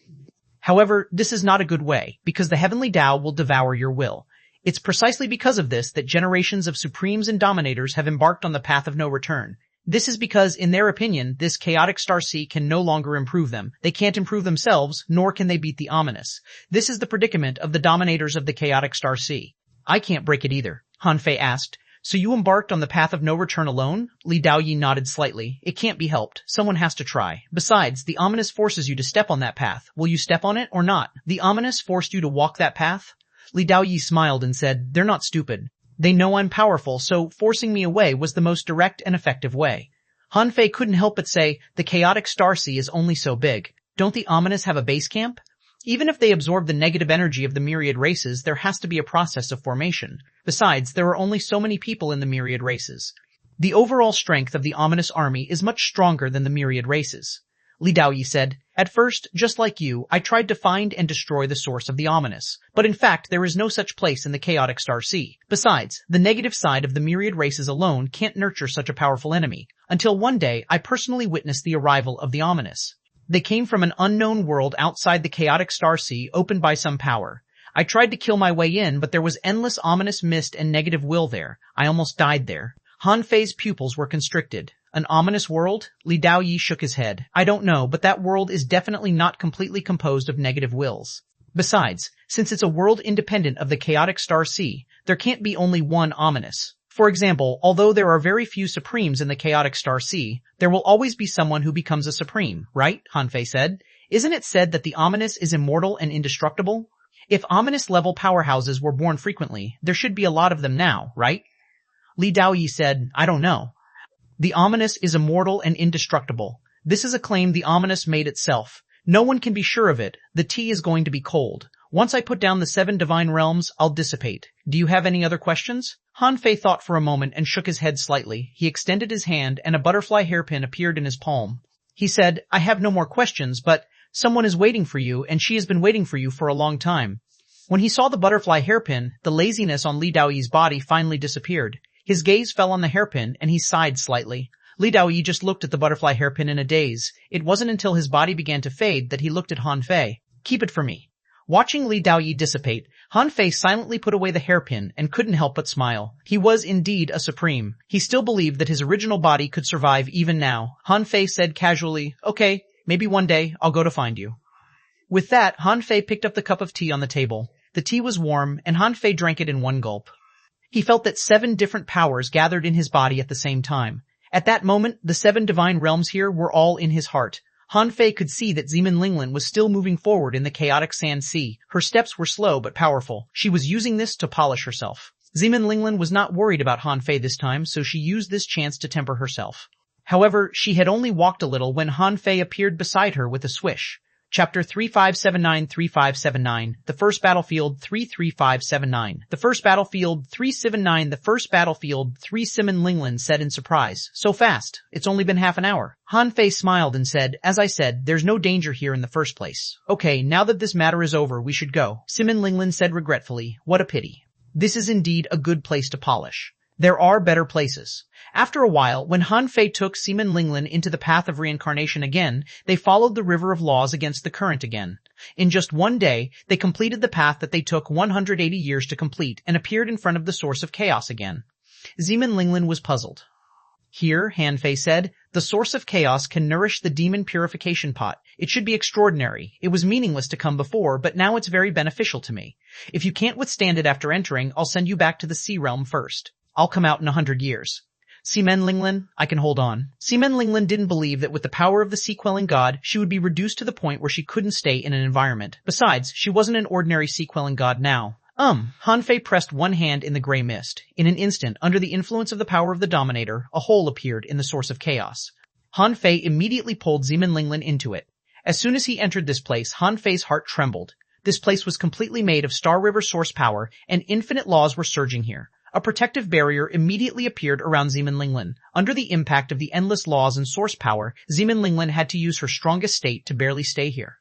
Speaker 1: However, this is not a good way, because the heavenly Tao will devour your will. It's precisely because of this that generations of supremes and dominators have embarked on the path of no return. This is because, in their opinion, this chaotic star sea can no longer improve them. They can't improve themselves, nor can they beat the ominous. This is the predicament of the dominators of the chaotic star sea. I can't break it either. Han Fei asked. So you embarked on the path of no return alone? Li Daoyi nodded slightly. It can't be helped. Someone has to try. Besides, the ominous forces you to step on that path. Will you step on it or not? The ominous forced you to walk that path? Li Daoyi smiled and said, they're not stupid. They know I'm powerful, so forcing me away was the most direct and effective way. Han Fei couldn't help but say, the chaotic star sea is only so big. Don't the ominous have a base camp? Even if they absorb the negative energy of the myriad races, there has to be a process of formation. Besides, there are only so many people in the myriad races. The overall strength of the ominous army is much stronger than the myriad races. Li Daoyi said, at first, just like you, I tried to find and destroy the source of the ominous. But in fact, there is no such place in the chaotic star sea. Besides, the negative side of the myriad races alone can't nurture such a powerful enemy. Until one day, I personally witnessed the arrival of the ominous. They came from an unknown world outside the chaotic star sea opened by some power. I tried to kill my way in, but there was endless ominous mist and negative will there. I almost died there. Han Fei's pupils were constricted. An ominous world? Li Daoyi shook his head. I don't know, but that world is definitely not completely composed of negative wills. Besides, since it's a world independent of the chaotic star sea, there can't be only one ominous. For example, although there are very few supremes in the chaotic star sea, there will always be someone who becomes a supreme, right? Han Fei said. Isn't it said that the ominous is immortal and indestructible? If ominous level powerhouses were born frequently, there should be a lot of them now, right? Li Daoyi said, I don't know. The ominous is immortal and indestructible. This is a claim the ominous made itself. No one can be sure of it. The tea is going to be cold. Once I put down the 7 divine realms, I'll dissipate. Do you have any other questions? Han Fei thought for a moment and shook his head slightly. He extended his hand and a butterfly hairpin appeared in his palm. He said, I have no more questions, but someone is waiting for you and she has been waiting for you for a long time. When he saw the butterfly hairpin, the laziness on Li Daoyi's body finally disappeared. His gaze fell on the hairpin and he sighed slightly. Li Daoyi just looked at the butterfly hairpin in a daze. It wasn't until his body began to fade that he looked at Han Fei. Keep it for me. Watching Li Daoyi dissipate, Han Fei silently put away the hairpin and couldn't help but smile. He was indeed a supreme. He still believed that his original body could survive even now. Han Fei said casually, okay, maybe one day I'll go to find you. With that, Han Fei picked up the cup of tea on the table. The tea was warm and Han Fei drank it in one gulp. He felt that 7 different powers gathered in his body at the same time. At that moment, the 7 divine realms here were all in his heart. Han Fei could see that Zemin Linglin was still moving forward in the chaotic sand sea. Her steps were slow but powerful. She was using this to polish herself. Zemin Linglin was not worried about Han Fei this time, so she used this chance to temper herself. However, she had only walked a little when Han Fei appeared beside her with a swish. Chapter 3579-3579, The First Battlefield 33579. The First Battlefield 379. The First Battlefield 3. Zemin Linglin said in surprise. So fast. It's only been half an hour. Han Fei smiled and said, as I said, there's no danger here in the first place. Okay, now that this matter is over, we should go. Zemin Linglin said regretfully, what a pity. This is indeed a good place to polish. There are better places. After a while, when Han Fei took Zemin Linglin into the path of reincarnation again, they followed the river of laws against the current again. In just one day, they completed the path that they took 180 years to complete and appeared in front of the source of chaos again. Zemin Linglin was puzzled. Here, Han Fei said, the source of chaos can nourish the demon purification pot. It should be extraordinary. It was meaningless to come before, but now it's very beneficial to me. If you can't withstand it after entering, I'll send you back to the sea realm first. I'll come out in 100 years. Zemin Linglin, I can hold on. Zemin Linglin didn't believe that with the power of the sea-quelling god, she would be reduced to the point where she couldn't stay in an environment. Besides, she wasn't an ordinary sea-quelling god now. Han Fei pressed one hand in the gray mist. In an instant, under the influence of the power of the Dominator, a hole appeared in the source of chaos. Han Fei immediately pulled Zemin Linglin into it. As soon as he entered this place, Han Fei's heart trembled. This place was completely made of Star River source power, and infinite laws were surging here. A protective barrier immediately appeared around Zemin Linglin. Under the impact of the endless laws and source power, Zemin Linglin had to use her strongest state to barely stay here.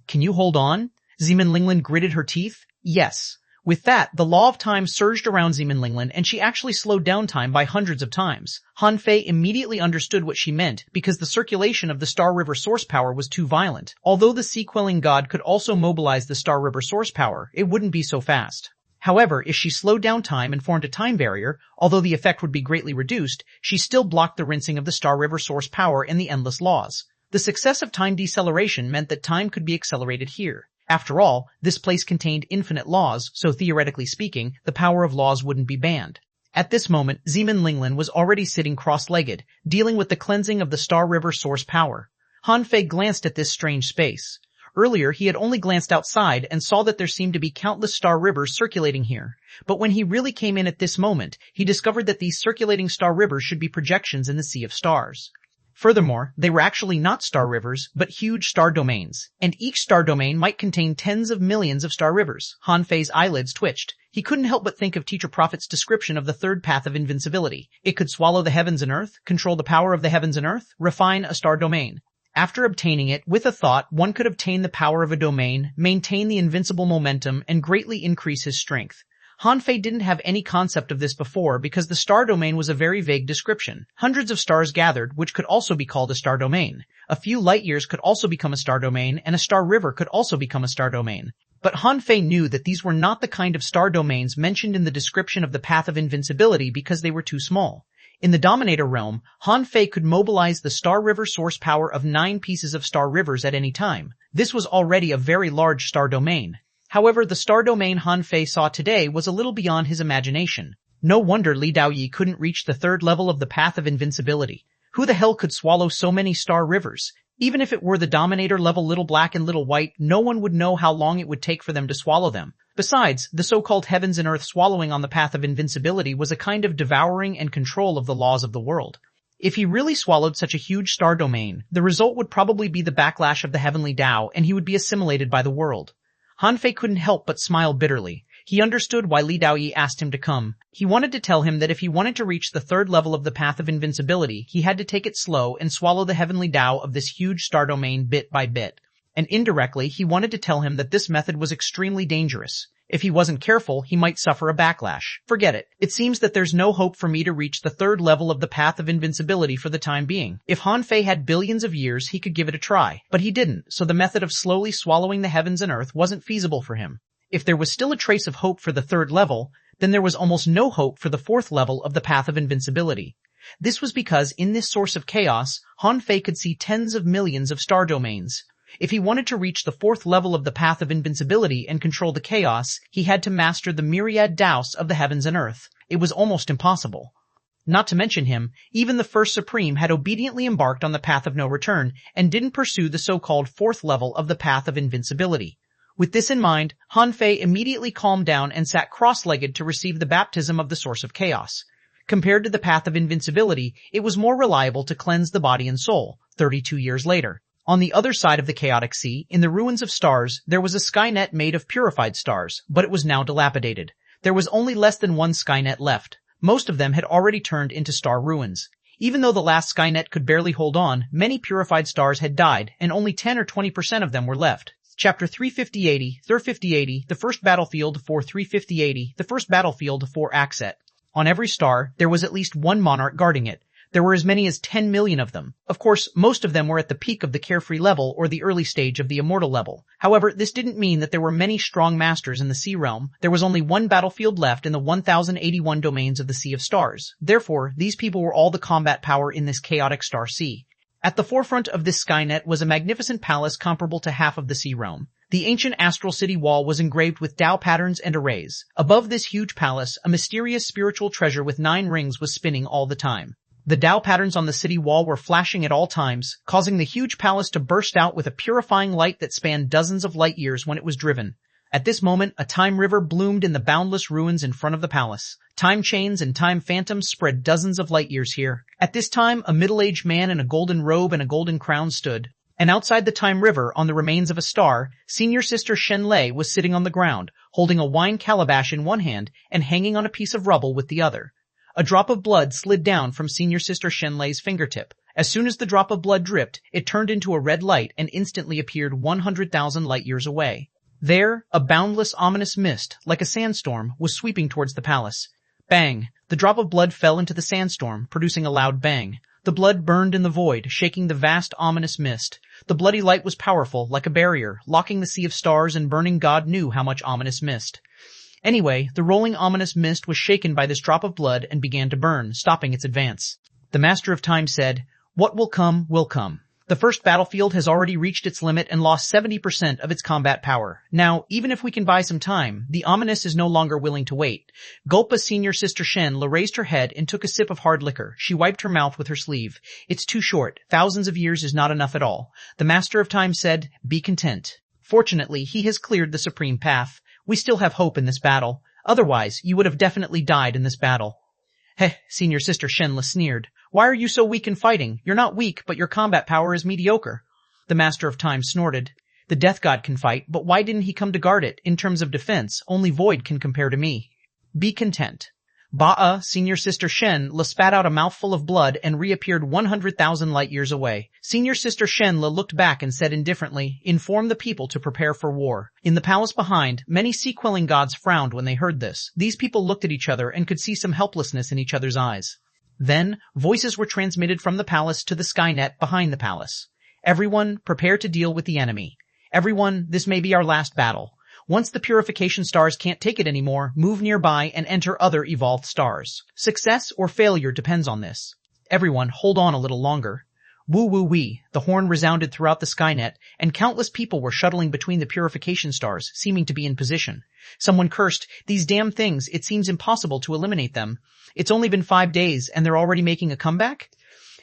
Speaker 1: Can you hold on? Zemin Linglin gritted her teeth. Yes. With that, the law of time surged around Zemin Linglin, and she actually slowed down time by hundreds of times. Han Fei immediately understood what she meant, because the circulation of the Star River source power was too violent. Although the sea-quelling god could also mobilize the Star River source power, it wouldn't be so fast. However, if she slowed down time and formed a time barrier, although the effect would be greatly reduced, she still blocked the rinsing of the Star River source power and the endless laws. The success of time deceleration meant that time could be accelerated here. After all, this place contained infinite laws, so theoretically speaking, the power of laws wouldn't be banned. At this moment, Zemin Linglin was already sitting cross-legged, dealing with the cleansing of the Star River source power. Han Fei glanced at this strange space. Earlier, he had only glanced outside and saw that there seemed to be countless star rivers circulating here. But when he really came in at this moment, he discovered that these circulating star rivers should be projections in the sea of stars. Furthermore, they were actually not star rivers, but huge star domains. And each star domain might contain tens of millions of star rivers. Han Fei's eyelids twitched. He couldn't help but think of Teacher Prophet's description of the third path of invincibility. It could swallow the heavens and earth, control the power of the heavens and earth, refine a star domain. After obtaining it, with a thought, one could obtain the power of a domain, maintain the invincible momentum, and greatly increase his strength. Han Fei didn't have any concept of this before because the star domain was a very vague description. Hundreds of stars gathered, which could also be called a star domain. A few light years could also become a star domain, and a star river could also become a star domain. But Han Fei knew that these were not the kind of star domains mentioned in the description of the Path of Invincibility because they were too small. In the Dominator realm, Han Fei could mobilize the Star River source power of 9 pieces of star rivers at any time. This was already a very large star domain. However, the star domain Han Fei saw today was a little beyond his imagination. No wonder Li Daoyi couldn't reach the 3rd level of the Path of Invincibility. Who the hell could swallow so many star rivers? Even if it were the Dominator level Little Black and Little White, no one would know how long it would take for them to swallow them. Besides, the so-called heavens and earth swallowing on the path of invincibility was a kind of devouring and control of the laws of the world. If he really swallowed such a huge star domain, the result would probably be the backlash of the heavenly Tao, and he would be assimilated by the world. Han Fei couldn't help but smile bitterly. He understood why Li Daoyi asked him to come. He wanted to tell him that if he wanted to reach the third level of the path of invincibility, he had to take it slow and swallow the heavenly Tao of this huge star domain bit by bit. And indirectly, he wanted to tell him that this method was extremely dangerous. If he wasn't careful, he might suffer a backlash. Forget it. It seems that there's no hope for me to reach the third level of the path of invincibility for the time being. If Han Fei had billions of years, he could give it a try. But he didn't, so the method of slowly swallowing the heavens and earth wasn't feasible for him. If there was still a trace of hope for the third level, then there was almost no hope for the fourth level of the path of invincibility. This was because in this source of chaos, Han Fei could see tens of millions of star domains. If he wanted to reach the fourth level of the path of invincibility and control the chaos, he had to master the myriad Daos of the heavens and earth. It was almost impossible. Not to mention him, even the First Supreme had obediently embarked on the path of no return and didn't pursue the so-called fourth level of the path of invincibility. With this in mind, Han Fei immediately calmed down and sat cross-legged to receive the baptism of the source of chaos. Compared to the path of invincibility, it was more reliable to cleanse the body and soul, 32 years later. On the other side of the chaotic sea, in the ruins of stars, there was a Skynet made of purified stars, but it was now dilapidated. There was only less than one Skynet left. Most of them had already turned into star ruins. Even though the last Skynet could barely hold on, many purified stars had died, and only 10 or 20% of them were left. Chapter 35080, 35080, the first battlefield for 35080, the first battlefield for Akset. On every star, there was at least one monarch guarding it. There were as many as 10 million of them. Of course, most of them were at the peak of the carefree level or the early stage of the immortal level. However, this didn't mean that there were many strong masters in the Sea Realm. There was only one battlefield left in the 1081 domains of the Sea of Stars. Therefore, these people were all the combat power in this chaotic star sea. At the forefront of this Skynet was a magnificent palace comparable to half of the Sea Realm. The ancient astral city wall was engraved with Tao patterns and arrays. Above this huge palace, a mysterious spiritual treasure with 9 rings was spinning all the time. The Tao patterns on the city wall were flashing at all times, causing the huge palace to burst out with a purifying light that spanned dozens of light years when it was driven. At this moment, a time river bloomed in the boundless ruins in front of the palace. Time chains and time phantoms spread dozens of light years here. At this time, a middle-aged man in a golden robe and a golden crown stood. And outside the time river, on the remains of a star, Senior Sister Shenlei was sitting on the ground, holding a wine calabash in one hand and hanging on a piece of rubble with the other. A drop of blood slid down from Senior Sister Shenlei's fingertip. As soon as the drop of blood dripped, it turned into a red light and instantly appeared 100,000 light years away. There, a boundless, ominous mist, like a sandstorm, was sweeping towards the palace. Bang! The drop of blood fell into the sandstorm, producing a loud bang. The blood burned in the void, shaking the vast, ominous mist. The bloody light was powerful, like a barrier, locking the sea of stars and burning God knew how much ominous mist. Anyway, the rolling ominous mist was shaken by this drop of blood and began to burn, stopping its advance. The Master of Time said, "What will come, will come. The first battlefield has already reached its limit and lost 70% of its combat power. Now, even if we can buy some time, the ominous is no longer willing to wait." Gulpa Senior Sister Shenla raised her head and took a sip of hard liquor. She wiped her mouth with her sleeve. "It's too short. Thousands of years is not enough at all." The Master of Time said, "Be content. Fortunately, he has cleared the supreme path. We still have hope in this battle. Otherwise, you would have definitely died in this battle." "Heh," Senior Sister Shenla sneered. "Why are you so weak in fighting? You're not weak, but your combat power is mediocre." The Master of Time snorted. "The Death God can fight, but why didn't he come to guard it? In terms of defense, only Void can compare to me." "Be content." Ba'a, Senior Sister Shenla spat out a mouthful of blood and reappeared 100,000 light years away. Senior Sister Shenla looked back and said indifferently, "Inform the people to prepare for war." In the palace behind, many sea-quelling gods frowned when they heard this. These people looked at each other and could see some helplessness in each other's eyes. Then, voices were transmitted from the palace to the Skynet behind the palace. "Everyone, prepare to deal with the enemy. Everyone, this may be our last battle. Once the purification stars can't take it anymore, move nearby and enter other evolved stars. Success or failure depends on this. Everyone, hold on a little longer." Woo-woo-wee, the horn resounded throughout the Skynet, and countless people were shuttling between the purification stars, seeming to be in position. Someone cursed, "These damn things, it seems impossible to eliminate them. It's only been 5 days, and they're already making a comeback?"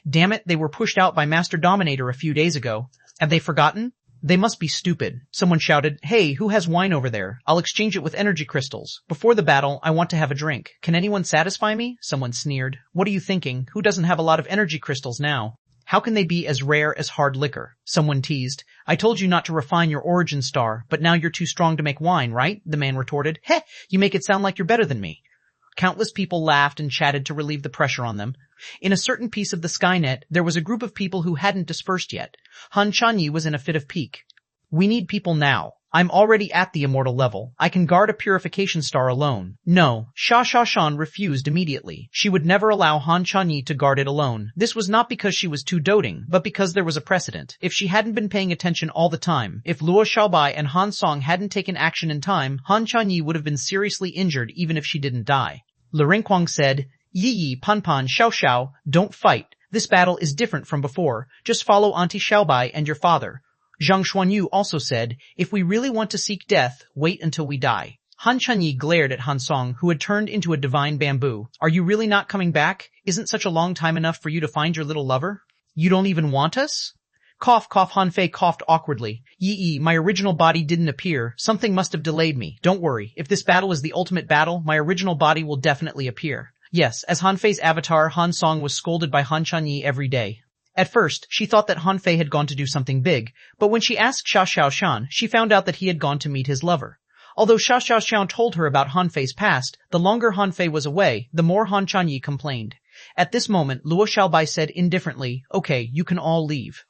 Speaker 1: Damn it, they were pushed out by Master Dominator a few days ago. Have they forgotten? They must be stupid. Someone shouted, "Hey, who has wine over there? I'll exchange it with energy crystals. Before the battle, I want to have a drink. Can anyone satisfy me?" Someone sneered. "What are you thinking? Who doesn't have a lot of energy crystals now? How can they be as rare as hard liquor?" Someone teased. "I told you not to refine your origin star, but now you're too strong to make wine, right?" The man retorted. "Heh, you make it sound like you're better than me." Countless people laughed and chatted to relieve the pressure on them. In a certain piece of the Skynet, there was a group of people who hadn't dispersed yet. Han Chanyi was in a fit of pique. "We need people now. I'm already at the immortal level. I can guard a purification star alone." No, Shan refused immediately. She would never allow Han Chanyi to guard it alone. This was not because she was too doting, but because there was a precedent. If she hadn't been paying attention all the time, if Luo Xiaobai and Han Song hadn't taken action in time, Han Chanyi would have been seriously injured even if she didn't die. Li Ringquang said, "Yi, Pan, Xiao, don't fight. This battle is different from before. Just follow Auntie Xiaobai and your father." Zhang Xuanyu also said, "If we really want to seek death, wait until we die." Han Chanyi glared at Han Song, who had turned into a divine bamboo. "Are you really not coming back? Isn't such a long time enough for you to find your little lover? You don't even want us?" Cough, cough, Han Fei coughed awkwardly. "Yi, my original body didn't appear. Something must have delayed me. Don't worry. If this battle is the ultimate battle, my original body will definitely appear." Yes, as Han Fei's avatar, Han Song was scolded by Han Chanyi every day. At first, she thought that Han Fei had gone to do something big, but when she asked Xia Xiaoshan, she found out that he had gone to meet his lover. Although Xia Xiaoshan told her about Han Fei's past, the longer Han Fei was away, the more Han Chanyi complained. At this moment, Luo Xiaobai said indifferently, "Okay, you can all leave."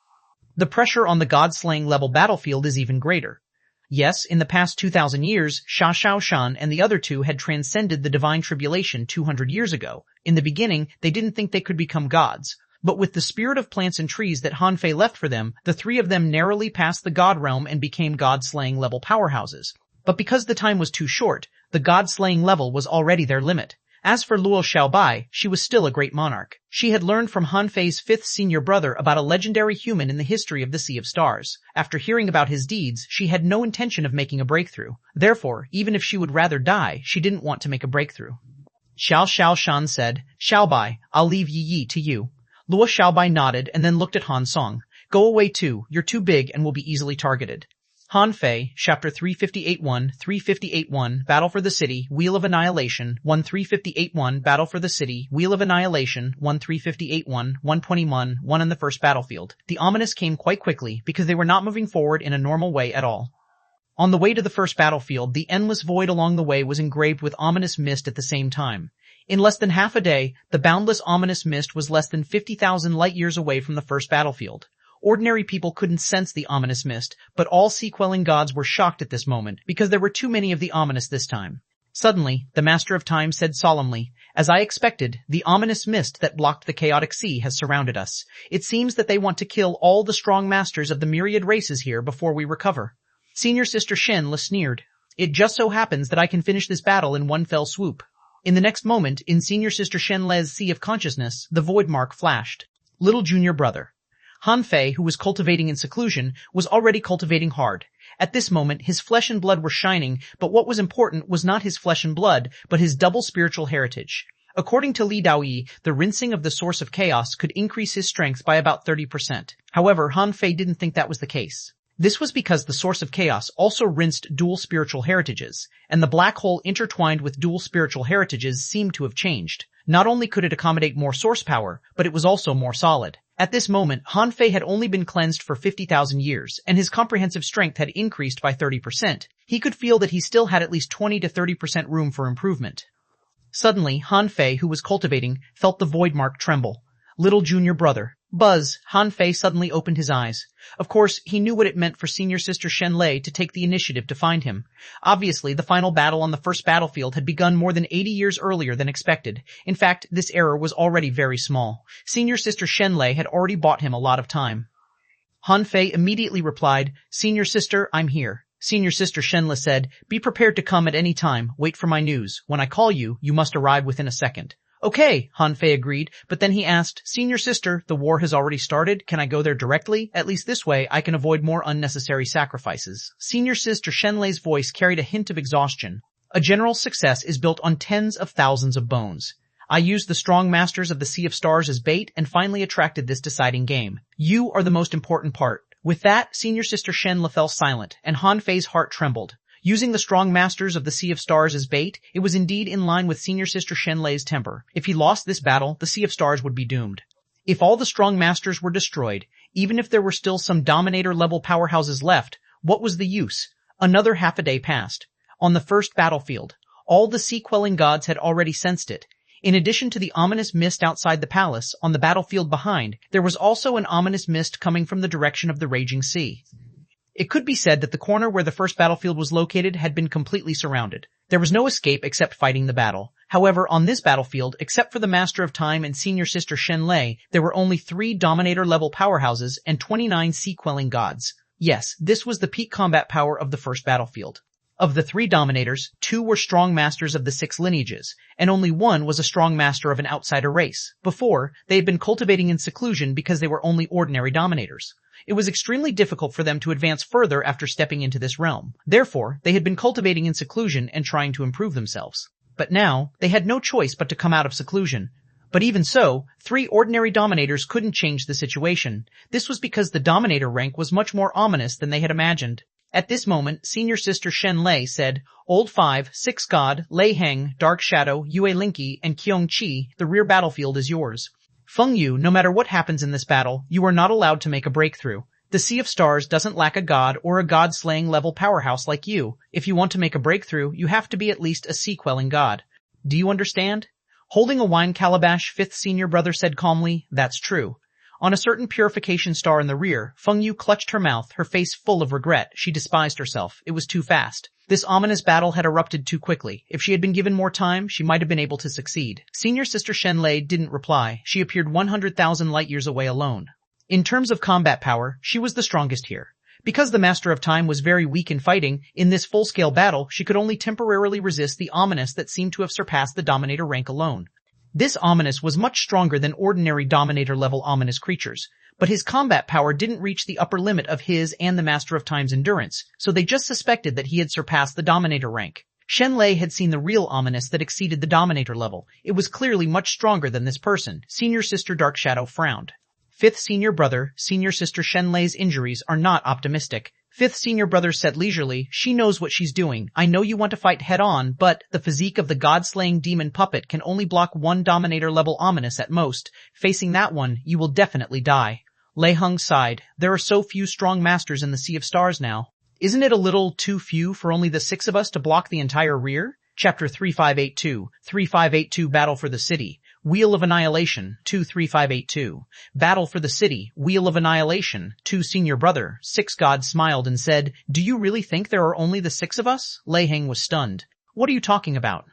Speaker 1: The pressure on the god-slaying level battlefield is even greater. Yes, in the past 2,000 years, Xia Xiaoshan and the other two had transcended the divine tribulation 200 years ago. In the beginning, they didn't think they could become gods. But with the spirit of plants and trees that Han Fei left for them, the three of them narrowly passed the god realm and became god-slaying level powerhouses. But because the time was too short, the god-slaying level was already their limit. As for Luo Xiaobai, she was still a great monarch. She had learned from Han Fei's fifth senior brother about a legendary human in the history of the Sea of Stars. After hearing about his deeds, she had no intention of making a breakthrough. Therefore, even if she would rather die, she didn't want to make a breakthrough. Xiao Shan said, "Xiaobai, I'll leave Yi to you." Luo Xiaobai nodded and then looked at Han Song. "Go away too. You're too big and will be easily targeted." Han Fei, Chapter 358-1, Battle for the City, Wheel of Annihilation, 1-358-1, Battle for the City, Wheel of Annihilation, 1-358-1, 121, 1 on the first battlefield. The ominous came quite quickly because they were not moving forward in a normal way at all. On the way to the first battlefield, the endless void along the way was engraved with ominous mist at the same time. In less than half a day, the boundless ominous mist was less than 50,000 light-years away from the first battlefield. Ordinary people couldn't sense the ominous mist, but all sea-quelling gods were shocked at this moment, because there were too many of the ominous this time. Suddenly, the Master of Time said solemnly, "As I expected, the ominous mist that blocked the chaotic sea has surrounded us. It seems that they want to kill all the strong masters of the myriad races here before we recover." Senior Sister Shenle sneered. "It just so happens that I can finish this battle in one fell swoop." In the next moment, in Senior Sister Shenle's sea of consciousness, the void mark flashed. Little junior brother. Han Fei, who was cultivating in seclusion, was already cultivating hard. At this moment, his flesh and blood were shining, but what was important was not his flesh and blood, but his double spiritual heritage. According to Li Daoyi, the rinsing of the source of chaos could increase his strength by about 30%. However, Han Fei didn't think that was the case. This was because the source of chaos also rinsed dual spiritual heritages, and the black hole intertwined with dual spiritual heritages seemed to have changed. Not only could it accommodate more source power, but it was also more solid. At this moment, Han Fei had only been cleansed for 50,000 years, and his comprehensive strength had increased by 30%. He could feel that he still had at least 20 to 30% room for improvement. Suddenly, Han Fei, who was cultivating, felt the void mark tremble. Little junior brother. Buzz, Han Fei suddenly opened his eyes. Of course, he knew what it meant for Senior Sister Shenle to take the initiative to find him. Obviously, the final battle on the first battlefield had begun more than 80 years earlier than expected. In fact, this error was already very small. Senior Sister Shenle had already bought him a lot of time. Han Fei immediately replied, "Senior Sister, I'm here." Senior Sister Shenle said, "Be prepared to come at any time. Wait for my news. When I call you, you must arrive within a second." "Okay," Han Fei agreed, but then he asked, "Senior Sister, the war has already started. Can I go there directly? At least this way I can avoid more unnecessary sacrifices." Senior Sister Shenle's voice carried a hint of exhaustion. "A general's success is built on tens of thousands of bones. I used the strong masters of the Sea of Stars as bait and finally attracted this deciding game. You are the most important part. With that, Senior Sister Shen fell silent, and Han Fei's heart trembled. Using the strong masters of the Sea of Stars as bait, it was indeed in line with Senior Sister Shenlei's temper. If he lost this battle, the Sea of Stars would be doomed. If all the strong masters were destroyed, even if there were still some Dominator-level powerhouses left, what was the use? Another half a day passed. On the first battlefield, all the sea-quelling gods had already sensed it. In addition to the ominous mist outside the palace, on the battlefield behind, there was also an ominous mist coming from the direction of the raging sea. It could be said that the corner where the first battlefield was located had been completely surrounded. There was no escape except fighting the battle. However, on this battlefield, except for the Master of Time and Senior Sister Shenlei, there were only 3 Dominator-level powerhouses and 29 sea-quelling gods. Yes, this was the peak combat power of the first battlefield. Of the 3 Dominators, 2 were strong masters of the 6 lineages, and only 1 was a strong master of an outsider race. Before, they had been cultivating in seclusion because they were only ordinary Dominators. It was extremely difficult for them to advance further after stepping into this realm. Therefore, they had been cultivating in seclusion and trying to improve themselves. But now, they had no choice but to come out of seclusion. But even so, 3 ordinary Dominators couldn't change the situation. This was because the Dominator rank was much more ominous than they had imagined. At this moment, Senior Sister Shenlei said, Old 5, 6 God, Lei Heng, Dark Shadow, Yue Linky, and Qiong Qi, the rear battlefield is yours. Feng Yu, no matter what happens in this battle, you are not allowed to make a breakthrough. The Sea of Stars doesn't lack a god or a god-slaying level powerhouse like you. If you want to make a breakthrough, you have to be at least a sea-quelling god. Do you understand? Holding a wine calabash, 5th senior brother said calmly, That's true. On a certain purification star in the rear, Feng Yu clutched her mouth, her face full of regret. She despised herself. It was too fast. This ominous battle had erupted too quickly. If she had been given more time, she might have been able to succeed. Senior Sister Shenlei didn't reply. She appeared 100,000 light-years away alone. In terms of combat power, she was the strongest here. Because the Master of Time was very weak in fighting, in this full-scale battle, she could only temporarily resist the ominous that seemed to have surpassed the Dominator rank alone. This ominous was much stronger than ordinary Dominator-level ominous creatures, but his combat power didn't reach the upper limit of his and the Master of Time's endurance, so they just suspected that he had surpassed the Dominator rank. Shenlei had seen the real ominous that exceeded the Dominator level. It was clearly much stronger than this person. Senior Sister Dark Shadow frowned. 5th senior brother, Senior Sister Shenlei's injuries are not optimistic. 5th senior brother said leisurely, She knows what she's doing. I know you want to fight head-on, but the physique of the god-slaying demon puppet can only block 1 Dominator-level ominous at most. Facing that one, you will definitely die. Lei Heng sighed. There are so few strong masters in the Sea of Stars now. Isn't it a little too few for only the 6 of us to block the entire rear? Chapter 3582. 3582 Battle for the City. Wheel of Annihilation, 23582. Battle for the City, Wheel of Annihilation, 2 Senior Brother. 6 God smiled and said, Do you really think there are only the 6 of us? Lei Heng was stunned. What are you talking about?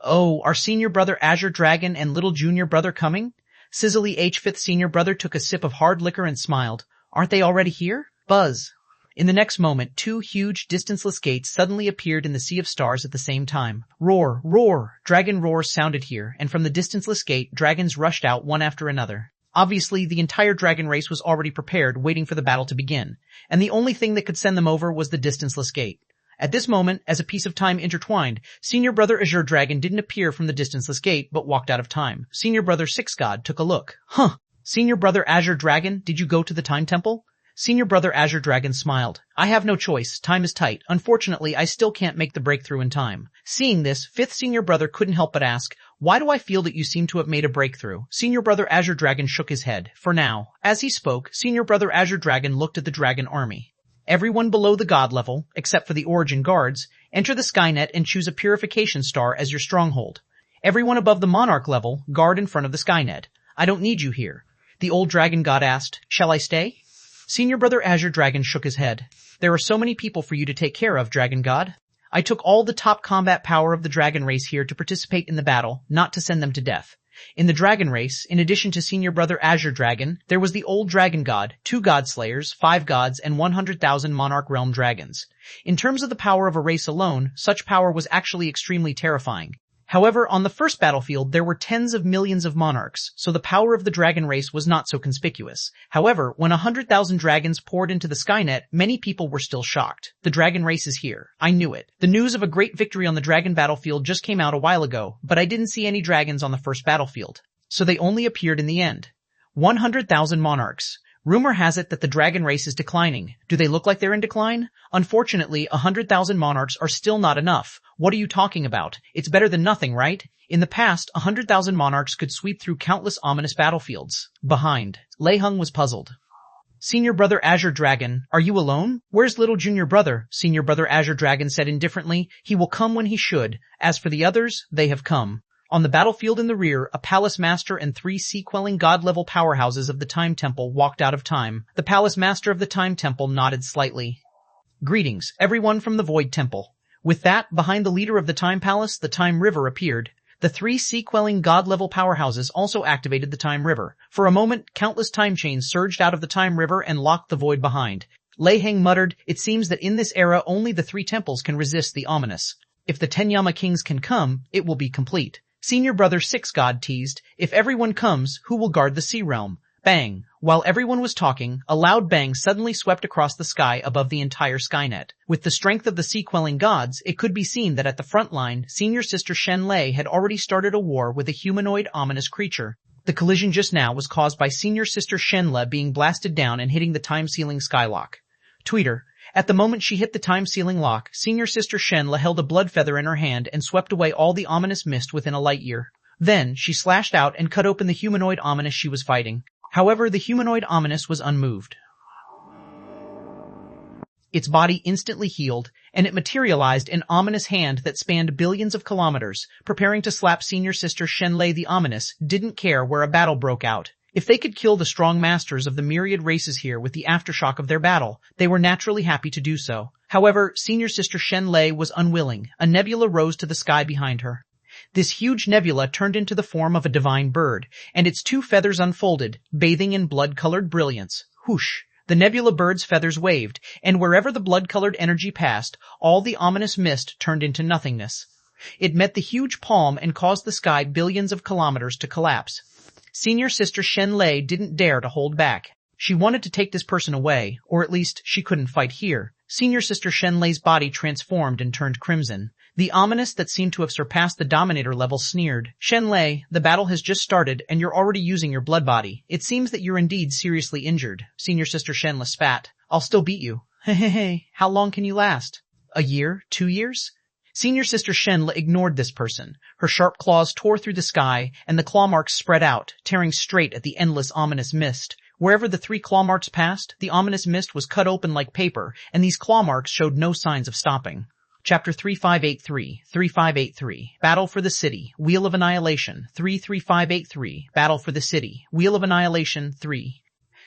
Speaker 1: Oh, are Senior Brother Azure Dragon and Little Junior Brother coming? Sizzly H 5th Senior Brother took a sip of hard liquor and smiled. Aren't they already here? Buzz. In the next moment, 2 huge, distanceless gates suddenly appeared in the Sea of Stars at the same time. Roar, roar! Dragon roars sounded here, and from the distanceless gate, dragons rushed out one after another. Obviously, the entire dragon race was already prepared, waiting for the battle to begin, and the only thing that could send them over was the distanceless gate. At this moment, as a piece of time intertwined, Senior Brother Azure Dragon didn't appear from the distanceless gate, but walked out of time. Senior Brother 6 God took a look. Huh! Senior Brother Azure Dragon, did you go to the Time Temple? Senior Brother Azure Dragon smiled. I have no choice. Time is tight. Unfortunately, I still can't make the breakthrough in time. Seeing this, 5th Senior Brother couldn't help but ask, Why do I feel that you seem to have made a breakthrough? Senior Brother Azure Dragon shook his head. For now. As he spoke, Senior Brother Azure Dragon looked at the dragon army. Everyone below the god level, except for the Origin guards, enter the Skynet and choose a purification star as your stronghold. Everyone above the Monarch level, guard in front of the Skynet. I don't need you here. The old dragon god asked, Shall I stay? Senior Brother Azure Dragon shook his head. There are so many people for you to take care of, Dragon God. I took all the top combat power of the dragon race here to participate in the battle, not to send them to death. In the dragon race, in addition to Senior Brother Azure Dragon, there was the old dragon god, 2 god slayers, 5 gods, and 100,000 Monarch Realm dragons. In terms of the power of a race alone, such power was actually extremely terrifying. However, on the first battlefield, there were tens of millions of monarchs, so the power of the dragon race was not so conspicuous. However, when 100,000 dragons poured into the Skynet, many people were still shocked. The dragon race is here. I knew it. The news of a great victory on the dragon battlefield just came out a while ago, but I didn't see any dragons on the first battlefield. So they only appeared in the end. 100,000 monarchs. Rumor has it that the dragon race is declining. Do they look like they're in decline? Unfortunately, 100,000 monarchs are still not enough. What are you talking about? It's better than nothing, right? In the past, 100,000 monarchs could sweep through countless ominous battlefields. Behind. Lei Hung was puzzled. Senior Brother Azure Dragon, are you alone? Where's little junior brother? Senior Brother Azure Dragon said indifferently. He will come when he should. As for the others, they have come. On the battlefield in the rear, a palace master and 3 sea-quelling god-level powerhouses of the Time Temple walked out of time. The palace master of the Time Temple nodded slightly. Greetings, everyone from the Void Temple. With that, behind the leader of the Time Palace, the Time River appeared. The 3 sea-quelling god-level powerhouses also activated the Time River. For a moment, countless time chains surged out of the Time River and locked the void behind. Lei Heng muttered, it seems that in this era only the 3 temples can resist the ominous. If the Tenyama kings can come, it will be complete. Senior Brother 6 God teased, if everyone comes, who will guard the sea realm? Bang! While everyone was talking, a loud bang suddenly swept across the sky above the entire Skynet. With the strength of the sea-quelling gods, it could be seen that at the front line, Senior Sister Shen Lei had already started a war with a humanoid ominous creature. The collision just now was caused by Senior Sister Shenle being blasted down and hitting the time-sealing skylock. Tweeter. At the moment she hit the time-sealing lock, Senior Sister Shenle held a blood feather in her hand and swept away all the ominous mist within a light year. Then, she slashed out and cut open the humanoid ominous she was fighting. However, the humanoid ominous was unmoved. Its body instantly healed, and it materialized an ominous hand that spanned billions of kilometers, preparing to slap Senior Sister Shenle the ominous, didn't care where a battle broke out. If they could kill the strong masters of the myriad races here with the aftershock of their battle, they were naturally happy to do so. However, Senior Sister Shenle was unwilling. A nebula rose to the sky behind her. This huge nebula turned into the form of a divine bird, and its 2 feathers unfolded, bathing in blood-colored brilliance. Whoosh! The nebula bird's feathers waved, and wherever the blood-colored energy passed, all the ominous mist turned into nothingness. It met the huge palm and caused the sky billions of kilometers to collapse. Senior Sister Shenle didn't dare to hold back. She wanted to take this person away, or at least she couldn't fight here. Senior Sister Shenle's body transformed and turned crimson. The ominous that seemed to have surpassed the Dominator level sneered. Shenle, the battle has just started and you're already using your blood body. It seems that you're indeed seriously injured. Senior Sister Shenle spat. I'll still beat you. Hey, how long can you last? A year? 2 years? Senior Sister Shenle ignored this person. Her sharp claws tore through the sky, and the claw marks spread out, tearing straight at the endless ominous mist. Wherever the 3 claw marks passed, the ominous mist was cut open like paper, and these claw marks showed no signs of stopping. Chapter 3583, Battle for the City, Wheel of Annihilation, 33583, Battle for the City, Wheel of Annihilation, 3.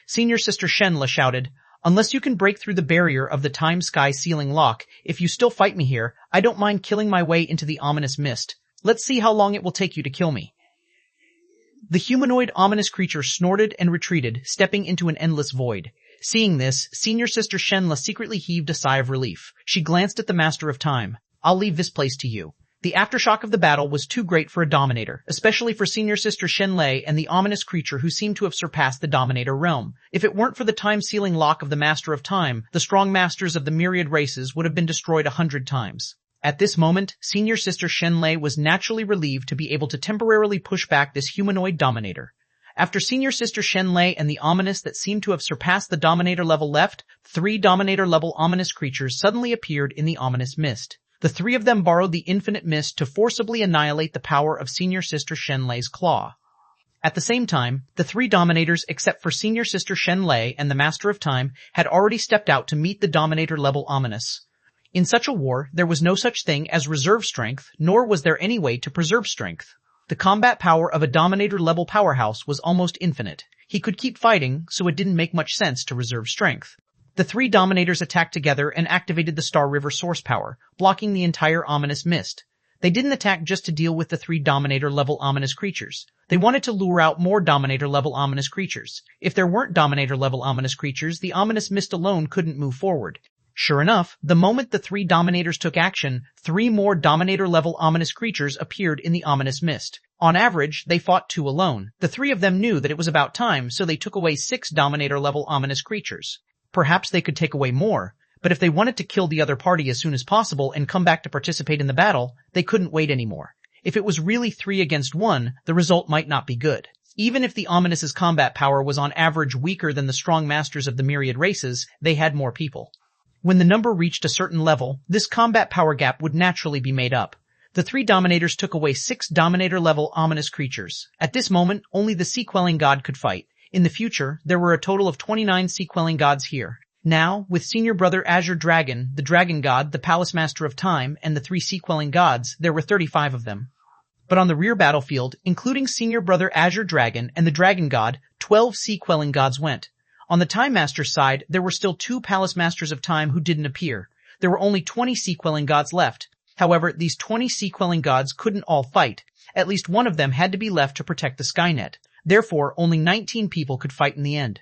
Speaker 1: Senior Sister Shenle shouted, unless you can break through the barrier of the time-sky ceiling lock, if you still fight me here, I don't mind killing my way into the ominous mist. Let's see how long it will take you to kill me. The humanoid ominous creature snorted and retreated, stepping into an endless void. Seeing this, Senior Sister Shenle secretly heaved a sigh of relief. She glanced at the Master of Time. I'll leave this place to you. The aftershock of the battle was too great for a Dominator, especially for Senior Sister Shenle and the ominous creature who seemed to have surpassed the Dominator realm. If it weren't for the time-sealing lock of the Master of Time, the strong masters of the myriad races would have been destroyed 100 times. At this moment, Senior Sister Shenle was naturally relieved to be able to temporarily push back this humanoid Dominator. After Senior Sister Shenle and the ominous that seemed to have surpassed the Dominator level left, 3 Dominator-level ominous creatures suddenly appeared in the ominous mist. The 3 of them borrowed the infinite mist to forcibly annihilate the power of Senior Sister Shenle's claw. At the same time, the 3 Dominators except for Senior Sister Shenle and the Master of Time had already stepped out to meet the Dominator-level ominous. In such a war, there was no such thing as reserve strength, nor was there any way to preserve strength. The combat power of a Dominator-level powerhouse was almost infinite. He could keep fighting, so it didn't make much sense to reserve strength. The 3 Dominators attacked together and activated the Star River source power, blocking the entire ominous mist. They didn't attack just to deal with the 3 Dominator-level ominous creatures. They wanted to lure out more Dominator-level ominous creatures. If there weren't Dominator-level ominous creatures, the ominous mist alone couldn't move forward. Sure enough, the moment the three Dominators took action, three more Dominator-level ominous creatures appeared in the ominous mist. On average, they fought 2 alone. The 3 of them knew that it was about time, so they took away 6 Dominator-level ominous creatures. Perhaps they could take away more, but if they wanted to kill the other party as soon as possible and come back to participate in the battle, they couldn't wait anymore. If it was really 3 against 1, the result might not be good. Even if the Ominous's combat power was on average weaker than the strong masters of the myriad races, they had more people. When the number reached a certain level, this combat power gap would naturally be made up. The 3 Dominators took away 6 Dominator-level ominous creatures. At this moment, only the Sea-quelling god could fight. In the future, there were a total of 29 Sea-quelling gods here. Now, with Senior Brother Azure Dragon, the Dragon God, the Palace Master of Time, and the 3 Sea-quelling gods, there were 35 of them. But on the rear battlefield, including Senior Brother Azure Dragon and the Dragon God, 12 Sea-quelling gods went. On the Time Master's side, there were still 2 Palace Masters of Time who didn't appear. There were only 20 Sea-quelling gods left. However, these 20 Sea-quelling gods couldn't all fight. At least one of them had to be left to protect the Skynet. Therefore, only 19 people could fight in the end.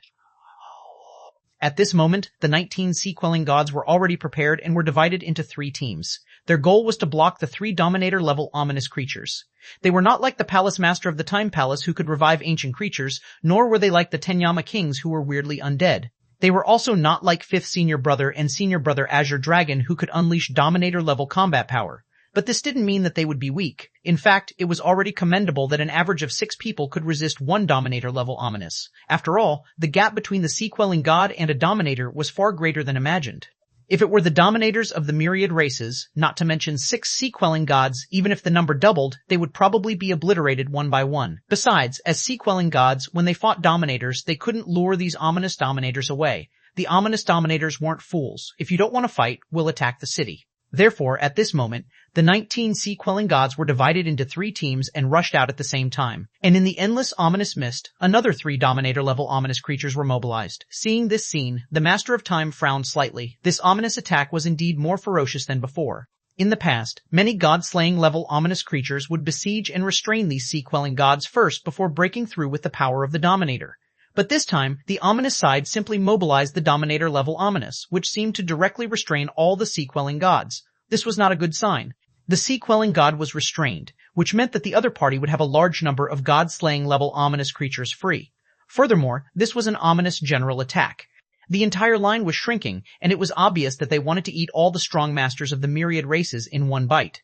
Speaker 1: At this moment, the 19 Sea-quelling gods were already prepared and were divided into 3 teams. Their goal was to block the 3 Dominator-level ominous creatures. They were not like the Palace Master of the Time Palace who could revive ancient creatures, nor were they like the Tenyama Kings who were weirdly undead. They were also not like 5th Senior Brother and Senior Brother Azure Dragon who could unleash Dominator-level combat power. But this didn't mean that they would be weak. In fact, it was already commendable that an average of 6 people could resist 1 Dominator-level ominous. After all, the gap between the Sea-quelling god and a Dominator was far greater than imagined. If it were the Dominators of the myriad races, not to mention 6 Sea-quelling gods, even if the number doubled, they would probably be obliterated one by one. Besides, as Sea-quelling gods, when they fought Dominators, they couldn't lure these ominous Dominators away. The ominous Dominators weren't fools. If you don't want to fight, we'll attack the city. Therefore, at this moment, the 19 Sea-quelling gods were divided into 3 teams and rushed out at the same time. And in the endless ominous mist, another 3 Dominator-level ominous creatures were mobilized. Seeing this scene, the Master of Time frowned slightly. This ominous attack was indeed more ferocious than before. In the past, many god-slaying level ominous creatures would besiege and restrain these Sea-quelling gods first before breaking through with the power of the Dominator. But this time, the ominous side simply mobilized the Dominator-level ominous, which seemed to directly restrain all the Sea-quelling gods. This was not a good sign. The Sea-quelling god was restrained, which meant that the other party would have a large number of god-slaying level ominous creatures free. Furthermore, this was an ominous general attack. The entire line was shrinking, and it was obvious that they wanted to eat all the strong masters of the myriad races in one bite.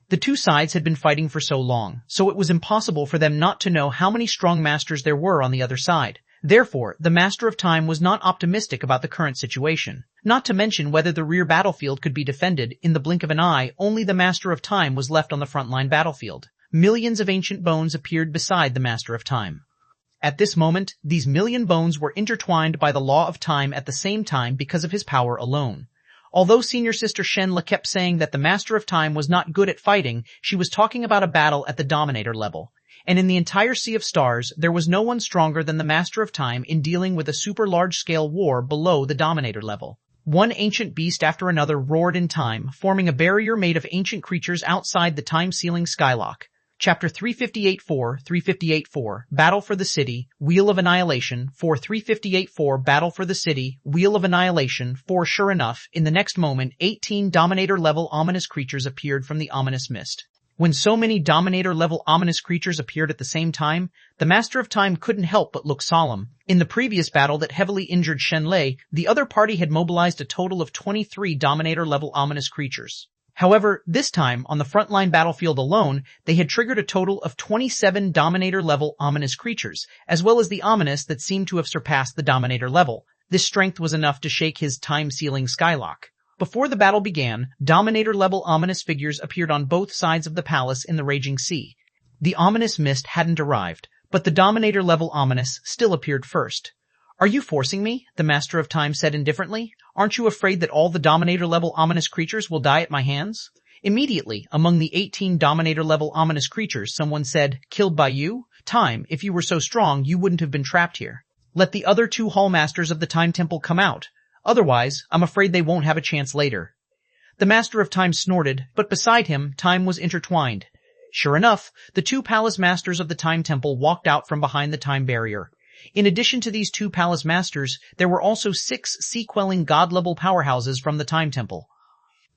Speaker 1: The 2 sides had been fighting for so long, so it was impossible for them not to know how many strong masters there were on the other side. Therefore, the Master of Time was not optimistic about the current situation. Not to mention whether the rear battlefield could be defended. In the blink of an eye, only the Master of Time was left on the frontline battlefield. Millions of ancient bones appeared beside the Master of Time. At this moment, these million bones were intertwined by the law of time at the same time because of his power alone. Although Senior Sister Shenla kept saying that the Master of Time was not good at fighting, she was talking about a battle at the Dominator level. And in the entire Sea of Stars, there was no one stronger than the Master of Time in dealing with a super large-scale war below the Dominator level. One ancient beast after another roared in time, forming a barrier made of ancient creatures outside the time-sealing Skylock. Chapter 358-4, 358-4, Battle for the City, Wheel of Annihilation, 4 358-4, Battle for the City, Wheel of Annihilation, 4 Sure enough, in the next moment, 18 Dominator-level ominous creatures appeared from the ominous mist. When so many Dominator-level ominous creatures appeared at the same time, the Master of Time couldn't help but look solemn. In the previous battle that heavily injured Shenlei, the other party had mobilized a total of 23 Dominator-level ominous creatures. However, this time, on the frontline battlefield alone, they had triggered a total of 27 Dominator-level ominous creatures, as well as the ominous that seemed to have surpassed the Dominator level. This strength was enough to shake his time-sealing Skylock. Before the battle began, Dominator-level ominous figures appeared on both sides of the palace in the raging sea. The ominous mist hadn't arrived, but the Dominator-level ominous still appeared first. "Are you forcing me?" the Master of Time said indifferently. "Aren't you afraid that all the Dominator-level ominous creatures will die at my hands?" Immediately, among the 18 Dominator-level ominous creatures, someone said, "Killed by you? Time, if you were so strong, you wouldn't have been trapped here. Let the other 2 Hall Masters of the Time Temple come out. Otherwise, I'm afraid they won't have a chance later." The Master of Time snorted, but beside him, time was intertwined. Sure enough, the 2 Palace Masters of the Time Temple walked out from behind the time barrier. In addition to these 2 palace masters, there were also 6 sea-quelling god-level powerhouses from the Time Temple.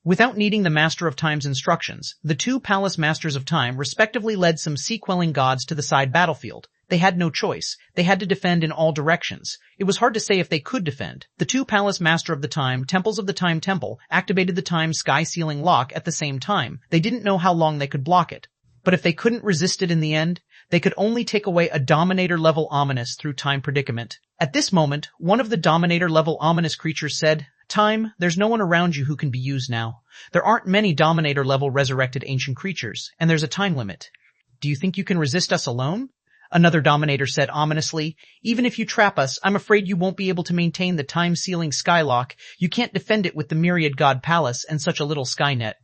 Speaker 1: Without needing the Master of Time's instructions, the 2 palace masters of time respectively led some sea-quelling gods to the side battlefield. They had no choice. They had to defend in all directions. It was hard to say if they could defend. The 2 palace master of the time temples of the Time Temple activated the time sky sealing lock at the same time. They didn't know how long they could block it. But if they couldn't resist it in the end, they could only take away a Dominator-level ominous through time predicament. At this moment, one of the Dominator-level ominous creatures said, "Time, there's no one around you who can be used now. There aren't many Dominator-level resurrected ancient creatures, and there's a time limit. Do you think you can resist us alone?" Another Dominator said ominously, "Even if you trap us, I'm afraid you won't be able to maintain the time-sealing skylock. You can't defend it with the Myriad God Palace and such a little Skynet."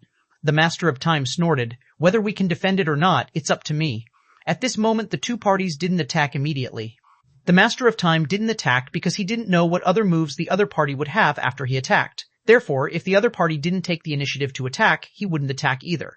Speaker 1: The Master of Time snorted, "Whether we can defend it or not, it's up to me." At this moment, the 2 parties didn't attack immediately. The Master of Time didn't attack because he didn't know what other moves the other party would have after he attacked. Therefore, if the other party didn't take the initiative to attack, he wouldn't attack either.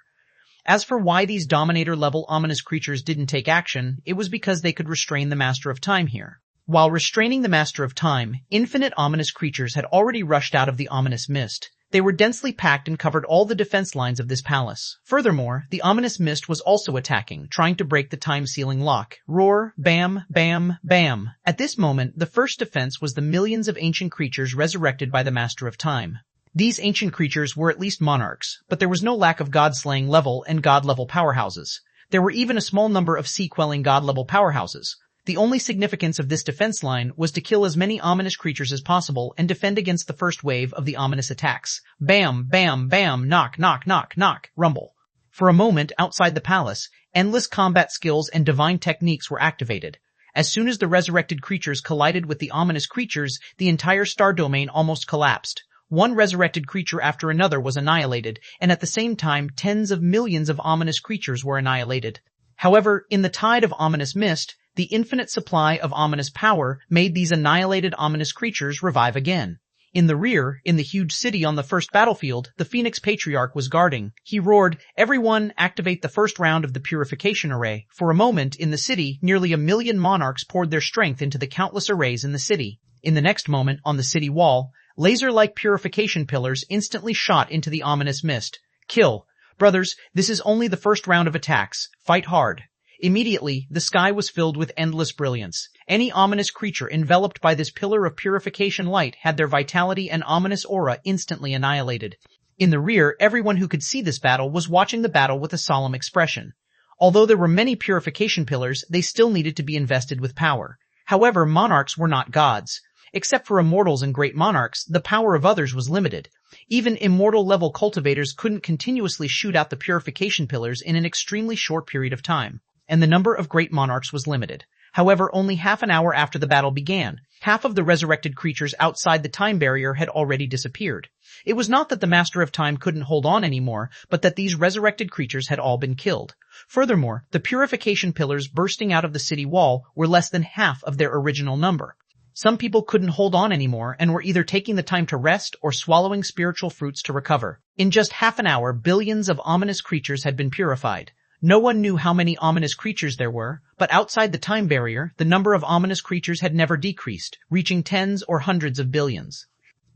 Speaker 1: As for why these Dominator-level ominous creatures didn't take action, it was because they could restrain the Master of Time here. While restraining the Master of Time, infinite ominous creatures had already rushed out of the ominous mist. They were densely packed and covered all the defense lines of this palace. Furthermore, the ominous mist was also attacking, trying to break the time-sealing lock. Roar, bam, bam, bam. At this moment, the first defense was the millions of ancient creatures resurrected by the Master of Time. These ancient creatures were at least monarchs, but there was no lack of god-slaying level and god-level powerhouses. There were even a small number of sea-quelling god-level powerhouses. The only significance of this defense line was to kill as many ominous creatures as possible and defend against the first wave of the ominous attacks. Bam, bam, bam, knock, knock, knock, knock, rumble. For a moment outside the palace, endless combat skills and divine techniques were activated. As soon as the resurrected creatures collided with the ominous creatures, the entire star domain almost collapsed. One resurrected creature after another was annihilated, and at the same time tens of millions of ominous creatures were annihilated. However, in the tide of ominous mist, the infinite supply of ominous power made these annihilated ominous creatures revive again. In the rear, in the huge city on the first battlefield, the Phoenix Patriarch was guarding. He roared, "Everyone, activate the first round of the purification array." For a moment, in the city, nearly 1 million monarchs poured their strength into the countless arrays in the city. In the next moment, on the city wall, laser-like purification pillars instantly shot into the ominous mist. "Kill. Brothers, this is only the first round of attacks. Fight hard." Immediately, the sky was filled with endless brilliance. Any ominous creature enveloped by this pillar of purification light had their vitality and ominous aura instantly annihilated. In the rear, everyone who could see this battle was watching the battle with a solemn expression. Although there were many purification pillars, they still needed to be invested with power. However, monarchs were not gods. Except for immortals and great monarchs, the power of others was limited. Even immortal-level cultivators couldn't continuously shoot out the purification pillars in an extremely short period of time, and the number of great monarchs was limited. However, only half an hour after the battle began, half of the resurrected creatures outside the time barrier had already disappeared. It was not that the Master of Time couldn't hold on anymore, but that these resurrected creatures had all been killed. Furthermore, the purification pillars bursting out of the city wall were less than half of their original number. Some people couldn't hold on anymore and were either taking the time to rest or swallowing spiritual fruits to recover. In just half an hour, billions of ominous creatures had been purified. No one knew how many ominous creatures there were, but outside the time barrier, the number of ominous creatures had never decreased, reaching tens or hundreds of billions.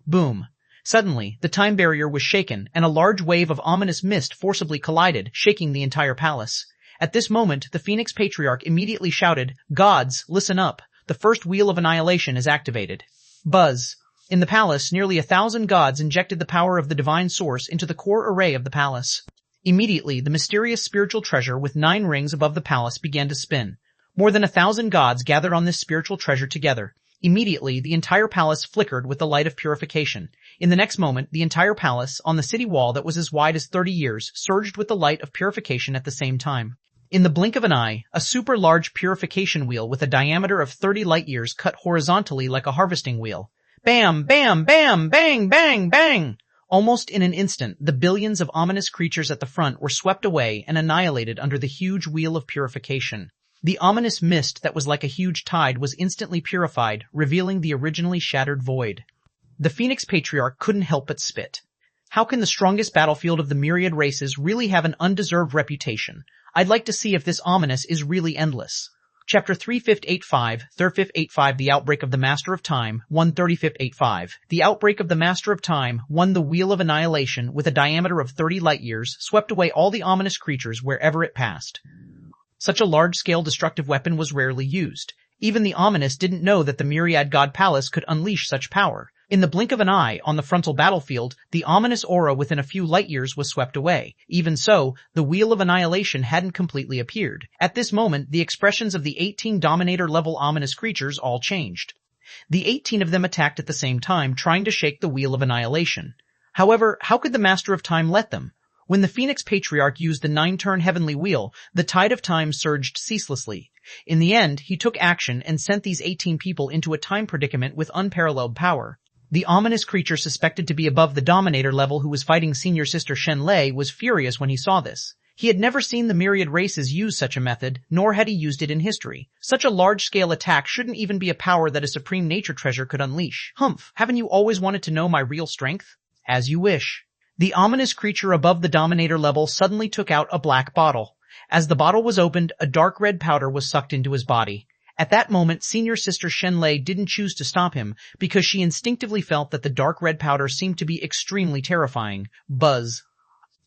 Speaker 1: Boom. Suddenly, the time barrier was shaken, and a large wave of ominous mist forcibly collided, shaking the entire palace. At this moment, the Phoenix Patriarch immediately shouted, "Gods, listen up. The first wheel of annihilation is activated." Buzz. In the palace, nearly 1,000 gods injected the power of the divine source into the core array of the palace. Immediately, the mysterious spiritual treasure with 9 rings above the palace began to spin. More than 1,000 gods gathered on this spiritual treasure together. Immediately, the entire palace flickered with the light of purification. In the next moment, the entire palace, on the city wall that was as wide as 30 years, surged with the light of purification at the same time. In the blink of an eye, a super-large purification wheel with a diameter of 30 light-years cut horizontally like a harvesting wheel. Bam, bam, bam, bang, bang, bang! Almost in an instant, the billions of ominous creatures at the front were swept away and annihilated under the huge wheel of purification. The ominous mist that was like a huge tide was instantly purified, revealing the originally shattered void. The Phoenix Patriarch couldn't help but spit. How can the strongest battlefield of the myriad races really have an undeserved reputation? I'd like to see if this ominous is really endless. Chapter 3585, 3585 The Outbreak of the Master of Time, 13585. The outbreak of the Master of Time, the Wheel of Annihilation, with a diameter of 30 light-years, swept away all the ominous creatures wherever it passed. Such a large-scale destructive weapon was rarely used. Even the ominous didn't know that the Myriad God Palace could unleash such power. In the blink of an eye, on the frontal battlefield, the ominous aura within a few light-years was swept away. Even so, the Wheel of Annihilation hadn't completely appeared. At this moment, the expressions of the 18 Dominator-level ominous creatures all changed. The 18 of them attacked at the same time, trying to shake the Wheel of Annihilation. However, how could the Master of Time let them? When the Phoenix Patriarch used the 9-turn heavenly wheel, the tide of time surged ceaselessly. In the end, he took action and sent these 18 people into a time predicament with unparalleled power. The ominous creature suspected to be above the Dominator level who was fighting Senior Sister Shenlei was furious when he saw this. He had never seen the myriad races use such a method, nor had he used it in history. Such a large-scale attack shouldn't even be a power that a supreme nature treasure could unleash. Humph, haven't you always wanted to know my real strength? As you wish. The ominous creature above the Dominator level suddenly took out a black bottle. As the bottle was opened, a dark red powder was sucked into his body. At that moment, Senior Sister Shenlei didn't choose to stop him because she instinctively felt that the dark red powder seemed to be extremely terrifying. Buzz.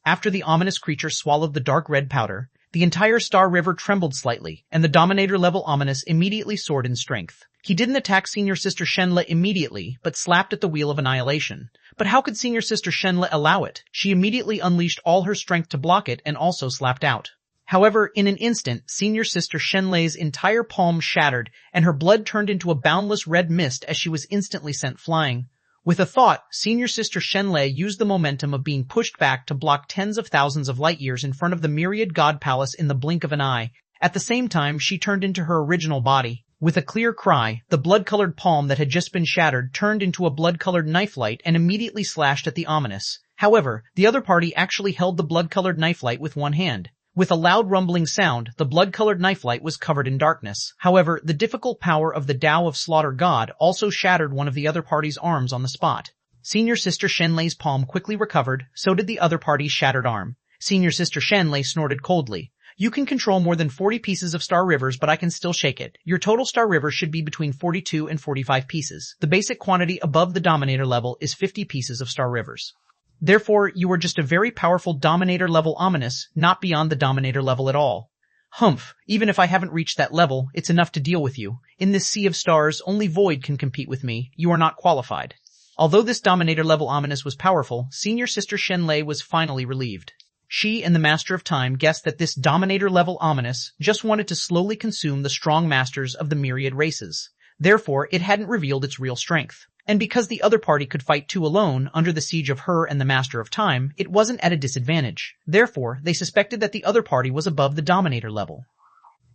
Speaker 1: After the ominous creature swallowed the dark red powder, the entire Star River trembled slightly, and the Dominator-level ominous immediately soared in strength. He didn't attack Senior Sister Shenlei immediately, but slapped at the Wheel of Annihilation. But how could Senior Sister Shenlei allow it? She immediately unleashed all her strength to block it and also slapped out. However, in an instant, Senior Sister Shenlei's entire palm shattered, and her blood turned into a boundless red mist as she was instantly sent flying. With a thought, Senior Sister Shenlei used the momentum of being pushed back to block tens of thousands of light-years in front of the Myriad God Palace in the blink of an eye. At the same time, she turned into her original body. With a clear cry, the blood-colored palm that had just been shattered turned into a blood-colored knife light and immediately slashed at the ominous. However, the other party actually held the blood-colored knife light with one hand. With a loud rumbling sound, the blood-colored knife light was covered in darkness. However, the difficult power of the Tao of Slaughter God also shattered one of the other party's arms on the spot. Senior Sister Shenlei's palm quickly recovered, so did the other party's shattered arm. Senior Sister Shenlei snorted coldly. You can control more than 40 pieces of Star Rivers, but I can still shake it. Your total Star River should be between 42 and 45 pieces. The basic quantity above the Dominator level is 50 pieces of Star Rivers. Therefore, you are just a very powerful Dominator-level ominous, not beyond the Dominator level at all. Humph, even if I haven't reached that level, it's enough to deal with you. In this sea of stars, only Void can compete with me. You are not qualified. Although this Dominator-level ominous was powerful, Senior Sister Shenlei was finally relieved. She and the Master of Time guessed that this Dominator-level ominous just wanted to slowly consume the strong masters of the myriad races. Therefore, it hadn't revealed its real strength. And because the other party could fight two alone under the siege of her and the Master of Time, it wasn't at a disadvantage. Therefore, they suspected that the other party was above the Dominator level.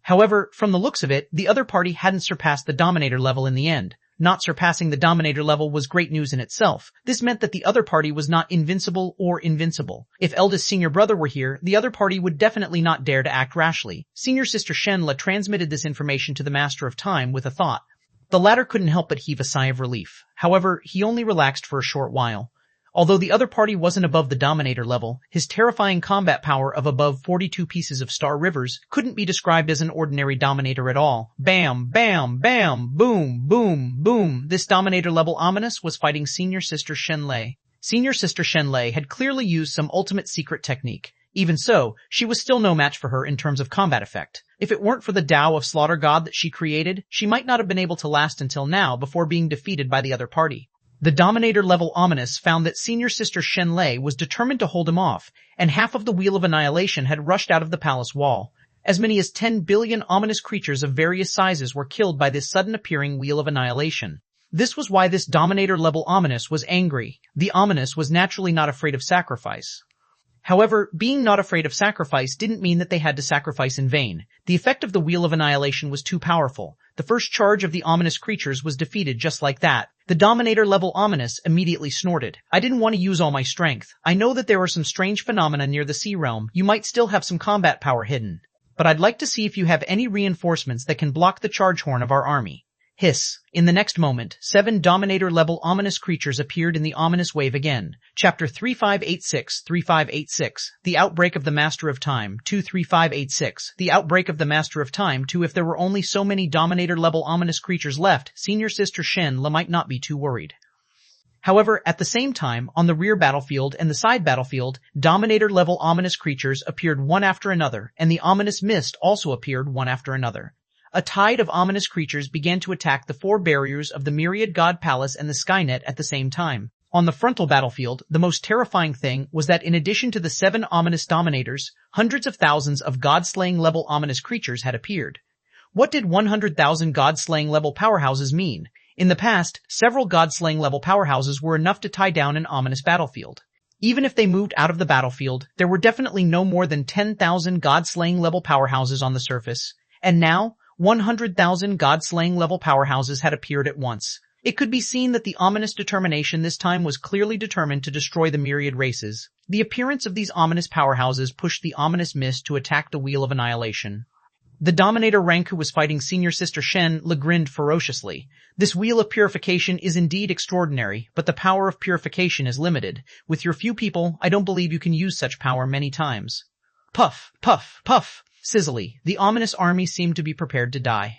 Speaker 1: However, from the looks of it, the other party hadn't surpassed the Dominator level in the end. Not surpassing the Dominator level was great news in itself. This meant that the other party was not invincible or invincible. If eldest senior brother were here, the other party would definitely not dare to act rashly. Senior Sister Shenlei transmitted this information to the Master of Time with a thought. The latter couldn't help but heave a sigh of relief. However, he only relaxed for a short while. Although the other party wasn't above the Dominator level, his terrifying combat power of above 42 pieces of Star Rivers couldn't be described as an ordinary Dominator at all. Bam, bam, bam, boom, boom, boom. This Dominator-level ominous was fighting Senior Sister Shenlei. Senior Sister Shenlei had clearly used some ultimate secret technique. Even so, she was still no match for her in terms of combat effect. If it weren't for the Tao of Slaughter God that she created, she might not have been able to last until now before being defeated by the other party. The Dominator-level ominous found that Senior Sister Shenlei was determined to hold him off, and half of the Wheel of Annihilation had rushed out of the palace wall. As many as 10 billion ominous creatures of various sizes were killed by this sudden appearing Wheel of Annihilation. This was why this Dominator-level ominous was angry. The ominous was naturally not afraid of sacrifice. However, being not afraid of sacrifice didn't mean that they had to sacrifice in vain. The effect of the Wheel of Annihilation was too powerful. The first charge of the ominous creatures was defeated just like that. The Dominator-level ominous immediately snorted. I didn't want to use all my strength. I know that there are some strange phenomena near the Sea Realm. You might still have some combat power hidden. But I'd like to see if you have any reinforcements that can block the charge horn of our army. Hiss. In the next moment, 7 Dominator-level ominous creatures appeared in the ominous wave again. Chapter 3586. The Outbreak of the Master of Time. 23586. The Outbreak of the Master of Time. 2. If there were only so many Dominator-level ominous creatures left, Senior Sister Shen Le might not be too worried. However, at the same time, on the rear battlefield and the side battlefield, Dominator-level ominous creatures appeared one after another, and the ominous mist also appeared one after another. A tide of ominous creatures began to attack the 4 barriers of the Myriad God Palace and the Skynet at the same time. On the frontal battlefield, the most terrifying thing was that in addition to the 7 ominous dominators, hundreds of thousands of God-slaying level ominous creatures had appeared. What did 100,000 God-slaying level powerhouses mean? In the past, several God-slaying level powerhouses were enough to tie down an ominous battlefield. Even if they moved out of the battlefield, there were definitely no more than 10,000 God-slaying level powerhouses on the surface. And now, 100,000 God-slaying level powerhouses had appeared at once. It could be seen that the ominous determination this time was clearly determined to destroy the myriad races. The appearance of these ominous powerhouses pushed the ominous mist to attack the Wheel of Annihilation. The Dominator rank who was fighting Senior Sister Shen Le grinned ferociously. This Wheel of Purification is indeed extraordinary, but the power of purification is limited. With your few people, I don't believe you can use such power many times. Puff, puff, puff. Sizzily, the ominous army seemed to be prepared to die.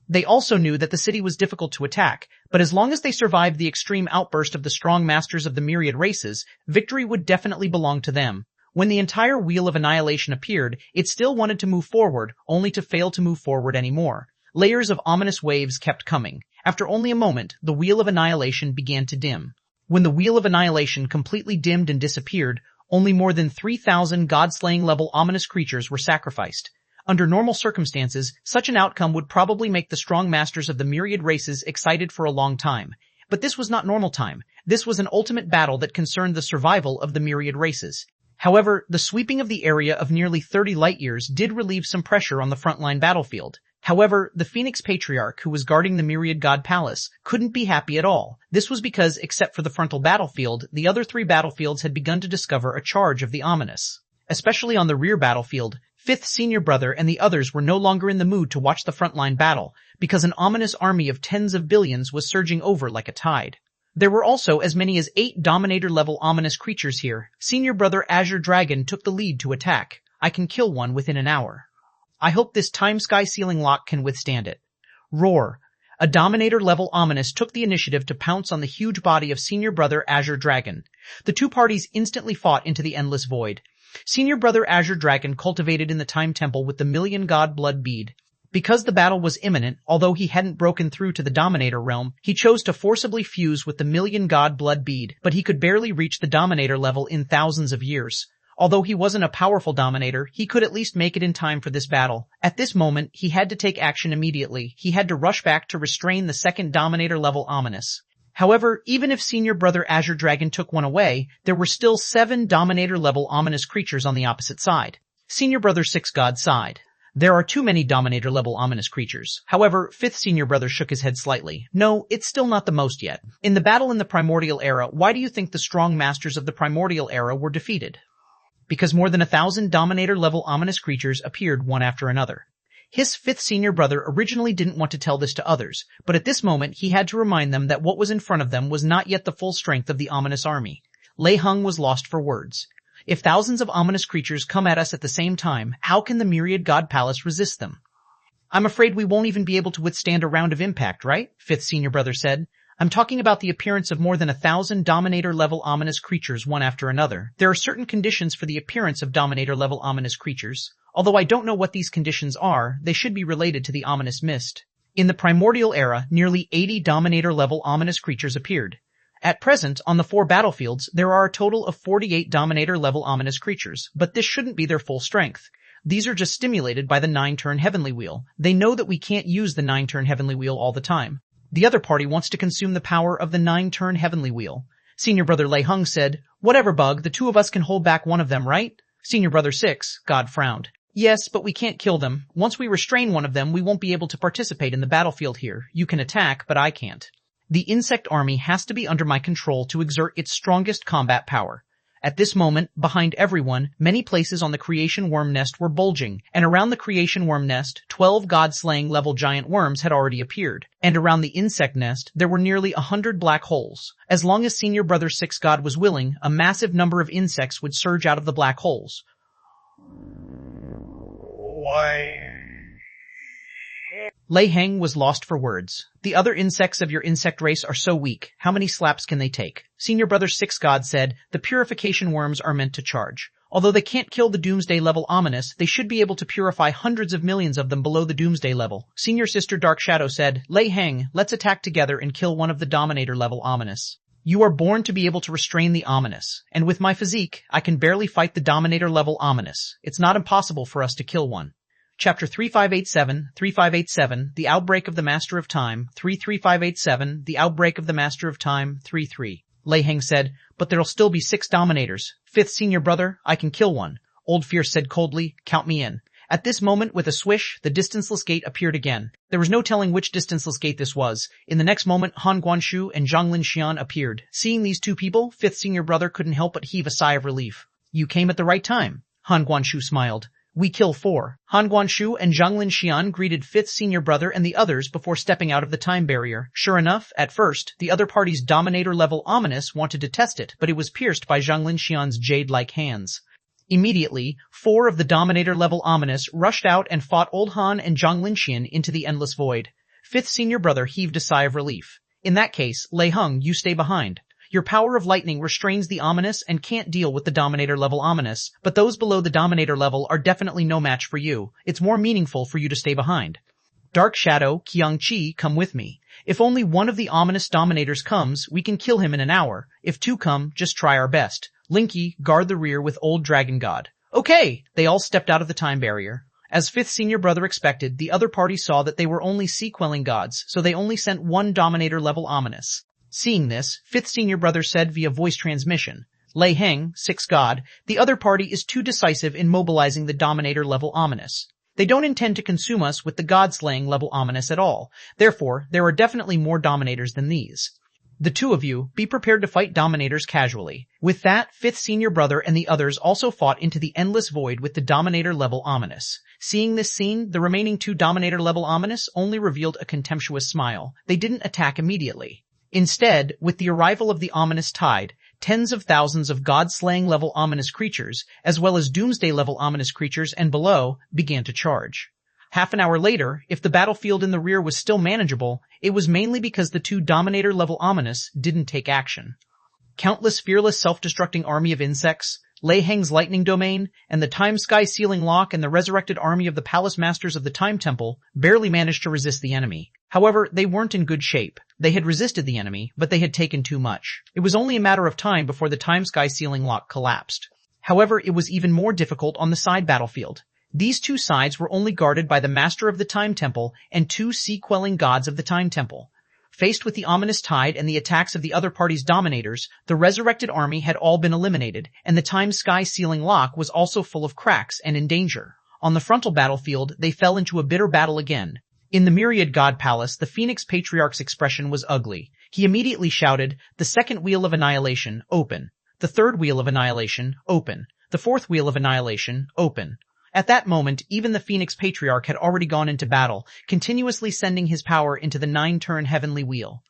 Speaker 1: They also knew that the city was difficult to attack, but as long as they survived the extreme outburst of the strong masters of the myriad races, victory would definitely belong to them. When the entire Wheel of Annihilation appeared, it still wanted to move forward, only to fail to move forward anymore. Layers of ominous waves kept coming. After only a moment, the Wheel of Annihilation began to dim. When the Wheel of Annihilation completely dimmed and disappeared, only more than 3,000 God-slaying level ominous creatures were sacrificed. Under normal circumstances, such an outcome would probably make the strong masters of the myriad races excited for a long time. But this was not normal time. This was an ultimate battle that concerned the survival of the myriad races. However, the sweeping of the area of nearly 30 light-years did relieve some pressure on the frontline battlefield. However, the Phoenix Patriarch, who was guarding the Myriad God Palace, couldn't be happy at all. This was because, except for the frontal battlefield, the other 3 battlefields had begun to discover a charge of the ominous. Especially on the rear battlefield, 5th Senior Brother and the others were no longer in the mood to watch the frontline battle, because an ominous army of tens of billions was surging over like a tide. There were also as many as 8 Dominator-level ominous creatures here. Senior Brother Azure Dragon took the lead to attack. I can kill one within an hour. I hope this time sky ceiling lock can withstand it. Roar. A Dominator-level ominous took the initiative to pounce on the huge body of Senior Brother Azure Dragon. The 2 parties instantly fought into the endless void. Senior Brother Azure Dragon cultivated in the Time Temple with the Million God Blood Bead. Because the battle was imminent, although he hadn't broken through to the Dominator realm, he chose to forcibly fuse with the Million God Blood Bead, but he could barely reach the Dominator level in thousands of years. Although he wasn't a powerful Dominator, he could at least make it in time for this battle. At this moment, he had to take action immediately. He had to rush back to restrain the second Dominator-level ominous. However, even if Senior Brother Azure Dragon took one away, there were still 7 Dominator-level ominous creatures on the opposite side. Senior Brother 6 God sighed. There are too many Dominator-level ominous creatures. However, 5th Senior Brother shook his head slightly. No, it's still not the most yet. In the battle in the Primordial Era, why do you think the strong masters of the Primordial Era were defeated? Because more than 1,000 Dominator-level ominous creatures appeared one after another. His 5th Senior Brother originally didn't want to tell this to others, but at this moment he had to remind them that what was in front of them was not yet the full strength of the ominous army. Lei Hung was lost for words. If thousands of ominous creatures come at us at the same time, how can the Myriad God Palace resist them? I'm afraid we won't even be able to withstand a round of impact, right? 5th Senior Brother said. I'm talking about the appearance of more than 1,000 Dominator-level ominous creatures one after another. There are certain conditions for the appearance of Dominator-level ominous creatures. Although I don't know what these conditions are, they should be related to the ominous mist. In the Primordial Era, nearly 80 Dominator-level ominous creatures appeared. At present, on the 4 battlefields, there are a total of 48 Dominator-level ominous creatures, but this shouldn't be their full strength. These are just stimulated by the 9-turn Heavenly Wheel. They know that we can't use the 9-turn Heavenly Wheel all the time. The other party wants to consume the power of the 9-turn Heavenly Wheel. Senior Brother Lei Hung said, Whatever, Bug, the 2 of us can hold back one of them, right? Senior Brother 6, God frowned. Yes, but we can't kill them. Once we restrain one of them, we won't be able to participate in the battlefield here. You can attack, but I can't. The insect army has to be under my control to exert its strongest combat power. At this moment, behind everyone, many places on the creation worm nest were bulging, and around the creation worm nest, 12 god-slaying level giant worms had already appeared. And around the insect nest, there were nearly 100 black holes. As long as Senior Brother 6 God was willing, a massive number of insects would surge out of the black holes.
Speaker 2: Why?
Speaker 1: Lei Heng was lost for words. The other insects of your insect race are so weak. How many slaps can they take? Senior Brother 6 God said, the purification worms are meant to charge. Although they can't kill the Doomsday level Ominous, they should be able to purify hundreds of millions of them below the Doomsday level. Senior Sister Dark Shadow said, Lei Heng, let's attack together and kill one of the Dominator level Ominous. You are born to be able to restrain the Ominous, and with my physique, I can barely fight the Dominator level Ominous. It's not impossible for us to kill one. Chapter 3587, The Outbreak of the Master of Time, 33587, The Outbreak of the Master of Time, 33. Lei Heng said, but there'll still be 6 Dominators. 5th Senior Brother, I can kill one. Old Fierce said coldly, count me in. At this moment, with a swish, the distanceless gate appeared again. There was no telling which distanceless gate this was. In the next moment, Han Guanshu and Zhanglin Xian appeared. Seeing these two people, 5th Senior Brother couldn't help but heave a sigh of relief. You came at the right time. Han Guanshu smiled. We kill 4. Han Guanshu and Zhanglin Xian greeted 5th Senior Brother and the others before stepping out of the time barrier. Sure enough, at first, the other party's Dominator level Ominous wanted to test it, but it was pierced by Zhanglin Xian's jade-like hands. Immediately, 4 of the Dominator level Ominous rushed out and fought Old Han and Zhanglin Xian into the endless void. 5th Senior Brother heaved a sigh of relief. In that case, Lei Heng, you stay behind. Your power of lightning restrains the Ominous and can't deal with the Dominator level Ominous, but those below the Dominator level are definitely no match for you. It's more meaningful for you to stay behind. Dark Shadow, Qiangqi, come with me. If only one of the Ominous Dominators comes, we can kill him in an hour. If 2 come, just try our best. Linky, guard the rear with Old Dragon God. Okay! They all stepped out of the time barrier. As 5th Senior Brother expected, the other party saw that they were only sea-quelling gods, so they only sent 1 Dominator level Ominous. Seeing this, 5th Senior Brother said via voice transmission, Lei Heng, 6 God, the other party is too decisive in mobilizing the Dominator level Ominous. They don't intend to consume us with the God-slaying level Ominous at all. Therefore, there are definitely more Dominators than these. The 2 of you, be prepared to fight Dominators casually. With that, 5th Senior Brother and the others also fought into the endless void with the Dominator level Ominous. Seeing this scene, the remaining 2 Dominator level Ominous only revealed a contemptuous smile. They didn't attack immediately. Instead, with the arrival of the Ominous Tide, tens of thousands of God-slaying level Ominous creatures, as well as Doomsday level Ominous creatures and below, began to charge. Half an hour later, if the battlefield in the rear was still manageable, it was mainly because the 2 Dominator level Ominous didn't take action. Countless fearless self-destructing army of insects, Lei Heng's lightning domain, and the time sky sealing lock and the resurrected army of the palace masters of the time temple barely managed to resist the enemy. However, they weren't in good shape. They had resisted the enemy, but they had taken too much. It was only a matter of time before the time sky sealing lock collapsed. However, it was even more difficult on the side battlefield. These 2 sides were only guarded by the master of the time temple and 2 sea-quelling gods of the time temple. Faced with the Ominous Tide and the attacks of the other party's Dominators, the resurrected army had all been eliminated, and the time sky sealing lock was also full of cracks and in danger. On the frontal battlefield, they fell into a bitter battle again. In the Myriad God Palace, the Phoenix Patriarch's expression was ugly. He immediately shouted, the 2nd Wheel of Annihilation, open. The 3rd Wheel of Annihilation, open. The 4th Wheel of Annihilation, open. At that moment, even the Phoenix Patriarch had already gone into battle, continuously sending his power into the 9-turn heavenly wheel.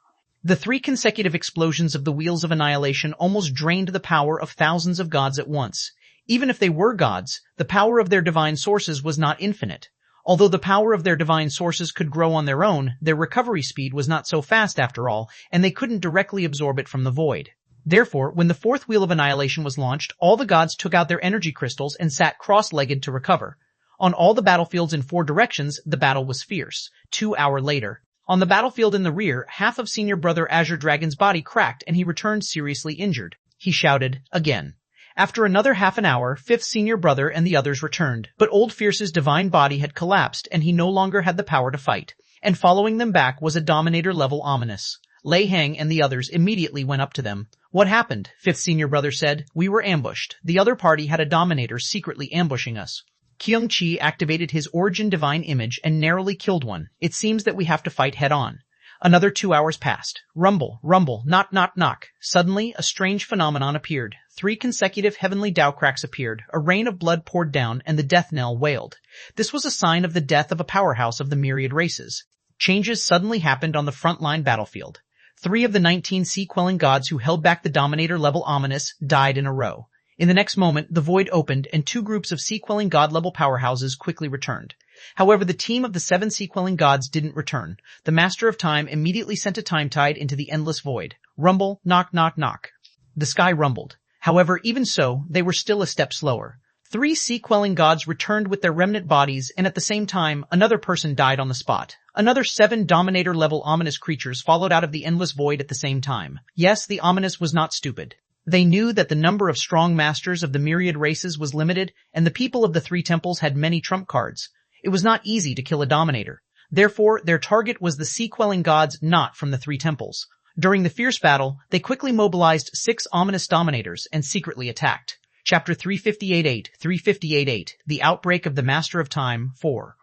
Speaker 1: The 3 consecutive explosions of the Wheels of Annihilation almost drained the power of thousands of gods at once. Even if they were gods, the power of their divine sources was not infinite. Although the power of their divine sources could grow on their own, their recovery speed was not so fast after all, and they couldn't directly absorb it from the void. Therefore, when the 4th Wheel of Annihilation was launched, all the gods took out their energy crystals and sat cross-legged to recover. On all the battlefields in 4 directions, the battle was fierce. 2 hours later. On the battlefield in the rear, half of Senior Brother Azure Dragon's body cracked and he returned seriously injured. He shouted, again. After another half an hour, 5th Senior Brother and the others returned, but Old Fierce's divine body had collapsed and he no longer had the power to fight. And following them back was a Dominator-level Ominous. Lei Heng and the others immediately went up to them. What happened? 5th Senior Brother said. We were ambushed. The other party had a Dominator secretly ambushing us. Qiangqi activated his Origin Divine Image and narrowly killed one. It seems that we have to fight head-on. Another 2 hours passed. Rumble, rumble, knock, knock, knock. Suddenly, a strange phenomenon appeared. 3 consecutive heavenly Dao cracks appeared, a rain of blood poured down, and the death knell wailed. This was a sign of the death of a powerhouse of the myriad races. Changes suddenly happened on the front-line battlefield. 3 of the 19 sea-quelling gods who held back the Dominator-level Ominous died in a row. In the next moment, the void opened, and 2 groups of sea-quelling god-level powerhouses quickly returned. However, the team of the 7 sea-quelling gods didn't return. The Master of Time immediately sent a time tide into the endless void. Rumble, knock, knock, knock. The sky rumbled. However, even so, they were still a step slower. 3 sea-quelling gods returned with their remnant bodies, and at the same time, another person died on the spot. Another 7 Dominator-level ominous creatures followed out of the endless void at the same time. Yes, the ominous was not stupid. They knew that the number of strong masters of the myriad races was limited, and the people of the 3 temples had many trump cards. It was not easy to kill a Dominator. Therefore, their target was the sea-quelling gods not from the 3 temples. During the fierce battle, they quickly mobilized 6 ominous Dominators and secretly attacked. Chapter 358.8, 358.8, The Outbreak of the Master of Time, 4.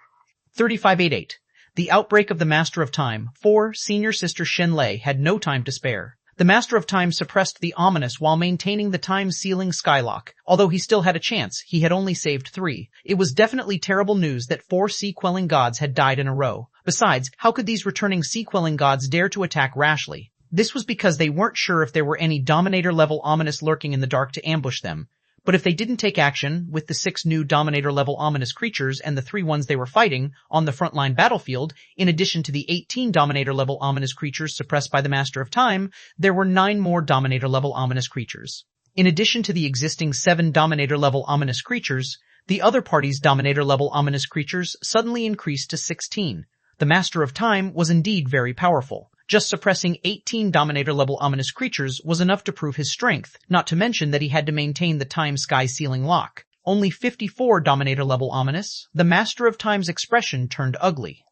Speaker 1: 35.8. The Outbreak of the Master of Time, 4. Senior Sister Shenlei had no time to spare. The Master of Time suppressed the ominous while maintaining the time-sealing skylock. Although he still had a chance, he had only saved 3. It was definitely terrible news that 4 sea-quelling gods had died in a row. Besides, how could these returning sea-quelling gods dare to attack rashly? This was because they weren't sure if there were any Dominator-level ominous lurking in the dark to ambush them. But if they didn't take action, with the 6 new Dominator-level ominous creatures and the 3 ones they were fighting on the frontline battlefield, in addition to the 18 Dominator-level ominous creatures suppressed by the Master of Time, there were 9 more Dominator-level ominous creatures. In addition to the existing 7 Dominator-level ominous creatures, the other party's Dominator-level ominous creatures suddenly increased to 16. The Master of Time was indeed very powerful. Just suppressing 18 Dominator-level ominous creatures was enough to prove his strength, not to mention that he had to maintain the time-sky sealing lock. Only 54 Dominator-level ominous, the Master of Time's expression turned ugly.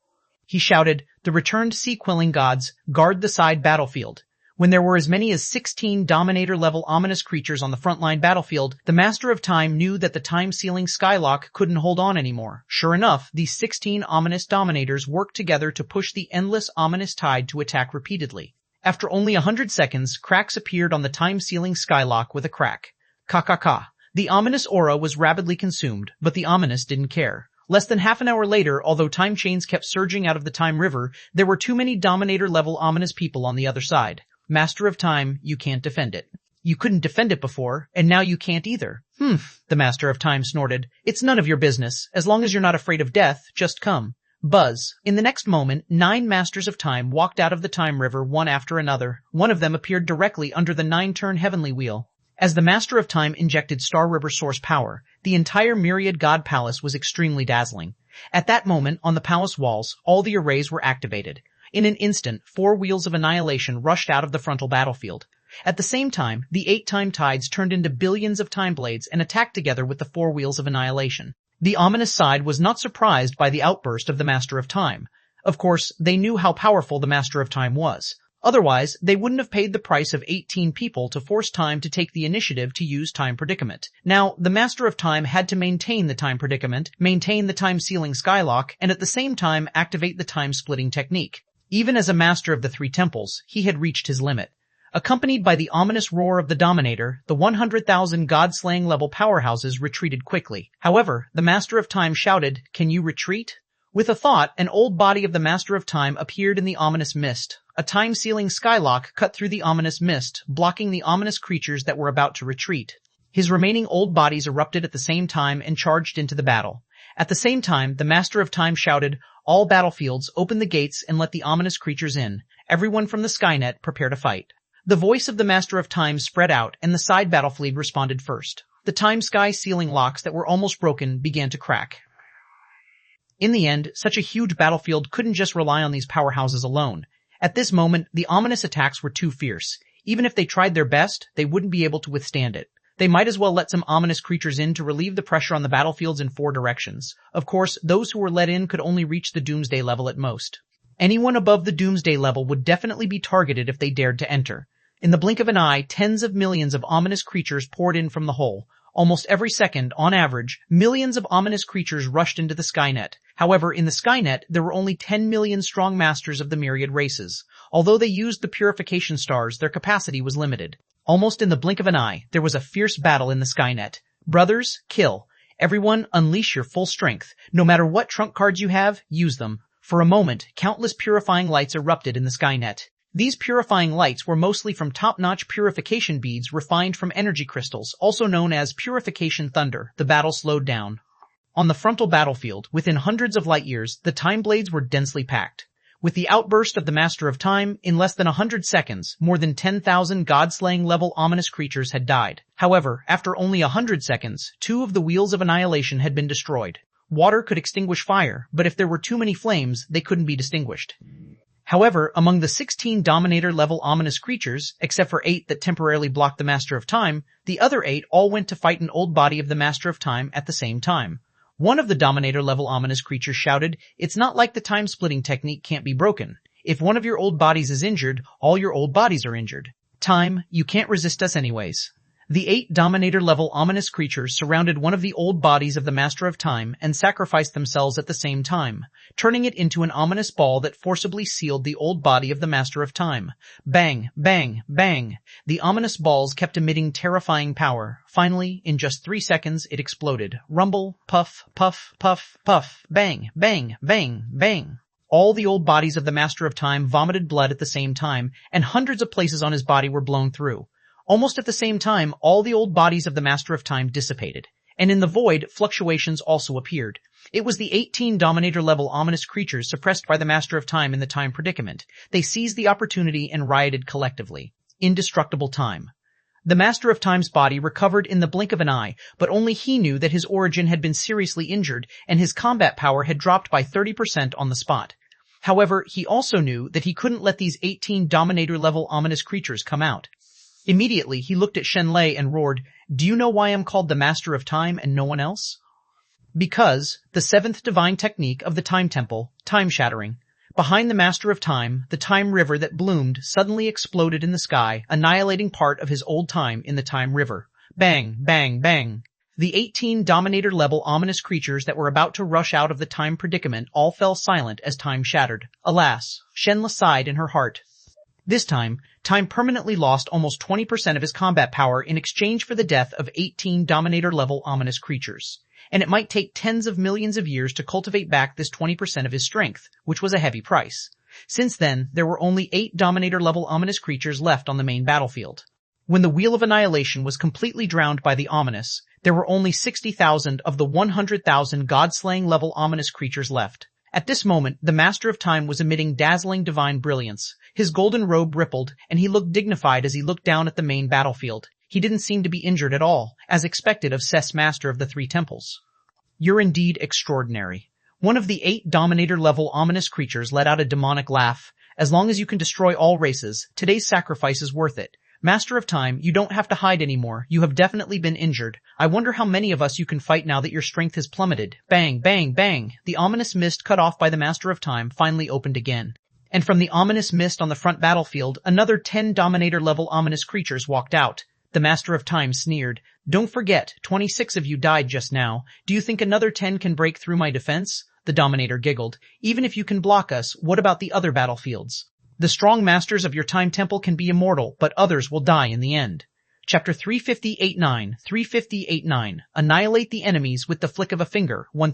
Speaker 1: He shouted, "The returned sea-quelling gods, guard the side battlefield." When there were as many as 16 Dominator-level ominous creatures on the frontline battlefield, the Master of Time knew that the time-sealing skylock couldn't hold on anymore. Sure enough, these 16 ominous Dominators worked together to push the endless ominous tide to attack repeatedly. After only 100 seconds, cracks appeared on the time-sealing skylock with a crack. Ka-ka-ka. The ominous aura was rapidly consumed, but the ominous didn't care. Less than half an hour later, although time chains kept surging out of the time river, there were too many Dominator-level ominous people on the other side. Master of Time, you can't defend it. You couldn't defend it before, and now you can't either. The Master of Time snorted. It's none of your business. As long as you're not afraid of death, just come. Buzz. In the next moment, 9 Masters of Time walked out of the time river one after another. One of them appeared directly under the 9-turn heavenly wheel. As the Master of Time injected Star River source power, the entire Myriad God Palace was extremely dazzling. At that moment, on the palace walls, all the arrays were activated. In an instant, 4 wheels of annihilation rushed out of the frontal battlefield. At the same time, the 8 time tides turned into billions of time blades and attacked together with the 4 wheels of annihilation. The ominous side was not surprised by the outburst of the Master of Time. Of course, they knew how powerful the Master of Time was. Otherwise, they wouldn't have paid the price of 18 people to force Time to take the initiative to use Time Predicament. Now, the Master of Time had to maintain the Time Predicament, maintain the time-sealing skylock, and at the same time activate the time-splitting technique. Even as a master of the 3 temples, he had reached his limit. Accompanied by the ominous roar of the Dominator, the 100,000 god-slaying level powerhouses retreated quickly. However, the Master of Time shouted, "Can you retreat?" With a thought, an old body of the Master of Time appeared in the ominous mist. A time-sealing skylock cut through the ominous mist, blocking the ominous creatures that were about to retreat. His remaining old bodies erupted at the same time and charged into the battle. At the same time, the Master of Time shouted, "All battlefields, open the gates and let the ominous creatures in. Everyone from the Skynet, prepare to fight." The voice of the Master of Time spread out, and the side battlefield responded first. The time-sky sealing locks that were almost broken began to crack. In the end, such a huge battlefield couldn't just rely on these powerhouses alone. At this moment, the ominous attacks were too fierce. Even if they tried their best, they wouldn't be able to withstand it. They might as well let some ominous creatures in to relieve the pressure on the battlefields in 4 directions. Of course, those who were let in could only reach the Doomsday level at most. Anyone above the Doomsday level would definitely be targeted if they dared to enter. In the blink of an eye, tens of millions of ominous creatures poured in from the hole. Almost every second, on average, millions of ominous creatures rushed into the Skynet. However, in the Skynet, there were only 10 million strong masters of the myriad races. Although they used the purification stars, their capacity was limited. Almost in the blink of an eye, there was a fierce battle in the Skynet. Brothers, kill. Everyone, unleash your full strength. No matter what trump cards you have, use them. For a moment, countless purifying lights erupted in the Skynet. These purifying lights were mostly from top-notch purification beads refined from energy crystals, also known as purification thunder. The battle slowed down. On the frontal battlefield, within hundreds of light years, the time blades were densely packed. With the outburst of the Master of Time, in less than 100 seconds, more than 10,000 god-slaying level ominous creatures had died. However, after only 100 seconds, 2 of the wheels of annihilation had been destroyed. Water could extinguish fire, but if there were too many flames, they couldn't be distinguished. However, among the 16 Dominator-level ominous creatures, except for 8 that temporarily blocked the Master of Time, the other 8 all went to fight an old body of the Master of Time at the same time. One of the Dominator-level ominous creatures shouted, "It's not like the time-splitting technique can't be broken. If one of your old bodies is injured, all your old bodies are injured. Time, you can't resist us anyways." The 8 Dominator-level ominous creatures surrounded one of the old bodies of the Master of Time and sacrificed themselves at the same time, turning it into an ominous ball that forcibly sealed the old body of the Master of Time. Bang, bang, bang. The ominous balls kept emitting terrifying power. Finally, in just 3 seconds, it exploded. Rumble, puff, puff, puff, puff, bang, bang, bang, bang. All the old bodies of the Master of Time vomited blood at the same time, and hundreds of places on his body were blown through. Almost at the same time, all the old bodies of the Master of Time dissipated, and in the void, fluctuations also appeared. It was the 18 Dominator-level ominous creatures suppressed by the Master of Time in the time predicament. They seized the opportunity and rioted collectively. Indestructible time. The Master of Time's body recovered in the blink of an eye, but only he knew that his origin had been seriously injured, and his combat power had dropped by 30% on the spot. However, he also knew that he couldn't let these 18 Dominator-level ominous creatures come out. Immediately, he looked at Shenlei and roared, "Do you know why I'm called the Master of Time and no one else?" Because, the 7th divine technique of the Time Temple, time shattering. Behind the Master of Time, the time river that bloomed suddenly exploded in the sky, annihilating part of his old time in the time river. Bang, bang, bang. The 18 Dominator-level ominous creatures that were about to rush out of the time predicament all fell silent as time shattered. Alas, Shenla sighed in her heart. This time, Time permanently lost almost 20% of his combat power in exchange for the death of 18 Dominator-level ominous creatures. And it might take tens of millions of years to cultivate back this 20% of his strength, which was a heavy price. Since then, there were only 8 Dominator-level ominous creatures left on the main battlefield. When the Wheel of Annihilation was completely drowned by the ominous, there were only 60,000 of the 100,000 god-slaying level ominous creatures left. At this moment, the Master of Time was emitting dazzling divine brilliance. His golden robe rippled, and he looked dignified as he looked down at the main battlefield. He didn't seem to be injured at all, as expected of Seth's Master of the Three Temples. "You're indeed extraordinary." One of the 8 Dominator-level ominous creatures let out a demonic laugh. "As long as you can destroy all races, today's sacrifice is worth it. Master of Time, you don't have to hide anymore. You have definitely been injured. I wonder how many of us you can fight now that your strength has plummeted." Bang, bang, bang. The ominous mist cut off by the Master of Time finally opened again. And from the ominous mist on the front battlefield, another 10 Dominator-level ominous creatures walked out. The Master of Time sneered. "Don't forget, 26 of you died just now. Do you think another 10 can break through my defense?" The Dominator giggled. "Even if you can block us, what about the other battlefields? The strong masters of your time temple can be immortal, but others will die in the end." Chapter 350.8.9, 350.8.9. Annihilate the enemies with the flick of a finger, 1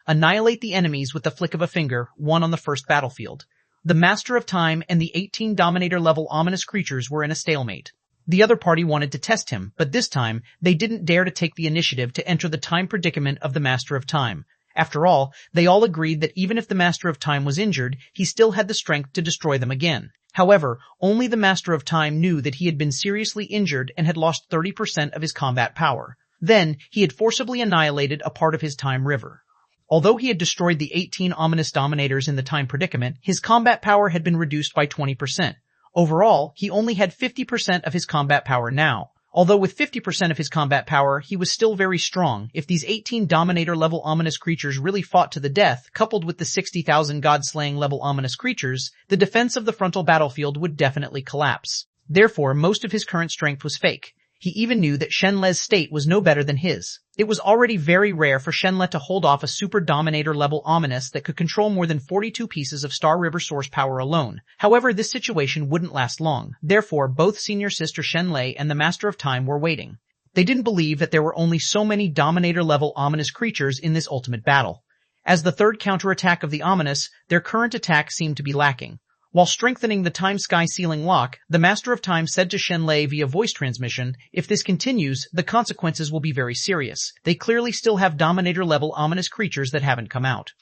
Speaker 1: Annihilate the enemies with the flick of a finger, 1 on the first battlefield. The Master of Time and the 18 Dominator-level ominous creatures were in a stalemate. The other party wanted to test him, but this time, they didn't dare to take the initiative to enter the time predicament of the Master of Time. After all, they all agreed that even if the Master of Time was injured, he still had the strength to destroy them again. However, only the Master of Time knew that he had been seriously injured and had lost 30% of his combat power. Then, he had forcibly annihilated a part of his time river. Although he had destroyed the 18 ominous dominators in the time predicament, his combat power had been reduced by 20%. Overall, he only had 50% of his combat power now. Although with 50% of his combat power, he was still very strong. If these 18 Dominator-level ominous creatures really fought to the death, coupled with the 60,000 God-slaying level ominous creatures, the defense of the frontal battlefield would definitely collapse. Therefore, most of his current strength was fake. He even knew that Shenle's state was no better than his. It was already very rare for Shenle to hold off a Super Dominator level Ominous that could control more than 42 pieces of Star River source power alone. However, this situation wouldn't last long. Therefore, both Senior Sister Shenle and the Master of Time were waiting. They didn't believe that there were only so many Dominator-level ominous creatures in this ultimate battle. As the third counterattack of the ominous, their current attack seemed to be lacking. While strengthening the time-sky sealing lock, the Master of Time said to Shenle via voice transmission, "If this continues, the consequences will be very serious. They clearly still have Dominator-level ominous creatures that haven't come out.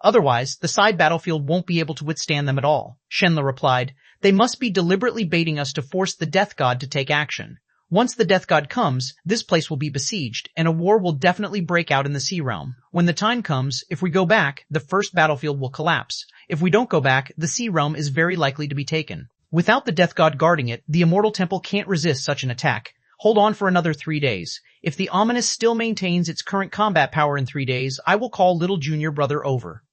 Speaker 1: Otherwise, the side battlefield won't be able to withstand them at all." Shenle replied, "They must be deliberately baiting us to force the Death God to take action. Once the Death God comes, this place will be besieged, and a war will definitely break out in the Sea Realm. When the time comes, if we go back, the first battlefield will collapse. If we don't go back, the Sea Realm is very likely to be taken. Without the Death God guarding it, the Immortal Temple can't resist such an attack. Hold on for another 3 days. If the Ominous still maintains its current combat power in 3 days, I will call little junior brother over."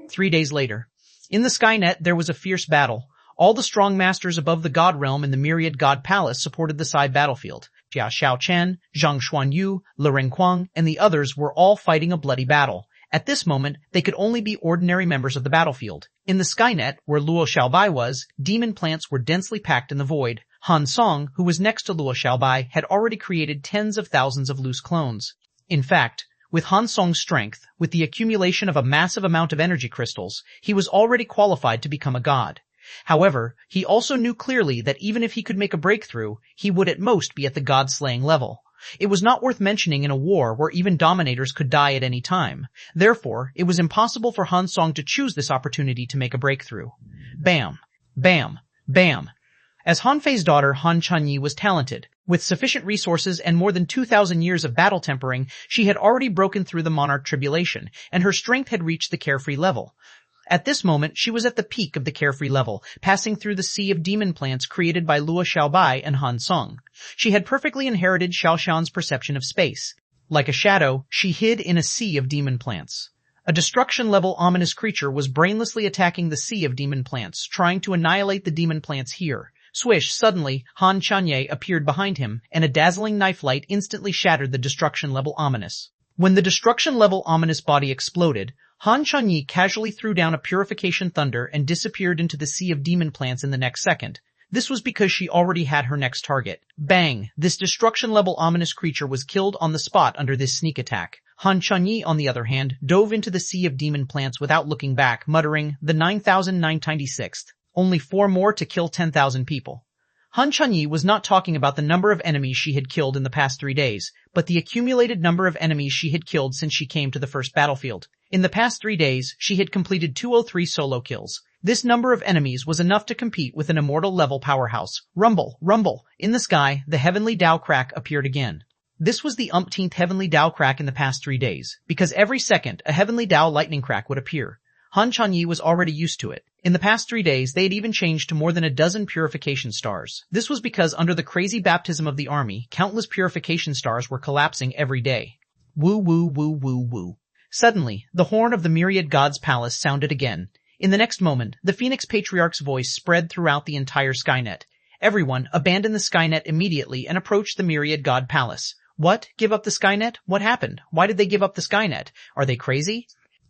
Speaker 1: 3 days later. In the Skynet, there was a fierce battle. All the strong masters above the God Realm in the Myriad God Palace supported the side battlefield. Jia Xiaochen, Zhang Xuanyu, Le Renquang, and the others were all fighting a bloody battle. At this moment, they could only be ordinary members of the battlefield. In the Skynet, where Luo Xiaobai was, demon plants were densely packed in the void. Han Song, who was next to Luo Xiaobai, had already created tens of thousands of loose clones. In fact, with Han Song's strength, with the accumulation of a massive amount of energy crystals, he was already qualified to become a god. However, he also knew clearly that even if he could make a breakthrough, he would at most be at the god-slaying level. It was not worth mentioning in a war where even dominators could die at any time. Therefore, it was impossible for Han Song to choose this opportunity to make a breakthrough. Bam! Bam! Bam! As Han Fei's daughter, Han Chanyi was talented. With sufficient resources and more than 2,000 years of battle tempering, she had already broken through the monarch tribulation, and her strength had reached the carefree level. At this moment, she was at the peak of the carefree level, passing through the sea of demon plants created by Luo Xiaobai and Han Song. She had perfectly inherited Xiaoshan's perception of space. Like a shadow, she hid in a sea of demon plants. A destruction-level ominous creature was brainlessly attacking the sea of demon plants, trying to annihilate the demon plants here. Swish, suddenly, Han Chanye appeared behind him, and a dazzling knife light instantly shattered the destruction-level ominous. When the destruction-level ominous body exploded, Han Chanyi casually threw down a purification thunder and disappeared into the sea of demon plants in the next second. This was because she already had her next target. Bang! This destruction-level ominous creature was killed on the spot under this sneak attack. Han Chanyi, on the other hand, dove into the sea of demon plants without looking back, muttering, "The 9,996th. Only 4 more to kill 10,000 people." Han Chanyi was not talking about the number of enemies she had killed in the past 3 days, but the accumulated number of enemies she had killed since she came to the first battlefield. In the past 3 days, she had completed 203 solo kills. This number of enemies was enough to compete with an immortal-level powerhouse. Rumble, rumble. In the sky, the heavenly Dao crack appeared again. This was the umpteenth heavenly Dao crack in the past 3 days, because every second a heavenly Dao lightning crack would appear. Han Chanyi was already used to it. In the past 3 days, they had even changed to more than a dozen purification stars. This was because under the crazy baptism of the army, countless purification stars were collapsing every day. Woo woo woo woo woo. Suddenly, the horn of the Myriad God's palace sounded again. In the next moment, the Phoenix Patriarch's voice spread throughout the entire Skynet. Everyone, abandon the Skynet immediately and approach the Myriad God Palace. What? Give up the Skynet? What happened? Why did they give up the Skynet? Are they crazy?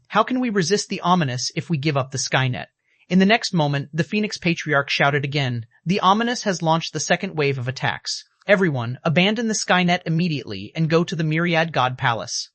Speaker 1: How can we resist the ominous if we give up the Skynet? In the next moment, the Phoenix Patriarch shouted again, "The ominous has launched the second wave of attacks. Everyone, abandon the Skynet immediately and go to the Myriad God Palace."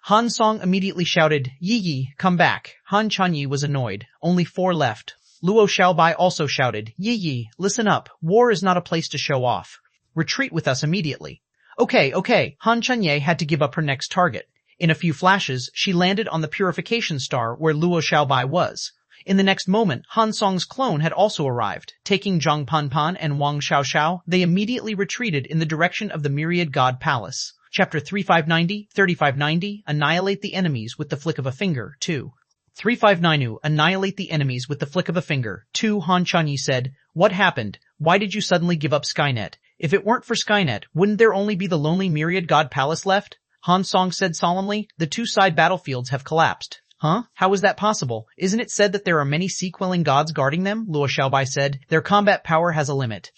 Speaker 1: Han Song immediately shouted, "Yi Yi, come back." Han Chanyi was annoyed. Only 4 left. Luo Xiaobai also shouted, "Yi Yi, listen up. War is not a place to show off. Retreat with us immediately." Okay. Han Chanye had to give up her next target. In a few flashes, she landed on the purification star where Luo Xiaobai was. In the next moment, Han Song's clone had also arrived. Taking Zhang Panpan and Wang Xiaoxiao, they immediately retreated in the direction of the Myriad God Palace. Chapter 3590, Annihilate the Enemies with the Flick of a Finger, 2. 3590, Annihilate the Enemies with the Flick of a Finger, 2. Han Chanyi said, "What happened? Why did you suddenly give up Skynet? If it weren't for Skynet, wouldn't there only be the lonely Myriad God Palace left?" Han Song said solemnly, "The 2 side battlefields have collapsed." "Huh? How is that possible? Isn't it said that there are many sea-quelling gods guarding them?" Luo Xiaobai said. "Their combat power has a limit."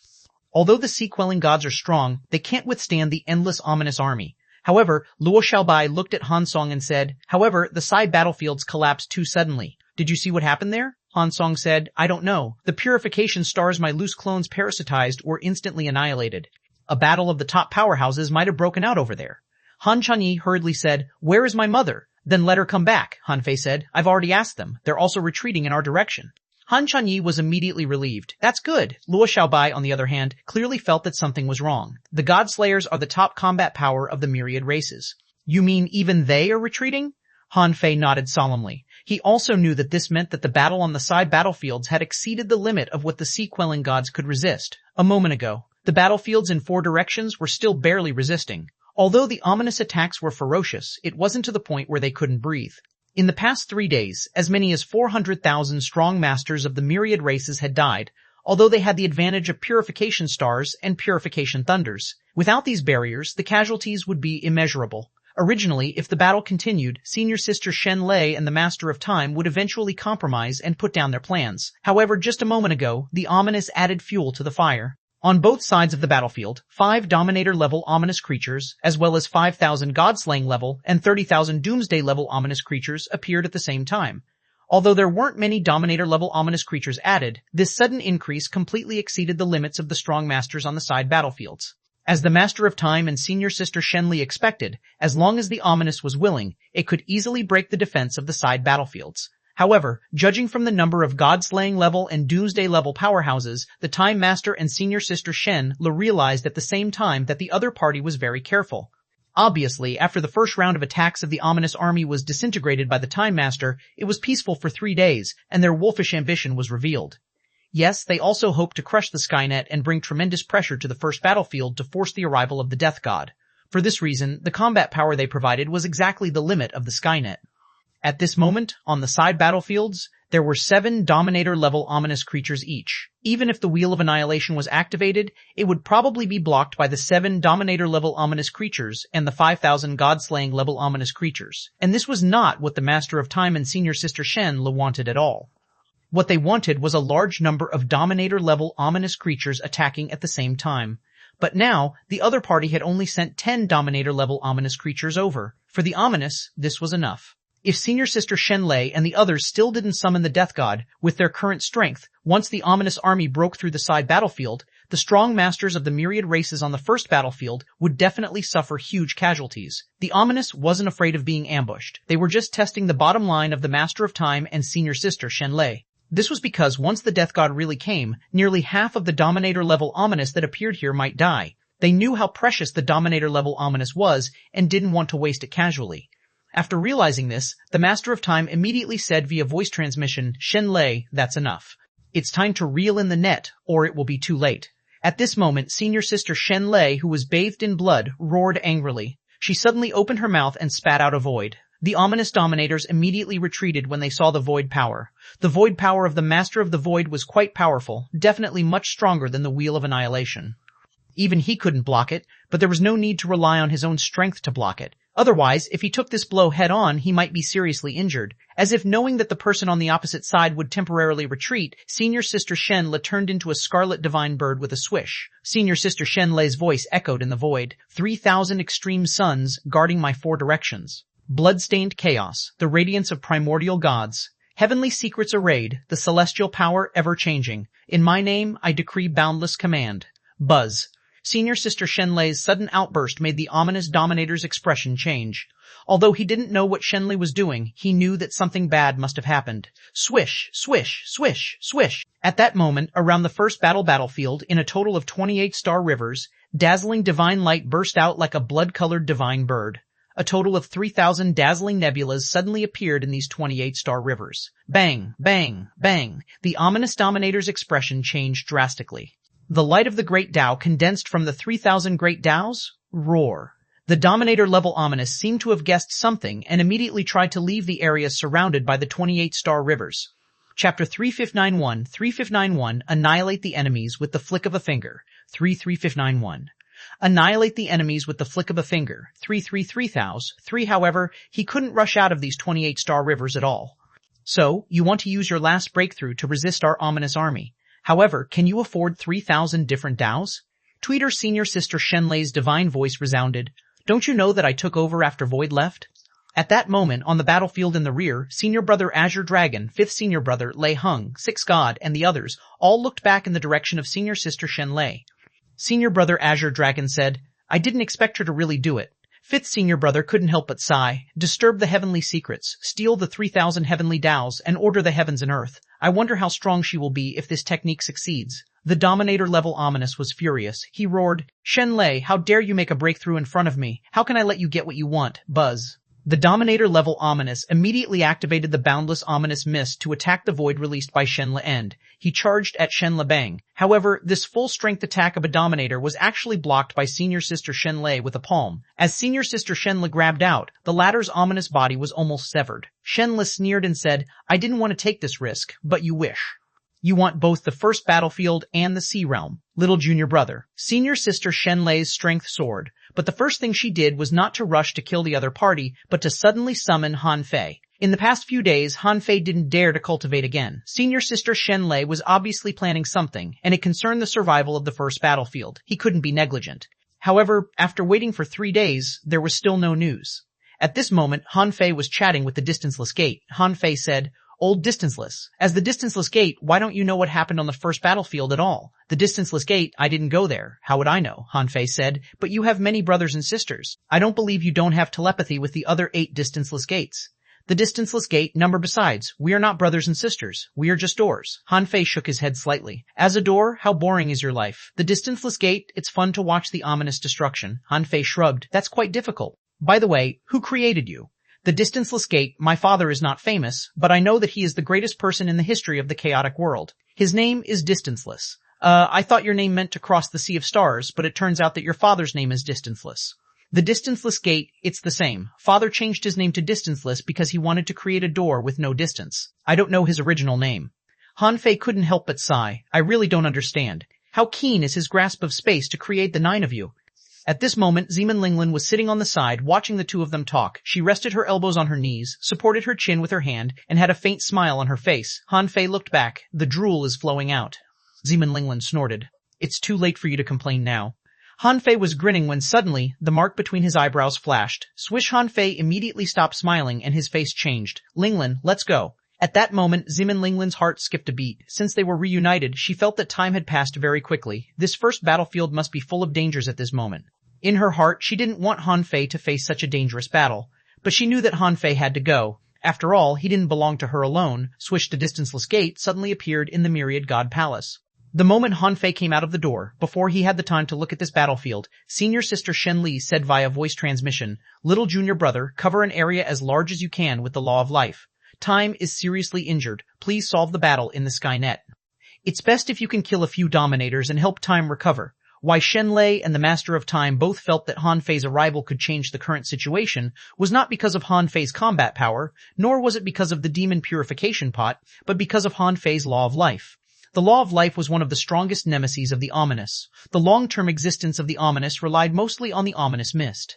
Speaker 1: Although the sea-quelling gods are strong, they can't withstand the endless ominous army. However, Luo Xiaobai looked at Han Song and said, "However, the side battlefields collapsed too suddenly. Did you see what happened there?" Han Song said, "I don't know. The purification stars my loose clones parasitized were instantly annihilated. A battle of the top powerhouses might have broken out over there." Han Chanyi hurriedly said, "Where is my mother?" "Then let her come back," Han Fei said. "I've already asked them. They're also retreating in our direction." Han Chanyi was immediately relieved. "That's good." Luo Xiaobai, on the other hand, clearly felt that something was wrong. The God Slayers are the top combat power of the myriad races. "You mean even they are retreating?" Han Fei nodded solemnly. He also knew that this meant that the battle on the side battlefields had exceeded the limit of what the sea-quelling gods could resist. A moment ago, the battlefields in 4 directions were still barely resisting. Although the ominous attacks were ferocious, it wasn't to the point where they couldn't breathe. In the past 3 days, as many as 400,000 strong masters of the myriad races had died, although they had the advantage of purification stars and purification thunders. Without these barriers, the casualties would be immeasurable. Originally, if the battle continued, Senior Sister Shen Lei and the Master of Time would eventually compromise and put down their plans. However, just a moment ago, the ominous added fuel to the fire. On both sides of the battlefield, 5 Dominator-level ominous creatures, as well as 5,000 God-slaying-level and 30,000 Doomsday-level ominous creatures appeared at the same time. Although there weren't many Dominator-level ominous creatures added, this sudden increase completely exceeded the limits of the strong masters on the side battlefields. As the Master of Time and Senior Sister Shenli expected, as long as the ominous was willing, it could easily break the defense of the side battlefields. However, judging from the number of God-slaying level and Doomsday level powerhouses, the Time Master and Senior Sister Shen realized at the same time that the other party was very careful. Obviously, after the first round of attacks of the ominous army was disintegrated by the Time Master, it was peaceful for 3 days, and their wolfish ambition was revealed. Yes, they also hoped to crush the Skynet and bring tremendous pressure to the first battlefield to force the arrival of the Death God. For this reason, the combat power they provided was exactly the limit of the Skynet. At this moment, on the side battlefields, there were 7 Dominator-level ominous creatures each. Even if the Wheel of Annihilation was activated, it would probably be blocked by the 7 Dominator-level ominous creatures and the 5,000 God-slaying-level ominous creatures. And this was not what the Master of Time and Senior Sister Shen wanted at all. What they wanted was a large number of Dominator-level ominous creatures attacking at the same time. But now, the other party had only sent 10 Dominator-level ominous creatures over. For the ominous, this was enough. If Senior Sister Shenlei and the others still didn't summon the Death God, with their current strength, once the ominous army broke through the side battlefield, the strong masters of the myriad races on the first battlefield would definitely suffer huge casualties. The ominous wasn't afraid of being ambushed. They were just testing the bottom line of the Master of Time and Senior Sister Shenlei. This was because once the Death God really came, nearly half of the Dominator-level ominous that appeared here might die. They knew how precious the Dominator-level ominous was and didn't want to waste it casually. After realizing this, the Master of Time immediately said via voice transmission, "Shenlei, that's enough. It's time to reel in the net, or it will be too late." At this moment, Senior Sister Shenlei, who was bathed in blood, roared angrily. She suddenly opened her mouth and spat out a void. The ominous dominators immediately retreated when they saw the void power. The void power of the Master of the Void was quite powerful, definitely much stronger than the Wheel of Annihilation. Even he couldn't block it, but there was no need to rely on his own strength to block it. Otherwise, if he took this blow head-on, he might be seriously injured. As if knowing that the person on the opposite side would temporarily retreat, Senior Sister Shenle turned into a scarlet divine bird with a swish. Senior Sister Shenle's voice echoed in the void. 3,000 extreme suns guarding my 4 directions. Blood-stained chaos, the radiance of primordial gods. Heavenly secrets arrayed, the celestial power ever-changing. In my name, I decree boundless command. Buzz. Senior Sister Shenlei's sudden outburst made the ominous dominator's expression change. Although he didn't know what Shenlei was doing, he knew that something bad must have happened. Swish, swish, swish, swish. At that moment, around the first battlefield, in a total of 28 star rivers, dazzling divine light burst out like a blood-colored divine bird. A total of 3,000 dazzling nebulas suddenly appeared in these 28 star rivers. Bang, bang, bang. The ominous dominator's expression changed drastically. The light of the Great Tao condensed from the 3,000 Great Taos? Roar. The Dominator-level ominous seemed to have guessed something and immediately tried to leave the area surrounded by the 28 star rivers. Chapter 3591, Annihilate the enemies with the flick of a finger. 33591. Annihilate the enemies with the flick of a finger. 3. However, he couldn't rush out of these 28 star rivers at all. So, you want to use your last breakthrough to resist our ominous army. However, can you afford 3,000 different Daos? Tweeter senior sister Shenlei's divine voice resounded. Don't you know that I took over after Void left? At that moment, on the battlefield in the rear, senior brother Azure Dragon, fifth senior brother Lei Hung, sixth god, and the others all looked back in the direction of senior sister Shenlei. Senior brother Azure Dragon said, I didn't expect her to really do it. Fifth senior brother couldn't help but sigh, disturb the heavenly secrets, steal the 3,000 heavenly Daos, and order the heavens and earth. I wonder how strong she will be if this technique succeeds. The Dominator-level Ominous was furious. He roared, Shenlei, how dare you make a breakthrough in front of me? How can I let you get what you want? Buzz. The Dominator-level Ominous immediately activated the boundless Ominous Mist to attack the void released by Shenle End. He charged at Shenle Bang. However, this full-strength attack of a Dominator was actually blocked by Senior Sister Shenlei with a palm. As Senior Sister Shenle grabbed out, the latter's ominous body was almost severed. Shenle sneered and said, I didn't want to take this risk, but you wish. You want both the first battlefield and the sea realm. Little junior brother. Senior sister Shenlei's strength soared, but the first thing she did was not to rush to kill the other party, but to suddenly summon Han Fei. In the past few days, Han Fei didn't dare to cultivate again. Senior sister Shenlei was obviously planning something, and it concerned the survival of the first battlefield. He couldn't be negligent. However, after waiting for 3 days, there was still no news. At this moment, Han Fei was chatting with the distanceless gate. Han Fei said, Old distanceless. As the distanceless gate, why don't you know what happened on the first battlefield at all? The distanceless gate, I didn't go there. How would I know? Han Fei said, but you have many brothers and sisters. I don't believe you don't have telepathy with the other 8 distanceless gates. The distanceless gate number besides, we are not brothers and sisters. We are just doors. Han Fei shook his head slightly. As a door, how boring is your life? The distanceless gate, it's fun to watch the ominous destruction. Han Fei shrugged. That's quite difficult. By the way, who created you? The distanceless gate, my father is not famous, but I know that he is the greatest person in the history of the chaotic world. His name is Distanceless. I thought your name meant to cross the sea of stars, but it turns out that your father's name is Distanceless. The distanceless gate, it's the same. Father changed his name to Distanceless because he wanted to create a door with no distance. I don't know his original name. Han Fei couldn't help but sigh. I really don't understand. How keen is his grasp of space to create the 9 of you? At this moment, Zeman Linglin was sitting on the side, watching the two of them talk. She rested her elbows on her knees, supported her chin with her hand, and had a faint smile on her face. Han Fei looked back. The drool is flowing out. Zeman Linglin snorted. It's too late for you to complain now. Han Fei was grinning when suddenly, the mark between his eyebrows flashed. Swish. Han Fei immediately stopped smiling and his face changed. Linglin, let's go. At that moment, Zeman Linglin's heart skipped a beat. Since they were reunited, she felt that time had passed very quickly. This first battlefield must be full of dangers at this moment. In her heart, she didn't want Han Fei to face such a dangerous battle, but she knew that Han Fei had to go. After all, he didn't belong to her alone. Swish. The distanceless gate suddenly appeared in the Myriad God Palace. The moment Han Fei came out of the door, before he had the time to look at this battlefield, Senior Sister Shen Li said via voice transmission, Little junior brother, cover an area as large as you can with the law of life. Time is seriously injured. Please solve the battle in the Skynet. It's best if you can kill a few Dominators and help Time recover. Why Shenlei and the Master of Time both felt that Han Fei's arrival could change the current situation was not because of Han Fei's combat power, nor was it because of the demon purification pot, but because of Han Fei's law of life. The law of life was one of the strongest nemesis of the ominous. The long-term existence of the ominous relied mostly on the ominous mist.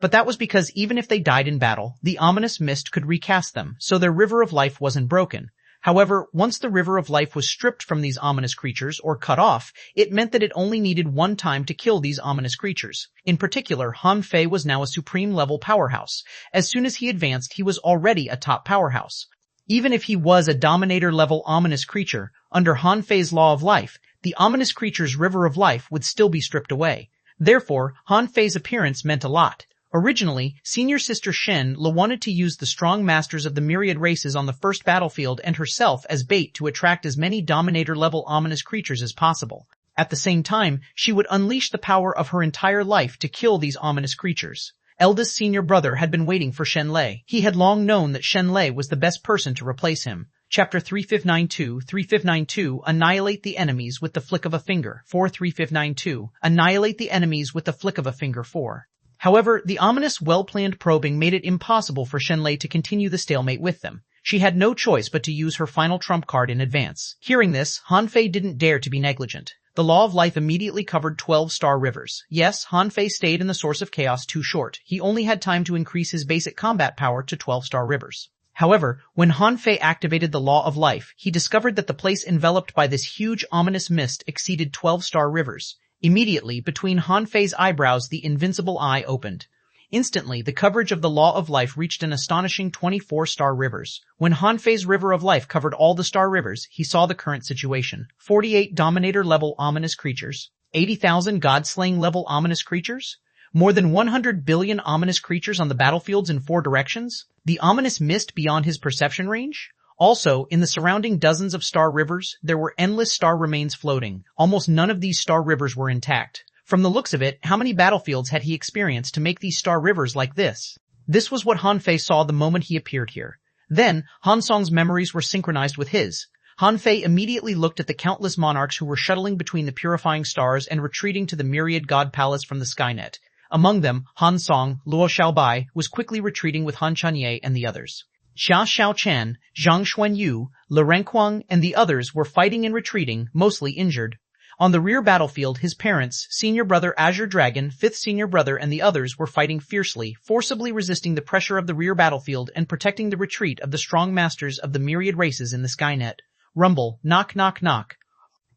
Speaker 1: But that was because even if they died in battle, the ominous mist could recast them, so their river of life wasn't broken. However, once the river of life was stripped from these ominous creatures or cut off, it meant that it only needed one time to kill these ominous creatures. In particular, Han Fei was now a supreme-level powerhouse. As soon as he advanced, he was already a top powerhouse. Even if he was a Dominator-level ominous creature, under Han Fei's law of life, the ominous creature's river of life would still be stripped away. Therefore, Han Fei's appearance meant a lot. Originally, Senior Sister Shen Le wanted to use the strong masters of the myriad races on the first battlefield and herself as bait to attract as many Dominator-level ominous creatures as possible. At the same time, she would unleash the power of her entire life to kill these ominous creatures. Eldest senior brother had been waiting for Shenlei. He had long known that Shenlei was the best person to replace him. Chapter 3592 Annihilate the enemies with the flick of a finger. 3592 Annihilate the enemies with the flick of a finger. 4. However, the ominous, well-planned probing made it impossible for Shenlei to continue the stalemate with them. She had no choice but to use her final trump card in advance. Hearing this, Han Fei didn't dare to be negligent. The law of life immediately covered 12 star rivers. Yes, Han Fei stayed in the source of chaos too short. He only had time to increase his basic combat power to 12 star rivers. However, when Han Fei activated the Law of Life, he discovered that the place enveloped by this huge ominous mist exceeded 12-star rivers. Immediately, between Han Fei's eyebrows the invincible eye opened. Instantly, the coverage of the Law of Life reached an astonishing 24-star rivers. When Han Fei's River of Life covered all the star rivers, he saw the current situation. 48 Dominator-level ominous creatures. 80,000 God-slaying-level ominous creatures. More than 100 billion ominous creatures on the battlefields in 4 directions. The ominous mist beyond his perception range. Also, in the surrounding dozens of star rivers, there were endless star remains floating. Almost none of these star rivers were intact. From the looks of it, how many battlefields had he experienced to make these star rivers like this? This was what Han Fei saw the moment he appeared here. Then, Han Song's memories were synchronized with his. Han Fei immediately looked at the countless monarchs who were shuttling between the purifying stars and retreating to the myriad god palace from the Skynet. Among them, Han Song, Luo Xiaobai, was quickly retreating with Han Chanye and the others. Xia Xiaochan, Zhang Xuanyu, Le Renquang, and the others were fighting and retreating, mostly injured. On the rear battlefield, his parents, senior brother Azure Dragon, fifth senior brother, and the others were fighting fiercely, forcibly resisting the pressure of the rear battlefield and protecting the retreat of the strong masters of the myriad races in the Skynet. Rumble, knock knock knock.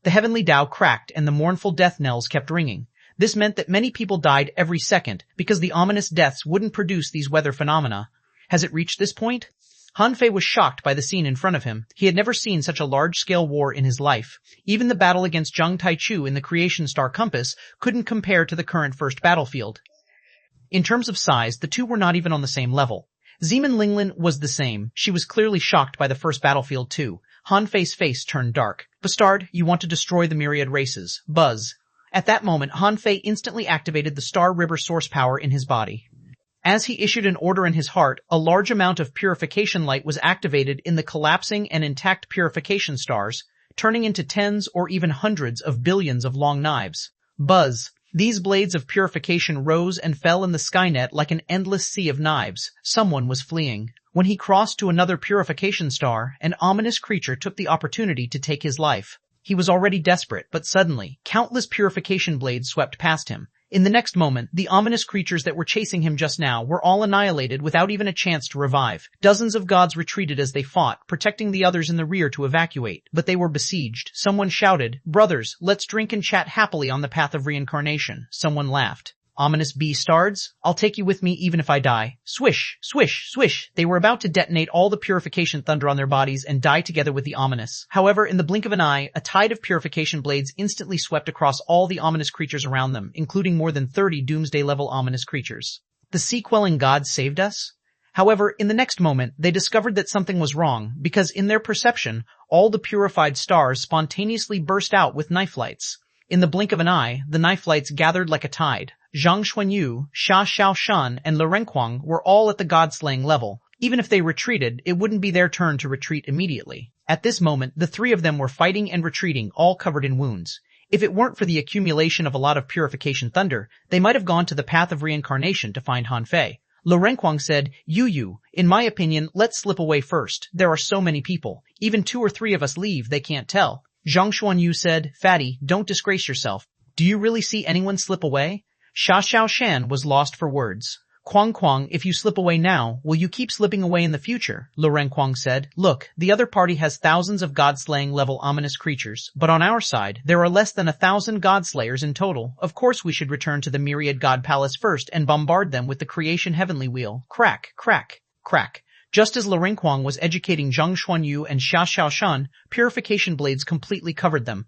Speaker 1: The heavenly Tao cracked and the mournful death knells kept ringing. This meant that many people died every second, because the ominous deaths wouldn't produce these weather phenomena. Has it reached this point? Han Fei was shocked by the scene in front of him. He had never seen such a large-scale war in his life. Even the battle against Zhang Taichu in the Creation Star Compass couldn't compare to the current first battlefield. In terms of size, the two were not even on the same level. Zeman Linglin was the same. She was clearly shocked by the first battlefield too. Han Fei's face turned dark. Bastard, you want to destroy the myriad races. Buzz. At that moment, Han Fei instantly activated the Star River source power in his body. As he issued an order in his heart, a large amount of purification light was activated in the collapsing and intact purification stars, turning into tens or even hundreds of billions of long knives. Buzz. These blades of purification rose and fell in the Skynet like an endless sea of knives. Someone was fleeing. When he crossed to another purification star, an ominous creature took the opportunity to take his life. He was already desperate, but suddenly, countless purification blades swept past him. In the next moment, the ominous creatures that were chasing him just now were all annihilated without even a chance to revive. Dozens of gods retreated as they fought, protecting the others in the rear to evacuate. But they were besieged. Someone shouted, "Brothers, let's drink and chat happily on the path of reincarnation." Someone laughed. "Ominous beastards, I'll take you with me even if I die." Swish, swish, swish. They were about to detonate all the purification thunder on their bodies and die together with the ominous. However, in the blink of an eye, a tide of purification blades instantly swept across all the ominous creatures around them, including more than 30 doomsday-level ominous creatures. The sea-quelling gods saved us? However, in the next moment, they discovered that something was wrong, because in their perception, all the purified stars spontaneously burst out with knife lights. In the blink of an eye, the knife lights gathered like a tide. Zhang Xuanyu, Xia Xiaoshan, and Le Renquang were all at the god-slaying level. Even if they retreated, it wouldn't be their turn to retreat immediately. At this moment, the three of them were fighting and retreating, all covered in wounds. If it weren't for the accumulation of a lot of purification thunder, they might have gone to the path of reincarnation to find Han Fei. Le Renquang said, "Yu, in my opinion, let's slip away first. There are so many people. Even 2 or 3 of us leave, they can't tell." Zhang Xuanyu said, "Fatty, don't disgrace yourself. Do you really see anyone slip away?" Xia Xiaoshan was lost for words. "Quang, if you slip away now, will you keep slipping away in the future?" Le Renquang said. "Look, the other party has thousands of god-slaying level ominous creatures, but on our side, there are less than 1,000 god-slayers in total. Of course we should return to the myriad god palace first and bombard them with the creation heavenly wheel. Crack, crack, crack." Just as Le Renquang was educating Zhang Xuanyu and Xia Xiaoshan, purification blades completely covered them.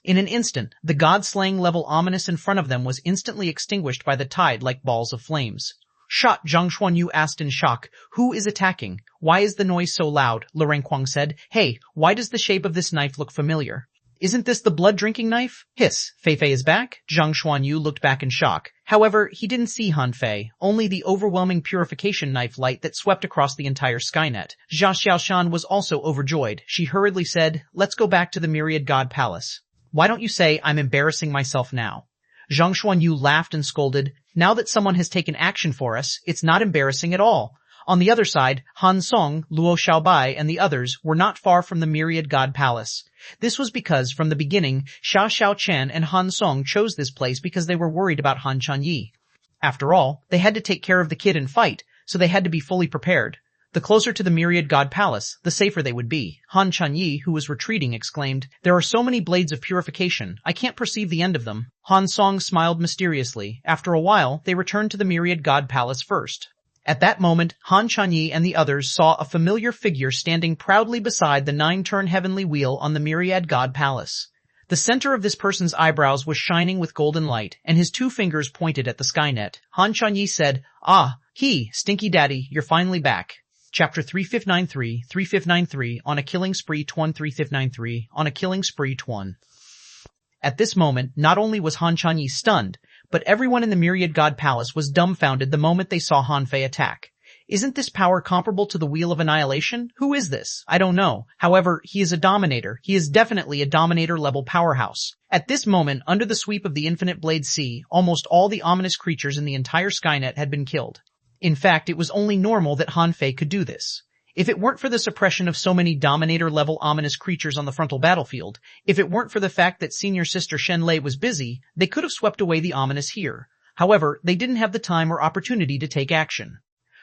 Speaker 1: In an instant, the god-slaying level ominous in front of them was instantly extinguished by the tide like balls of flames. "Shot," Zhang Xuanyu asked in shock. "Who is attacking? Why is the noise so loud?" Le Renquang said. "Hey, why does the shape of this knife look familiar? Isn't this the blood-drinking knife?" Hiss, Fei is back? Zhang Xuanyu looked back in shock. However, he didn't see Han Fei, only the overwhelming purification knife light that swept across the entire Skynet. Xia Xiaoshan was also overjoyed. She hurriedly said, "Let's go back to the myriad god palace." "Why don't you say I'm embarrassing myself now?" Zhang Xuanyu laughed and scolded, "Now that someone has taken action for us, it's not embarrassing at all." On the other side, Han Song, Luo Xiaobai, and the others were not far from the myriad god palace. This was because, from the beginning, Xia Xiaochen and Han Song chose this place because they were worried about Han Chanyi. After all, they had to take care of the kid and fight, so they had to be fully prepared. The closer to the Myriad God Palace, the safer they would be. Han Chanyi, who was retreating, exclaimed, "There are so many blades of purification, I can't perceive the end of them." Han Song smiled mysteriously. After a while, they returned to the Myriad God Palace first. At that moment, Han Chanyi and the others saw a familiar figure standing proudly beside the 9-turn heavenly wheel on the Myriad God Palace. The center of this person's eyebrows was shining with golden light, and his 2 fingers pointed at the Skynet. Han Chanyi said, "Ah, Stinky Daddy, you're finally back." Chapter 3593 On a Killing Spree 3593 On a Killing Spree 1. At this moment, not only was Han Chanyi stunned, but everyone in the Myriad God Palace was dumbfounded the moment they saw Han Fei attack. Isn't this power comparable to the Wheel of Annihilation? Who is this? I don't know. However, he is a dominator. He is definitely a dominator-level powerhouse. At this moment, under the sweep of the Infinite Blade Sea, almost all the ominous creatures in the entire Skynet had been killed. In fact, it was only normal that Han Fei could do this. If it weren't for the suppression of so many Dominator-level ominous creatures on the frontal battlefield, if it weren't for the fact that Senior Sister Shen Lei was busy, they could have swept away the ominous here. However, they didn't have the time or opportunity to take action.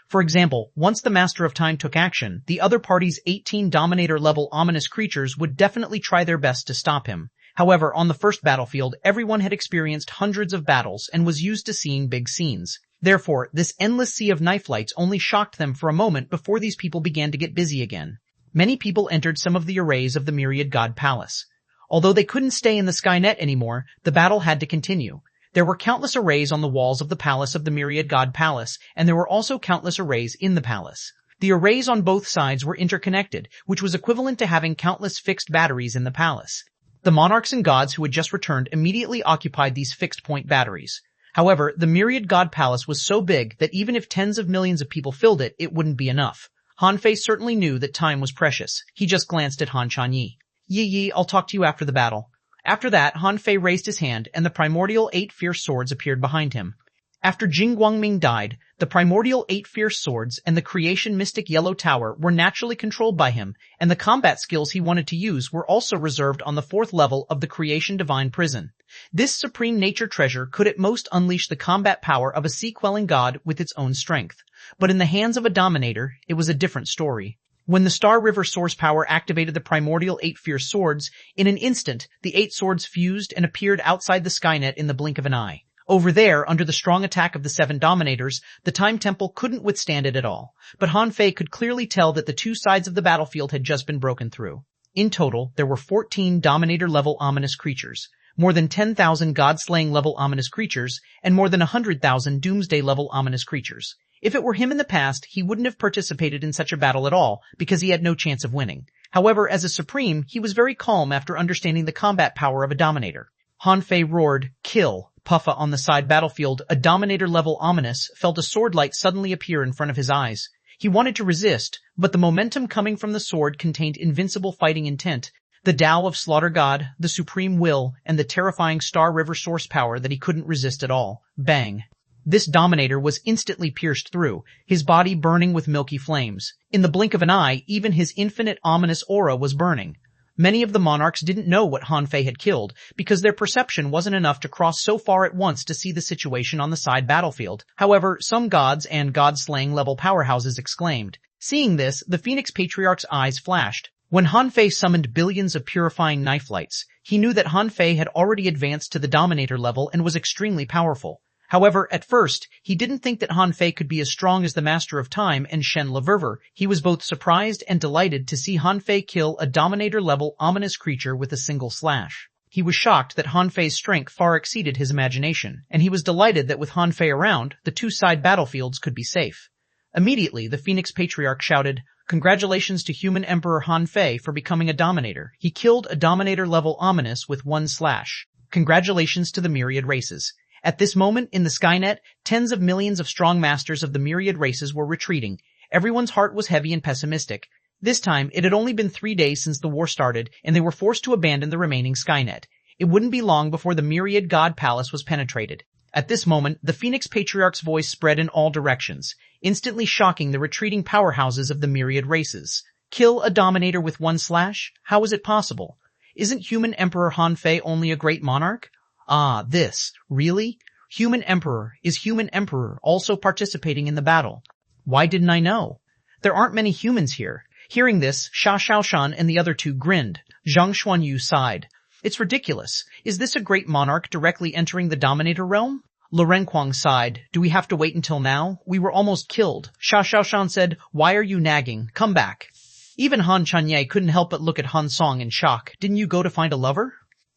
Speaker 1: For example, once the Master of Time took action, the other party's 18 Dominator-level ominous creatures would definitely try their best to stop him. However, on the first battlefield, everyone had experienced hundreds of battles and was used to seeing big scenes. Therefore, this endless sea of knife lights only shocked them for a moment before these people began to get busy again. Many people entered some of the arrays of the Myriad God Palace. Although they couldn't stay in the Skynet anymore, the battle had to continue. There were countless arrays on the walls of the palace of the Myriad God Palace, and there were also countless arrays in the palace. The arrays on both sides were interconnected, which was equivalent to having countless fixed batteries in the palace. The monarchs and gods who had just returned immediately occupied these fixed-point batteries. However, the Myriad God Palace was so big that even if tens of millions of people filled it, it wouldn't be enough. Han Fei certainly knew that time was precious. He just glanced at Han Chanyi. Yi, I'll talk to you after the battle. After that, Han Fei raised his hand, and the primordial 8 fierce swords appeared behind him. After Jing Guangming died, the primordial 8 fierce swords and the creation mystic yellow tower were naturally controlled by him, and the combat skills he wanted to use were also reserved on the 4th level of the creation divine prison. This supreme nature treasure could at most unleash the combat power of a sea-quelling god with its own strength. But in the hands of a dominator, it was a different story. When the Star River source power activated the primordial 8 fierce swords, in an instant, the 8 swords fused and appeared outside the Skynet in the blink of an eye. Over there, under the strong attack of the 7 Dominators, the Time Temple couldn't withstand it at all. But Han Fei could clearly tell that the 2 sides of the battlefield had just been broken through. In total, there were 14 Dominator-level ominous creatures, more than 10,000 God-slaying-level ominous creatures, and more than 100,000 Doomsday-level ominous creatures. If it were him in the past, he wouldn't have participated in such a battle at all, because he had no chance of winning. However, as a Supreme, he was very calm after understanding the combat power of a Dominator. Han Fei roared, "Kill!" Puffa on the side battlefield, a Dominator-level ominous, felt a sword light suddenly appear in front of his eyes. He wanted to resist, but the momentum coming from the sword contained invincible fighting intent, the Tao of Slaughter God, the Supreme Will, and the terrifying Star River source power that he couldn't resist at all. Bang! This Dominator was instantly pierced through, his body burning with milky flames. In the blink of an eye, even his infinite ominous aura was burning. Many of the monarchs didn't know what Han Fei had killed, because their perception wasn't enough to cross so far at once to see the situation on the side battlefield. However, some gods and god-slaying level powerhouses exclaimed. Seeing this, the Phoenix Patriarch's eyes flashed. When Han Fei summoned billions of purifying knife lights, he knew that Han Fei had already advanced to the Dominator level and was extremely powerful. However, at first, he didn't think that Han Fei could be as strong as the Master of Time and Shen Leverver. He was both surprised and delighted to see Han Fei kill a Dominator-level ominous creature with a single slash. He was shocked that Han Fei's strength far exceeded his imagination, and he was delighted that with Han Fei around, the 2 side battlefields could be safe. Immediately, the Phoenix Patriarch shouted, "Congratulations to Human Emperor Han Fei for becoming a Dominator. He killed a Dominator-level ominous with 1 slash. Congratulations to the myriad races." At this moment, in the Skynet, tens of millions of strong masters of the myriad races were retreating. Everyone's heart was heavy and pessimistic. This time, it had only been 3 days since the war started, and they were forced to abandon the remaining Skynet. It wouldn't be long before the Myriad God Palace was penetrated. At this moment, the Phoenix Patriarch's voice spread in all directions, instantly shocking the retreating powerhouses of the myriad races. Kill a Dominator with 1 slash? How is it possible? Isn't Human Emperor Han Fei only a great monarch? Ah, this. Really? Human Emperor. Is Human Emperor also participating in the battle? Why didn't I know? There aren't many humans here. Hearing this, Xuanhuan and the other two grinned. Zhang Xuanyu sighed. It's ridiculous. Is this a great monarch directly entering the Dominator realm? Lu Renquang sighed. Do we have to wait until now? We were almost killed. Xuanhuan said, Why are you nagging? Come back. Even Han Chanye couldn't help but look at Han Song in shock. Didn't you go to find a lover?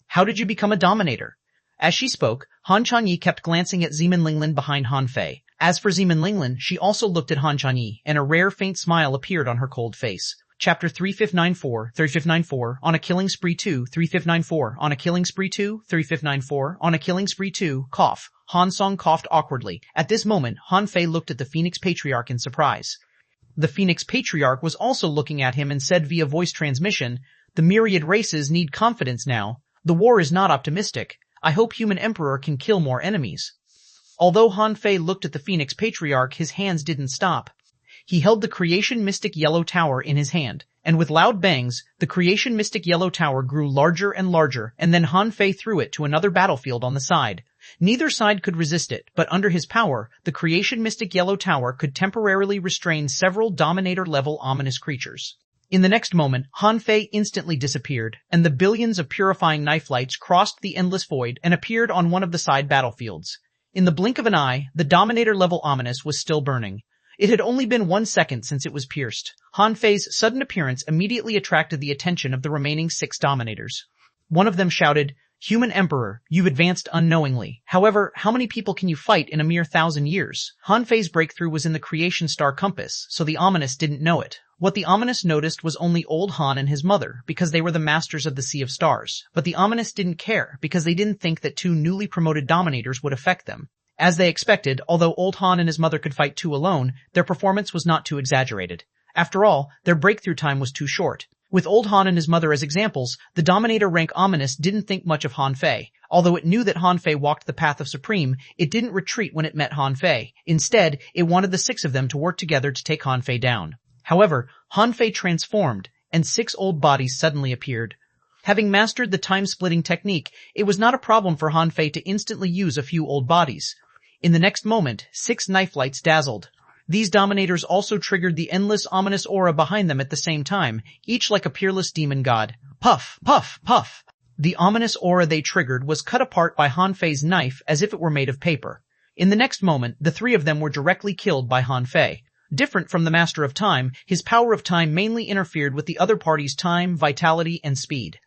Speaker 1: How did you become a Dominator? As she spoke, Han Chanye kept glancing at Zeman Linglin behind Han Fei. As for Zeman Linglin, she also looked at Han Chanye, and a rare faint smile appeared on her cold face. Chapter 3594, On a Killing Spree 2, 3594, On a Killing Spree 2, 3594, On a Killing Spree 2, cough. Han Song coughed awkwardly. At this moment, Han Fei looked at the Phoenix Patriarch in surprise. The Phoenix Patriarch was also looking at him and said via voice transmission, The myriad races need confidence now. The war is not optimistic. I hope Human Emperor can kill more enemies. Although Han Fei looked at the Phoenix Patriarch, his hands didn't stop. He held the Creation Mystic Yellow Tower in his hand, and with loud bangs, the Creation Mystic Yellow Tower grew larger and larger, and then Han Fei threw it to another battlefield on the side. Neither side could resist it, but under his power, the Creation Mystic Yellow Tower could temporarily restrain several Dominator-level ominous creatures. In the next moment, Han Fei instantly disappeared, and the billions of purifying knife lights crossed the endless void and appeared on one of the side battlefields. In the blink of an eye, the Dominator-level ominous was still burning. It had only been 1 second since it was pierced. Han Fei's sudden appearance immediately attracted the attention of the remaining 6 Dominators. One of them shouted, Human Emperor, you've advanced unknowingly. However, how many people can you fight in a mere 1,000 years? Han Fei's breakthrough was in the Creation Star Compass, so the ominous didn't know it. What the ominous noticed was only old Han and his mother, because they were the masters of the Sea of Stars. But the ominous didn't care, because they didn't think that 2 newly promoted Dominators would affect them. As they expected, although old Han and his mother could fight 2 alone, their performance was not too exaggerated. After all, their breakthrough time was too short. With old Han and his mother as examples, the Dominator rank ominous didn't think much of Han Fei. Although it knew that Han Fei walked the path of Supreme, it didn't retreat when it met Han Fei. Instead, it wanted the 6 of them to work together to take Han Fei down. However, Han Fei transformed, and 6 old bodies suddenly appeared. Having mastered the time-splitting technique, it was not a problem for Han Fei to instantly use a few old bodies. In the next moment, 6 knife lights dazzled. These Dominators also triggered the endless ominous aura behind them at the same time, each like a peerless demon god. Puff, puff, puff. The ominous aura they triggered was cut apart by Han Fei's knife as if it were made of paper. In the next moment, the 3 of them were directly killed by Han Fei. Different from the Master of Time, his power of time mainly interfered with the other party's time, vitality, and speed.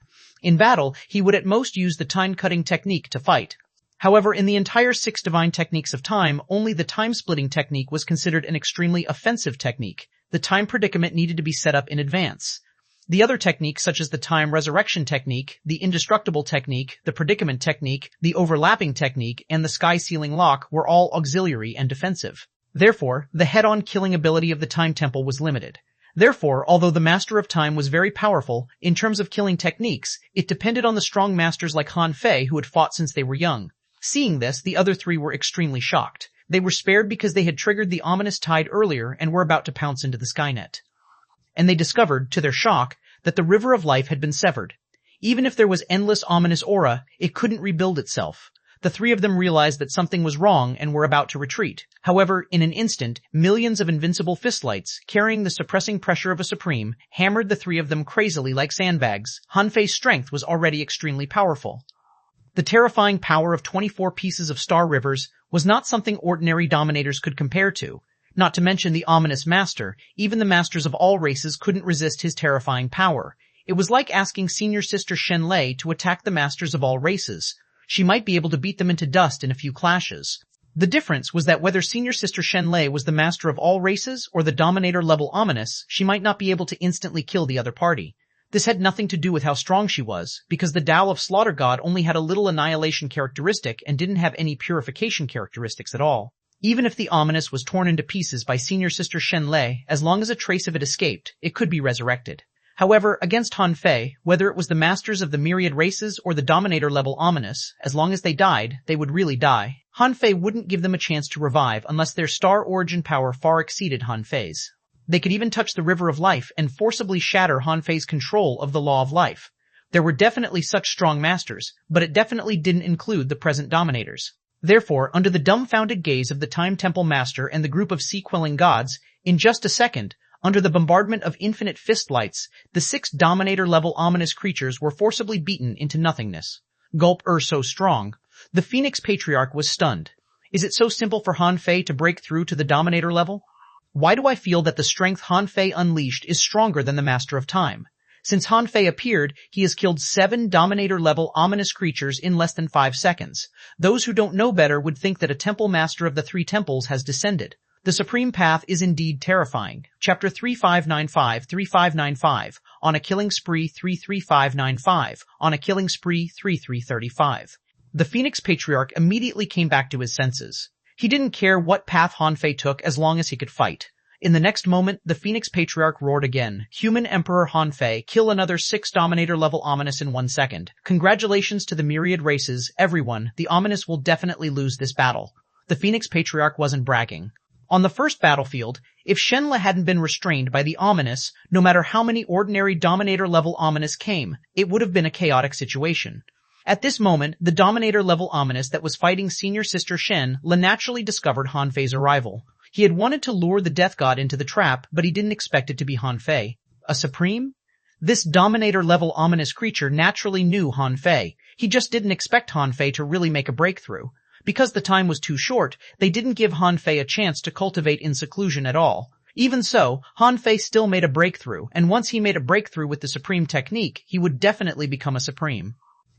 Speaker 1: In battle, he would at most use the time-cutting technique to fight. However, in the entire 6 divine techniques of time, only the time-splitting technique was considered an extremely offensive technique. The time predicament needed to be set up in advance. The other techniques, such as the time resurrection technique, the indestructible technique, the predicament technique, the overlapping technique, and the sky-sealing lock, were all auxiliary and defensive. Therefore, the head-on killing ability of the Time Temple was limited. Therefore, although the Master of Time was very powerful, in terms of killing techniques, it depended on the strong masters like Han Fei who had fought since they were young. Seeing this, the other 3 were extremely shocked. They were spared because they had triggered the ominous tide earlier and were about to pounce into the Skynet. And they discovered, to their shock, that the River of Life had been severed. Even if there was endless ominous aura, it couldn't rebuild itself. The 3 of them realized that something was wrong and were about to retreat. However, in an instant, millions of invincible fistlights, carrying the suppressing pressure of a Supreme, hammered the 3 of them crazily like sandbags. Han Fei's strength was already extremely powerful. The terrifying power of 24 pieces of star rivers was not something ordinary Dominators could compare to. Not to mention the ominous master, even the masters of all races couldn't resist his terrifying power. It was like asking Senior Sister Shenlei to attack the masters of all races. She might be able to beat them into dust in a few clashes. The difference was that whether Senior Sister Shenlei was the master of all races or the Dominator-level ominous, she might not be able to instantly kill the other party. This had nothing to do with how strong she was, because the Tao of Slaughter God only had a little annihilation characteristic and didn't have any purification characteristics at all. Even if the ominous was torn into pieces by Senior Sister Shenlei, as long as a trace of it escaped, it could be resurrected. However, against Han Fei, whether it was the masters of the myriad races or the Dominator-level ominous, as long as they died, they would really die. Han Fei wouldn't give them a chance to revive unless their star origin power far exceeded Han Fei's. They could even touch the River of Life and forcibly shatter Han Fei's control of the Law of Life. There were definitely such strong masters, but it definitely didn't include the present Dominators. Therefore, under the dumbfounded gaze of the Time Temple Master and the group of sea-quelling gods, in just a second, Under the bombardment of infinite fist lights, the 6 Dominator-level ominous creatures were forcibly beaten into nothingness. Gulp so strong. The Phoenix Patriarch was stunned. Is it so simple for Han Fei to break through to the Dominator level? Why do I feel that the strength Han Fei unleashed is stronger than the Master of Time? Since Han Fei appeared, he has killed 7 Dominator-level ominous creatures in less than 5 seconds. Those who don't know better would think that a Temple Master of the 3 Temples has descended. The Supreme Path is indeed terrifying. Chapter 3595, On a Killing Spree 33595, On a Killing Spree 3335. The Phoenix Patriarch immediately came back to his senses. He didn't care what path Han Fei took as long as he could fight. In the next moment, the Phoenix Patriarch roared again. Human Emperor Han Fei, kill another 6 Dominator-level ominous in 1 second. Congratulations to the myriad races, everyone. The ominous will definitely lose this battle. The Phoenix Patriarch wasn't bragging. On the first battlefield, if Shenle hadn't been restrained by the ominous, no matter how many ordinary Dominator-level ominous came, it would have been a chaotic situation. At this moment, the Dominator-level ominous that was fighting Senior Sister Shenle naturally discovered Han Fei's arrival. He had wanted to lure the Death God into the trap, but he didn't expect it to be Han Fei. A Supreme? This Dominator-level ominous creature naturally knew Han Fei. He just didn't expect Han Fei to really make a breakthrough. Because the time was too short, they didn't give Han Fei a chance to cultivate in seclusion at all. Even so, Han Fei still made a breakthrough, and once he made a breakthrough with the Supreme technique, he would definitely become a Supreme.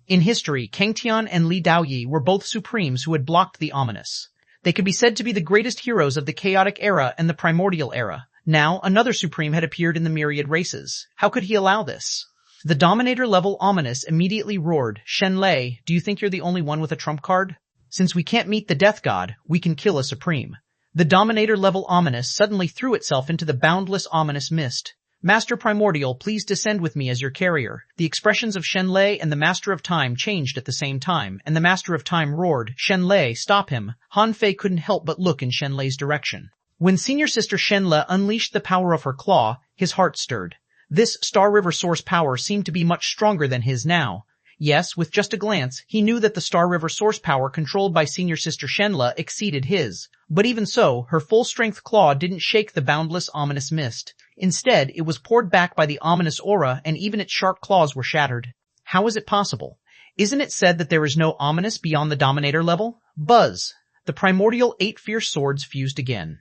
Speaker 1: In history, Kang Tian and Li Daoyi were both Supremes who had blocked the ominous. They could be said to be the greatest heroes of the Chaotic Era and the Primordial Era. Now, another Supreme had appeared in the myriad races. How could he allow this? The Dominator-level ominous immediately roared, Shenle, do you think you're the only one with a trump card? Since we can't meet the Death God, we can kill a Supreme. The Dominator-level ominous suddenly threw itself into the boundless ominous mist. Master Primordial, please descend with me as your carrier. The expressions of Shenle and the Master of Time changed at the same time, and the Master of Time roared, Shenle, stop him. Han Fei couldn't help but look in Shenle's direction. When Senior Sister Shenle unleashed the power of her claw, his heart stirred. This Star River source power seemed to be much stronger than his now. Yes, with just a glance, he knew that the Star River source power controlled by Senior Sister Shenle exceeded his. But even so, her full-strength claw didn't shake the boundless ominous mist. Instead, it was poured back by the ominous aura, and even its sharp claws were shattered. How is it possible? Isn't it said that there is no ominous beyond the Dominator level? Buzz! The primordial 8 fierce swords fused again.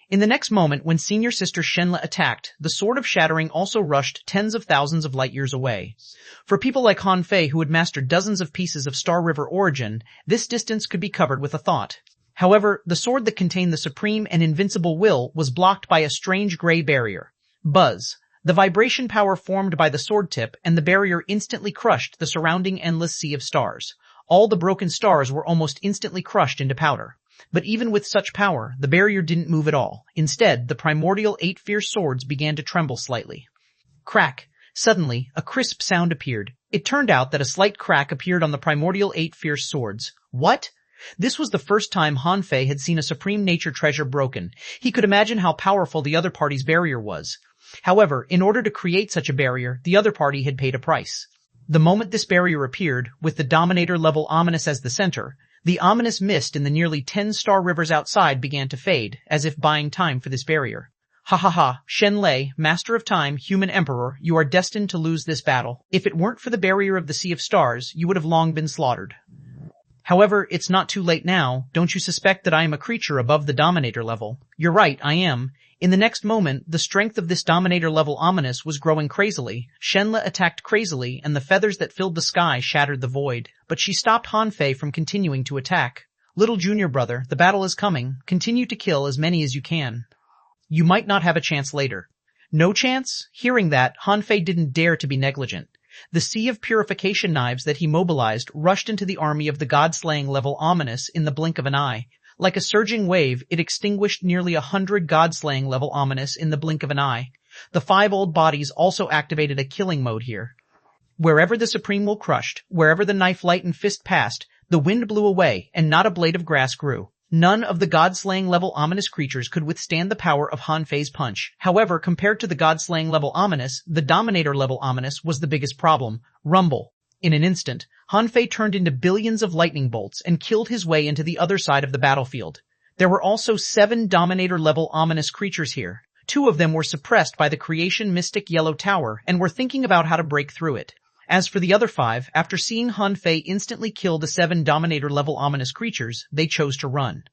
Speaker 1: In the next moment, when Senior Sister Shenle attacked, the Sword of Shattering also rushed tens of thousands of light years away. For people like Han Fei who had mastered dozens of pieces of Star River origin, this distance could be covered with a thought. However, the sword that contained the supreme and invincible will was blocked by a strange gray barrier. Buzz. The vibration power formed by the sword tip and the barrier instantly crushed the surrounding endless sea of stars. All the broken stars were almost instantly crushed into powder. But even with such power, the barrier didn't move at all. Instead, the primordial 8 fierce swords began to tremble slightly. Crack. Suddenly, a crisp sound appeared. It turned out that a slight crack appeared on the primordial 8 fierce swords. What? This was the first time Han Fei had seen a supreme nature treasure broken. He could imagine how powerful the other party's barrier was. However, in order to create such a barrier, the other party had paid a price. The moment this barrier appeared, with the Dominator-level ominous as the center, the ominous mist in the nearly 10 star rivers outside began to fade, as if buying time for this barrier. Ha ha ha, Shenle, Master of Time, Human Emperor, you are destined to lose this battle. If it weren't for the barrier of the Sea of Stars, you would have long been slaughtered. However, it's not too late now. Don't you suspect that I am a creature above the Dominator level? You're right, I am. In the next moment, the strength of this Dominator-level ominous was growing crazily. Shenle attacked crazily, and the feathers that filled the sky shattered the void. But she stopped Han Fei from continuing to attack. Little junior brother, the battle is coming. Continue to kill as many as you can. You might not have a chance later. No chance? Hearing that, Han Fei didn't dare to be negligent. The sea of purification knives that he mobilized rushed into the army of the god-slaying level ominous in the blink of an eye. Like a surging wave, it extinguished nearly 100 god-slaying level ominous in the blink of an eye. The 5 old bodies also activated a killing mode here. Wherever the Supreme will crushed, wherever the knife light and fist passed, the wind blew away, and not a blade of grass grew. None of the god-slaying level ominous creatures could withstand the power of Han Fei's punch. However, compared to the god-slaying level ominous, the Dominator level ominous was the biggest problem. Rumble. In an instant, Han Fei turned into billions of lightning bolts and killed his way into the other side of the battlefield. There were also 7 Dominator-level ominous creatures here. 2 of them were suppressed by the creation mystic yellow tower and were thinking about how to break through it. As for the other 5, after seeing Han Fei instantly kill the 7 Dominator-level ominous creatures, they chose to run.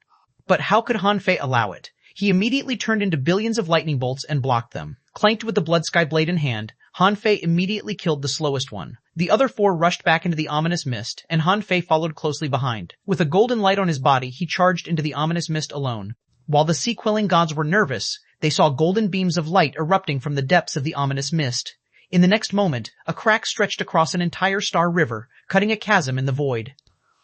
Speaker 1: But how could Han Fei allow it? He immediately turned into billions of lightning bolts and blocked them. Clanked with the blood sky blade in hand, Han Fei immediately killed the slowest one. The other 4 rushed back into the ominous mist, and Han Fei followed closely behind. With a golden light on his body, he charged into the ominous mist alone. While the sea-quelling gods were nervous, they saw golden beams of light erupting from the depths of the ominous mist. In the next moment, a crack stretched across an entire star river, cutting a chasm in the void.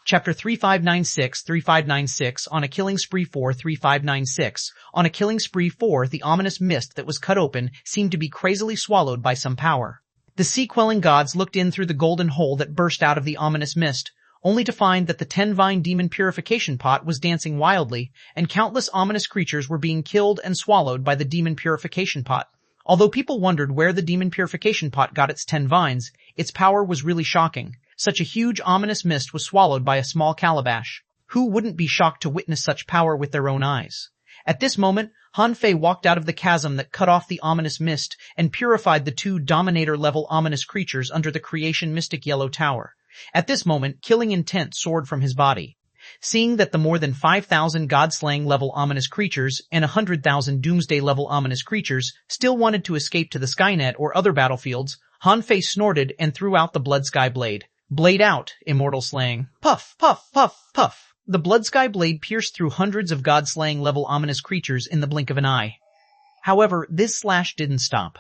Speaker 1: Chapter 3596 On a Killing Spree 4 3596 On a Killing Spree 4 The ominous mist that was cut open seemed to be crazily swallowed by some power. The sea-quelling gods looked in through the golden hole that burst out of the ominous mist, only to find that the 10-vine demon purification pot was dancing wildly, and countless ominous creatures were being killed and swallowed by the demon purification pot. Although people wondered where the demon purification pot got its 10 vines, its power was really shocking. Such a huge ominous mist was swallowed by a small calabash. Who wouldn't be shocked to witness such power with their own eyes? At this moment, Han Fei walked out of the chasm that cut off the ominous mist and purified the 2 Dominator-level ominous creatures under the creation mystic yellow tower. At this moment, killing intent soared from his body. Seeing that the more than 5,000 God-slaying-level ominous creatures and 100,000 Doomsday-level ominous creatures still wanted to escape to the Skynet or other battlefields, Han Fei snorted and threw out the blood sky blade. Blade out, immortal slaying. Puff, puff, puff, puff. The blood sky blade pierced through hundreds of God-slaying-level ominous creatures in the blink of an eye. However, this slash didn't stop.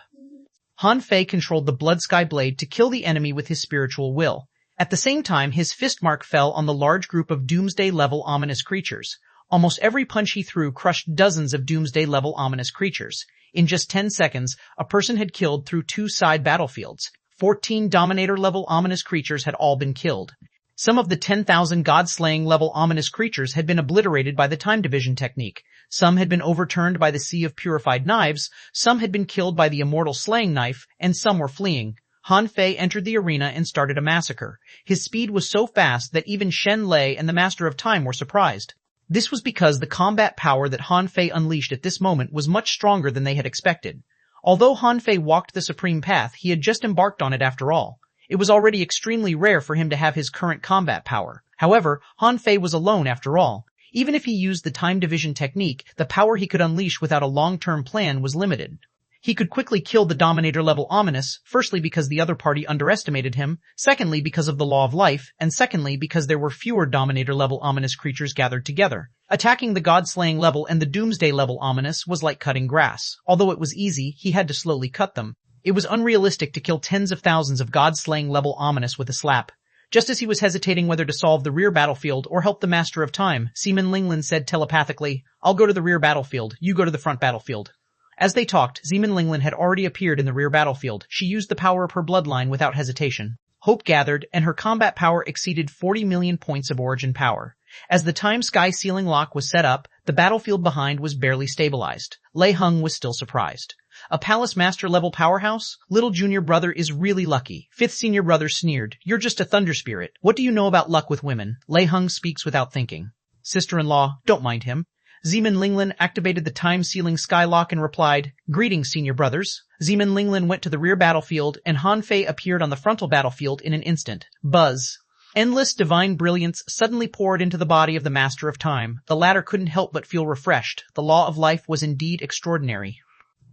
Speaker 1: Han Fei controlled the blood sky blade to kill the enemy with his spiritual will. At the same time, his fist mark fell on the large group of Doomsday-level ominous creatures. Almost every punch he threw crushed dozens of Doomsday-level ominous creatures. In just 10 seconds, a person had killed through 2 side battlefields. 14 Dominator-level ominous creatures had all been killed. Some of the 10,000 God-slaying-level ominous creatures had been obliterated by the time division technique. Some had been overturned by the sea of purified knives, some had been killed by the immortal slaying knife, and some were fleeing. Han Fei entered the arena and started a massacre. His speed was so fast that even Shen Lei and the Master of Time were surprised. This was because the combat power that Han Fei unleashed at this moment was much stronger than they had expected. Although Han Fei walked the supreme path, he had just embarked on it after all. It was already extremely rare for him to have his current combat power. However, Han Fei was alone after all. Even if he used the time division technique, the power he could unleash without a long-term plan was limited. He could quickly kill the Dominator-level ominous, firstly because the other party underestimated him, secondly because of the law of life, and secondly because there were fewer Dominator-level ominous creatures gathered together. Attacking the God-slaying level and the Doomsday-level ominous was like cutting grass. Although it was easy, he had to slowly cut them. It was unrealistic to kill tens of thousands of God-slaying level ominous with a slap. Just as he was hesitating whether to solve the rear battlefield or help the Master of Time, Seaman Linglin said telepathically, "I'll go to the rear battlefield, you go to the front battlefield." As they talked, Seaman Linglin had already appeared in the rear battlefield. She used the power of her bloodline without hesitation. Hope gathered, and her combat power exceeded 40 million points of origin power. As the time sky ceiling lock was set up, the battlefield behind was barely stabilized. Lei Hung was still surprised. A Palace Master level powerhouse? Little junior brother is really lucky. Fifth senior brother sneered. You're just a thunder spirit. What do you know about luck with women? Lei Hung speaks without thinking. Sister-in-law, don't mind him. Zeman Linglin activated the time-sealing skylock and replied, "Greetings, senior brothers." Zeman Linglin went to the rear battlefield, and Han Fei appeared on the frontal battlefield in an instant. Buzz. Endless divine brilliance suddenly poured into the body of the Master of Time. The latter couldn't help but feel refreshed. The law of life was indeed extraordinary.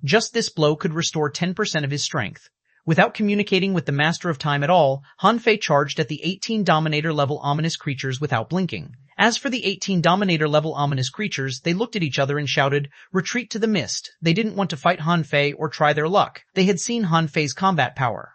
Speaker 1: Just this blow could restore 10% of his strength. Without communicating with the Master of Time at all, Han Fei charged at the 18 Dominator-level ominous creatures without blinking. As for the 18 Dominator-level ominous creatures, they looked at each other and shouted, "Retreat to the mist." They didn't want to fight Han Fei or try their luck. They had seen Han Fei's combat power.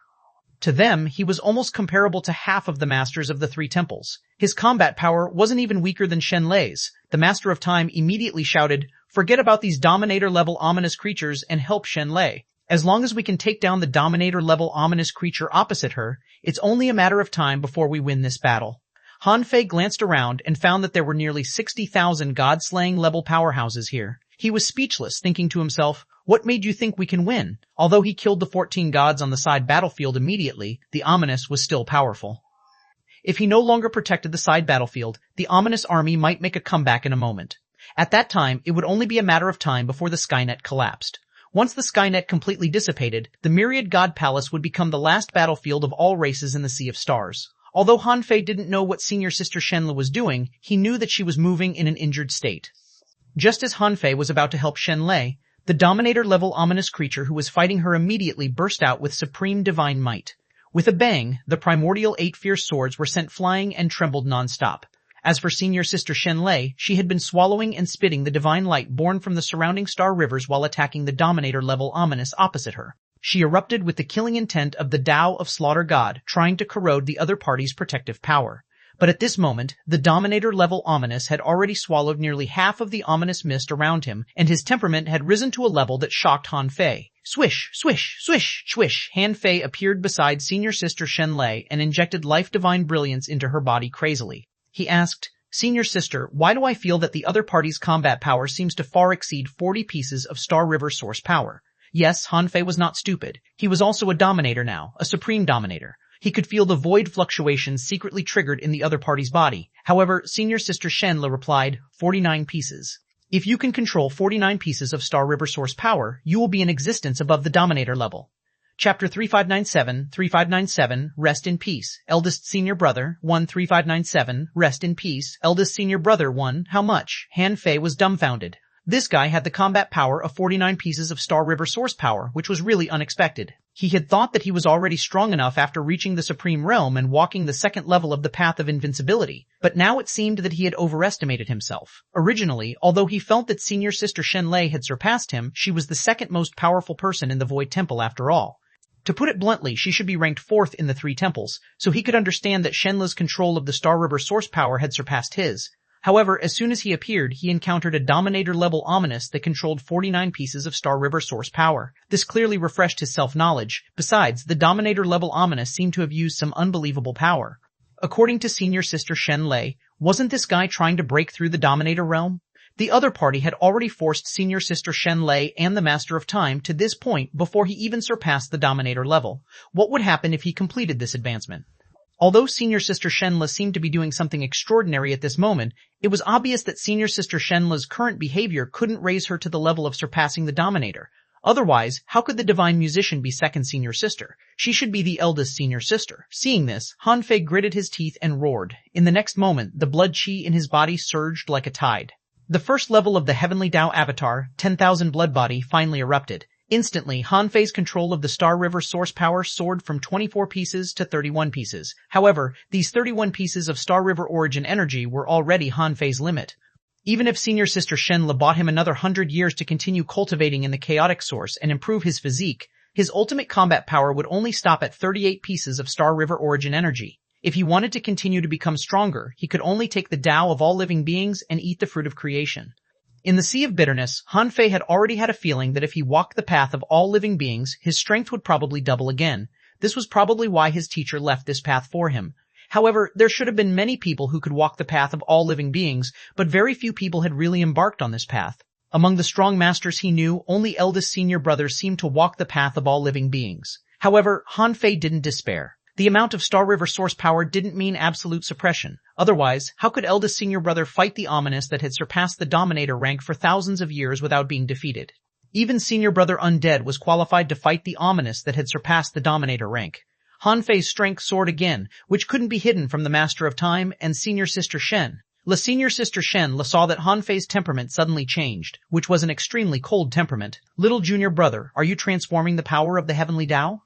Speaker 1: To them, he was almost comparable to half of the Masters of the Three Temples. His combat power wasn't even weaker than Shen Lei's. The Master of Time immediately shouted, "Forget about these Dominator-level ominous creatures and help Shen Lei. As long as we can take down the Dominator-level ominous creature opposite her, it's only a matter of time before we win this battle." Han Fei glanced around and found that there were nearly 60,000 God-slaying level powerhouses here. He was speechless, thinking to himself, what made you think we can win? Although he killed the 14 gods on the side battlefield immediately, the ominous was still powerful. If he no longer protected the side battlefield, the ominous army might make a comeback in a moment. At that time, it would only be a matter of time before the Skynet collapsed. Once the Skynet completely dissipated, the Myriad God Palace would become the last battlefield of all races in the Sea of Stars. Although Han Fei didn't know what Senior Sister Shenle was doing, he knew that she was moving in an injured state. Just as Han Fei was about to help Shenle, the Dominator-level ominous creature who was fighting her immediately burst out with supreme divine might. With a bang, the primordial 8 fierce swords were sent flying and trembled non-stop. As for Senior Sister Shenle, she had been swallowing and spitting the divine light born from the surrounding star rivers while attacking the Dominator-level ominous opposite her. She erupted with the killing intent of the Tao of Slaughter God, trying to corrode the other party's protective power. But at this moment, the Dominator-level ominous had already swallowed nearly half of the ominous mist around him, and his temperament had risen to a level that shocked Han Fei. Swish, swish, swish, swish. Han Fei appeared beside Senior Sister Shenle and injected life-divine brilliance into her body crazily. He asked, "Senior Sister, why do I feel that the other party's combat power seems to far exceed 40 pieces of Star River source power?" Yes, Han Fei was not stupid. He was also a dominator now, a supreme dominator. He could feel the void fluctuations secretly triggered in the other party's body. However, Senior Sister Shenle replied, 49 pieces. If you can control 49 pieces of Star River source power, you will be in existence above the dominator level. Chapter 3597, Rest in Peace. Eldest Senior Brother, 1 3597, Rest in Peace. Eldest Senior Brother, 1, how much? Han Fei was dumbfounded. This guy had the combat power of 49 pieces of Star River source power, which was really unexpected. He had thought that he was already strong enough after reaching the Supreme Realm and walking the second level of the Path of Invincibility, but now it seemed that he had overestimated himself. Originally, although he felt that Senior Sister Shenle had surpassed him, she was the second most powerful person in the Void Temple after all. To put it bluntly, she should be ranked 4th in the 3 temples, so he could understand that Shenle's control of the Star River source power had surpassed his. However, as soon as he appeared, he encountered a Dominator-level ominous that controlled 49 pieces of Star River source power. This clearly refreshed his self-knowledge. Besides, the Dominator-level ominous seemed to have used some unbelievable power. According to Senior Sister Shenle, wasn't this guy trying to break through the Dominator realm? The other party had already forced Senior Sister Shenle and the Master of Time to this point before he even surpassed the Dominator level. What would happen if he completed this advancement? Although Senior Sister Shenle seemed to be doing something extraordinary at this moment, it was obvious that Senior Sister Shenle's current behavior couldn't raise her to the level of surpassing the Dominator. Otherwise, how could the Divine Musician be second Senior Sister? She should be the eldest Senior Sister. Seeing this, Han Fei gritted his teeth and roared. In the next moment, the blood chi in his body surged like a tide. The first level of the Heavenly Tao Avatar, 10,000 Blood Body, finally erupted. Instantly, Han Fei's control of the Star River source power soared from 24 pieces to 31 pieces. However, these 31 pieces of Star River origin energy were already Han Fei's limit. Even if Senior Sister Shenle bought him another 100 years to continue cultivating in the chaotic source and improve his physique, his ultimate combat power would only stop at 38 pieces of Star River origin energy. If he wanted to continue to become stronger, he could only take the Tao of all living beings and eat the fruit of creation. In the Sea of Bitterness, Han Fei had already had a feeling that if he walked the path of all living beings, his strength would probably double again. This was probably why his teacher left this path for him. However, there should have been many people who could walk the path of all living beings, but very few people had really embarked on this path. Among the strong masters he knew, only eldest Senior Brother seemed to walk the path of all living beings. However, Han Fei didn't despair. The amount of Star River source power didn't mean absolute suppression. Otherwise, how could eldest Senior Brother fight the ominous that had surpassed the Dominator rank for thousands of years without being defeated? Even Senior Brother Undead was qualified to fight the ominous that had surpassed the Dominator rank. Han Fei's strength soared again, which couldn't be hidden from the Master of Time and Senior Sister Shen. Senior Sister Shen saw that Han Fei's temperament suddenly changed, which was an extremely cold temperament. Little Junior Brother, are you transforming the power of the Heavenly Tao?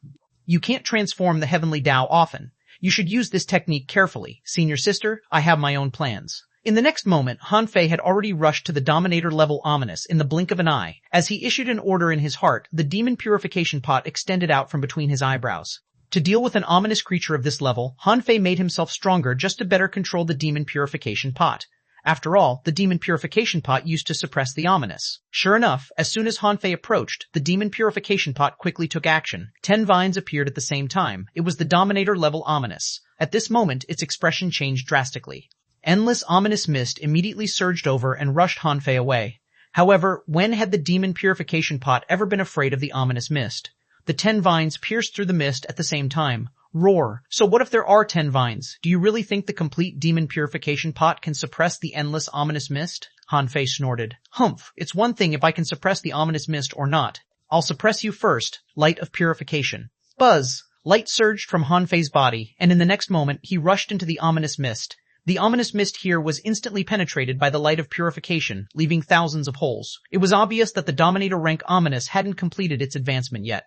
Speaker 1: You can't transform the Heavenly Tao often. You should use this technique carefully. Senior Sister, I have my own plans. In the next moment, Han Fei had already rushed to the Dominator-level ominous in the blink of an eye. As he issued an order in his heart, the demon purification pot extended out from between his eyebrows. To deal with an ominous creature of this level, Han Fei made himself stronger just to better control the demon purification pot. After all, the demon purification pot used to suppress the ominous. Sure enough, as soon as Han Fei approached, the demon purification pot quickly took action. 10 vines appeared at the same time. It was the Dominator-level ominous. At this moment, its expression changed drastically. Endless ominous mist immediately surged over and rushed Han Fei away. However, when had the demon purification pot ever been afraid of the ominous mist? The 10 vines pierced through the mist at the same time. Roar. So what if there are 10 vines? Do you really think the complete demon purification pot can suppress the endless ominous mist? Han Fei snorted. Humph, it's one thing if I can suppress the ominous mist or not. I'll suppress you first, light of purification. Buzz! Light surged from Han Fei's body, and in the next moment he rushed into the ominous mist. The ominous mist here was instantly penetrated by the light of purification, leaving thousands of holes. It was obvious that the Dominator rank Ominous hadn't completed its advancement yet.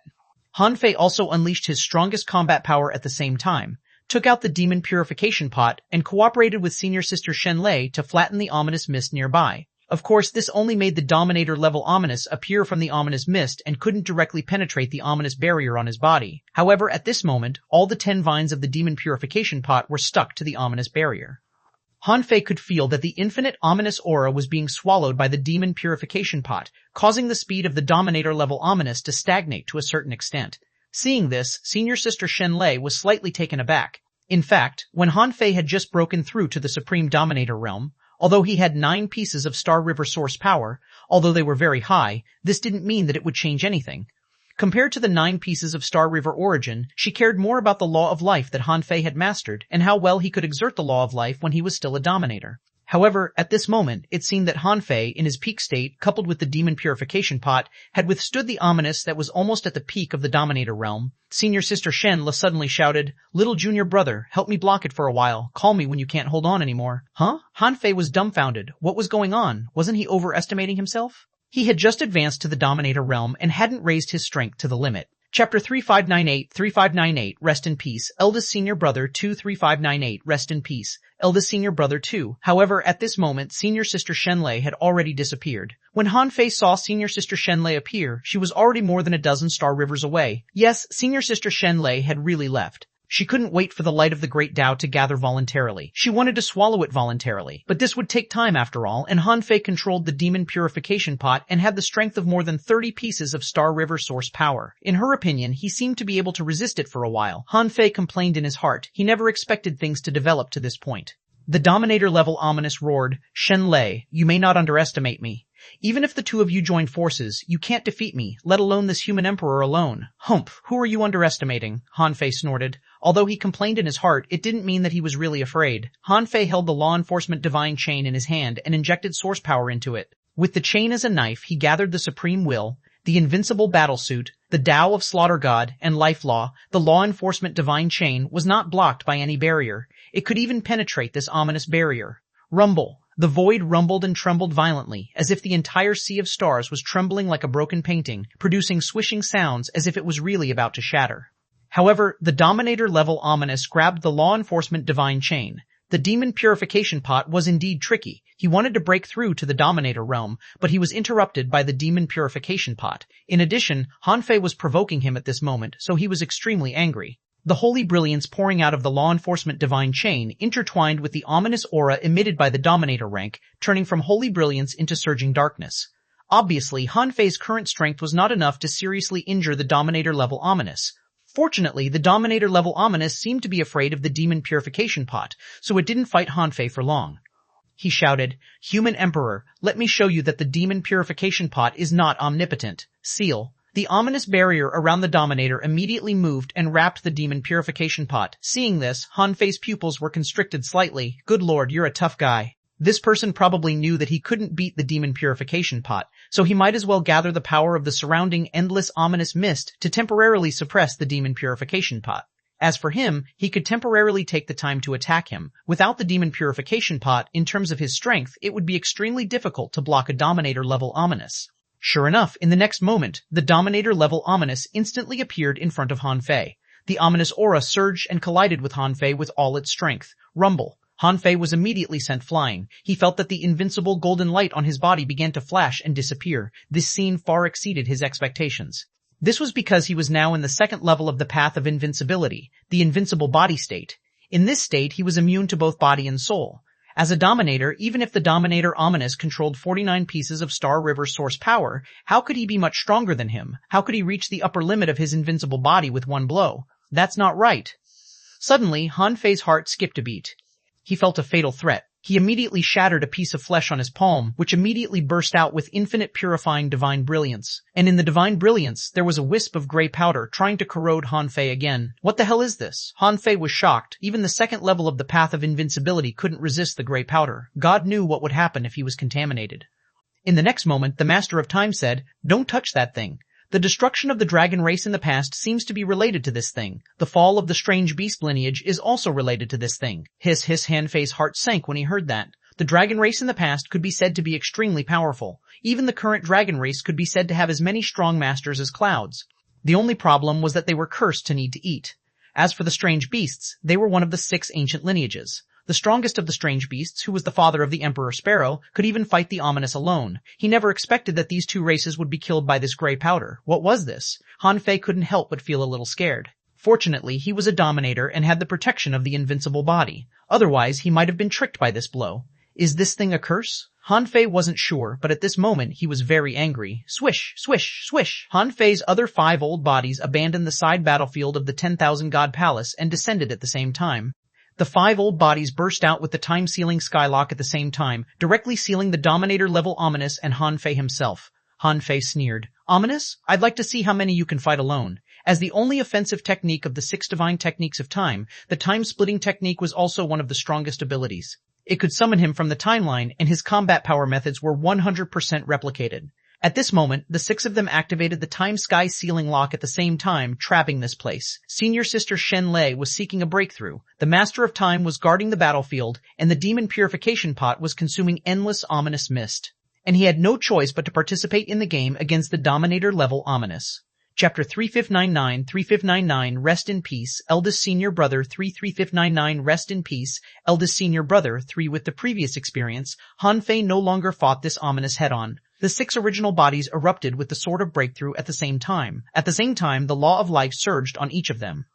Speaker 1: Han Fei also unleashed his strongest combat power at the same time, took out the demon purification pot, and cooperated with senior sister Shenlei to flatten the ominous mist nearby. Of course, this only made the Dominator level Ominous appear from the ominous mist and couldn't directly penetrate the ominous barrier on his body. However, at this moment, all the 10 vines of the demon purification pot were stuck to the ominous barrier. Han Fei could feel that the infinite ominous aura was being swallowed by the demon purification pot, causing the speed of the Dominator level Ominous to stagnate to a certain extent. Seeing this, senior sister Shenlei was slightly taken aback. In fact, when Han Fei had just broken through to the Supreme Dominator realm, although he had 9 pieces of Star River source power, although they were very high, this didn't mean that it would change anything. Compared to the 9 pieces of Star River origin, she cared more about the law of life that Han Fei had mastered and how well he could exert the law of life when he was still a Dominator. However, at this moment, it seemed that Han Fei, in his peak state, coupled with the demon purification pot, had withstood the ominous that was almost at the peak of the Dominator realm. Senior sister Shenla suddenly shouted, "Little junior brother, help me block it for a while. Call me when you can't hold on anymore." Huh? Han Fei was dumbfounded. What was going on? Wasn't he overestimating himself? He had just advanced to the Dominator realm and hadn't raised his strength to the limit. Chapter 3598 Rest in Peace. Eldest Senior Brother 2 3598 Rest in Peace. Eldest Senior Brother 2. However, at this moment, Senior Sister Shenlei had already disappeared. When Han Fei saw Senior Sister Shenlei appear, she was already more than a dozen star rivers away. Yes, Senior Sister Shenlei had really left. She couldn't wait for the light of the Great Tao to gather voluntarily. She wanted to swallow it voluntarily. But this would take time after all, and Han Fei controlled the demon purification pot and had the strength of more than 30 pieces of Star River source power. In her opinion, he seemed to be able to resist it for a while. Han Fei complained in his heart. He never expected things to develop to this point. The Dominator level Ominous roared, "Shenlei, you may not underestimate me. Even if the two of you join forces, you can't defeat me, let alone this human emperor alone." "Humph, who are you underestimating?" Han Fei snorted. Although he complained in his heart, it didn't mean that he was really afraid. Han Fei held the law enforcement divine chain in his hand and injected source power into it. With the chain as a knife, he gathered the supreme will, the invincible battlesuit, the Tao of Slaughter God, and Life Law. The law enforcement divine chain was not blocked by any barrier. It could even penetrate this ominous barrier. Rumble. The void rumbled and trembled violently, as if the entire sea of stars was trembling like a broken painting, producing swishing sounds as if it was really about to shatter. However, the Dominator-level Ominous grabbed the law enforcement divine chain. The demon purification pot was indeed tricky. He wanted to break through to the Dominator realm, but he was interrupted by the demon purification pot. In addition, Han Fei was provoking him at this moment, so he was extremely angry. The holy brilliance pouring out of the law enforcement divine chain intertwined with the ominous aura emitted by the Dominator rank, turning from holy brilliance into surging darkness. Obviously, Han Fei's current strength was not enough to seriously injure the Dominator-level Ominous. Fortunately, the Dominator-level Ominous seemed to be afraid of the demon purification pot, so it didn't fight Han Fei for long. He shouted, "Human Emperor, let me show you that the demon purification pot is not omnipotent. Seal." The ominous barrier around the Dominator immediately moved and wrapped the demon purification pot. Seeing this, Han Fei's pupils were constricted slightly. Good lord, you're a tough guy. This person probably knew that he couldn't beat the demon purification pot, so he might as well gather the power of the surrounding endless ominous mist to temporarily suppress the demon purification pot. As for him, he could temporarily take the time to attack him. Without the demon purification pot, in terms of his strength, it would be extremely difficult to block a Dominator-level Ominous. Sure enough, in the next moment, the Dominator-level Ominous instantly appeared in front of Han Fei. The ominous aura surged and collided with Han Fei with all its strength. Rumble. Han Fei was immediately sent flying. He felt that the invincible golden light on his body began to flash and disappear. This scene far exceeded his expectations. This was because he was now in the second level of the path of invincibility, the invincible body state. In this state, he was immune to both body and soul. As a Dominator, even if the Dominator Ominous controlled 49 pieces of Star River source power, how could he be much stronger than him? How could he reach the upper limit of his invincible body with one blow? That's not right. Suddenly, Han Fei's heart skipped a beat. He felt a fatal threat. He immediately shattered a piece of flesh on his palm, which immediately burst out with infinite purifying divine brilliance. And in the divine brilliance, there was a wisp of gray powder trying to corrode Han Fei again. What the hell is this? Han Fei was shocked. Even the second level of the path of invincibility couldn't resist the gray powder. God knew what would happen if he was contaminated. In the next moment, the Master of Time said, "Don't touch that thing." The destruction of the dragon race in the past seems to be related to this thing. The fall of the strange beast lineage is also related to this thing. Hiss, Han-Fei's heart sank when he heard that. The dragon race in the past could be said to be extremely powerful. Even the current dragon race could be said to have as many strong masters as clouds. The only problem was that they were cursed to need to eat. As for the strange beasts, they were one of the 6 ancient lineages. The strongest of the strange beasts, who was the father of the Emperor Sparrow, could even fight the ominous alone. He never expected that these 2 races would be killed by this gray powder. What was this? Han-Fei couldn't help but feel a little scared. Fortunately, he was a dominator and had the protection of the invincible body. Otherwise, he might have been tricked by this blow. Is this thing a curse? Han-Fei wasn't sure, but at this moment he was very angry. Swish, swish, swish. Han-Fei's other 5 old bodies abandoned the side battlefield of the 10,000 God Palace and descended at the same time. The 5 old bodies burst out with the time-sealing skylock at the same time, directly sealing the Dominator-level Ominous and Han-Fei himself. Han-Fei sneered. Ominous? I'd like to see how many you can fight alone. As the only offensive technique of the 6 divine techniques of time, the time-splitting technique was also one of the strongest abilities. It could summon him from the timeline, and his combat power methods were 100% replicated. At this moment, the 6 of them activated the time-sky sealing lock at the same time, trapping this place. Senior Sister Shen Lei was seeking a breakthrough. The Master of Time was guarding the battlefield, and the demon purification pot was consuming endless ominous mist. And he had no choice but to participate in the game against the Dominator-level Ominous. Chapter 3599 Rest in Peace, Eldest Senior Brother 3599 Rest in Peace, Eldest Senior Brother 3 With the previous experience, Han-Fei no longer fought this ominous head-on. The 6 original bodies erupted with the Sword of Breakthrough at the same time. At the same time, the Law of Life surged on each of them.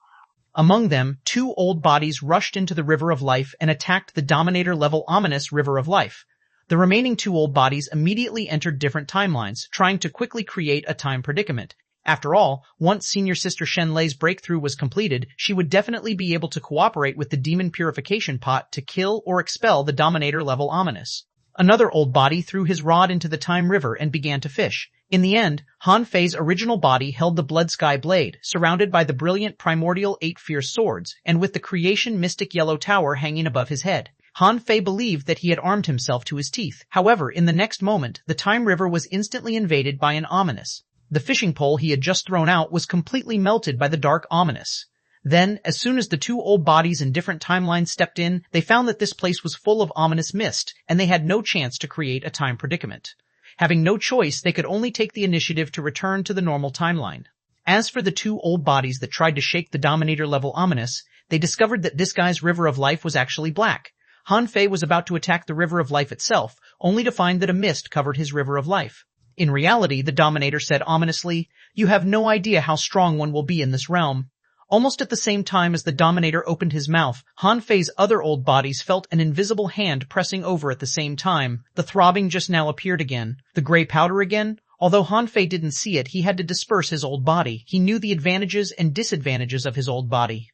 Speaker 1: Among them, 2 old bodies rushed into the River of Life and attacked the Dominator-level Ominous River of Life. The remaining 2 old bodies immediately entered different timelines, trying to quickly create a time predicament. After all, once Senior Sister Shen Lei's breakthrough was completed, she would definitely be able to cooperate with the Demon Purification Pot to kill or expel the Dominator-level Ominous. Another old body threw his rod into the Time River and began to fish. In the end, Han-Fei's original body held the Blood Sky Blade, surrounded by the brilliant primordial 8 fierce swords, and with the creation mystic yellow tower hanging above his head. Han-Fei believed that he had armed himself to his teeth. However, in the next moment, the Time River was instantly invaded by an Ominous. The fishing pole he had just thrown out was completely melted by the dark Ominous. Then, as soon as the 2 old bodies in different timelines stepped in, they found that this place was full of ominous mist, and they had no chance to create a time predicament. Having no choice, they could only take the initiative to return to the normal timeline. As for the 2 old bodies that tried to shake the Dominator-level Ominous, they discovered that this guy's River of Life was actually black. Han-Fei was about to attack the River of Life itself, only to find that a mist covered his River of Life. In reality, the Dominator said ominously, "You have no idea how strong one will be in this realm." Almost at the same time as the Dominator opened his mouth, Han-Fei's other old bodies felt an invisible hand pressing over at the same time. The throbbing just now appeared again. The gray powder again? Although Han-Fei didn't see it, he had to disperse his old body. He knew the advantages and disadvantages of his old body.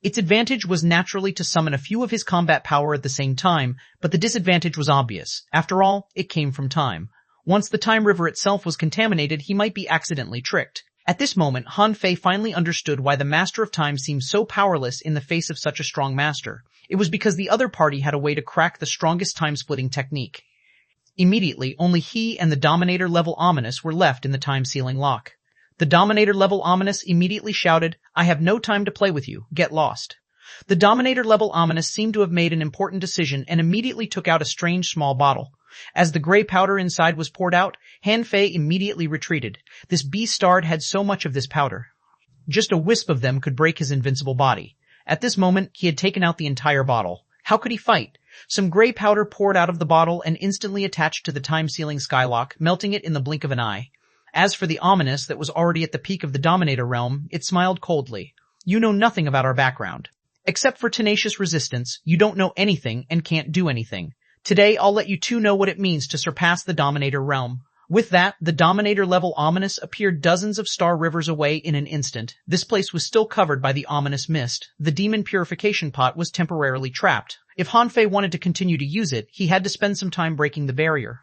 Speaker 1: Its advantage was naturally to summon a few of his combat power at the same time, but the disadvantage was obvious. After all, it came from time. Once the Time River itself was contaminated, he might be accidentally tricked. At this moment, Han-Fei finally understood why the Master of Time seemed so powerless in the face of such a strong master. It was because the other party had a way to crack the strongest time-splitting technique. Immediately, only he and the Dominator-level Ominous were left in the time-sealing lock. The Dominator-level Ominous immediately shouted, "I have no time to play with you. Get lost." The Dominator-level Ominous seemed to have made an important decision and immediately took out a strange small bottle. As the gray powder inside was poured out, Han-Fei immediately retreated. This beastard had so much of this powder. Just a wisp of them could break his invincible body. At this moment, he had taken out the entire bottle. How could he fight? Some gray powder poured out of the bottle and instantly attached to the time-sealing skylock, melting it in the blink of an eye. As for the Ominous that was already at the peak of the Dominator realm, it smiled coldly. "You know nothing about our background. Except for tenacious resistance, you don't know anything and can't do anything. Today, I'll let you 2 know what it means to surpass the Dominator realm." With that, the Dominator-level Ominous appeared dozens of star rivers away in an instant. This place was still covered by the ominous mist. The demon purification pot was temporarily trapped. If Han-Fei wanted to continue to use it, he had to spend some time breaking the barrier.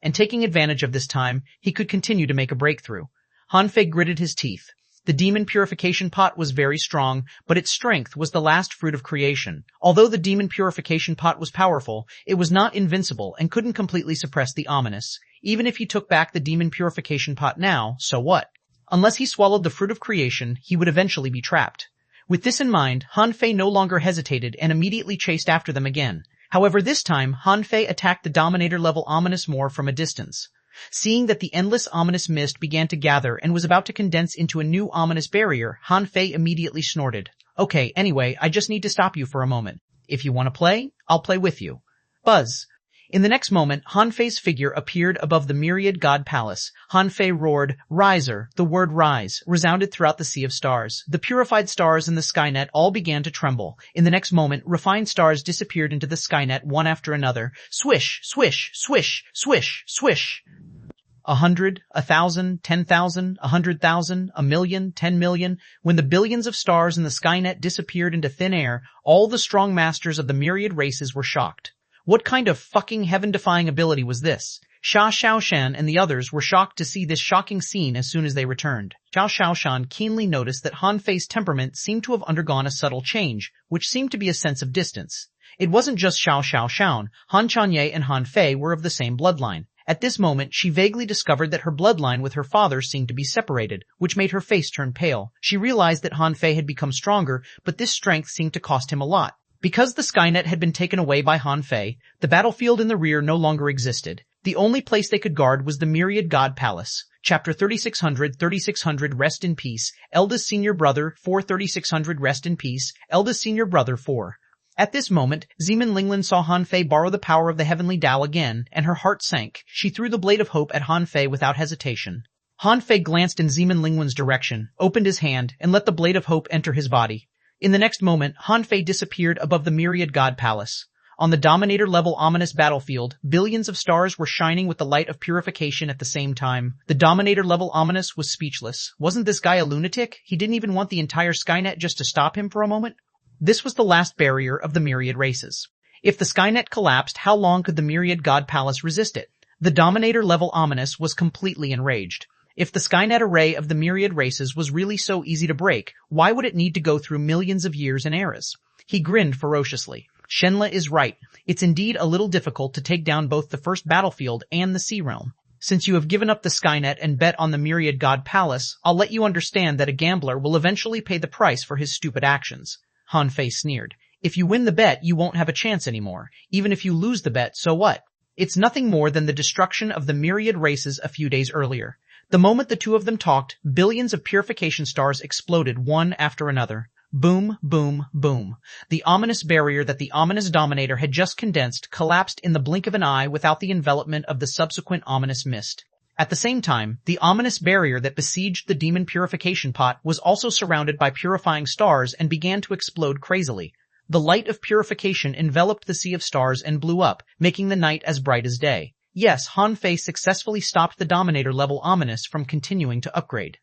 Speaker 1: And taking advantage of this time, he could continue to make a breakthrough. Han-Fei gritted his teeth. The demon purification pot was very strong, but its strength was the last fruit of creation. Although the demon purification pot was powerful, it was not invincible and couldn't completely suppress the ominous. Even if he took back the demon purification pot now, so what? Unless he swallowed the fruit of creation, he would eventually be trapped. With this in mind, Han Fei no longer hesitated and immediately chased after them again. However, this time, Han Fei attacked the Dominator-level ominous more from a distance. Seeing that the endless ominous mist began to gather and was about to condense into a new ominous barrier, Han Fei immediately snorted. Okay, anyway, I just need to stop you for a moment. If you want to play, I'll play with you. Buzz. In the next moment, Han Fei's figure appeared above the myriad god palace. Han Fei roared, "Riser!" The word rise resounded throughout the sea of stars. The purified stars in the Skynet all began to tremble. In the next moment, refined stars disappeared into the Skynet one after another. Swish, swish, swish, swish, swish. 100, 1,000, 10,000, 100,000, 1,000,000, 10,000,000. When the billions of stars in the Skynet disappeared into thin air, all the strong masters of the myriad races were shocked. What kind of fucking heaven-defying ability was this? Xia Xiaoshan and the others were shocked to see this shocking scene as soon as they returned. Xia Xiaoshan keenly noticed that Han Fei's temperament seemed to have undergone a subtle change, which seemed to be a sense of distance. It wasn't just Xiao Xiaoshan. Han Chanye and Han Fei were of the same bloodline. At this moment, she vaguely discovered that her bloodline with her father seemed to be separated, which made her face turn pale. She realized that Han Fei had become stronger, but this strength seemed to cost him a lot. Because the Skynet had been taken away by Han Fei, the battlefield in the rear no longer existed. The only place they could guard was the Myriad God Palace. Chapter 3600 Rest in Peace. Eldest Senior Brother 4 3600 Rest in Peace. Eldest Senior Brother 4. At this moment, Zeman Linglin saw Han Fei borrow the power of the Heavenly Tao again, and her heart sank. She threw the blade of hope at Han Fei without hesitation. Han Fei glanced in Zeman Linglin's direction, opened his hand, and let the blade of hope enter his body. In the next moment, Han Fei disappeared above the Myriad God Palace. On the Dominator-level ominous battlefield, billions of stars were shining with the light of purification at the same time. The Dominator-level ominous was speechless. Wasn't this guy a lunatic? He didn't even want the entire Skynet just to stop him for a moment? This was the last barrier of the myriad races. If the Skynet collapsed, how long could the Myriad God Palace resist it? The Dominator-level ominous was completely enraged. If the Skynet array of the myriad races was really so easy to break, why would it need to go through millions of years and eras? He grinned ferociously. Shenla is right. It's indeed a little difficult to take down both the first battlefield and the Sea Realm. Since you have given up the Skynet and bet on the Myriad God Palace, I'll let you understand that a gambler will eventually pay the price for his stupid actions. Han Fei sneered. If you win the bet, you won't have a chance anymore. Even if you lose the bet, so what? It's nothing more than the destruction of the myriad races a few days earlier. The moment the two of them talked, billions of purification stars exploded one after another. Boom, boom, boom. The ominous barrier that the ominous Dominator had just condensed collapsed in the blink of an eye without the envelopment of the subsequent ominous mist. At the same time, the ominous barrier that besieged the demon purification pot was also surrounded by purifying stars and began to explode crazily. The light of purification enveloped the sea of stars and blew up, making the night as bright as day. Yes, Han Fei successfully stopped the Dominator-level ominous from continuing to upgrade.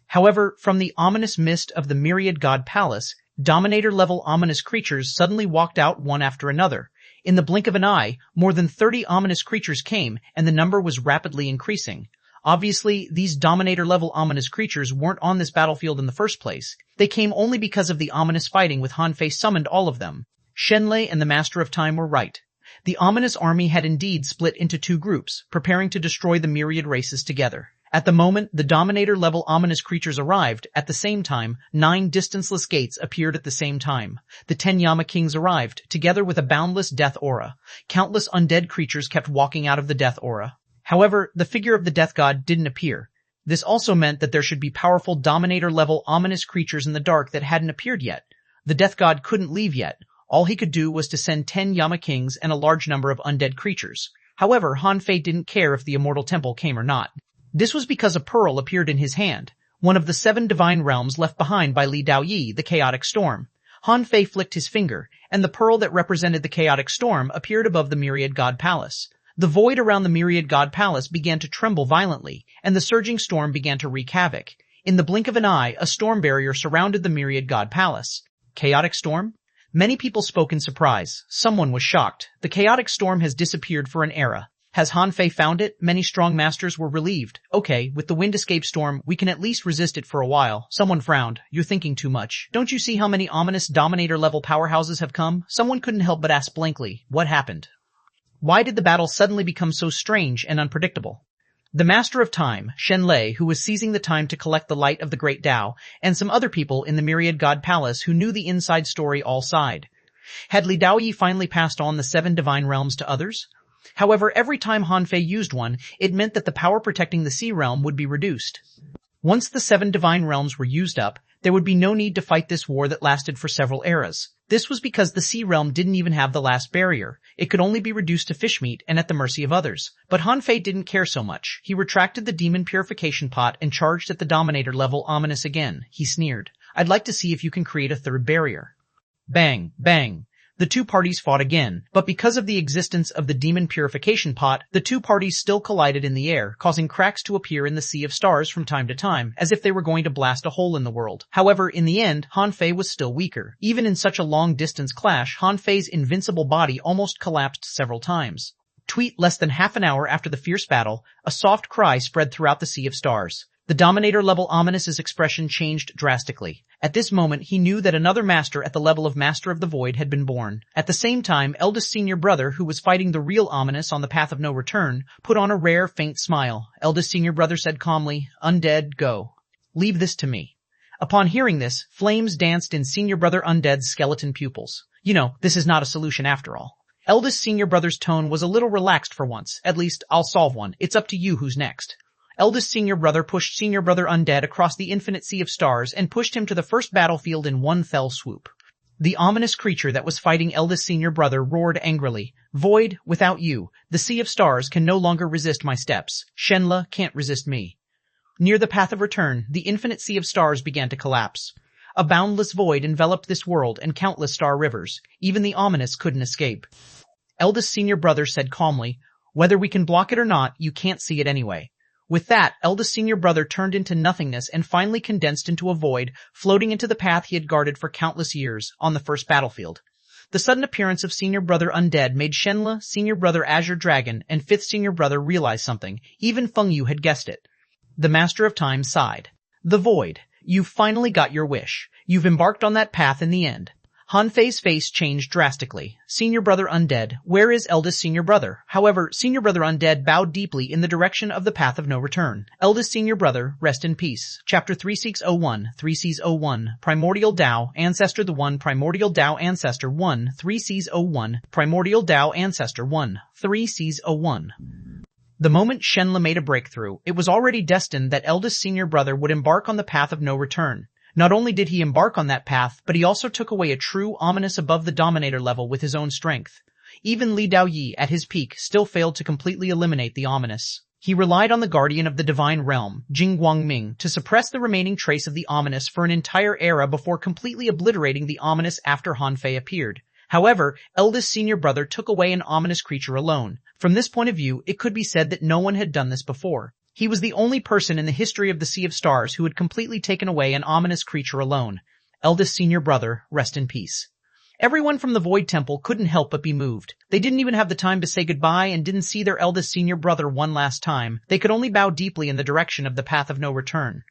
Speaker 1: However, from the ominous mist of the Myriad God Palace, Dominator-level ominous creatures suddenly walked out one after another. In the blink of an eye, more than 30 ominous creatures came, and the number was rapidly increasing. Obviously, these Dominator-level ominous creatures weren't on this battlefield in the first place. They came only because of the ominous fighting with Han Fei summoned all of them. Shenlei and the Master of Time were right. The ominous army had indeed split into two groups, preparing to destroy the myriad races together. At the moment the Dominator-level ominous creatures arrived, at the same time, 9 distanceless gates appeared at the same time. The 10 Yama Kings arrived, together with a boundless death aura. Countless undead creatures kept walking out of the death aura. However, the figure of the death god didn't appear. This also meant that there should be powerful Dominator-level ominous creatures in the dark that hadn't appeared yet. The death god couldn't leave yet. All he could do was to send 10 Yama Kings and a large number of undead creatures. However, Han Fei didn't care if the Immortal Temple came or not. This was because a pearl appeared in his hand, one of the 7 divine realms left behind by Li Daoyi, the chaotic storm. Han Fei flicked his finger, and the pearl that represented the chaotic storm appeared above the Myriad God Palace. The void around the Myriad God Palace began to tremble violently, and the surging storm began to wreak havoc. In the blink of an eye, a storm barrier surrounded the Myriad God Palace. Chaotic storm? Many people spoke in surprise. Someone was shocked. The chaotic storm has disappeared for an era. Has Han Fei found it? Many strong masters were relieved. Okay, with the wind escape storm, we can at least resist it for a while. Someone frowned. You're thinking too much. Don't you see how many ominous Dominator-level powerhouses have come? Someone couldn't help but ask blankly, what happened? Why did the battle suddenly become so strange and unpredictable? The Master of Time, Shenlei, who was seizing the time to collect the light of the Great Tao, and some other people in the Myriad God Palace who knew the inside story all sighed. Had Li Daoyi finally passed on the 7 divine realms to others? However, every time Han Fei used one, it meant that the power protecting the Sea Realm would be reduced. Once the 7 divine realms were used up, there would be no need to fight this war that lasted for several eras. This was because the Sea Realm didn't even have the last barrier. It could only be reduced to fish meat and at the mercy of others. But Han Fei didn't care so much. He retracted the demon purification pot and charged at the Dominator level ominous again. He sneered. I'd like to see if you can create a third barrier. Bang, bang. The two parties fought again, but because of the existence of the demon purification pot, the two parties still collided in the air, causing cracks to appear in the sea of stars from time to time, as if they were going to blast a hole in the world. However, in the end, Han Fei was still weaker. Even in such a long-distance clash, Han Fei's invincible body almost collapsed several times. Tweet less than half an hour after the fierce battle, a soft cry spread throughout the sea of stars. The Dominator-level Ominous's expression changed drastically. At this moment, he knew that another master at the level of Master of the Void had been born. At the same time, eldest senior brother, who was fighting the real Ominous on the path of no return, put on a rare, faint smile. Eldest senior brother said calmly, Undead, go. Leave this to me. Upon hearing this, flames danced in senior brother Undead's skeleton pupils. You know, this is not a solution after all. Eldest senior brother's tone was a little relaxed for once. At least, I'll solve one. It's up to you who's next. Eldest senior brother pushed senior brother Undead across the infinite sea of stars and pushed him to the first battlefield in one fell swoop. The ominous creature that was fighting eldest senior brother roared angrily, Void, without you, the sea of stars can no longer resist my steps. Shenla can't resist me. Near the path of return, the infinite sea of stars began to collapse. A boundless void enveloped this world and countless star rivers. Even the ominous couldn't escape. Eldest senior brother said calmly, Whether we can block it or not, you can't see it anyway. With that, eldest senior brother turned into nothingness and finally condensed into a void, floating into the path he had guarded for countless years, on the first battlefield. The sudden appearance of senior brother Undead made Shenla, senior brother Azure Dragon, and fifth senior brother realize something. Even Feng Yu had guessed it. The Master of Time sighed. The void. You've finally got your wish. You've embarked on that path in the end. Han Fei's face changed drastically. Senior brother Undead, where is eldest senior brother? However, senior brother Undead bowed deeply in the direction of the path of no return. Eldest senior brother, rest in peace. Chapter 3601, 3Cs01, Primordial Tao, Ancestor the One, Primordial Tao, Ancestor 1, 3Cs01, Primordial Tao, Ancestor 1, 3Cs01. The moment Shenla made a breakthrough, it was already destined that eldest senior brother would embark on the path of no return. Not only did he embark on that path, but he also took away a true ominous above the Dominator level with his own strength. Even Li Daoyi, at his peak, still failed to completely eliminate the ominous. He relied on the Guardian of the Divine Realm, Jing Guangming, to suppress the remaining trace of the ominous for an entire era before completely obliterating the ominous after Han Fei appeared. However, eldest senior brother took away an ominous creature alone. From this point of view, it could be said that no one had done this before. He was the only person in the history of the Sea of Stars who had completely taken away an ominous creature alone. Eldest senior brother, rest in peace. Everyone from the Void Temple couldn't help but be moved. They didn't even have the time to say goodbye and didn't see their eldest senior brother one last time. They could only bow deeply in the direction of the path of no return.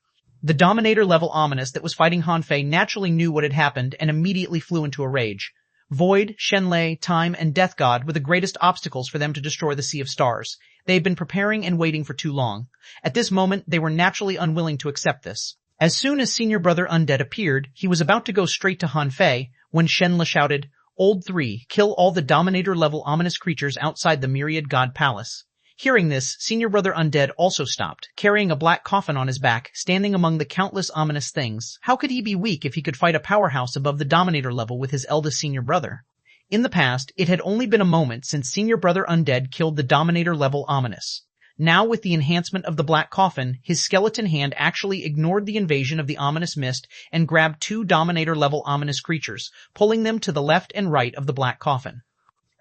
Speaker 1: The Dominator-level ominous that was fighting Han Fei naturally knew what had happened and immediately flew into a rage. Void, Shenlei, Time, and Death God were the greatest obstacles for them to destroy the Sea of Stars. They had been preparing and waiting for too long. At this moment, they were naturally unwilling to accept this. As soon as senior brother Undead appeared, he was about to go straight to Han Fei, when Shenla shouted, Old 3, kill all the Dominator-level ominous creatures outside the Myriad God Palace. Hearing this, senior brother Undead also stopped, carrying a black coffin on his back, standing among the countless ominous things. How could he be weak if he could fight a powerhouse above the Dominator level with his eldest senior brother? In the past, it had only been a moment since senior brother Undead killed the Dominator-level ominous. Now, with the enhancement of the black coffin, his skeleton hand actually ignored the invasion of the ominous mist and grabbed 2 Dominator-level ominous creatures, pulling them to the left and right of the black coffin.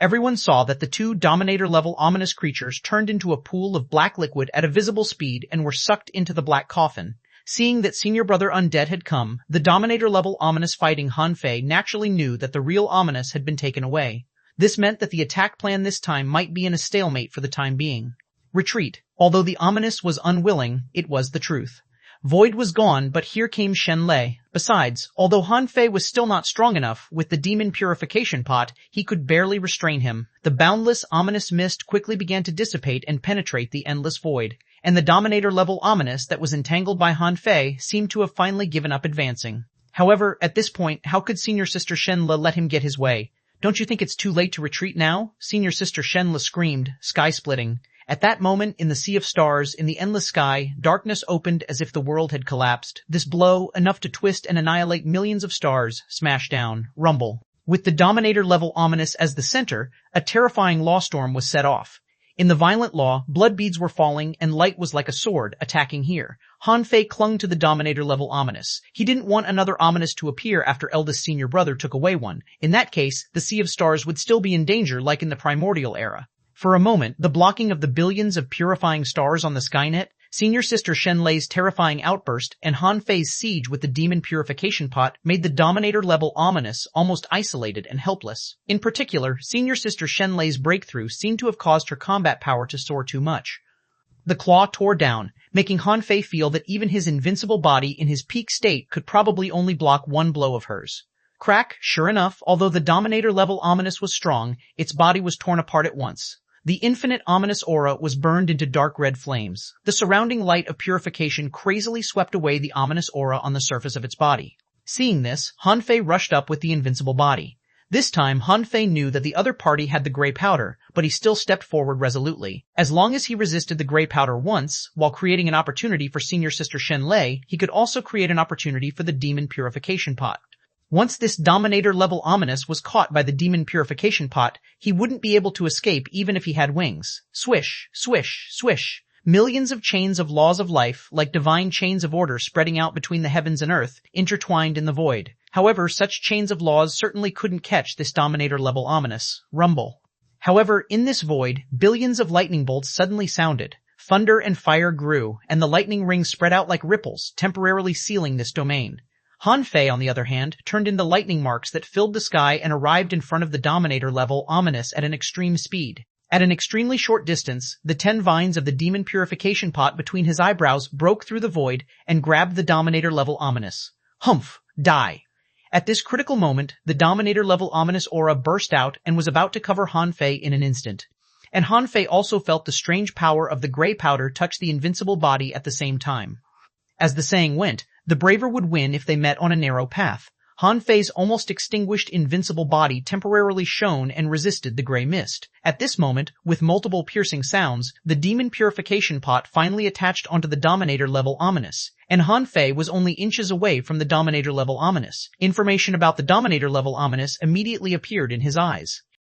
Speaker 1: Everyone saw that the 2 Dominator-level ominous creatures turned into a pool of black liquid at a visible speed and were sucked into the black coffin. Seeing that senior brother Undead had come, the Dominator-level ominous fighting Han Fei naturally knew that the real ominous had been taken away. This meant that the attack plan this time might be in a stalemate for the time being. Retreat. Although the ominous was unwilling, it was the truth. Void was gone, but here came Shenlei. Besides, although Han Fei was still not strong enough, with the demon purification pot, he could barely restrain him. The boundless, ominous mist quickly began to dissipate and penetrate the endless void. and the Dominator-level Ominous that was entangled by Han Fei seemed to have finally given up advancing. However, at this point, how could Senior Sister Shenle let him get his way? Don't you think it's too late to retreat now? Senior Sister Shenle screamed, sky-splitting. At that moment, in the sea of stars, in the endless sky, darkness opened as if the world had collapsed. This blow, enough to twist and annihilate millions of stars, smashed down, rumble. With the Dominator-level Ominous as the center, a terrifying law storm was set off. In the violent law, blood beads were falling and light was like a sword, attacking here. Han Fei clung to the Dominator-level Ominous. He didn't want another Ominous to appear after eldest senior brother took away one. In that case, the Sea of Stars would still be in danger like in the Primordial Era. For a moment, the blocking of the billions of purifying stars on the Skynet, Senior Sister Shenlei's terrifying outburst, and Han Fei's siege with the demon purification pot made the Dominator-level Ominous almost isolated and helpless. In particular, Senior Sister Shenlei's breakthrough seemed to have caused her combat power to soar too much. The claw tore down, making Han Fei feel that even his invincible body in his peak state could probably only block one blow of hers. Crack, sure enough, although the Dominator-level Ominous was strong, its body was torn apart at once. The infinite ominous aura was burned into dark red flames. The surrounding light of purification crazily swept away the ominous aura on the surface of its body. Seeing this, Han Fei rushed up with the invincible body. This time, Han Fei knew that the other party had the gray powder, but he still stepped forward resolutely. As long as he resisted the gray powder once, while creating an opportunity for Senior Sister Shenlei, he could also create an opportunity for the demon purification pot. Once this Dominator-level Ominous was caught by the demon purification pot, he wouldn't be able to escape even if he had wings. Swish, swish, swish. Millions of chains of laws of life, like divine chains of order spreading out between the heavens and earth, intertwined in the void. However, such chains of laws certainly couldn't catch this Dominator-level Ominous. Rumble. However, in this void, billions of lightning bolts suddenly sounded. Thunder and fire grew, and the lightning rings spread out like ripples, temporarily sealing this domain. Han Fei, on the other hand, turned into lightning marks that filled the sky and arrived in front of the Dominator-level Ominous at an extreme speed. At an extremely short distance, the 10 vines of the demon purification pot between his eyebrows broke through the void and grabbed the Dominator-level Ominous. Humph! Die! At this critical moment, the Dominator-level Ominous aura burst out and was about to cover Han Fei in an instant. And Han Fei also felt the strange power of the gray powder touch the invincible body at the same time. As the saying went, the braver would win if they met on a narrow path. Han Fei's almost extinguished invincible body temporarily shone and resisted the gray mist. At this moment, with multiple piercing sounds, the demon purification pot finally attached onto the Dominator-level Ominous, and Han Fei was only inches away from the Dominator-level Ominous. Information about the Dominator-level Ominous immediately appeared in his eyes.